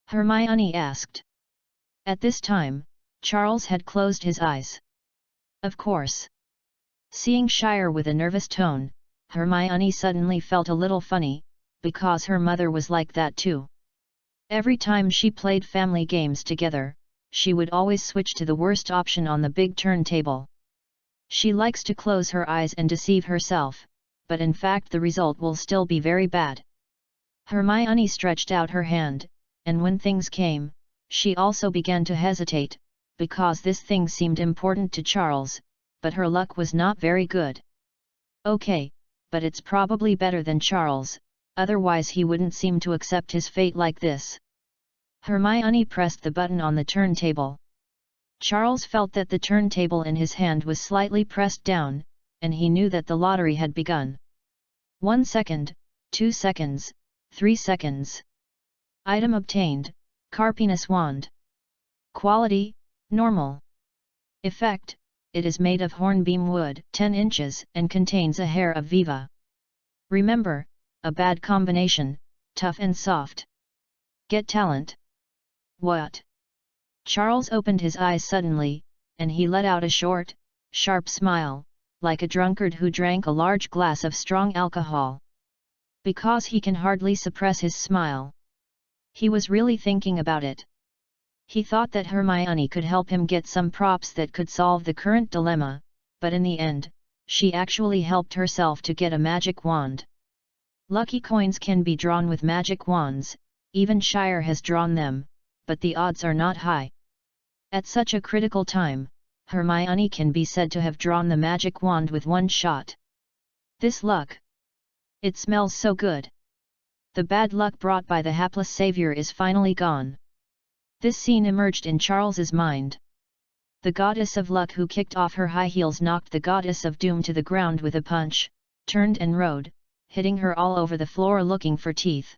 Hermione asked. At this time, Charles had closed his eyes. Of course. Seeing Shire with a nervous tone, Hermione suddenly felt a little funny, because her mother was like that too. Every time she played family games together, she would always switch to the worst option on the big turntable. She likes to close her eyes and deceive herself, but in fact the result will still be very bad. Hermione stretched out her hand, and when things came, she also began to hesitate, because this thing seemed important to Charles, but her luck was not very good. Okay, but it's probably better than Charles, otherwise he wouldn't seem to accept his fate like this. Hermione pressed the button on the turntable. Charles felt that the turntable in his hand was slightly pressed down, and he knew that the lottery had begun. 1 second, 2 seconds, 3 seconds. Item obtained, Carpinus Wand. Quality, normal. Effect: it is made of hornbeam wood, 10 inches, and contains a hair of Viva. Remember, a bad combination, tough and soft. Get talent. What? Charles opened his eyes suddenly, and he let out a short, sharp smile, like a drunkard who drank a large glass of strong alcohol. Because he can hardly suppress his smile. He was really thinking about it. He thought that Hermione could help him get some props that could solve the current dilemma, but in the end, she actually helped herself to get a magic wand. Lucky coins can be drawn with magic wands, even Shire has drawn them, but the odds are not high. At such a critical time, Hermione can be said to have drawn the magic wand with one shot. This luck! It smells so good! The bad luck brought by the hapless savior is finally gone. This scene emerged in Charles's mind. The goddess of luck who kicked off her high heels knocked the goddess of doom to the ground with a punch, turned and rode, hitting her all over the floor looking for teeth.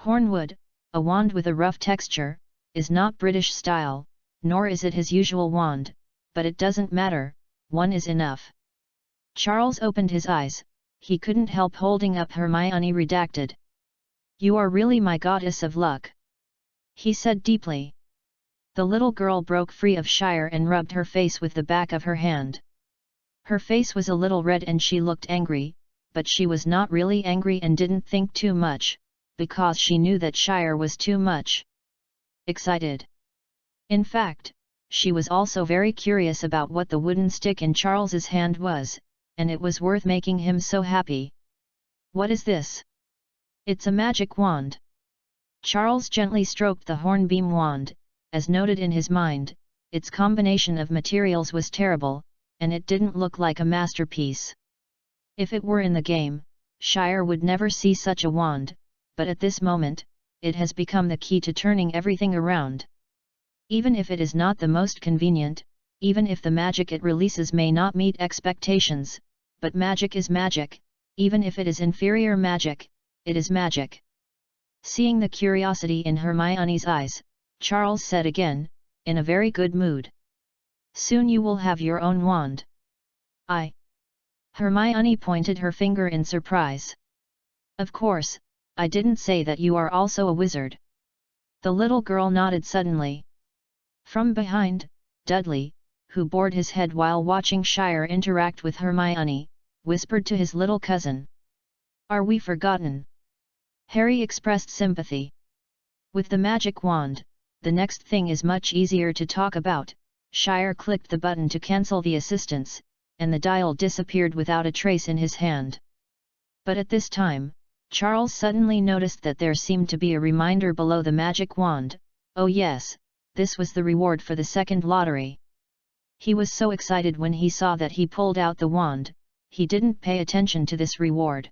Hornwood, a wand with a rough texture, is not British style, nor is it his usual wand, but it doesn't matter, one is enough. Charles opened his eyes, he couldn't help holding up Hermione redacted. You are really my goddess of luck, he said deeply. The little girl broke free of Shire and rubbed her face with the back of her hand. Her face was a little red and she looked angry, but she was not really angry and didn't think too much, because she knew that Shire was too much excited. In fact, she was also very curious about what the wooden stick in Charles's hand was, and it was worth making him so happy. What is this? It's a magic wand. Charles gently stroked the hornbeam wand. As noted in his mind, its combination of materials was terrible, and it didn't look like a masterpiece. If it were in the game, Shire would never see such a wand, but at this moment, it has become the key to turning everything around. Even if it is not the most convenient, even if the magic it releases may not meet expectations, but magic is magic, even if it is inferior magic, it is magic. Seeing the curiosity in Hermione's eyes, Charles said again, in a very good mood. Soon you will have your own wand. Hermione pointed her finger in surprise. Of course, I didn't say that you are also a wizard. The little girl nodded suddenly. From behind, Dudley, who bored his head while watching Shire interact with Hermione, whispered to his little cousin. Are we forgotten? Harry expressed sympathy. With the magic wand, the next thing is much easier to talk about. Shire clicked the button to cancel the assistance, and the dial disappeared without a trace in his hand. But at this time, Charles suddenly noticed that there seemed to be a reminder below the magic wand. Oh yes, this was the reward for the second lottery. He was so excited when he saw that he pulled out the wand, he didn't pay attention to this reward.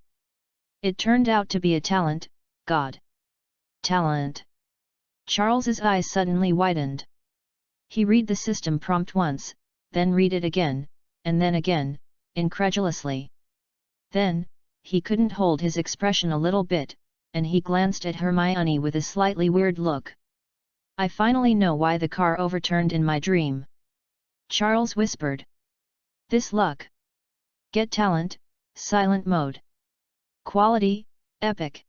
It turned out to be a talent. God! Talent! Charles's eyes suddenly widened. He read the system prompt once, then read it again, and then again, incredulously. Then, he couldn't hold his expression a little bit, and he glanced at Hermione with a slightly weird look. I finally know why the car overturned in my dream. Charles whispered. This luck. Get talent, silent mode. Quality, epic.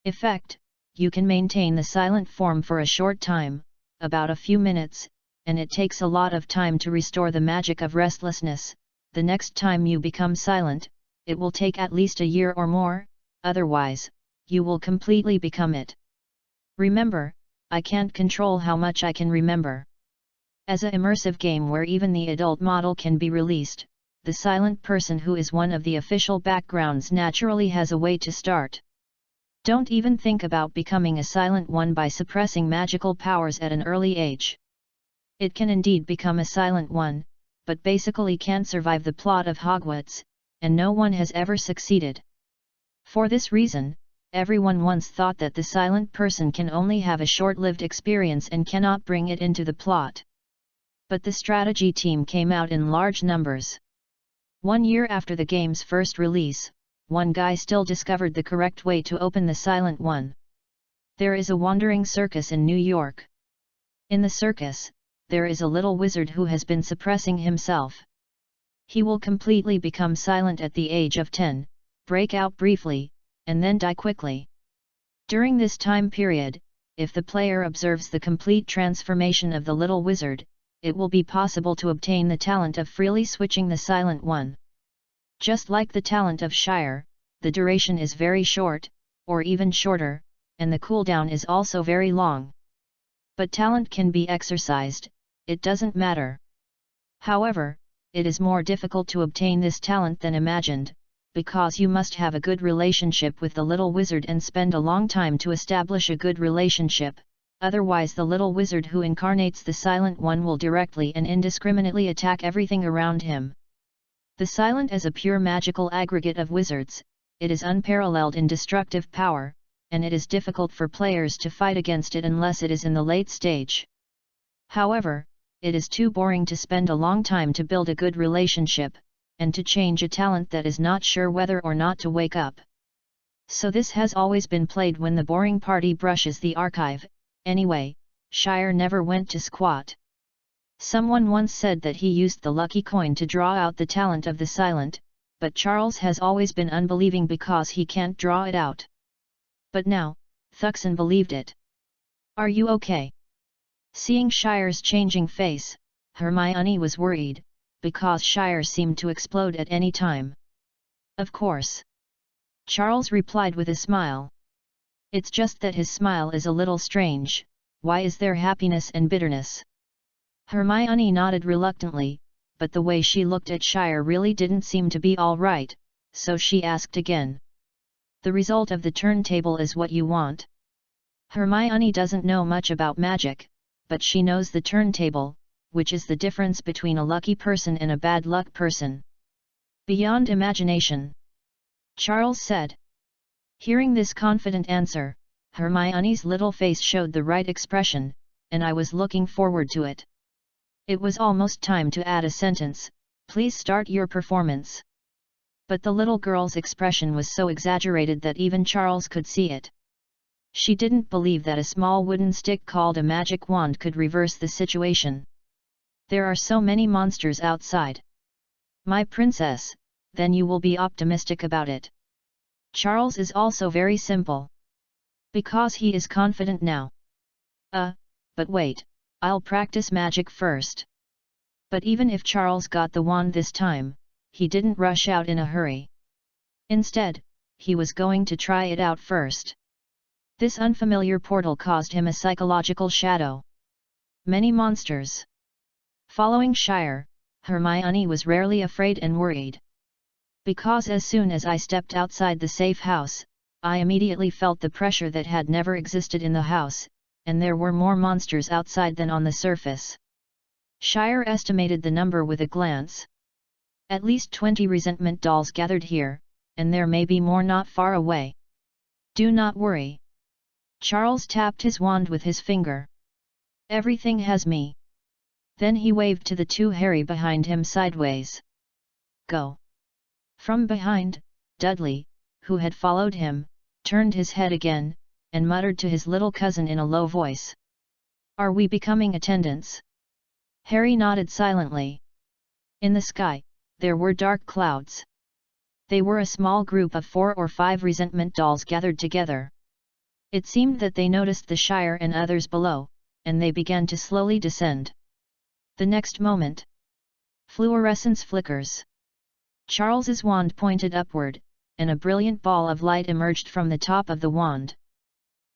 Effect, you can maintain the silent form for a short time, about a few minutes, and it takes a lot of time to restore the magic of restlessness. The next time you become silent, it will take at least a year or more, otherwise, you will completely become it. Remember, I can't control how much I can remember. As an immersive game where even the adult model can be released, the silent person who is one of the official backgrounds naturally has a way to start. Don't even think about becoming a silent one by suppressing magical powers at an early age. It can indeed become a silent one, but basically can't survive the plot of Hogwarts, and no one has ever succeeded. For this reason, everyone once thought that the silent person can only have a short-lived experience and cannot bring it into the plot. But the strategy team came out in large numbers. 1 year after the game's first release, one guy still discovered the correct way to open the silent one. There is a wandering circus in New York. In the circus, there is a little wizard who has been suppressing himself. He will completely become silent at the age of 10, break out briefly, and then die quickly. During this time period, if the player observes the complete transformation of the little wizard, it will be possible to obtain the talent of freely switching the silent one. Just like the talent of Shire, the duration is very short, or even shorter, and the cooldown is also very long. But talent can be exercised, it doesn't matter. However, it is more difficult to obtain this talent than imagined, because you must have a good relationship with the little wizard and spend a long time to establish a good relationship, otherwise the little wizard who incarnates the silent one will directly and indiscriminately attack everything around him. The silent is a pure magical aggregate of wizards, it is unparalleled in destructive power, and it is difficult for players to fight against it unless it is in the late stage. However, it is too boring to spend a long time to build a good relationship, and to change a talent that is not sure whether or not to wake up. So this has always been played when the boring party brushes the archive. Anyway, Shire never went to squat. Someone once said that he used the lucky coin to draw out the talent of the silent, but Charles has always been unbelieving because he can't draw it out. But now, Thuxon believed it. "Are you okay?" Seeing Shire's changing face, Hermione was worried, because Shire seemed to explode at any time. "Of course," Charles replied with a smile. "It's just that his smile is a little strange. Why is there happiness and bitterness?" Hermione nodded reluctantly, but the way she looked at Shire really didn't seem to be all right, so she asked again. "The result of the turntable is what you want?" Hermione doesn't know much about magic, but she knows the turntable, which is the difference between a lucky person and a bad luck person. "Beyond imagination," Charles said. Hearing this confident answer, Hermione's little face showed the right expression, and I was looking forward to it. It was almost time to add a sentence, "Please start your performance." But the little girl's expression was so exaggerated that even Charles could see it. She didn't believe that a small wooden stick called a magic wand could reverse the situation. "There are so many monsters outside." "My princess, then you will be optimistic about it." Charles is also very simple. Because he is confident now. But wait, I'll practice magic first." But even if Charles got the wand this time, he didn't rush out in a hurry. Instead, he was going to try it out first. This unfamiliar portal caused him a psychological shadow. Many monsters. Following Shire, Hermione was rarely afraid and worried. Because as soon as I stepped outside the safe house, I immediately felt the pressure that had never existed in the house, and there were more monsters outside than on the surface. Shire estimated the number with a glance. At least 20 resentment dolls gathered here, and there may be more not far away. "Do not worry." Charles tapped his wand with his finger. "Everything has me." Then he waved to the two Harry behind him sideways. "Go." From behind, Dudley, who had followed him, turned his head again, and muttered to his little cousin in a low voice. "Are we becoming attendants?" Harry nodded silently. In the sky, there were dark clouds. They were a small group of 4 or 5 resentment dolls gathered together. It seemed that they noticed the Shire and others below, and they began to slowly descend. The next moment, fluorescence flickers. Charles's wand pointed upward, and a brilliant ball of light emerged from the top of the wand.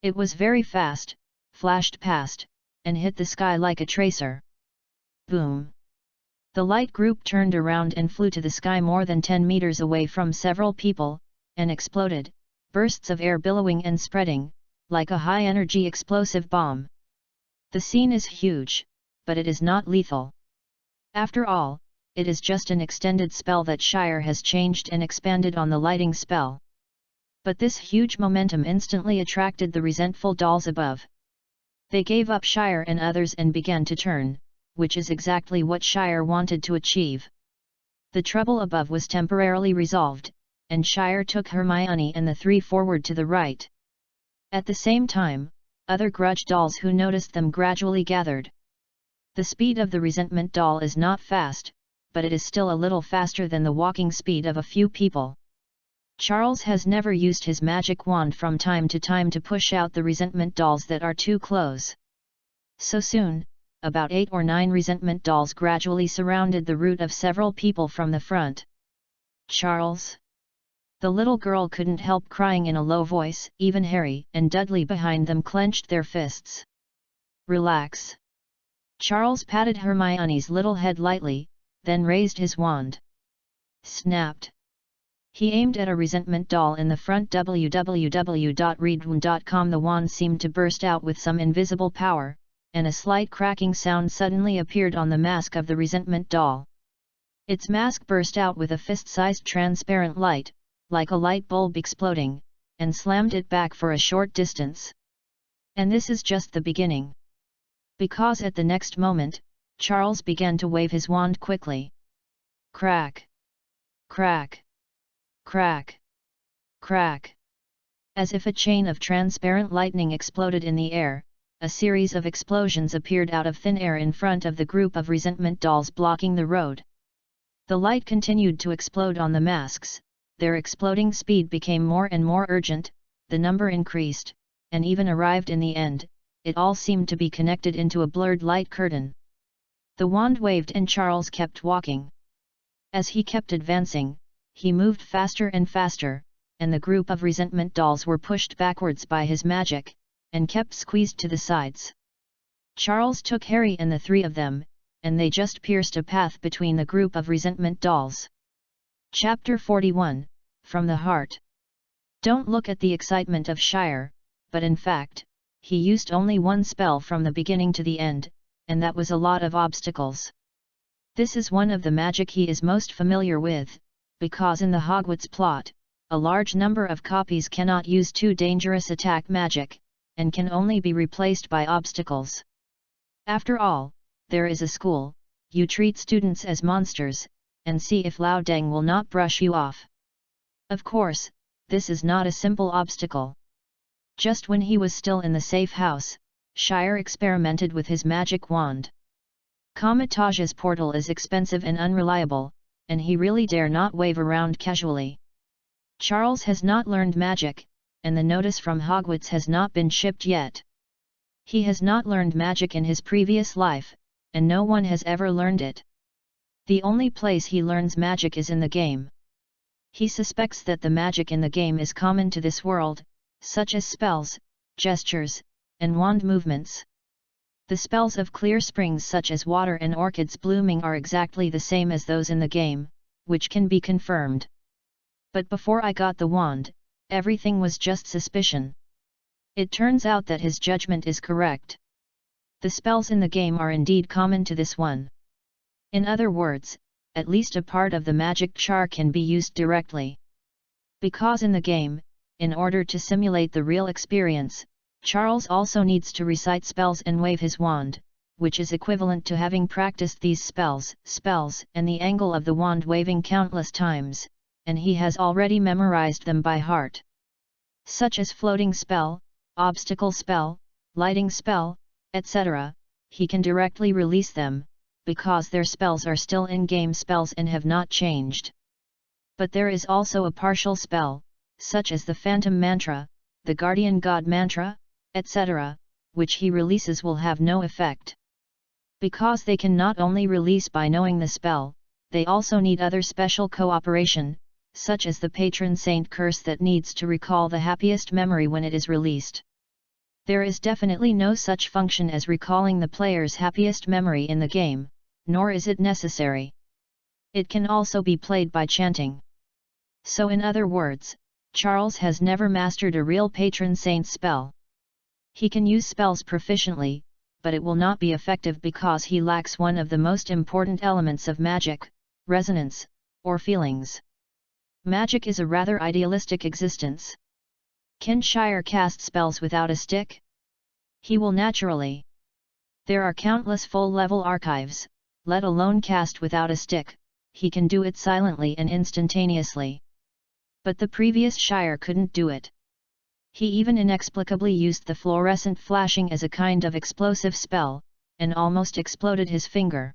It was very fast, flashed past, and hit the sky like a tracer. Boom! The light group turned around and flew to the sky more than 10 meters away from several people, and exploded, bursts of air billowing and spreading, like a high-energy explosive bomb. The scene is huge, but it is not lethal. After all, it is just an extended spell that Shire has changed and expanded on the lighting spell. But this huge momentum instantly attracted the resentful dolls above. They gave up Shire and others and began to turn, which is exactly what Shire wanted to achieve. The trouble above was temporarily resolved, and Shire took Hermione and the 3 forward to the right. At the same time, other grudge dolls who noticed them gradually gathered. The speed of the resentment doll is not fast, but it is still a little faster than the walking speed of a few people. Charles has never used his magic wand from time to time to push out the resentment dolls that are too close. So soon, about 8 or 9 resentment dolls gradually surrounded the route of several people from the front. "Charles!" The little girl couldn't help crying in a low voice. Even Harry and Dudley behind them clenched their fists. "Relax." Charles patted Hermione's little head lightly, then raised his wand. Snapped. He aimed at a resentment doll in the front. www.readaloud.com. The wand seemed to burst out with some invisible power, and a slight cracking sound suddenly appeared on the mask of the resentment doll. Its mask burst out with a fist-sized transparent light, like a light bulb exploding, and slammed it back for a short distance. And this is just the beginning. Because at the next moment, Charles began to wave his wand quickly. Crack! Crack! Crack! Crack! As if a chain of transparent lightning exploded in the air, a series of explosions appeared out of thin air in front of the group of resentment dolls blocking the road. The light continued to explode on the masks, their exploding speed became more and more urgent, the number increased, and even arrived in the end, it all seemed to be connected into a blurred light curtain. The wand waved and Charles kept walking. As he kept advancing, he moved faster and faster, and the group of resentment dolls were pushed backwards by his magic, and kept squeezed to the sides. Charles took Harry and the 3 of them, and they just pierced a path between the group of resentment dolls. Chapter 41, From the Heart. Don't look at the excitement of Shire, but in fact, he used only one spell from the beginning to the end, and that was a lot of obstacles. This is one of the magic he is most familiar with, because in the Hogwarts plot, a large number of copies cannot use too dangerous attack magic, and can only be replaced by obstacles. After all, there is a school, you treat students as monsters, and see if Loudang will not brush you off. Of course, this is not a simple obstacle. Just when he was still in the safe house, Shire experimented with his magic wand. Comitage's portal is expensive and unreliable, and he really dare not wave around casually. Charles has not learned magic, and the notice from Hogwarts has not been shipped yet. He has not learned magic in his previous life, and no one has ever learned it. The only place he learns magic is in the game. He suspects that the magic in the game is common to this world, such as spells, gestures, and wand movements. The spells of clear springs such as water and orchids blooming are exactly the same as those in the game, which can be confirmed. But before I got the wand, everything was just suspicion. It turns out that his judgment is correct. The spells in the game are indeed common to this one. In other words, at least a part of the magic char can be used directly. Because in the game, in order to simulate the real experience, Charles also needs to recite spells and wave his wand, which is equivalent to having practiced these spells, and the angle of the wand waving countless times, and he has already memorized them by heart. Such as floating spell, obstacle spell, lighting spell, etc., he can directly release them, because their spells are still in-game spells and have not changed. But there is also a partial spell, such as the Phantom Mantra, the Guardian God Mantra, etc., which he releases will have no effect. Because they can not only release by knowing the spell, they also need other special cooperation, such as the patron saint curse that needs to recall the happiest memory when it is released. There is definitely no such function as recalling the player's happiest memory in the game, nor is it necessary. It can also be played by chanting. So in other words, Charles has never mastered a real patron saint spell. He can use spells proficiently, but it will not be effective because he lacks one of the most important elements of magic, resonance, or feelings. Magic is a rather idealistic existence. Can Shire cast spells without a stick? He will naturally. There are countless full-level archives, let alone cast without a stick, he can do it silently and instantaneously. But the previous Shire couldn't do it. He even inexplicably used the fluorescent flashing as a kind of explosive spell, and almost exploded his finger.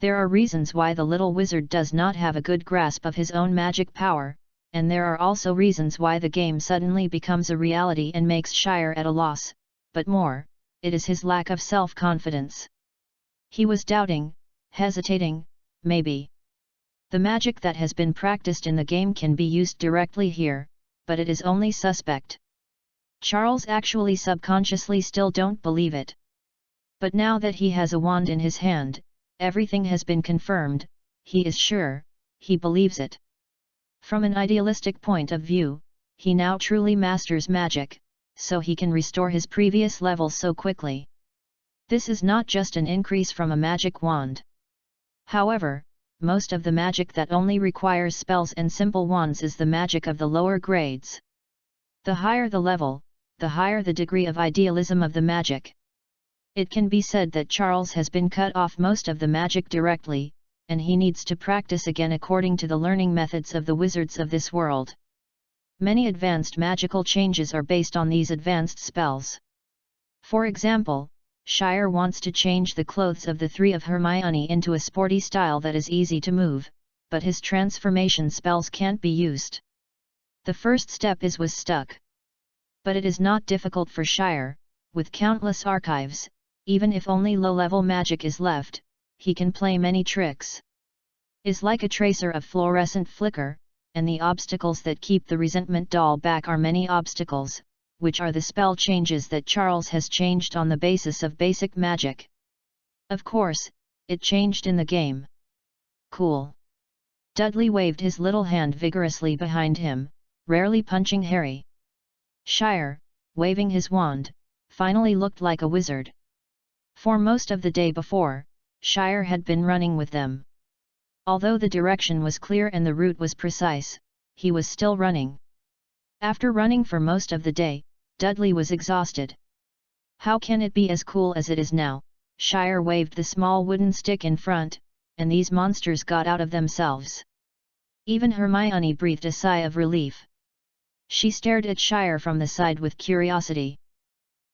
There are reasons why the little wizard does not have a good grasp of his own magic power, and there are also reasons why the game suddenly becomes a reality and makes Shire at a loss, but more, it is his lack of self-confidence. He was doubting, hesitating, maybe. The magic that has been practiced in the game can be used directly here, but it is only suspect. Charles actually subconsciously still don't believe it. But now that he has a wand in his hand, everything has been confirmed, he is sure, he believes it. From an idealistic point of view, he now truly masters magic, so he can restore his previous level so quickly. This is not just an increase from a magic wand. However, most of the magic that only requires spells and simple wands is the magic of the lower grades. The higher the level, the higher the degree of idealism of the magic. It can be said that Charles has been cut off most of the magic directly, and he needs to practice again according to the learning methods of the wizards of this world. Many advanced magical changes are based on these advanced spells. For example, Shire wants to change the clothes of the three of Hermione into a sporty style that is easy to move, but his transformation spells can't be used. The first step was stuck. But it is not difficult for Shire, with countless archives, even if only low-level magic is left, he can play many tricks. Is like a tracer of fluorescent flicker, and the obstacles that keep the resentment doll back are many obstacles, which are the spell changes that Charles has changed on the basis of basic magic. Of course, it changed in the game. Cool. Dudley waved his little hand vigorously behind him, rarely punching Harry. Shire, waving his wand, finally looked like a wizard. For most of the day before, Shire had been running with them. Although the direction was clear and the route was precise, he was still running. After running for most of the day, Dudley was exhausted. How can it be as cool as it is now? Shire waved the small wooden stick in front, and these monsters got out of themselves. Even Hermione breathed a sigh of relief. She stared at Shire from the side with curiosity.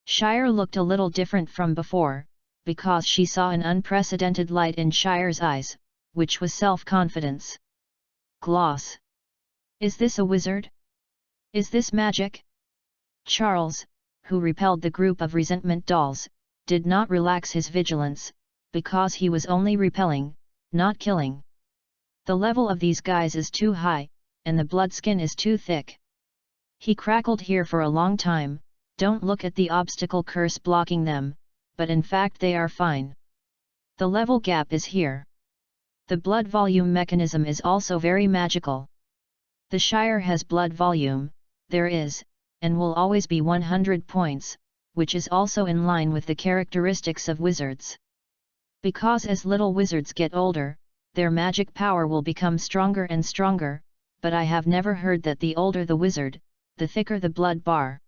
Shire looked a little different from before, because she saw an unprecedented light in Shire's eyes, which was self-confidence. Gloss. Is this a wizard? Is this magic? Charles, who repelled the group of resentment dolls, did not relax his vigilance, because he was only repelling, not killing. The level of these guys is too high, and the blood skin is too thick. He crackled here for a long time, don't look at the obstacle curse blocking them, but in fact they are fine. The level gap is here. The blood volume mechanism is also very magical. The Shire has blood volume, there is, and will always be 100 points, which is also in line with the characteristics of wizards. Because as little wizards get older, their magic power will become stronger and stronger, but I have never heard that the older the wizard, the thicker the blood bar.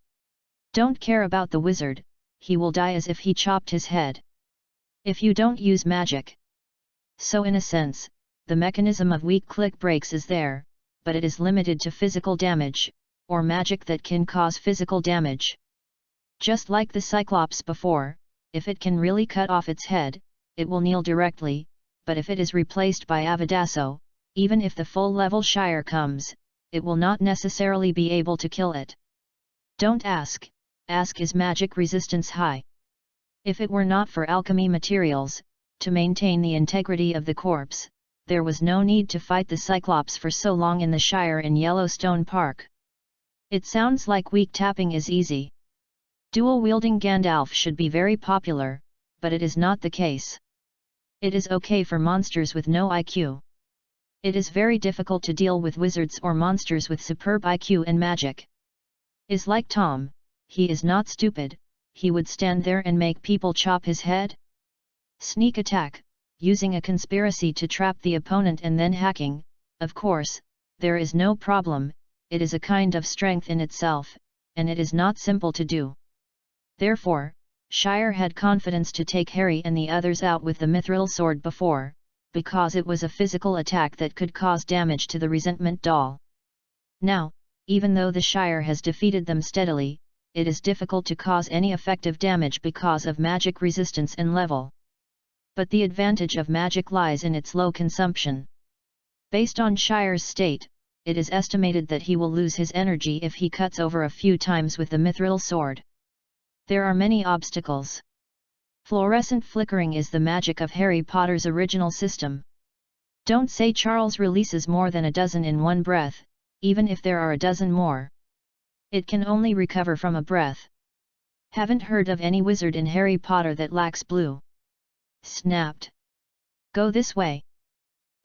Don't care about the wizard, he will die as if he chopped his head. If you don't use magic. So in a sense, the mechanism of weak click breaks is there, but it is limited to physical damage, or magic that can cause physical damage. Just like the Cyclops before, if it can really cut off its head, it will kneel directly, but if it is replaced by Avadasso, even if the full level Shire comes, it will not necessarily be able to kill it. Don't ask, is magic resistance high? If it were not for alchemy materials, to maintain the integrity of the corpse, there was no need to fight the Cyclops for so long in the Shire in Yellowstone Park. It sounds like weak tapping is easy. Dual-wielding Gandalf should be very popular, but it is not the case. It is okay for monsters with no IQ. It is very difficult to deal with wizards or monsters with superb IQ and magic. Is like Tom, he is not stupid, he would stand there and make people chop his head? Sneak attack, using a conspiracy to trap the opponent and then hacking, of course, there is no problem, it is a kind of strength in itself, and it is not simple to do. Therefore, Shire had confidence to take Harry and the others out with the mithril sword before, because it was a physical attack that could cause damage to the resentment doll. Now, even though the Shire has defeated them steadily, it is difficult to cause any effective damage because of magic resistance and level. But the advantage of magic lies in its low consumption. Based on Shire's state, it is estimated that he will lose his energy if he cuts over a few times with the mithril sword. There are many obstacles. Fluorescent flickering is the magic of Harry Potter's original system. Don't say Charles releases more than a dozen in one breath, even if there are a dozen more. It can only recover from a breath. Haven't heard of any wizard in Harry Potter that lacks blue. Snapped. Go this way.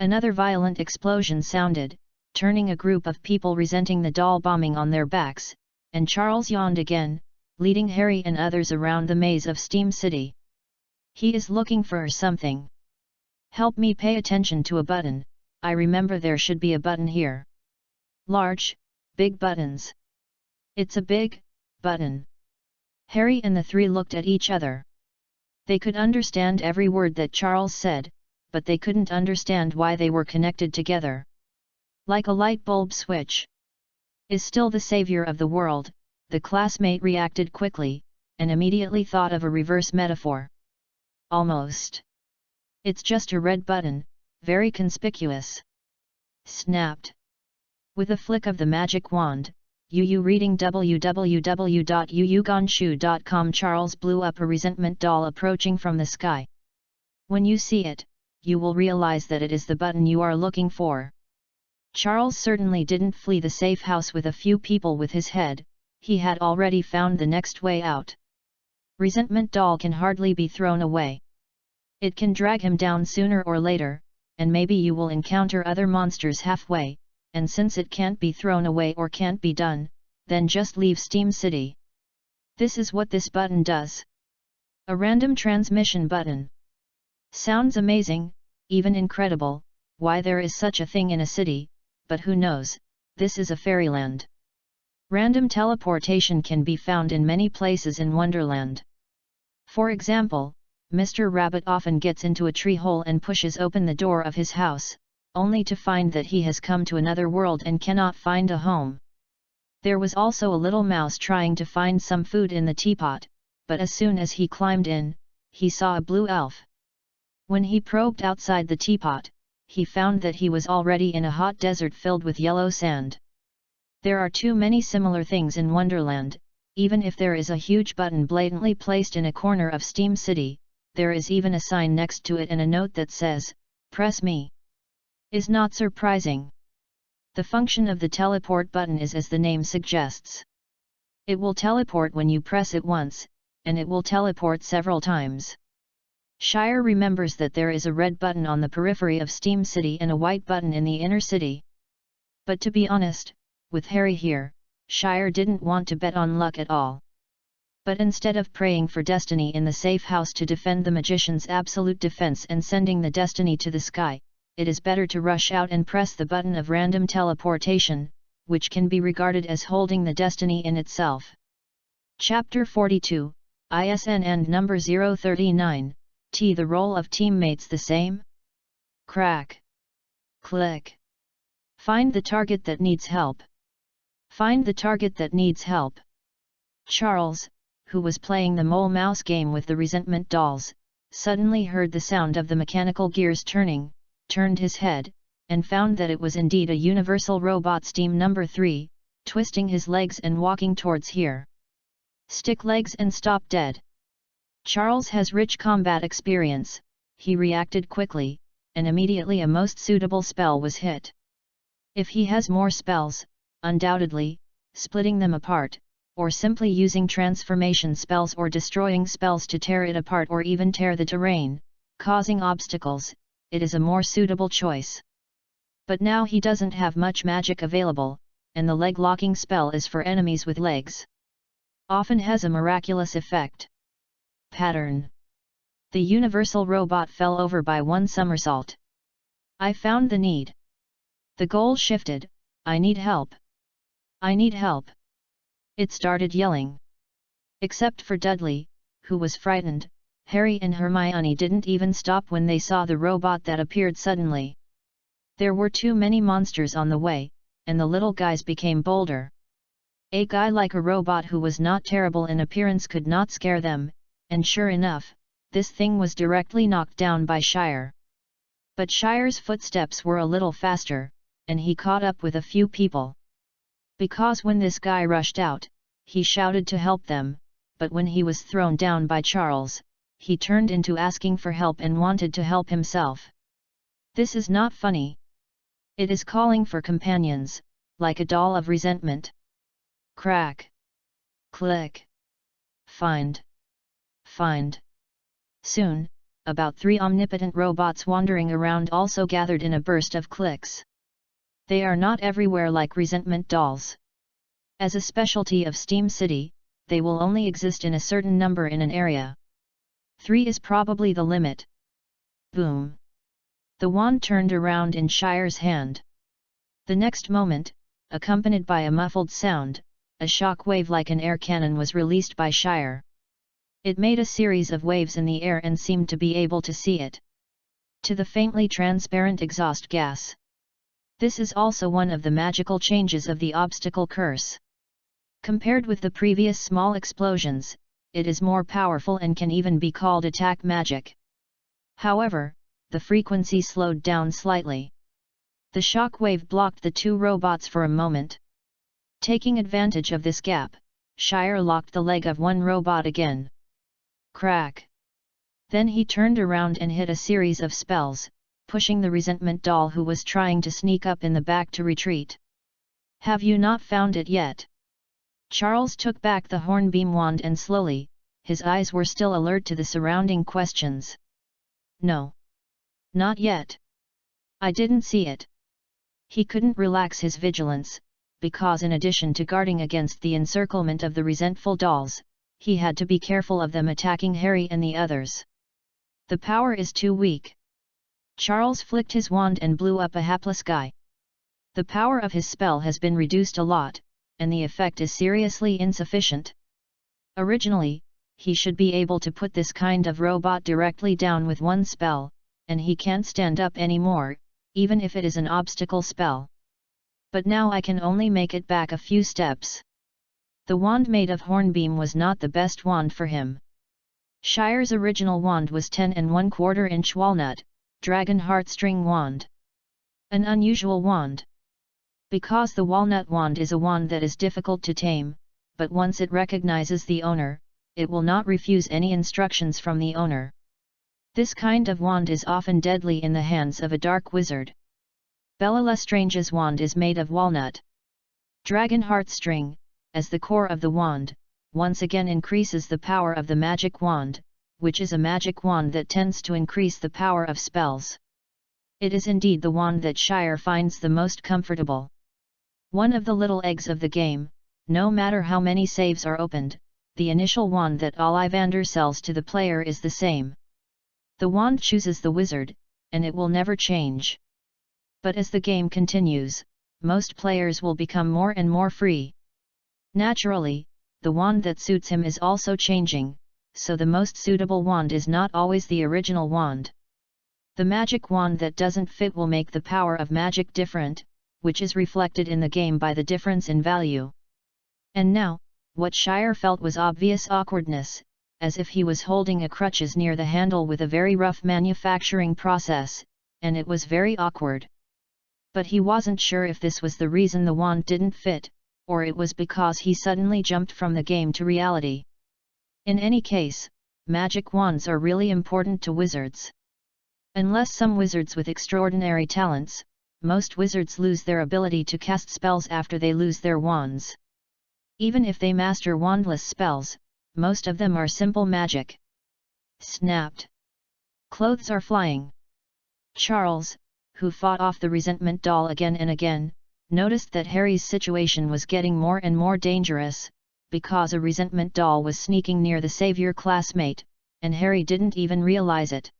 Another violent explosion sounded, turning a group of people resenting the doll bombing on their backs, and Charles yawned again, leading Harry and others around the maze of Steam City. He is looking for something. Help me pay attention to a button. I remember there should be a button here. Large, big buttons. It's a big button. Harry and the three looked at each other. They could understand every word that Charles said, but they couldn't understand why they were connected together. Like a light bulb switch. Is still the savior of the world, the classmate reacted quickly, and immediately thought of a reverse metaphor. Almost. It's just a red button, very conspicuous. Snapped. With a flick of the magic wand, Yu reading www.yuyugonshu.com, Charles blew up a resentment doll approaching from the sky. When you see it, you will realize that it is the button you are looking for. Charles certainly didn't flee the safe house with a few people with his head, he had already found the next way out. Resentment doll can hardly be thrown away. It can drag him down sooner or later, and maybe you will encounter other monsters halfway, and since it can't be thrown away or can't be done, then just leave Steam City. This is what this button does. A random transmission button. Sounds amazing, even incredible, why there is such a thing in a city, but who knows, this is a fairyland. Random teleportation can be found in many places in Wonderland. For example, Mr. Rabbit often gets into a tree hole and pushes open the door of his house, only to find that he has come to another world and cannot find a home. There was also a little mouse trying to find some food in the teapot, but as soon as he climbed in, he saw a blue elf. When he probed outside the teapot, he found that he was already in a hot desert filled with yellow sand. There are too many similar things in Wonderland. Even if there is a huge button blatantly placed in a corner of Steam City, there is even a sign next to it and a note that says, "Press me." Is not surprising. The function of the teleport button is as the name suggests. It will teleport when you press it once, and it will teleport several times. Shire remembers that there is a red button on the periphery of Steam City and a white button in the inner city. But to be honest, with Harry here, Shire didn't want to bet on luck at all. But instead of praying for destiny in the safe house to defend the magician's absolute defense and sending the destiny to the sky, it is better to rush out and press the button of random teleportation, which can be regarded as holding the destiny in itself. Chapter 42, ISN and number 039, T. The role of teammates the same? Crack. Click. Find the target that needs help. Find the target that needs help. Charles, who was playing the mole-mouse game with the resentment dolls, suddenly heard the sound of the mechanical gears turning, turned his head, and found that it was indeed a universal robot Steam number 3, twisting his legs and walking towards here. Stick legs and stop dead. Charles has rich combat experience, he reacted quickly, and immediately a most suitable spell was hit. If he has more spells, undoubtedly, splitting them apart, or simply using transformation spells or destroying spells to tear it apart or even tear the terrain, causing obstacles, it is a more suitable choice. But now he doesn't have much magic available, and the leg-locking spell is for enemies with legs. Often has a miraculous effect. Pattern. The universal robot fell over by one somersault. I found the need. The goal shifted, I need help. I need help. It started yelling. Except for Dudley, who was frightened, Harry and Hermione didn't even stop when they saw the robot that appeared suddenly. There were too many monsters on the way, and the little guys became bolder. A guy like a robot who was not terrible in appearance could not scare them, and sure enough, this thing was directly knocked down by Shire. But Shire's footsteps were a little faster, and he caught up with a few people. Because when this guy rushed out, he shouted to help them, but when he was thrown down by Charles, he turned into asking for help and wanted to help himself. This is not funny. It is calling for companions, like a doll of resentment. Crack. Click. Find. Find. Soon, about 3 omnipotent robots wandering around also gathered in a burst of clicks. They are not everywhere like resentment dolls. As a specialty of Steam City, they will only exist in a certain number in an area. 3 is probably the limit. Boom. The wand turned around in Shire's hand. The next moment, accompanied by a muffled sound, a shock wave like an air cannon was released by Shire. It made a series of waves in the air and seemed to be able to see it. To the faintly transparent exhaust gas. This is also one of the magical changes of the obstacle curse. Compared with the previous small explosions, it is more powerful and can even be called attack magic. However, the frequency slowed down slightly. The shock wave blocked the 2 robots for a moment. Taking advantage of this gap, Shire locked the leg of one robot again. Crack. Then he turned around and hit a series of spells, pushing the resentment doll who was trying to sneak up in the back to retreat. Have you not found it yet? Charles took back the hornbeam wand and slowly, his eyes were still alert to the surrounding questions. No. Not yet. I didn't see it. He couldn't relax his vigilance, because in addition to guarding against the encirclement of the resentful dolls, he had to be careful of them attacking Harry and the others. The power is too weak. Charles flicked his wand and blew up a hapless guy. The power of his spell has been reduced a lot, and the effect is seriously insufficient. Originally, he should be able to put this kind of robot directly down with one spell, and he can't stand up anymore, even if it is an obstacle spell. But now I can only make it back a few steps. The wand made of hornbeam was not the best wand for him. Shire's original wand was 10 1/4 inch walnut, dragon heartstring wand. An unusual wand. Because the walnut wand is a wand that is difficult to tame, but once it recognizes the owner, it will not refuse any instructions from the owner. This kind of wand is often deadly in the hands of a dark wizard. Bella Lestrange's wand is made of walnut. Dragon heartstring, as the core of the wand, once again increases the power of the magic wand, which is a magic wand that tends to increase the power of spells. It is indeed the wand that Shire finds the most comfortable. One of the little eggs of the game, no matter how many saves are opened, the initial wand that Ollivander sells to the player is the same. The wand chooses the wizard, and it will never change. But as the game continues, most players will become more and more free. Naturally, the wand that suits him is also changing, so the most suitable wand is not always the original wand. The magic wand that doesn't fit will make the power of magic different, which is reflected in the game by the difference in value. And now, what Shire felt was obvious awkwardness, as if he was holding a crutches near the handle with a very rough manufacturing process, and it was very awkward. But he wasn't sure if this was the reason the wand didn't fit, or it was because he suddenly jumped from the game to reality. In any case, magic wands are really important to wizards. Unless some wizards with extraordinary talents, most wizards lose their ability to cast spells after they lose their wands. Even if they master wandless spells, most of them are simple magic. Snapped. Clothes are flying. Charles, who fought off the resentment doll again and again, noticed that Harry's situation was getting more and more dangerous, because a resentment doll was sneaking near the savior classmate, and Harry didn't even realize it.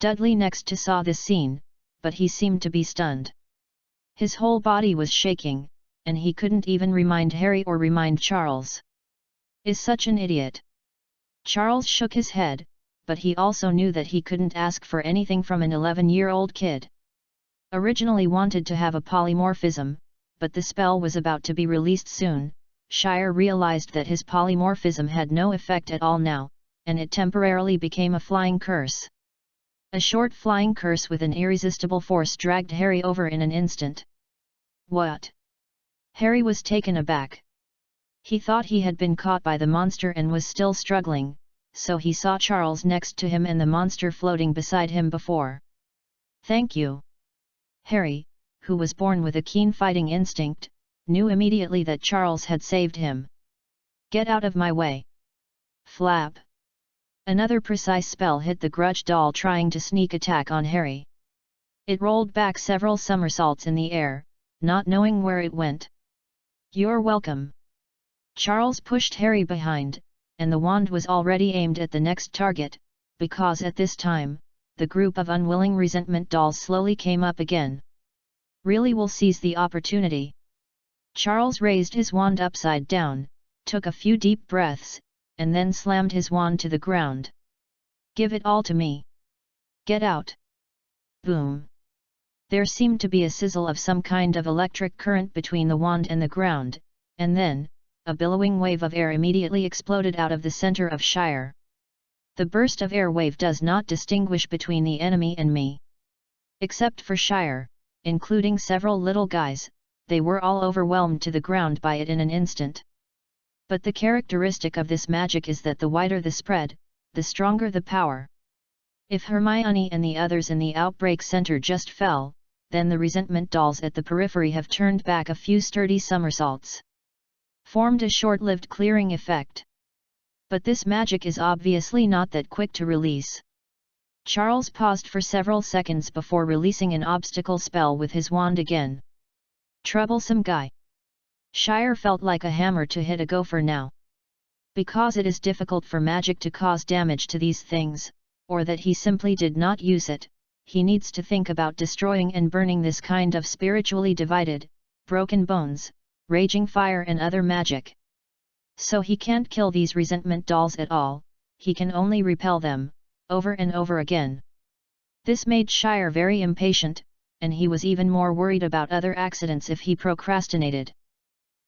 Dudley next to saw this scene, but he seemed to be stunned. His whole body was shaking, and he couldn't even remind Harry or remind Charles. Is such an idiot. Charles shook his head, but he also knew that he couldn't ask for anything from an 11-year-old kid. Originally wanted to have a polymorphism, but the spell was about to be released soon. Shire realized that his polymorphism had no effect at all now, and it temporarily became a flying curse. A short flying curse with an irresistible force dragged Harry over in an instant. What? Harry was taken aback. He thought he had been caught by the monster and was still struggling, so he saw Charles next to him and the monster floating beside him before. Thank you. Harry, who was born with a keen fighting instinct, knew immediately that Charles had saved him. Get out of my way. Flap. Another precise spell hit the grudge doll trying to sneak attack on Harry. It rolled back several somersaults in the air, not knowing where it went. You're welcome. Charles pushed Harry behind, and the wand was already aimed at the next target, because at this time, the group of unwilling resentment dolls slowly came up again. Really will seize the opportunity. Charles raised his wand upside down, took a few deep breaths, and then slammed his wand to the ground. Give it all to me. Get out. Boom. There seemed to be a sizzle of some kind of electric current between the wand and the ground, and then, a billowing wave of air immediately exploded out of the center of Shire. The burst of air wave does not distinguish between the enemy and me. Except for Shire, including several little guys, they were all overwhelmed to the ground by it in an instant. But the characteristic of this magic is that the wider the spread, the stronger the power. If Hermione and the others in the outbreak center just fell, then the resentment dolls at the periphery have turned back a few sturdy somersaults. Formed a short-lived clearing effect. But this magic is obviously not that quick to release. Charles paused for several seconds before releasing an obstacle spell with his wand again. Troublesome guy. Shire felt like a hammer to hit a gopher now. Because it is difficult for magic to cause damage to these things, or that he simply did not use it, he needs to think about destroying and burning this kind of spiritually divided, broken bones, raging fire and other magic. So he can't kill these resentment dolls at all, he can only repel them, over and over again. This made Shire very impatient, and he was even more worried about other accidents if he procrastinated.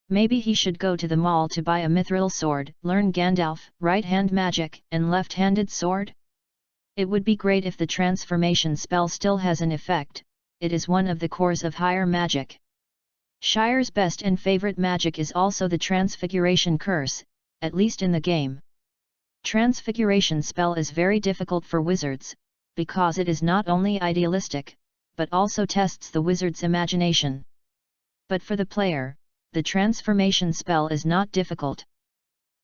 Maybe he should go to the mall to buy a mithril sword, learn Gandalf, right-hand magic, and left-handed sword? It would be great if the transformation spell still has an effect, it is one of the cores of higher magic. Shire's best and favorite magic is also the Transfiguration Curse, at least in the game. Transfiguration spell is very difficult for wizards, because it is not only idealistic, but also tests the wizard's imagination. But for the player, the transformation spell is not difficult.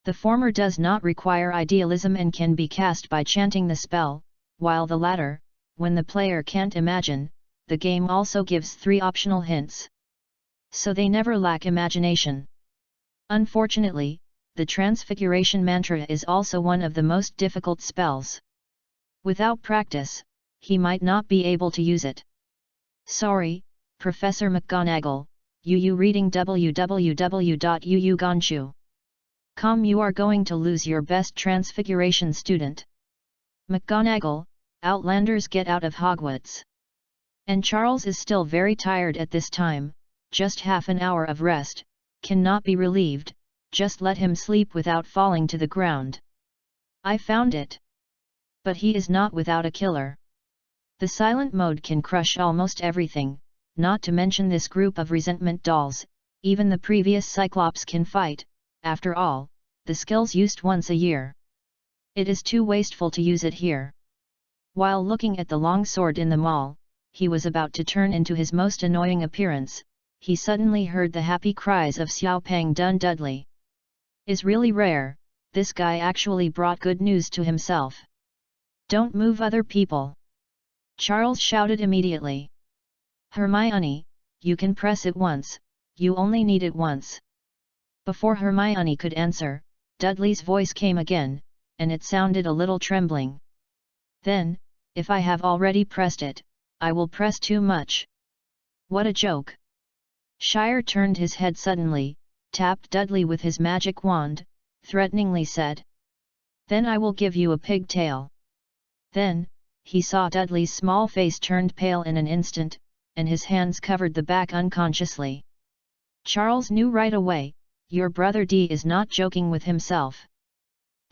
The former does not require idealism and can be cast by chanting the spell, while the latter, when the player can't imagine, the game also gives 3 optional hints. So they never lack imagination. Unfortunately, the Transfiguration mantra is also one of the most difficult spells. Without practice, he might not be able to use it. Sorry, Professor McGonagall, you reading www.uuganshu.com. You are going to lose your best Transfiguration student. McGonagall, Outlanders get out of Hogwarts. And Charles is still very tired at this time, just half an hour of rest, cannot be relieved, just let him sleep without falling to the ground. I found it. But he is not without a killer. The silent mode can crush almost everything, not to mention this group of resentment dolls, even the previous Cyclops can fight, after all, the skill's used once a year. It is too wasteful to use it here. While looking at the long sword in the mall, he was about to turn into his most annoying appearance, he suddenly heard the happy cries of Xiao Pang Dun Dudley. Is really rare, this guy actually brought good news to himself. Don't move other people. Charles shouted immediately. Hermione, you can press it once, you only need it once. Before Hermione could answer, Dudley's voice came again, and it sounded a little trembling. Then, if I have already pressed it, I will press too much. What a joke. Shire turned his head suddenly, tapped Dudley with his magic wand, threateningly said. Then I will give you a pigtail. Then, he saw Dudley's small face turned pale in an instant, and his hands covered the back unconsciously. Charles knew right away, your brother D is not joking with himself.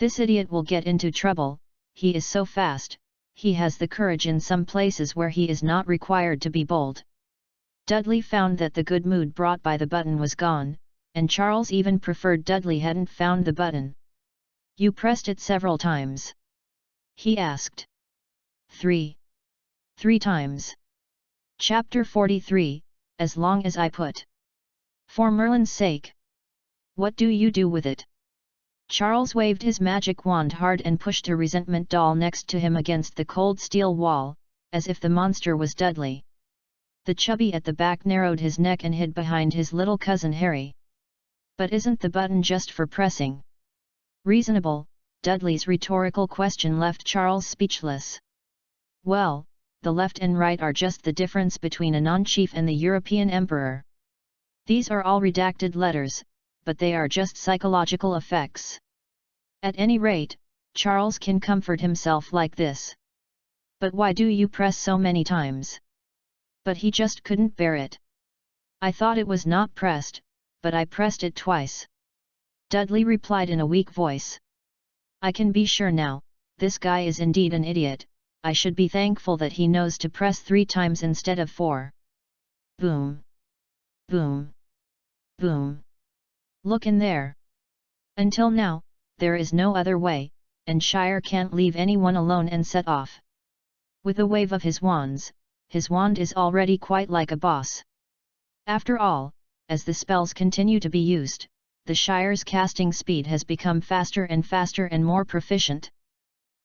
This idiot will get into trouble, he is so fast, he has the courage in some places where he is not required to be bold. Dudley found that the good mood brought by the button was gone, and Charles even preferred Dudley hadn't found the button. You pressed it several times? He asked. 3 times. Chapter 43, As long as I put. For Merlin's sake. What do you do with it? Charles waved his magic wand hard and pushed a resentment doll next to him against the cold steel wall, as if the monster was Dudley. The chubby at the back narrowed his neck and hid behind his little cousin Harry. But isn't the button just for pressing? Reasonable, Dudley's rhetorical question left Charles speechless. Well, the left and right are just the difference between a non-chief and the European emperor. These are all redacted letters, but they are just psychological effects. At any rate, Charles can comfort himself like this. But why do you press so many times? But he just couldn't bear it. I thought it was not pressed, but I pressed it twice. Dudley replied in a weak voice. I can be sure now, this guy is indeed an idiot. I should be thankful that he knows to press 3 times instead of 4. Boom. Boom. Boom. Look in there. Until now, there is no other way, and Shire can't leave anyone alone and set off. With a wave of his wand is already quite like a boss. After all, as the spells continue to be used, the Shire's casting speed has become faster and more proficient.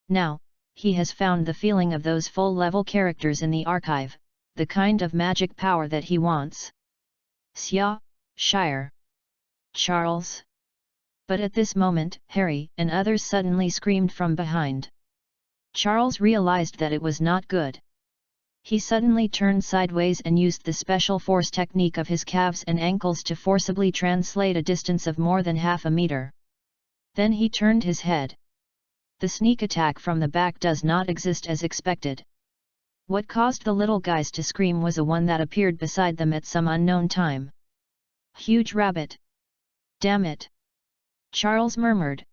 Now, he has found the feeling of those full-level characters in the archive, the kind of magic power that he wants. Sya, Shire. Charles. But at this moment, Harry and others suddenly screamed from behind. Charles realized that it was not good. He suddenly turned sideways and used the special force technique of his calves and ankles to forcibly translate a distance of more than half a meter. Then he turned his head. The sneak attack from the back does not exist as expected. What caused the little guys to scream was a one that appeared beside them at some unknown time. Huge rabbit. Damn it! Charles murmured.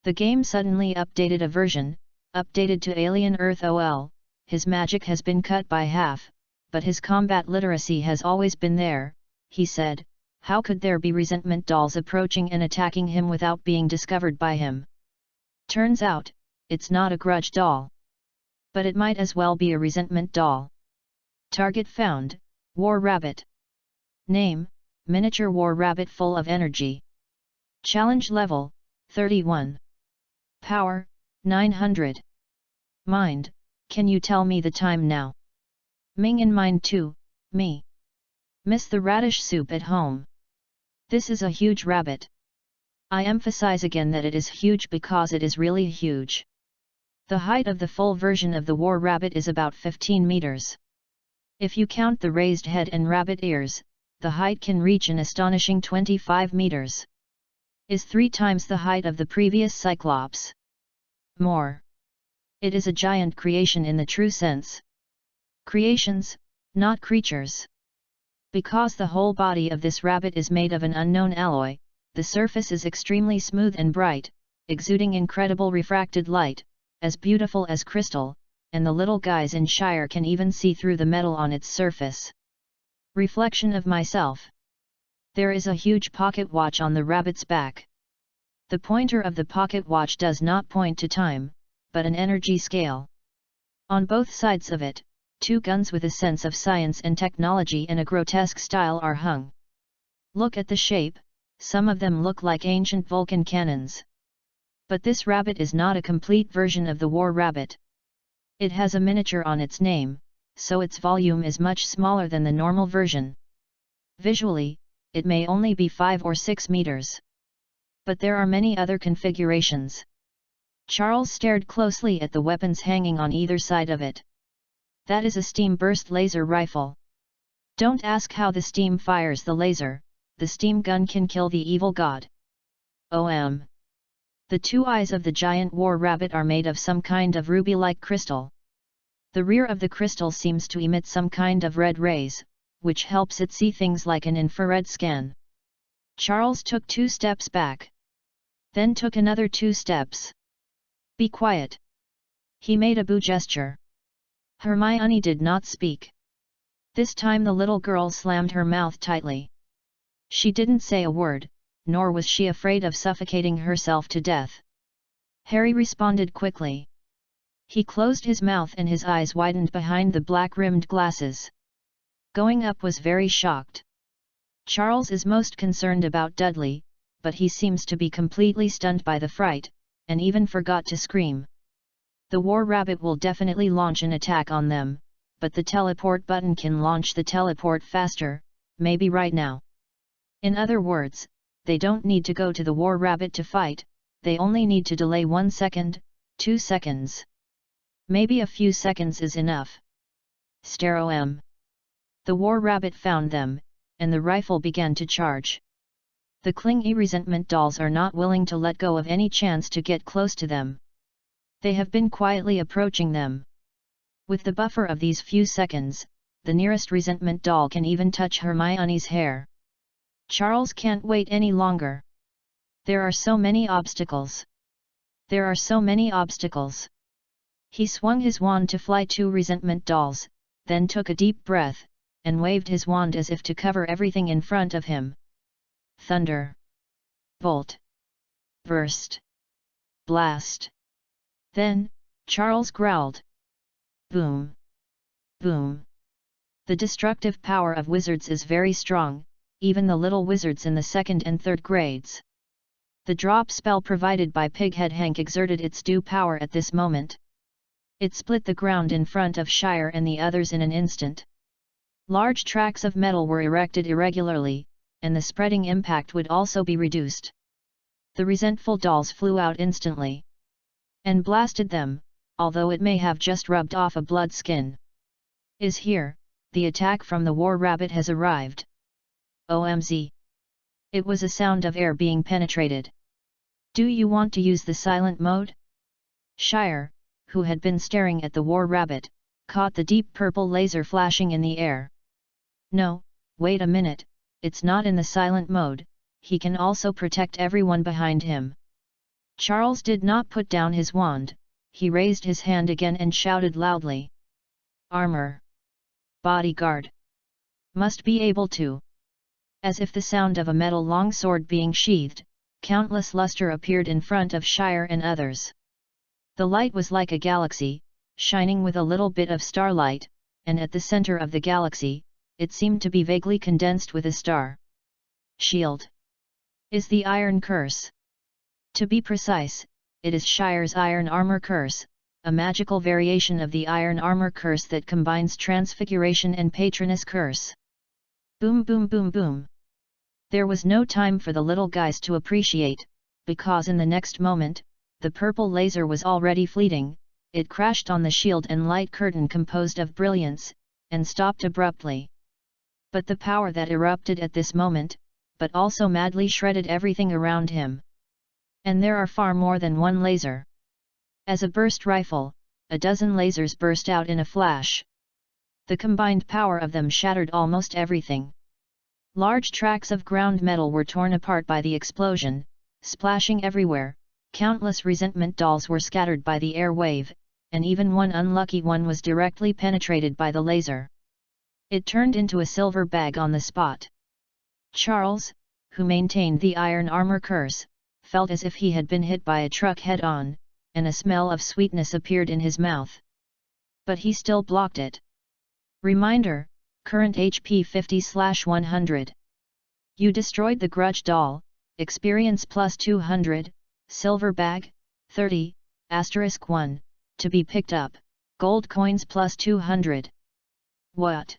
The game suddenly updated a version, updated to Alien Earth OL. His magic has been cut by half, but his combat literacy has always been there, he said. How could there be resentment dolls approaching and attacking him without being discovered by him? Turns out, it's not a grudge doll. But it might as well be a resentment doll. Target found, War Rabbit. Name, Miniature War Rabbit full of energy. Challenge level, 31. Power, 900. Mind, can you tell me the time now? Ming in mind too, me. Miss the radish soup at home. This is a huge rabbit. I emphasize again that it is huge because it is really huge. The height of the full version of the War Rabbit is about 15 meters. If you count the raised head and rabbit ears, the height can reach an astonishing 25 meters. Is 3 times the height of the previous Cyclops. More. It is a giant creation in the true sense. Creations, not creatures. Because the whole body of this rabbit is made of an unknown alloy, the surface is extremely smooth and bright, exuding incredible refracted light, as beautiful as crystal, and the little guys in Shire can even see through the metal on its surface. Reflection of myself. There is a huge pocket watch on the rabbit's back. The pointer of the pocket watch does not point to time, but an energy scale. On both sides of it, 2 guns with a sense of science and technology in a grotesque style are hung. Look at the shape, some of them look like ancient Vulcan cannons. But this rabbit is not a complete version of the War Rabbit. It has a miniature on its name, so its volume is much smaller than the normal version. Visually, it may only be 5 or 6 meters. But there are many other configurations. Charles stared closely at the weapons hanging on either side of it. That is a steam burst laser rifle. Don't ask how the steam fires the laser, the steam gun can kill the evil god. OM. The 2 eyes of the giant War Rabbit are made of some kind of ruby-like crystal. The rear of the crystal seems to emit some kind of red rays, which helps it see things like an infrared scan. Charles took 2 steps back. then took another 2 steps. "Be quiet." He made a boo gesture. Hermione did not speak. This time the little girl slammed her mouth tightly. She didn't say a word, nor was she afraid of suffocating herself to death. Harry responded quickly. He closed his mouth and his eyes widened behind the black-rimmed glasses. Going up was very shocked. Charles is most concerned about Dudley, but he seems to be completely stunned by the fright, and even forgot to scream. The War Rabbit will definitely launch an attack on them, but the teleport button can launch the teleport faster, maybe right now. In other words, they don't need to go to the War Rabbit to fight, they only need to delay 1 second, 2 seconds. Maybe a few seconds is enough. Stero-M. The War Rabbit found them, and the rifle began to charge. The clingy resentment dolls are not willing to let go of any chance to get close to them. They have been quietly approaching them. With the buffer of these few seconds, the nearest resentment doll can even touch Hermione's hair. Charles can't wait any longer. There are so many obstacles. There are so many obstacles. He swung his wand to fly 2 resentment dolls, then took a deep breath, and waved his wand as if to cover everything in front of him. Thunder. Bolt. Burst. Blast. Then, Charles growled. Boom. Boom. The destructive power of wizards is very strong, even the little wizards in the 2nd and 3rd grades. The drop spell provided by Pighead Hank exerted its due power at this moment. It split the ground in front of Shire and the others in an instant. Large tracks of metal were erected irregularly, and the spreading impact would also be reduced. The resentful dolls flew out instantly and blasted them, although it may have just rubbed off a blood skin. Is here, the attack from the War Rabbit has arrived. OMZ. It was a sound of air being penetrated. Do you want to use the silent mode? Shire, who had been staring at the War Rabbit, caught the deep purple laser flashing in the air. No, wait a minute, it's not in the silent mode, he can also protect everyone behind him. Charles did not put down his wand, he raised his hand again and shouted loudly. Armor. Bodyguard. Must be able to. As if the sound of a metal longsword being sheathed, countless luster appeared in front of Shire and others. The light was like a galaxy, shining with a little bit of starlight, and at the center of the galaxy, it seemed to be vaguely condensed with a star. Shield. Is the Iron Curse. To be precise, it is Shire's Iron Armor Curse, a magical variation of the Iron Armor Curse that combines Transfiguration and Patronus Curse. Boom boom boom boom. There was no time for the little guys to appreciate, because in the next moment, the purple laser was already fleeting, it crashed on the shield and light curtain composed of brilliance, and stopped abruptly. But the power that erupted at this moment, but also madly shredded everything around him. And there are far more than one laser. As a burst rifle, a dozen lasers burst out in a flash. The combined power of them shattered almost everything. Large tracts of ground metal were torn apart by the explosion, splashing everywhere. Countless resentment dolls were scattered by the air wave, and even one unlucky one was directly penetrated by the laser. It turned into a silver bag on the spot. Charles, who maintained the Iron Armor Curse, felt as if he had been hit by a truck head-on, and a smell of sweetness appeared in his mouth. But he still blocked it. Reminder, current HP 50/100. You destroyed the grudge doll, experience plus 200, silver bag, 30, *1, to be picked up, gold coins plus 200. What?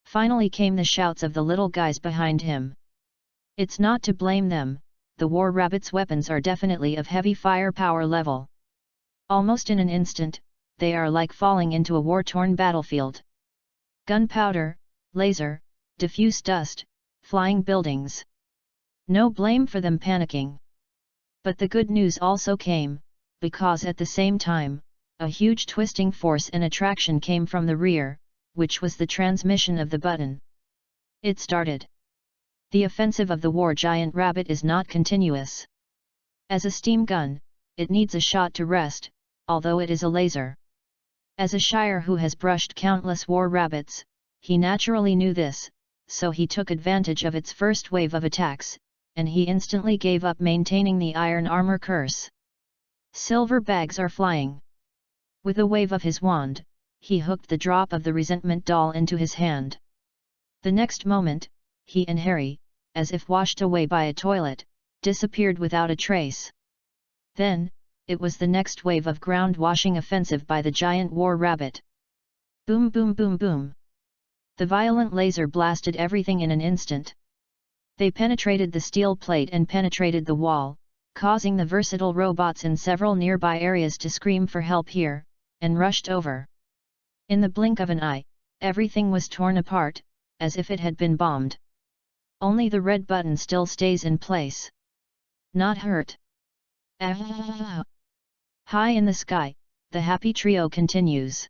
Finally came the shouts of the little guys behind him. It's not to blame them, the War Rabbit's weapons are definitely of heavy firepower level. Almost in an instant, they are like falling into a war-torn battlefield. Gunpowder, laser, diffuse dust, flying buildings. No blame for them panicking. But the good news also came, because at the same time, a huge twisting force and attraction came from the rear, which was the transmission of the button. It started. The offensive of the war giant rabbit is not continuous. As a steam gun, it needs a shot to rest, although it is a laser. As a Shire who has brushed countless war rabbits, he naturally knew this, so he took advantage of its first wave of attacks, and he instantly gave up maintaining the iron armor curse. Silver bags are flying. With a wave of his wand, he hooked the drop of the resentment doll into his hand. The next moment, he and Harry, as if washed away by a toilet, disappeared without a trace. Then, it was the next wave of ground-washing offensive by the giant war rabbit. Boom boom boom boom. The violent laser blasted everything in an instant. They penetrated the steel plate and penetrated the wall, causing the versatile robots in several nearby areas to scream for help here, and rushed over. In the blink of an eye, everything was torn apart, as if it had been bombed. Only the red button still stays in place. Not hurt. High in the sky, the happy trio continues.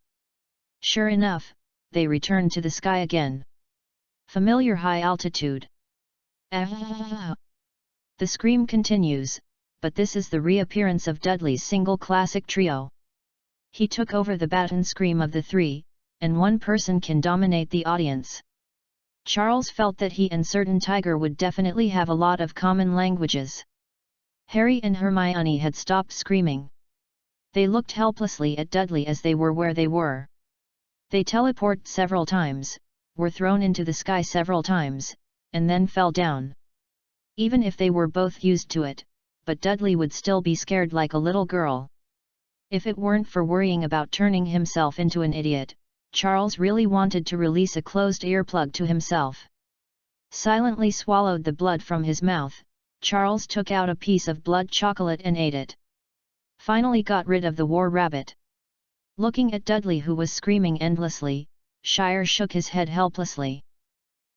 Sure enough, they return to the sky again. Familiar high altitude. The scream continues, but this is the reappearance of Dudley's single classic trio. He took over the baton scream of the three, and one person can dominate the audience. Charles felt that he and certain Tiger would definitely have a lot of common languages. Harry and Hermione had stopped screaming. They looked helplessly at Dudley as they were where they were. They teleported several times, were thrown into the sky several times, and then fell down. Even if they were both used to it, but Dudley would still be scared like a little girl. If it weren't for worrying about turning himself into an idiot, Charles really wanted to release a closed earplug to himself. Silently swallowed the blood from his mouth, Charles took out a piece of blood chocolate and ate it. Finally got rid of the war rabbit. Looking at Dudley who was screaming endlessly, Shire shook his head helplessly.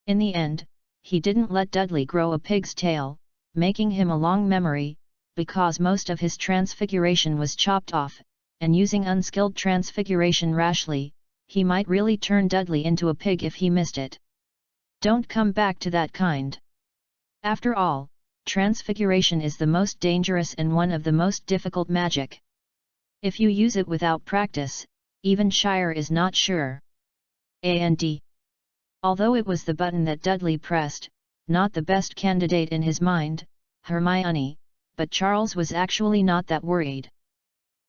In the end, he didn't let Dudley grow a pig's tail, making him a long memory, because most of his transfiguration was chopped off, and using unskilled transfiguration rashly, he might really turn Dudley into a pig if he missed it. Don't come back to that kind. After all, transfiguration is the most dangerous and one of the most difficult magic. If you use it without practice, even Shire is not sure. And although it was the button that Dudley pressed, not the best candidate in his mind, Hermione, but Charles was actually not that worried.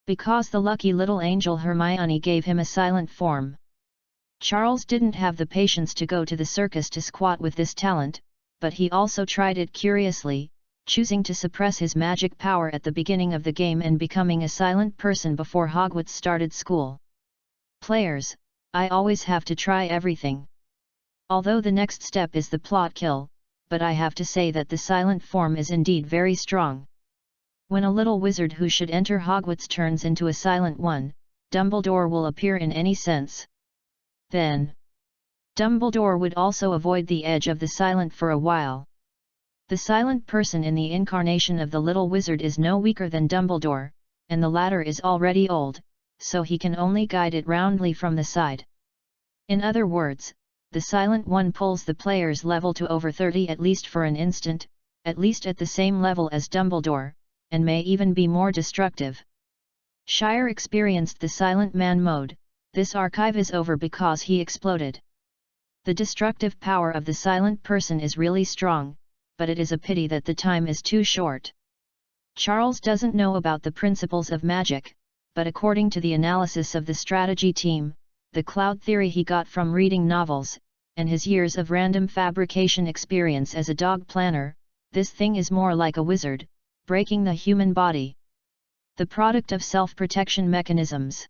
Because the lucky little angel Hermione gave him a silent form. Charles didn't have the patience to go to the circus to squat with this talent, but he also tried it curiously, choosing to suppress his magic power at the beginning of the game and becoming a silent person before Hogwarts started school. Players, I always have to try everything. Although the next step is the plot kill, but I have to say that the silent form is indeed very strong. When a little wizard who should enter Hogwarts turns into a silent one, Dumbledore will appear in any sense. Then, Dumbledore would also avoid the edge of the silent for a while. The silent person in the incarnation of the little wizard is no weaker than Dumbledore, and the latter is already old, so he can only guide it roundly from the side. In other words, the silent one pulls the player's level to over 30 at least for an instant, at least at the same level as Dumbledore, and may even be more destructive. Shire experienced the silent man mode. This archive is over because he exploded. The destructive power of the silent person is really strong, but it is a pity that the time is too short. Charles doesn't know about the principles of magic, but according to the analysis of the strategy team, the cloud theory he got from reading novels, and his years of random fabrication experience as a dog planner, this thing is more like a wizard, breaking the human body. The product of self-protection mechanisms.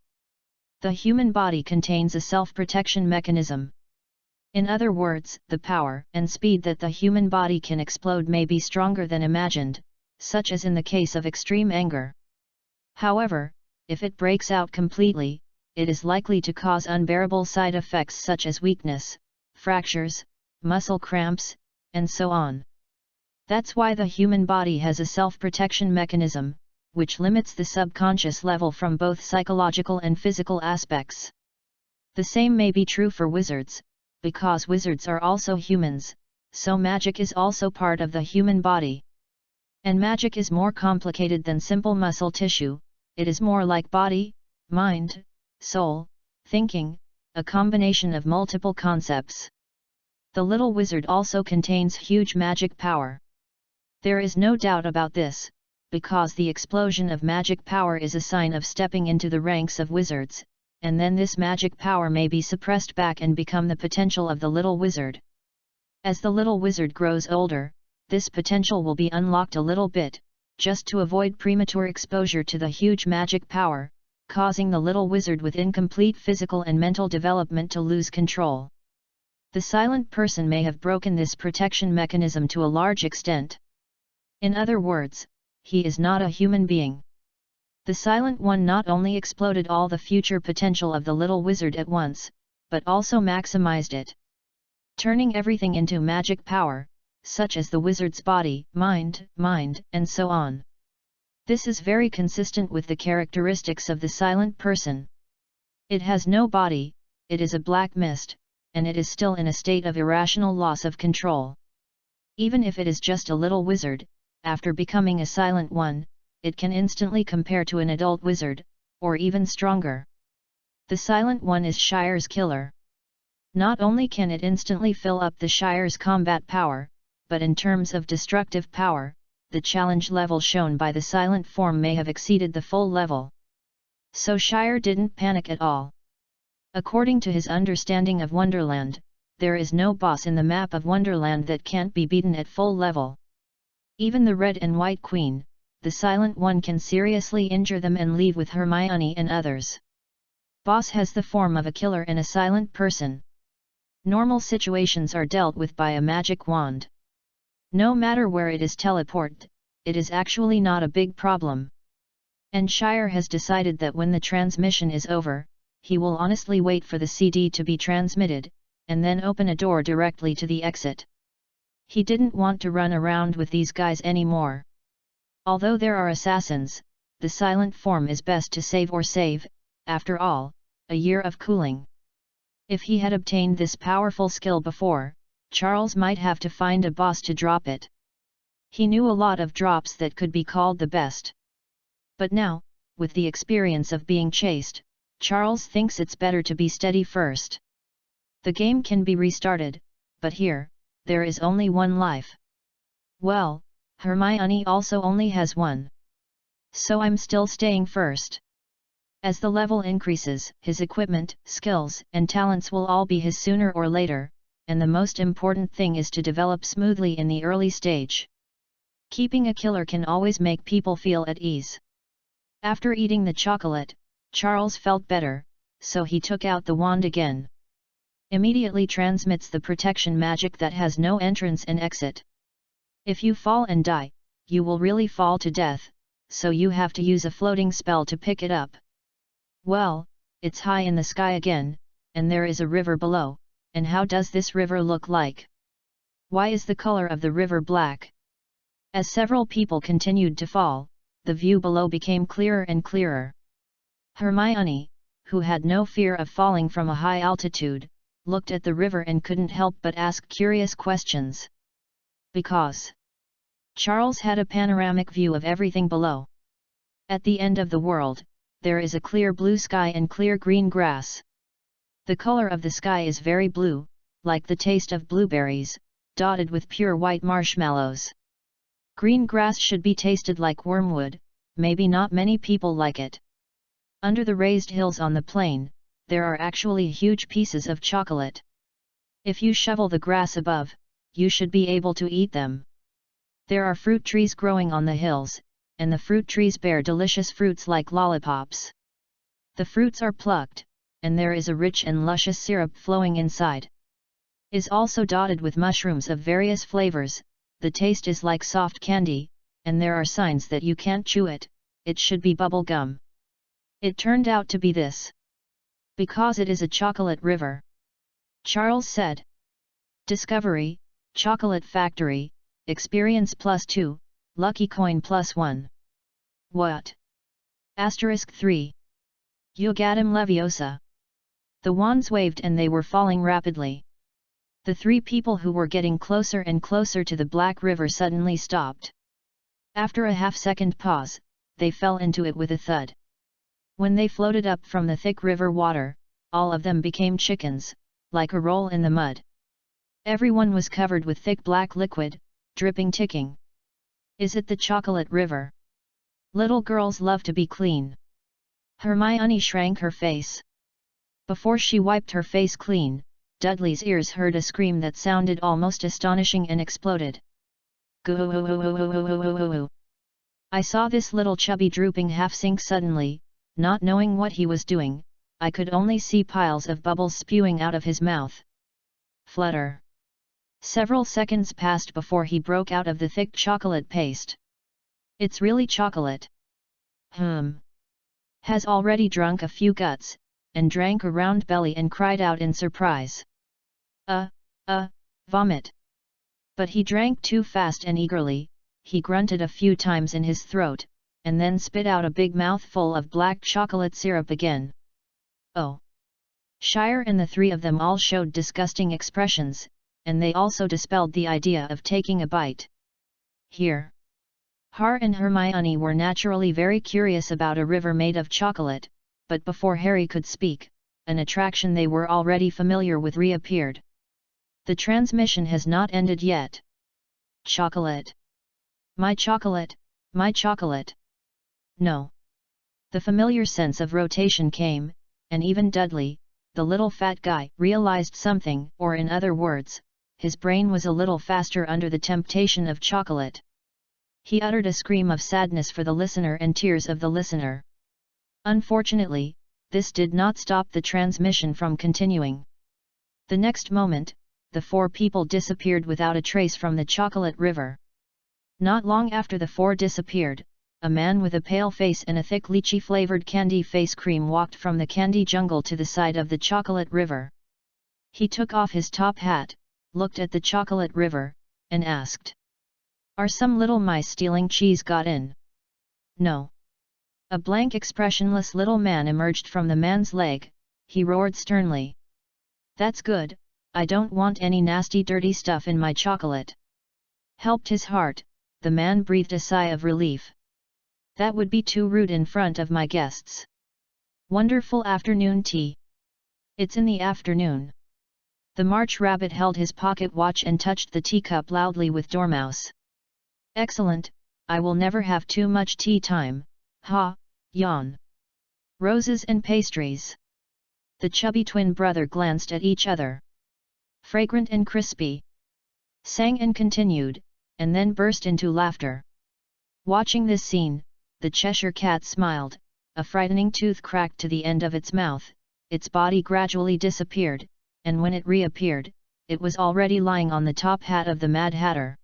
The human body contains a self-protection mechanism. In other words, the power and speed that the human body can explode may be stronger than imagined, such as in the case of extreme anger. However, if it breaks out completely, it is likely to cause unbearable side effects such as weakness, fractures, muscle cramps, and so on. That's why the human body has a self-protection mechanism, which limits the subconscious level from both psychological and physical aspects. The same may be true for wizards, because wizards are also humans, so magic is also part of the human body. And magic is more complicated than simple muscle tissue, it is more like body, mind, soul, thinking, a combination of multiple concepts. The little wizard also contains huge magic power. There is no doubt about this, because the explosion of magic power is a sign of stepping into the ranks of wizards, and then this magic power may be suppressed back and become the potential of the little wizard. As the little wizard grows older, this potential will be unlocked a little bit, just to avoid premature exposure to the huge magic power, causing the little wizard with incomplete physical and mental development to lose control. The silent person may have broken this protection mechanism to a large extent. In other words, he is not a human being. The silent one not only exploded all the future potential of the little wizard at once, but also maximized it, turning everything into magic power, such as the wizard's body, mind, and so on. This is very consistent with the characteristics of the silent person. It has no body, it is a black mist, and it is still in a state of irrational loss of control. Even if it is just a little wizard, after becoming a silent one, it can instantly compare to an adult wizard, or even stronger. The silent one is Shire's killer. Not only can it instantly fill up the Shire's combat power, but in terms of destructive power, the challenge level shown by the silent form may have exceeded the full level. So Shire didn't panic at all. According to his understanding of Wonderland, there is no boss in the map of Wonderland that can't be beaten at full level. Even the Red and White Queen, the silent one, can seriously injure them and leave with Hermione and others. Boss has the form of a killer and a silent person. Normal situations are dealt with by a magic wand. No matter where it is teleported, it is actually not a big problem. And Shire has decided that when the transmission is over, he will honestly wait for the CD to be transmitted, and then open a door directly to the exit. He didn't want to run around with these guys anymore. Although there are assassins, the silent form is best to save or save, after all, a year of cooling. If he had obtained this powerful skill before, Charles might have to find a boss to drop it. He knew a lot of drops that could be called the best. But now, with the experience of being chased, Charles thinks it's better to be steady first. The game can be restarted, but here, there is only one life. Well, Hermione also only has one. So I'm still staying first. As the level increases, his equipment, skills, and talents will all be his sooner or later, and the most important thing is to develop smoothly in the early stage. Keeping a killer can always make people feel at ease. After eating the chocolate, Charles felt better, so he took out the wand again. Immediately transmits the protection magic that has no entrance and exit. If you fall and die, you will really fall to death, so you have to use a floating spell to pick it up. Well, it's high in the sky again, and there is a river below, and how does this river look like? Why is the color of the river black? As several people continued to fall, the view below became clearer and clearer. Hermione, who had no fear of falling from a high altitude, looked at the river and couldn't help but ask curious questions. Because Charles had a panoramic view of everything below. At the end of the world, there is a clear blue sky and clear green grass. The color of the sky is very blue, like the taste of blueberries, dotted with pure white marshmallows. Green grass should be tasted like wormwood, maybe not many people like it. Under the raised hills on the plain, there are actually huge pieces of chocolate. If you shovel the grass above, you should be able to eat them. There are fruit trees growing on the hills, and the fruit trees bear delicious fruits like lollipops. The fruits are plucked, and there is a rich and luscious syrup flowing inside. Is also dotted with mushrooms of various flavors, the taste is like soft candy, and there are signs that you can't chew it, it should be bubble gum. It turned out to be this. Because it is a chocolate river. Charles said. Discovery, Chocolate Factory, Experience +2, Lucky Coin +1. What? *3. Yugatum Leviosa. The wands waved and they were falling rapidly. The three people who were getting closer and closer to the Black River suddenly stopped. After a half-second pause, they fell into it with a thud. When they floated up from the thick river water, all of them became chickens, like a roll in the mud. Everyone was covered with thick black liquid, dripping ticking. Is it the chocolate river? Little girls love to be clean. Hermione shrank her face. Before she wiped her face clean, Dudley's ears heard a scream that sounded almost astonishing and exploded. Goo-oo-oo-oo-oo-oo-oo-oo-oo. I saw this little chubby drooping half sink suddenly, not knowing what he was doing. I could only see piles of bubbles spewing out of his mouth. Flutter. Several seconds passed before he broke out of the thick chocolate paste. It's really chocolate. Has already drunk a few guts, and drank a round belly and cried out in surprise. Vomit. But he drank too fast and eagerly. He grunted a few times in his throat, and then spit out a big mouthful of black chocolate syrup again. Oh! Shire and the three of them all showed disgusting expressions, and they also dispelled the idea of taking a bite. Here. Har and Hermione were naturally very curious about a river made of chocolate, but before Harry could speak, an attraction they were already familiar with reappeared. The transmission has not ended yet. Chocolate. My chocolate, my chocolate. No. The familiar sense of rotation came, and even Dudley, the little fat guy, realized something, or in other words, his brain was a little faster under the temptation of chocolate. He uttered a scream of sadness for the listener and tears of the listener. Unfortunately, this did not stop the transmission from continuing. The next moment, the four people disappeared without a trace from the chocolate river. Not long after the four disappeared, a man with a pale face and a thick lychee-flavored candy face cream walked from the candy jungle to the side of the chocolate river. He took off his top hat, looked at the chocolate river, and asked, "Are some little mice stealing cheese got in?" "No." A blank expressionless little man emerged from the man's leg. He roared sternly. "That's good, I don't want any nasty dirty stuff in my chocolate." Helped his heart, the man breathed a sigh of relief. "That would be too rude in front of my guests." Wonderful afternoon tea. It's in the afternoon. The March Rabbit held his pocket watch and touched the teacup loudly with Dormouse. "Excellent, I will never have too much tea time, ha, yawn. Roses and pastries." The chubby twin brother glanced at each other. "Fragrant and crispy." Sang and continued, and then burst into laughter. Watching this scene, the Cheshire Cat smiled. A frightening tooth cracked to the end of its mouth, its body gradually disappeared, and when it reappeared, it was already lying on the top hat of the Mad Hatter.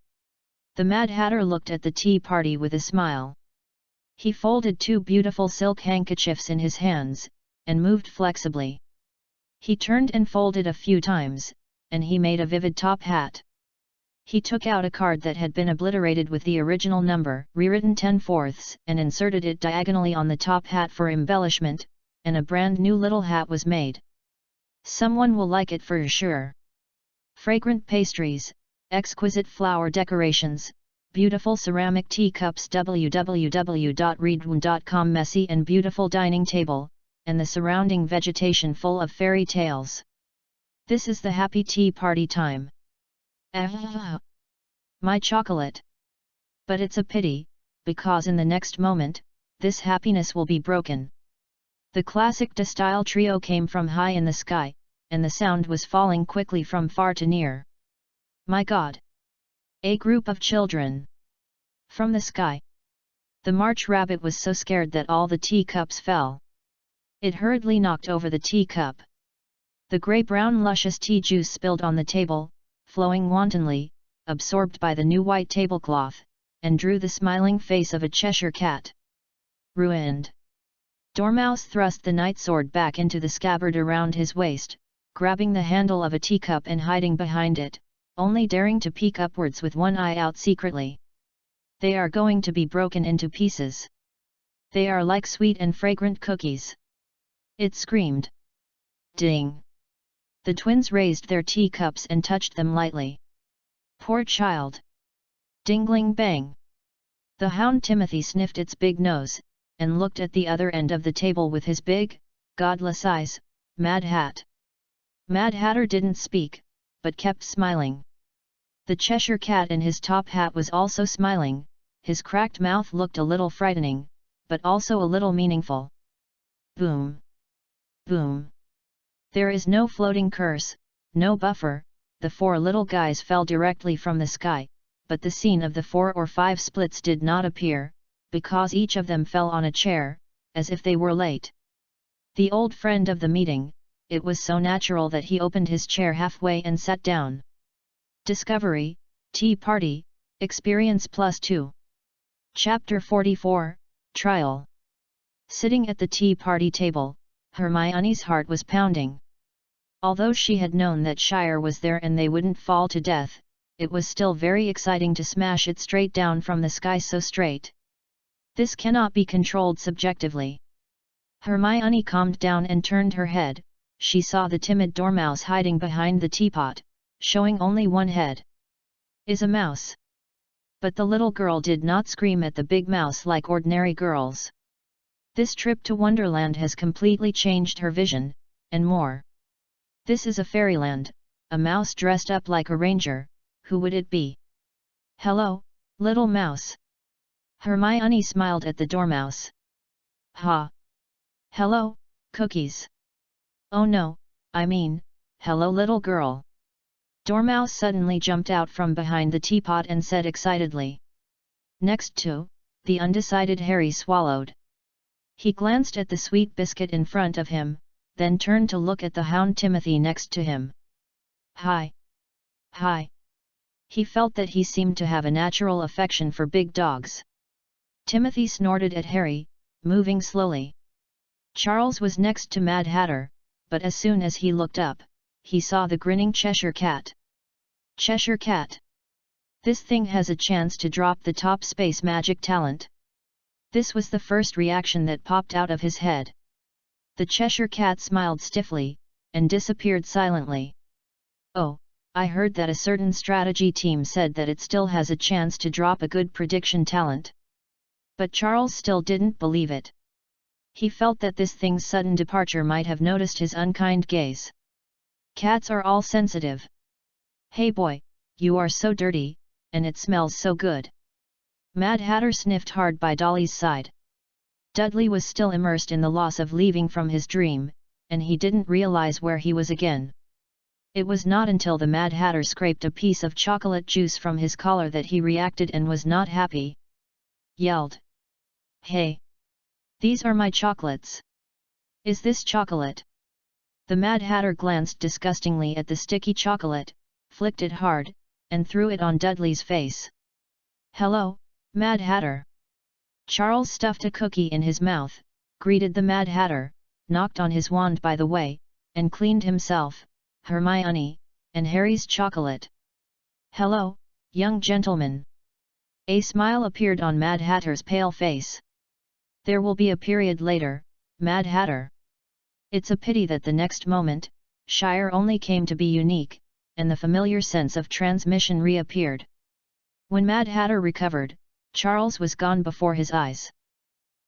The Mad Hatter looked at the tea party with a smile. He folded two beautiful silk handkerchiefs in his hands, and moved flexibly. He turned and folded a few times, and he made a vivid top hat. He took out a card that had been obliterated with the original number, rewritten 10/4, and inserted it diagonally on the top hat for embellishment, and a brand new little hat was made. Someone will like it for sure. Fragrant pastries, exquisite flower decorations, beautiful ceramic teacups, www.readaloud.com, messy and beautiful dining table, and the surrounding vegetation full of fairy tales. This is the happy tea party time. Ah, my chocolate! But it's a pity, because in the next moment, this happiness will be broken. The classic de-style trio came from high in the sky, and the sound was falling quickly from far to near. My God! A group of children! From the sky! The March Rabbit was so scared that all the teacups fell. It hurriedly knocked over the teacup. The grey-brown luscious tea juice spilled on the table, flowing wantonly, absorbed by the new white tablecloth, and drew the smiling face of a Cheshire Cat. Ruined! Dormouse thrust the night sword back into the scabbard around his waist, grabbing the handle of a teacup and hiding behind it, only daring to peek upwards with one eye out secretly. They are going to be broken into pieces. They are like sweet and fragrant cookies. It screamed. Ding! The twins raised their teacups and touched them lightly. Poor child! Dingling bang! The hound Timothy sniffed its big nose, and looked at the other end of the table with his big, godless eyes. Mad Hat. Mad Hatter didn't speak, but kept smiling. The Cheshire Cat in his top hat was also smiling. His cracked mouth looked a little frightening, but also a little meaningful. Boom! Boom! There is no floating curse, no buffer. The 4 little guys fell directly from the sky, but the scene of the 4 or 5 splits did not appear, because each of them fell on a chair, as if they were late. The old friend of the meeting, it was so natural that he opened his chair halfway and sat down. Discovery, Tea Party, Experience +2. Chapter 44, Trial. Sitting at the tea party table, Hermione's heart was pounding. Although she had known that Shire was there and they wouldn't fall to death, it was still very exciting to smash it straight down from the sky so straight. This cannot be controlled subjectively. Hermione calmed down and turned her head. She saw the timid dormouse hiding behind the teapot, showing only one head. Is a mouse. But the little girl did not scream at the big mouse like ordinary girls. This trip to Wonderland has completely changed her vision, and more. This is a fairyland, a mouse dressed up like a ranger. Who would it be? Hello, little mouse. Hermione smiled at the dormouse. Ha! Hello, cookies. Oh no, I mean, hello little girl. Dormouse suddenly jumped out from behind the teapot and said excitedly. Next to, the undecided Harry swallowed. He glanced at the sweet biscuit in front of him, then turned to look at the hound Timothy next to him. Hi! Hi! He felt that he seemed to have a natural affection for big dogs. Timothy snorted at Harry, moving slowly. Charles was next to Mad Hatter, but as soon as he looked up, he saw the grinning Cheshire Cat. Cheshire Cat. This thing has a chance to drop the top space magic talent. This was the first reaction that popped out of his head. The Cheshire Cat smiled stiffly, and disappeared silently. Oh, I heard that a certain strategy team said that it still has a chance to drop a good prediction talent. But Charles still didn't believe it. He felt that this thing's sudden departure might have noticed his unkind gaze. Cats are all sensitive. Hey boy, you are so dirty, and it smells so good. Mad Hatter sniffed hard by Dolly's side. Dudley was still immersed in the loss of leaving from his dream, and he didn't realize where he was again. It was not until the Mad Hatter scraped a piece of chocolate juice from his collar that he reacted and was not happy. Yelled. Hey! These are my chocolates. Is this chocolate? The Mad Hatter glanced disgustingly at the sticky chocolate, flicked it hard, and threw it on Dudley's face. Hello, Mad Hatter. Charles stuffed a cookie in his mouth, greeted the Mad Hatter, knocked on his wand by the way, and cleaned himself, Hermione, and Harry's chocolate. Hello, young gentleman. A smile appeared on Mad Hatter's pale face. There will be a period later, Mad Hatter. It's a pity that the next moment, Shire only came to be unique, and the familiar sense of transmission reappeared. When Mad Hatter recovered, Charles was gone before his eyes.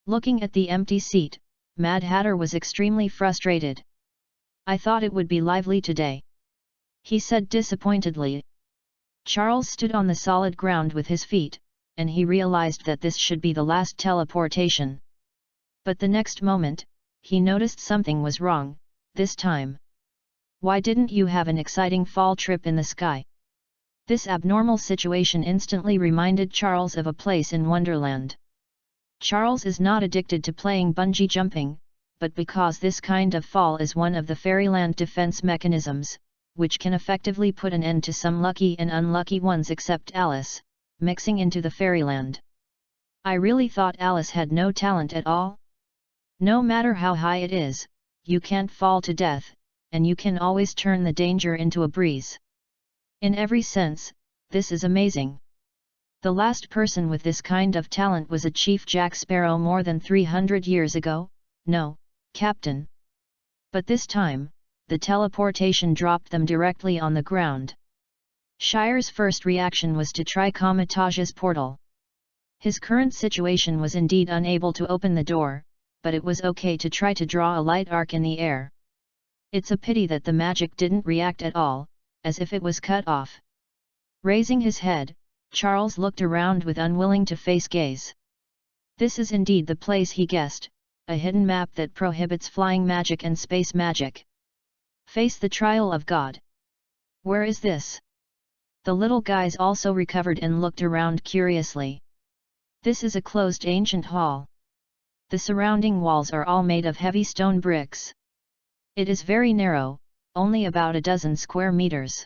Looking at the empty seat, Mad Hatter was extremely frustrated. I thought it would be lively today, he said disappointedly. Charles stood on the solid ground with his feet, and he realized that this should be the last teleportation. But the next moment, he noticed something was wrong, this time. Why didn't you have an exciting fall trip in the sky? This abnormal situation instantly reminded Charles of a place in Wonderland. Charles is not addicted to playing bungee jumping, but because this kind of fall is one of the fairyland defense mechanisms, which can effectively put an end to some lucky and unlucky ones except Alice, mixing into the fairyland. I really thought Alice had no talent at all? No matter how high it is, you can't fall to death, and you can always turn the danger into a breeze. In every sense, this is amazing. The last person with this kind of talent was a Chief Jack Sparrow more than 300 years ago. No, Captain. But this time, the teleportation dropped them directly on the ground. Shire's first reaction was to try Comitage's portal. His current situation was indeed unable to open the door, but it was okay to try to draw a light arc in the air. It's a pity that the magic didn't react at all, as if it was cut off. Raising his head, Charles looked around with unwilling to face gaze. This is indeed the place he guessed, a hidden map that prohibits flying magic and space magic. Face the trial of God. Where is this? The little guys also recovered and looked around curiously. This is a closed ancient hall. The surrounding walls are all made of heavy stone bricks. It is very narrow, only about a dozen square meters.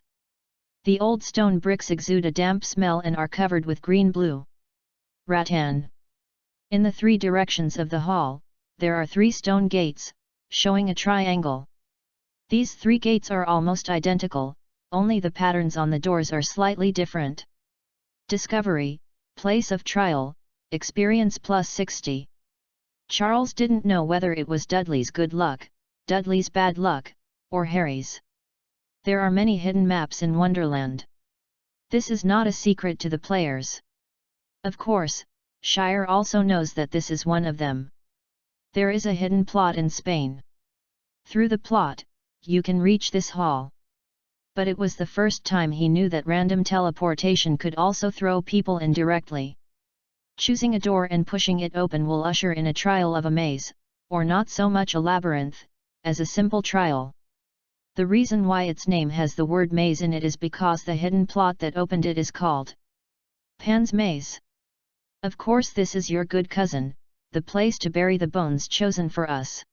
The old stone bricks exude a damp smell and are covered with green-blue rattan. In the three directions of the hall, there are 3 stone gates, showing a triangle. These 3 gates are almost identical, only the patterns on the doors are slightly different. Discovery, place of trial, experience plus 60. Charles didn't know whether it was Dudley's good luck, Dudley's bad luck, or Harry's. There are many hidden maps in Wonderland. This is not a secret to the players. Of course, Shire also knows that this is one of them. There is a hidden plot in Spain. Through the plot, you can reach this hall. But it was the first time he knew that random teleportation could also throw people in directly. Choosing a door and pushing it open will usher in a trial of a maze, or not so much a labyrinth, as a simple trial. The reason why its name has the word maze in it is because the hidden plot that opened it is called Pan's Maze. Of course this is your good cousin, the place to bury the bones chosen for us.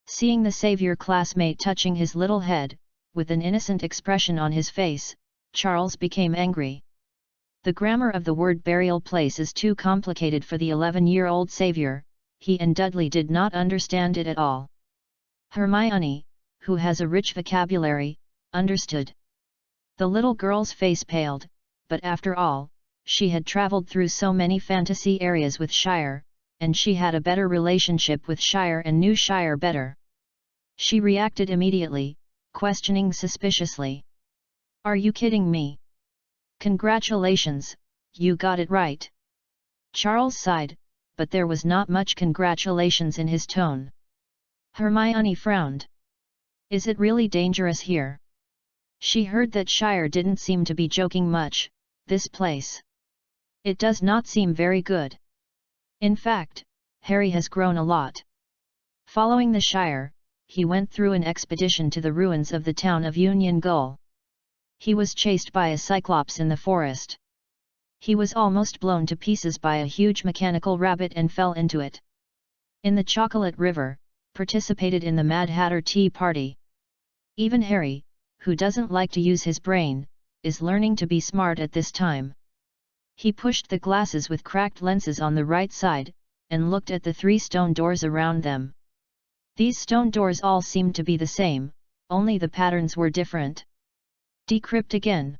Seeing the savior classmate touching his little head, with an innocent expression on his face, Charles became angry. The grammar of the word burial place is too complicated for the 11-year-old savior, he and Dudley did not understand it at all. Hermione, who has a rich vocabulary, understood. The little girl's face paled, but after all, she had travelled through so many fantasy areas with Shire, and she had a better relationship with Shire and knew Shire better. She reacted immediately, questioning suspiciously. Are you kidding me? Congratulations, you got it right. Charles sighed, but there was not much congratulations in his tone. Hermione frowned. Is it really dangerous here? She heard that Shire didn't seem to be joking much, this place. It does not seem very good. In fact, Harry has grown a lot. Following the Shire, he went through an expedition to the ruins of the town of Union Gull. He was chased by a cyclops in the forest. He was almost blown to pieces by a huge mechanical rabbit and fell into it. In the Chocolate River, participated in the Mad Hatter Tea Party. Even Harry, who doesn't like to use his brain, is learning to be smart at this time. He pushed the glasses with cracked lenses on the right side, and looked at the 3 stone doors around them. These stone doors all seemed to be the same, only the patterns were different. Decrypt again.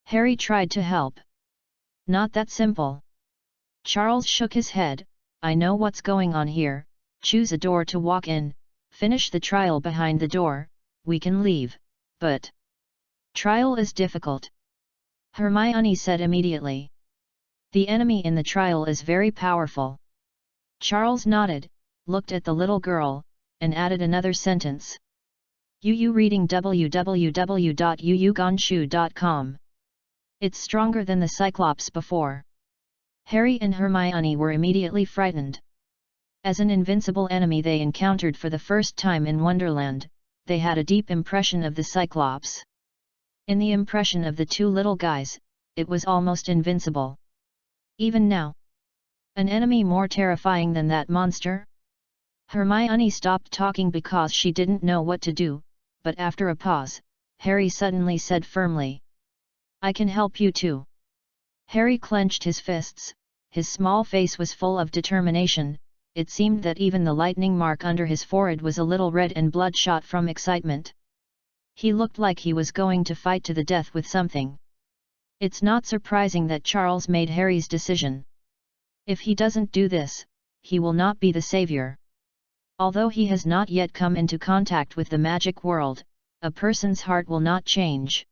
Harry tried to help. Not that simple. Charles shook his head. I know what's going on here. Choose a door to walk in, finish the trial behind the door, we can leave, but trial is difficult. Hermione said immediately. The enemy in the trial is very powerful. Charles nodded, looked at the little girl, and added another sentence. Yu reading www.yuyugonshu.com. It's stronger than the Cyclops before. Harry and Hermione were immediately frightened. As an invincible enemy they encountered for the first time in Wonderland, they had a deep impression of the Cyclops. In the impression of the 2 little guys, it was almost invincible. Even now, an enemy more terrifying than that monster? Hermione stopped talking because she didn't know what to do, but after a pause, Harry suddenly said firmly. I can help you too. Harry clenched his fists, his small face was full of determination. It seemed that even the lightning mark under his forehead was a little red and bloodshot from excitement. He looked like he was going to fight to the death with something. It's not surprising that Charles made Harry's decision. If he doesn't do this, he will not be the savior. Although he has not yet come into contact with the magic world, a person's heart will not change.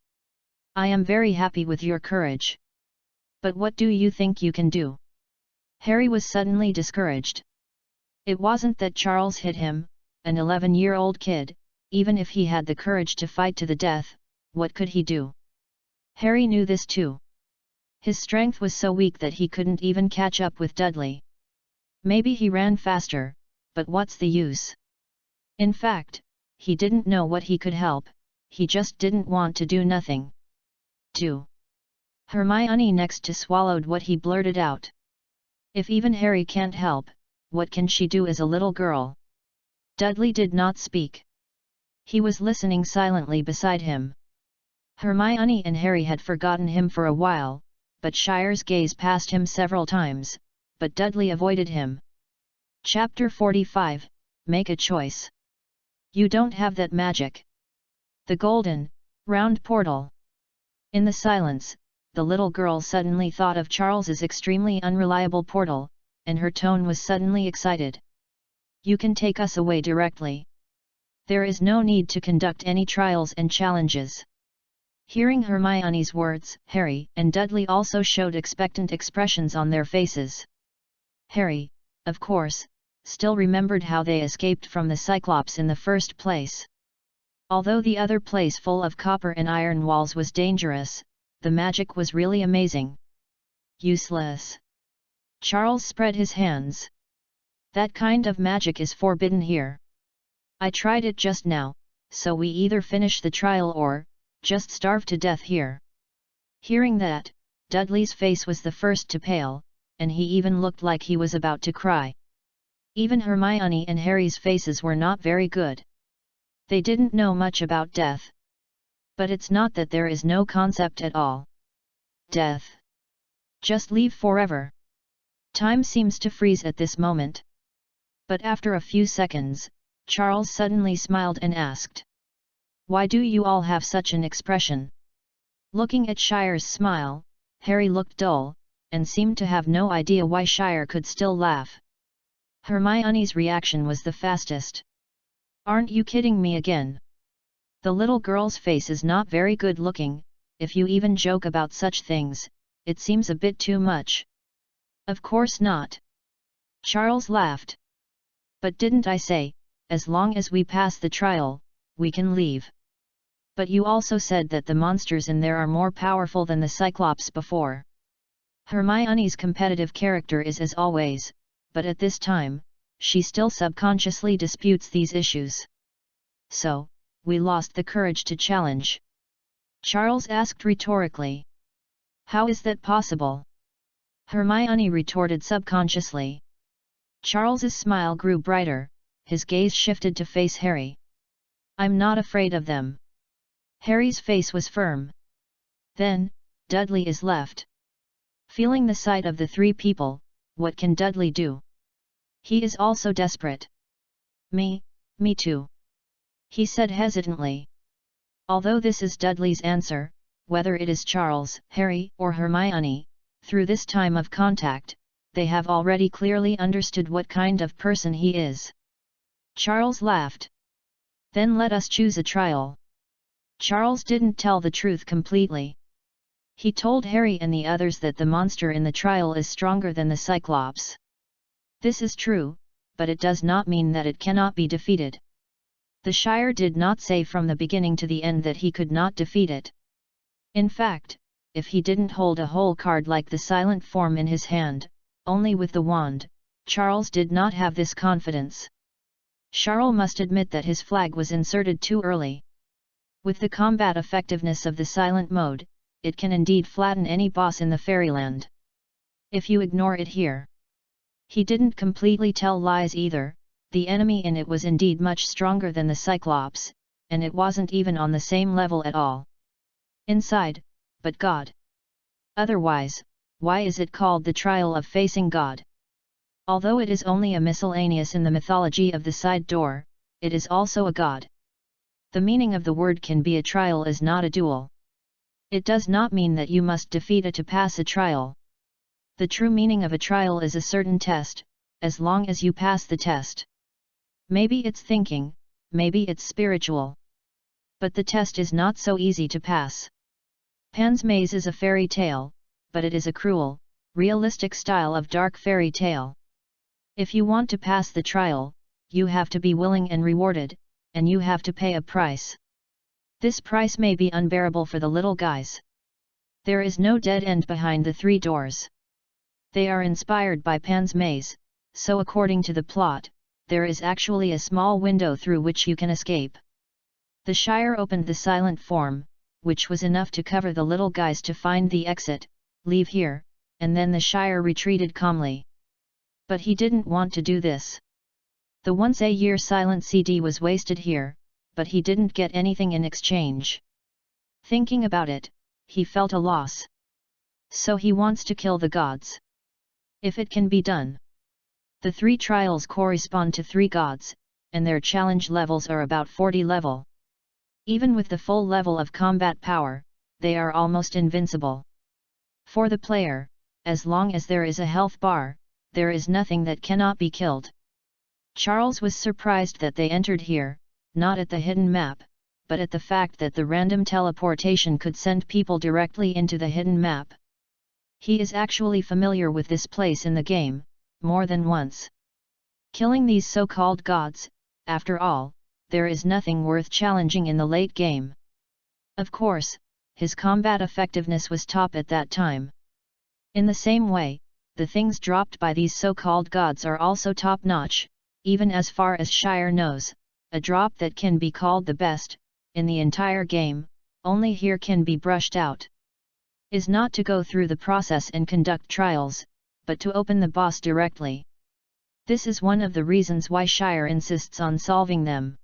I am very happy with your courage. But what do you think you can do? Harry was suddenly discouraged. It wasn't that Charles hit him, an 11-year-old kid. Even if he had the courage to fight to the death, what could he do? Harry knew this too. His strength was so weak that he couldn't even catch up with Dudley. Maybe he ran faster, but what's the use? In fact, he didn't know what he could help, he just didn't want to do nothing. Do. Hermione next to swallowed what he blurted out. If even Harry can't help, what can she do as a little girl? Dudley did not speak. He was listening silently beside him. Hermione and Harry had forgotten him for a while, but Shire's gaze passed him several times, but Dudley avoided him. Chapter 45, Make a Choice. You don't have that magic. The golden, round portal. In the silence, the little girl suddenly thought of Charles's extremely unreliable portal, and her tone was suddenly excited. You can take us away directly. There is no need to conduct any trials and challenges. Hearing Hermione's words, Harry and Dudley also showed expectant expressions on their faces. Harry, of course, still remembered how they escaped from the Cyclops in the first place. Although the other place full of copper and iron walls was dangerous, the magic was really amazing. Useless. Charles spread his hands. That kind of magic is forbidden here. I tried it just now, so we either finish the trial or just starve to death here. Hearing that, Dudley's face was the first to pale, and he even looked like he was about to cry. Even Hermione and Harry's faces were not very good. They didn't know much about death. But it's not that there is no concept at all. Death. Just leave forever. Time seems to freeze at this moment. But after a few seconds, Charles suddenly smiled and asked, "Why do you all have such an expression?" Looking at Shire's smile, Harry looked dull, and seemed to have no idea why Shire could still laugh. Hermione's reaction was the fastest. "Aren't you kidding me again? The little girl's face is not very good looking, if you even joke about such things, it seems a bit too much." "Of course not." Charles laughed. "But didn't I say, as long as we pass the trial, we can leave? But you also said that the monsters in there are more powerful than the Cyclops before." Hermione's competitive character is as always, but at this time, she still subconsciously disputes these issues. "So, we lost the courage to challenge?" Charles asked rhetorically. "How is that possible?" Hermione retorted subconsciously. Charles's smile grew brighter, his gaze shifted to face Harry. "I'm not afraid of them." Harry's face was firm. "Then, Dudley is left." Feeling the sight of the three people, what can Dudley do? He is also desperate. Me too," he said hesitantly. Although this is Dudley's answer, whether it is Charles, Harry, or Hermione, through this time of contact, they have already clearly understood what kind of person he is. Charles laughed. "Then let us choose a trial." Charles didn't tell the truth completely. He told Harry and the others that the monster in the trial is stronger than the Cyclops. This is true, but it does not mean that it cannot be defeated. The Shire did not say from the beginning to the end that he could not defeat it. In fact, if he didn't hold a whole card like the silent form in his hand, only with the wand, Charles did not have this confidence. Charles must admit that his flag was inserted too early. With the combat effectiveness of the silent mode, it can indeed flatten any boss in the fairyland. If you ignore it here. He didn't completely tell lies either, the enemy in it was indeed much stronger than the Cyclops, and it wasn't even on the same level at all. Inside, but God. Otherwise, why is it called the trial of facing God? Although it is only a miscellaneous in the mythology of the side door, it is also a god. The meaning of the word can be a trial is not a duel. It does not mean that you must defeat it to pass a trial. The true meaning of a trial is a certain test, as long as you pass the test. Maybe it's thinking, maybe it's spiritual. But the test is not so easy to pass. Pan's maze is a fairy tale, but it is a cruel, realistic style of dark fairy tale. If you want to pass the trial, you have to be willing and rewarded, and you have to pay a price. This price may be unbearable for the little guys. There is no dead end behind the 3 doors. They are inspired by Pan's maze, so according to the plot, there is actually a small window through which you can escape. The Shire opened the silent form, which was enough to cover the little guys to find the exit, leave here, and then the Shire retreated calmly. But he didn't want to do this. The once-a-year silent CD was wasted here, but he didn't get anything in exchange. Thinking about it, he felt a loss. So he wants to kill the gods. If it can be done. The 3 trials correspond to 3 gods, and their challenge levels are about 40 level. Even with the full level of combat power, they are almost invincible. For the player, as long as there is a health bar, there is nothing that cannot be killed. Charles was surprised that they entered here, not at the hidden map, but at the fact that the random teleportation could send people directly into the hidden map. He is actually familiar with this place in the game, more than once. Killing these so-called gods, after all, there is nothing worth challenging in the late game. Of course, his combat effectiveness was top at that time. In the same way, the things dropped by these so-called gods are also top-notch, even as far as Shire knows, a drop that can be called the best, in the entire game, only here can be brushed out. Is not to go through the process and conduct trials, but to open the boss directly. This is one of the reasons why Shire insists on solving them.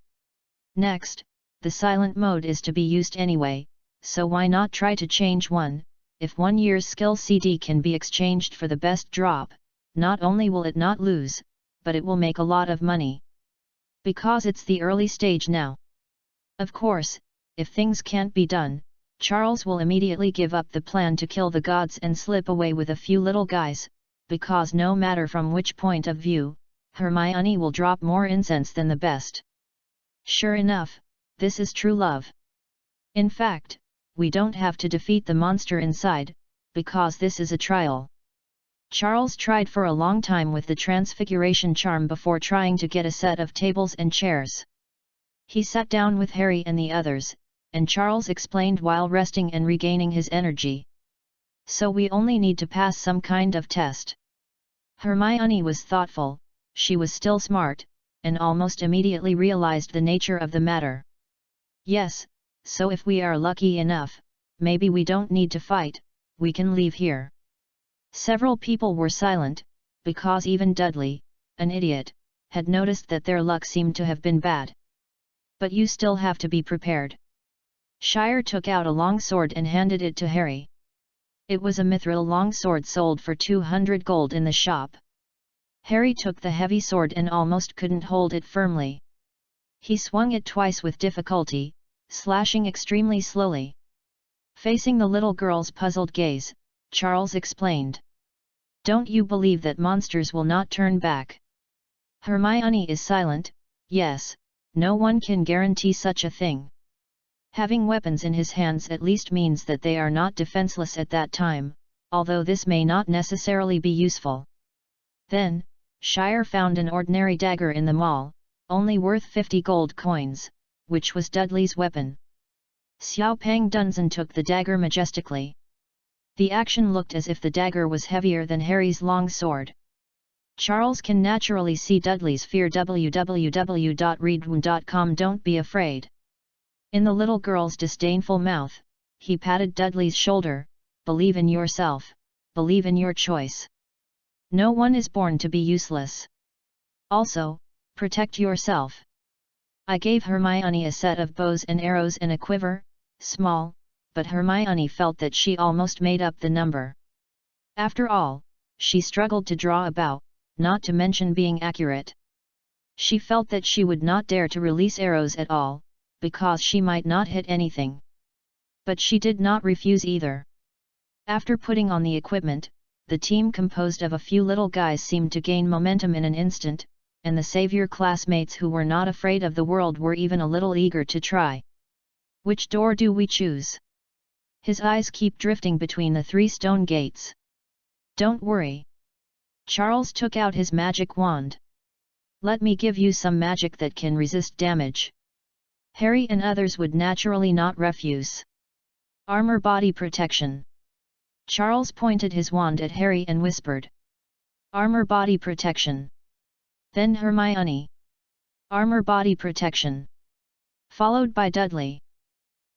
Next, the silent mode is to be used anyway, so why not try to change one? If 1 year's skill CD can be exchanged for the best drop, not only will it not lose, but it will make a lot of money. Because it's the early stage now. Of course, if things can't be done, Charles will immediately give up the plan to kill the gods and slip away with a few little guys, because no matter from which point of view, Hermione will drop more incense than the best. Sure enough, this is true love. In fact, we don't have to defeat the monster inside, because this is a trial. Charles tried for a long time with the transfiguration charm before trying to get a set of tables and chairs. He sat down with Harry and the others, and Charles explained while resting and regaining his energy. So we only need to pass some kind of test. Hermione was thoughtful, she was still smart, and almost immediately realized the nature of the matter. Yes, so if we are lucky enough, maybe we don't need to fight, we can leave here. Several people were silent, because even Dudley, an idiot, had noticed that their luck seemed to have been bad. But you still have to be prepared. Shire took out a long sword and handed it to Harry. It was a mithril longsword sold for 200 gold in the shop. Harry took the heavy sword and almost couldn't hold it firmly. He swung it twice with difficulty, slashing extremely slowly. Facing the little girl's puzzled gaze, Charles explained. Don't you believe that monsters will not turn back? Hermione is silent. Yes, no one can guarantee such a thing. Having weapons in his hands at least means that they are not defenseless at that time, although this may not necessarily be useful. Then, Shire found an ordinary dagger in the mall, only worth 50 gold coins, which was Dudley's weapon. Xiao Pang Dunzan took the dagger majestically. The action looked as if the dagger was heavier than Harry's long sword. Charles can naturally see Dudley's fear. www.readaloud.com. Don't be afraid. In the little girl's disdainful mouth, he patted Dudley's shoulder. Believe in yourself, believe in your choice. No one is born to be useless. Also, protect yourself. I gave Hermione a set of bows and arrows and a quiver, small, but Hermione felt that she almost made up the number. After all, she struggled to draw a bow, not to mention being accurate. She felt that she would not dare to release arrows at all, because she might not hit anything. But she did not refuse either. After putting on the equipment, the team composed of a few little guys seemed to gain momentum in an instant, and the savior classmates who were not afraid of the world were even a little eager to try. Which door do we choose? His eyes keep drifting between the 3 stone gates. Don't worry. Charles took out his magic wand. Let me give you some magic that can resist damage. Harry and others would naturally not refuse. Armor body protection. Charles pointed his wand at Harry and whispered. Armor body protection. Then Hermione. Armor body protection. Followed by Dudley.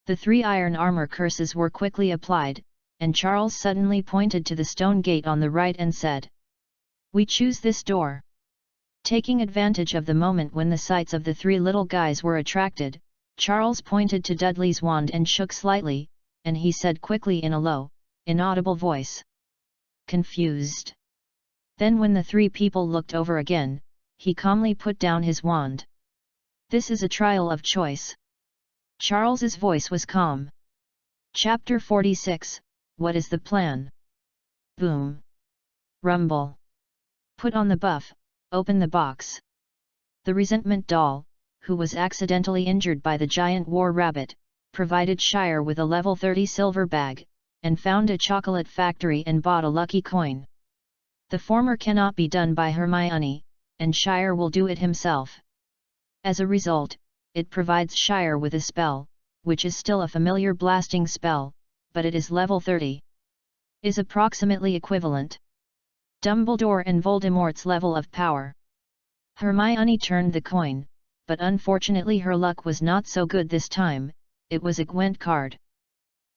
The 3 iron armor curses were quickly applied, and Charles suddenly pointed to the stone gate on the right and said, "We choose this door." Taking advantage of the moment when the sights of the 3 little guys were attracted, Charles pointed to Dudley's wand and shook slightly, and he said quickly in a low, inaudible voice. Confused. Then when the 3 people looked over again, he calmly put down his wand. This is a trial of choice. Charles's voice was calm. Chapter 46, What is the plan? Boom. Rumble. Put on the buff, open the box. The resentment doll, who was accidentally injured by the giant war rabbit, provided Shire with a level 30 silver bag, and found a chocolate factory and bought a lucky coin. The former cannot be done by Hermione, and Shire will do it himself. As a result, it provides Shire with a spell, which is still a familiar blasting spell, but it is level 30. Is approximately equivalent. Dumbledore and Voldemort's level of power. Hermione turned the coin, but unfortunately her luck was not so good this time, it was a Gwent card.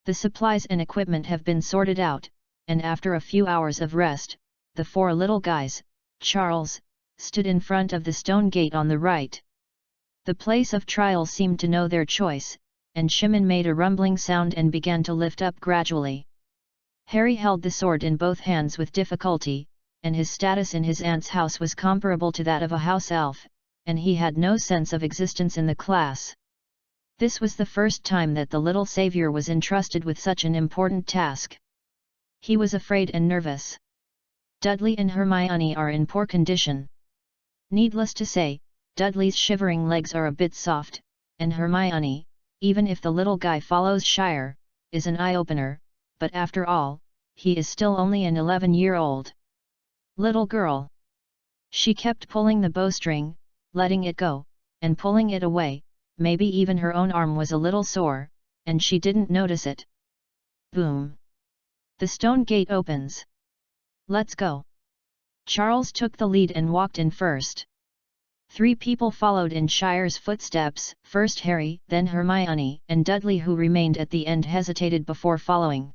The supplies and equipment have been sorted out, and after a few hours of rest, the 4 little guys, Charles, stood in front of the stone gate on the right. The place of trial seemed to know their choice, and Shimon made a rumbling sound and began to lift up gradually. Harry held the sword in both hands with difficulty, and his status in his aunt's house was comparable to that of a house elf, and he had no sense of existence in the class. This was the first time that the little savior was entrusted with such an important task. He was afraid and nervous. Dudley and Hermione are in poor condition. Needless to say, Dudley's shivering legs are a bit soft, and Hermione, even if the little guy follows Shire, is an eye-opener, but after all, he is still only an 11-year-old. Little girl. She kept pulling the bowstring, letting it go, and pulling it away, maybe even her own arm was a little sore, and she didn't notice it. Boom. The stone gate opens. Let's go. Charles took the lead and walked in first. 3 people followed in Shire's footsteps, first Harry, then Hermione, and Dudley, who remained at the end, hesitated before following.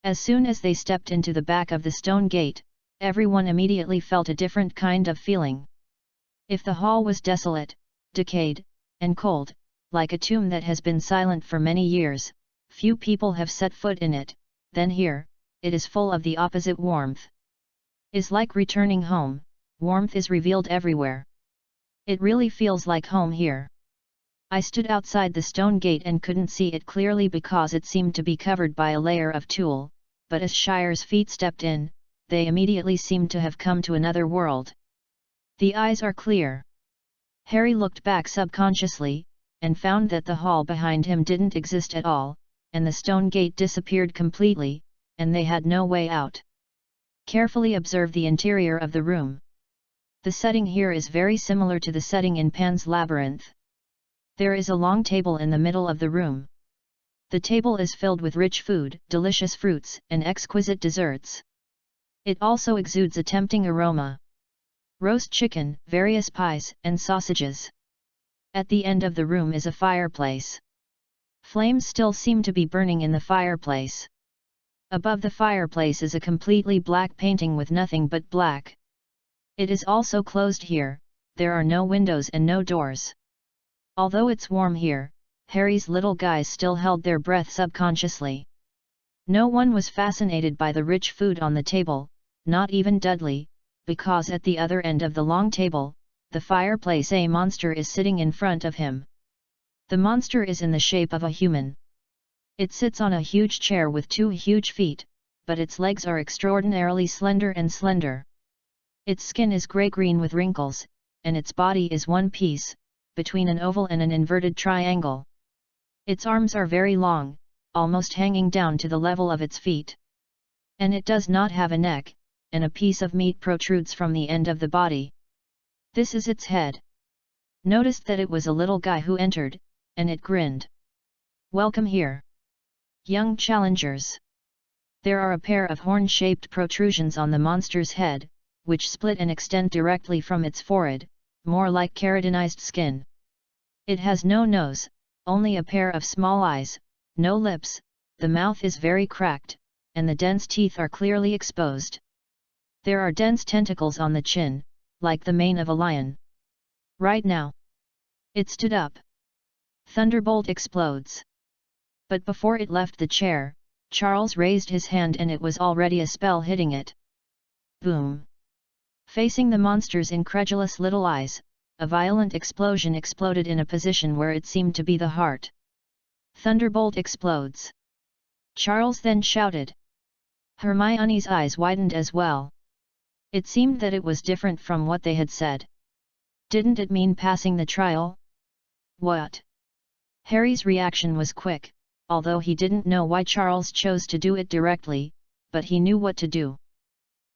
As soon as they stepped into the back of the stone gate, everyone immediately felt a different kind of feeling. If the hall was desolate, decayed, and cold, like a tomb that has been silent for many years, few people have set foot in it, then here, it is full of the opposite warmth. Is like returning home, warmth is revealed everywhere. It really feels like home here. I stood outside the stone gate and couldn't see it clearly because it seemed to be covered by a layer of tulle, but as Shire's feet stepped in, they immediately seemed to have come to another world. The eyes are clear. Harry looked back subconsciously, and found that the hall behind him didn't exist at all, and the stone gate disappeared completely, and they had no way out. Carefully observe the interior of the room. The setting here is very similar to the setting in Pan's Labyrinth. There is a long table in the middle of the room. The table is filled with rich food, delicious fruits, and exquisite desserts. It also exudes a tempting aroma. Roast chicken, various pies, and sausages. At the end of the room is a fireplace. Flames still seem to be burning in the fireplace. Above the fireplace is a completely black painting with nothing but black. It is also closed here, there are no windows and no doors. Although it's warm here, Harry's little guys still held their breath subconsciously. No one was fascinated by the rich food on the table, not even Dudley, because at the other end of the long table, the fireplace, a monster is sitting in front of him. The monster is in the shape of a human. It sits on a huge chair with 2 huge feet, but its legs are extraordinarily slender and slender. Its skin is grey-green with wrinkles, and its body is one piece, between an oval and an inverted triangle. Its arms are very long, almost hanging down to the level of its feet. And it does not have a neck, and a piece of meat protrudes from the end of the body. This is its head. Noticed that it was a little guy who entered, and it grinned. Welcome here, young challengers. There are a pair of horn-shaped protrusions on the monster's head, which split and extend directly from its forehead, more like keratinized skin. It has no nose, only a pair of small eyes, no lips, the mouth is very cracked, and the dense teeth are clearly exposed. There are dense tentacles on the chin, like the mane of a lion. Right now. It stood up. Thunderbolt explodes. But before it left the chair, Charles raised his hand and it was already a spell hitting it. Boom! Facing the monster's incredulous little eyes, a violent explosion exploded in a position where it seemed to be the heart. Thunderbolt explodes. Charles then shouted. Hermione's eyes widened as well. It seemed that it was different from what they had said. Didn't it mean passing the trial? What? Harry's reaction was quick, although he didn't know why Charles chose to do it directly, but he knew what to do.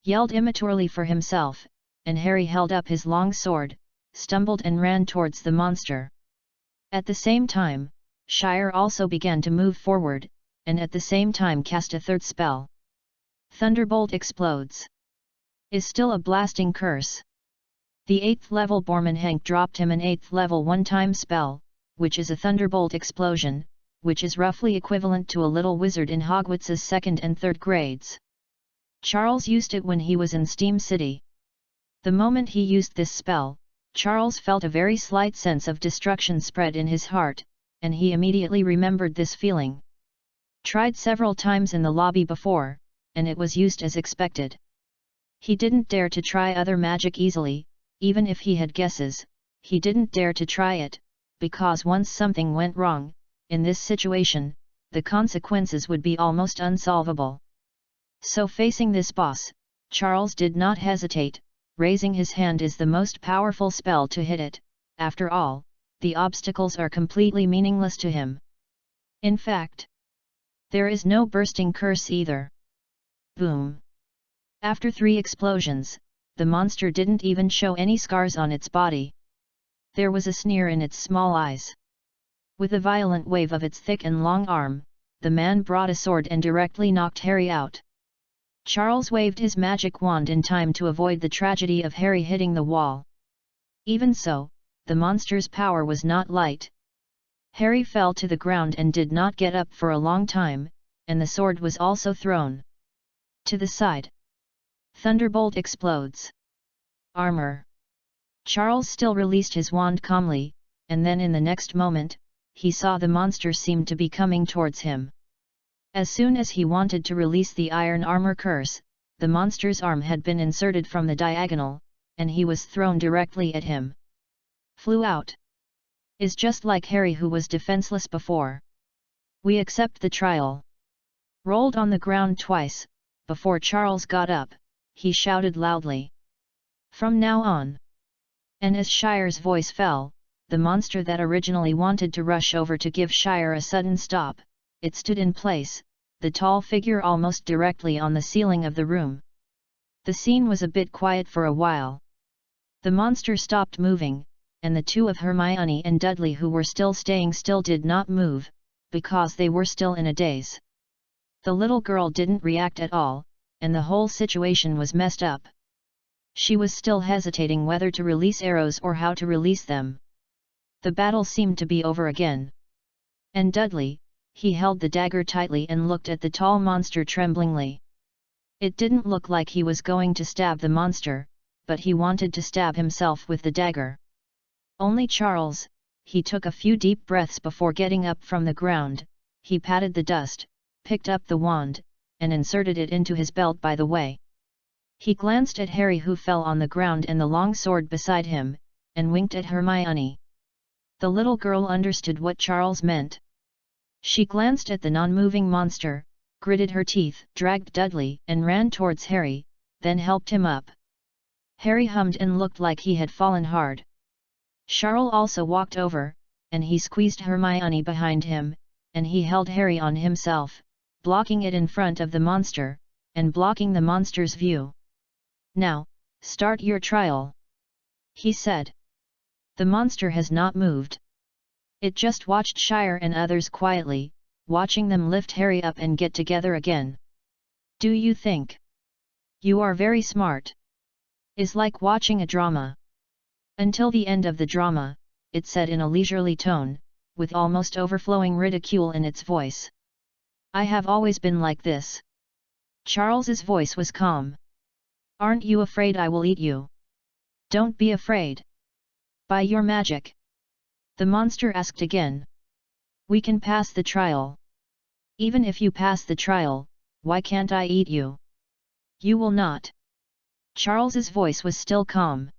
Yelled immaturely for himself, and Harry held up his long sword, stumbled and ran towards the monster. At the same time, Shire also began to move forward, and at the same time cast a third spell. Thunderbolt explodes. Is still a blasting curse. The 8th level Bormanhank dropped him an 8th level one-time spell, which is a thunderbolt explosion, which is roughly equivalent to a little wizard in Hogwarts' 2nd and 3rd grades. Charles used it when he was in Steam City. The moment he used this spell, Charles felt a very slight sense of destruction spread in his heart, and he immediately remembered this feeling. Tried several times in the lobby before, and it was used as expected. He didn't dare to try other magic easily, even if he had guesses, he didn't dare to try it, because once something went wrong, in this situation, the consequences would be almost unsolvable. So facing this boss, Charles did not hesitate, raising his hand is the most powerful spell to hit it, after all, the obstacles are completely meaningless to him. In fact, there is no bursting curse either. Boom! After 3 explosions, the monster didn't even show any scars on its body. There was a sneer in its small eyes. With a violent wave of its thick and long arm, the man brought a sword and directly knocked Harry out. Charles waved his magic wand in time to avoid the tragedy of Harry hitting the wall. Even so, the monster's power was not light. Harry fell to the ground and did not get up for a long time, and the sword was also thrown to the side. Thunderbolt explodes. Armor. Charles still released his wand calmly, and then in the next moment, he saw the monster seemed to be coming towards him. As soon as he wanted to release the iron armor curse, the monster's arm had been inserted from the diagonal, and he was thrown directly at him. Flew out. Is just like Harry who was defenseless before. We accept the trial. Rolled on the ground twice, before Charles got up, he shouted loudly. From now on. And as Shire's voice fell, the monster that originally wanted to rush over to give Shire a sudden stop, it stood in place, the tall figure almost directly on the ceiling of the room. The scene was a bit quiet for a while. The monster stopped moving, and the two of Hermione and Dudley who were still staying still did not move, because they were still in a daze. The little girl didn't react at all, and the whole situation was messed up. She was still hesitating whether to release arrows or how to release them. The battle seemed to be over again. And Dudley, he held the dagger tightly and looked at the tall monster tremblingly. It didn't look like he was going to stab the monster, but he wanted to stab himself with the dagger. Only Charles, he took a few deep breaths before getting up from the ground, he patted the dust, picked up the wand, and inserted it into his belt by the way. He glanced at Harry who fell on the ground and the long sword beside him, and winked at Hermione. The little girl understood what Charles meant. She glanced at the non-moving monster, gritted her teeth, dragged Dudley and ran towards Harry, then helped him up. Harry hummed and looked like he had fallen hard. Charles also walked over, and he squeezed Hermione behind him, and he held Harry on himself, blocking it in front of the monster, and blocking the monster's view. Now, start your trial, he said. The monster has not moved. It just watched Shire and others quietly, watching them lift Harry up and get together again. Do you think you are very smart? Is like watching a drama. Until the end of the drama, it said in a leisurely tone, with almost overflowing ridicule in its voice. I have always been like this. Charles's voice was calm. Aren't you afraid I will eat you? Don't be afraid. By your magic? The monster asked again. We can pass the trial. Even if you pass the trial, why can't I eat you? You will not. Charles's voice was still calm.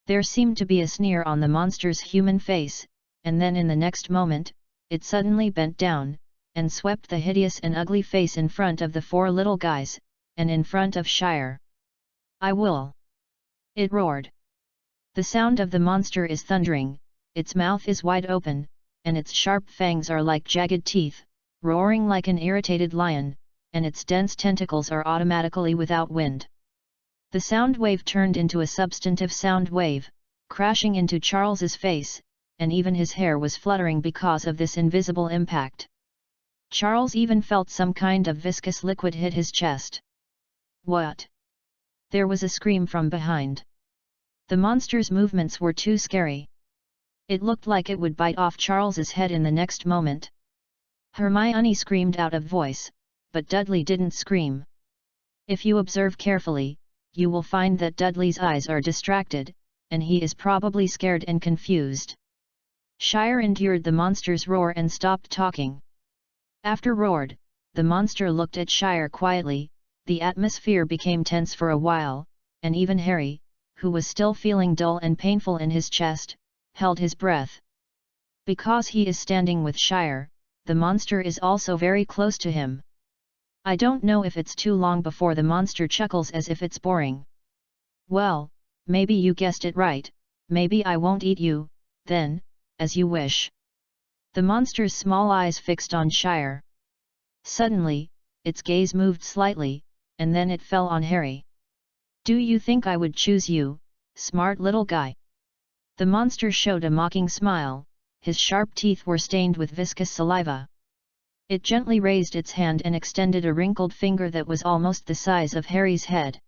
There seemed to be a sneer on the monster's human face, and then in the next moment, it suddenly bent down, and swept the hideous and ugly face in front of the four little guys, and in front of Shire. I will. It roared. The sound of the monster is thundering, its mouth is wide open, and its sharp fangs are like jagged teeth, roaring like an irritated lion, and its dense tentacles are automatically without wind. The sound wave turned into a substantive sound wave, crashing into Charles's face, and even his hair was fluttering because of this invisible impact. Charles even felt some kind of viscous liquid hit his chest. What? There was a scream from behind. The monster's movements were too scary. It looked like it would bite off Charles's head in the next moment. Hermione screamed out of voice, but Dudley didn't scream. If you observe carefully, you will find that Dudley's eyes are distracted, and he is probably scared and confused. Shire endured the monster's roar and stopped talking. After roared, the monster looked at Shire quietly. The atmosphere became tense for a while, and even Harry, who was still feeling dull and painful in his chest, held his breath. Because he is standing with Shire, the monster is also very close to him. I don't know if it's too long before the monster chuckles as if it's boring. Well, maybe you guessed it right, maybe I won't eat you, then, as you wish. The monster's small eyes fixed on Shire. Suddenly, its gaze moved slightly, and then it fell on Harry. Do you think I would choose you, smart little guy? The monster showed a mocking smile, his sharp teeth were stained with viscous saliva. It gently raised its hand and extended a wrinkled finger that was almost the size of Harry's head.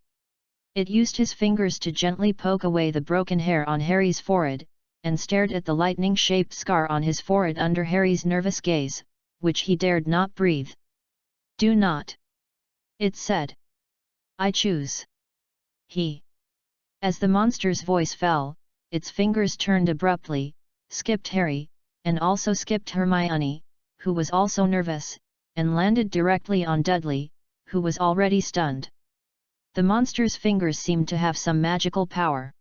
It used his fingers to gently poke away the broken hair on Harry's forehead, and stared at the lightning-shaped scar on his forehead under Harry's nervous gaze, which he dared not breathe. Do not. It said. I choose. He. As the monster's voice fell, its fingers turned abruptly, skipped Harry, and also skipped Hermione, who was also nervous, and landed directly on Dudley, who was already stunned. The monster's fingers seemed to have some magical power.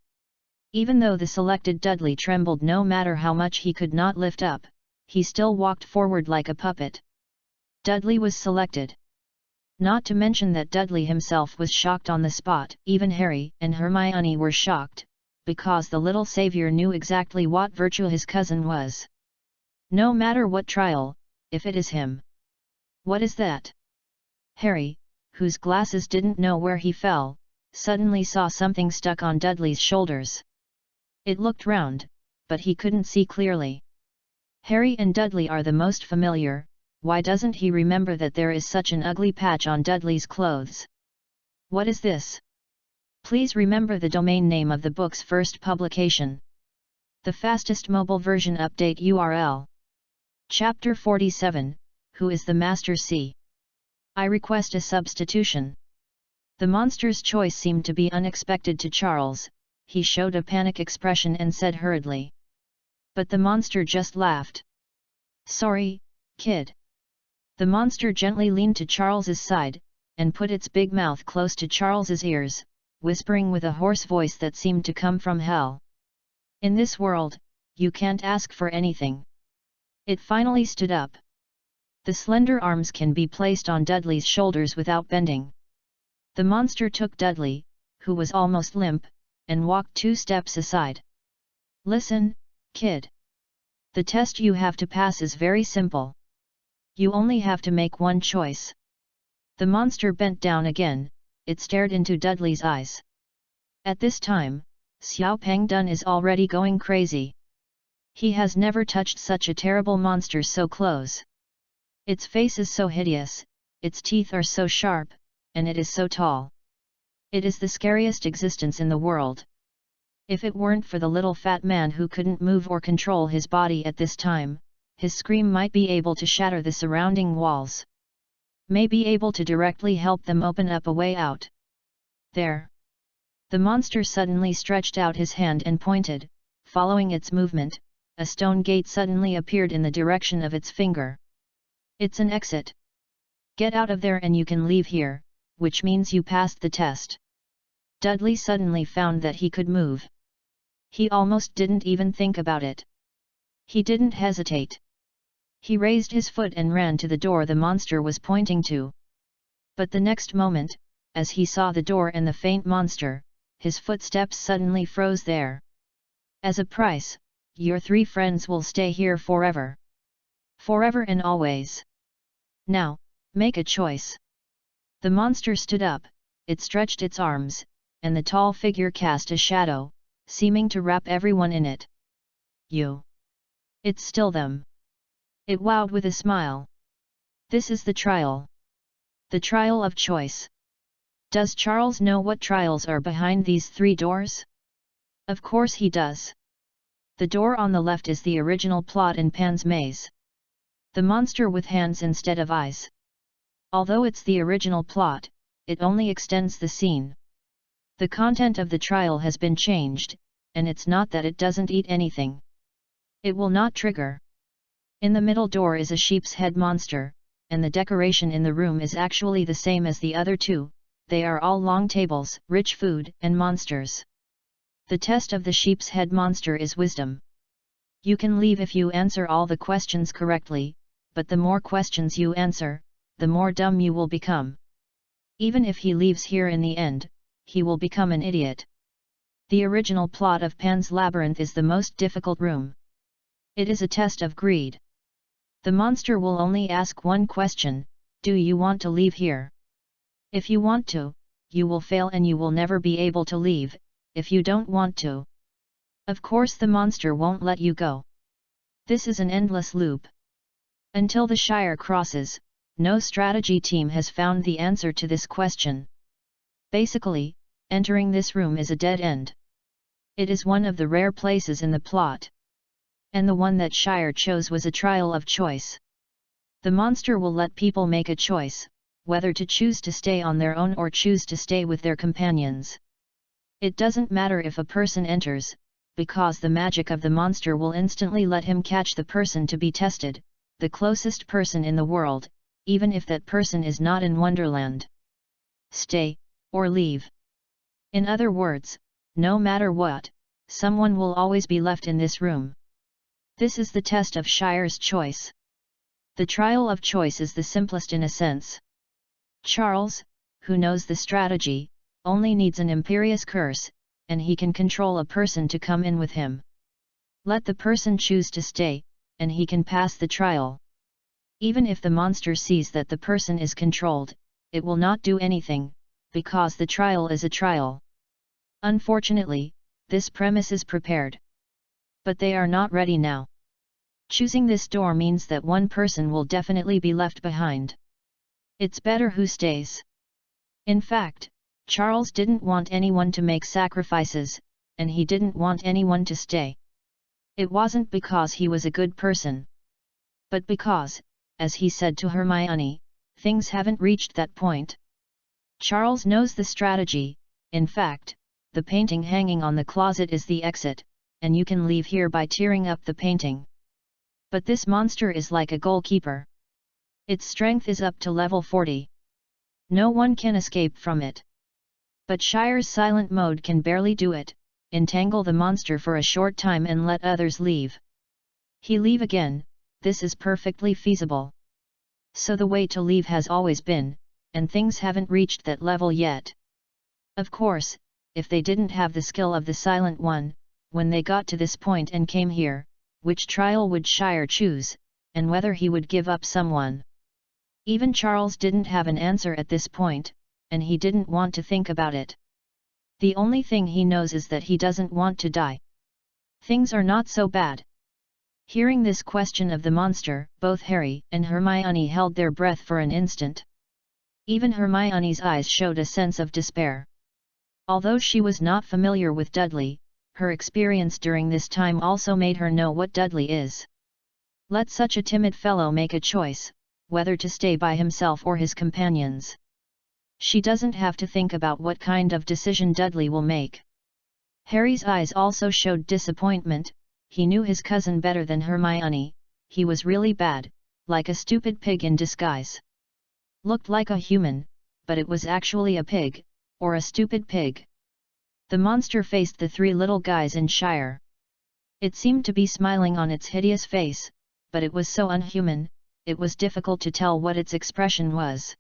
Even though the selected Dudley trembled no matter how much he could not lift up, he still walked forward like a puppet. Dudley was selected. Not to mention that Dudley himself was shocked on the spot. Even Harry and Hermione were shocked, because the little savior knew exactly what virtue his cousin was. No matter what trial, if it is him. What is that? Harry, whose glasses didn't know where he fell, suddenly saw something stuck on Dudley's shoulders. It looked round, but he couldn't see clearly. Harry and Dudley are the most familiar. Why doesn't he remember that there is such an ugly patch on Dudley's clothes? What is this? Please remember the domain name of the book's first publication. The fastest mobile version update URL. Chapter 47, Who is the Master C? I request a substitution. The monster's choice seemed to be unexpected to Charles. He showed a panic expression and said hurriedly. But the monster just laughed. Sorry, kid. The monster gently leaned to Charles's side, and put its big mouth close to Charles's ears, whispering with a hoarse voice that seemed to come from hell. In this world, you can't ask for anything. It finally stood up. The slender arms can be placed on Dudley's shoulders without bending. The monster took Dudley, who was almost limp, and walked 2 steps aside. Listen, kid. The test you have to pass is very simple. You only have to make one choice. The monster bent down again, it stared into Dudley's eyes. At this time, Xiao Pengdun is already going crazy. He has never touched such a terrible monster so close. Its face is so hideous, its teeth are so sharp, and it is so tall. It is the scariest existence in the world. If it weren't for the little fat man who couldn't move or control his body at this time, his scream might be able to shatter the surrounding walls. May be able to directly help them open up a way out. There. The monster suddenly stretched out his hand and pointed. Following its movement, a stone gate suddenly appeared in the direction of its finger. It's an exit. Get out of there and you can leave here, which means you passed the test. Dudley suddenly found that he could move. He almost didn't even think about it. He didn't hesitate. He raised his foot and ran to the door the monster was pointing to. But the next moment, as he saw the door and the faint monster, his footsteps suddenly froze there. As a price, your 3 friends will stay here forever. Forever and always. Now, make a choice. The monster stood up, it stretched its arms, and the tall figure cast a shadow, seeming to wrap everyone in it. You. It's still them. It wowed with a smile. This is the trial. The trial of choice. Does Charles know what trials are behind these 3 doors? Of course he does. The door on the left is the original plot in Pan's Maze. The monster with hands instead of eyes. Although it's the original plot, it only extends the scene. The content of the trial has been changed, and it's not that it doesn't eat anything. It will not trigger. In the middle door is a sheep's head monster, and the decoration in the room is actually the same as the other 2, they are all long tables, rich food, and monsters. The test of the sheep's head monster is wisdom. You can leave if you answer all the questions correctly, but the more questions you answer, the more dumb you will become. Even if he leaves here in the end, he will become an idiot. The original plot of Pan's Labyrinth is the most difficult room. It is a test of greed. The monster will only ask one question: do you want to leave here? If you want to, you will fail and you will never be able to leave, if you don't want to. Of course the monster won't let you go. This is an endless loop. Until the Shire crosses, no strategy team has found the answer to this question. Basically, entering this room is a dead end. It is one of the rare places in the plot. And the one that Shire chose was a trial of choice. The monster will let people make a choice, whether to choose to stay on their own or choose to stay with their companions. It doesn't matter if a person enters, because the magic of the monster will instantly let him catch the person to be tested, the closest person in the world, even if that person is not in Wonderland. Stay, or leave. In other words, no matter what, someone will always be left in this room. This is the test of Shire's choice. The trial of choice is the simplest in a sense. Charles, who knows the strategy, only needs an imperious curse, and he can control a person to come in with him. Let the person choose to stay, and he can pass the trial. Even if the monster sees that the person is controlled, it will not do anything, because the trial is a trial. Unfortunately, this premise is prepared. But they are not ready now. Choosing this door means that one person will definitely be left behind. It's better who stays. In fact, Charles didn't want anyone to make sacrifices, and he didn't want anyone to stay. It wasn't because he was a good person. But because, as he said to Hermione, things haven't reached that point. Charles knows the strategy. In fact, the painting hanging on the closet is the exit, and you can leave here by tearing up the painting. But this monster is like a goalkeeper. Its strength is up to level 40. No one can escape from it. But Shire's silent mode can barely do it, entangle the monster for a short time and let others leave. He leave again, this is perfectly feasible. So the way to leave has always been, and things haven't reached that level yet. Of course, if they didn't have the skill of the Silent One, when they got to this point and came here, which trial would Shire choose, and whether he would give up someone? Even Charles didn't have an answer at this point, and he didn't want to think about it. The only thing he knows is that he doesn't want to die. Things are not so bad. Hearing this question of the monster, both Harry and Hermione held their breath for an instant. Even Hermione's eyes showed a sense of despair. Although she was not familiar with Dudley, her experience during this time also made her know what Dudley is. Let such a timid fellow make a choice, whether to stay by himself or his companions. She doesn't have to think about what kind of decision Dudley will make. Harry's eyes also showed disappointment. He knew his cousin better than Hermione. He was really bad, like a stupid pig in disguise. Looked like a human, but it was actually a pig, or a stupid pig. The monster faced the three little guys in Shire. It seemed to be smiling on its hideous face, but it was so unhuman, it was difficult to tell what its expression was.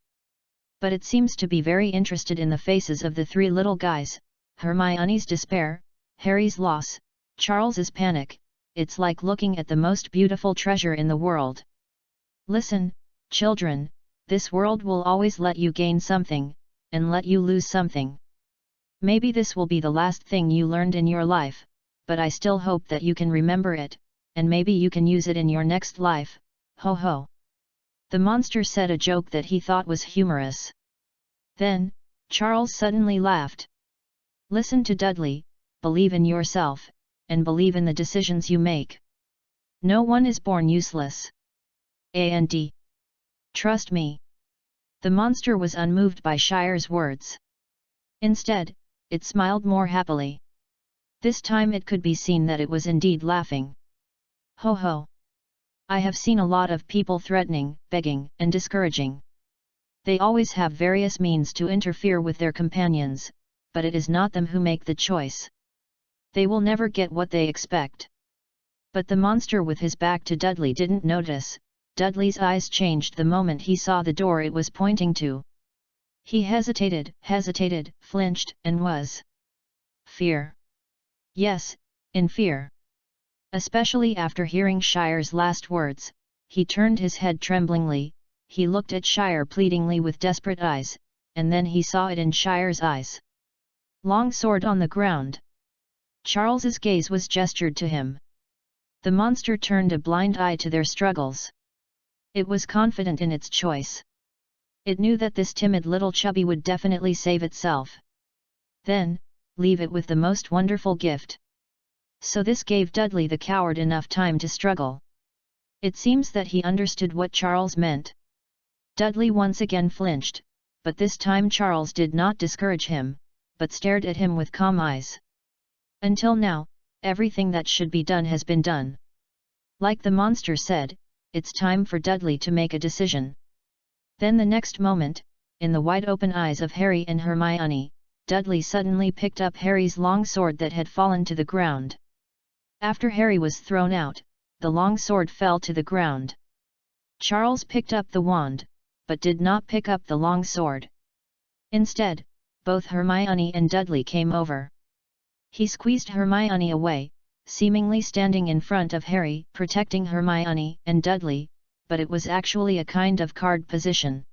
But it seems to be very interested in the faces of the three little guys, Hermione's despair, Harry's loss, Charles's panic. It's like looking at the most beautiful treasure in the world. Listen, children, this world will always let you gain something, and let you lose something. Maybe this will be the last thing you learned in your life, but I still hope that you can remember it, and maybe you can use it in your next life, ho ho. The monster said a joke that he thought was humorous. Then, Charles suddenly laughed. Listen to Dudley, believe in yourself, and believe in the decisions you make. No one is born useless. And trust me. The monster was unmoved by Shire's words. Instead, it smiled more happily. This time it could be seen that it was indeed laughing. Ho ho! I have seen a lot of people threatening, begging, and discouraging. They always have various means to interfere with their companions, but it is not them who make the choice. They will never get what they expect. But the monster with his back to Dudley didn't notice. Dudley's eyes changed the moment he saw the door it was pointing to. He hesitated, flinched, and was fear. Yes, in fear. Especially after hearing Shire's last words, he turned his head tremblingly, he looked at Shire pleadingly with desperate eyes, and then he saw it in Shire's eyes. Long sword on the ground. Charles's gaze was gestured to him. The monster turned a blind eye to their struggles. It was confident in its choice. It knew that this timid little chubby would definitely save itself. Then, leave it with the most wonderful gift. So this gave Dudley the coward enough time to struggle. It seems that he understood what Charles meant. Dudley once again flinched, but this time Charles did not discourage him, but stared at him with calm eyes. Until now, everything that should be done has been done. Like the monster said, it's time for Dudley to make a decision. Then the next moment, in the wide-open eyes of Harry and Hermione, Dudley suddenly picked up Harry's long sword that had fallen to the ground. After Harry was thrown out, the long sword fell to the ground. Charles picked up the wand, but did not pick up the long sword. Instead, both Hermione and Dudley came over. He squeezed Hermione away, seemingly standing in front of Harry, protecting Hermione and Dudley, but it was actually a kind of card position.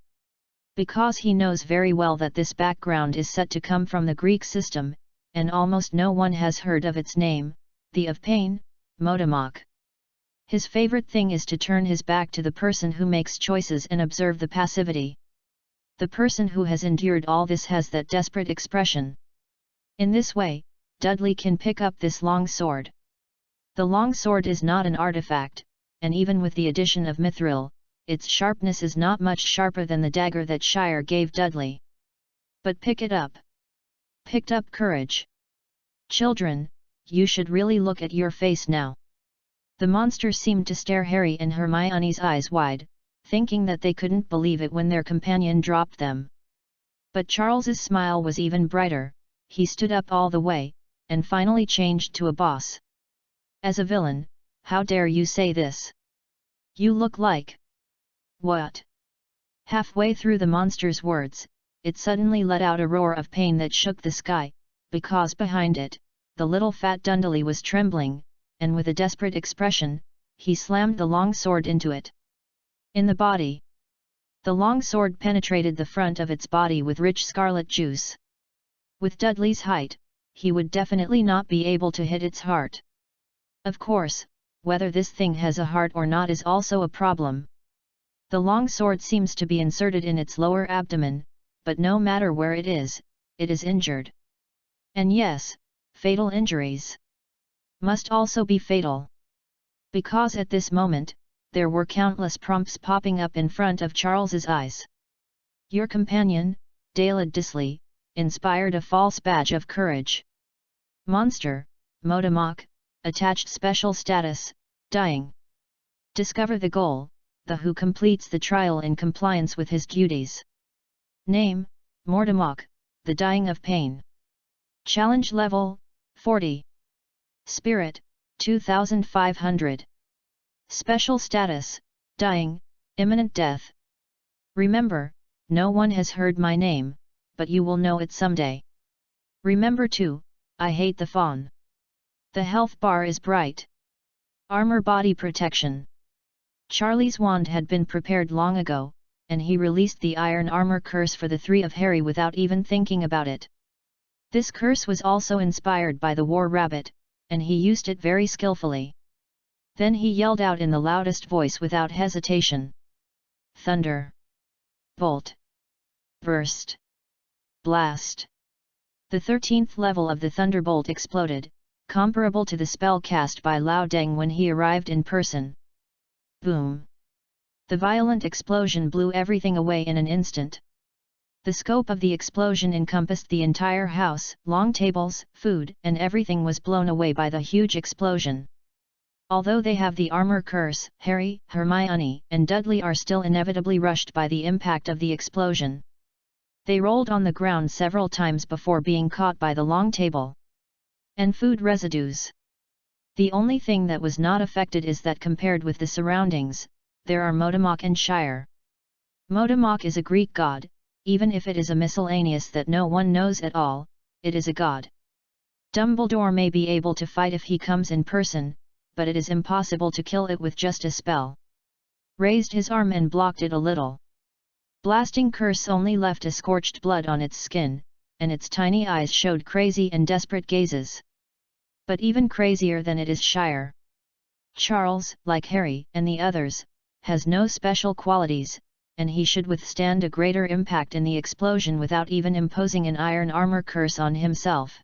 Because he knows very well that this background is set to come from the Greek system, and almost no one has heard of its name, the of pain, Modomok. His favorite thing is to turn his back to the person who makes choices and observe the passivity. The person who has endured all this has that desperate expression. In this way, Dudley can pick up this long sword. The long sword is not an artifact, and even with the addition of mithril, its sharpness is not much sharper than the dagger that Shire gave Dudley. But pick it up. Picked up courage. Children, you should really look at your face now. The monster seemed to stare Harry and Hermione's eyes wide, thinking that they couldn't believe it when their companion dropped them. But Charles's smile was even brighter. He stood up all the way, and finally changed to a boss. As a villain, how dare you say this? You look like... What? Halfway through the monster's words, it suddenly let out a roar of pain that shook the sky, because behind it, the little fat Dudley was trembling, and with a desperate expression, he slammed the long sword into it. In the body. The long sword penetrated the front of its body with rich scarlet juice. With Dudley's height, he would definitely not be able to hit its heart. Of course, whether this thing has a heart or not is also a problem. The long sword seems to be inserted in its lower abdomen, but no matter where it is injured. And yes, fatal injuries must also be fatal. Because at this moment, there were countless prompts popping up in front of Charles's eyes. Your companion, Daelid Disley, inspired a false badge of courage. Monster, Modomok, attached special status, dying. Discover the goal, the who completes the trial in compliance with his duties. Name, Mordomok, the dying of pain. Challenge level, 40. Spirit, 2500. Special status, dying, imminent death. Remember, no one has heard my name, but you will know it someday. Remember too, I hate the fawn. The health bar is bright. Armor body protection. Charlie's wand had been prepared long ago, and he released the iron armor curse for the three of Harry without even thinking about it. This curse was also inspired by the war rabbit, and he used it very skillfully. Then he yelled out in the loudest voice without hesitation. Thunder. Bolt. Burst. Blast. The 13th level of the Thunderbolt exploded, comparable to the spell cast by Lao Deng when he arrived in person. Boom! The violent explosion blew everything away in an instant. The scope of the explosion encompassed the entire house, long tables, food, and everything was blown away by the huge explosion. Although they have the armor curse, Harry, Hermione, and Dudley are still inevitably rushed by the impact of the explosion. They rolled on the ground several times before being caught by the long table and food residues. The only thing that was not affected is that compared with the surroundings, there are Modomok and Shire. Modomok is a Greek god, even if it is a miscellaneous that no one knows at all, it is a god. Dumbledore may be able to fight if he comes in person, but it is impossible to kill it with just a spell. Raised his arm and blocked it a little. Blasting curse only left a scorched blood on its skin, and its tiny eyes showed crazy and desperate gazes. But even crazier than it is Shire. Charles, like Harry and the others, has no special qualities, and he should withstand a greater impact in the explosion without even imposing an iron armor curse on himself.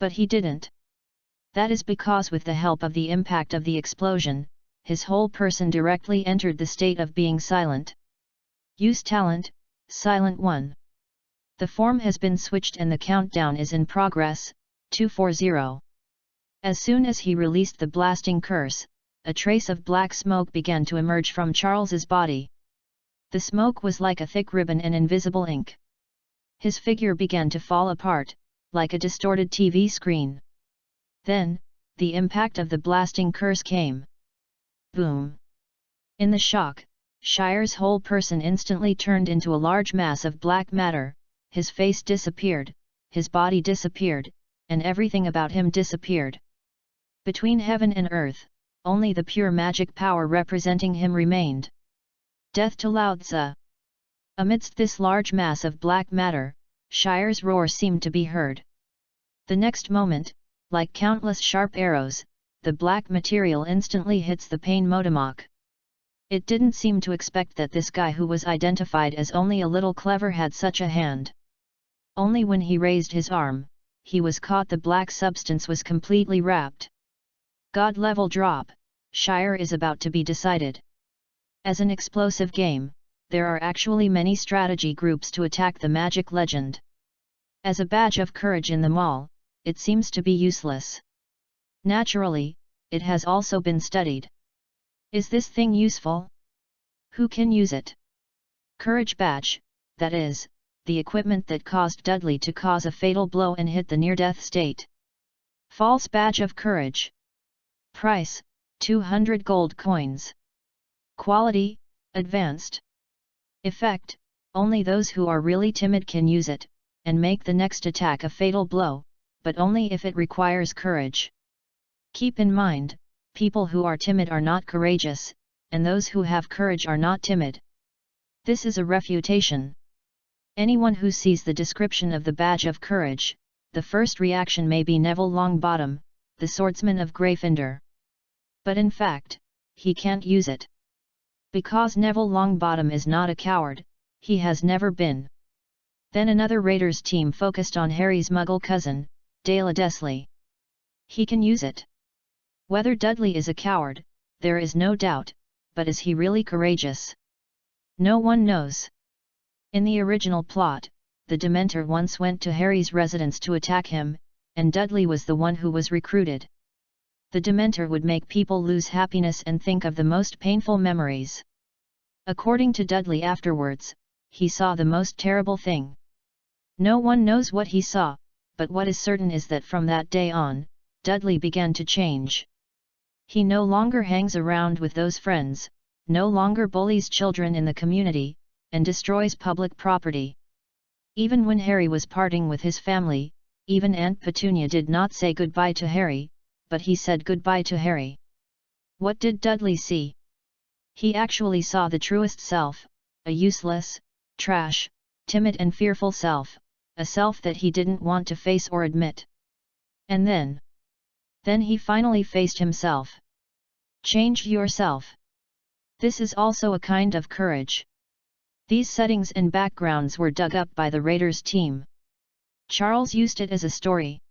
But he didn't. That is because with the help of the impact of the explosion, his whole person directly entered the state of being silent. Use talent, Silent 1. The form has been switched and the countdown is in progress, 240. As soon as he released the blasting curse, a trace of black smoke began to emerge from Charles's body. The smoke was like a thick ribbon and invisible ink. His figure began to fall apart, like a distorted TV screen. Then, the impact of the blasting curse came. Boom! In the shock, Shire's whole person instantly turned into a large mass of black matter, his face disappeared, his body disappeared, and everything about him disappeared. Between heaven and earth, only the pure magic power representing him remained. Death to Lao Tzu! Amidst this large mass of black matter, Shire's roar seemed to be heard. The next moment, like countless sharp arrows, the black material instantly hits the pain Modomok. It didn't seem to expect that this guy who was identified as only a little clever had such a hand. Only when he raised his arm, he was caught. The black substance was completely wrapped. God level drop, Shire is about to be decided. As an explosive game, there are actually many strategy groups to attack the magic legend. As a badge of courage in the mall, it seems to be useless. Naturally, it has also been studied. Is this thing useful? Who can use it? Courage badge, that is, the equipment that caused Dudley to cause a fatal blow and hit the near-death state. False badge of courage. Price, 200 gold coins. Quality, advanced. Effect, only those who are really timid can use it, and make the next attack a fatal blow, but only if it requires courage. Keep in mind, people who are timid are not courageous, and those who have courage are not timid. This is a refutation. Anyone who sees the description of the Badge of Courage, the first reaction may be Neville Longbottom, the swordsman of Gryffindor. But in fact, he can't use it. Because Neville Longbottom is not a coward, he has never been. Then another Raiders team focused on Harry's Muggle cousin, Dale Desley. He can use it. Whether Dudley is a coward, there is no doubt, but is he really courageous? No one knows. In the original plot, the Dementor once went to Harry's residence to attack him, and Dudley was the one who was recruited. The Dementor would make people lose happiness and think of the most painful memories. According to Dudley afterwards, he saw the most terrible thing. No one knows what he saw, but what is certain is that from that day on, Dudley began to change. He no longer hangs around with those friends, no longer bullies children in the community, and destroys public property. Even when Harry was parting with his family, even Aunt Petunia did not say goodbye to Harry, but he said goodbye to Harry. What did Dudley see? He actually saw the truest self, a useless, trash, timid and fearful self, a self that he didn't want to face or admit. And then he finally faced himself. Change yourself. This is also a kind of courage. These settings and backgrounds were dug up by the Raiders team. Charles used it as a story.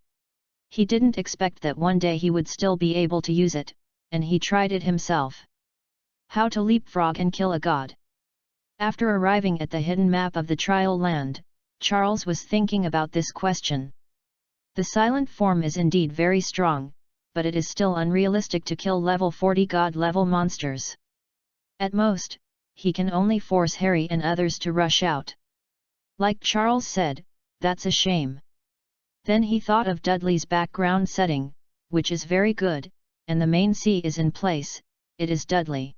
He didn't expect that one day he would still be able to use it, and he tried it himself. How to leapfrog and kill a god. After arriving at the hidden map of the Trial Land, Charles was thinking about this question. The silent form is indeed very strong, but it is still unrealistic to kill level 40 god-level monsters. At most, he can only force Harry and others to rush out. Like Charles said, that's a shame. Then he thought of Dudley's background setting, which is very good, and the main C is in place, it is Dudley.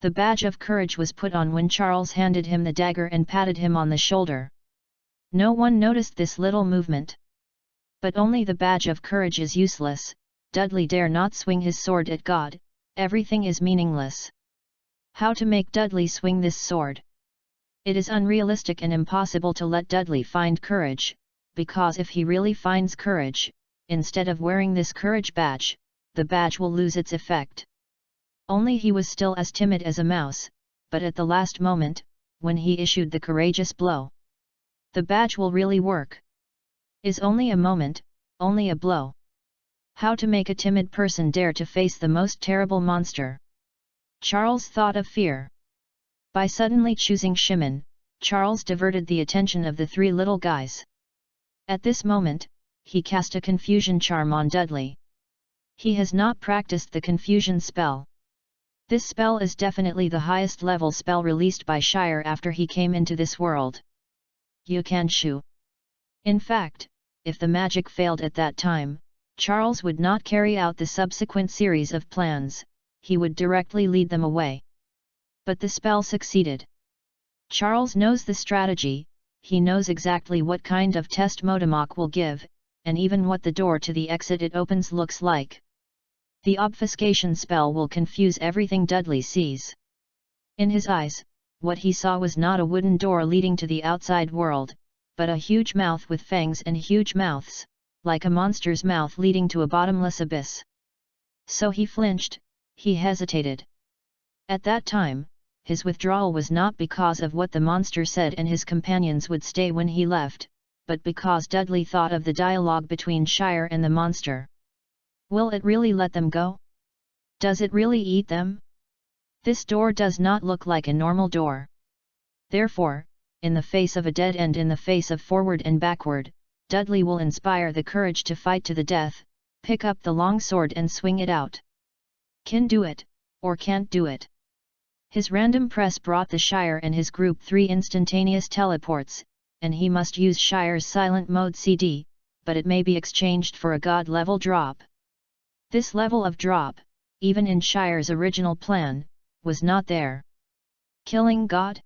The Badge of Courage was put on when Charles handed him the dagger and patted him on the shoulder. No one noticed this little movement. But only the Badge of Courage is useless, Dudley dare not swing his sword at God, everything is meaningless. How to make Dudley swing this sword? It is unrealistic and impossible to let Dudley find courage, because if he really finds courage, instead of wearing this courage badge, the badge will lose its effect. Only he was still as timid as a mouse, but at the last moment, when he issued the courageous blow, the badge will really work. Is only a moment, only a blow. How to make a timid person dare to face the most terrible monster? Charles thought of fear. By suddenly choosing Shimon, Charles diverted the attention of the three little guys. At this moment, he cast a confusion charm on Dudley. He has not practiced the confusion spell. This spell is definitely the highest level spell released by Shire after he came into this world. Yukanshu. In fact, if the magic failed at that time, Charles would not carry out the subsequent series of plans, he would directly lead them away. But the spell succeeded. Charles knows the strategy, he knows exactly what kind of test Modamok will give, and even what the door to the exit it opens looks like. The obfuscation spell will confuse everything Dudley sees. In his eyes, what he saw was not a wooden door leading to the outside world, but a huge mouth with fangs and huge mouths, like a monster's mouth leading to a bottomless abyss. So he flinched, he hesitated. At that time, his withdrawal was not because of what the monster said and his companions would stay when he left, but because Dudley thought of the dialogue between Shire and the monster. Will it really let them go? Does it really eat them? This door does not look like a normal door. Therefore, in the face of a dead end, in the face of forward and backward, Dudley will inspire the courage to fight to the death, pick up the long sword and swing it out. Can do it, or can't do it. His random press brought the Shire and his group 3 instantaneous teleports, and he must use Shire's silent mode CD, but it may be exchanged for a god level drop. This level of drop, even in Shire's original plan, was not there. Killing God?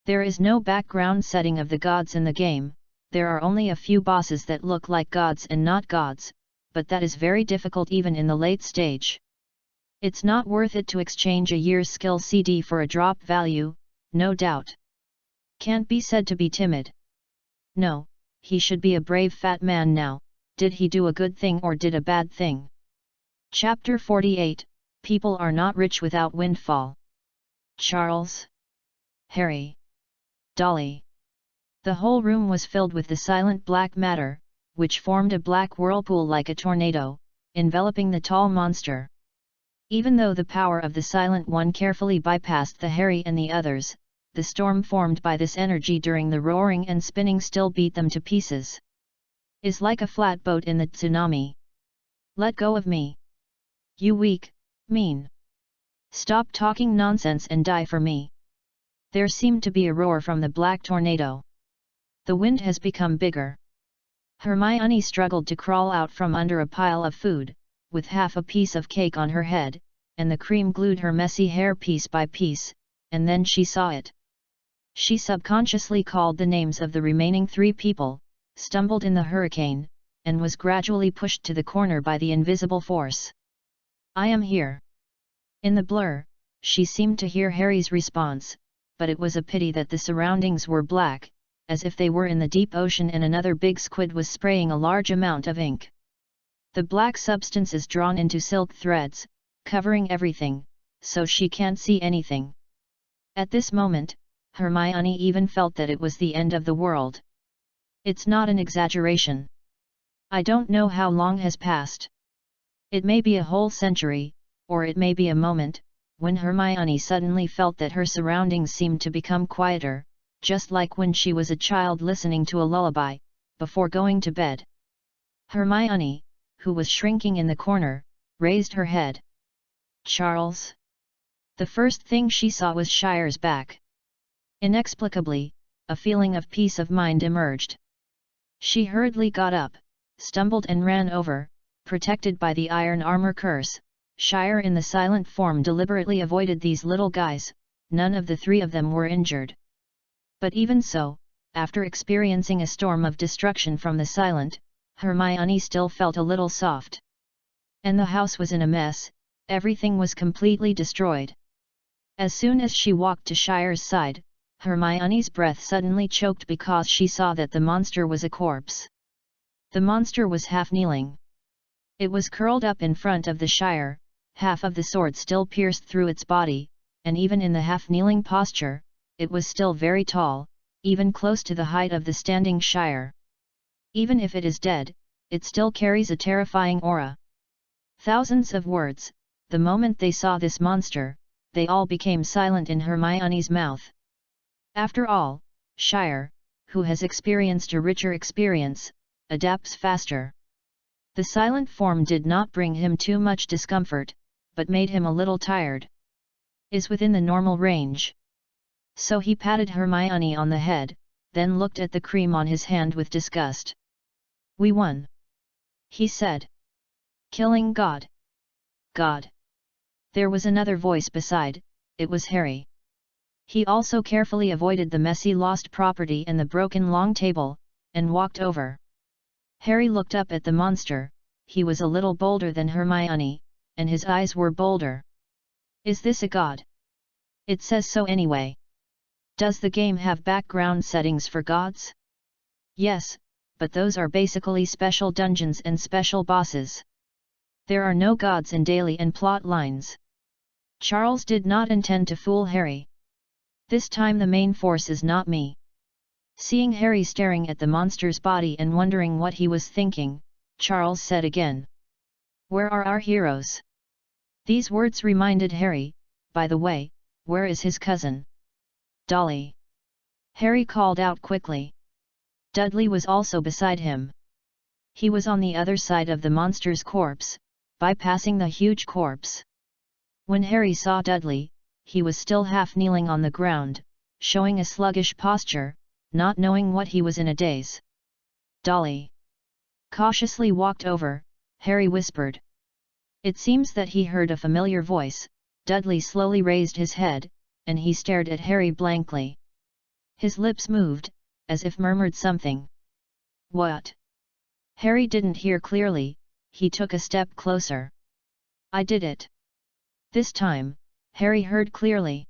There is no background setting of the gods in the game, there are only a few bosses that look like gods and not gods, but that is very difficult even in the late stage. It's not worth it to exchange a year's skill CD for a drop value, no doubt. Can't be said to be timid. No, he should be a brave fat man now. Did he do a good thing or did a bad thing? Chapter 48, People are not rich without windfall. Charles, Harry, Dolly. The whole room was filled with the silent black matter, which formed a black whirlpool like a tornado, enveloping the tall monster. Even though the power of the Silent One carefully bypassed the Harry and the others, the storm formed by this energy during the roaring and spinning still beat them to pieces. Is like a flat boat in the tsunami. Let go of me. You weak, mean. Stop talking nonsense and die for me. There seemed to be a roar from the black tornado. The wind has become bigger. Hermione struggled to crawl out from under a pile of food, with half a piece of cake on her head, and the cream glued her messy hair piece by piece, and then she saw it. She subconsciously called the names of the remaining 3 people, stumbled in the hurricane, and was gradually pushed to the corner by the invisible force. I am here. In the blur, she seemed to hear Harry's response, but it was a pity that the surroundings were black, as if they were in the deep ocean and another big squid was spraying a large amount of ink. The black substance is drawn into silk threads, covering everything, so she can't see anything. At this moment, Hermione even felt that it was the end of the world. It's not an exaggeration. I don't know how long has passed. It may be a whole century, or it may be a moment, when Hermione suddenly felt that her surroundings seemed to become quieter, just like when she was a child listening to a lullaby, before going to bed. Hermione, who was shrinking in the corner, raised her head. Charles? The first thing she saw was Shire's back. Inexplicably, a feeling of peace of mind emerged. She hurriedly got up, stumbled and ran over, protected by the iron armor curse. Shire in the silent form deliberately avoided these little guys, none of the 3 of them were injured. But even so, after experiencing a storm of destruction from the silent, Hermione still felt a little soft. And the house was in a mess, everything was completely destroyed. As soon as she walked to Shire's side, Hermione's breath suddenly choked because she saw that the monster was a corpse. The monster was half kneeling. It was curled up in front of the Shire, half of the sword still pierced through its body, and even in the half-kneeling posture, it was still very tall, even close to the height of the standing Shire. Even if it is dead, it still carries a terrifying aura. Thousands of words, the moment they saw this monster, they all became silent in Hermione's mouth. After all, Shire, who has experienced a richer experience, adapts faster. The silent form did not bring him too much discomfort, but made him a little tired. Is within the normal range. So he patted Hermione on the head, then looked at the cream on his hand with disgust. We won, he said. Killing God. God. There was another voice beside, it was Harry. He also carefully avoided the messy lost property and the broken long table, and walked over. Harry looked up at the monster. He was a little bolder than Hermione, and his eyes were bolder. Is this a god? It says so anyway. Does the game have background settings for gods? Yes, but those are basically special dungeons and special bosses. There are no gods in daily and plot lines. Charles did not intend to fool Harry. This time the main force is not me. Seeing Harry staring at the monster's body and wondering what he was thinking, Charles said again. Where are our heroes? These words reminded Harry, by the way, where is his cousin? Dolly. Harry called out quickly. Dudley was also beside him. He was on the other side of the monster's corpse, bypassing the huge corpse. When Harry saw Dudley, he was still half kneeling on the ground, showing a sluggish posture, not knowing what he was in a daze. Dolly. Cautiously walked over, Harry whispered. It seems that he heard a familiar voice. Dudley slowly raised his head, and he stared at Harry blankly. His lips moved, as if murmured something. What? Harry didn't hear clearly, he took a step closer. I did it. This time, Harry heard clearly.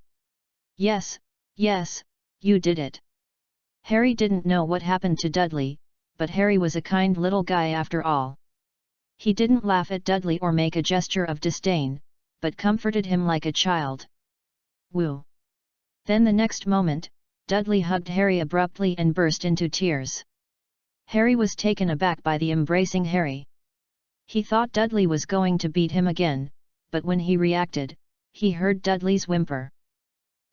Yes, yes, you did it. Harry didn't know what happened to Dudley, but Harry was a kind little guy after all. He didn't laugh at Dudley or make a gesture of disdain, but comforted him like a child. Woo! Then the next moment, Dudley hugged Harry abruptly and burst into tears. Harry was taken aback by the embracing Harry. He thought Dudley was going to beat him again, but when he reacted, he heard Dudley's whimper.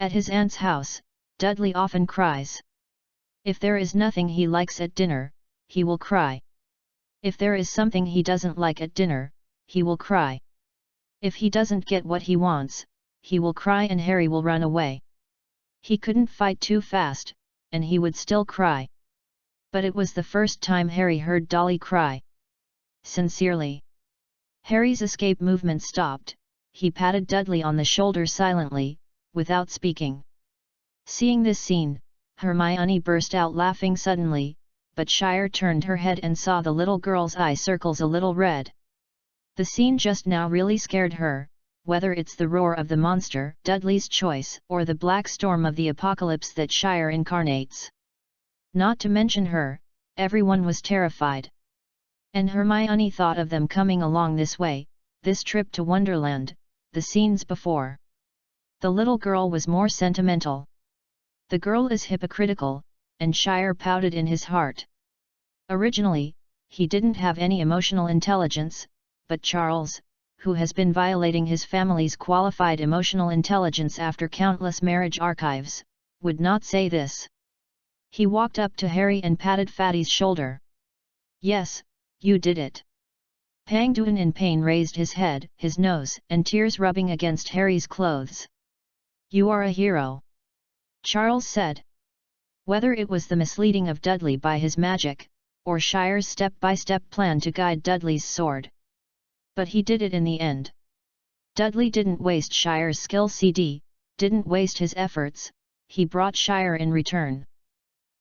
At his aunt's house, Dudley often cries. If there is nothing he likes at dinner, he will cry. If there is something he doesn't like at dinner, he will cry. If he doesn't get what he wants, he will cry and Harry will run away. He couldn't fight too fast, and he would still cry. But it was the first time Harry heard Dolly cry. Sincerely. Harry's escape movement stopped. He patted Dudley on the shoulder silently, without speaking. Seeing this scene, Hermione burst out laughing suddenly, but Shire turned her head and saw the little girl's eye circles a little red. The scene just now really scared her, whether it's the roar of the monster, Dudley's choice, or the black storm of the apocalypse that Shire incarnates. Not to mention her, everyone was terrified. And Hermione thought of them coming along this way, this trip to Wonderland, the scenes before. The little girl was more sentimental. The girl is hypocritical, and Shire pouted in his heart. Originally, he didn't have any emotional intelligence, but Charles, who has been violating his family's qualified emotional intelligence after countless marriage archives, would not say this. He walked up to Harry and patted Fatty's shoulder. Yes, you did it. Pangduin in pain raised his head, his nose and tears rubbing against Harry's clothes. You are a hero, Charles said. Whether it was the misleading of Dudley by his magic, or Shire's step-by-step plan to guide Dudley's sword. But he did it in the end. Dudley didn't waste Shire's skill didn't waste his efforts, he brought Shire in return.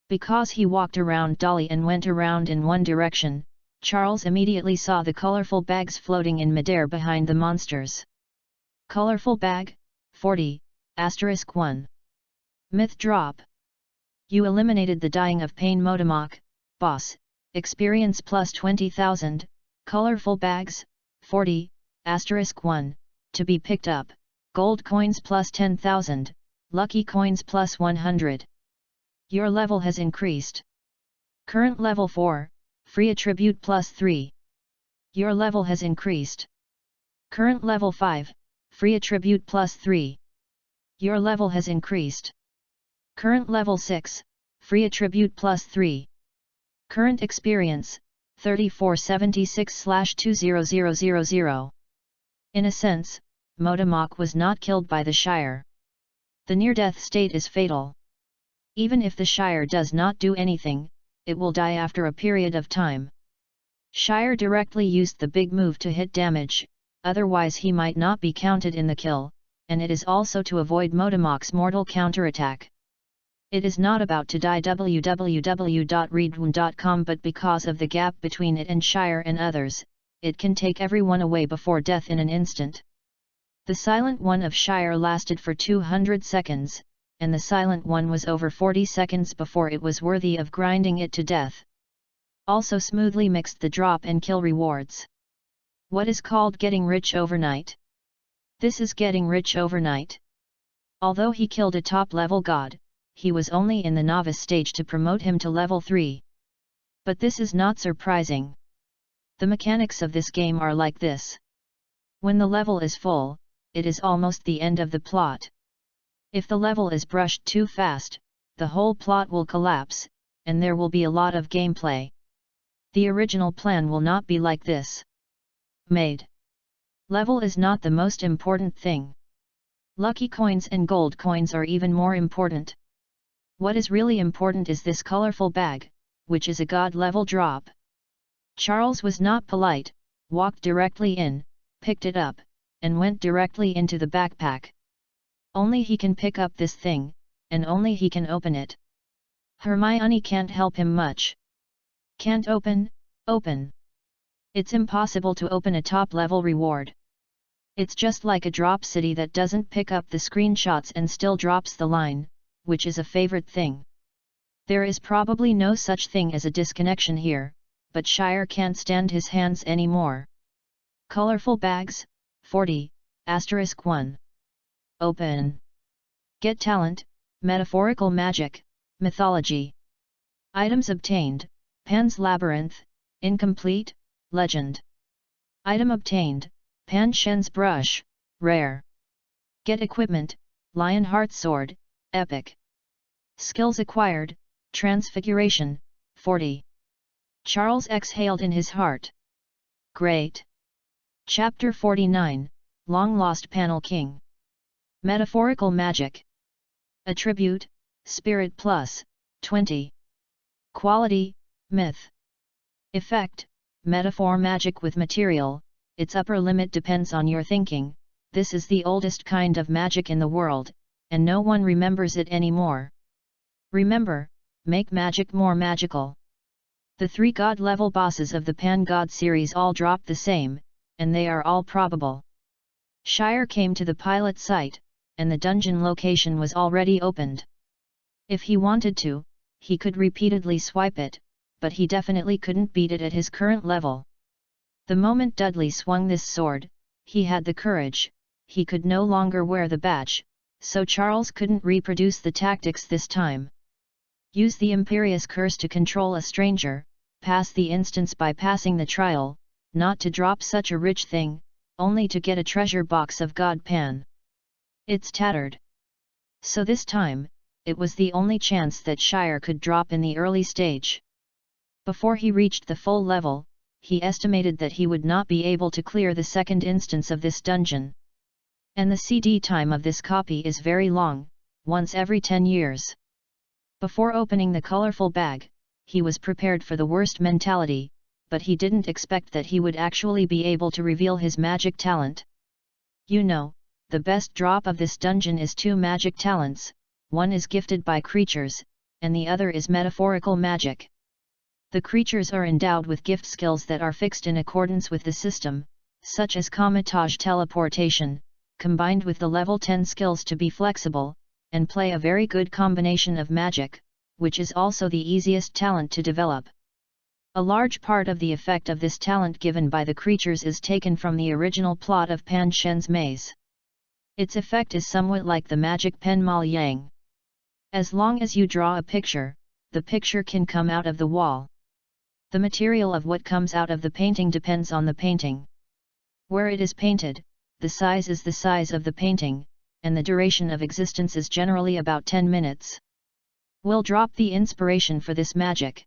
Because he walked around Dolly and went around in one direction, Charles immediately saw the colorful bags floating in midair behind the monsters. Colorful bag, 40, *1. Myth drop. You eliminated the dying of pain Modomok, boss, experience plus 20,000, colorful bags, 40, *1, to be picked up, gold coins plus 10,000, lucky coins plus 100. Your level has increased. Current level 4, free attribute plus 3. Your level has increased. Current level 5, free attribute plus 3. Your level has increased. Current level 6, free attribute plus 3. Current experience, 3476/20000. In a sense, Modomok was not killed by the Shire. The near-death state is fatal. Even if the Shire does not do anything, it will die after a period of time. Shire directly used the big move to hit damage, otherwise he might not be counted in the kill, and it is also to avoid Modomok's mortal counterattack. It is not about to die www.readaloud.com, but because of the gap between it and Shire and others, it can take everyone away before death in an instant. The silent one of Shire lasted for 200 seconds, and the silent one was over 40 seconds before it was worthy of grinding it to death. Also smoothly mixed the drop and kill rewards. What is called getting rich overnight? This is getting rich overnight. Although he killed a top-level god, he was only in the novice stage to promote him to level 3. But this is not surprising. The mechanics of this game are like this. When the level is full, it is almost the end of the plot. If the level is brushed too fast, the whole plot will collapse, and there will be a lot of gameplay. The original plan will not be like this. Made. Level is not the most important thing. Lucky coins and gold coins are even more important. What is really important is this colorful bag, which is a god-level drop. Charles was not polite, walked directly in, picked it up, and went directly into the backpack. Only he can pick up this thing, and only he can open it. Hermione can't help him much. Can't open. It's impossible to open a top-level reward. It's just like a drop city that doesn't pick up the screenshots and still drops the line, which is a favorite thing. There is probably no such thing as a disconnection here, but Shire can't stand his hands anymore. Colorful bags, 40*1. Open. Get talent, metaphorical magic, mythology. Items obtained, Pan's Labyrinth, incomplete, legend. Item obtained, Pan Shen's brush, rare. Get equipment, Lionheart sword, epic. Skills acquired, transfiguration, 40. Charles exhaled in his heart. Great. Chapter 49, Long Lost Panel King. Metaphorical magic. Attribute, Spirit plus, 20. Quality, Myth. Effect, Metaphor magic with material, its upper limit depends on your thinking. This is the oldest kind of magic in the world, and no one remembers it anymore. Remember, make magic more magical. The 3 god-level bosses of the Pan-God series all drop the same, and they are all probable. Shire came to the pilot site, and the dungeon location was already opened. If he wanted to, he could repeatedly swipe it, but he definitely couldn't beat it at his current level. The moment Dudley swung this sword, he had the courage. He could no longer wear the badge, so Charles couldn't reproduce the tactics this time. Use the Imperious Curse to control a stranger, pass the instance by passing the trial, not to drop such a rich thing, only to get a treasure box of God Pan. It's tattered. So this time, it was the only chance that Shire could drop in the early stage. Before he reached the full level, he estimated that he would not be able to clear the second instance of this dungeon. And the CD time of this copy is very long, once every 10 years. Before opening the colorful bag, he was prepared for the worst mentality, but he didn't expect that he would actually be able to reveal his magic talent. You know, the best drop of this dungeon is 2 magic talents, one is gifted by creatures, and the other is metaphorical magic. The creatures are endowed with gift skills that are fixed in accordance with the system, such as Comitage teleportation, combined with the level 10 skills to be flexible, and play a very good combination of magic, which is also the easiest talent to develop. A large part of the effect of this talent given by the creatures is taken from the original plot of Pan Shen's maze. Its effect is somewhat like the magic pen Mal Yang. As long as you draw a picture, the picture can come out of the wall. The material of what comes out of the painting depends on the painting. Where it is painted, the size is the size of the painting, and the duration of existence is generally about 10 minutes. We'll drop the inspiration for this magic.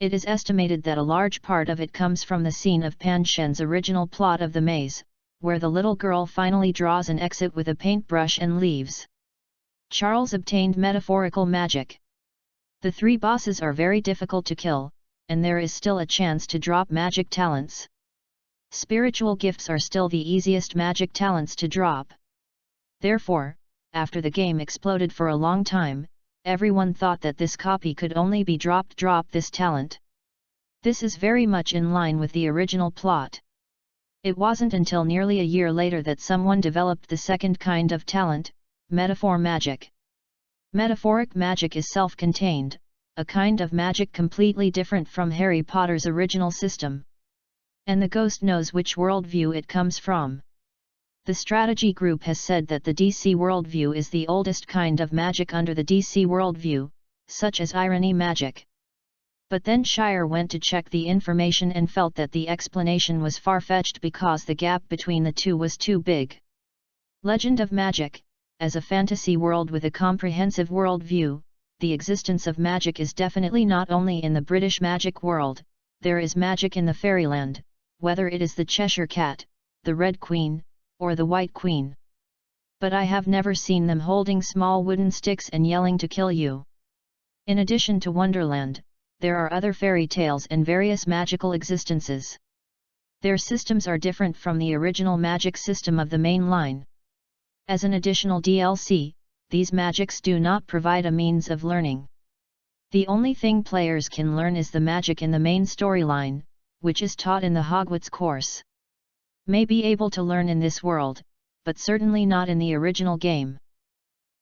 It is estimated that a large part of it comes from the scene of Pan Shen's original plot of the maze, where the little girl finally draws an exit with a paintbrush and leaves. Charles obtained metaphorical magic. The 3 bosses are very difficult to kill, and there is still a chance to drop magic talents. Spiritual gifts are still the easiest magic talents to drop. Therefore, after the game exploded for a long time, everyone thought that this copy could only be drop this talent. This is very much in line with the original plot. It wasn't until nearly a year later that someone developed the second kind of talent, metaphor magic. Metaphoric magic is self-contained, a kind of magic completely different from Harry Potter's original system. And the ghost knows which worldview it comes from. The strategy group has said that the DC worldview is the oldest kind of magic under the DC worldview, such as irony magic. But then Shire went to check the information and felt that the explanation was far-fetched because the gap between the two was too big. Legend of magic. As a fantasy world with a comprehensive worldview, the existence of magic is definitely not only in the British magic world, there is magic in the fairyland, whether it is the Cheshire Cat, the Red Queen, or the White Queen. But I have never seen them holding small wooden sticks and yelling to kill you. In addition to Wonderland, there are other fairy tales and various magical existences. Their systems are different from the original magic system of the main line. As an additional DLC, these magics do not provide a means of learning. The only thing players can learn is the magic in the main storyline, which is taught in the Hogwarts course. May be able to learn in this world, but certainly not in the original game.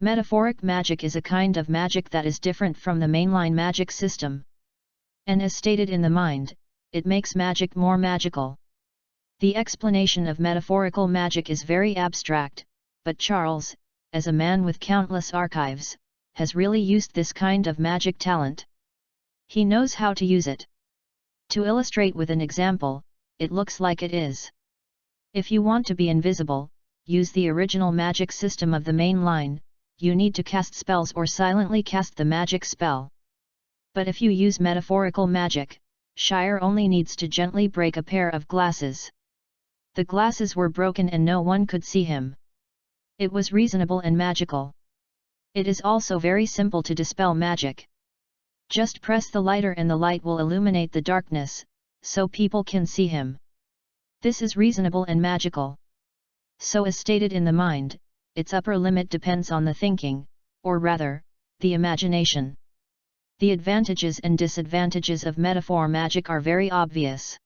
Metaphoric magic is a kind of magic that is different from the mainline magic system. And as stated in the mind, it makes magic more magical. The explanation of metaphorical magic is very abstract, but Charles, as a man with countless archives, has really used this kind of magic talent. He knows how to use it. To illustrate with an example, it looks like it is. If you want to be invisible, use the original magic system of the main line, you need to cast spells or silently cast the magic spell. But if you use metaphorical magic, Shire only needs to gently break a pair of glasses. The glasses were broken and no one could see him. It was reasonable and magical. It is also very simple to dispel magic. Just press the lighter and the light will illuminate the darkness, so people can see him. This is reasonable and magical. So as stated in the mind, its upper limit depends on the thinking, or rather, the imagination. The advantages and disadvantages of metaphor magic are very obvious.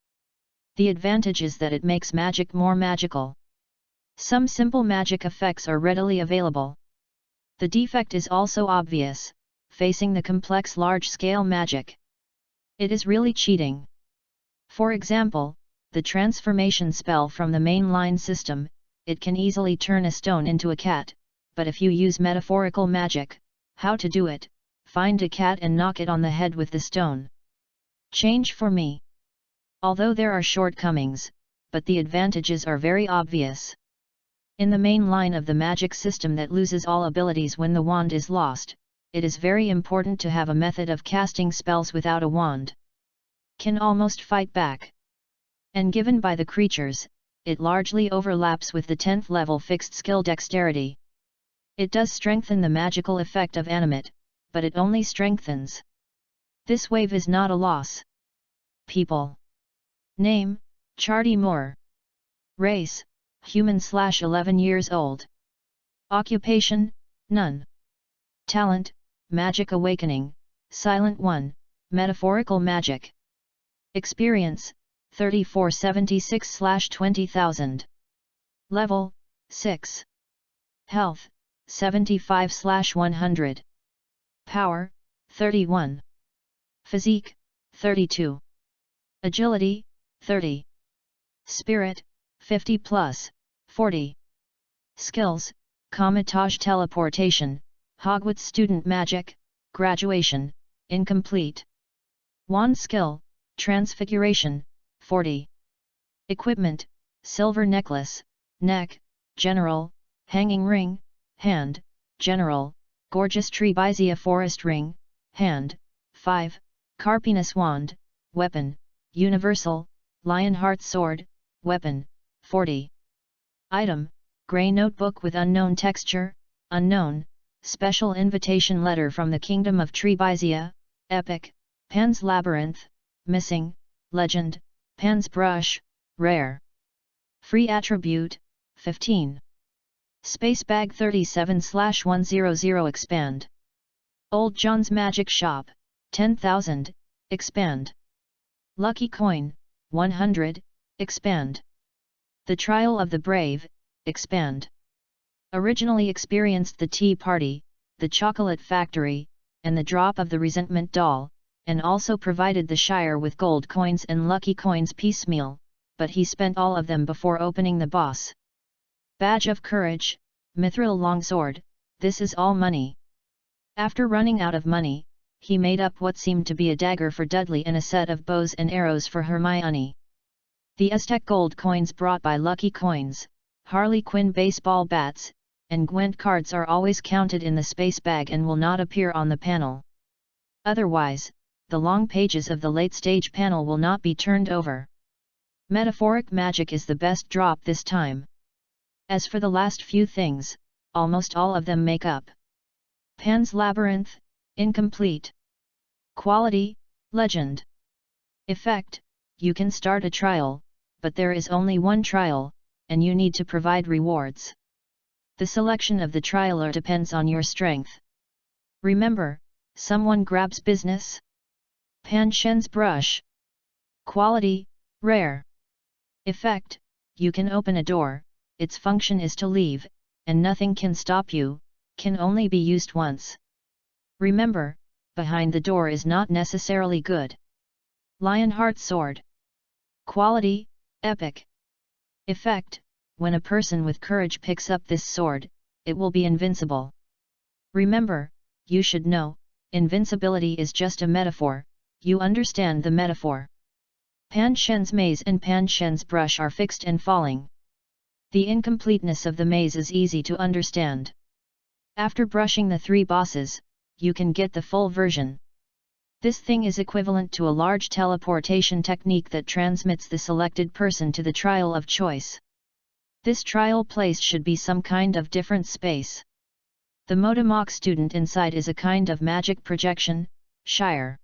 The advantage is that it makes magic more magical. Some simple magic effects are readily available. The defect is also obvious, facing the complex large-scale magic. It is really cheating. For example, the transformation spell from the mainline system, it can easily turn a stone into a cat, but if you use metaphorical magic, how to do it? Find a cat and knock it on the head with the stone. Change for me. Although there are shortcomings, but the advantages are very obvious. In the main line of the magic system that loses all abilities when the wand is lost, it is very important to have a method of casting spells without a wand. Can almost fight back. And given by the creatures, it largely overlaps with the 10th level fixed skill dexterity. It does strengthen the magical effect of animate, but it only strengthens. This wave is not a loss. People. Name, Chardy Moore. Race, human/11 years old. Occupation, none. Talent, magic awakening, silent 1, metaphorical magic. Experience, 3476/20,000. Level, 6. Health, 75/100. Power, 31. Physique, 32. Agility, 30. Spirit, 50+, 40. Skills, Comitage teleportation, Hogwarts student magic, graduation, incomplete. Wand skill, transfiguration, 40. Equipment, silver necklace, neck, general, hanging ring, hand, general, gorgeous Trebizia forest ring, hand, 5, Carpinus wand, weapon, universal, Lionheart sword, weapon, 40. Item, grey notebook with unknown texture, unknown, special invitation letter from the Kingdom of Trebizia, epic, Pan's Labyrinth, missing, legend, Pan's brush, rare. Free attribute, 15. Space bag 37/100 expand. Old John's Magic Shop, 10,000, expand. Lucky coin, 100, expand. The Trial of the Brave, expand. Originally experienced the Tea Party, the Chocolate Factory, and the Drop of the Resentment doll, and also provided the Shire with gold coins and lucky coins piecemeal, but he spent all of them before opening the boss. Badge of Courage, Mithril Longsword, this is all money. After running out of money, he made up what seemed to be a dagger for Dudley and a set of bows and arrows for Hermione. The Aztec gold coins brought by Lucky Coins, Harley Quinn baseball bats, and Gwent cards are always counted in the space bag and will not appear on the panel. Otherwise, the long pages of the late-stage panel will not be turned over. Metaphoric magic is the best drop this time. As for the last few things, almost all of them make up. Pan's Labyrinth, incomplete. Quality, legend. Effect, you can start a trial, but there is only one trial, and you need to provide rewards. The selection of the trialer depends on your strength. Remember, someone grabs business. Pan Shen's brush. Quality, rare. Effect, you can open a door, its function is to leave, and nothing can stop you, can only be used once. Remember, behind the door is not necessarily good. Lionheart Sword. Quality, epic. Effect, when a person with courage picks up this sword, it will be invincible. Remember, you should know, invincibility is just a metaphor, you understand the metaphor. Pan Shen's maze and Pan Shen's brush are fixed and falling. The incompleteness of the maze is easy to understand. After brushing the 3 bosses, you can get the full version. This thing is equivalent to a large teleportation technique that transmits the selected person to the trial of choice. This trial place should be some kind of different space. The Motomok student inside is a kind of magic projection, Shire.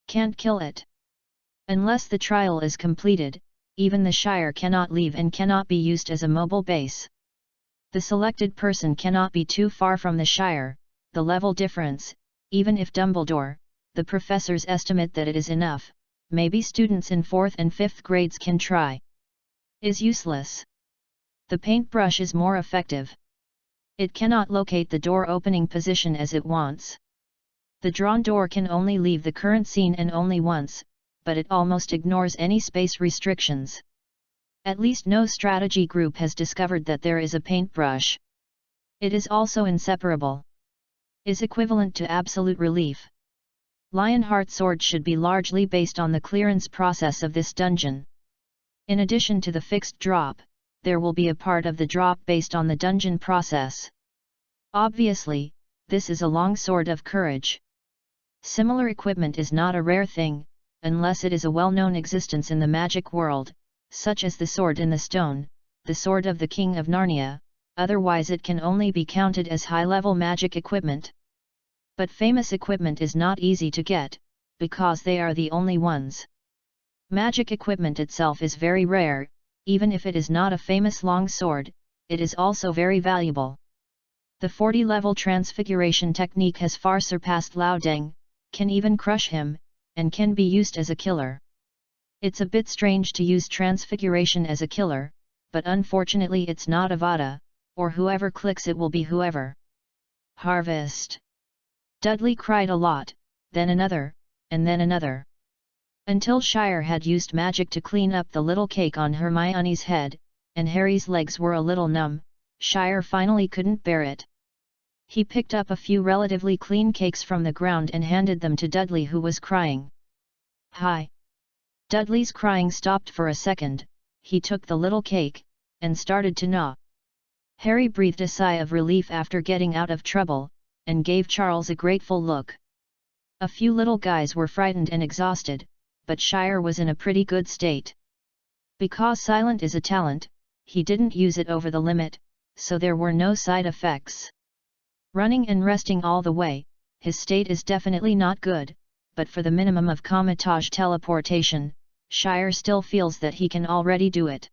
Can't kill it. Unless the trial is completed, even the Shire cannot leave and cannot be used as a mobile base. The selected person cannot be too far from the Shire, the level difference, even if Dumbledore, the professors estimate that it is enough, maybe students in 4th and 5th grades can try. Is useless. The paintbrush is more effective. It cannot locate the door opening position as it wants. The drawn door can only leave the current scene and only once, but it almost ignores any space restrictions. At least no strategy group has discovered that there is a paintbrush. It is also inseparable. Is equivalent to absolute relief. Lionheart Sword should be largely based on the clearance process of this dungeon. In addition to the fixed drop, there will be a part of the drop based on the dungeon process. Obviously, this is a long sword of courage. Similar equipment is not a rare thing, unless it is a well-known existence in the magic world, such as the sword in the stone, the sword of the King of Narnia, otherwise it can only be counted as high-level magic equipment. But famous equipment is not easy to get, because they are the only ones. Magic equipment itself is very rare, even if it is not a famous long sword, it is also very valuable. The 40-level transfiguration technique has far surpassed Lao Deng, can even crush him, and can be used as a killer. It's a bit strange to use transfiguration as a killer, but unfortunately it's not Avada, or whoever clicks it will be whoever. Harvest. Dudley cried a lot, then another, and then another. Until Shire had used magic to clean up the little cake on Hermione's head, and Harry's legs were a little numb, Shire finally couldn't bear it. He picked up a few relatively clean cakes from the ground and handed them to Dudley, who was crying. Hi! Dudley's crying stopped for a second, he took the little cake, and started to gnaw. Harry breathed a sigh of relief after getting out of trouble, and gave Charles a grateful look. A few little guys were frightened and exhausted, but Shire was in a pretty good state. Because silent is a talent, he didn't use it over the limit, so there were no side effects. Running and resting all the way, his state is definitely not good, but for the minimum of comitage teleportation, Shire still feels that he can already do it.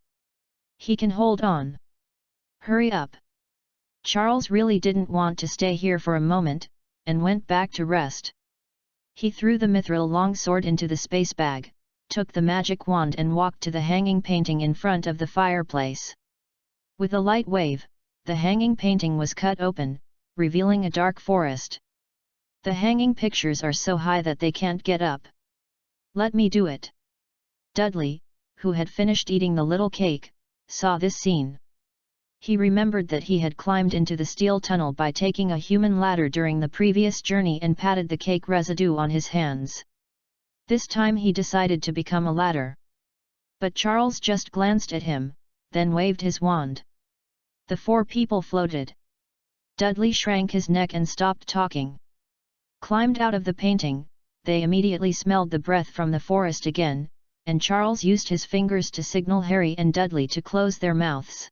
He can hold on. Hurry up! Charles really didn't want to stay here for a moment, and went back to rest. He threw the mithril longsword into the space bag, took the magic wand and walked to the hanging painting in front of the fireplace. With a light wave, the hanging painting was cut open, revealing a dark forest. The hanging pictures are so high that they can't get up. Let me do it. Dudley, who had finished eating the little cake, saw this scene. He remembered that he had climbed into the steel tunnel by taking a human ladder during the previous journey and patted the cake residue on his hands. This time he decided to become a ladder. But Charles just glanced at him, then waved his wand. The 4 people floated. Dudley shrank his neck and stopped talking. Climbed out of the painting, they immediately smelled the breath from the forest again, and Charles used his fingers to signal Harry and Dudley to close their mouths.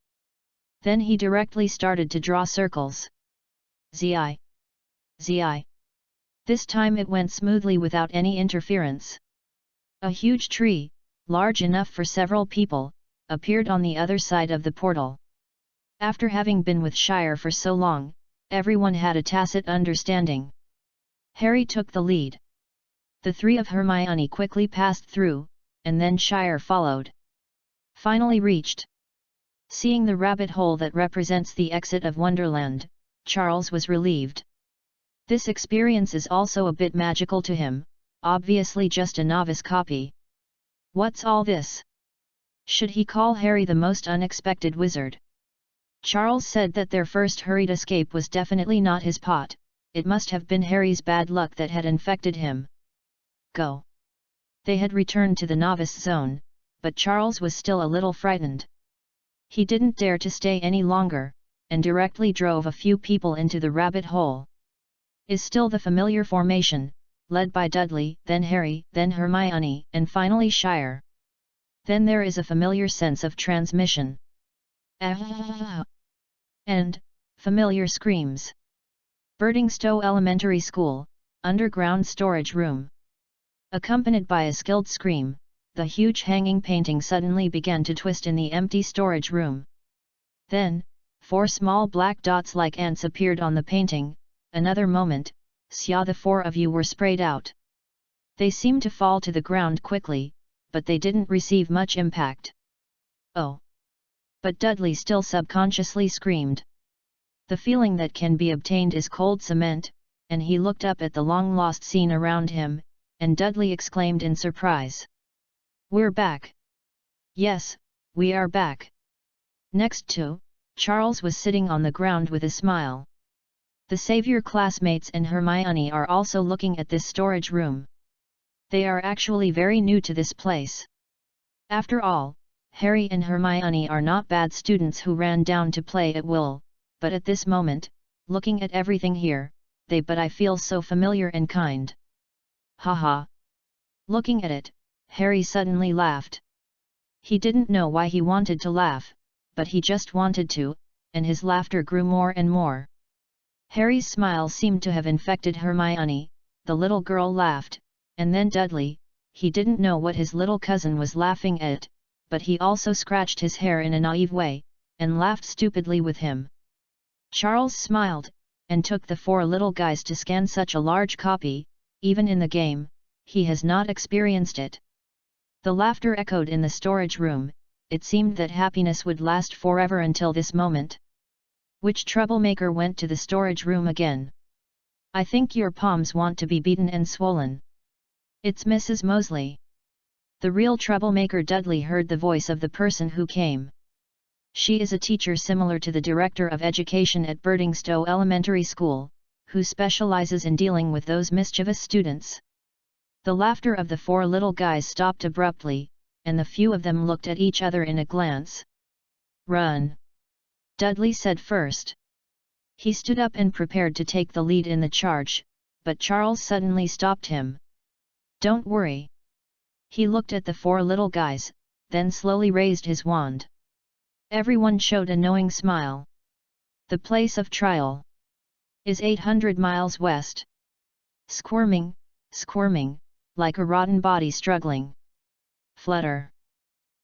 Then he directly started to draw circles. Zi. Zi. This time it went smoothly without any interference. A huge tree, large enough for several people, appeared on the other side of the portal. After having been with Shire for so long, everyone had a tacit understanding. Harry took the lead. The 3 of Hermione quickly passed through, and then Shire followed. Finally reached. Seeing the rabbit hole that represents the exit of Wonderland, Charles was relieved. This experience is also a bit magical to him, obviously just a novice copy. What's all this? Should he call Harry the most unexpected wizard? Charles said that their first hurried escape was definitely not his pot, it must have been Harry's bad luck that had infected him. Go. They had returned to the novice zone, but Charles was still a little frightened. He didn't dare to stay any longer, and directly drove a few people into the rabbit hole. Is still the familiar formation, led by Dudley, then Harry, then Hermione, and finally Shire. Then there is a familiar sense of transmission. And familiar screams. Birdingstow Elementary School, underground storage room. Accompanied by a skilled scream, the huge hanging painting suddenly began to twist in the empty storage room. Then, 4 small black dots like ants appeared on the painting. Another moment, the 4 of you were sprayed out. They seemed to fall to the ground quickly, but they didn't receive much impact. Oh! But Dudley still subconsciously screamed. The feeling that can be obtained is cold cement, and he looked up at the long-lost scene around him, and Dudley exclaimed in surprise. We're back! Yes, we are back! Next to, Charles was sitting on the ground with a smile. The Savior classmates and Hermione are also looking at this storage room. They are actually very new to this place. After all, Harry and Hermione are not bad students who ran down to play at will, but at this moment, looking at everything here, I feel so familiar and kind. Haha! Looking at it, Harry suddenly laughed. He didn't know why he wanted to laugh, but he just wanted to, and his laughter grew more and more. Harry's smile seemed to have infected Hermione, the little girl laughed, and then Dudley, he didn't know what his little cousin was laughing at, but he also scratched his hair in a naive way, and laughed stupidly with him. Charles smiled, and took the 4 little guys to scan such a large copy. Even in the game, he has not experienced it. The laughter echoed in the storage room. It seemed that happiness would last forever until this moment. Which troublemaker went to the storage room again? I think your palms want to be beaten and swollen. It's Mrs. Mosley. The real troublemaker. Dudley heard the voice of the person who came. She is a teacher similar to the director of education at Birdingstow Elementary School, who specializes in dealing with those mischievous students. The laughter of the 4 little guys stopped abruptly, and the few of them looked at each other in a glance. Run! Dudley said first. He stood up and prepared to take the lead in the charge, but Charles suddenly stopped him. Don't worry. He looked at the 4 little guys, then slowly raised his wand. Everyone showed a knowing smile. The place of trial is 800 miles west. Squirming, like a rotten body struggling. Flutter.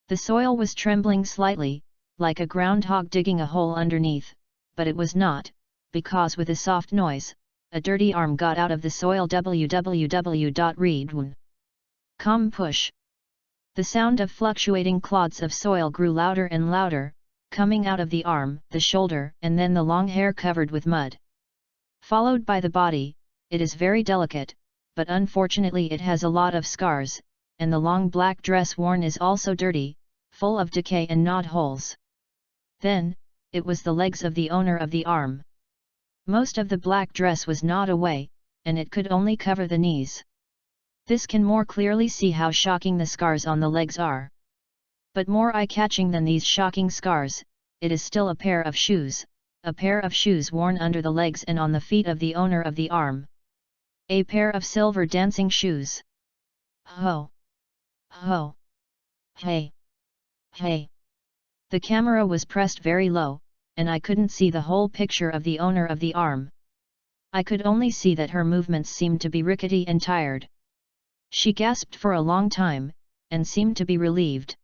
The soil was trembling slightly, like a groundhog digging a hole underneath, but it was not, because with a soft noise, a dirty arm got out of the soil. www.readaloud. Push. The sound of fluctuating clods of soil grew louder and louder, coming out of the arm, the shoulder, and then the long hair covered with mud. Followed by the body. It is very delicate, but unfortunately it has a lot of scars, and the long black dress worn is also dirty, full of decay and knot holes. Then, it was the legs of the owner of the arm. Most of the black dress was gnawed away, and it could only cover the knees. This can more clearly see how shocking the scars on the legs are. But more eye-catching than these shocking scars, it is still a pair of shoes worn under the legs and on the feet of the owner of the arm. A pair of silver dancing shoes. Ho! Ho! Hey! Hey! The camera was pressed very low, and I couldn't see the whole picture of the owner of the arm. I could only see that her movements seemed to be rickety and tired. She gasped for a long time, and seemed to be relieved.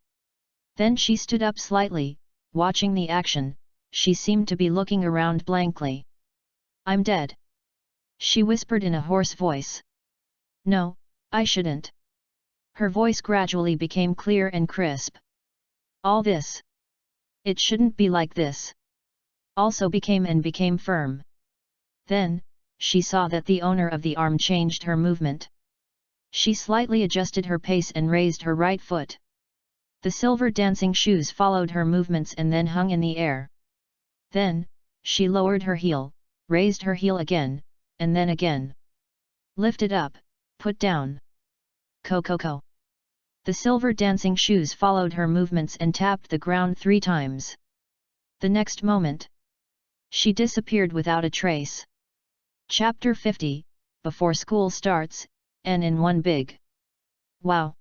Then she stood up slightly, watching the action. She seemed to be looking around blankly. I'm dead. She whispered in a hoarse voice. No, I shouldn't. Her voice gradually became clear and crisp. All this. It shouldn't be like this. Also became firm. Then, she saw that the owner of the arm changed her movement. She slightly adjusted her pace and raised her right foot. The silver dancing shoes followed her movements and then hung in the air. Then, she lowered her heel, raised her heel again, and then again. Lifted up, put down. Ko. The silver dancing shoes followed her movements and tapped the ground 3 times. The next moment, she disappeared without a trace. Chapter 50, Before School Starts, and in one big. Wow!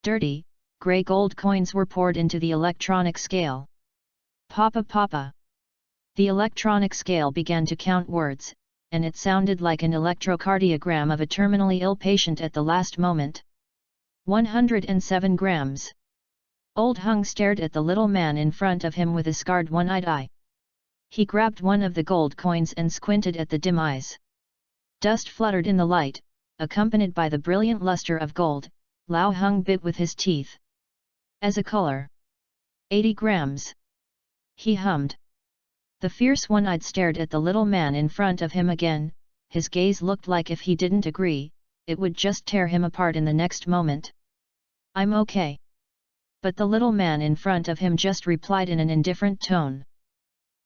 Dirty, grey gold coins were poured into the electronic scale. Papa! The electronic scale began to count words, and it sounded like an electrocardiogram of a terminally ill patient at the last moment. 107 grams. Old Hung stared at the little man in front of him with a scarred one-eyed eye. He grabbed one of the gold coins and squinted at the dim eyes. Dust fluttered in the light, accompanied by the brilliant luster of gold. Lao Hung bit with his teeth. As a color. 80 grams. He hummed. The fierce one-eyed stared at the little man in front of him again. His gaze looked like if he didn't agree, it would just tear him apart in the next moment. I'm okay. But the little man in front of him just replied in an indifferent tone.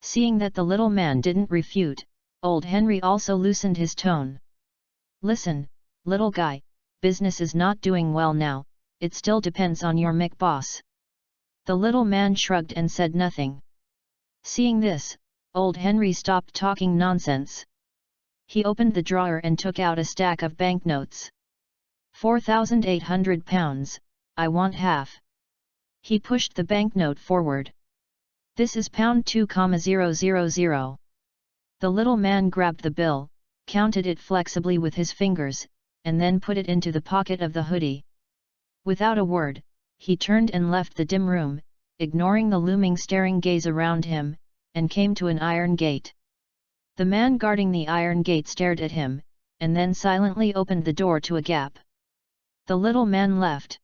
Seeing that the little man didn't refute, old Henry also loosened his tone. Listen, little guy, business is not doing well now, it still depends on your Mick boss. The little man shrugged and said nothing. Seeing this, old Henry stopped talking nonsense. He opened the drawer and took out a stack of banknotes. 4,800 pounds, I want half. He pushed the banknote forward. This is pound 2,000. The little man grabbed the bill, counted it flexibly with his fingers, and then put it into the pocket of the hoodie. Without a word, he turned and left the dim room, ignoring the looming staring gaze around him, and came to an iron gate. The man guarding the iron gate stared at him, and then silently opened the door to a gap. The little man left.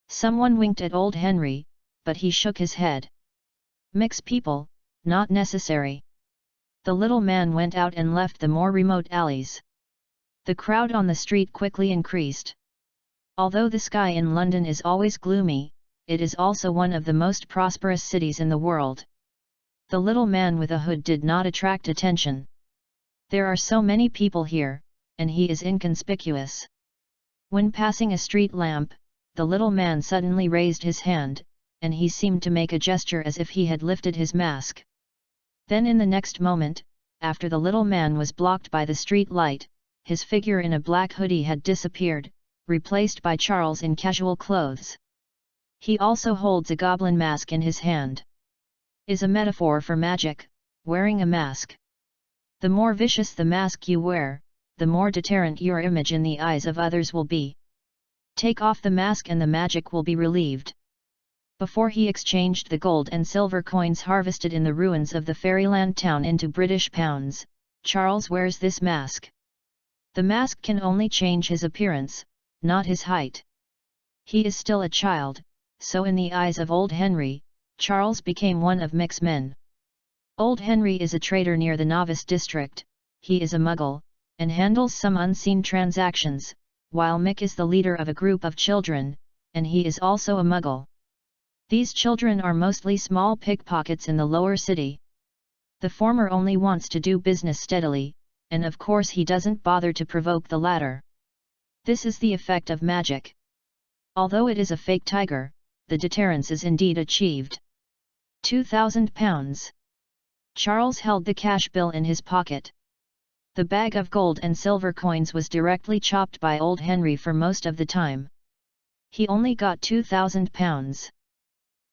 Someone winked at old Henry, but he shook his head. Mix people, not necessary. The little man went out and left the more remote alleys. The crowd on the street quickly increased. Although the sky in London is always gloomy, it is also one of the most prosperous cities in the world. The little man with a hood did not attract attention. There are so many people here, and he is inconspicuous. When passing a street lamp, the little man suddenly raised his hand, and he seemed to make a gesture as if he had lifted his mask. Then in the next moment, after the little man was blocked by the street light, his figure in a black hoodie had disappeared, replaced by Charles in casual clothes. He also holds a goblin mask in his hand. Is a metaphor for magic, wearing a mask. The more vicious the mask you wear, the more deterrent your image in the eyes of others will be. Take off the mask and the magic will be relieved. Before he exchanged the gold and silver coins harvested in the ruins of the fairyland town into British pounds, Charles wears this mask. The mask can only change his appearance, not his height. He is still a child, so in the eyes of old Henry, Charles became one of Mick's men. Old Henry is a trader near the novice district, he is a muggle, and handles some unseen transactions, while Mick is the leader of a group of children, and he is also a muggle. These children are mostly small pickpockets in the lower city. The former only wants to do business steadily, and of course he doesn't bother to provoke the latter. This is the effect of magic. Although it is a fake tiger, the deterrence is indeed achieved. 2,000 pounds. Charles held the cash bill in his pocket. The bag of gold and silver coins was directly chopped by old Henry for most of the time. He only got 2,000 pounds.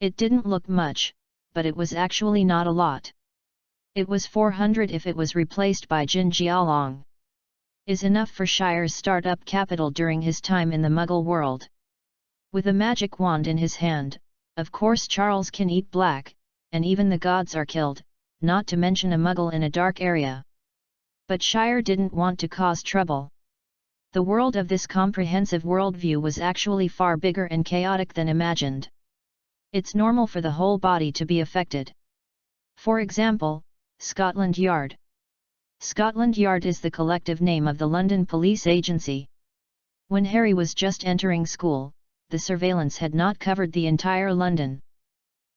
It didn't look much, but it was actually not a lot. It was 400 if it was replaced by Jin Jialong. Is enough for Shire's start-up capital during his time in the Muggle world. With a magic wand in his hand, of course Charles can eat black, and even the gods are killed, not to mention a Muggle in a dark area. But Shire didn't want to cause trouble. The world of this comprehensive worldview was actually far bigger and chaotic than imagined. It's normal for the whole body to be affected. For example, Scotland Yard. Scotland Yard is the collective name of the London Police Agency. When Harry was just entering school, the surveillance had not covered the entire London.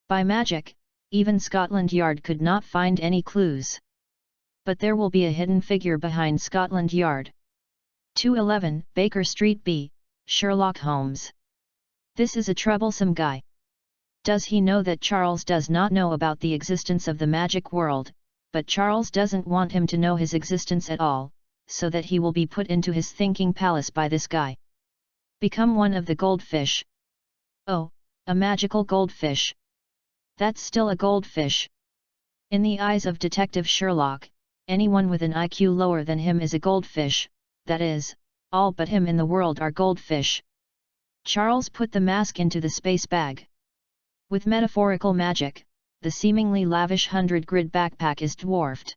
By magic, even Scotland Yard could not find any clues. But there will be a hidden figure behind Scotland Yard. 211 Baker Street B, Sherlock Holmes. This is a troublesome guy. Does he know that Charles does not know about the existence of the magic world, but Charles doesn't want him to know his existence at all, so that he will be put into his thinking palace by this guy. Become one of the goldfish. Oh, a magical goldfish. That's still a goldfish. In the eyes of Detective Sherlock, anyone with an IQ lower than him is a goldfish, that is, all but him in the world are goldfish. Charles put the mask into the space bag. With metaphorical magic, the seemingly lavish 100-grid backpack is dwarfed.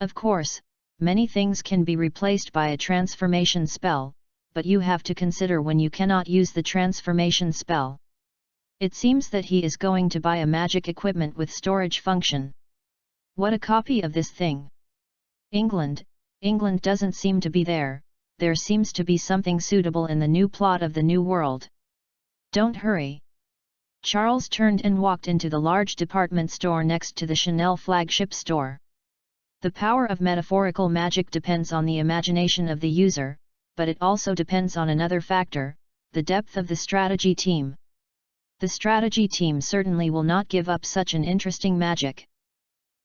Of course, many things can be replaced by a transformation spell, but you have to consider when you cannot use the transformation spell. It seems that he is going to buy a magic equipment with storage function. What a copy of this thing! England doesn't seem to be there. There seems to be something suitable in the new plot of the New World. Don't hurry. Charles turned and walked into the large department store next to the Chanel flagship store. The power of metaphorical magic depends on the imagination of the user, but it also depends on another factor, the depth of the strategy team. The strategy team certainly will not give up such an interesting magic.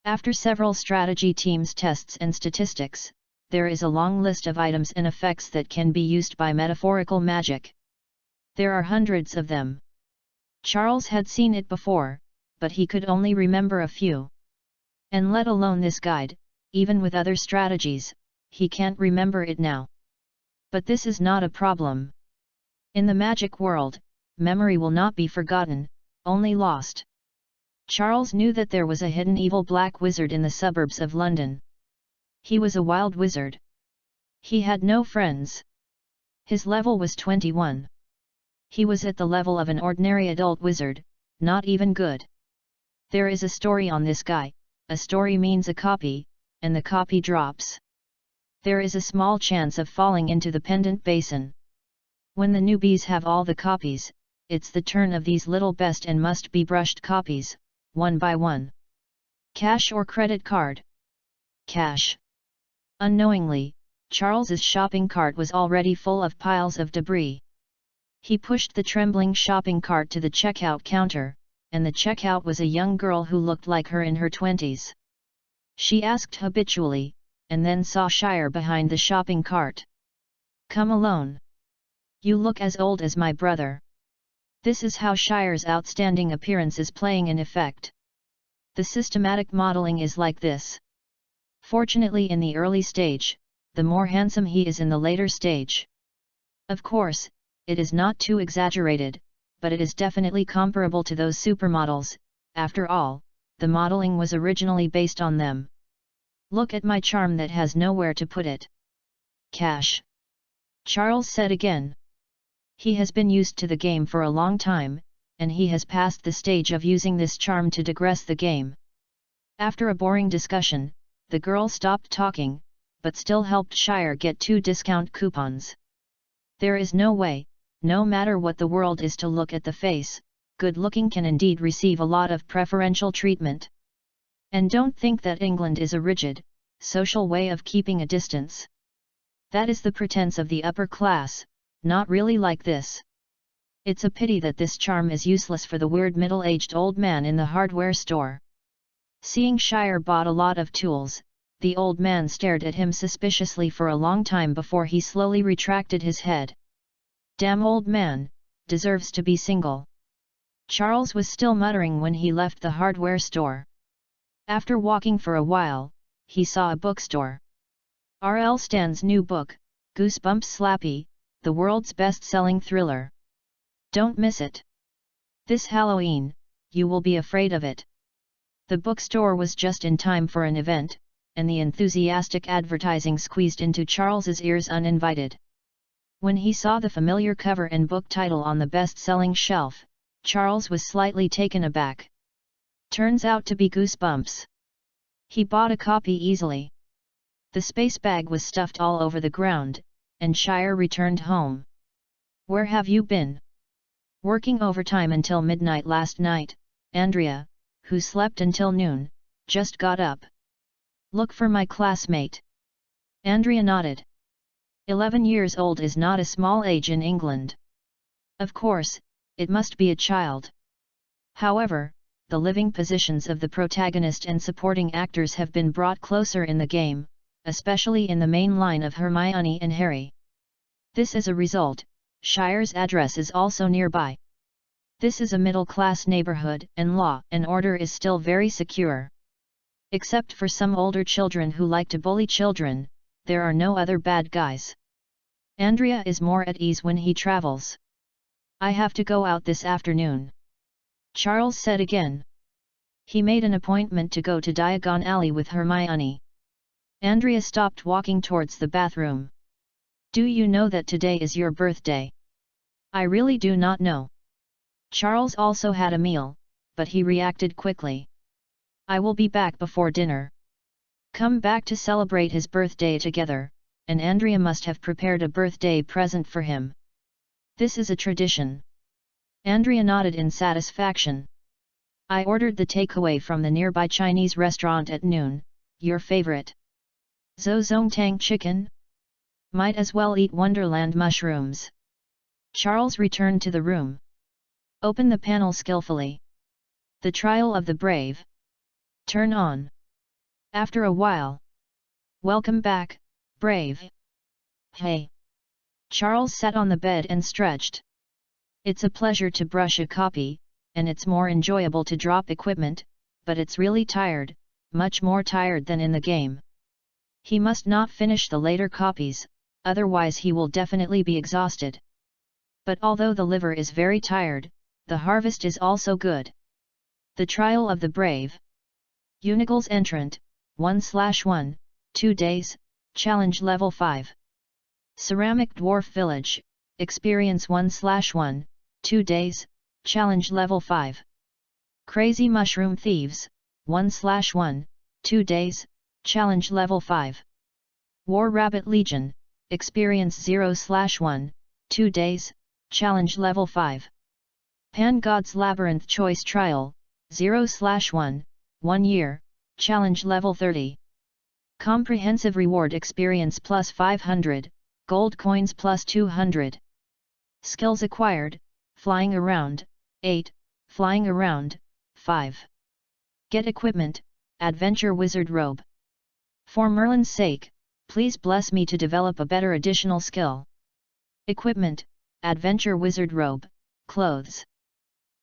After several strategy teams' tests and statistics, there is a long list of items and effects that can be used by metaphorical magic. There are hundreds of them. Charles had seen it before, but he could only remember a few. And let alone this guide, even with other strategies, he can't remember it now. But this is not a problem. In the magic world, memory will not be forgotten, only lost. Charles knew that there was a hidden evil black wizard in the suburbs of London. He was a wild wizard. He had no friends. His level was 21. He was at the level of an ordinary adult wizard, not even good. There is a story on this guy. A story means a copy, and the copy drops. There is a small chance of falling into the pendant basin. When the newbies have all the copies, it's the turn of these little best and must be brushed copies, one by one. Cash or credit card? Cash. Unknowingly, Charles's shopping cart was already full of piles of debris. He pushed the trembling shopping cart to the checkout counter, and the checkout was a young girl who looked like her in her 20s. She asked habitually, and then saw Shire behind the shopping cart. Come alone. You look as old as my brother. This is how Shire's outstanding appearance is playing an effect. The systematic modeling is like this. Fortunately in the early stage, the more handsome he is in the later stage. Of course, it is not too exaggerated, but it is definitely comparable to those supermodels. After all, the modeling was originally based on them. Look at my charm that has nowhere to put it. Cash. Charles said again. He has been used to the game for a long time, and he has passed the stage of using this charm to digress the game. After a boring discussion, the girl stopped talking, but still helped Shire get 2 discount coupons. There is no way, no matter what the world is to look at the face, good-looking can indeed receive a lot of preferential treatment. And don't think that England is a rigid, social way of keeping a distance. That is the pretense of the upper class, not really like this. It's a pity that this charm is useless for the weird middle-aged old man in the hardware store. Seeing Shire bought a lot of tools, the old man stared at him suspiciously for a long time before he slowly retracted his head. Damn old man, deserves to be single. Charles was still muttering when he left the hardware store. After walking for a while, he saw a bookstore. R.L. Stan's new book, Goosebumps Slappy, the world's best-selling thriller. Don't miss it. This Halloween, you will be afraid of it. The bookstore was just in time for an event, and the enthusiastic advertising squeezed into Charles's ears uninvited. When he saw the familiar cover and book title on the best-selling shelf, Charles was slightly taken aback. Turns out to be Goosebumps. He bought a copy easily. The space bag was stuffed all over the ground, and Shire returned home. "Where have you been?" "Working overtime until midnight last night," Andrea, who slept until noon, just got up. "Look for my classmate." Andrea nodded. 11 years old is not a small age in England. Of course, it must be a child. However, the living positions of the protagonist and supporting actors have been brought closer in the game, especially in the main line of Hermione and Harry. This as a result, Shire's address is also nearby. This is a middle-class neighborhood, and law and order is still very secure. Except for some older children who like to bully children, there are no other bad guys. Andrea is more at ease when he travels. "I have to go out this afternoon," Charles said again. He made an appointment to go to Diagon Alley with Hermione. Andrea stopped walking towards the bathroom. "Do you know that today is your birthday?" "I really do not know." Charles also had a meal, but he reacted quickly. "I will be back before dinner." Come back to celebrate his birthday together, and Andrea must have prepared a birthday present for him. This is a tradition. Andrea nodded in satisfaction. "I ordered the takeaway from the nearby Chinese restaurant at noon. Your favorite? Zhou Tang chicken? Might as well eat Wonderland mushrooms." Charles returned to the room. "Open the panel skillfully." "The Trial of the Brave." "Turn on." After a while. "Welcome back, Brave." "Hey." Charles sat on the bed and stretched. "It's a pleasure to brush a copy, and it's more enjoyable to drop equipment, but it's really tired, much more tired than in the game. He must not finish the later copies, otherwise he will definitely be exhausted. But although the liver is very tired, the harvest is also good." The Trial of the Brave. Unigle's Entrant, 1/1, 2 days, Challenge Level 5. Ceramic Dwarf Village, Experience 1/1, 2 days, Challenge Level 5. Crazy Mushroom Thieves, 1/1, 2 days, Challenge Level 5. War Rabbit Legion, Experience 0/1, 2 days, Challenge Level 5. Pan God's Labyrinth Choice Trial, 0/1, 1 year, Challenge Level 30. Comprehensive Reward Experience plus 500, Gold Coins plus 200. Skills acquired, Flying Around, 8, Flying Around, 5. Get Equipment, Adventure Wizard Robe. For Merlin's sake, please bless me to develop a better additional skill. Equipment, Adventure Wizard Robe, Clothes.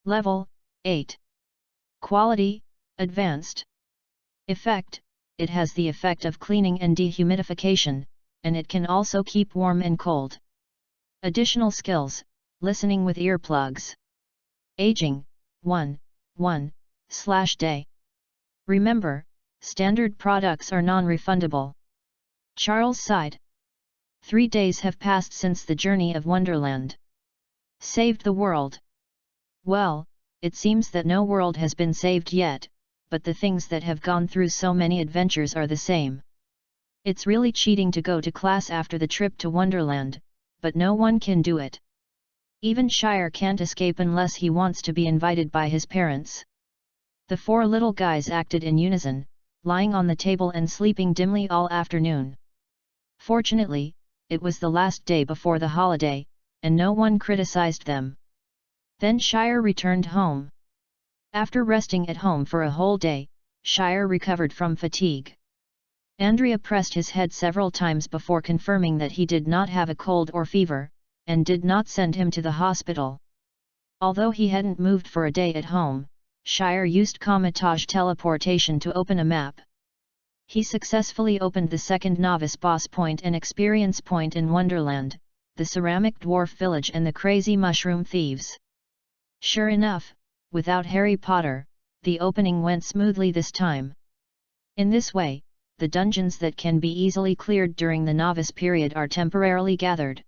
Level, 8. Quality, Advanced. Effect, it has the effect of cleaning and dehumidification, and it can also keep warm and cold. Additional skills, Listening with earplugs. Aging, 1/day. Remember, standard products are non-refundable. Charles sighed. 3 days have passed since the journey of Wonderland. Saved the world. Well, it seems that no world has been saved yet, but the things that have gone through so many adventures are the same. It's really cheating to go to class after the trip to Wonderland, but no one can do it. Even Shire can't escape unless he wants to be invited by his parents. The 4 little guys acted in unison, lying on the table and sleeping dimly all afternoon. Fortunately, it was the last day before the holiday, and no one criticized them. Then Shire returned home. After resting at home for a whole day, Shire recovered from fatigue. Andrea pressed his head several times before confirming that he did not have a cold or fever, and did not send him to the hospital. Although he hadn't moved for a day at home, Shire used Comitage teleportation to open a map. He successfully opened the second novice boss point and experience point in Wonderland, the ceramic dwarf village and the crazy mushroom thieves. Sure enough, without Harry Potter, the opening went smoothly this time. In this way, the dungeons that can be easily cleared during the novice period are temporarily gathered.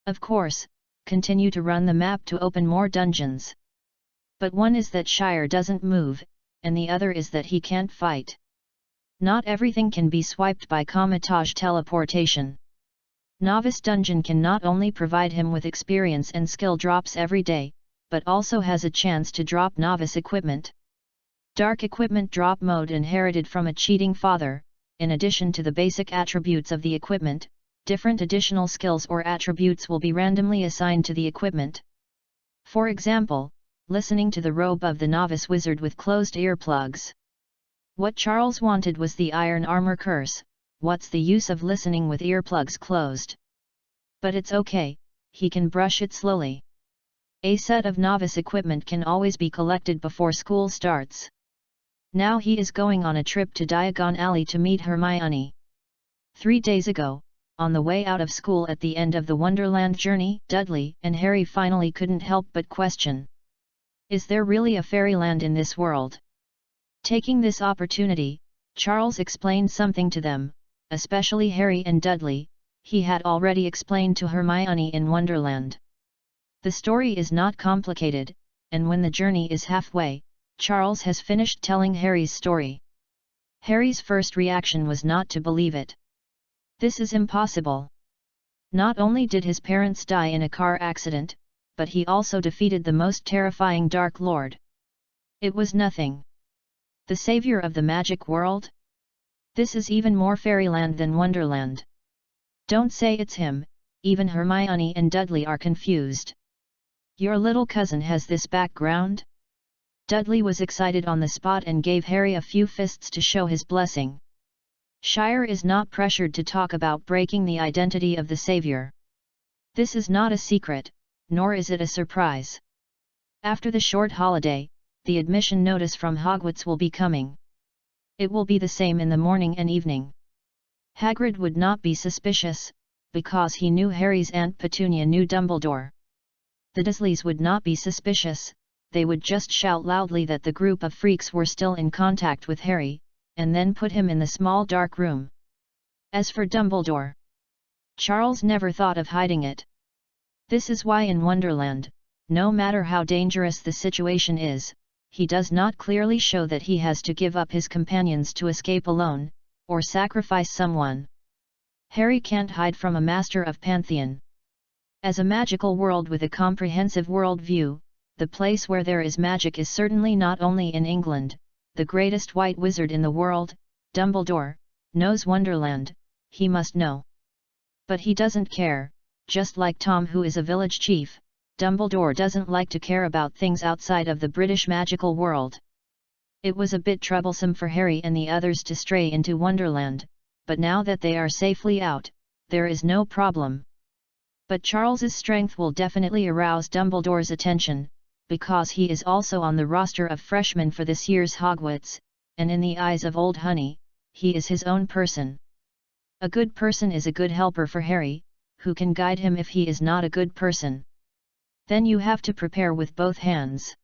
Of course, continue to run the map to open more dungeons. But one is that Shire doesn't move, and the other is that he can't fight. Not everything can be swiped by Comitage teleportation. Novice Dungeon can not only provide him with experience and skill drops every day, but also has a chance to drop novice equipment. Dark equipment drop mode inherited from a cheating father. In addition to the basic attributes of the equipment, different additional skills or attributes will be randomly assigned to the equipment. For example, listening to the robe of the novice wizard with closed earplugs. What Charles wanted was the iron armor curse. What's the use of listening with earplugs closed? But it's okay, he can brush it slowly. A set of novice equipment can always be collected before school starts. Now he is going on a trip to Diagon Alley to meet Hermione. 3 days ago, on the way out of school at the end of the Wonderland journey, Dudley and Harry finally couldn't help but question. Is there really a fairyland in this world? Taking this opportunity, Charles explained something to them, especially Harry and Dudley. He had already explained to Hermione in Wonderland. The story is not complicated, and when the journey is halfway, Charles has finished telling Harry's story. Harry's first reaction was not to believe it. This is impossible. Not only did his parents die in a car accident, but he also defeated the most terrifying Dark Lord. It was nothing. The savior of the magic world? This is even more fairyland than Wonderland. Don't say it's him, even Hermione and Dudley are confused. Your little cousin has this background? Dudley was excited on the spot and gave Harry a few fists to show his blessing. Shire is not pressured to talk about breaking the identity of the savior. This is not a secret, nor is it a surprise. After the short holiday, the admission notice from Hogwarts will be coming. It will be the same in the morning and evening. Hagrid would not be suspicious, because he knew Harry's Aunt Petunia knew Dumbledore. The Dursleys would not be suspicious, they would just shout loudly that the group of freaks were still in contact with Harry, and then put him in the small dark room. As for Dumbledore, Charles never thought of hiding it. This is why in Wonderland, no matter how dangerous the situation is, he does not clearly show that he has to give up his companions to escape alone, or sacrifice someone. Harry can't hide from a master of Pantheon. As a magical world with a comprehensive world view, the place where there is magic is certainly not only in England. The greatest white wizard in the world, Dumbledore, knows Wonderland, he must know. But he doesn't care, just like Tom, who is a village chief. Dumbledore doesn't like to care about things outside of the British magical world. It was a bit troublesome for Harry and the others to stray into Wonderland, but now that they are safely out, there is no problem. But Charles's strength will definitely arouse Dumbledore's attention, because he is also on the roster of freshmen for this year's Hogwarts, and in the eyes of Old Honey, he is his own person. A good person is a good helper for Harry, who can guide him if he is not a good person. Then you have to prepare with both hands.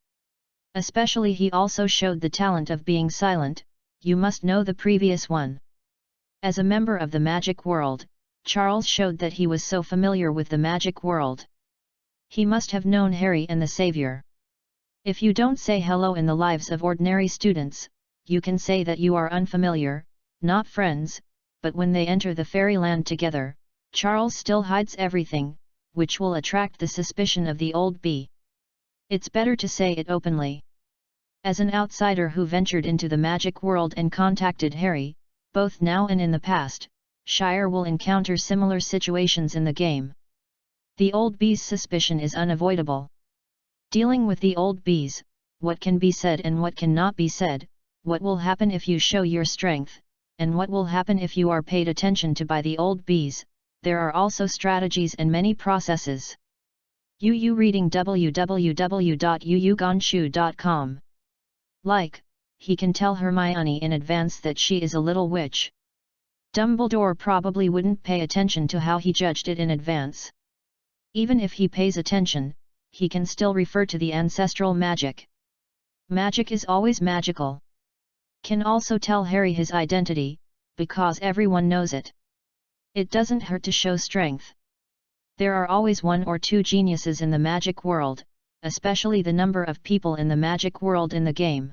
Especially he also showed the talent of being silent, you must know the previous one. As a member of the magic world, Charles showed that he was so familiar with the magic world. He must have known Harry and the Savior. If you don't say hello in the lives of ordinary students, you can say that you are unfamiliar, not friends, but when they enter the fairyland together, Charles still hides everything, which will attract the suspicion of the old bee. It's better to say it openly. As an outsider who ventured into the magic world and contacted Harry, both now and in the past, Shire will encounter similar situations in the game. The old bee's suspicion is unavoidable. Dealing with the old bees, what can be said and what cannot be said, what will happen if you show your strength, and what will happen if you are paid attention to by the old bees, there are also strategies and many processes. UU reading www.uuganshu.com. Like, he can tell Hermione in advance that she is a little witch. Dumbledore probably wouldn't pay attention to how he judged it in advance. Even if he pays attention, he can still refer to the ancestral magic. Magic is always magical. Can also tell Harry his identity, because everyone knows it. It doesn't hurt to show strength. There are always 1 or 2 geniuses in the magic world, especially the number of people in the magic world in the game.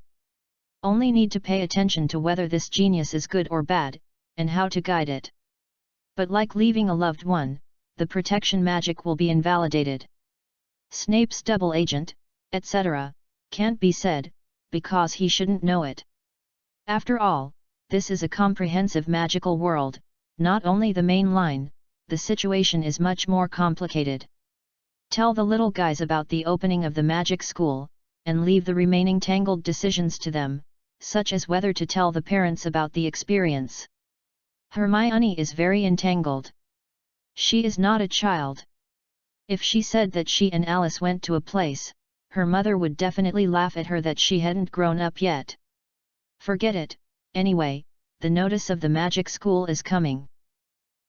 only need to pay attention to whether this genius is good or bad, and how to guide it. But like leaving a loved one, the protection magic will be invalidated. Snape's double agent, etc., can't be said, because he shouldn't know it. After all, this is a comprehensive magical world, not only the main line, the situation is much more complicated. Tell the little guys about the opening of the magic school, and leave the remaining tangled decisions to them, such as whether to tell the parents about the experience. Hermione is very entangled. She is not a child. If she said that she and Alice went to a place, her mother would definitely laugh at her that she hadn't grown up yet. Forget it, anyway, the notice of the magic school is coming.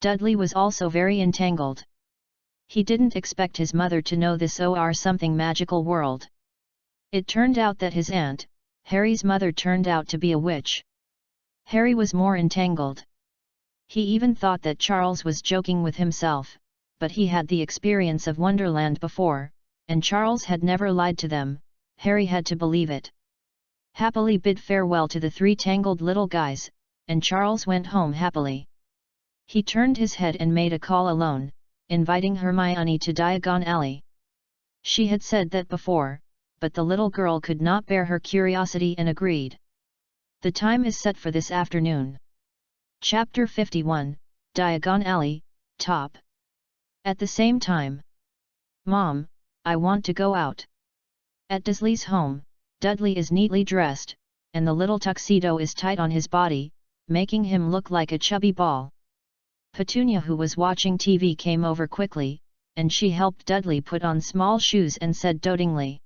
Dudley was also very entangled. He didn't expect his mother to know this or something magical world. It turned out that his aunt, Harry's mother, turned out to be a witch. Harry was more entangled. He even thought that Charles was joking with himself, but he had the experience of Wonderland before, and Charles had never lied to them. Harry had to believe it. Happily bid farewell to the three tangled little guys, and Charles went home happily. He turned his head and made a call alone, inviting Hermione to Diagon Alley. She had said that before, but the little girl could not bear her curiosity and agreed. The time is set for this afternoon. Chapter 51, Diagon Alley, Top. At the same time. Mom, I want to go out. At Dudley's home, Dudley is neatly dressed, and the little tuxedo is tight on his body, making him look like a chubby ball. Petunia, who was watching TV, came over quickly, and she helped Dudley put on small shoes and said dotingly,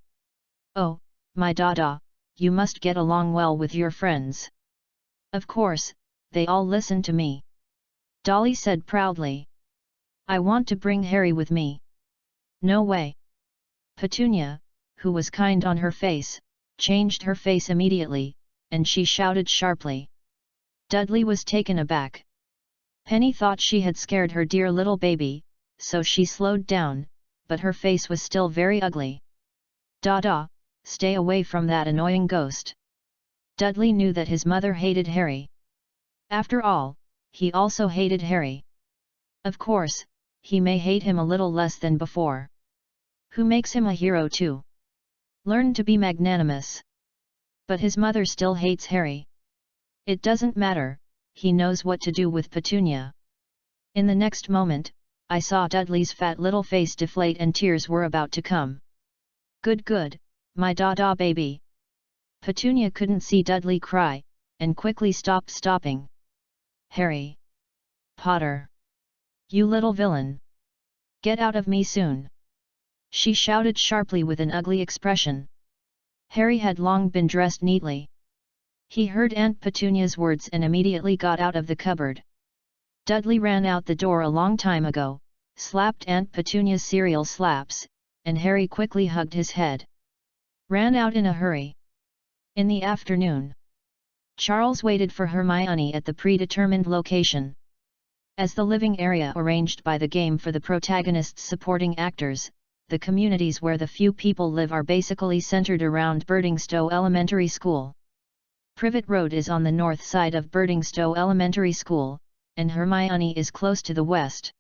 "Oh, my Dada, you must get along well with your friends." "Of course, they all listen to me," Dolly said proudly. "I want to bring Harry with me." "No way." Petunia, who was kind on her face, changed her face immediately, and she shouted sharply. Dudley was taken aback. Penny thought she had scared her dear little baby, so she slowed down, but her face was still very ugly. "Dada, stay away from that annoying ghost." Dudley knew that his mother hated Harry. After all, he also hated Harry. Of course, he may hate him a little less than before. Who makes him a hero too? Learn to be magnanimous. But his mother still hates Harry. It doesn't matter, he knows what to do with Petunia. In the next moment, I saw Dudley's fat little face deflate and tears were about to come. Good, my Dada baby." Petunia couldn't see Dudley cry, and quickly stopping. "Harry Potter! You little villain! Get out of me soon!" she shouted sharply with an ugly expression. Harry had long been dressed neatly. He heard Aunt Petunia's words and immediately got out of the cupboard. Dudley ran out the door a long time ago, slapped Aunt Petunia's cereal slaps, and Harry quickly hugged his head. Ran out in a hurry. In the afternoon, Charles waited for Hermione at the predetermined location. As the living area arranged by the game for the protagonist's supporting actors, the communities where the few people live are basically centered around Birdingstowe Elementary School. Privet Road is on the north side of Birdingstowe Elementary School, and Hermione is close to the west.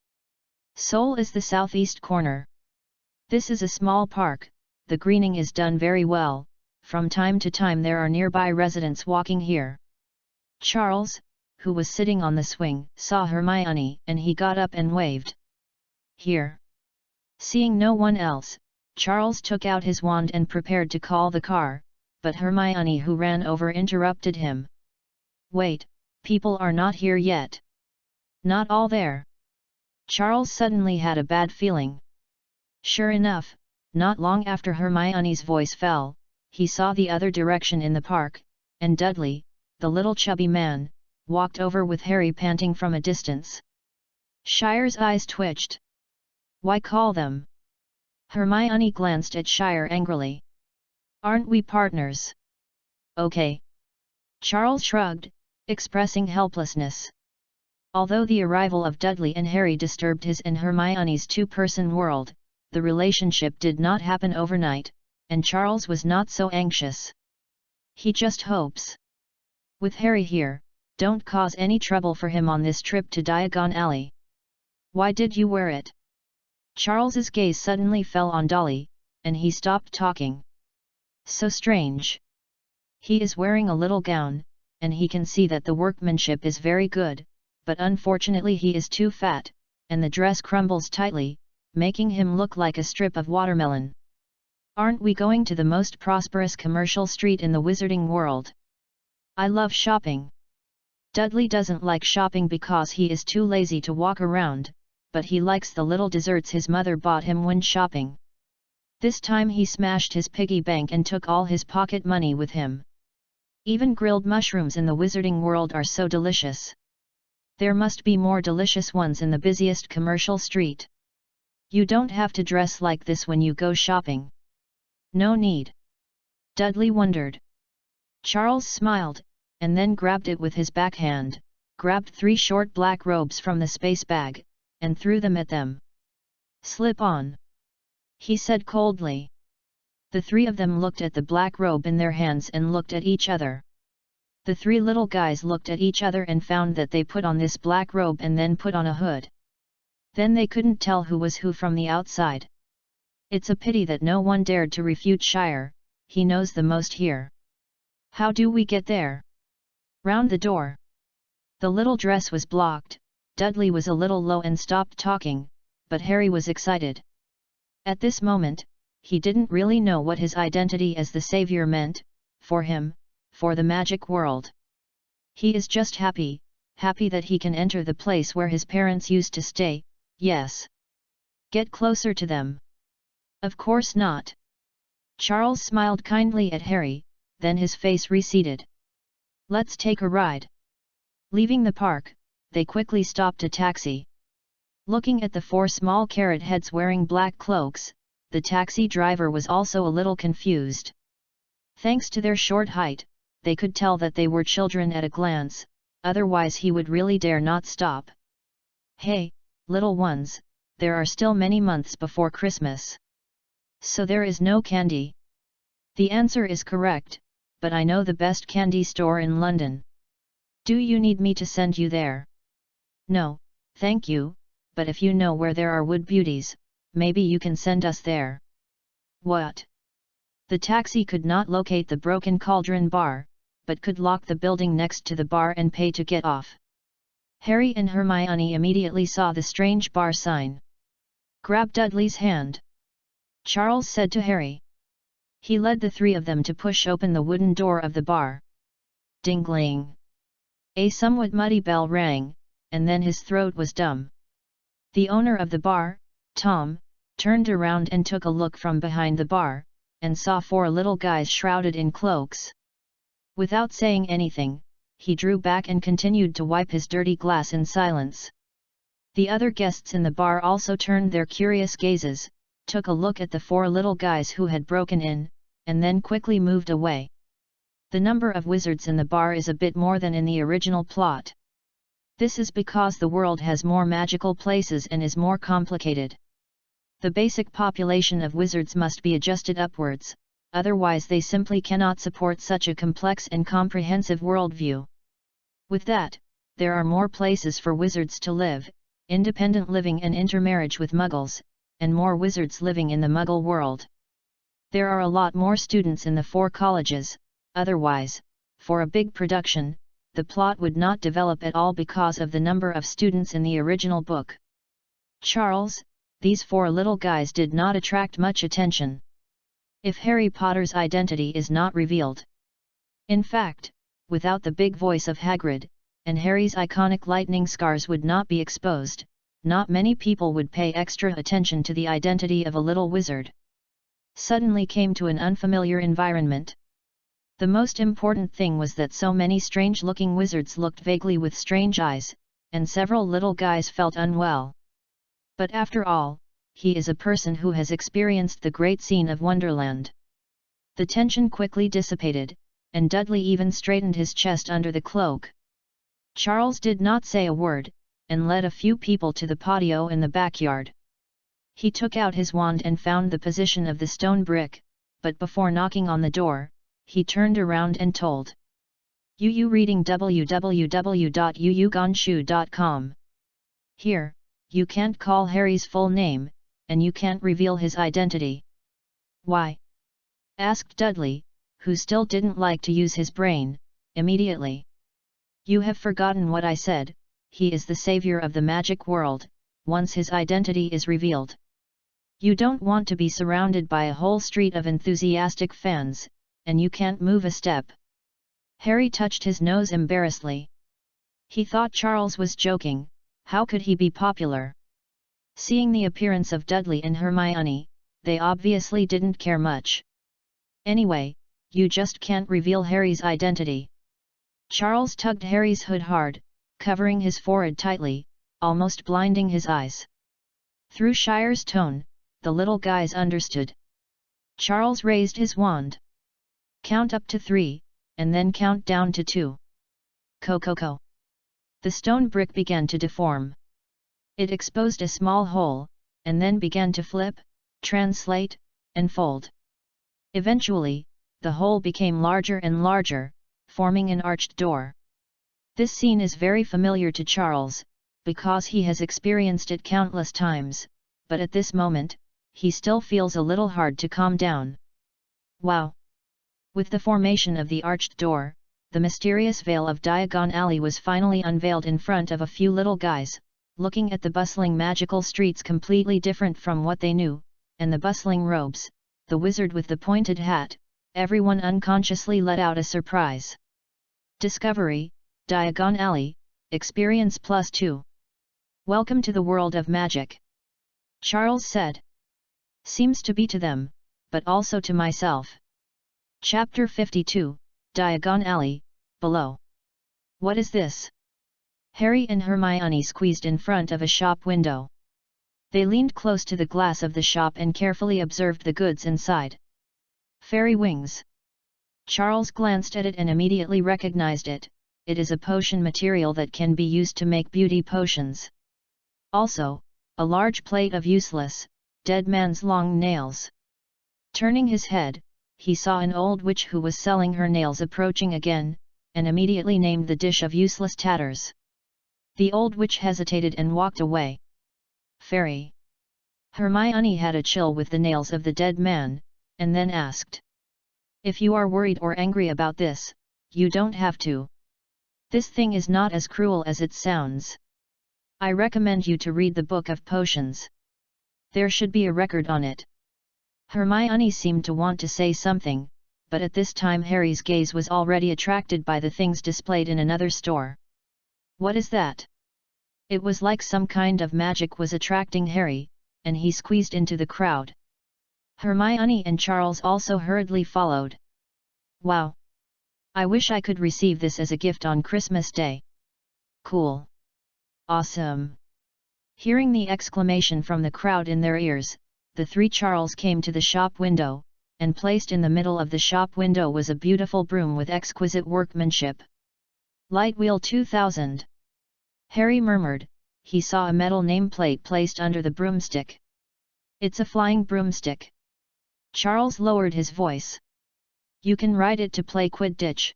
Seoul is the southeast corner. This is a small park, the greening is done very well, from time to time there are nearby residents walking here. Charles, who was sitting on the swing, saw Hermione and he got up and waved. "Here." Seeing no one else, Charles took out his wand and prepared to call the car, but Hermione, who ran over, interrupted him. "Wait, people are not here yet." "Not all there?" Charles suddenly had a bad feeling. Sure enough, not long after Hermione's voice fell, he saw the other direction in the park, and Dudley, the little chubby man, walked over with Harry panting from a distance. Shire's eyes twitched. "Why call them?" Hermione glanced at Shire angrily. "Aren't we partners?" "Okay." Charles shrugged, expressing helplessness. Although the arrival of Dudley and Harry disturbed his and Hermione's two-person world, the relationship did not happen overnight, and Charles was not so anxious. He just hopes With Harry here, don't cause any trouble for him on this trip to Diagon Alley. Why did you wear it? Charles's gaze suddenly fell on Dolly, and he stopped talking. So strange. He is wearing a little gown, and he can see that the workmanship is very good, but unfortunately he is too fat, and the dress crumbles tightly, making him look like a strip of watermelon. Aren't we going to the most prosperous commercial street in the wizarding world? I love shopping. Dudley doesn't like shopping because he is too lazy to walk around, but he likes the little desserts his mother bought him when shopping. This time he smashed his piggy bank and took all his pocket money with him. Even grilled mushrooms in the wizarding world are so delicious. There must be more delicious ones in the busiest commercial street. You don't have to dress like this when you go shopping. No need. Dudley wondered. Charles smiled, and then grabbed it with his backhand, grabbed 3 short black robes from the space bag, and threw them at them. Slip on, he said coldly. The 3 of them looked at the black robe in their hands and looked at each other. The 3 little guys looked at each other and found that they put on this black robe and then put on a hood. Then they couldn't tell who was who from the outside. It's a pity that no one dared to refute Shire, he knows the most here. How do we get there? Round the door. The little dress was blocked. Dudley was a little low and stopped talking, but Harry was excited. At this moment, he didn't really know what his identity as the savior meant, for him, for the magic world. He is just happy that he can enter the place where his parents used to stay, yes. Get closer to them. Of course not. Charles smiled kindly at Harry, then his face receded. Let's take a ride. Leaving the park, they quickly stopped a taxi. Looking at the 4 small carrot heads wearing black cloaks, the taxi driver was also a little confused. Thanks to their short height, they could tell that they were children at a glance, otherwise he would really dare not stop. Hey, little ones, there are still many months before Christmas. So there is no candy. The answer is correct, but I know the best candy store in London. Do you need me to send you there? No, thank you, but if you know where there are wood beauties, maybe you can send us there. What? The taxi could not locate the Broken Cauldron bar, but could lock the building next to the bar and pay to get off. Harry and Hermione immediately saw the strange bar sign. Grab Dudley's hand, Charles said to Harry. He led the 3 of them to push open the wooden door of the bar. Ding-ling. A somewhat muddy bell rang, and then his throat was dumb. The owner of the bar, Tom, turned around and took a look from behind the bar, and saw 4 little guys shrouded in cloaks. Without saying anything, he drew back and continued to wipe his dirty glass in silence. The other guests in the bar also turned their curious gazes, took a look at the 4 little guys who had broken in, and then quickly moved away. The number of wizards in the bar is a bit more than in the original plot. This is because the world has more magical places and is more complicated. The basic population of wizards must be adjusted upwards, otherwise they simply cannot support such a complex and comprehensive worldview. With that, there are more places for wizards to live, independent living and intermarriage with muggles, and more wizards living in the muggle world. There are a lot more students in the 4 colleges, otherwise, for a big production, the plot would not develop at all because of the number of students in the original book. Charles, these 4 little guys did not attract much attention. If Harry Potter's identity is not revealed. In fact, without the big voice of Hagrid, and Harry's iconic lightning scars would not be exposed, not many people would pay extra attention to the identity of a little wizard. Suddenly came to an unfamiliar environment. The most important thing was that so many strange-looking wizards looked vaguely with strange eyes, and several little guys felt unwell. But after all, he is a person who has experienced the great scene of Wonderland. The tension quickly dissipated, and Dudley even straightened his chest under the cloak. Charles did not say a word, and led a few people to the patio in the backyard. He took out his wand and found the position of the stone brick, but before knocking on the door, he turned around and told UU reading www.uugonshu.com. Here, you can't call Harry's full name, and you can't reveal his identity. Why? Asked Dudley, who still didn't like to use his brain, immediately. You have forgotten what I said, he is the savior of the magic world, once his identity is revealed. You don't want to be surrounded by a whole street of enthusiastic fans, and you can't move a step. Harry touched his nose embarrassedly. He thought Charles was joking. How could he be popular? Seeing the appearance of Dudley and Hermione, they obviously didn't care much. Anyway, you just can't reveal Harry's identity. Charles tugged Harry's hood hard, covering his forehead tightly, almost blinding his eyes. Through Shire's tone, the little guys understood. Charles raised his wand. Count up to 3, and then count down to 2. Co. The stone brick began to deform. It exposed a small hole, and then began to flip, translate, and fold. Eventually, the hole became larger and larger, forming an arched door. This scene is very familiar to Charles, because he has experienced it countless times, but at this moment, he still feels a little hard to calm down. Wow! With the formation of the arched door, the mysterious veil of Diagon Alley was finally unveiled in front of a few little guys, looking at the bustling magical streets completely different from what they knew, and the bustling robes, the wizard with the pointed hat, everyone unconsciously let out a surprise. Discovery, Diagon Alley, Experience +2. Welcome to the world of magic. Charles said. Seems to be to them, but also to myself. Chapter 52, Diagon Alley, below. What is this? Harry and Hermione squeezed in front of a shop window. They leaned close to the glass of the shop and carefully observed the goods inside. Fairy wings. Charles glanced at it and immediately recognized it. It is a potion material that can be used to make beauty potions. Also, a large plate of useless, dead man's long nails. Turning his head, he saw an old witch who was selling her nails approaching again, and immediately named the dish of useless tatters. The old witch hesitated and walked away. Fairy. Hermione had a chill with the nails of the dead man, and then asked. If you are worried or angry about this, you don't have to. This thing is not as cruel as it sounds. I recommend you to read the Book of Potions. There should be a record on it. Hermione seemed to want to say something, but at this time Harry's gaze was already attracted by the things displayed in another store. What is that? It was like some kind of magic was attracting Harry, and he squeezed into the crowd. Hermione and Charles also hurriedly followed. Wow! I wish I could receive this as a gift on Christmas Day. Cool! Awesome! Hearing the exclamation from the crowd in their ears, the three Charles came to the shop window, and placed in the middle of the shop window was a beautiful broom with exquisite workmanship. Lightwheel 2000. Harry murmured. He saw a metal nameplate placed under the broomstick. It's a flying broomstick. Charles lowered his voice. You can ride it to play Quidditch.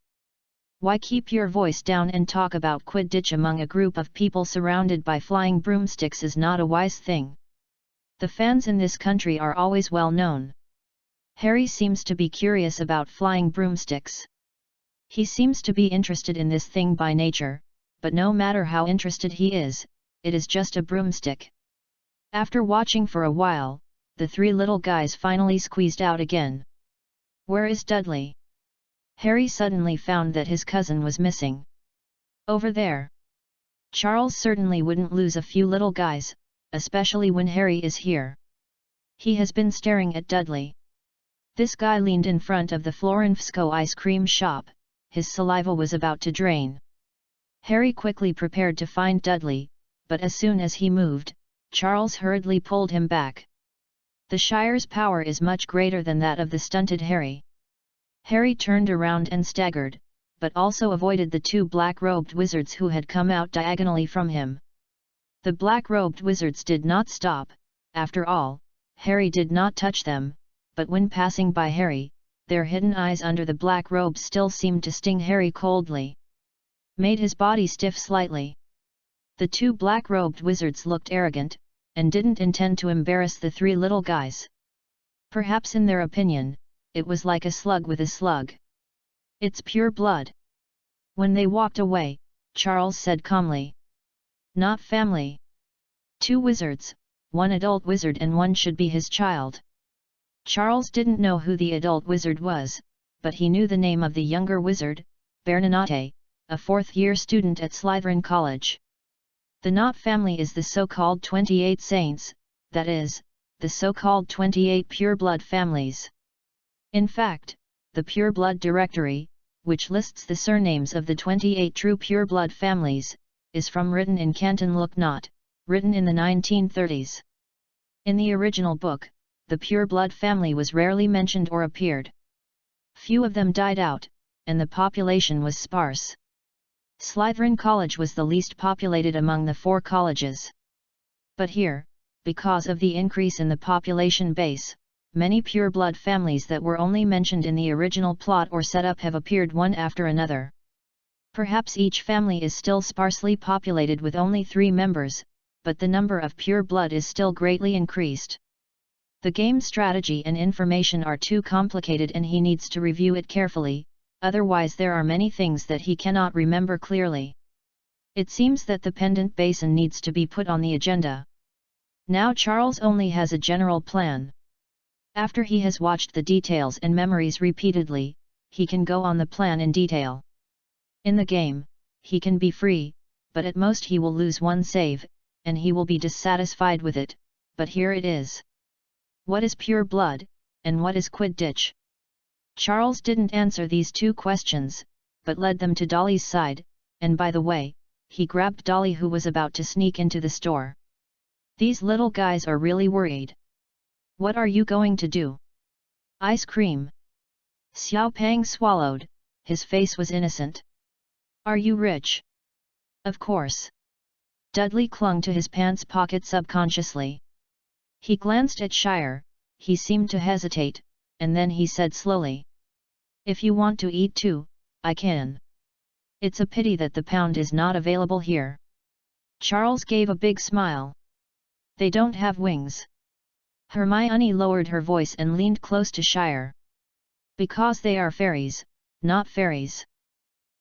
Why keep your voice down and talk about Quidditch among a group of people surrounded by flying broomsticks is not a wise thing. The fans in this country are always well known. Harry seems to be curious about flying broomsticks. He seems to be interested in this thing by nature, but no matter how interested he is, it is just a broomstick. After watching for a while, the three little guys finally squeezed out again. Where is Dudley? Harry suddenly found that his cousin was missing. Over there. Charles certainly wouldn't lose a few little guys, especially when Harry is here. He has been staring at Dudley. This guy leaned in front of the Florenfsco ice cream shop, his saliva was about to drain. Harry quickly prepared to find Dudley, but as soon as he moved, Charles hurriedly pulled him back. The Shire's power is much greater than that of the stunted Harry. Harry turned around and staggered, but also avoided the two black-robed wizards who had come out diagonally from him. The black-robed wizards did not stop. After all, Harry did not touch them, but when passing by Harry, their hidden eyes under the black robes still seemed to sting Harry coldly. Made his body stiff slightly. The two black-robed wizards looked arrogant, and didn't intend to embarrass the three little guys. Perhaps in their opinion, it was like a slug with a slug. It's pure blood. When they walked away, Charles said calmly. Not family. Two wizards, one adult wizard and one should be his child. Charles didn't know who the adult wizard was, but he knew the name of the younger wizard, Bernanate, a fourth-year student at Slytherin College. The Not family is the so-called 28 saints, that is, the so-called 28 pure-blood families. In fact, the Pure-Blood Directory, which lists the surnames of the 28 true pure-blood families, is from written in Canton Look Not, written in the 1930s. In the original book, the pure-blood family was rarely mentioned or appeared. Few of them died out, and the population was sparse. Slytherin College was the least populated among the 4 colleges. But here, because of the increase in the population base, many pure-blood families that were only mentioned in the original plot or setup have appeared one after another. Perhaps each family is still sparsely populated with only 3 members, but the number of pure blood is still greatly increased. The game strategy and information are too complicated and he needs to review it carefully, otherwise there are many things that he cannot remember clearly. It seems that the pendant basin needs to be put on the agenda. Now Charles only has a general plan. After he has watched the details and memories repeatedly, he can go on the plan in detail. In the game, he can be free, but at most he will lose 1 save, and he will be dissatisfied with it, but here it is. What is pure blood, and what is Quidditch? Charles didn't answer these 2 questions, but led them to Dolly's side, and by the way, he grabbed Dolly who was about to sneak into the store. These little guys are really worried. What are you going to do? Ice cream. Xiao Pang swallowed, his face was innocent. Are you rich? Of course. Dudley clung to his pants pocket subconsciously. He glanced at Shire, he seemed to hesitate, and then he said slowly. If you want to eat too, I can. It's a pity that the pound is not available here. Charles gave a big smile. They don't have wings. Hermione lowered her voice and leaned close to Shire. Because they are fairies, not fairies.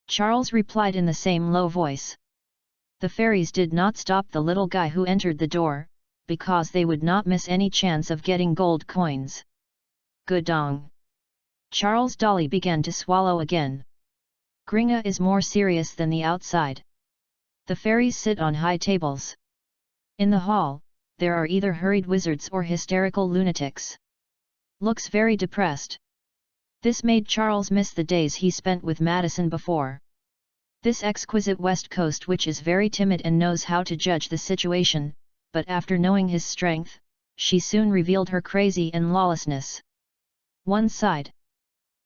Charles replied in the same low voice. The fairies did not stop the little guy who entered the door, because they would not miss any chance of getting gold coins. Gudong. Charles' Dolly began to swallow again. Gringa is more serious than the outside. The fairies sit on high tables. In the hall, there are either hurried wizards or hysterical lunatics. Looks very depressed. This made Charles miss the days he spent with Madison before. This exquisite West Coast witch is very timid and knows how to judge the situation, but after knowing his strength, she soon revealed her crazy and lawlessness. One side.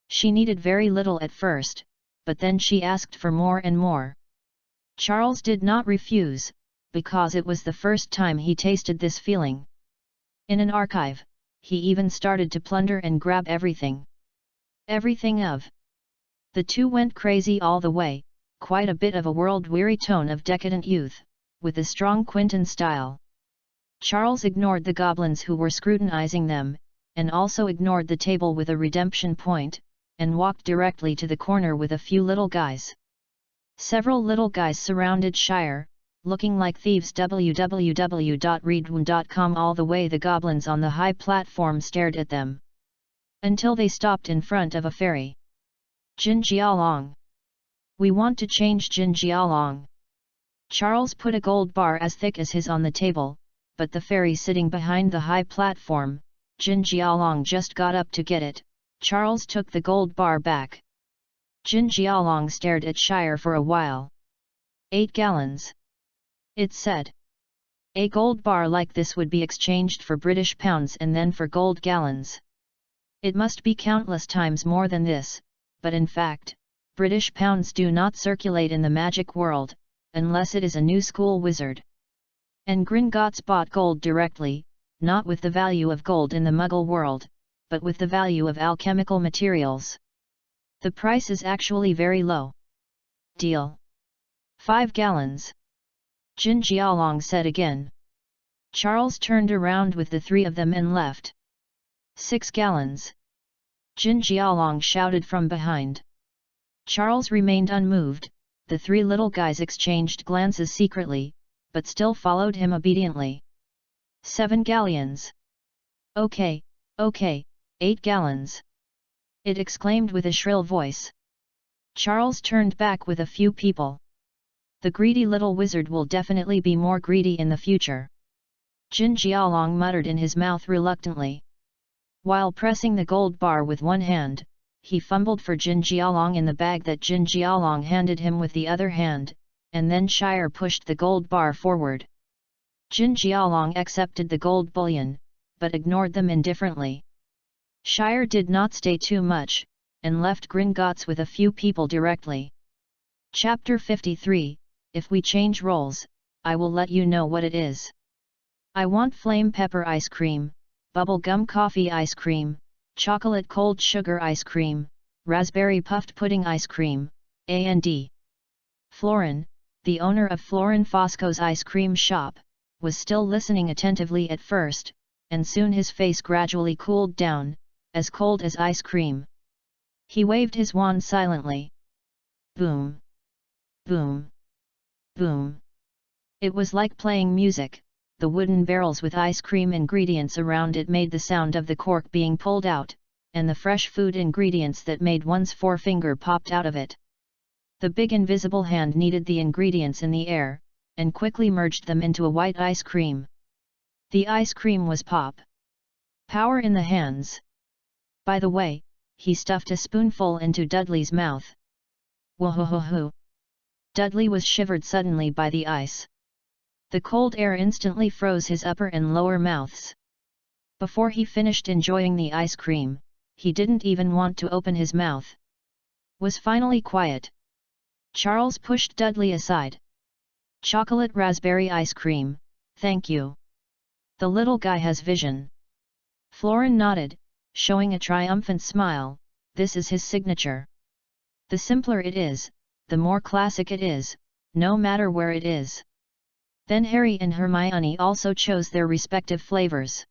She needed very little at first, but then she asked for more and more. Charles did not refuse, because it was the first time he tasted this feeling. In an archive, he even started to plunder and grab everything. Everything of. The two went crazy all the way, quite a bit of a world-weary tone of decadent youth, with a strong Quentin style. Charles ignored the goblins who were scrutinizing them, and also ignored the table with a redemption point, and walked directly to the corner with a few little guys. Several little guys surrounded Shire, looking like thieves. www.readaloud.com. All the way the goblins on the high platform stared at them. Until they stopped in front of a fairy. Jin Jialong. We want to change Jin Jialong. Charles put a gold bar as thick as his on the table, but the fairy sitting behind the high platform, Jin Jialong, just got up to get it. Charles took the gold bar back. Jin Jialong stared at Shire for a while. 8 gallons. It said. A gold bar like this would be exchanged for British pounds and then for gold gallons. It must be countless times more than this, but in fact, British pounds do not circulate in the magic world, unless it is a new school wizard. And Gringotts bought gold directly, not with the value of gold in the Muggle world, but with the value of alchemical materials. The price is actually very low. Deal. 5 gallons. Jin Jialong said again. Charles turned around with the 3 of them and left. 6 gallons. Jin Jialong shouted from behind. Charles remained unmoved. The 3 little guys exchanged glances secretly, but still followed him obediently. 7 galleons. Okay, 8 gallons. It exclaimed with a shrill voice. Charles turned back with a few people. The greedy little wizard will definitely be more greedy in the future. Jin Jialong muttered in his mouth reluctantly. While pressing the gold bar with one hand, he fumbled for Jin Jialong in the bag that Jin Jialong handed him with the other hand, and then Shire pushed the gold bar forward. Jin Jialong accepted the gold bullion, but ignored them indifferently. Shire did not stay too much, and left Gringotts with a few people directly. Chapter 53, If we change roles, I will let you know what it is. I want flame pepper ice cream, bubble gum coffee ice cream, chocolate cold sugar ice cream, raspberry puffed pudding ice cream, and Florin, the owner of Florin Fosco's ice cream shop, was still listening attentively at first, and soon his face gradually cooled down, as cold as ice cream. He waved his wand silently. Boom! Boom! Boom! It was like playing music. The wooden barrels with ice cream ingredients around it made the sound of the cork being pulled out, and the fresh food ingredients that made one's forefinger popped out of it. The big invisible hand kneaded the ingredients in the air, and quickly merged them into a white ice cream. The ice cream was pop. Power in the hands. By the way, he stuffed a spoonful into Dudley's mouth. Whoa-ho-ho-ho! Dudley was shivered suddenly by the ice. The cold air instantly froze his upper and lower mouths. Before he finished enjoying the ice cream, he didn't even want to open his mouth. Was finally quiet. Charles pushed Dudley aside. Chocolate raspberry ice cream, thank you. The little guy has vision. Florin nodded, showing a triumphant smile. This is his signature. The simpler it is, the more classic it is, no matter where it is. Then Harry and Hermione also chose their respective flavors.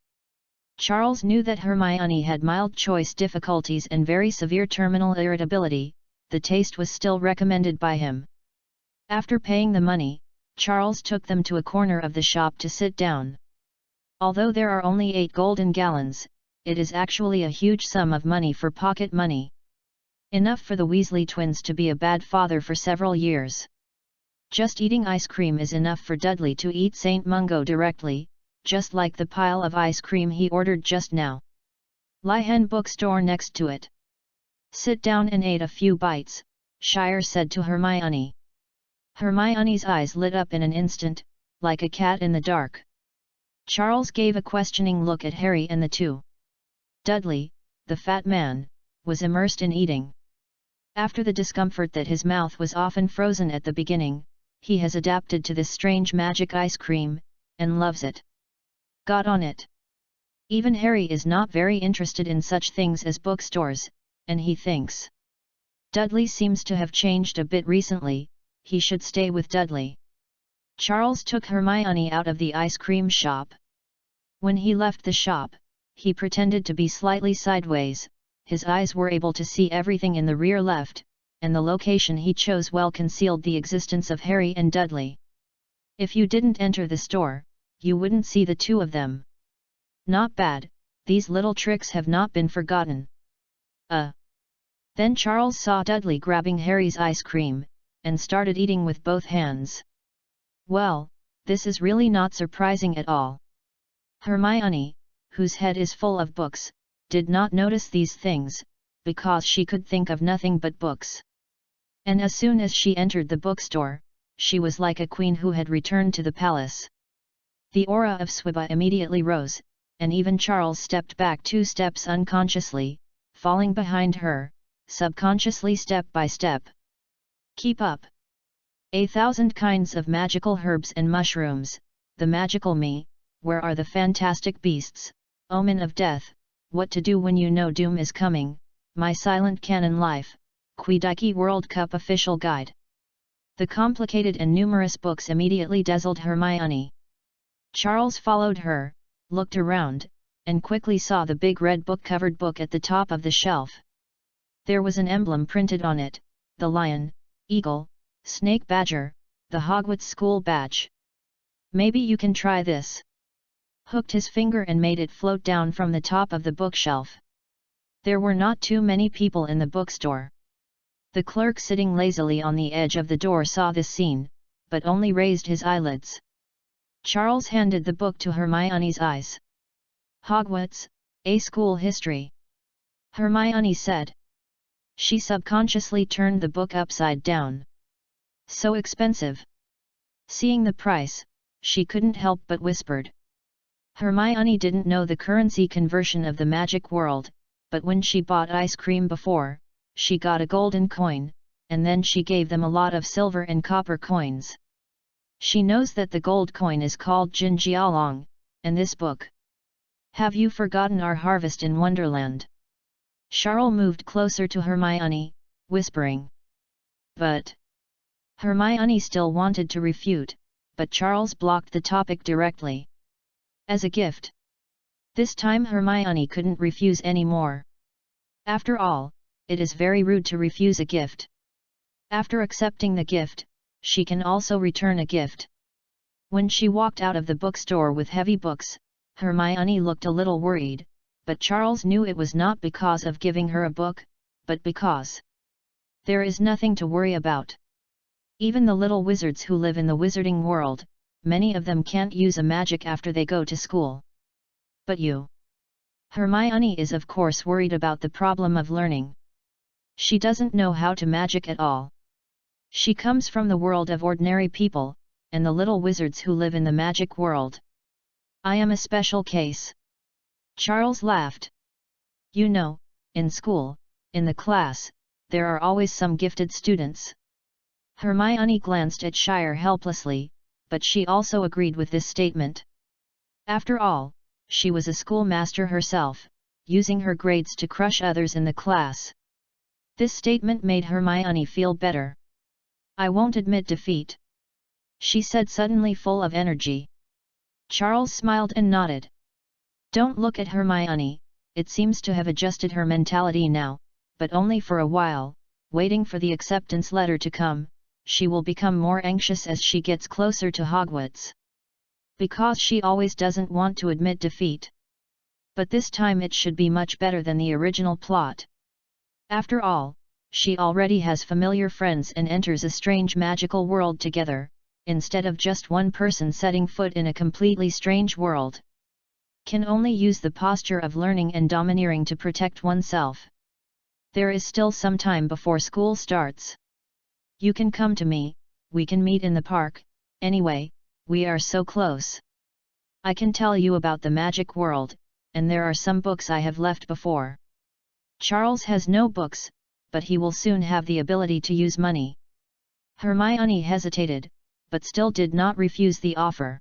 Charles knew that Hermione had mild choice difficulties and very severe terminal irritability. The taste was still recommended by him. After paying the money, Charles took them to a corner of the shop to sit down. Although there are only 8 golden gallons, it is actually a huge sum of money for pocket money. Enough for the Weasley twins to be a bad father for several years. Just eating ice cream is enough for Dudley to eat St. Mungo directly, just like the pile of ice cream he ordered just now. Lihen bookstore next to it. Sit down and ate a few bites, Shire said to Hermione. Hermione's eyes lit up in an instant, like a cat in the dark. Charles gave a questioning look at Harry and the two. Dudley, the fat man, was immersed in eating. After the discomfort that his mouth was often frozen at the beginning, he has adapted to this strange magic ice cream, and loves it. Got on it. Even Harry is not very interested in such things as bookstores, and he thinks Dudley seems to have changed a bit recently, he should stay with Dudley. Charles took Hermione out of the ice cream shop. When he left the shop, he pretended to be slightly sideways. His eyes were able to see everything in the rear left, and the location he chose well concealed the existence of Harry and Dudley. If you didn't enter the store, you wouldn't see the two of them. Not bad, these little tricks have not been forgotten. Then Charles saw Dudley grabbing Harry's ice cream, and started eating with both hands. Well, this is really not surprising at all. Hermione, whose head is full of books, did not notice these things, because she could think of nothing but books. And as soon as she entered the bookstore, she was like a queen who had returned to the palace. The aura of Swiba immediately rose, and even Charles stepped back 2 steps unconsciously, falling behind her, subconsciously step by step. Keep up! 1,000 kinds of magical herbs and mushrooms, the magical me, where are the fantastic beasts, omen of death, What to do when you know doom is coming, My Silent Canon Life, Quidiki World Cup Official Guide. The complicated and numerous books immediately dazzled Hermione. Charles followed her, looked around, and quickly saw the big red book-covered book at the top of the shelf. There was an emblem printed on it, the lion, eagle, snake badger, the Hogwarts school badge. Maybe you can try this. Hooked his finger and made it float down from the top of the bookshelf. There were not too many people in the bookstore. The clerk sitting lazily on the edge of the door saw this scene, but only raised his eyelids. Charles handed the book to Hermione's eyes. Hogwarts, a school history. Hermione said. She subconsciously turned the book upside down. So expensive. Seeing the price, she couldn't help but whispered. Hermione didn't know the currency conversion of the magic world, but when she bought ice cream before, she got a golden coin, and then she gave them a lot of silver and copper coins. She knows that the gold coin is called Jinjialong, and this book. Have you forgotten our harvest in Wonderland? Charles moved closer to Hermione, whispering. But Hermione still wanted to refute, but Charles blocked the topic directly. As a gift. This time Hermione couldn't refuse any more. After all, it is very rude to refuse a gift. After accepting the gift, she can also return a gift. When she walked out of the bookstore with heavy books, Hermione looked a little worried, but Charles knew it was not because of giving her a book, but because there is nothing to worry about. Even the little wizards who live in the wizarding world, many of them can't use a magic after they go to school. But you? Hermione is of course worried about the problem of learning. She doesn't know how to magic at all. She comes from the world of ordinary people, and the little wizards who live in the magic world. I am a special case. Charles laughed. You know, in school, in the class, there are always some gifted students. Hermione glanced at Shire helplessly, but she also agreed with this statement. After all, she was a schoolmaster herself, using her grades to crush others in the class. This statement made Hermione feel better. I won't admit defeat, she said suddenly full of energy. Charles smiled and nodded. Don't look at Hermione, it seems to have adjusted her mentality now, but only for a while, waiting for the acceptance letter to come. She will become more anxious as she gets closer to Hogwarts. Because she always doesn't want to admit defeat. But this time it should be much better than the original plot. After all, she already has familiar friends and enters a strange magical world together, instead of just one person setting foot in a completely strange world. Can only use the posture of learning and domineering to protect oneself. There is still some time before school starts. You can come to me, we can meet in the park, anyway, we are so close. I can tell you about the magic world, and there are some books I have left before. Charles has no books, but he will soon have the ability to use money. Hermione hesitated, but still did not refuse the offer.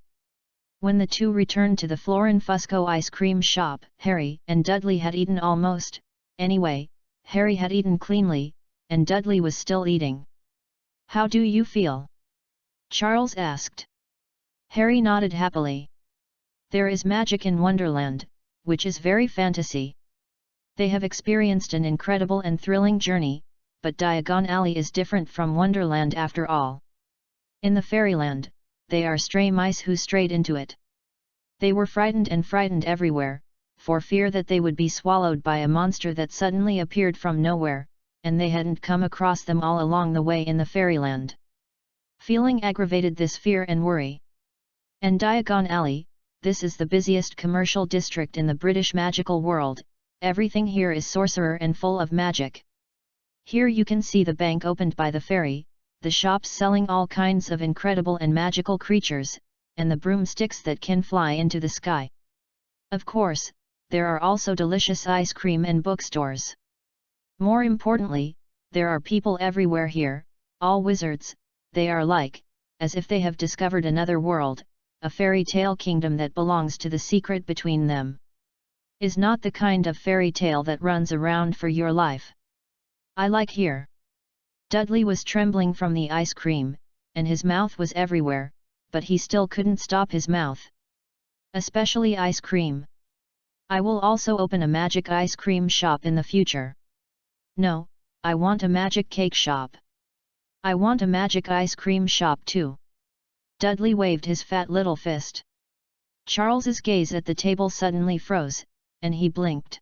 When the two returned to the Florin Fusco ice cream shop, Harry and Dudley had eaten almost, anyway, Harry had eaten cleanly, and Dudley was still eating. How do you feel? Charles asked. Harry nodded happily. There is magic in Wonderland, which is very fantasy. They have experienced an incredible and thrilling journey, but Diagon Alley is different from Wonderland after all. In the fairyland, they are stray mice who strayed into it. They were frightened everywhere, for fear that they would be swallowed by a monster that suddenly appeared from nowhere, and they hadn't come across them all along the way in the fairyland. Feeling aggravated this fear and worry. And Diagon Alley, this is the busiest commercial district in the British magical world, everything here is sorcerer and full of magic. Here you can see the bank opened by the fairy, the shops selling all kinds of incredible and magical creatures, and the broomsticks that can fly into the sky. Of course, there are also delicious ice cream and bookstores. More importantly, there are people everywhere here, all wizards. They are like, as if they have discovered another world, a fairy tale kingdom that belongs to the secret between them. is not the kind of fairy tale that runs around for your life. I like here. Dudley was trembling from the ice cream, and his mouth was everywhere, but he still couldn't stop his mouth. Especially ice cream. I will also open a magic ice cream shop in the future. No, I want a magic cake shop. I want a magic ice cream shop too. Dudley waved his fat little fist. Charles's gaze at the table suddenly froze, and he blinked.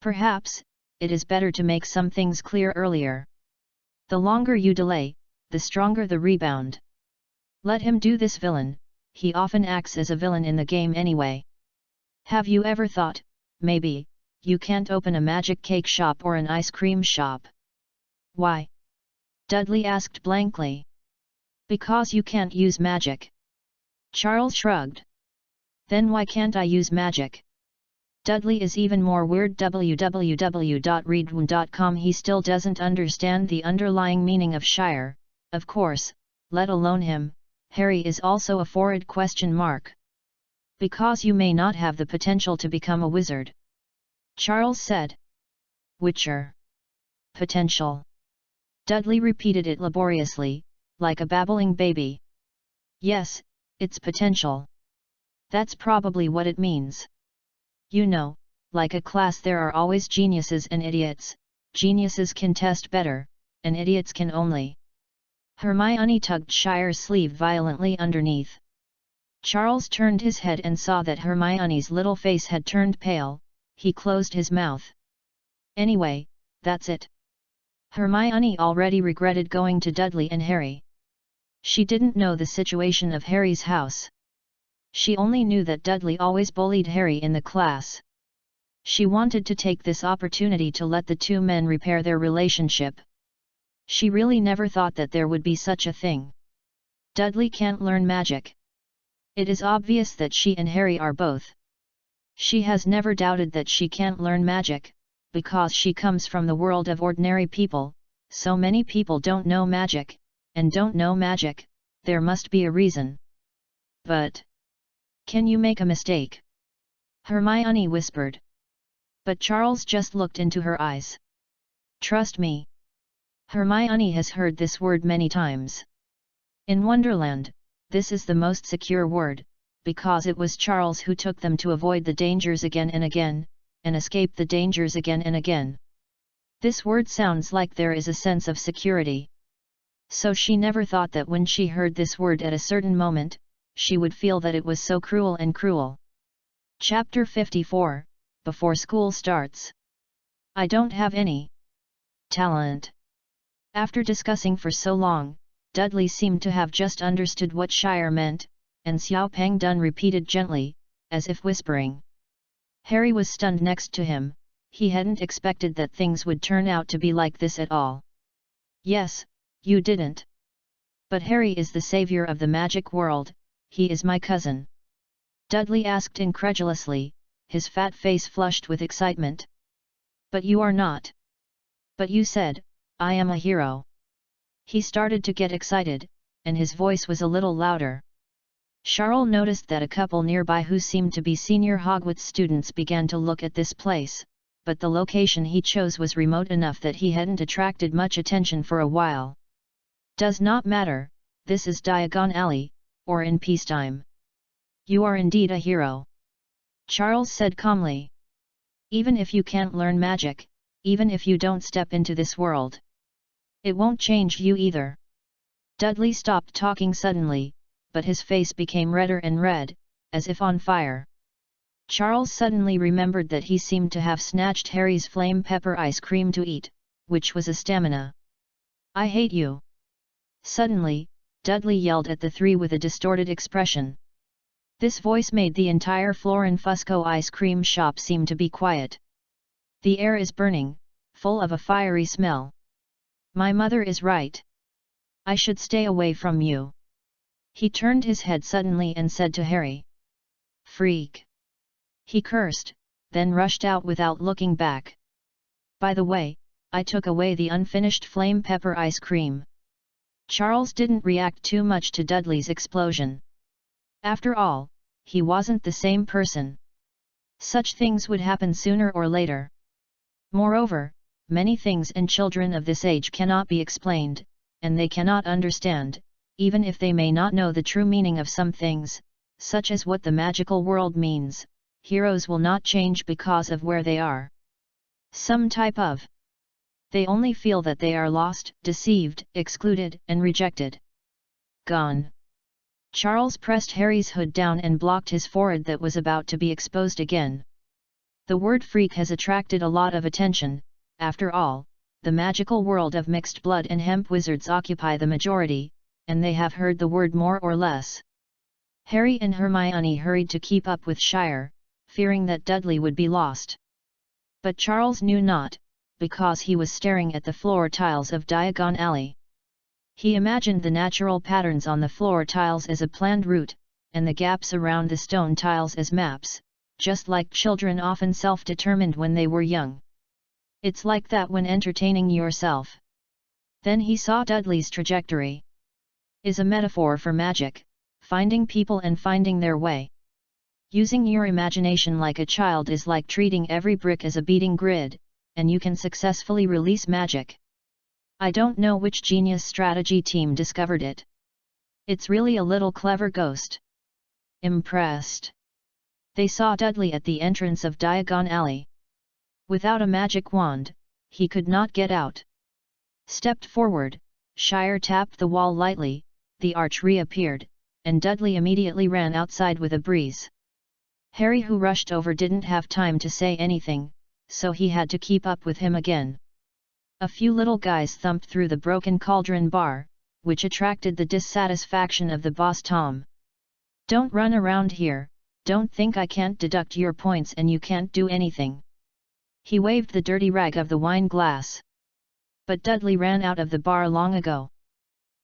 Perhaps, it is better to make some things clear earlier. The longer you delay, the stronger the rebound. Let him do this, villain, he often acts as a villain in the game anyway. Have you ever thought, maybe, you can't open a magic cake shop or an ice cream shop? Why? Dudley asked blankly. Because you can't use magic. Charles shrugged. Then why can't I use magic? Dudley is even more weird. www.readaloud.com. He still doesn't understand the underlying meaning of Shire, of course, let alone him. Harry is also a forward question mark. Because you may not have the potential to become a wizard. Charles said. Witcher. Potential. Dudley repeated it laboriously, like a babbling baby. Yes, it's potential. That's probably what it means. You know, like a class there are always geniuses and idiots, geniuses can test better, and idiots can only. Hermione tugged Shire's sleeve violently underneath. Charles turned his head and saw that Hermione's little face had turned pale. He closed his mouth. Anyway, that's it. Hermione already regretted going to Dudley and Harry. She didn't know the situation of Harry's house. She only knew that Dudley always bullied Harry in the class. She wanted to take this opportunity to let the two men repair their relationship. She really never thought that there would be such a thing. Dudley can't learn magic. It is obvious that she and Harry are both. She has never doubted that she can't learn magic, because she comes from the world of ordinary people. So many people don't know magic, and don't know magic, there must be a reason. But can you make a mistake? Hermione whispered. But Charles just looked into her eyes. Trust me. Hermione has heard this word many times. In Wonderland, this is the most secure word, because it was Charles who took them to avoid the dangers again and again, and escape the dangers again and again. This word sounds like there is a sense of security. So she never thought that when she heard this word at a certain moment, she would feel that it was so cruel and cruel. Chapter 54, Before School Starts. I don't have any talent. After discussing for so long, Dudley seemed to have just understood what Shire meant, and Xiao Peng Dun repeated gently, as if whispering. Harry was stunned next to him. He hadn't expected that things would turn out to be like this at all. Yes, you didn't. But Harry is the savior of the magic world, he is my cousin. Dudley asked incredulously, his fat face flushed with excitement. But you are not. But you said, I am a hero. He started to get excited, and his voice was a little louder. Charles noticed that a couple nearby who seemed to be senior Hogwarts students began to look at this place, but the location he chose was remote enough that he hadn't attracted much attention for a while. Does not matter, this is Diagon Alley, or in peacetime. You are indeed a hero. Charles said calmly. Even if you can't learn magic, even if you don't step into this world, it won't change you either. Dudley stopped talking suddenly, but his face became redder and red, as if on fire. Charles suddenly remembered that he seemed to have snatched Harry's flame pepper ice cream to eat, which was a stamina. I hate you. Suddenly, Dudley yelled at the three with a distorted expression. This voice made the entire Florin Fusco ice cream shop seem to be quiet. The air is burning, full of a fiery smell. My mother is right. I should stay away from you. He turned his head suddenly and said to Harry. Freak. He cursed, then rushed out without looking back. By the way, I took away the unfinished flame pepper ice cream. Charles didn't react too much to Dudley's explosion. After all, he wasn't the same person. Such things would happen sooner or later. Moreover, many things in children of this age cannot be explained, and they cannot understand, even if they may not know the true meaning of some things, such as what the magical world means. Heroes will not change because of where they are. Some type of. They only feel that they are lost, deceived, excluded, and rejected. Gone. Charles pressed Harry's hood down and blocked his forehead that was about to be exposed again. The word freak has attracted a lot of attention. After all, the magical world of mixed blood and hemp wizards occupy the majority, and they have heard the word more or less. Harry and Hermione hurried to keep up with Shire, fearing that Dudley would be lost. But Charles knew not, because he was staring at the floor tiles of Diagon Alley. He imagined the natural patterns on the floor tiles as a planned route, and the gaps around the stone tiles as maps, just like children often self-determined when they were young. It's like that when entertaining yourself. Then he saw Dudley's trajectory is a metaphor for magic, finding people and finding their way. Using your imagination like a child is like treating every brick as a beating grid, and you can successfully release magic. I don't know which genius strategy team discovered it. It's really a little clever ghost. Impressed. They saw Dudley at the entrance of Diagon Alley. Without a magic wand, he could not get out. Stepped forward, Shire tapped the wall lightly, the arch reappeared, and Dudley immediately ran outside with a breeze. Harry, who rushed over, didn't have time to say anything, so he had to keep up with him again. A few little guys thumped through the broken cauldron bar, which attracted the dissatisfaction of the boss Tom. Don't run around here, don't think I can't deduct your points and you can't do anything. He waved the dirty rag of the wine glass. But Dudley ran out of the bar long ago.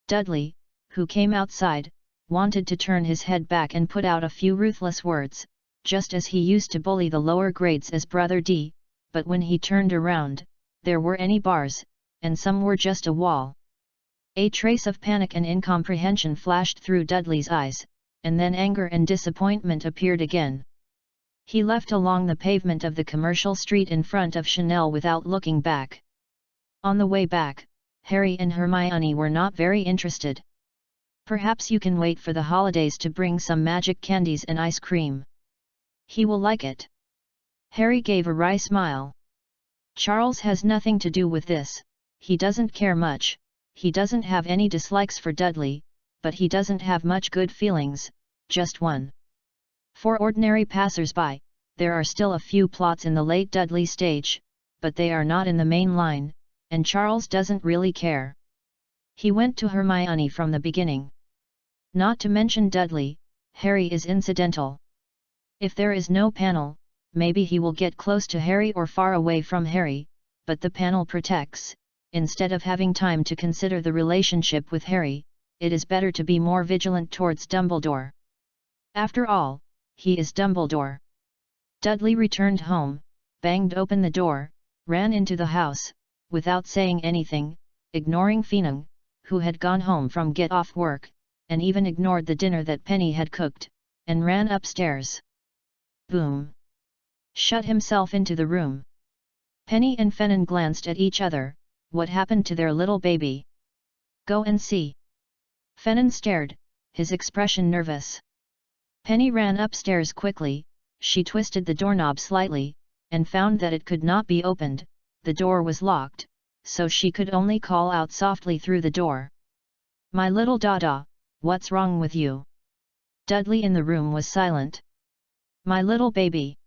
Dudley, who came outside, wanted to turn his head back and put out a few ruthless words, just as he used to bully the lower grades as Brother D, but when he turned around, there were any bars, and some were just a wall. A trace of panic and incomprehension flashed through Dudley's eyes, and then anger and disappointment appeared again. He left along the pavement of the commercial street in front of Chanel without looking back. On the way back, Harry and Hermione were not very interested. Perhaps you can wait for the holidays to bring some magic candies and ice cream. He will like it. Harry gave a wry smile. Charles has nothing to do with this, he doesn't care much, he doesn't have any dislikes for Dudley, but he doesn't have much good feelings, just one. For ordinary passers-by, there are still a few plots in the late Dudley stage, but they are not in the main line, and Charles doesn't really care. He went to Hermione from the beginning. Not to mention Dudley, Harry is incidental. If there is no panel, maybe he will get close to Harry or far away from Harry, but the panel protects. Instead of having time to consider the relationship with Harry, it is better to be more vigilant towards Dumbledore. After all, he is Dumbledore. Dudley returned home, banged open the door, ran into the house, without saying anything, ignoring Feenung, who had gone home from get off work, and even ignored the dinner that Penny had cooked, and ran upstairs. Boom! Shut himself into the room. Penny and Fennan glanced at each other. What happened to their little baby? Go and see. Fennan stared, his expression nervous. Penny ran upstairs quickly, she twisted the doorknob slightly, and found that it could not be opened, the door was locked, so she could only call out softly through the door. My little Dada, what's wrong with you? Dudley in the room was silent. My little baby.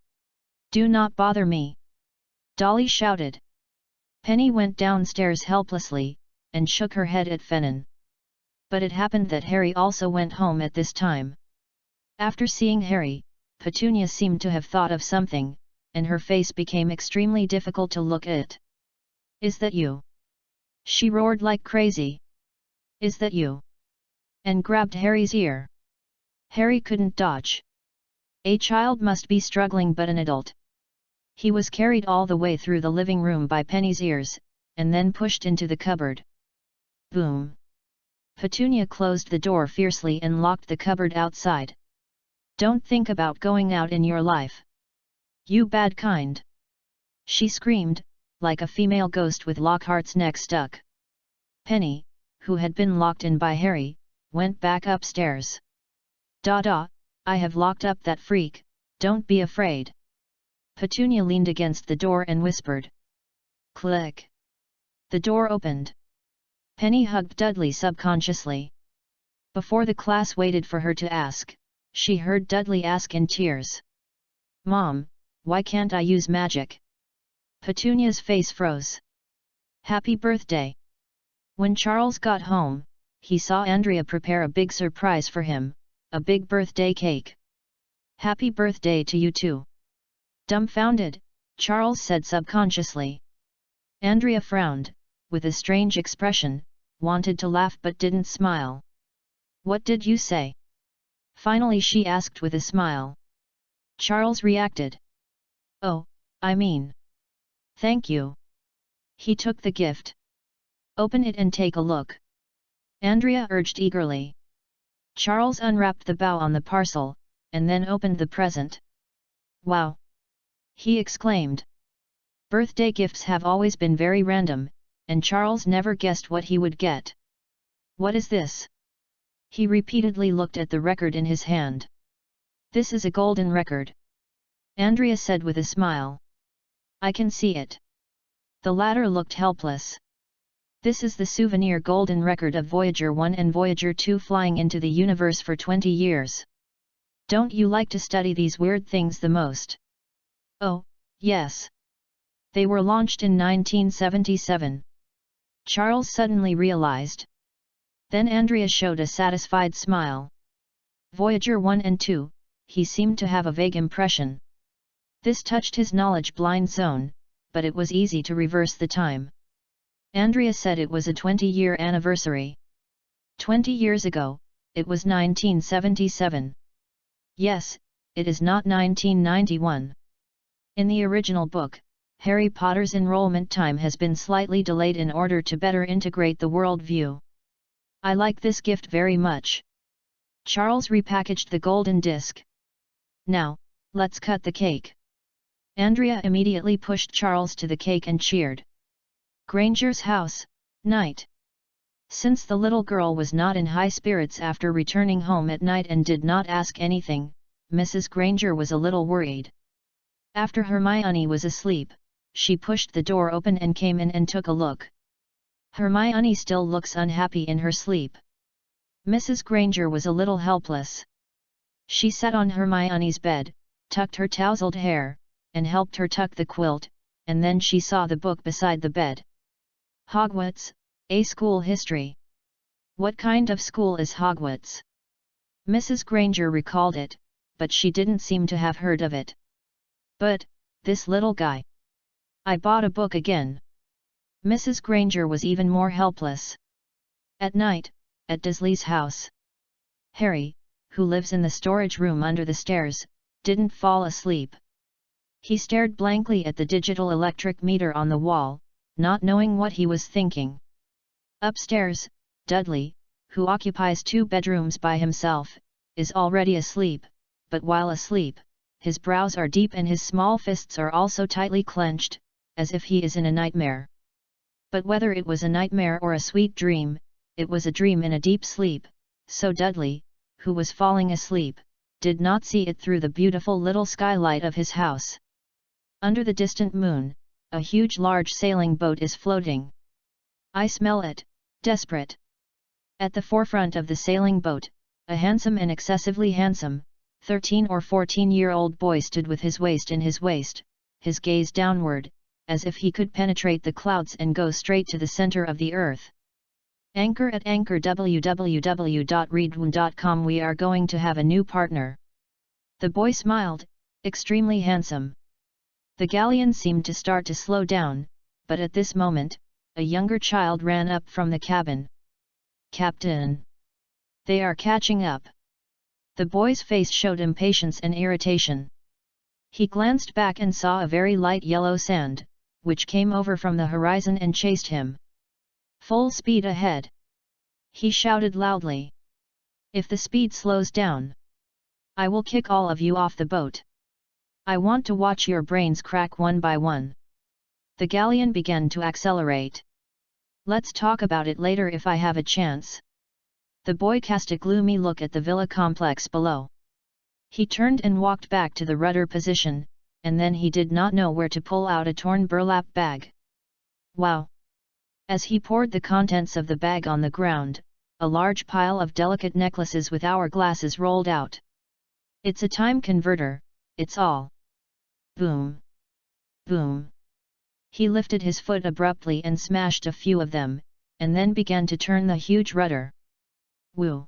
Do not bother me. Dolly shouted. Penny went downstairs helplessly, and shook her head at Fennan. But it happened that Harry also went home at this time. After seeing Harry, Petunia seemed to have thought of something, and her face became extremely difficult to look at. Is that you? She roared like crazy. Is that you? And grabbed Harry's ear. Harry couldn't dodge. A child must be struggling, but an adult. He was carried all the way through the living room by Penny's ears, and then pushed into the cupboard. Boom! Petunia closed the door fiercely and locked the cupboard outside. Don't think about going out in your life. You bad kind! She screamed, like a female ghost with Lockhart's neck stuck. Penny, who had been locked in by Harry, went back upstairs. Da, I have locked up that freak, don't be afraid. Petunia leaned against the door and whispered. Click. The door opened. Penny hugged Dudley subconsciously. Before the class waited for her to ask, she heard Dudley ask in tears. Mom, why can't I use magic? Petunia's face froze. Happy birthday! When Charles got home, he saw Andrea prepare a big surprise for him, a big birthday cake. Happy birthday to you too. Dumbfounded, Charles said subconsciously. Andrea frowned, with a strange expression, wanted to laugh but didn't smile. What did you say? Finally she asked with a smile. Charles reacted. Oh, I mean. Thank you. He took the gift. Open it and take a look. Andrea urged eagerly. Charles unwrapped the bow on the parcel, and then opened the present. Wow! He exclaimed. Birthday gifts have always been very random, and Charles never guessed what he would get. What is this? He repeatedly looked at the record in his hand. This is a golden record. Andrea said with a smile. I can see it. The latter looked helpless. This is the souvenir golden record of Voyager 1 and Voyager 2 flying into the universe for 20 years. Don't you like to study these weird things the most? Oh, yes. They were launched in 1977. Charles suddenly realized. Then Andrea showed a satisfied smile. Voyager 1 and 2, he seemed to have a vague impression. This touched his knowledge blind zone, but it was easy to reverse the time. Andrea said it was a 20-year anniversary. 20 years ago, it was 1977. Yes, it is not 1991. In the original book, Harry Potter's enrollment time has been slightly delayed in order to better integrate the world view. I like this gift very much. Charles repackaged the golden disc. Now, let's cut the cake. Andrea immediately pushed Charles to the cake and cheered. Granger's house, night. Since the little girl was not in high spirits after returning home at night and did not ask anything, Mrs. Granger was a little worried. After Hermione was asleep, she pushed the door open and came in and took a look. Hermione still looks unhappy in her sleep. Mrs. Granger was a little helpless. She sat on Hermione's bed, tucked her tousled hair, and helped her tuck the quilt, and then she saw the book beside the bed. Hogwarts, a school history. What kind of school is Hogwarts? Mrs. Granger recalled it, but she didn't seem to have heard of it. But, this little guy. I bought a book again. Mrs. Granger was even more helpless. At night, at Dursley's house. Harry, who lives in the storage room under the stairs, didn't fall asleep. He stared blankly at the digital electric meter on the wall, not knowing what he was thinking. Upstairs, Dudley, who occupies 2 bedrooms by himself, is already asleep, but while asleep, his brows are deep and his small fists are also tightly clenched, as if he is in a nightmare. But whether it was a nightmare or a sweet dream, it was a dream in a deep sleep, so Dudley, who was falling asleep, did not see it through the beautiful little skylight of his house. Under the distant moon, a huge large sailing boat is floating. I smell it, desperate. At the forefront of the sailing boat, a handsome and excessively handsome, 13 or 14-year-old boy stood with his waist in his waist, his gaze downward, as if he could penetrate the clouds and go straight to the center of the earth. Anchor at Anchor www.readaloud.com. We are going to have a new partner. The boy smiled, extremely handsome. The galleon seemed to start to slow down, but at this moment, a younger child ran up from the cabin. Captain! They are catching up. The boy's face showed impatience and irritation. He glanced back and saw a very light yellow sand, which came over from the horizon and chased him. Full speed ahead! He shouted loudly. If the speed slows down, I will kick all of you off the boat. I want to watch your brains crack one by one. The galleon began to accelerate. Let's talk about it later if I have a chance. The boy cast a gloomy look at the villa complex below. He turned and walked back to the rudder position, and then he did not know where to pull out a torn burlap bag. Wow! As he poured the contents of the bag on the ground, a large pile of delicate necklaces with hourglasses rolled out. It's a time converter, it's all. Boom! Boom! He lifted his foot abruptly and smashed a few of them, and then began to turn the huge rudder. Woo!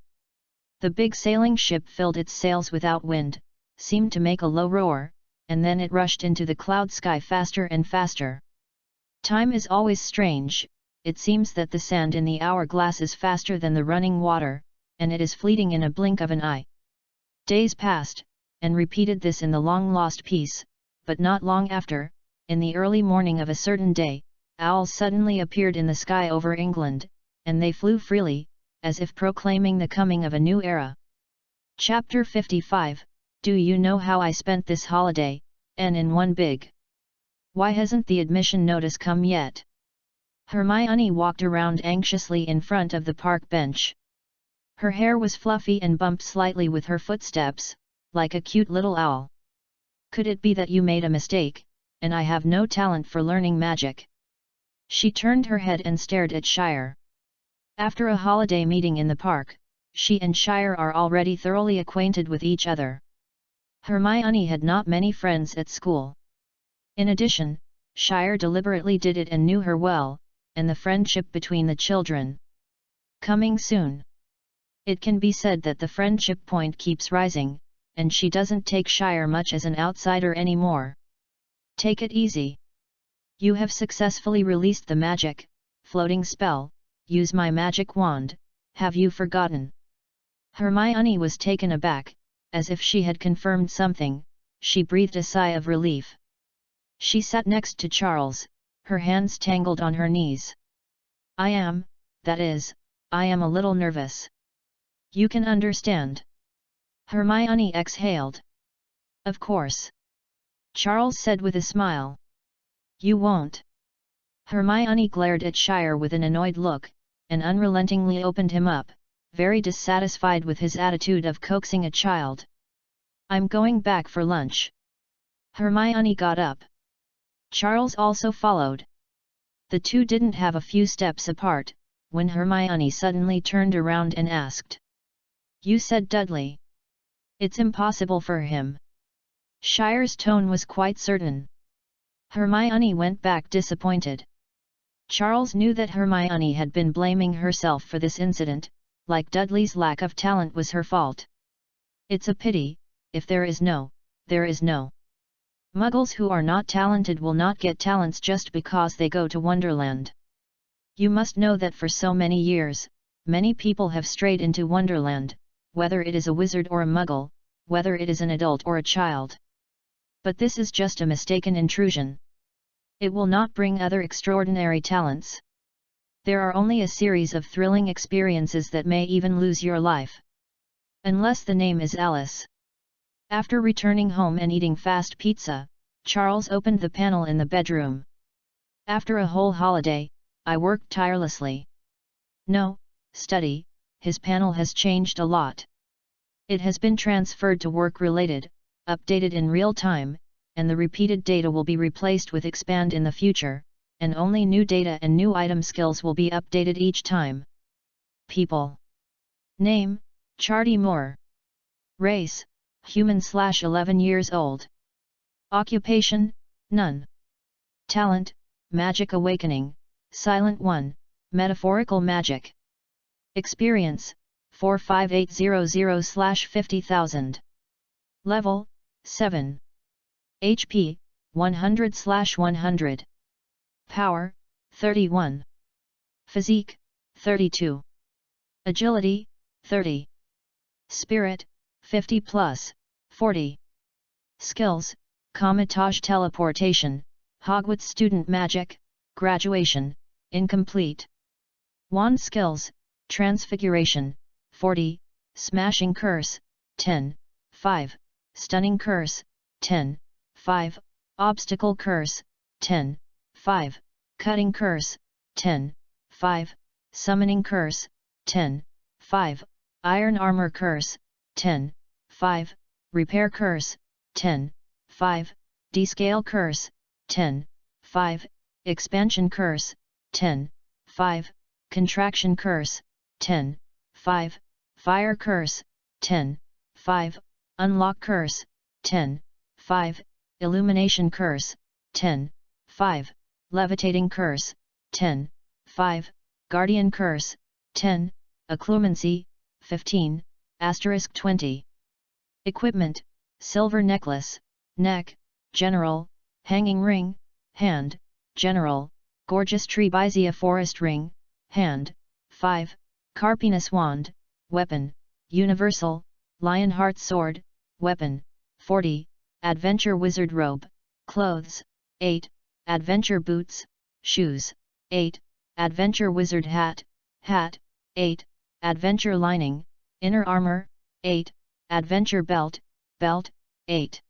The big sailing ship filled its sails without wind, seemed to make a low roar, and then it rushed into the cloud sky faster and faster. Time is always strange, it seems that the sand in the hourglass is faster than the running water, and it is fleeting in a blink of an eye. Days passed, and repeated this in the long-lost peace, but not long after, in the early morning of a certain day, owls suddenly appeared in the sky over England, and they flew freely, as if proclaiming the coming of a new era. Chapter 55, Do you know how I spent this holiday, and in one big? Why hasn't the admission notice come yet? Hermione walked around anxiously in front of the park bench. Her hair was fluffy and bumped slightly with her footsteps, like a cute little owl. Could it be that you made a mistake, and I have no talent for learning magic? She turned her head and stared at Shire. After a holiday meeting in the park, she and Shire are already thoroughly acquainted with each other. Hermione had not many friends at school. In addition, Shire deliberately did it and knew her well, and the friendship between the children. Coming soon. It can be said that the friendship point keeps rising, and she doesn't take Shire much as an outsider anymore. Take it easy. You have successfully released the magic, floating spell, use my magic wand, have you forgotten? Hermione was taken aback, as if she had confirmed something, she breathed a sigh of relief. She sat next to Charles, her hands tangled on her knees. I am a little nervous. You can understand. Hermione exhaled. Of course. Charles said with a smile. You won't. Hermione glared at Shire with an annoyed look, and unrelentingly opened him up, very dissatisfied with his attitude of coaxing a child. I'm going back for lunch. Hermione got up. Charles also followed. The two didn't have a few steps apart, when Hermione suddenly turned around and asked. You said Dudley. It's impossible for him. Shire's tone was quite certain. Hermione went back disappointed. Charles knew that Hermione had been blaming herself for this incident, like Dudley's lack of talent was her fault. It's a pity, if there is no, there is no. Muggles who are not talented will not get talents just because they go to Wonderland. You must know that for so many years, many people have strayed into Wonderland, whether it is a wizard or a Muggle, whether it is an adult or a child. But this is just a mistaken intrusion. It will not bring other extraordinary talents. There are only a series of thrilling experiences that may even lose your life. Unless the name is Alice. After returning home and eating fast pizza, Charles opened the panel in the bedroom. After a whole holiday, I worked tirelessly. No, study, his panel has changed a lot. It has been transferred to work-related, updated in real time, and the repeated data will be replaced with expand in the future, and only new data and new item skills will be updated each time. People. Name, Chardy Moore. Race, human/11 years old. Occupation, none. Talent, Magic Awakening, Silent 1, Metaphorical Magic. Experience, 45800/50,000. Level, 7. HP, 100/100. Power, 31. Physique, 32. Agility, 30. Spirit, 50+, 40. Skills, Comitage Teleportation, Hogwarts Student Magic, Graduation, Incomplete. Wand Skills, Transfiguration, 40, Smashing Curse, 10, 5, Stunning Curse, 10, 5. Obstacle curse, 10. 5. Cutting curse, 10. 5. Summoning curse, 10. 5. Iron armor curse, 10. 5. Repair curse, 10. 5. Descale curse, 10. 5. Expansion curse, 10. 5. Contraction curse, 10. 5. Fire curse, 10. 5. Unlock curse, 10. 5. Illumination curse, 10. 5. Levitating curse, 10. 5. Guardian curse, 10. Occlumency, 15. Asterisk 20. Equipment: silver necklace, neck, general, hanging ring, hand, general, gorgeous Trebizia forest ring, hand, 5. Carpinus wand, weapon, universal, Lionheart sword, weapon, 40. Adventure wizard robe, clothes, 8. Adventure boots, shoes, 8. Adventure wizard hat, hat, 8. Adventure lining, inner armor, 8. Adventure belt, belt, 8.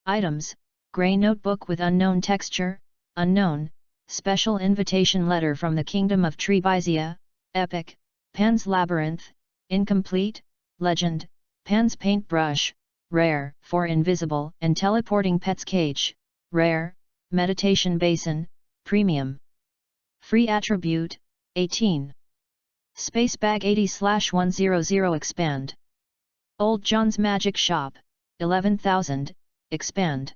Items: Grey notebook with unknown texture, unknown, special invitation letter from the Kingdom of Trebizia, epic, Pan's Labyrinth, incomplete, legend, Pan's paintbrush, rare, for invisible and teleporting pets cage, rare, meditation basin, premium. Free attribute, 18. Space bag 80/100 expand. Old John's Magic Shop, 11,000, expand.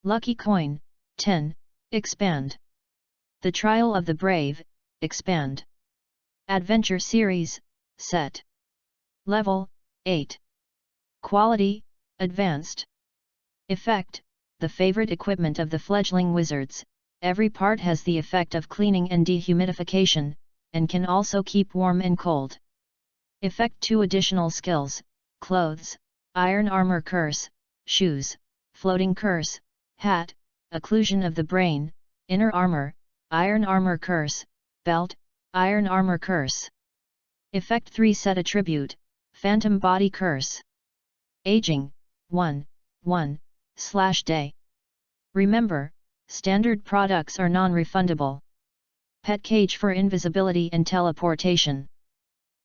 Lucky coin, 10, expand. The Trial of the Brave, expand. Adventure series, set. Level, 8. Quality, advanced. Effect: the favorite equipment of the fledgling wizards, every part has the effect of cleaning and dehumidification, and can also keep warm and cold. Effect: 2 additional skills, clothes, iron armor curse, shoes, floating curse, hat, occlusion of the brain, inner armor, iron armor curse, belt, iron armor curse. Effect: 3 set attribute, phantom body curse. Aging, 1/day. Remember, standard products are non-refundable. Pet cage for invisibility and teleportation.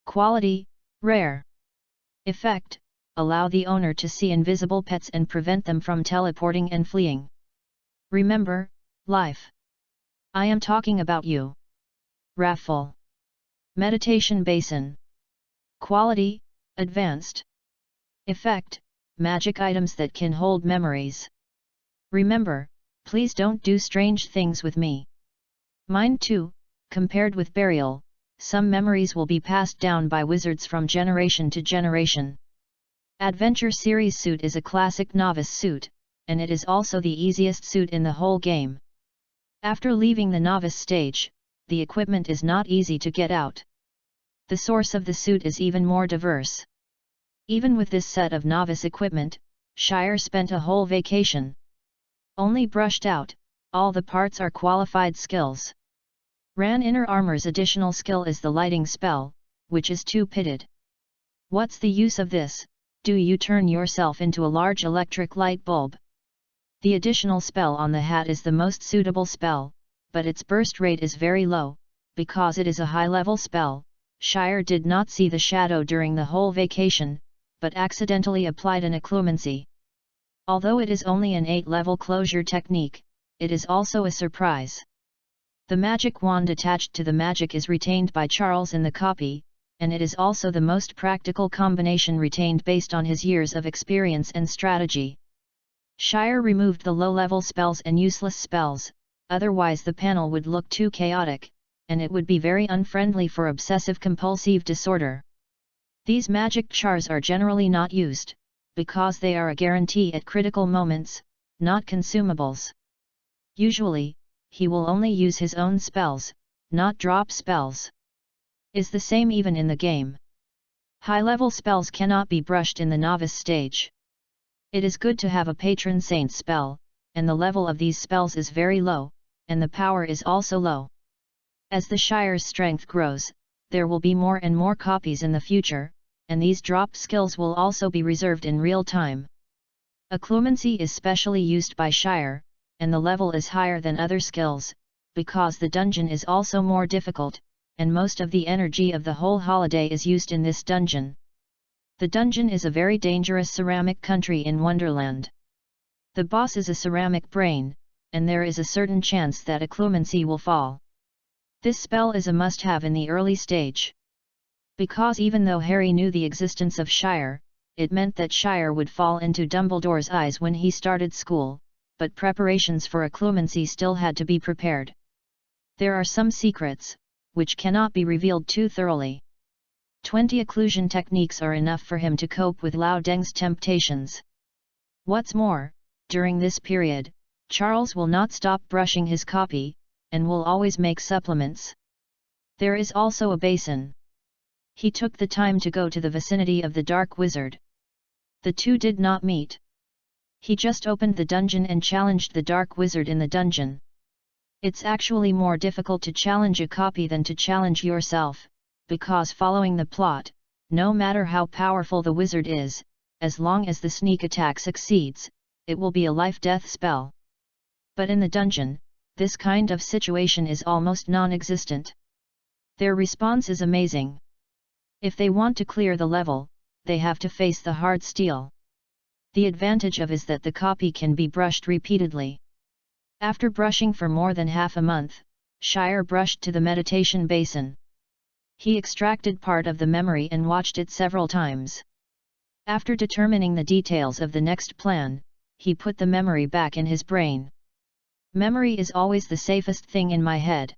Quality, rare. Effect: allow the owner to see invisible pets and prevent them from teleporting and fleeing. Remember, life. I am talking about you. Raffle. Meditation basin. Quality, advanced. Effect: magic items that can hold memories. Remember, please don't do strange things with me. Mine too, compared with burial, some memories will be passed down by wizards from generation to generation. Adventure series suit is a classic novice suit, and it is also the easiest suit in the whole game. After leaving the novice stage, the equipment is not easy to get out. The source of the suit is even more diverse. Even with this set of novice equipment, Shire spent a whole vacation. Only brushed out, all the parts are qualified skills. Ran inner armor's additional skill is the lighting spell, which is two-pitted. What's the use of this? Do you turn yourself into a large electric light bulb? The additional spell on the hat is the most suitable spell, but its burst rate is very low, because it is a high-level spell. Shire did not see the shadow during the whole vacation, but accidentally applied an occlumency. Although it is only an 8-level closure technique, it is also a surprise. The magic wand attached to the magic is retained by Charles in the copy, and it is also the most practical combination retained based on his years of experience and strategy. Shire removed the low-level spells and useless spells, otherwise the panel would look too chaotic, and it would be very unfriendly for obsessive-compulsive disorder. These magic chars are generally not used, because they are a guarantee at critical moments, not consumables. Usually, he will only use his own spells, not drop spells. Is the same even in the game. High-level spells cannot be brushed in the novice stage. It is good to have a patron saint spell, and the level of these spells is very low, and the power is also low. As the Shire's strength grows, there will be more and more copies in the future, and these drop skills will also be reserved in real time. Occlumency is specially used by Shire, and the level is higher than other skills, because the dungeon is also more difficult, and most of the energy of the whole holiday is used in this dungeon. The dungeon is a very dangerous ceramic country in Wonderland. The boss is a ceramic brain, and there is a certain chance that occlumency will fall. This spell is a must-have in the early stage. Because even though Harry knew the existence of Shire, it meant that Shire would fall into Dumbledore's eyes when he started school, but preparations for occlumency still had to be prepared. There are some secrets, which cannot be revealed too thoroughly. 20 occlusion techniques are enough for him to cope with Loudeng's temptations. What's more, during this period, Charles will not stop brushing his copy, and will always make supplements. There is also a basin. He took the time to go to the vicinity of the Dark Wizard. The two did not meet. He just opened the dungeon and challenged the Dark Wizard in the dungeon. It's actually more difficult to challenge a copy than to challenge yourself, because following the plot, no matter how powerful the wizard is, as long as the sneak attack succeeds, it will be a life-death spell. But in the dungeon, this kind of situation is almost non-existent. Their response is amazing. If they want to clear the level, they have to face the hard steel. The advantage of is that the copy can be brushed repeatedly. After brushing for more than half a month, Shire brushed to the meditation basin. He extracted part of the memory and watched it several times. After determining the details of the next plan, he put the memory back in his brain. Memory is always the safest thing in my head.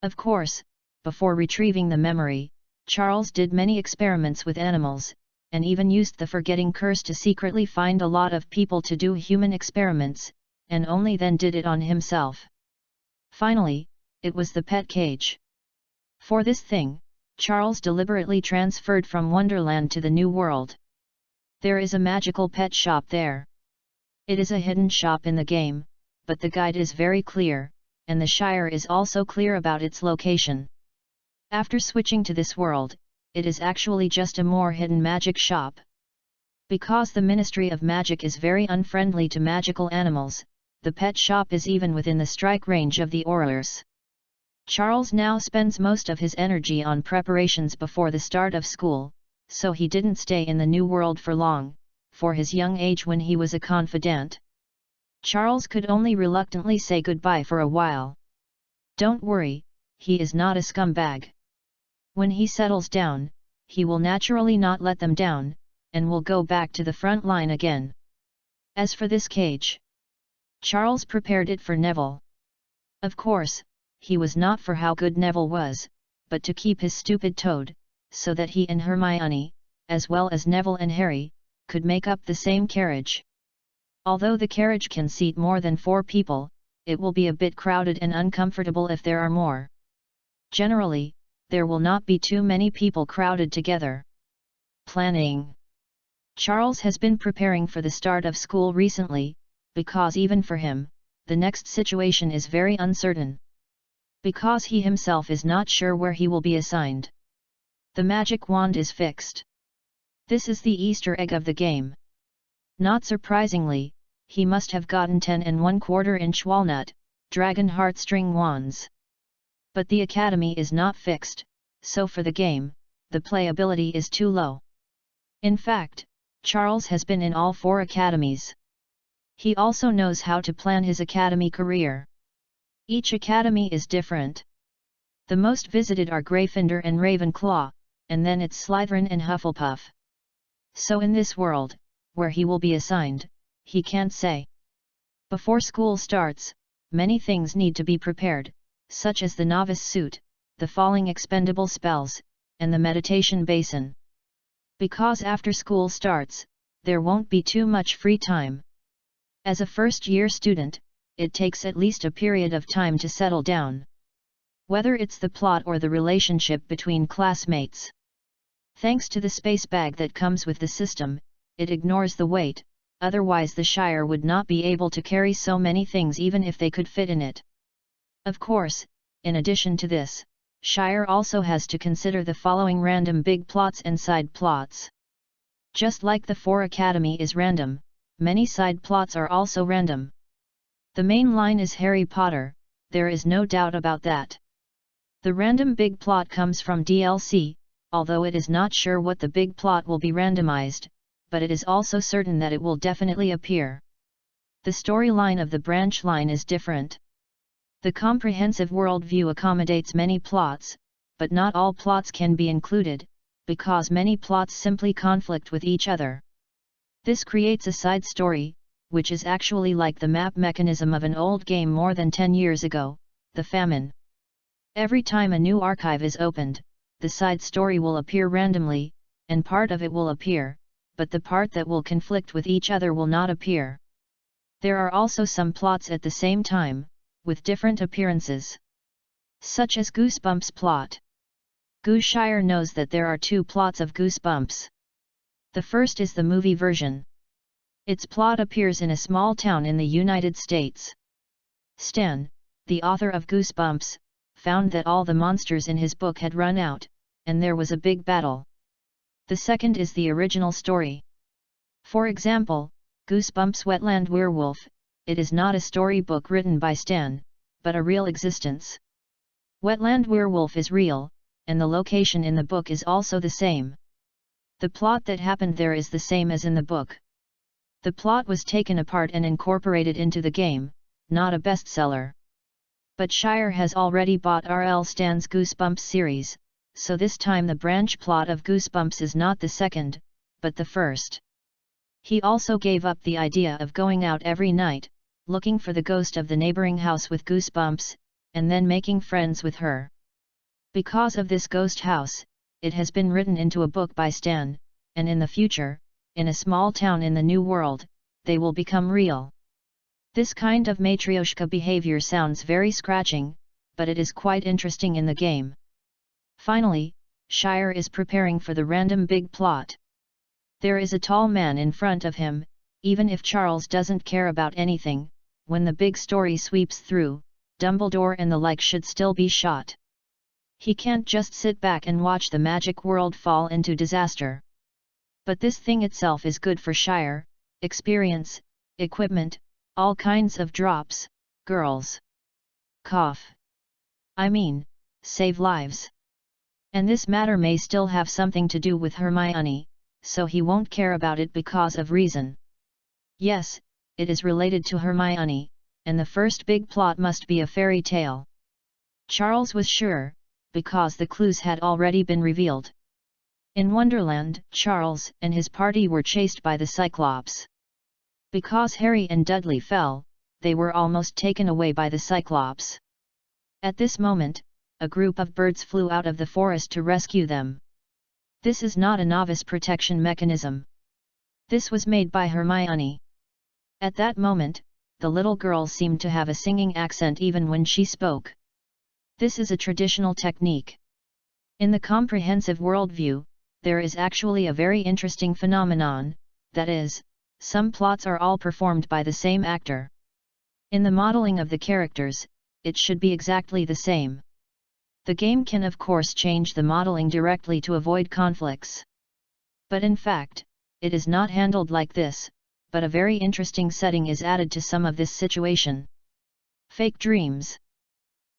Of course, before retrieving the memory, Charles did many experiments with animals, and even used the forgetting curse to secretly find a lot of people to do human experiments, and only then did it on himself. Finally, it was the pet cage. For this thing, Charles deliberately transferred from Wonderland to the New World. There is a magical pet shop there. It is a hidden shop in the game, but the guide is very clear, and the Shire is also clear about its location. After switching to this world, it is actually just a more hidden magic shop. Because the Ministry of Magic is very unfriendly to magical animals, the pet shop is even within the strike range of the Aurors. Charles now spends most of his energy on preparations before the start of school, so he didn't stay in the New World for long, for his young age when he was a confidant. Charles could only reluctantly say goodbye for a while. Don't worry, he is not a scumbag. When he settles down, he will naturally not let them down, and will go back to the front line again. As for this cage, Charles prepared it for Neville. Of course, he was not for how good Neville was, but to keep his stupid Toad, so that he and Hermione, as well as Neville and Harry, could make up the same carriage. Although the carriage can seat more than 4 people, it will be a bit crowded and uncomfortable if there are more. Generally, there will not be too many people crowded together. Planning. Charles has been preparing for the start of school recently, because even for him, the next situation is very uncertain. Because he himself is not sure where he will be assigned. The magic wand is fixed. This is the Easter egg of the game. Not surprisingly, he must have gotten 10 1/4 inch walnut, dragon heartstring wands. But the academy is not fixed, so for the game, the playability is too low. In fact, Charles has been in all 4 academies. He also knows how to plan his academy career. Each academy is different. The most visited are Gryffindor and Ravenclaw, and then it's Slytherin and Hufflepuff. So in this world, where he will be assigned, he can't say. Before school starts, many things need to be prepared, such as the novice suit, the falling expendable spells, and the meditation basin. Because after school starts, there won't be too much free time. As a first-year student, it takes at least a period of time to settle down. Whether it's the plot or the relationship between classmates. Thanks to the space bag that comes with the system, it ignores the weight, otherwise the Shire would not be able to carry so many things even if they could fit in it. Of course, in addition to this, Shire also has to consider the following random big plots and side plots. Just like the 4 Academy is random, many side plots are also random. The main line is Harry Potter, there is no doubt about that. The random big plot comes from DLC, although it is not sure what the big plot will be randomized, but it is also certain that it will definitely appear. The storyline of the branch line is different. The comprehensive worldview accommodates many plots, but not all plots can be included, because many plots simply conflict with each other. This creates a side story, which is actually like the map mechanism of an old game more than 10 years ago, the famine. Every time a new archive is opened, the side story will appear randomly, and part of it will appear, but the part that will conflict with each other will not appear. There are also some plots at the same time, with different appearances. Such as Goosebumps plot. Shire knows that there are two plots of Goosebumps. The first is the movie version. Its plot appears in a small town in the United States. Stan, the author of Goosebumps, found that all the monsters in his book had run out, and there was a big battle. The second is the original story. For example, Goosebumps Wetland Werewolf, it is not a storybook written by Stan, but a real existence. Wetland Werewolf is real, and the location in the book is also the same. The plot that happened there is the same as in the book. The plot was taken apart and incorporated into the game, not a bestseller. But Shire has already bought R.L. Stan's Goosebumps series, so this time the branch plot of Goosebumps is not the second, but the first. He also gave up the idea of going out every night, looking for the ghost of the neighboring house with Goosebumps, and then making friends with her. Because of this ghost house, it has been written into a book by Stan, and in the future, in a small town in the New World, they will become real. This kind of Matryoshka behavior sounds very scratching, but it is quite interesting in the game. Finally, Shire is preparing for the random big plot. There is a tall man in front of him, even if Charles doesn't care about anything, when the big story sweeps through, Dumbledore and the like should still be shot. He can't just sit back and watch the magic world fall into disaster. But this thing itself is good for Shire, experience, equipment, all kinds of drops, girls. Cough. I mean, save lives. And this matter may still have something to do with Hermione, so he won't care about it because of reason. Yes, it is related to Hermione, and the first big plot must be a fairy tale. Charles was sure, because the clues had already been revealed. In Wonderland, Charles and his party were chased by the Cyclops. Because Harry and Dudley fell, they were almost taken away by the Cyclops. At this moment, a group of birds flew out of the forest to rescue them. This is not a novice protection mechanism. This was made by Hermione. At that moment, the little girl seemed to have a singing accent even when she spoke. This is a traditional technique. In the comprehensive worldview, there is actually a very interesting phenomenon, that is, some plots are all performed by the same actor. In the modeling of the characters, it should be exactly the same. The game can of course change the modeling directly to avoid conflicts. But in fact, it is not handled like this, but a very interesting setting is added to some of this situation. Fake dreams.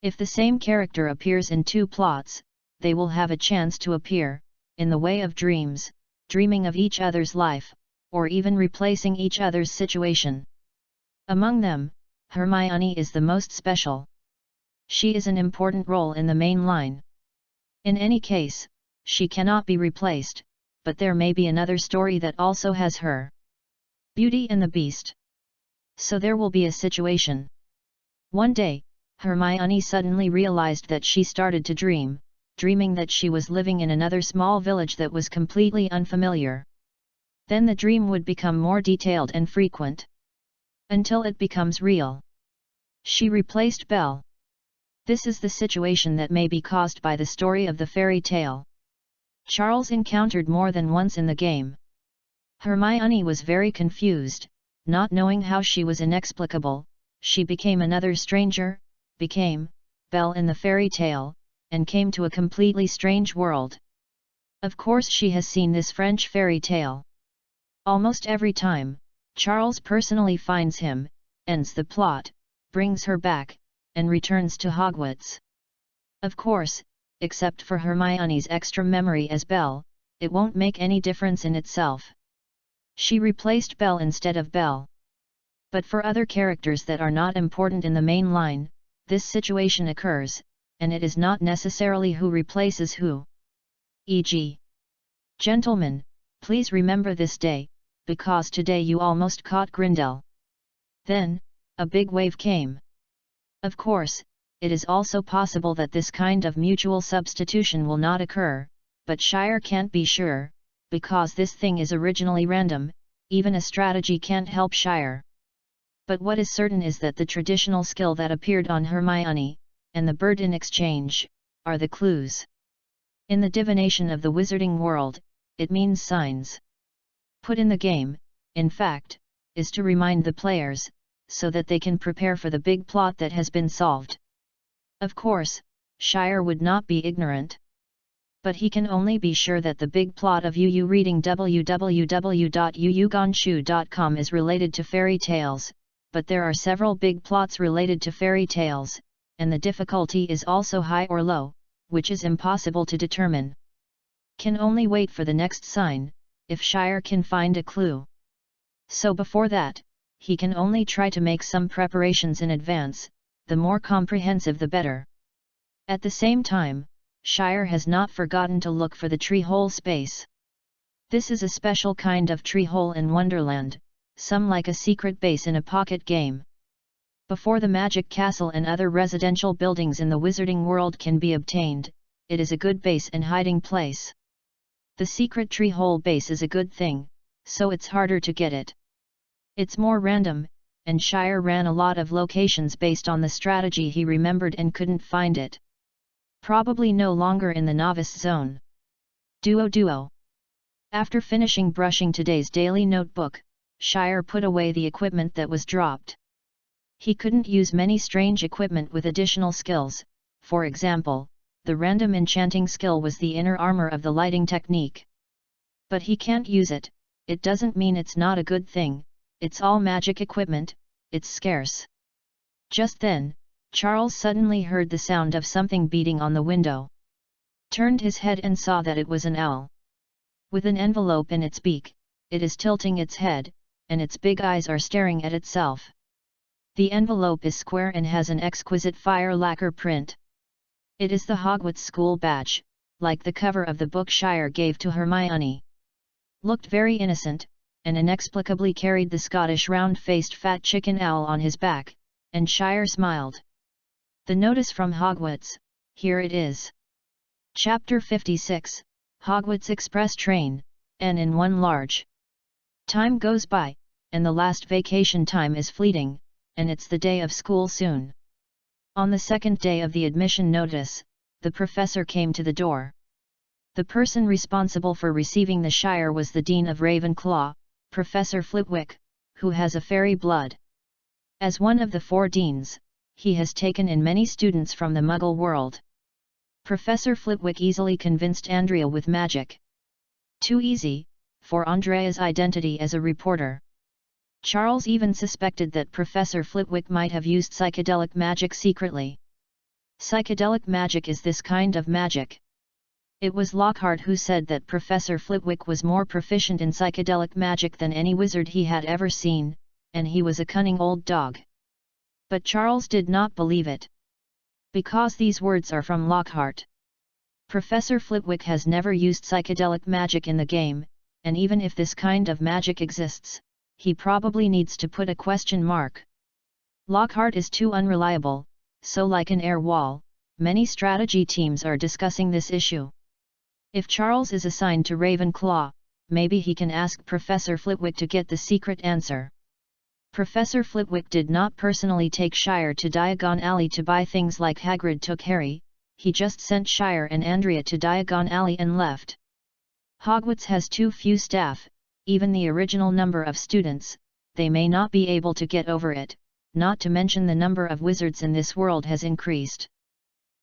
If the same character appears in two plots, they will have a chance to appear, in the way of dreams, dreaming of each other's life, or even replacing each other's situation. Among them, Hermione is the most special. She is an important role in the main line. In any case, she cannot be replaced, but there may be another story that also has her. Beauty and the Beast. So there will be a situation. One day, Hermione suddenly realized that she started to dreaming that she was living in another small village that was completely unfamiliar. Then the dream would become more detailed and frequent. Until it becomes real. She replaced Belle. This is the situation that may be caused by the story of the fairy tale. Charles encountered more than once in the game. Hermione was very confused, not knowing how she was inexplicable, she became another stranger, became Belle in the fairy tale, and came to a completely strange world. Of course she has seen this French fairy tale. Almost every time, Charles personally finds him, ends the plot, brings her back, and returns to Hogwarts. Of course, except for Hermione's extra memory as Belle, it won't make any difference in itself. She replaced Belle instead of Belle. But for other characters that are not important in the main line, this situation occurs, and it is not necessarily who replaces who. E.g. Gentlemen, please remember this day, because today you almost caught Grindel. Then, a big wave came. Of course, it is also possible that this kind of mutual substitution will not occur, but Shire can't be sure, because this thing is originally random, even a strategy can't help Shire. But what is certain is that the traditional skill that appeared on Hermione, and the bird in exchange, are the clues. In the divination of the wizarding world, it means signs. Put in the game, in fact, is to remind the players, so that they can prepare for the big plot that has been solved. Of course, Shire would not be ignorant. But he can only be sure that the big plot of UU reading www.uugonshu.com is related to fairy tales, but there are several big plots related to fairy tales, and the difficulty is also high or low, which is impossible to determine. Can only wait for the next sign, if Shire can find a clue. So before that, he can only try to make some preparations in advance, the more comprehensive the better. At the same time, Shire has not forgotten to look for the tree-hole space. This is a special kind of tree-hole in Wonderland, some like a secret base in a pocket game. Before the magic castle and other residential buildings in the wizarding world can be obtained, it is a good base and hiding place. The secret tree-hole base is a good thing, so it's harder to get it. It's more random, and Shire ran a lot of locations based on the strategy he remembered and couldn't find it. Probably no longer in the novice zone. Duo. After finishing brushing today's daily notebook, Shire put away the equipment that was dropped. He couldn't use many strange equipment with additional skills, for example, the random enchanting skill was the inner armor of the lighting technique. But he can't use it, it doesn't mean it's not a good thing, it's all magic equipment, it's scarce. Just then, Charles suddenly heard the sound of something beating on the window. Turned his head and saw that it was an owl. With an envelope in its beak, it is tilting its head, and its big eyes are staring at itself. The envelope is square and has an exquisite fire lacquer print. It is the Hogwarts school badge, like the cover of the book Shire gave to Hermione. Looked very innocent, and inexplicably carried the Scottish round-faced fat chicken owl on his back, and Shire smiled. The notice from Hogwarts, here it is. Chapter 56, Hogwarts Express Train, N in 1 large. Time goes by, and the last vacation time is fleeting, and it's the day of school soon. On the second day of the admission notice, the professor came to the door. The person responsible for receiving the Shire was the Dean of Ravenclaw, Professor Flitwick, who has a fairy blood. As one of the 4 deans, he has taken in many students from the Muggle world. Professor Flitwick easily convinced Andrea with magic. Too easy, for Andrea's identity as a reporter. Charles even suspected that Professor Flitwick might have used psychedelic magic secretly. Psychedelic magic is this kind of magic. It was Lockhart who said that Professor Flitwick was more proficient in psychedelic magic than any wizard he had ever seen, and he was a cunning old dog. But Charles did not believe it. Because these words are from Lockhart. Professor Flitwick has never used psychedelic magic in the game, and even if this kind of magic exists, he probably needs to put a question mark. Lockhart is too unreliable, so like an air wall, many strategy teams are discussing this issue. If Charles is assigned to Ravenclaw, maybe he can ask Professor Flitwick to get the secret answer. Professor Flitwick did not personally take Shire to Diagon Alley to buy things like Hagrid took Harry, he just sent Shire and Andrea to Diagon Alley and left. Hogwarts has too few staff, even the original number of students, they may not be able to get over it, not to mention the number of wizards in this world has increased.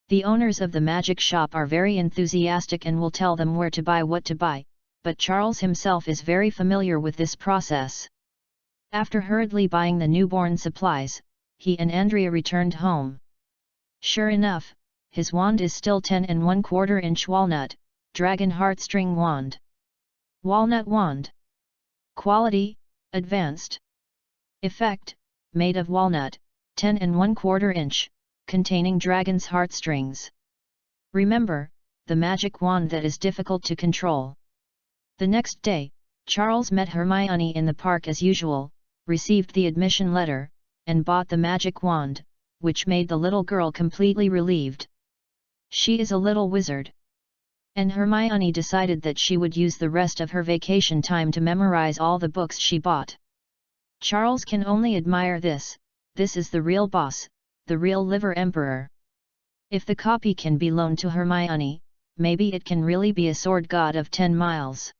The owners of the magic shop are very enthusiastic and will tell them where to buy what to buy, but Charles himself is very familiar with this process. After hurriedly buying the newborn supplies, he and Andrea returned home. Sure enough, his wand is still 10¼ inch walnut, dragon heartstring wand. Walnut wand. Quality, advanced. Effect, made of walnut, 10¼ inch, containing dragon's heartstrings. Remember, the magic wand that is difficult to control. The next day, Charles met Hermione in the park as usual, received the admission letter, and bought the magic wand, which made the little girl completely relieved. She is a little wizard. And Hermione decided that she would use the rest of her vacation time to memorize all the books she bought. Charles can only admire this. This is the real boss, the real liver emperor. If the copy can be loaned to Hermione, maybe it can really be a sword god of 10 miles.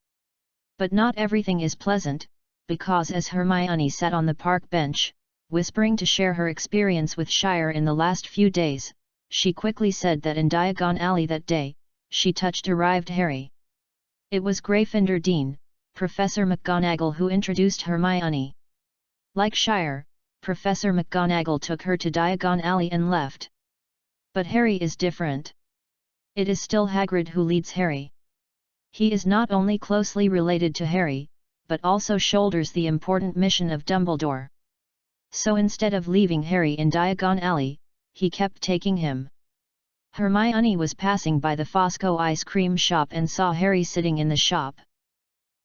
But not everything is pleasant, because as Hermione sat on the park bench, whispering to share her experience with Shire in the last few days, she quickly said that in Diagon Alley that day, she touched arrived Harry. It was Gryffindor Dean, Professor McGonagall, who introduced Hermione. Like Shire, Professor McGonagall took her to Diagon Alley and left. But Harry is different. It is still Hagrid who leads Harry. He is not only closely related to Harry, but also shoulders the important mission of Dumbledore. So instead of leaving Harry in Diagon Alley, he kept taking him. Hermione was passing by the Fosco ice cream shop and saw Harry sitting in the shop.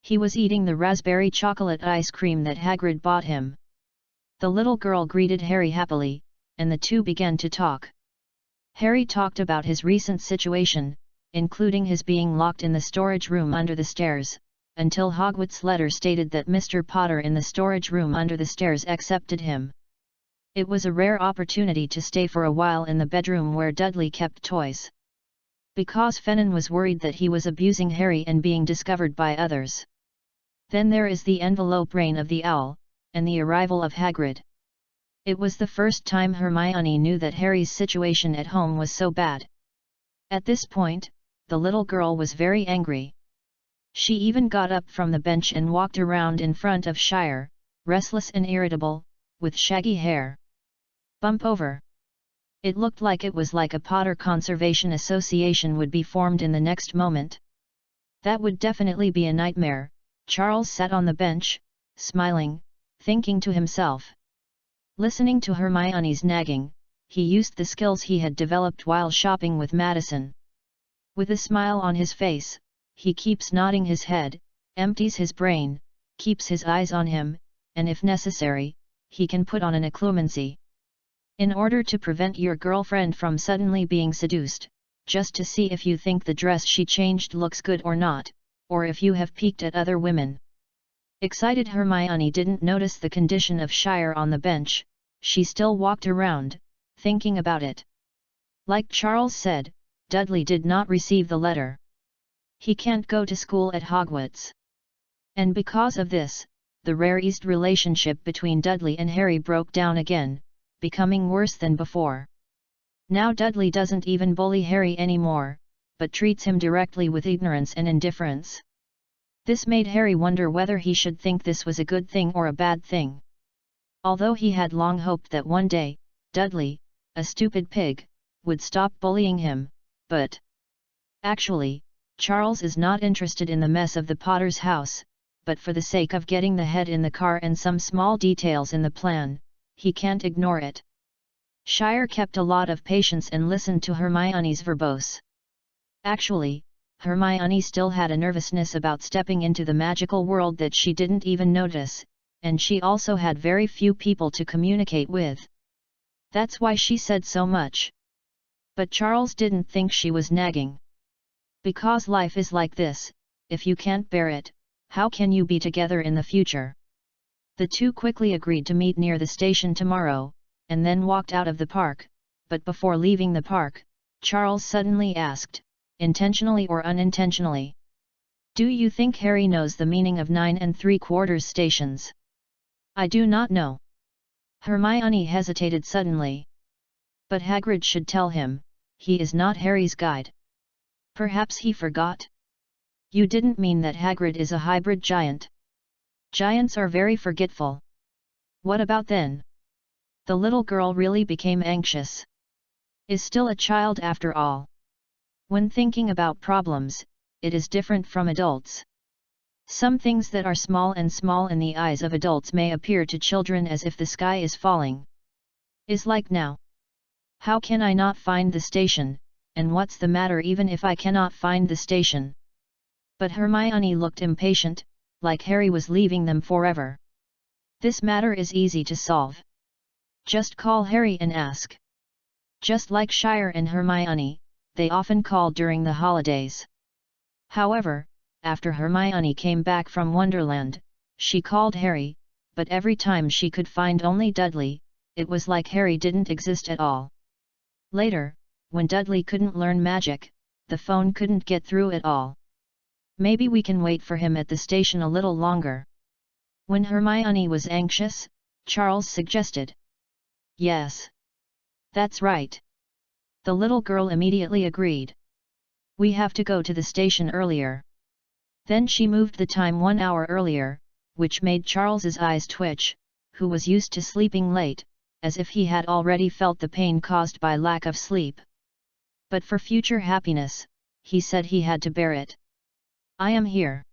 He was eating the raspberry chocolate ice cream that Hagrid bought him. The little girl greeted Harry happily, and the two began to talk. Harry talked about his recent situation, including his being locked in the storage room under the stairs, until Hogwarts' letter stated that Mr. Potter in the storage room under the stairs accepted him. It was a rare opportunity to stay for a while in the bedroom where Dudley kept toys. Because Fennan was worried that he was abusing Harry and being discovered by others. Then there is the envelope reign of the owl, and the arrival of Hagrid. It was the first time Hermione knew that Harry's situation at home was so bad. At this point, the little girl was very angry. She even got up from the bench and walked around in front of Shire, restless and irritable, with shaggy hair. Bump over. It looked like it was like a Potter Conservation Association would be formed in the next moment. That would definitely be a nightmare. Charles sat on the bench, smiling, thinking to himself. Listening to Hermione's nagging, he used the skills he had developed while shopping with Madison. With a smile on his face, he keeps nodding his head, empties his brain, keeps his eyes on him, and if necessary, he can put on an occlumency. In order to prevent your girlfriend from suddenly being seduced, just to see if you think the dress she changed looks good or not, or if you have peeked at other women. Excited Hermione didn't notice the condition of Shire on the bench. She still walked around, thinking about it. Like Charles said, Dudley did not receive the letter. He can't go to school at Hogwarts. And because of this, the rare-eased relationship between Dudley and Harry broke down again, becoming worse than before. Now Dudley doesn't even bully Harry anymore, but treats him directly with ignorance and indifference. This made Harry wonder whether he should think this was a good thing or a bad thing. Although he had long hoped that one day, Dudley, a stupid pig, would stop bullying him, but actually, Charles is not interested in the mess of the Potter's house, but for the sake of getting the head in the car and some small details in the plan, he can't ignore it. Shire kept a lot of patience and listened to Hermione's verbose. Actually, Hermione still had a nervousness about stepping into the magical world that she didn't even notice, and she also had very few people to communicate with. That's why she said so much. But Charles didn't think she was nagging. Because life is like this, if you can't bear it, how can you be together in the future? The two quickly agreed to meet near the station tomorrow, and then walked out of the park, but before leaving the park, Charles suddenly asked, intentionally or unintentionally, "Do you think Harry knows the meaning of 9 3/4 stations?" "I do not know." Hermione hesitated suddenly. "But Hagrid should tell him, he is not Harry's guide." "Perhaps he forgot?" "You didn't mean that Hagrid is a hybrid giant? Giants are very forgetful." What about then? The little girl really became anxious. Is still a child after all. When thinking about problems, it is different from adults. Some things that are small in the eyes of adults may appear to children as if the sky is falling. Is like now. How can I not find the station, and what's the matter even if I cannot find the station? But Hermione looked impatient, like Harry was leaving them forever. This matter is easy to solve. Just call Harry and ask. Just like Shire and Hermione, they often called during the holidays. However, after Hermione came back from Wonderland, she called Harry, but every time she could find only Dudley, it was like Harry didn't exist at all. Later, when Dudley couldn't learn magic, the phone couldn't get through at all. Maybe we can wait for him at the station a little longer. When Hermione was anxious, Charles suggested. Yes. That's right. The little girl immediately agreed. We have to go to the station earlier. Then she moved the time 1 hour earlier, which made Charles's eyes twitch, who was used to sleeping late, as if he had already felt the pain caused by lack of sleep. But for future happiness, he said he had to bear it. I am here.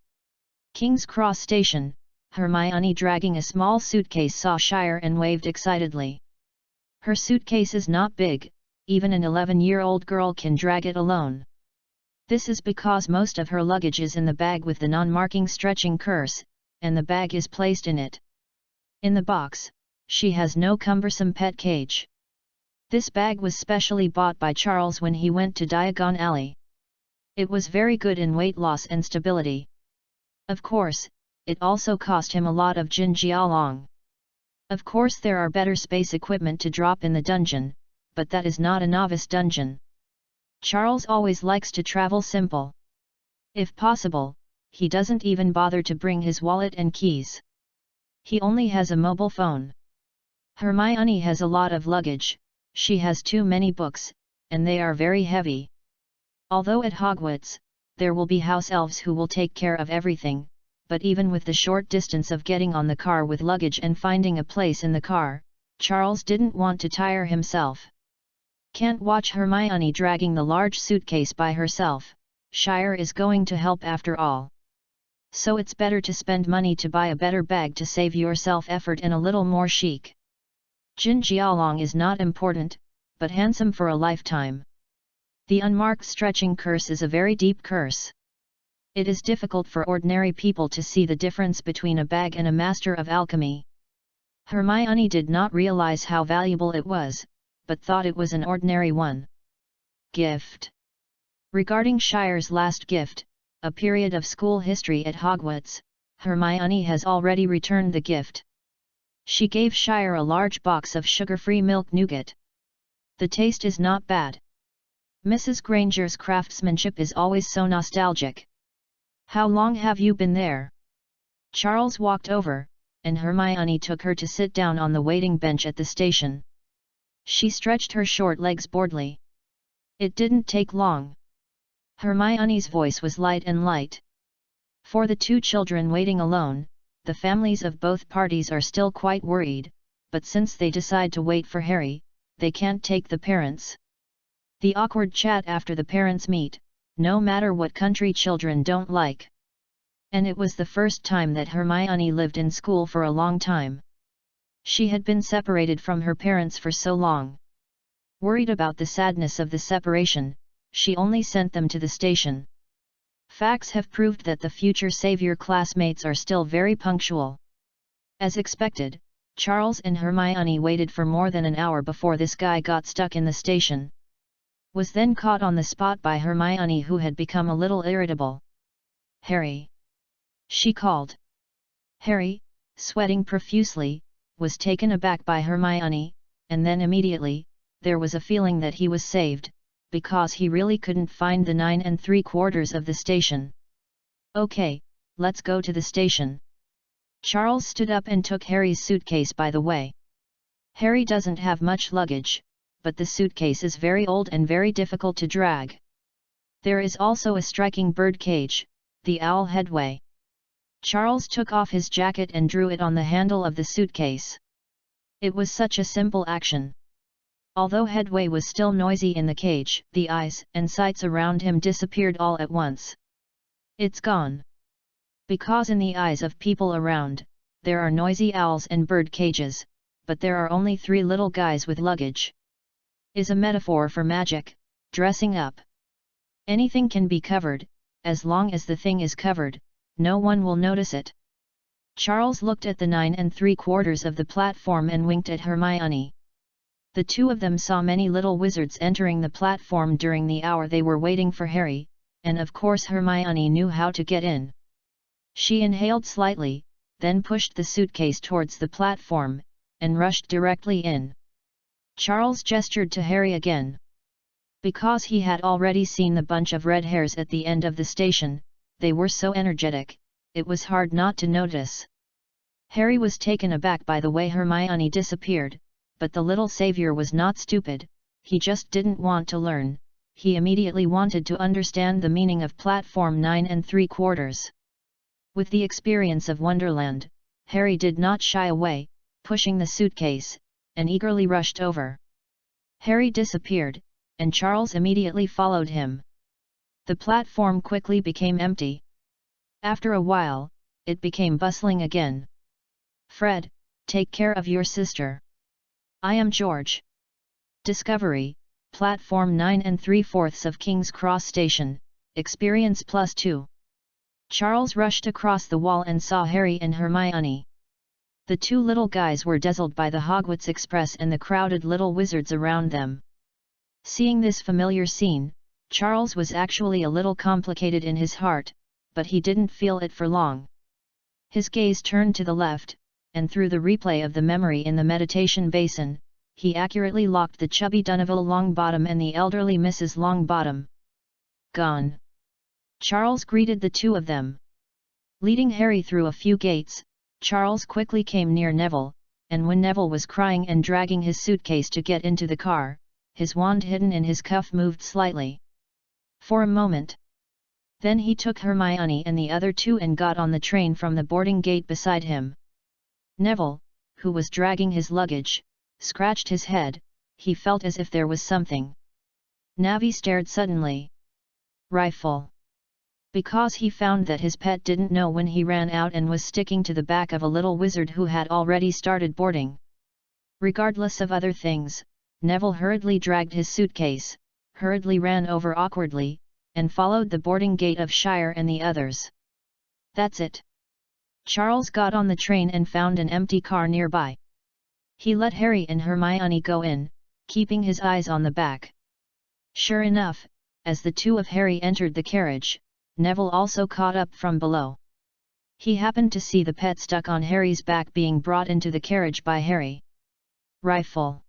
King's Cross Station. Hermione, dragging a small suitcase, saw Shire and waved excitedly. Her suitcase is not big, even an 11-year-old girl can drag it alone. This is because most of her luggage is in the bag with the non-marking stretching curse, and the bag is placed in it. In the box, she has no cumbersome pet cage. This bag was specially bought by Charles when he went to Diagon Alley. It was very good in weight loss and stability. Of course, it also cost him a lot of Jin Jialong. Of course there are better space equipment to drop in the dungeon, but that is not a novice dungeon. Charles always likes to travel simple. If possible, he doesn't even bother to bring his wallet and keys. He only has a mobile phone. Hermione has a lot of luggage, she has too many books, and they are very heavy. Although at Hogwarts, there will be house elves who will take care of everything, but even with the short distance of getting on the car with luggage and finding a place in the car, Charles didn't want to tire himself. Can't watch Hermione dragging the large suitcase by herself. Shire is going to help after all. So it's better to spend money to buy a better bag to save yourself effort and a little more chic. Jin Jialong is not important, but handsome for a lifetime. The unmarked stretching curse is a very deep curse. It is difficult for ordinary people to see the difference between a bag and a master of alchemy. Hermione did not realize how valuable it was, but thought it was an ordinary one. Gift. Regarding Shire's last gift, a period of school history at Hogwarts, Hermione has already returned the gift. She gave Shire a large box of sugar-free milk nougat. The taste is not bad. Mrs. Granger's craftsmanship is always so nostalgic. How long have you been there? Charles walked over, and Hermione took her to sit down on the waiting bench at the station. She stretched her short legs boredly. It didn't take long. Hermione's voice was light and light. For the two children waiting alone, the families of both parties are still quite worried, but since they decide to wait for Harry, they can't take the parents. The awkward chat after the parents meet, no matter what country children don't like. And it was the first time that Hermione lived in school for a long time. She had been separated from her parents for so long. Worried about the sadness of the separation, she only sent them to the station. Facts have proved that the future savior classmates are still very punctual. As expected, Charles and Hermione waited for more than an hour before this guy got stuck in the station. Was then caught on the spot by Hermione, who had become a little irritable. Harry! She called. Harry, sweating profusely, was taken aback by Hermione, and then immediately, there was a feeling that he was saved, because he really couldn't find the 9 3/4 of the station. Okay, let's go to the station. Charles stood up and took Harry's suitcase by the way. Harry doesn't have much luggage, but the suitcase is very old and very difficult to drag. There is also a striking bird cage, the owl headway. Charles took off his jacket and drew it on the handle of the suitcase. It was such a simple action. Although headway was still noisy in the cage, the eyes and sights around him disappeared all at once. It's gone. Because in the eyes of people around, there are noisy owls and bird cages, but there are only 3 little guys with luggage. Is a metaphor for magic, dressing up. Anything can be covered, as long as the thing is covered, no one will notice it. Charles looked at the 9 3/4 of the platform and winked at Hermione. The two of them saw many little wizards entering the platform during the hour they were waiting for Harry, and of course Hermione knew how to get in. She inhaled slightly, then pushed the suitcase towards the platform, and rushed directly in. Charles gestured to Harry again. Because he had already seen the bunch of red hairs at the end of the station, they were so energetic, it was hard not to notice. Harry was taken aback by the way Hermione disappeared, but the little savior was not stupid, he just didn't want to learn, he immediately wanted to understand the meaning of platform 9 3/4. With the experience of Wonderland, Harry did not shy away, pushing the suitcase, and eagerly rushed over. Harry disappeared, and Charles immediately followed him. The platform quickly became empty. After a while, it became bustling again. Fred, take care of your sister. I am George. Discovery, Platform 9 3/4 of King's Cross Station, Experience +2. Charles rushed across the wall and saw Harry and Hermione. The 2 little guys were dazzled by the Hogwarts Express and the crowded little wizards around them. Seeing this familiar scene, Charles was actually a little complicated in his heart, but he didn't feel it for long. His gaze turned to the left, and through the replay of the memory in the meditation basin, he accurately locked the chubby Dunaville Longbottom and the elderly Mrs. Longbottom. Gone. Charles greeted the 2 of them. Leading Harry through a few gates, Charles quickly came near Neville, and when Neville was crying and dragging his suitcase to get into the car, his wand hidden in his cuff moved slightly. For a moment. Then he took Hermione and the other 2 and got on the train from the boarding gate beside him. Neville, who was dragging his luggage, scratched his head, he felt as if there was something. Navi stared suddenly. Rifle. Because he found that his pet didn't know when he ran out and was sticking to the back of a little wizard who had already started boarding. Regardless of other things, Neville hurriedly dragged his suitcase, hurriedly ran over awkwardly, and followed the boarding gate of Shire and the others. That's it. Charles got on the train and found an empty car nearby. He let Harry and Hermione go in, keeping his eyes on the back. Sure enough, as the 2 of Harry entered the carriage, Neville also caught up from below. He happened to see the pet stuck on Harry's back being brought into the carriage by Harry. Rifle.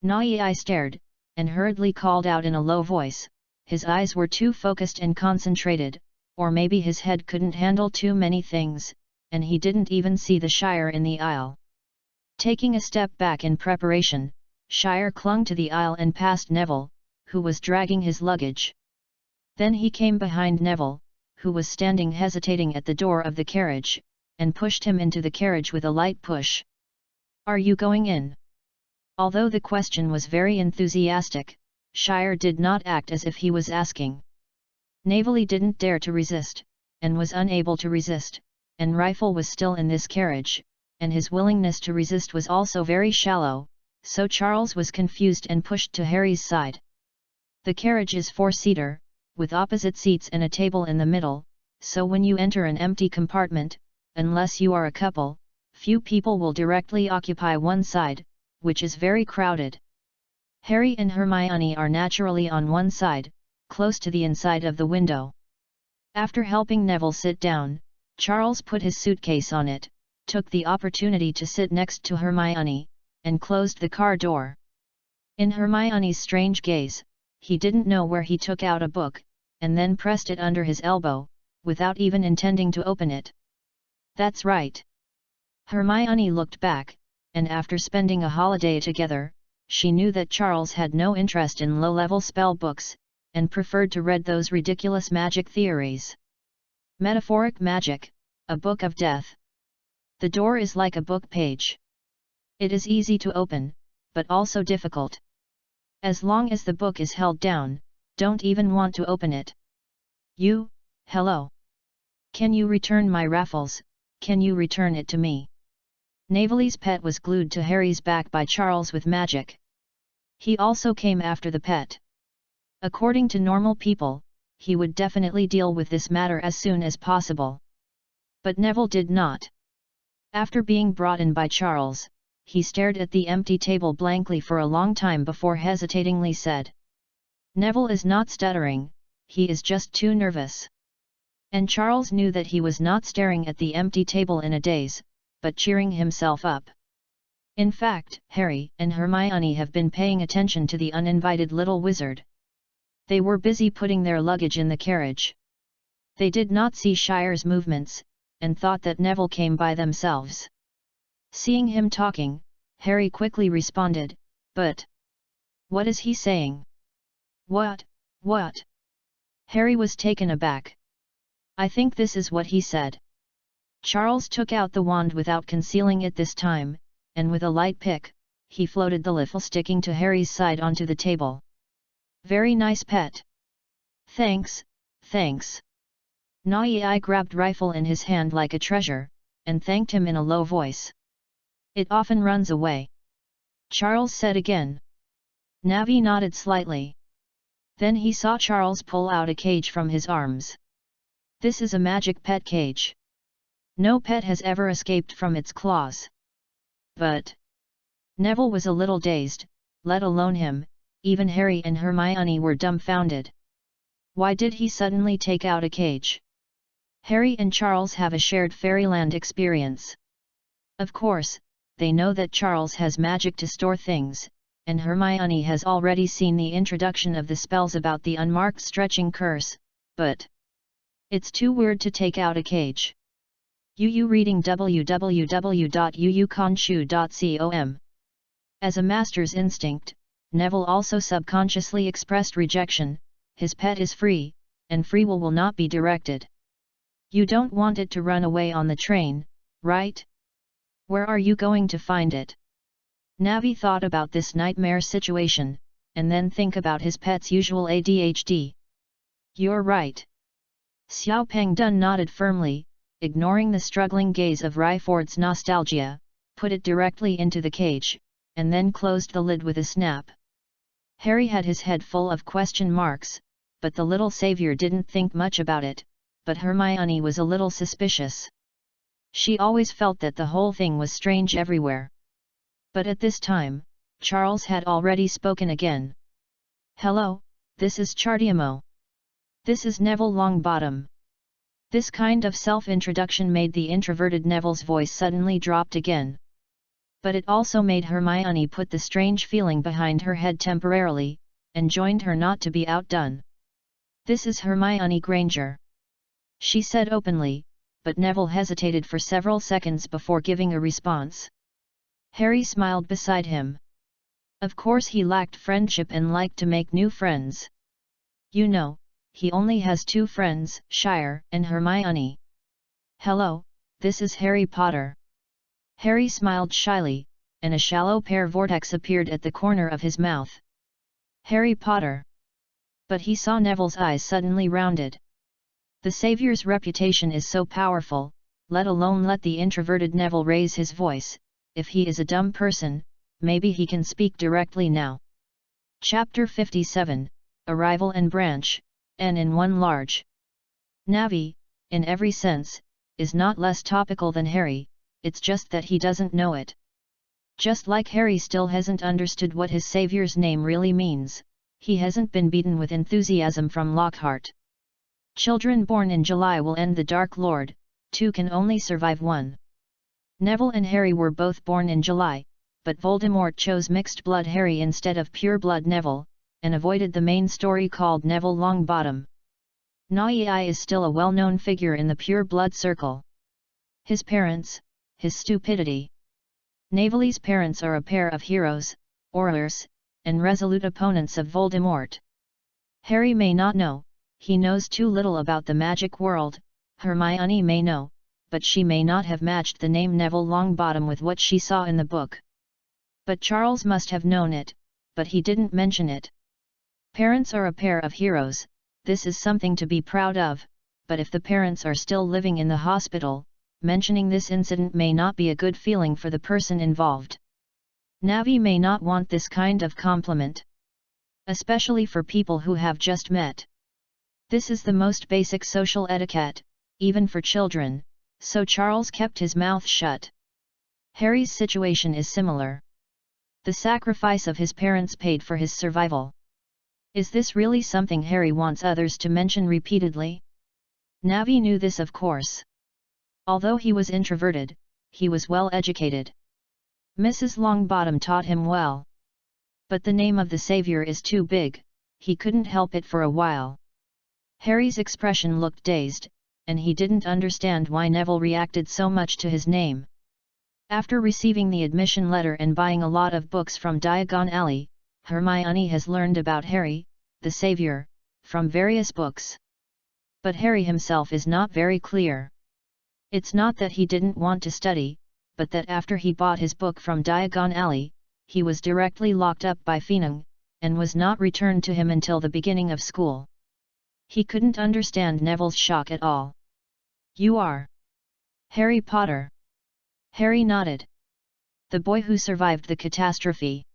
Nai stared, and hurriedly called out in a low voice, his eyes were too focused and concentrated, or maybe his head couldn't handle too many things, and he didn't even see the Shire in the aisle. Taking a step back in preparation, Shire clung to the aisle and passed Neville, who was dragging his luggage. Then he came behind Neville, who was standing hesitating at the door of the carriage, and pushed him into the carriage with a light push. Are you going in? Although the question was very enthusiastic, Shire did not act as if he was asking. Navely didn't dare to resist, and was unable to resist, and Rifle was still in this carriage, and his willingness to resist was also very shallow, so Charles was confused and pushed to Harry's side. The carriage is 4-seater, with opposite seats and a table in the middle, so when you enter an empty compartment, unless you are a couple, few people will directly occupy one side, which is very crowded. Harry and Hermione are naturally on one side, close to the inside of the window. After helping Neville sit down, Charles put his suitcase on it, took the opportunity to sit next to Hermione, and closed the car door. In Hermione's strange gaze, he didn't know where he took out a book, and then pressed it under his elbow, without even intending to open it. That's right. Hermione looked back, and after spending a holiday together, she knew that Charles had no interest in low-level spell books, and preferred to read those ridiculous magic theories. Metaphoric magic, a book of death. The door is like a book page. It is easy to open, but also difficult. As long as the book is held down, don't even want to open it. Hello. Can you return my raffles? Can you return it to me? Knavelly's pet was glued to Harry's back by Charles with magic. He also came after the pet. According to normal people, he would definitely deal with this matter as soon as possible. But Neville did not. After being brought in by Charles, he stared at the empty table blankly for a long time before hesitatingly said, "Neville is not stuttering, he is just too nervous." And Charles knew that he was not staring at the empty table in a daze, but cheering himself up. In fact, Harry and Hermione have been paying attention to the uninvited little wizard. They were busy putting their luggage in the carriage. They did not see Shire's movements, and thought that Neville came by themselves. Seeing him talking, Harry quickly responded, "But what is he saying?" What? Harry was taken aback. "I think this is what he said." Charles took out the wand without concealing it this time, and with a light pick, he floated the liffle sticking to Harry's side onto the table. "Very nice pet." Thanks. Navi grabbed rifle in his hand like a treasure, and thanked him in a low voice. "It often runs away," Charles said again. Navi nodded slightly. Then he saw Charles pull out a cage from his arms. "This is a magic pet cage. No pet has ever escaped from its claws." "But..." Neville was a little dazed, let alone him, even Harry and Hermione were dumbfounded. Why did he suddenly take out a cage? Harry and Charles have a shared fairyland experience. Of course, they know that Charles has magic to store things, and Hermione has already seen the introduction of the spells about the unmarked stretching curse, but it's too weird to take out a cage. Reading www.uukonshu.com. As a master's instinct, Neville also subconsciously expressed rejection. His pet is free, and free will not be directed. You don't want it to run away on the train, right? Where are you going to find it? Navi thought about this nightmare situation, and then think about his pet's usual ADHD. You're right. Xiao Pengdun nodded firmly, ignoring the struggling gaze of Ryford's nostalgia, put it directly into the cage, and then closed the lid with a snap. Harry had his head full of question marks, but the little savior didn't think much about it, but Hermione was a little suspicious. She always felt that the whole thing was strange everywhere. But at this time, Charles had already spoken again. "Hello, this is Chartiamo. This is Neville Longbottom." This kind of self-introduction made the introverted Neville's voice suddenly dropped again. But it also made Hermione put the strange feeling behind her head temporarily, and joined her not to be outdone. "This is Hermione Granger," she said openly, but Neville hesitated for several seconds before giving a response. Harry smiled beside him. Of course he lacked friendship and liked to make new friends. You know, he only has 2 friends, Shire and Hermione. "Hello, this is Harry Potter." Harry smiled shyly, and a shallow pear vortex appeared at the corner of his mouth. Harry Potter. But he saw Neville's eyes suddenly rounded. The Saviour's reputation is so powerful, let alone let the introverted Neville raise his voice. If he is a dumb person, maybe he can speak directly now. Chapter 57, Arrival and Branch, N in one large. Navi, in every sense, is not less topical than Harry, it's just that he doesn't know it. Just like Harry still hasn't understood what his Saviour's name really means, he hasn't been beaten with enthusiasm from Lockhart. Children born in July will end the Dark Lord, 2 can only survive 1. Neville and Harry were both born in July, but Voldemort chose mixed-blood Harry instead of pure-blood Neville, and avoided the main story called Neville Longbottom. Navi is still a well-known figure in the pure-blood circle. His parents, his stupidity. Knavelly's parents are a pair of heroes, Aurors, and resolute opponents of Voldemort. Harry may not know, he knows too little about the magic world. Hermione may know, but she may not have matched the name Neville Longbottom with what she saw in the book. But Charles must have known it, but he didn't mention it. Parents are a pair of heroes, this is something to be proud of, but if the parents are still living in the hospital, mentioning this incident may not be a good feeling for the person involved. Navi may not want this kind of compliment. Especially for people who have just met. This is the most basic social etiquette, even for children, so Charles kept his mouth shut. Harry's situation is similar. The sacrifice of his parents paid for his survival. Is this really something Harry wants others to mention repeatedly? Navi knew this, of course. Although he was introverted, he was well educated. Mrs. Longbottom taught him well. But the name of the savior is too big, he couldn't help it for a while. Harry's expression looked dazed, and he didn't understand why Neville reacted so much to his name. After receiving the admission letter and buying a lot of books from Diagon Alley, Hermione has learned about Harry, the savior, from various books. But Harry himself is not very clear. It's not that he didn't want to study, but that after he bought his book from Diagon Alley, he was directly locked up by Feening, and was not returned to him until the beginning of school. He couldn't understand Neville's shock at all. "You are Harry Potter?" Harry nodded. "The boy who survived the catastrophe."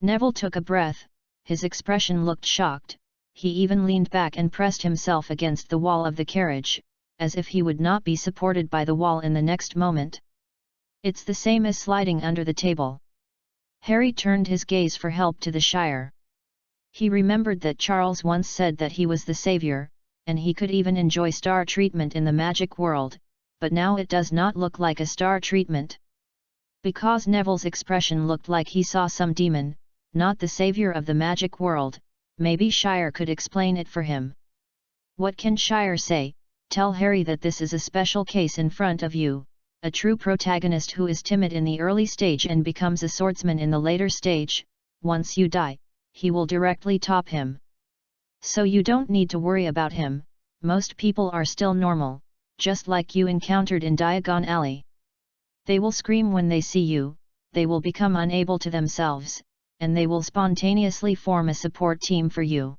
Neville took a breath, his expression looked shocked, he even leaned back and pressed himself against the wall of the carriage, as if he would not be supported by the wall in the next moment. "It's the same as sliding under the table." Harry turned his gaze for help to the Shire. He remembered that Charles once said that he was the savior, and he could even enjoy star treatment in the magic world, but now it does not look like a star treatment. Because Neville's expression looked like he saw some demon, not the savior of the magic world, maybe Shire could explain it for him. What can Shire say? Tell Harry that this is a special case in front of you, a true protagonist who is timid in the early stage and becomes a swordsman in the later stage. Once you die, he will directly top him. So you don't need to worry about him, most people are still normal, just like you encountered in Diagon Alley. They will scream when they see you, they will become unable to themselves, and they will spontaneously form a support team for you.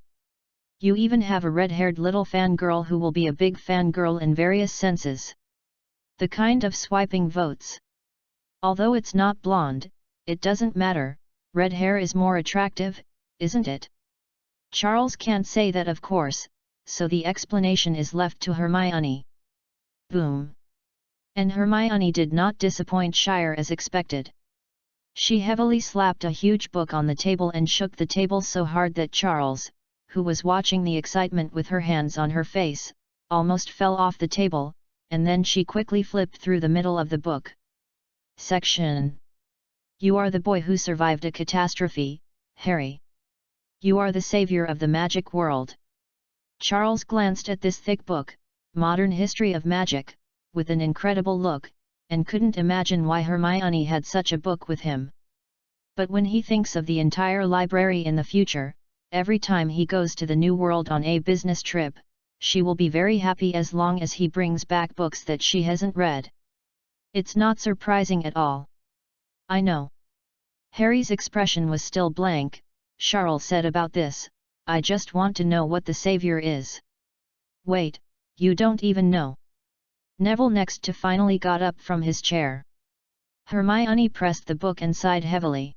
You even have a red-haired little fangirl who will be a big fangirl in various senses. The kind of swiping votes. Although it's not blonde, it doesn't matter, red hair is more attractive, isn't it? Charles can't say that, of course, so the explanation is left to Hermione. Boom! And Hermione did not disappoint Shire as expected. She heavily slapped a huge book on the table and shook the table so hard that Charles, who was watching the excitement with her hands on her face, almost fell off the table, and then she quickly flipped through the middle of the book. Section. You are the boy who survived a catastrophe, Harry. You are the savior of the magic world. Charles glanced at this thick book, Modern History of Magic, with an incredible look, and couldn't imagine why Hermione had such a book with him. But when he thinks of the entire library in the future, every time he goes to the New World on a business trip, she will be very happy as long as he brings back books that she hasn't read. It's not surprising at all. I know. Harry's expression was still blank. Charles said about this, I just want to know what the savior is. Wait, you don't even know. Neville next to finally got up from his chair. Hermione pressed the book and sighed heavily.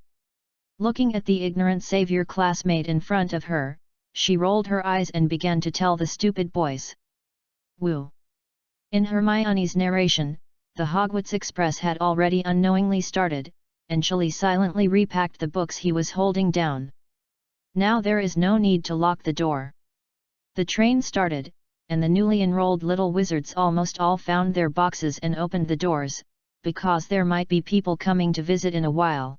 Looking at the ignorant savior classmate in front of her, she rolled her eyes and began to tell the stupid boys. Woo! In Hermione's narration, the Hogwarts Express had already unknowingly started, and Chili silently repacked the books he was holding down. Now there is no need to lock the door. The train started, and the newly enrolled little wizards almost all found their boxes and opened the doors, because there might be people coming to visit in a while.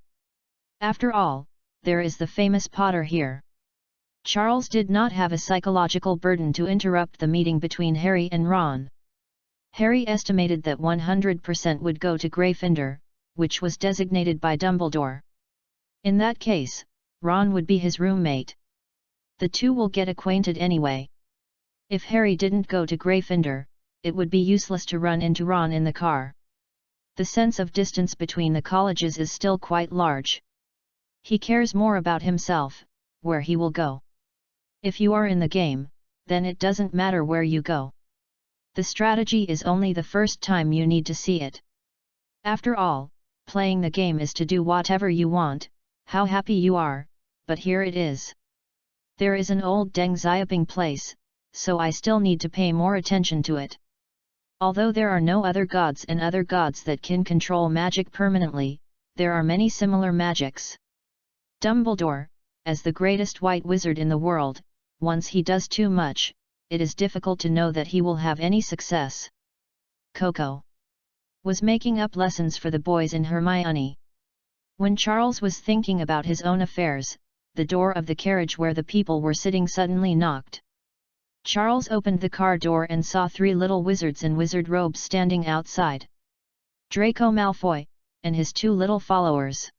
After all, there is the famous Potter here. Charles did not have a psychological burden to interrupt the meeting between Harry and Ron. Harry estimated that 100% would go to Gryffindor, which was designated by Dumbledore. In that case, Ron would be his roommate. The two will get acquainted anyway. If Harry didn't go to Gryffindor, it would be useless to run into Ron in the car. The sense of distance between the colleges is still quite large. He cares more about himself, where he will go. If you are in the game, then it doesn't matter where you go. The strategy is only the first time you need to see it. After all, playing the game is to do whatever you want, how happy you are, but here it is. There is an old Deng Xiaoping place, so I still need to pay more attention to it. Although there are no other gods and other gods that can control magic permanently, there are many similar magics. Dumbledore, as the greatest white wizard in the world, once he does too much, it is difficult to know that he will have any success. Coco was making up lessons for the boys in Hermione. When Charles was thinking about his own affairs, the door of the carriage where the people were sitting suddenly knocked. Charles opened the car door and saw 3 little wizards in wizard robes standing outside. Draco Malfoy, and his 2 little followers.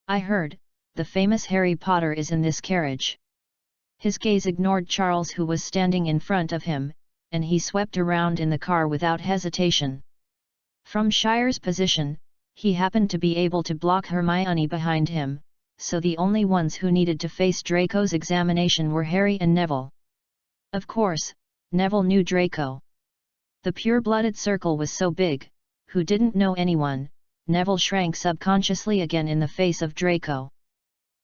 I heard, the famous Harry Potter is in this carriage. His gaze ignored Charles, who was standing in front of him, and he swept around in the car without hesitation. From Shire's position, he happened to be able to block Hermione behind him, so the only ones who needed to face Draco's examination were Harry and Neville. Of course, Neville knew Draco. The pure-blooded circle was so big, who didn't know anyone, Neville shrank subconsciously again in the face of Draco.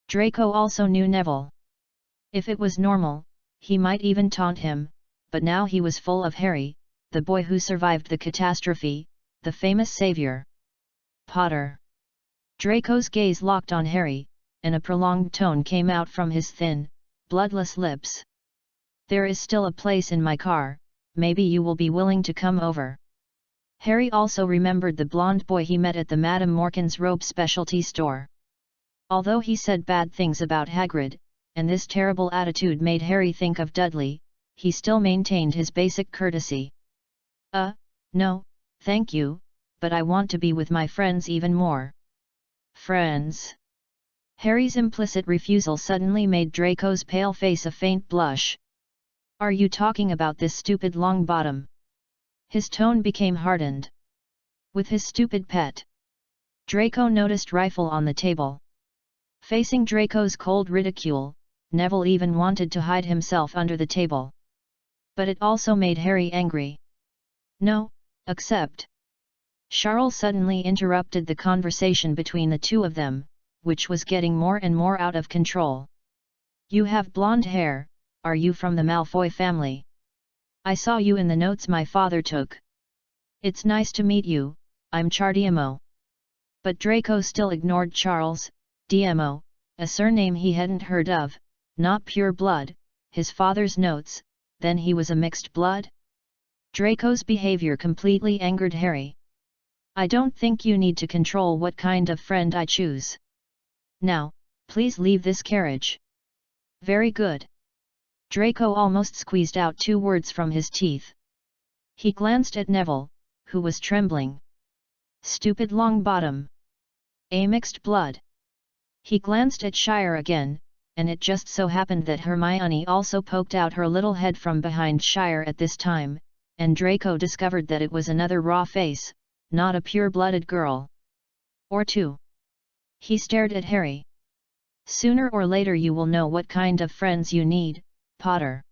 Draco also knew Neville. If it was normal, he might even taunt him, but now he was full of Harry, the boy who survived the catastrophe, the famous savior. Potter. Draco's gaze locked on Harry, and a prolonged tone came out from his thin, bloodless lips. There is still a place in my car, maybe you will be willing to come over. Harry also remembered the blonde boy he met at the Madame Morkan's robe specialty store. Although he said bad things about Hagrid, and this terrible attitude made Harry think of Dudley, he still maintained his basic courtesy. No, thank you, but I want to be with my friends even more. Friends? Harry's implicit refusal suddenly made Draco's pale face a faint blush. Are you talking about this stupid Longbottom? His tone became hardened. With his stupid pet. Draco noticed rifle on the table. Facing Draco's cold ridicule, Neville even wanted to hide himself under the table. But it also made Harry angry. No, accept. Charles suddenly interrupted the conversation between the two of them, which was getting more and more out of control. You have blonde hair, are you from the Malfoy family? I saw you in the notes my father took. It's nice to meet you, I'm Chardimo. But Draco still ignored Charles, DMO, a surname he hadn't heard of, not pure blood, his father's notes, then he was a mixed blood? Draco's behavior completely angered Harry. I don't think you need to control what kind of friend I choose. Now, please leave this carriage. Very good. Draco almost squeezed out 2 words from his teeth. He glanced at Neville, who was trembling. Stupid Longbottom. A mixed blood. He glanced at Shire again, and it just so happened that Hermione also poked out her little head from behind Shire at this time, and Draco discovered that it was another raw face, not a pure-blooded girl. Or 2. He stared at Harry. Sooner or later you will know what kind of friends you need, Potter.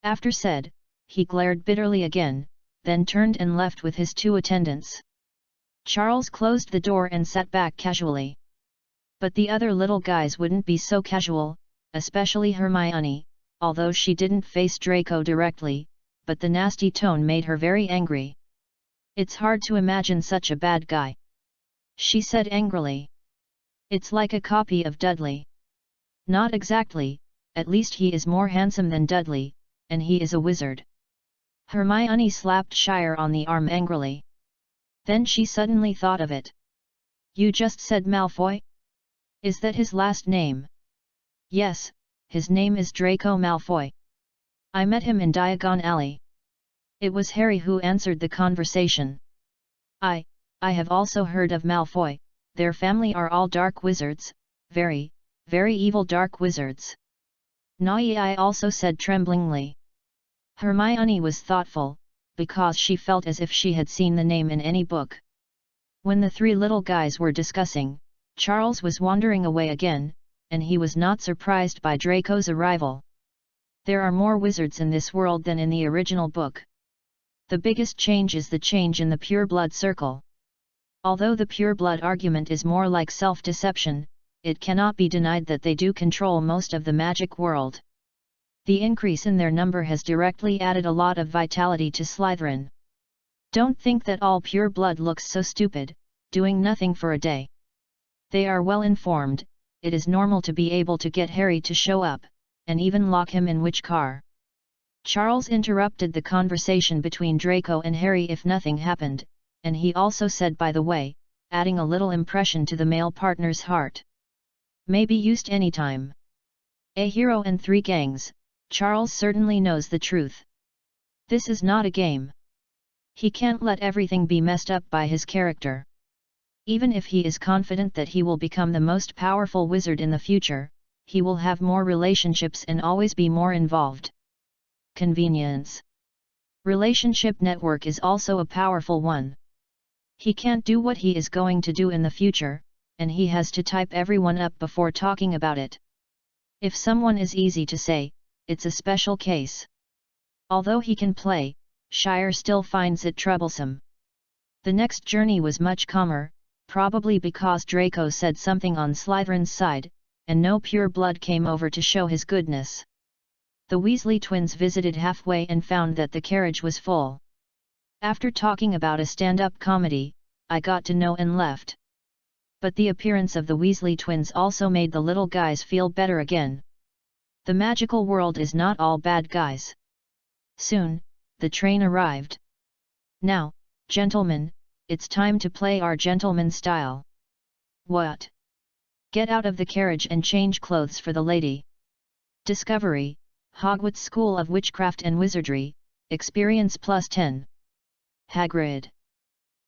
After said, he glared bitterly again, then turned and left with his 2 attendants. Charles closed the door and sat back casually. But the other little guys wouldn't be so casual, especially Hermione, although she didn't face Draco directly, but the nasty tone made her very angry. It's hard to imagine such a bad guy. She said angrily. It's like a copy of Dudley. Not exactly, at least he is more handsome than Dudley, and he is a wizard. Hermione slapped Shire on the arm angrily. Then she suddenly thought of it. You just said Malfoy? Is that his last name? Yes, his name is Draco Malfoy. I met him in Diagon Alley. It was Harry who answered the conversation. I have also heard of Malfoy, their family are all dark wizards, very, very evil dark wizards. I also said tremblingly. Hermione was thoughtful, because she felt as if she had seen the name in any book. When the 3 little guys were discussing, Charles was wandering away again, and he was not surprised by Draco's arrival. There are more wizards in this world than in the original book. The biggest change is the change in the pure-blood circle. Although the pure-blood argument is more like self-deception, it cannot be denied that they do control most of the magic world. The increase in their number has directly added a lot of vitality to Slytherin. Don't think that all pure-blood looks so stupid, doing nothing for a day. They are well informed. It is normal to be able to get Harry to show up, and even lock him in which car. Charles interrupted the conversation between Draco and Harry if nothing happened, and he also said by the way, adding a little impression to the male partner's heart. May be used anytime. A hero and 3 gangs, Charles certainly knows the truth. This is not a game. He can't let everything be messed up by his character. Even if he is confident that he will become the most powerful wizard in the future, he will have more relationships and always be more involved. Convenience. Relationship network is also a powerful one. He can't do what he is going to do in the future, and he has to type everyone up before talking about it. If someone is easy to say, it's a special case. Although he can play, Shire still finds it troublesome. The next journey was much calmer, probably because Draco said something on Slytherin's side, and no pure blood came over to show his goodness. The Weasley twins visited halfway and found that the carriage was full. After talking about a stand-up comedy, I got to know and left. But the appearance of the Weasley twins also made the little guys feel better again. The magical world is not all bad guys. Soon, the train arrived. Now, gentlemen, it's time to play our gentleman style. What? Get out of the carriage and change clothes for the lady. Discovery, Hogwarts School of Witchcraft and Wizardry, experience +10. Hagrid.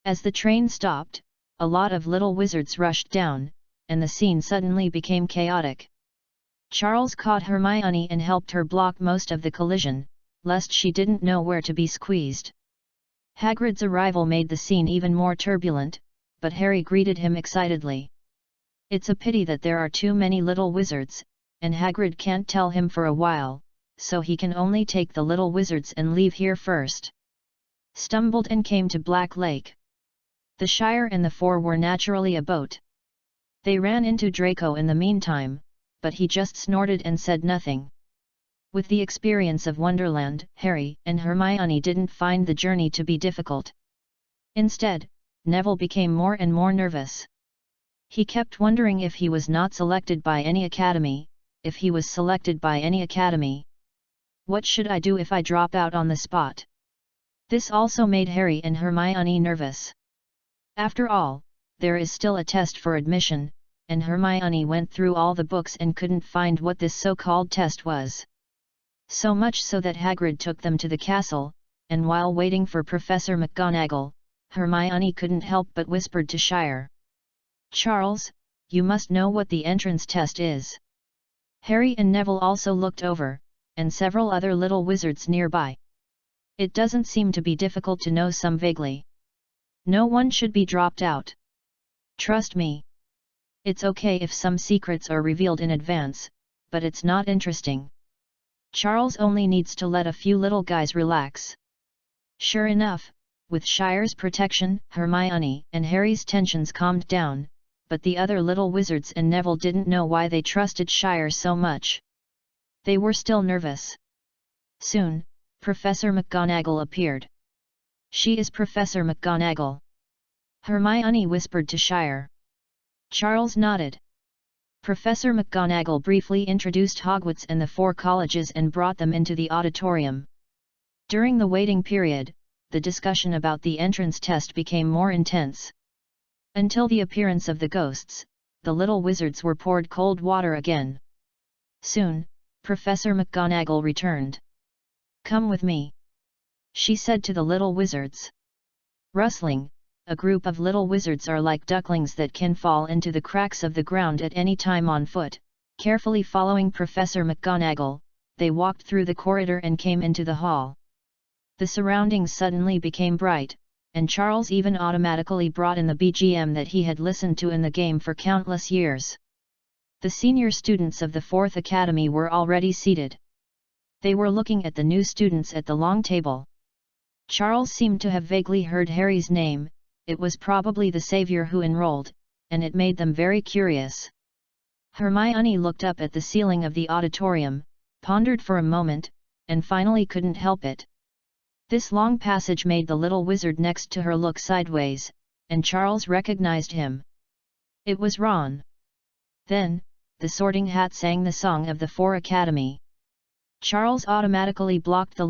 As the train stopped, a lot of little wizards rushed down, and the scene suddenly became chaotic. Charles caught Hermione and helped her block most of the collision, lest she didn't know where to be squeezed. Hagrid's arrival made the scene even more turbulent, but Harry greeted him excitedly. It's a pity that there are too many little wizards, and Hagrid can't tell him for a while, so he can only take the little wizards and leave here first. Stumbled and came to Black Lake. The Shire and the 4 were naturally a boat. They ran into Draco in the meantime, but he just snorted and said nothing. With the experience of Wonderland, Harry and Hermione didn't find the journey to be difficult. Instead, Neville became more and more nervous. He kept wondering if he was not selected by any academy, if he was selected by any academy. What should I do if I drop out on the spot? This also made Harry and Hermione nervous. After all, there is still a test for admission, and Hermione went through all the books and couldn't find what this so-called test was. So much so that Hagrid took them to the castle, and while waiting for Professor McGonagall, Hermione couldn't help but whispered to Shire. Charles, you must know what the entrance test is. Harry and Neville also looked over, and several other little wizards nearby. It doesn't seem to be difficult to know some vaguely. No one should be dropped out. Trust me. It's okay if some secrets are revealed in advance, but it's not interesting. Charles only needs to let a few little guys relax. Sure enough, with Shire's protection, Hermione and Harry's tensions calmed down, but the other little wizards and Neville didn't know why they trusted Shire so much. They were still nervous. Soon, Professor McGonagall appeared. She is Professor McGonagall. Hermione whispered to Shire. Charles nodded. Professor McGonagall briefly introduced Hogwarts and the 4 colleges and brought them into the auditorium. During the waiting period, the discussion about the entrance test became more intense. Until the appearance of the ghosts, the little wizards were poured cold water again. Soon, Professor McGonagall returned. Come with me, she said to the little wizards. Rustling, a group of little wizards are like ducklings that can fall into the cracks of the ground at any time on foot. Carefully following Professor McGonagall, they walked through the corridor and came into the hall. The surroundings suddenly became bright, and Charles even automatically brought in the BGM that he had listened to in the game for countless years. The senior students of the 4th Academy were already seated. They were looking at the new students at the long table. Charles seemed to have vaguely heard Harry's name. It was probably the savior who enrolled, and it made them very curious. Hermione looked up at the ceiling of the auditorium, pondered for a moment, and finally couldn't help it. This long passage made the little wizard next to her look sideways, and Charles recognized him. It was Ron. Then, the Sorting Hat sang the song of the 4 Academy. Charles automatically blocked the